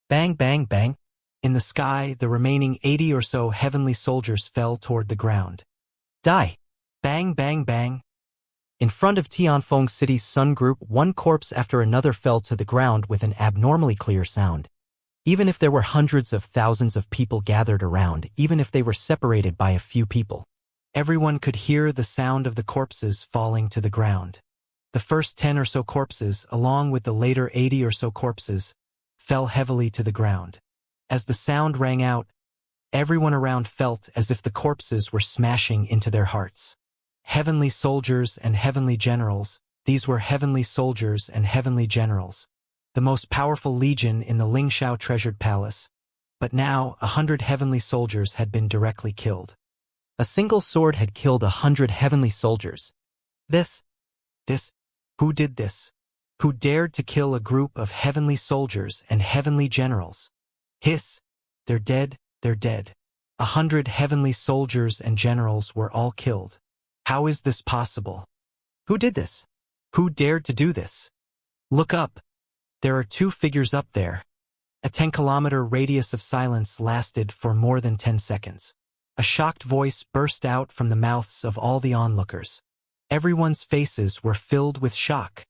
Bang, bang, bang. In the sky, the remaining 80 or so heavenly soldiers fell toward the ground. Die! Bang, bang, bang. In front of Tianfeng City's Sun Group, one corpse after another fell to the ground with an abnormally clear sound. Even if there were hundreds of thousands of people gathered around, even if they were separated by a few people, everyone could hear the sound of the corpses falling to the ground. The first 10 or so corpses, along with the later 80 or so corpses, fell heavily to the ground. As the sound rang out, everyone around felt as if the corpses were smashing into their hearts. Heavenly soldiers and heavenly generals, these were heavenly soldiers and heavenly generals, the most powerful legion in the Lingxiao treasured palace. But now 100 heavenly soldiers had been directly killed. A single sword had killed 100 heavenly soldiers. Who did this? Who dared to kill a group of heavenly soldiers and heavenly generals? Hiss! They're dead, they're dead. 100 heavenly soldiers and generals were all killed. How is this possible? Who did this? Who dared to do this? Look up. There are two figures up there. A 10-kilometer radius of silence lasted for more than 10 seconds. A shocked voice burst out from the mouths of all the onlookers. Everyone's faces were filled with shock.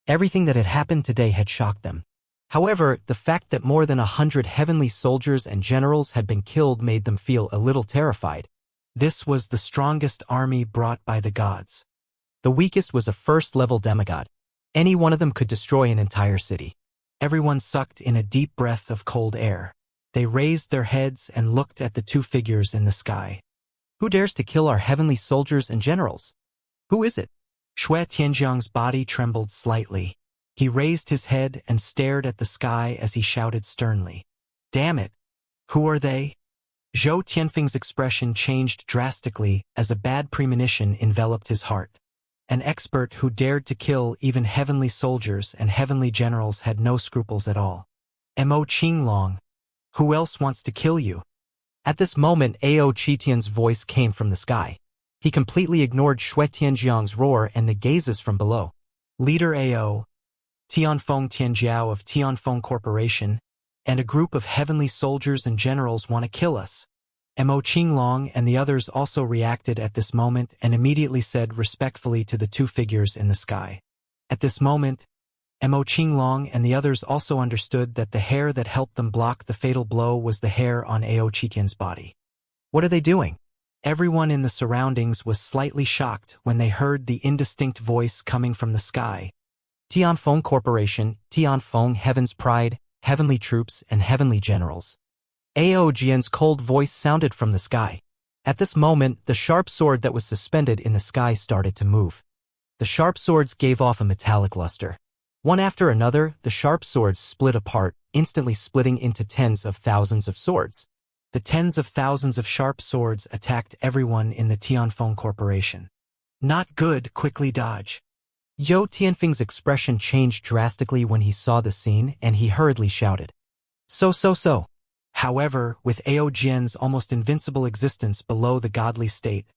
Everything that had happened today had shocked them. However, the fact that more than 100 heavenly soldiers and generals had been killed made them feel a little terrified. This was the strongest army brought by the gods. The weakest was a first-level demigod. Any one of them could destroy an entire city. Everyone sucked in a deep breath of cold air. They raised their heads and looked at the two figures in the sky. Who dares to kill our heavenly soldiers and generals? Who is it? Shui Tianjiang's body trembled slightly. He raised his head and stared at the sky as he shouted sternly. Damn it! Who are they? Zhou Tianfeng's expression changed drastically as a bad premonition enveloped his heart. An expert who dared to kill even heavenly soldiers and heavenly generals had no scruples at all. Mo Qinglong. Who else wants to kill you? At this moment, Ao Qitian's voice came from the sky. He completely ignored Shui Tianjiang's roar and the gazes from below. Leader Ao, Tianfeng Tianjiao of Tianfeng Corporation, and a group of heavenly soldiers and generals want to kill us. Mo Qinglong and the others also reacted at this moment and immediately said respectfully to the two figures in the sky. At this moment, Mo Qinglong and the others also understood that the hair that helped them block the fatal blow was the hair on Ao Qitian's body. What are they doing? Everyone in the surroundings was slightly shocked when they heard the indistinct voice coming from the sky. Tianfeng Corporation, Tianfeng Heaven's Pride, Heavenly Troops, and Heavenly Generals. Ao Jian's cold voice sounded from the sky. At this moment, the sharp sword that was suspended in the sky started to move. The sharp swords gave off a metallic luster. One after another, the sharp swords split apart, instantly splitting into tens of thousands of swords. The tens of thousands of sharp swords attacked everyone in the Tianfeng Corporation. Not good, quickly dodge. Zhou Tianfeng's expression changed drastically when he saw the scene, and he hurriedly shouted. So. However, with Ao Jian's almost invincible existence below the godly state,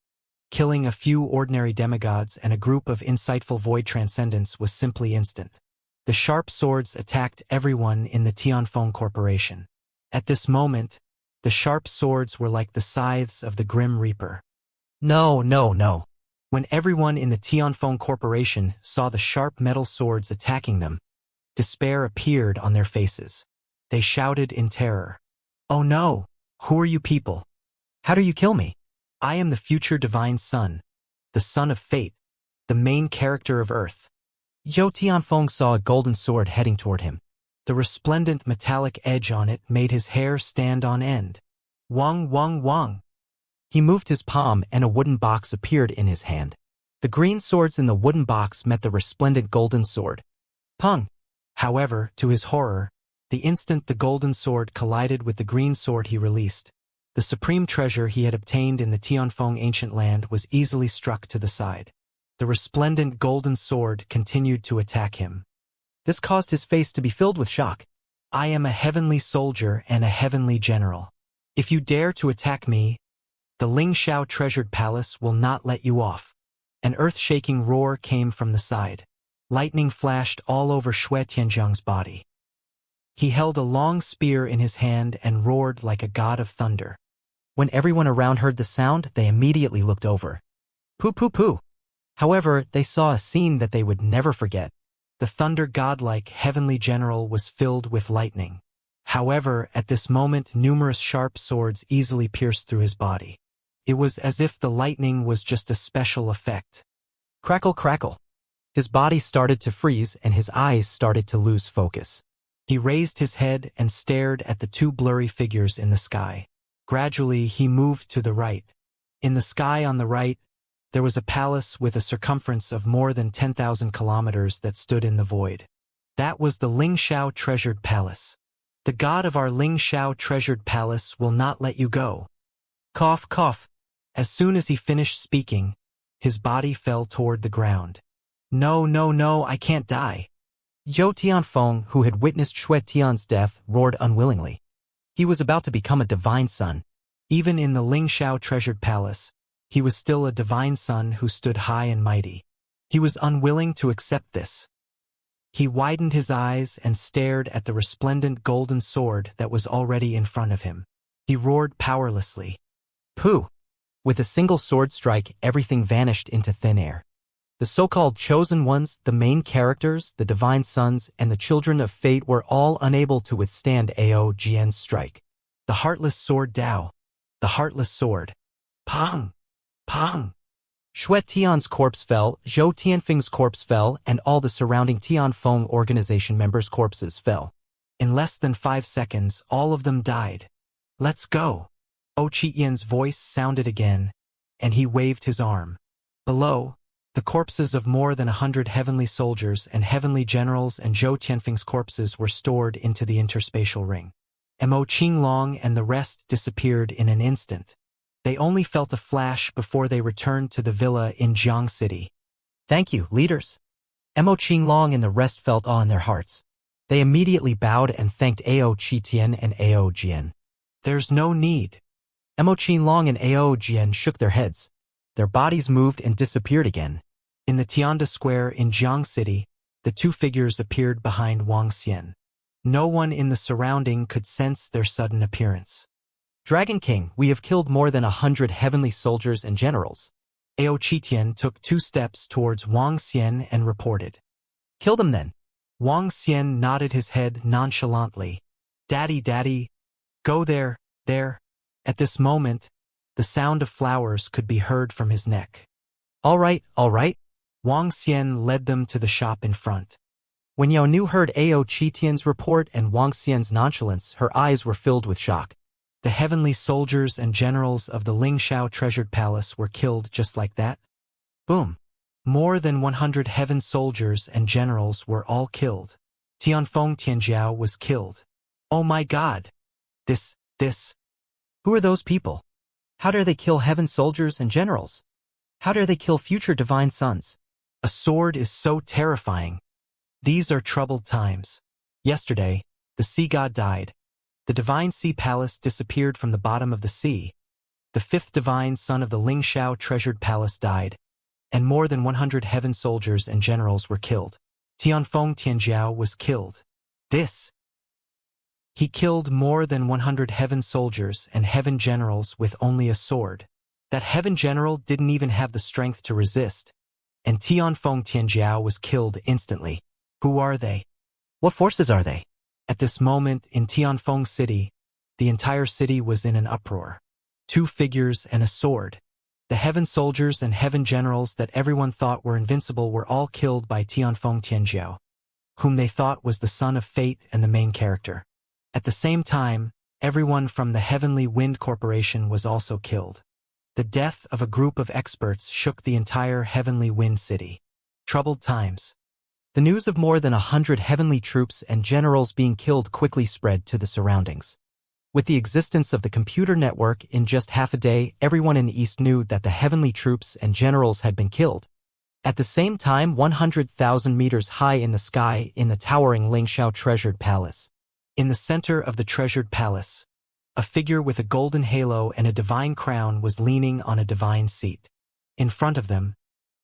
killing a few ordinary demigods and a group of insightful void transcendents was simply instant. The sharp swords attacked everyone in the Tianfeng Corporation. At this moment, the sharp swords were like the scythes of the Grim Reaper. No. When everyone in the Tianfeng Corporation saw the sharp metal swords attacking them, despair appeared on their faces. They shouted in terror. Oh no! Who are you people? How do you kill me? I am the future divine son, the son of fate, the main character of Earth. Zhou Tianfeng saw a golden sword heading toward him. The resplendent metallic edge on it made his hair stand on end. Wang. He moved his palm and a wooden box appeared in his hand. The green swords in the wooden box met the resplendent golden sword. Pung! However, to his horror, the instant the golden sword collided with the green sword he released, the supreme treasure he had obtained in the Tianfeng ancient land was easily struck to the side. The resplendent golden sword continued to attack him. This caused his face to be filled with shock. I am a heavenly soldier and a heavenly general. If you dare to attack me, the Ling Shao treasured palace will not let you off. An earth-shaking roar came from the side. Lightning flashed all over Xue Tianjiang's body. He held a long spear in his hand and roared like a god of thunder. When everyone around heard the sound, they immediately looked over. Pooh pooh pooh. However, they saw a scene that they would never forget. The thunder godlike heavenly general was filled with lightning. However, at this moment numerous sharp swords easily pierced through his body. It was as if the lightning was just a special effect. Crackle crackle. His body started to freeze and his eyes started to lose focus. He raised his head and stared at the two blurry figures in the sky. Gradually, he moved to the right. In the sky on the right, there was a palace with a circumference of more than 10,000 kilometers that stood in the void. That was the Ling Shao treasured palace. The god of our Ling Shao treasured palace will not let you go. Cough, cough. As soon as he finished speaking, his body fell toward the ground. No, no, no, I can't die. Zhou Tianfeng, who had witnessed Xue Tian's death, roared unwillingly. He was about to become a divine son. Even in the Ling Shao treasured palace, he was still a divine son who stood high and mighty. He was unwilling to accept this. He widened his eyes and stared at the resplendent golden sword that was already in front of him. He roared powerlessly. Pooh! With a single sword strike, everything vanished into thin air. The so-called chosen ones, the main characters, the divine sons, and the children of fate were all unable to withstand Ao Jian's strike. The heartless sword Dao. The heartless sword. Pang! Pang! Xue Tian's corpse fell, Zhou Tianfeng's corpse fell, and all the surrounding Tianfeng organization members' corpses fell. In less than 5 seconds, all of them died. Let's go. O Qi-Yan's voice sounded again, and he waved his arm. Below, the corpses of more than 100 heavenly soldiers and heavenly generals and Zhou Tianfeng's corpses were stored into the interspatial ring. Mo Qinglong and the rest disappeared in an instant. They only felt a flash before they returned to the villa in Jiang City. Thank you, leaders. Mo Qinglong and the rest felt awe in their hearts. They immediately bowed and thanked Ao Qitian and Ao Jian. There's no need. Mo Qinglong and Ao Jian shook their heads. Their bodies moved and disappeared again. In the Tianda Square in Jiang City, the two figures appeared behind Wang Xian. No one in the surrounding could sense their sudden appearance. Dragon King, we have killed more than 100 heavenly soldiers and generals. Ao Qitian took 2 steps towards Wang Xian and reported. Kill them then. Wang Xian nodded his head nonchalantly. Daddy, daddy, go there, there. At this moment, the sound of flowers could be heard from his neck. All right, all right. Wang Xian led them to the shop in front. When Yao Nu heard Ao Qitian's report and Wang Xian's nonchalance, her eyes were filled with shock. The heavenly soldiers and generals of the Ling Shao treasured palace were killed just like that. Boom. More than 100 heaven soldiers and generals were all killed. Tianfeng Tianjiao was killed. Oh my god. This. Who are those people? How dare they kill heaven soldiers and generals? How dare they kill future divine sons? A sword is so terrifying. These are troubled times. Yesterday, the sea god died. The divine sea palace disappeared from the bottom of the sea. The 5th divine son of the Ling Shao treasured palace died, and more than 100 heaven soldiers and generals were killed. Tianfeng Tianjiao was killed. He killed more than 100 heaven soldiers and heaven generals with only a sword. That heaven general didn't even have the strength to resist. And Tianfeng Tianjiao was killed instantly. Who are they? What forces are they? At this moment in Tianfeng City, the entire city was in an uproar. 2 figures and a sword. The heaven soldiers and heaven generals that everyone thought were invincible were all killed by Tianfeng Tianjiao, whom they thought was the son of fate and the main character. At the same time, everyone from the Heavenly Wind Corporation was also killed. The death of a group of experts shook the entire Heavenly Wind City. Troubled times. The news of more than 100 heavenly troops and generals being killed quickly spread to the surroundings. With the existence of the computer network, in just half a day, everyone in the East knew that the heavenly troops and generals had been killed. At the same time, 100,000 meters high in the sky, in the towering Lingxiao treasured palace. In the center of the treasured palace, a figure with a golden halo and a divine crown was leaning on a divine seat. In front of them,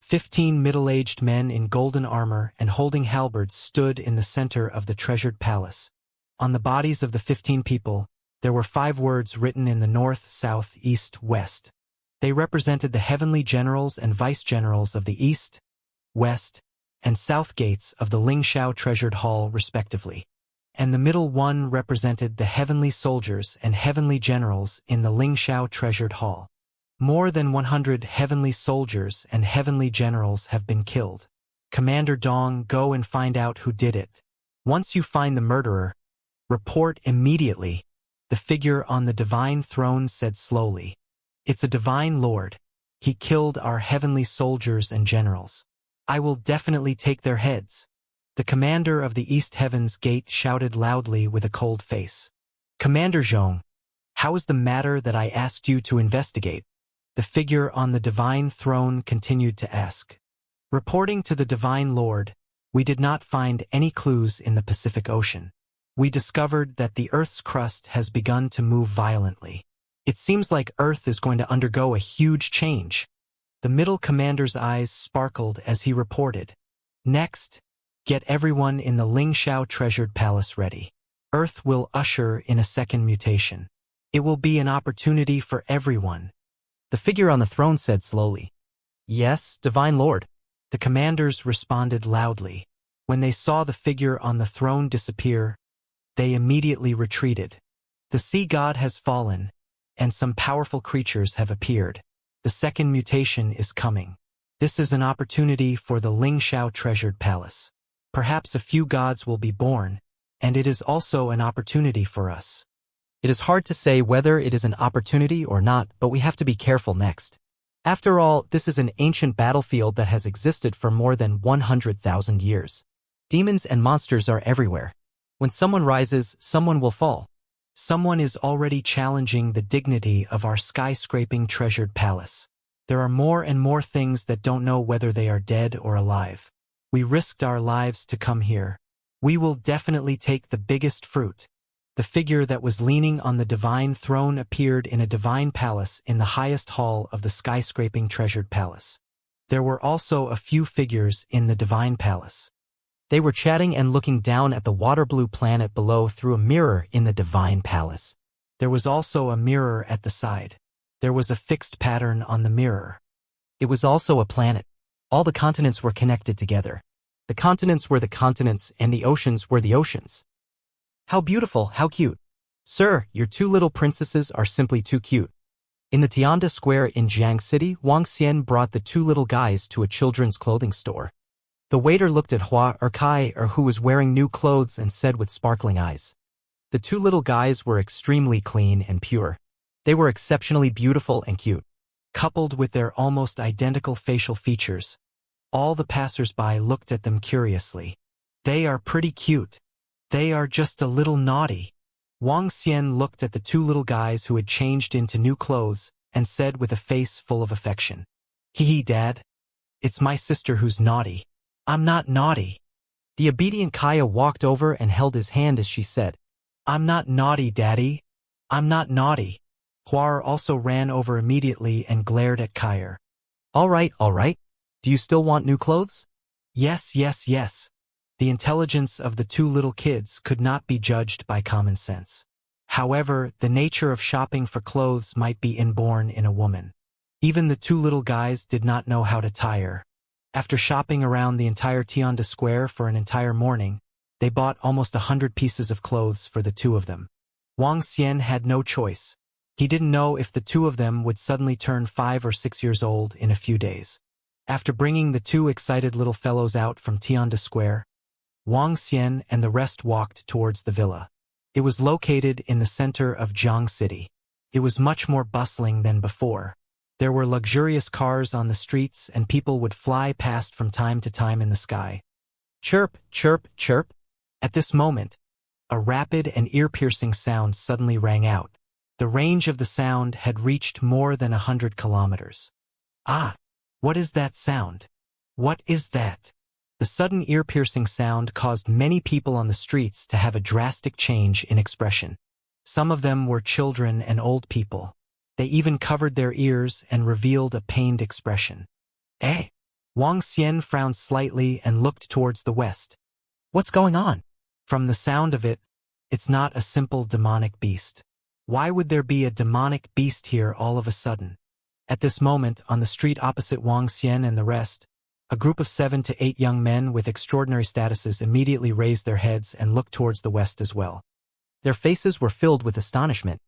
15 middle-aged men in golden armor and holding halberds stood in the center of the treasured palace. On the bodies of the 15 people, there were 5 words written in the north, south, east, west. They represented the heavenly generals and vice-generals of the east, west, and south gates of the Lingxiao treasured hall respectively. And the middle one represented the heavenly soldiers and heavenly generals in the Lingxiao treasured hall. More than 100 heavenly soldiers and heavenly generals have been killed. Commander Dong, go and find out who did it. Once you find the murderer, report immediately, the figure on the divine throne said slowly. It's a divine lord. He killed our heavenly soldiers and generals. I will definitely take their heads. The commander of the East Heavens Gate shouted loudly with a cold face. Commander Zhong, how is the matter that I asked you to investigate? The figure on the divine throne continued to ask. Reporting to the divine lord, we did not find any clues in the Pacific Ocean. We discovered that the Earth's crust has begun to move violently. It seems like Earth is going to undergo a huge change. The middle commander's eyes sparkled as he reported. Next, get everyone in the Lingxiao treasured palace ready. Earth will usher in a second mutation. It will be an opportunity for everyone. The figure on the throne said slowly. Yes, Divine Lord. The commanders responded loudly. When they saw the figure on the throne disappear, they immediately retreated. The sea god has fallen, and some powerful creatures have appeared. The second mutation is coming. This is an opportunity for the Lingxiao treasured palace. Perhaps a few gods will be born, and it is also an opportunity for us. It is hard to say whether it is an opportunity or not, but we have to be careful next. After all, this is an ancient battlefield that has existed for more than 100,000 years. Demons and monsters are everywhere. When someone rises, someone will fall. Someone is already challenging the dignity of our skyscraping treasured palace. There are more and more things that don't know whether they are dead or alive. We risked our lives to come here. We will definitely take the biggest fruit. The figure that was leaning on the divine throne appeared in a divine palace in the highest hall of the skyscraping treasured palace. There were also a few figures in the divine palace. They were chatting and looking down at the water-blue planet below through a mirror in the divine palace. There was also a mirror at the side. There was a fixed pattern on the mirror. It was also a planet. All the continents were connected together. The continents were the continents and the oceans were the oceans. How beautiful, how cute. Sir, your 2 little princesses are simply too cute. In the Tianda Square in Jiang City, Wang Xian brought the 2 little guys to a children's clothing store. The waiter looked at Hua or Kai or who was wearing new clothes and said with sparkling eyes. The 2 little guys were extremely clean and pure. They were exceptionally beautiful and cute. Coupled with their almost identical facial features, all the passers-by looked at them curiously. They are pretty cute. They are just a little naughty. Wang Xian looked at the 2 little guys who had changed into new clothes and said with a face full of affection. Hee, Dad. It's my sister who's naughty. I'm not naughty. The obedient Kaya walked over and held his hand as she said, I'm not naughty, Daddy. I'm not naughty. Huar also ran over immediately and glared at Kaya. All right. Do you still want new clothes? Yes. The intelligence of the 2 little kids could not be judged by common sense. However, the nature of shopping for clothes might be inborn in a woman. Even the 2 little guys did not know how to tire. After shopping around the entire Tianda Square for an entire morning, they bought almost 100 pieces of clothes for the 2 of them. Wang Xian had no choice. He didn't know if the 2 of them would suddenly turn 5 or 6 years old in a few days. After bringing the 2 excited little fellows out from Tianda Square, Wang Xian and the rest walked towards the villa. It was located in the center of Jiang City. It was much more bustling than before. There were luxurious cars on the streets and people would fly past from time to time in the sky. Chirp, chirp, chirp. At this moment, a rapid and ear-piercing sound suddenly rang out. The range of the sound had reached more than 100 kilometers. Ah, what is that sound? What is that? The sudden ear-piercing sound caused many people on the streets to have a drastic change in expression. Some of them were children and old people. They even covered their ears and revealed a pained expression. Eh? Wang Xian frowned slightly and looked towards the west. What's going on? From the sound of it, it's not a simple demonic beast. Why would there be a demonic beast here all of a sudden? At this moment, on the street opposite Wang Xian and the rest, a group of 7 to 8 young men with extraordinary statuses immediately raised their heads and looked towards the west as well. Their faces were filled with astonishment.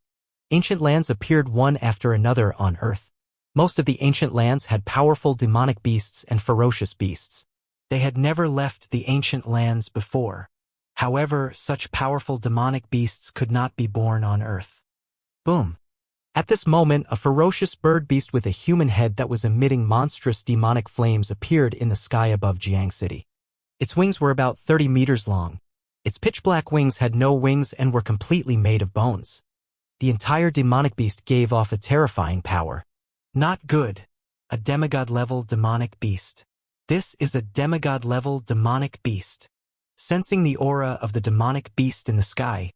Ancient lands appeared one after another on Earth. Most of the ancient lands had powerful demonic beasts and ferocious beasts. They had never left the ancient lands before. However, such powerful demonic beasts could not be born on Earth. Boom. At this moment, a ferocious bird beast with a human head that was emitting monstrous demonic flames appeared in the sky above Jiang City. Its wings were about 30 meters long. Its pitch-black wings had no wings and were completely made of bones. The entire demonic beast gave off a terrifying power. Not good. A demigod-level demonic beast. This is a demigod-level demonic beast. Sensing the aura of the demonic beast in the sky,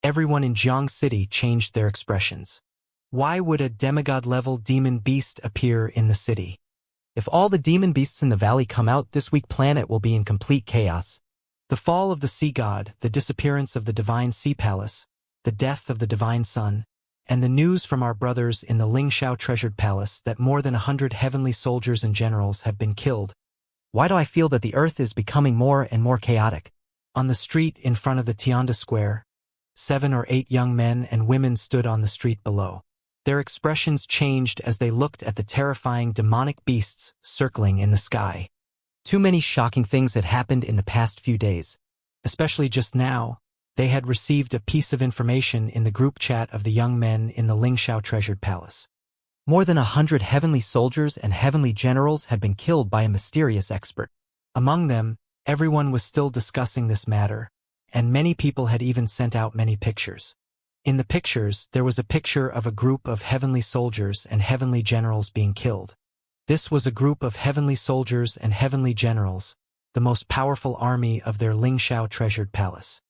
everyone in Jiang City changed their expressions. Why would a demigod-level demon beast appear in the city? If all the demon beasts in the valley come out, this weak planet will be in complete chaos. The fall of the sea god, the disappearance of the divine sea palace, the death of the divine sun, and the news from our brothers in the Lingxiao treasured palace that more than 100 heavenly soldiers and generals have been killed. Why do I feel that the earth is becoming more and more chaotic? On the street in front of the Tianda Square, 7 or 8 young men and women stood on the street below. Their expressions changed as they looked at the terrifying demonic beasts circling in the sky. Too many shocking things had happened in the past few days. Especially just now, they had received a piece of information in the group chat of the young men in the Lingxiao treasured palace. More than 100 heavenly soldiers and heavenly generals had been killed by a mysterious expert. Among them, everyone was still discussing this matter, and many people had even sent out many pictures. In the pictures, there was a picture of a group of heavenly soldiers and heavenly generals being killed. This was a group of heavenly soldiers and heavenly generals, the most powerful army of their Lingxiao treasured palace.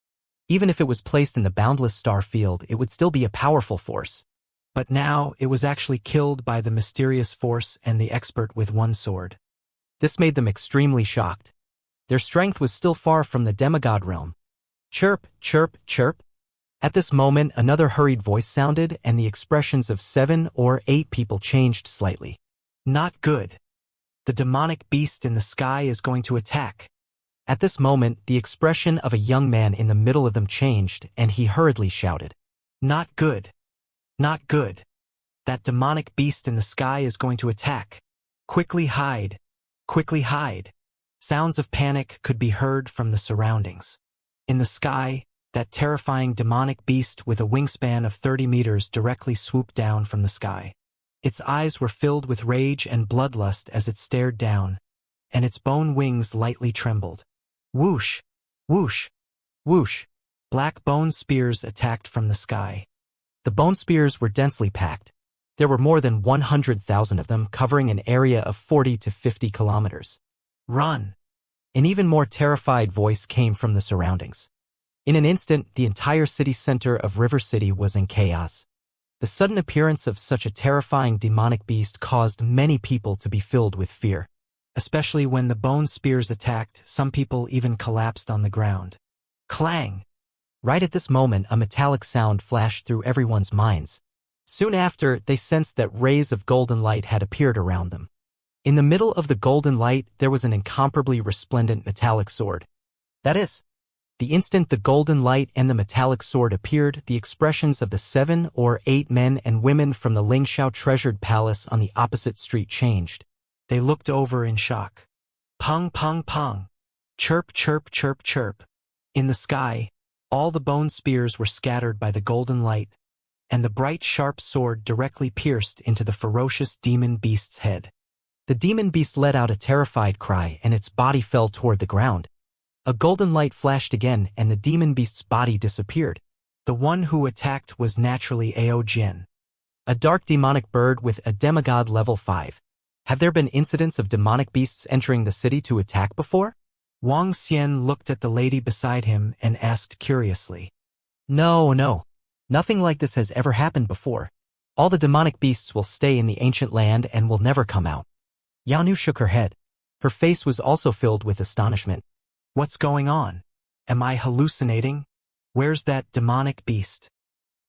Even if it was placed in the boundless star field, it would still be a powerful force. But now, it was actually killed by the mysterious force and the expert with one sword. This made them extremely shocked. Their strength was still far from the demigod realm. Chirp, chirp, chirp. At this moment, another hurried voice sounded, and the expressions of 7 or 8 people changed slightly. Not good. The demonic beast in the sky is going to attack. At this moment, the expression of a young man in the middle of them changed, and he hurriedly shouted. Not good. Not good. That demonic beast in the sky is going to attack. Quickly hide. Quickly hide. Sounds of panic could be heard from the surroundings. In the sky, that terrifying demonic beast with a wingspan of 30 meters directly swooped down from the sky. Its eyes were filled with rage and bloodlust as it stared down, and its bone wings lightly trembled. Whoosh! Whoosh! Whoosh! Black bone spears attacked from the sky. The bone spears were densely packed. There were more than 100,000 of them, covering an area of 40 to 50 kilometers. Run! An even more terrified voice came from the surroundings. In an instant, the entire city center of River City was in chaos. The sudden appearance of such a terrifying demonic beast caused many people to be filled with fear. Especially when the bone spears attacked, some people even collapsed on the ground. Clang! Right at this moment, a metallic sound flashed through everyone's minds. Soon after, they sensed that rays of golden light had appeared around them. In the middle of the golden light, there was an incomparably resplendent metallic sword. That is, the instant the golden light and the metallic sword appeared, the expressions of the 7 or 8 men and women from the Lingxiao treasured palace on the opposite street changed. They looked over in shock. Pong, pong, pong. Chirp, chirp, chirp, chirp. In the sky, all the bone spears were scattered by the golden light, and the bright sharp sword directly pierced into the ferocious demon beast's head. The demon beast let out a terrified cry, and its body fell toward the ground. A golden light flashed again, and the demon beast's body disappeared. The one who attacked was naturally Ao Jin, a dark demonic bird with a demigod level 5. Have there been incidents of demonic beasts entering the city to attack before? Wang Xian looked at the lady beside him and asked curiously. No. Nothing like this has ever happened before. All the demonic beasts will stay in the ancient land and will never come out. Yao Nu shook her head. Her face was also filled with astonishment. What's going on? Am I hallucinating? Where's that demonic beast?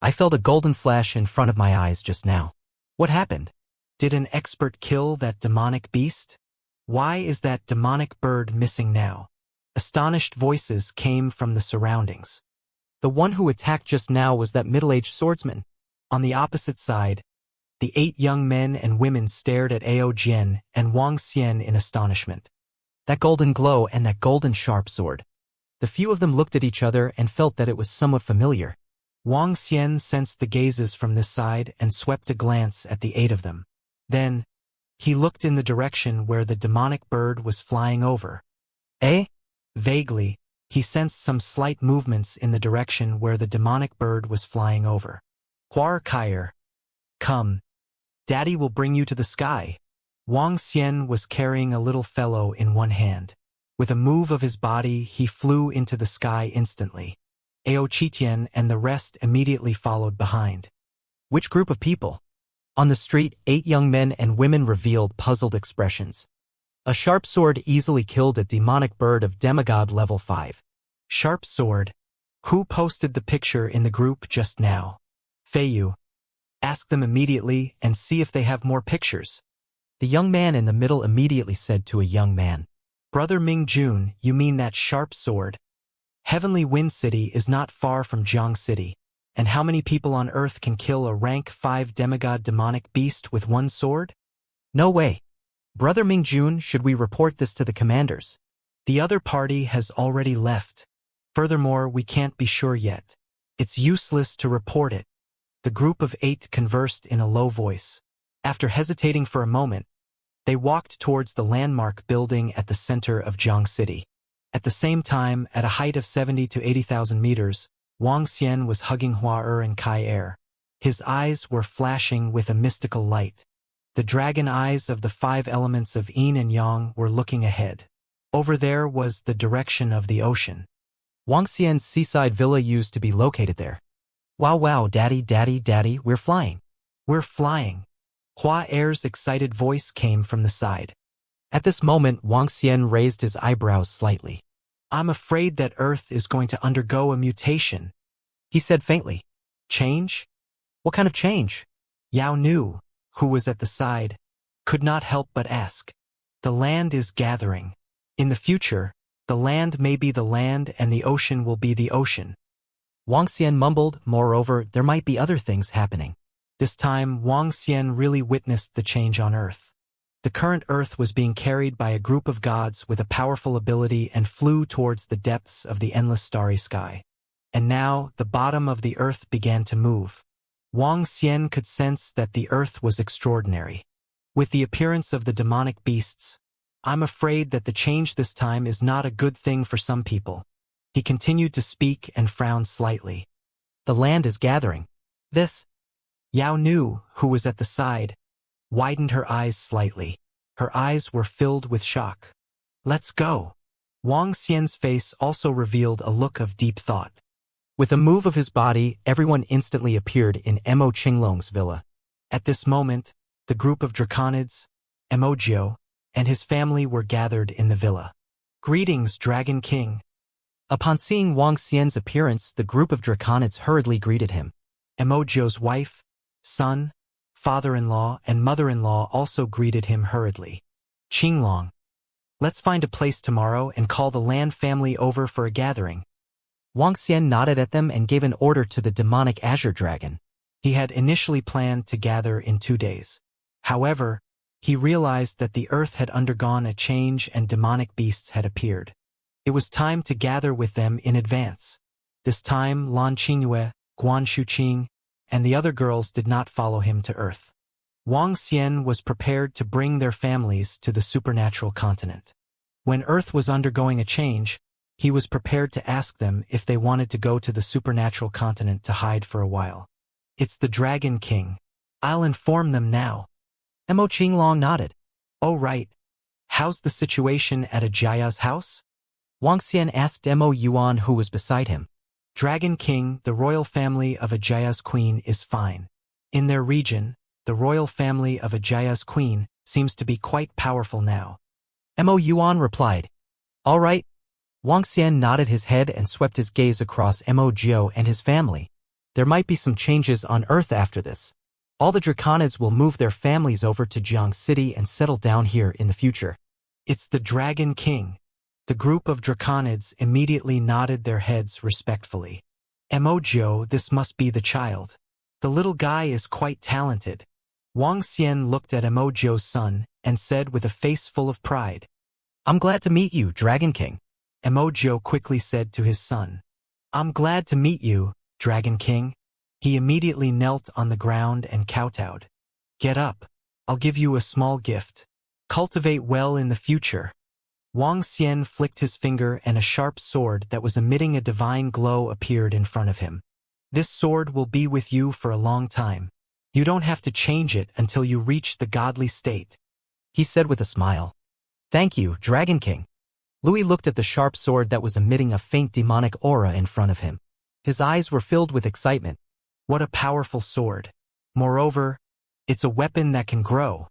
I felt a golden flash in front of my eyes just now. What happened? Did an expert kill that demonic beast? Why is that demonic bird missing now? Astonished voices came from the surroundings. The one who attacked just now was that middle-aged swordsman. On the opposite side, the 8 young men and women stared at Ao Jian and Wang Xian in astonishment. That golden glow and that golden sharp sword. The few of them looked at each other and felt that it was somewhat familiar. Wang Xian sensed the gazes from this side and swept a glance at the 8 of them. Then, he looked in the direction where the demonic bird was flying over. Eh? Vaguely, he sensed some slight movements in the direction where the demonic bird was flying over. Huar Kaier. Come. Daddy will bring you to the sky. Wang Xian was carrying a little fellow in one hand. With a move of his body, he flew into the sky instantly. Ao Qitian and the rest immediately followed behind. Which group of people? On the street, 8 young men and women revealed puzzled expressions. A sharp sword easily killed a demonic bird of demigod level 5. Sharp sword? Who posted the picture in the group just now? Feiyu. Ask them immediately and see if they have more pictures. The young man in the middle immediately said to a young man. Brother Mingjun, you mean that sharp sword? Heavenly Wind City is not far from Jiang City. And how many people on Earth can kill a rank 5 demigod demonic beast with one sword? No way. Brother Mingjun, should we report this to the commanders? The other party has already left. Furthermore, we can't be sure yet. It's useless to report it. The group of 8 conversed in a low voice. After hesitating for a moment, they walked towards the landmark building at the center of Jiang City. At the same time, at a height of 70 to 80,000 meters, Wang Xian was hugging Hua and Kai Er. His eyes were flashing with a mystical light. The dragon eyes of the 5 elements of yin and yang were looking ahead. Over there was the direction of the ocean. Wang Xian's seaside villa used to be located there. Wow, daddy, we're flying. We're flying. Hua Er's excited voice came from the side. At this moment, Wang Xian raised his eyebrows slightly. I'm afraid that Earth is going to undergo a mutation, he said faintly. Change? What kind of change? Yao Nu, who was at the side, could not help but ask. The land is gathering. In the future, the land may be the land and the ocean will be the ocean. Wang Xian mumbled, moreover, there might be other things happening. This time, Wang Xian really witnessed the change on Earth. The current Earth was being carried by a group of gods with a powerful ability and flew towards the depths of the endless starry sky. And now, the bottom of the Earth began to move. Wang Xian could sense that the Earth was extraordinary. With the appearance of the demonic beasts, I'm afraid that the change this time is not a good thing for some people. He continued to speak and frowned slightly. The land is gathering. This? Yao Nu, who was at the side, widened her eyes slightly. Her eyes were filled with shock. Let's go. Wang Xian's face also revealed a look of deep thought. With a move of his body, everyone instantly appeared in Mo Qinglong's villa. At this moment, the group of draconids, Emojio, and his family were gathered in the villa. Greetings, Dragon King. Upon seeing Wang Xian's appearance, the group of draconids hurriedly greeted him. Emojio's wife, son, father-in-law, and mother-in-law also greeted him hurriedly. Qinglong. Let's find a place tomorrow and call the Land family over for a gathering. Wang Xian nodded at them and gave an order to the demonic azure dragon. He had initially planned to gather in 2 days. However, he realized that the Earth had undergone a change and demonic beasts had appeared. It was time to gather with them in advance. This time, Lan Qingyue, Guan Shuqing, and the other girls did not follow him to Earth. Wang Xian was prepared to bring their families to the supernatural continent. When Earth was undergoing a change, he was prepared to ask them if they wanted to go to the supernatural continent to hide for a while. It's the Dragon King. I'll inform them now. Mo Qinglong nodded. Oh right. How's the situation at Ajaya's house? Wang Xian asked Mo Yuan, who was beside him. Dragon King, the royal family of Ajaya's queen, is fine. In their region, the royal family of Ajaya's queen seems to be quite powerful now. Mo Yuan replied. All right. Wang Xian nodded his head and swept his gaze across Mo Jiao and his family. There might be some changes on Earth after this. All the Draconids will move their families over to Jiang City and settle down here in the future. It's the Dragon King. The group of Draconids immediately nodded their heads respectfully. Mo Jiao, this must be the child. The little guy is quite talented. Wang Xian looked at Mo Jiao's son and said with a face full of pride. I'm glad to meet you, Dragon King. Mo Jiao quickly said to his son. I'm glad to meet you, Dragon King. He immediately knelt on the ground and kowtowed. Get up. I'll give you a small gift. Cultivate well in the future. Wang Xian flicked his finger and a sharp sword that was emitting a divine glow appeared in front of him. This sword will be with you for a long time. You don't have to change it until you reach the godly state, he said with a smile. Thank you, Dragon King. Louis looked at the sharp sword that was emitting a faint demonic aura in front of him. His eyes were filled with excitement. What a powerful sword. Moreover, it's a weapon that can grow.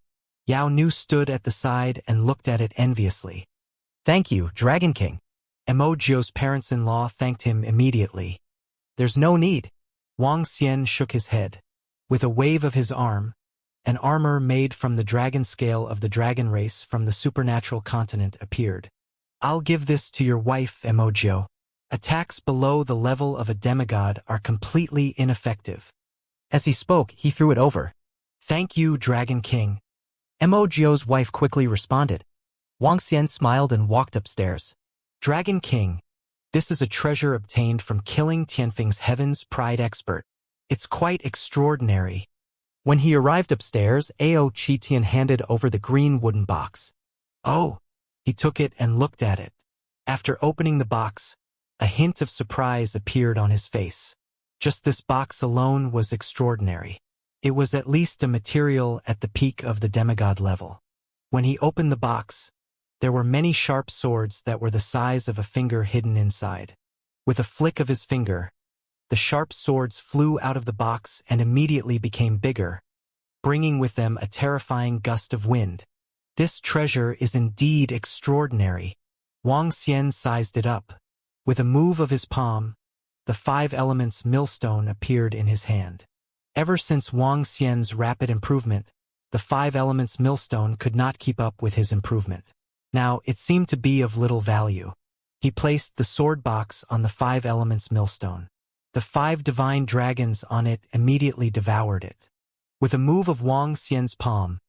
Yao Nu stood at the side and looked at it enviously. Thank you, Dragon King. Mo Jiao's parents-in-law thanked him immediately. There's no need. Wang Xian shook his head. With a wave of his arm, an armor made from the dragon scale of the dragon race from the supernatural continent appeared. I'll give this to your wife, Mo Jiao. Attacks below the level of a demigod are completely ineffective. As he spoke, he threw it over. Thank you, Dragon King. Mo Jiao's wife quickly responded. Wang Xian smiled and walked upstairs. Dragon King, this is a treasure obtained from killing Tianfeng's Heaven's Pride expert. It's quite extraordinary. When he arrived upstairs, Ao Qitian handed over the green wooden box. Oh, he took it and looked at it. After opening the box, a hint of surprise appeared on his face. Just this box alone was extraordinary. It was at least a material at the peak of the demigod level. When he opened the box, there were many sharp swords that were the size of a finger hidden inside. With a flick of his finger, the sharp swords flew out of the box and immediately became bigger, bringing with them a terrifying gust of wind. This treasure is indeed extraordinary. Wang Xian sized it up. With a move of his palm, the 5 elements millstone appeared in his hand. Ever since Wang Xian's rapid improvement, the 5 elements millstone could not keep up with his improvement. Now, it seemed to be of little value. He placed the sword box on the 5 elements millstone. The 5 divine dragons on it immediately devoured it. With a move of Wang Xian's palm,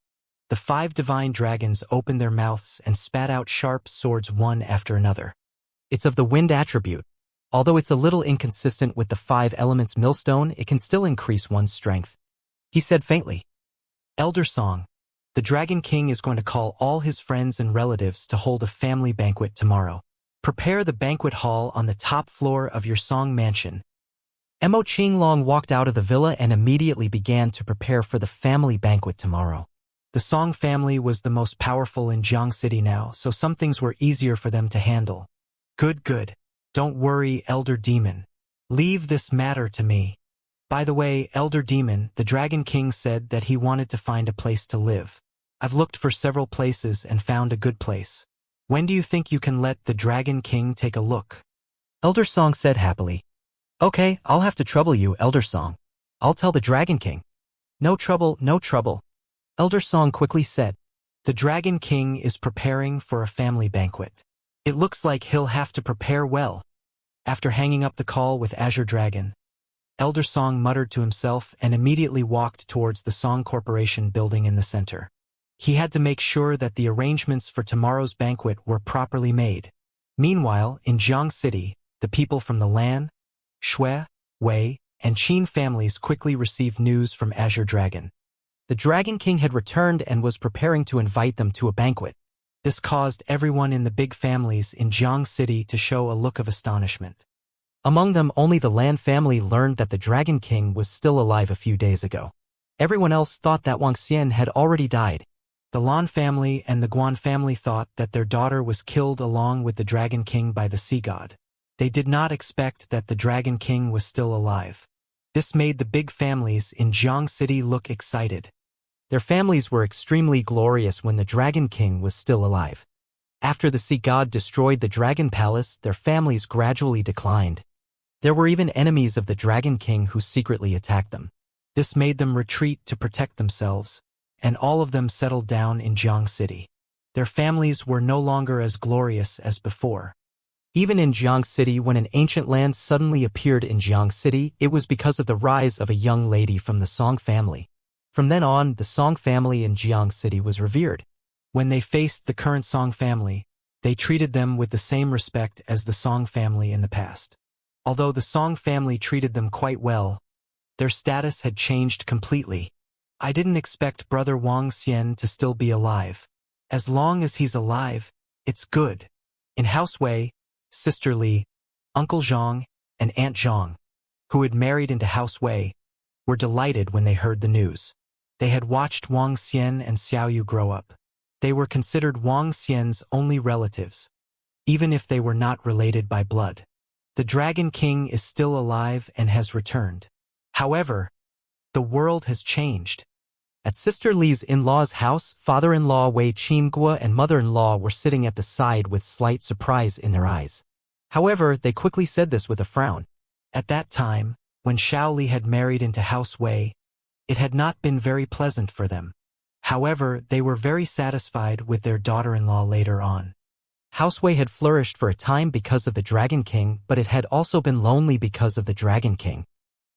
the 5 divine dragons opened their mouths and spat out sharp swords one after another. It's of the wind attribute. Although it's a little inconsistent with the 5 elements millstone, it can still increase one's strength, he said faintly. Elder Song, the Dragon King is going to call all his friends and relatives to hold a family banquet tomorrow. Prepare the banquet hall on the top floor of your Song mansion. Mo Qinglong walked out of the villa and immediately began to prepare for the family banquet tomorrow. The Song family was the most powerful in Jiang City now, so some things were easier for them to handle. Good. Don't worry, Elder Demon. Leave this matter to me. By the way, Elder Demon, the Dragon King said that he wanted to find a place to live. I've looked for several places and found a good place. When do you think you can let the Dragon King take a look? Elder Song said happily. Okay, I'll have to trouble you, Elder Song. I'll tell the Dragon King. No trouble. Elder Song quickly said. The Dragon King is preparing for a family banquet. It looks like he'll have to prepare well. After hanging up the call with Azure Dragon, Elder Song muttered to himself and immediately walked towards the Song Corporation building in the center. He had to make sure that the arrangements for tomorrow's banquet were properly made. Meanwhile, in Jiang City, the people from the Lan, Shui, Wei, and Qin families quickly received news from Azure Dragon. The Dragon King had returned and was preparing to invite them to a banquet. This caused everyone in the big families in Jiang City to show a look of astonishment. Among them, only the Lan family learned that the Dragon King was still alive a few days ago. Everyone else thought that Wang Xian had already died. The Lan family and the Guan family thought that their daughter was killed along with the Dragon King by the sea god. They did not expect that the Dragon King was still alive. This made the big families in Jiang City look excited. Their families were extremely glorious when the Dragon King was still alive. After the sea god destroyed the Dragon Palace, their families gradually declined. There were even enemies of the Dragon King who secretly attacked them. This made them retreat to protect themselves, and all of them settled down in Jiang City. Their families were no longer as glorious as before. Even in Jiang City, when an ancient land suddenly appeared in Jiang City, it was because of the rise of a young lady from the Song family. From then on, the Song family in Jiang City was revered. When they faced the current Song family, they treated them with the same respect as the Song family in the past. Although the Song family treated them quite well, their status had changed completely. I didn't expect Brother Wang Xian to still be alive. As long as he's alive, it's good. In House Wei, Sister Li, Uncle Zhang, and Aunt Zhang, who had married into House Wei, were delighted when they heard the news. They had watched Wang Xian and Xiaoyu grow up. They were considered Wang Xian's only relatives, even if they were not related by blood. The Dragon King is still alive and has returned. However, the world has changed. At Sister Li's in-law's house, father-in-law Wei Qingguo and mother-in-law were sitting at the side with slight surprise in their eyes. However, they quickly said this with a frown. At that time, when Xiao Li had married into House Wei, it had not been very pleasant for them. However, they were very satisfied with their daughter-in-law later on. House Wei had flourished for a time because of the Dragon King, but it had also been lonely because of the Dragon King.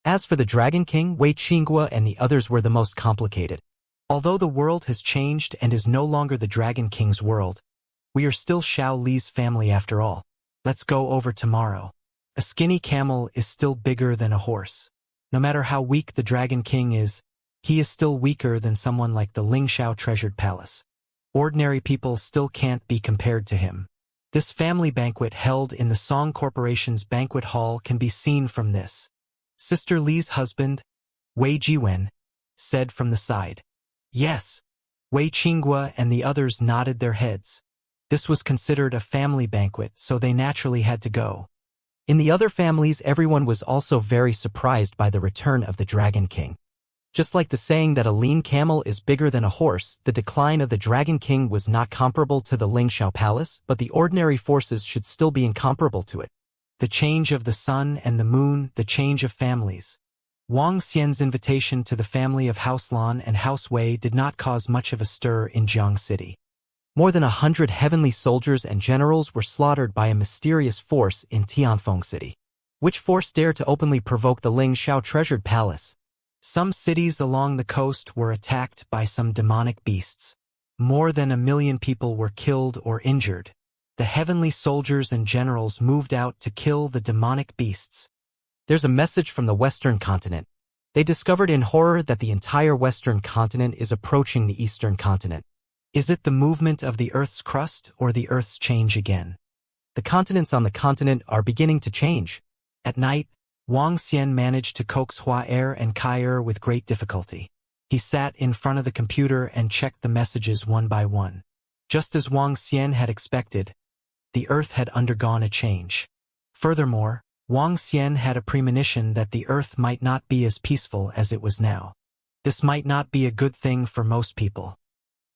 As for the Dragon King, Wei Qingguo and the others were the most complicated. Although the world has changed and is no longer the Dragon King's world, we are still Xiao Li's family after all. Let's go over tomorrow. A skinny camel is still bigger than a horse. No matter how weak the Dragon King is, he is still weaker than someone like the Lingxiao Treasured Palace. Ordinary people still can't be compared to him. This family banquet held in the Song Corporation's banquet hall can be seen from this. Sister Li's husband, Wei Jiwen, said from the side. Yes. Wei Qingguo and the others nodded their heads. This was considered a family banquet, so they naturally had to go. In the other families, everyone was also very surprised by the return of the Dragon King. Just like the saying that a lean camel is bigger than a horse, the decline of the Dragon King was not comparable to the Lingxiao Palace, but the ordinary forces should still be incomparable to it. The change of the sun and the moon, the change of families. Wang Xian's invitation to the family of House Lan and House Wei did not cause much of a stir in Jiang City. More than 100 heavenly soldiers and generals were slaughtered by a mysterious force in Tianfeng City. Which force dared to openly provoke the Lingxiao Treasured Palace? Some cities along the coast were attacked by some demonic beasts. More than 1 million people were killed or injured. The heavenly soldiers and generals moved out to kill the demonic beasts. There's a message from the Western continent. They discovered in horror that the entire Western continent is approaching the Eastern continent. Is it the movement of the Earth's crust or the Earth's change again? The continents on the continent are beginning to change. At night, Wang Xian managed to coax Hua Er and Kai Er with great difficulty. He sat in front of the computer and checked the messages one by one. Just as Wang Xian had expected, the Earth had undergone a change. Furthermore, Wang Xian had a premonition that the Earth might not be as peaceful as it was now. This might not be a good thing for most people.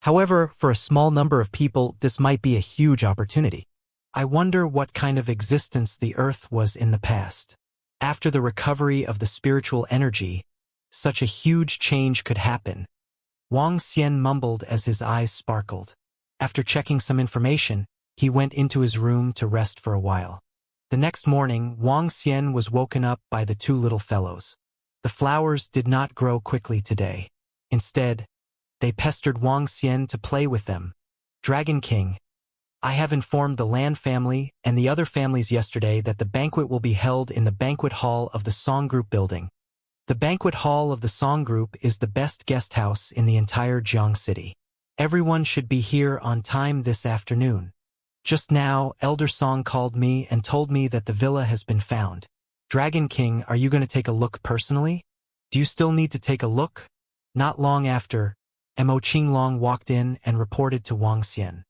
However, for a small number of people, this might be a huge opportunity. I wonder what kind of existence the Earth was in the past. After the recovery of the spiritual energy, such a huge change could happen. Wang Xian mumbled as his eyes sparkled. After checking some information, he went into his room to rest for a while. The next morning, Wang Xian was woken up by the two little fellows. The flowers did not grow quickly today. Instead, they pestered Wang Xian to play with them. Dragon King, I have informed the Lan family and the other families yesterday that the banquet will be held in the banquet hall of the Song Group building. The banquet hall of the Song Group is the best guest house in the entire Jiang City. Everyone should be here on time this afternoon. Just now, Elder Song called me and told me that the villa has been found. Dragon King, are you going to take a look personally? Do you still need to take a look? Not long after, Mo Qinglong walked in and reported to Wang Xian.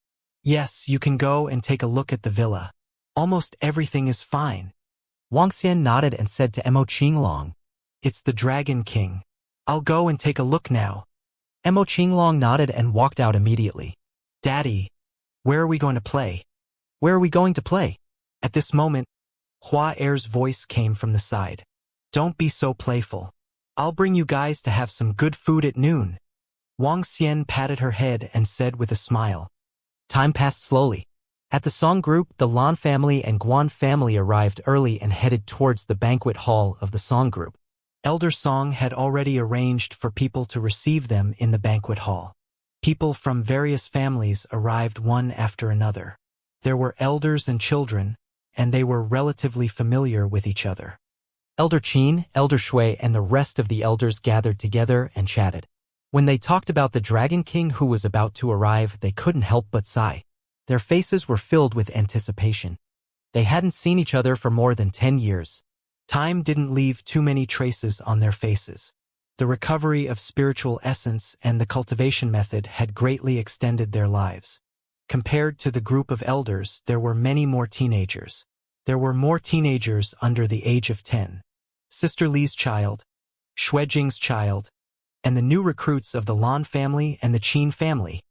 Yes, you can go and take a look at the villa. Almost everything is fine. Wang Xian nodded and said to Mo Qinglong, It's the Dragon King. I'll go and take a look now. Mo Qinglong nodded and walked out immediately. Daddy, where are we going to play? Where are we going to play? At this moment, Hua Er's voice came from the side. Don't be so playful. I'll bring you guys to have some good food at noon. Wang Xian patted her head and said with a smile. Time passed slowly. At the Song group, the Lan family and Guan family arrived early and headed towards the banquet hall of the Song group. Elder Song had already arranged for people to receive them in the banquet hall. People from various families arrived one after another. There were elders and children, and they were relatively familiar with each other. Elder Qin, Elder Shui, and the rest of the elders gathered together and chatted. When they talked about the Dragon King who was about to arrive, they couldn't help but sigh. Their faces were filled with anticipation. They hadn't seen each other for more than 10 years. Time didn't leave too many traces on their faces. The recovery of spiritual essence and the cultivation method had greatly extended their lives. Compared to the group of elders, there were many more teenagers. There were more teenagers under the age of 10. Sister Li's child, Xuejing's child, and the new recruits of the Lan family and the Qin family.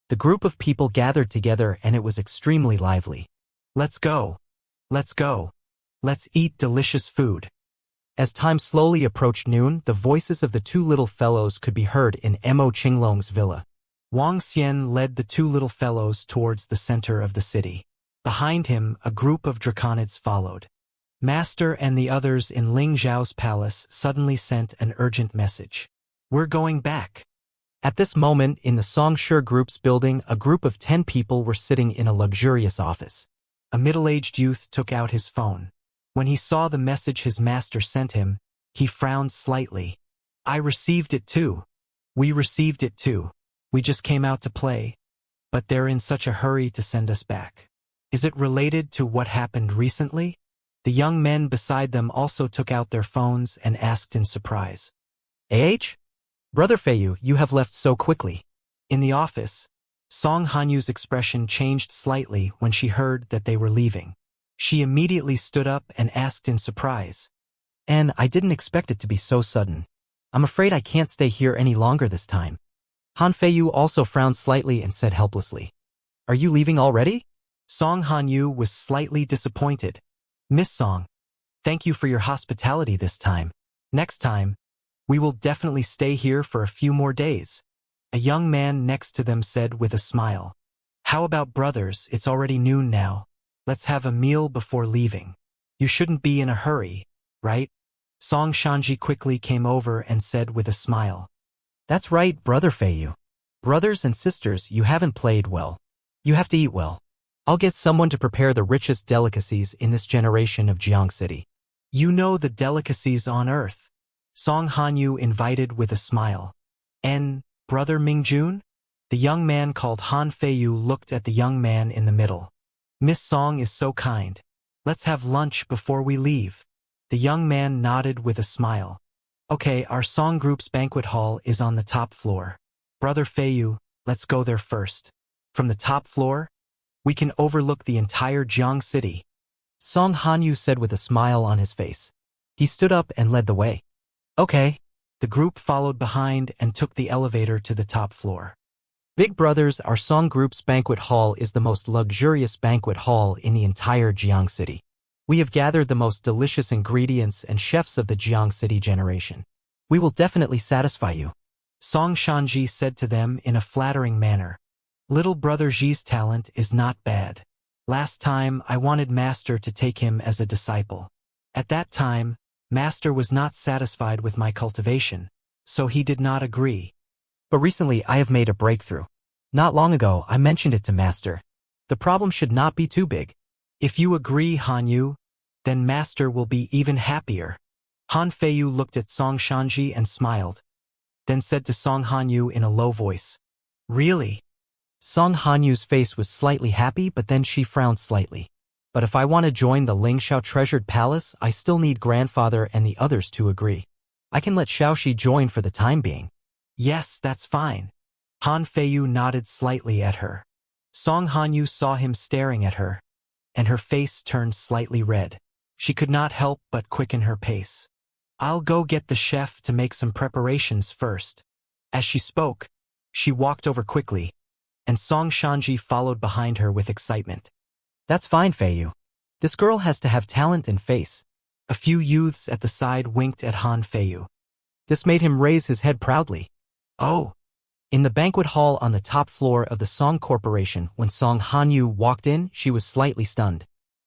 The group of people gathered together and it was extremely lively. Let's go. Let's go. Let's eat delicious food. As time slowly approached noon, the voices of the two little fellows could be heard in Mo Qinglong's villa. Wang Xian led the two little fellows towards the center of the city. Behind him, a group of draconids followed. Master and the others in Ling Zhao's palace suddenly sent an urgent message. We're going back. At this moment, in the Songshe group's building, a group of 10 people were sitting in a luxurious office. A middle-aged youth took out his phone. When he saw the message his master sent him, he frowned slightly. I received it too. We received it too. We just came out to play. But they're in such a hurry to send us back. Is it related to what happened recently? The young men beside them also took out their phones and asked in surprise. Brother Feiyu, you have left so quickly. In the office, Song Hanyu's expression changed slightly when she heard that they were leaving. She immediately stood up and asked in surprise. And I didn't expect it to be so sudden. I'm afraid I can't stay here any longer this time. Han Feiyu also frowned slightly and said helplessly. Are you leaving already? Song Hanyu was slightly disappointed. Miss Song, thank you for your hospitality this time. Next time, we will definitely stay here for a few more days. A young man next to them said with a smile. How about brothers, it's already noon now. Let's have a meal before leaving. You shouldn't be in a hurry, right? Song Shanji quickly came over and said with a smile. That's right, Brother Feiyu. Brothers and sisters, you haven't played well. You have to eat well. I'll get someone to prepare the richest delicacies in this generation of Jiang City. You know the delicacies on earth. Song Hanyu invited with a smile. And, Brother Mingjun? The young man called Han Feiyu looked at the young man in the middle. Miss Song is so kind. Let's have lunch before we leave. The young man nodded with a smile. Okay, our Song group's banquet hall is on the top floor. Brother Feiyu, let's go there first. From the top floor, we can overlook the entire Jiang City. Song Hanyu said with a smile on his face. He stood up and led the way. Okay. The group followed behind and took the elevator to the top floor. Big brothers, our Song group's banquet hall is the most luxurious banquet hall in the entire Jiang City. We have gathered the most delicious ingredients and chefs of the Jiang City generation. We will definitely satisfy you. Song Shanji said to them in a flattering manner. Little brother Ji's talent is not bad. Last time I wanted Master to take him as a disciple. At that time, Master was not satisfied with my cultivation, so he did not agree. But recently I have made a breakthrough. Not long ago I mentioned it to Master. The problem should not be too big. If you agree, Hanyu, then Master will be even happier. Han Feiyu looked at Song Shanji and smiled, then said to Song Hanyu in a low voice, Really? Song Hanyu's face was slightly happy, but then she frowned slightly. But if I want to join the Lingxiao treasured palace, I still need grandfather and the others to agree. I can let Xiaoxi join for the time being. Yes, that's fine. Han Feiyu nodded slightly at her. Song Hanyu saw him staring at her, and her face turned slightly red. She could not help but quicken her pace. I'll go get the chef to make some preparations first. As she spoke, she walked over quickly, and Song Shanji followed behind her with excitement. That's fine, Feiyu. This girl has to have talent and face. A few youths at the side winked at Han Feiyu. This made him raise his head proudly. Oh! In the banquet hall on the top floor of the Song Corporation, when Song Hanyu walked in, she was slightly stunned.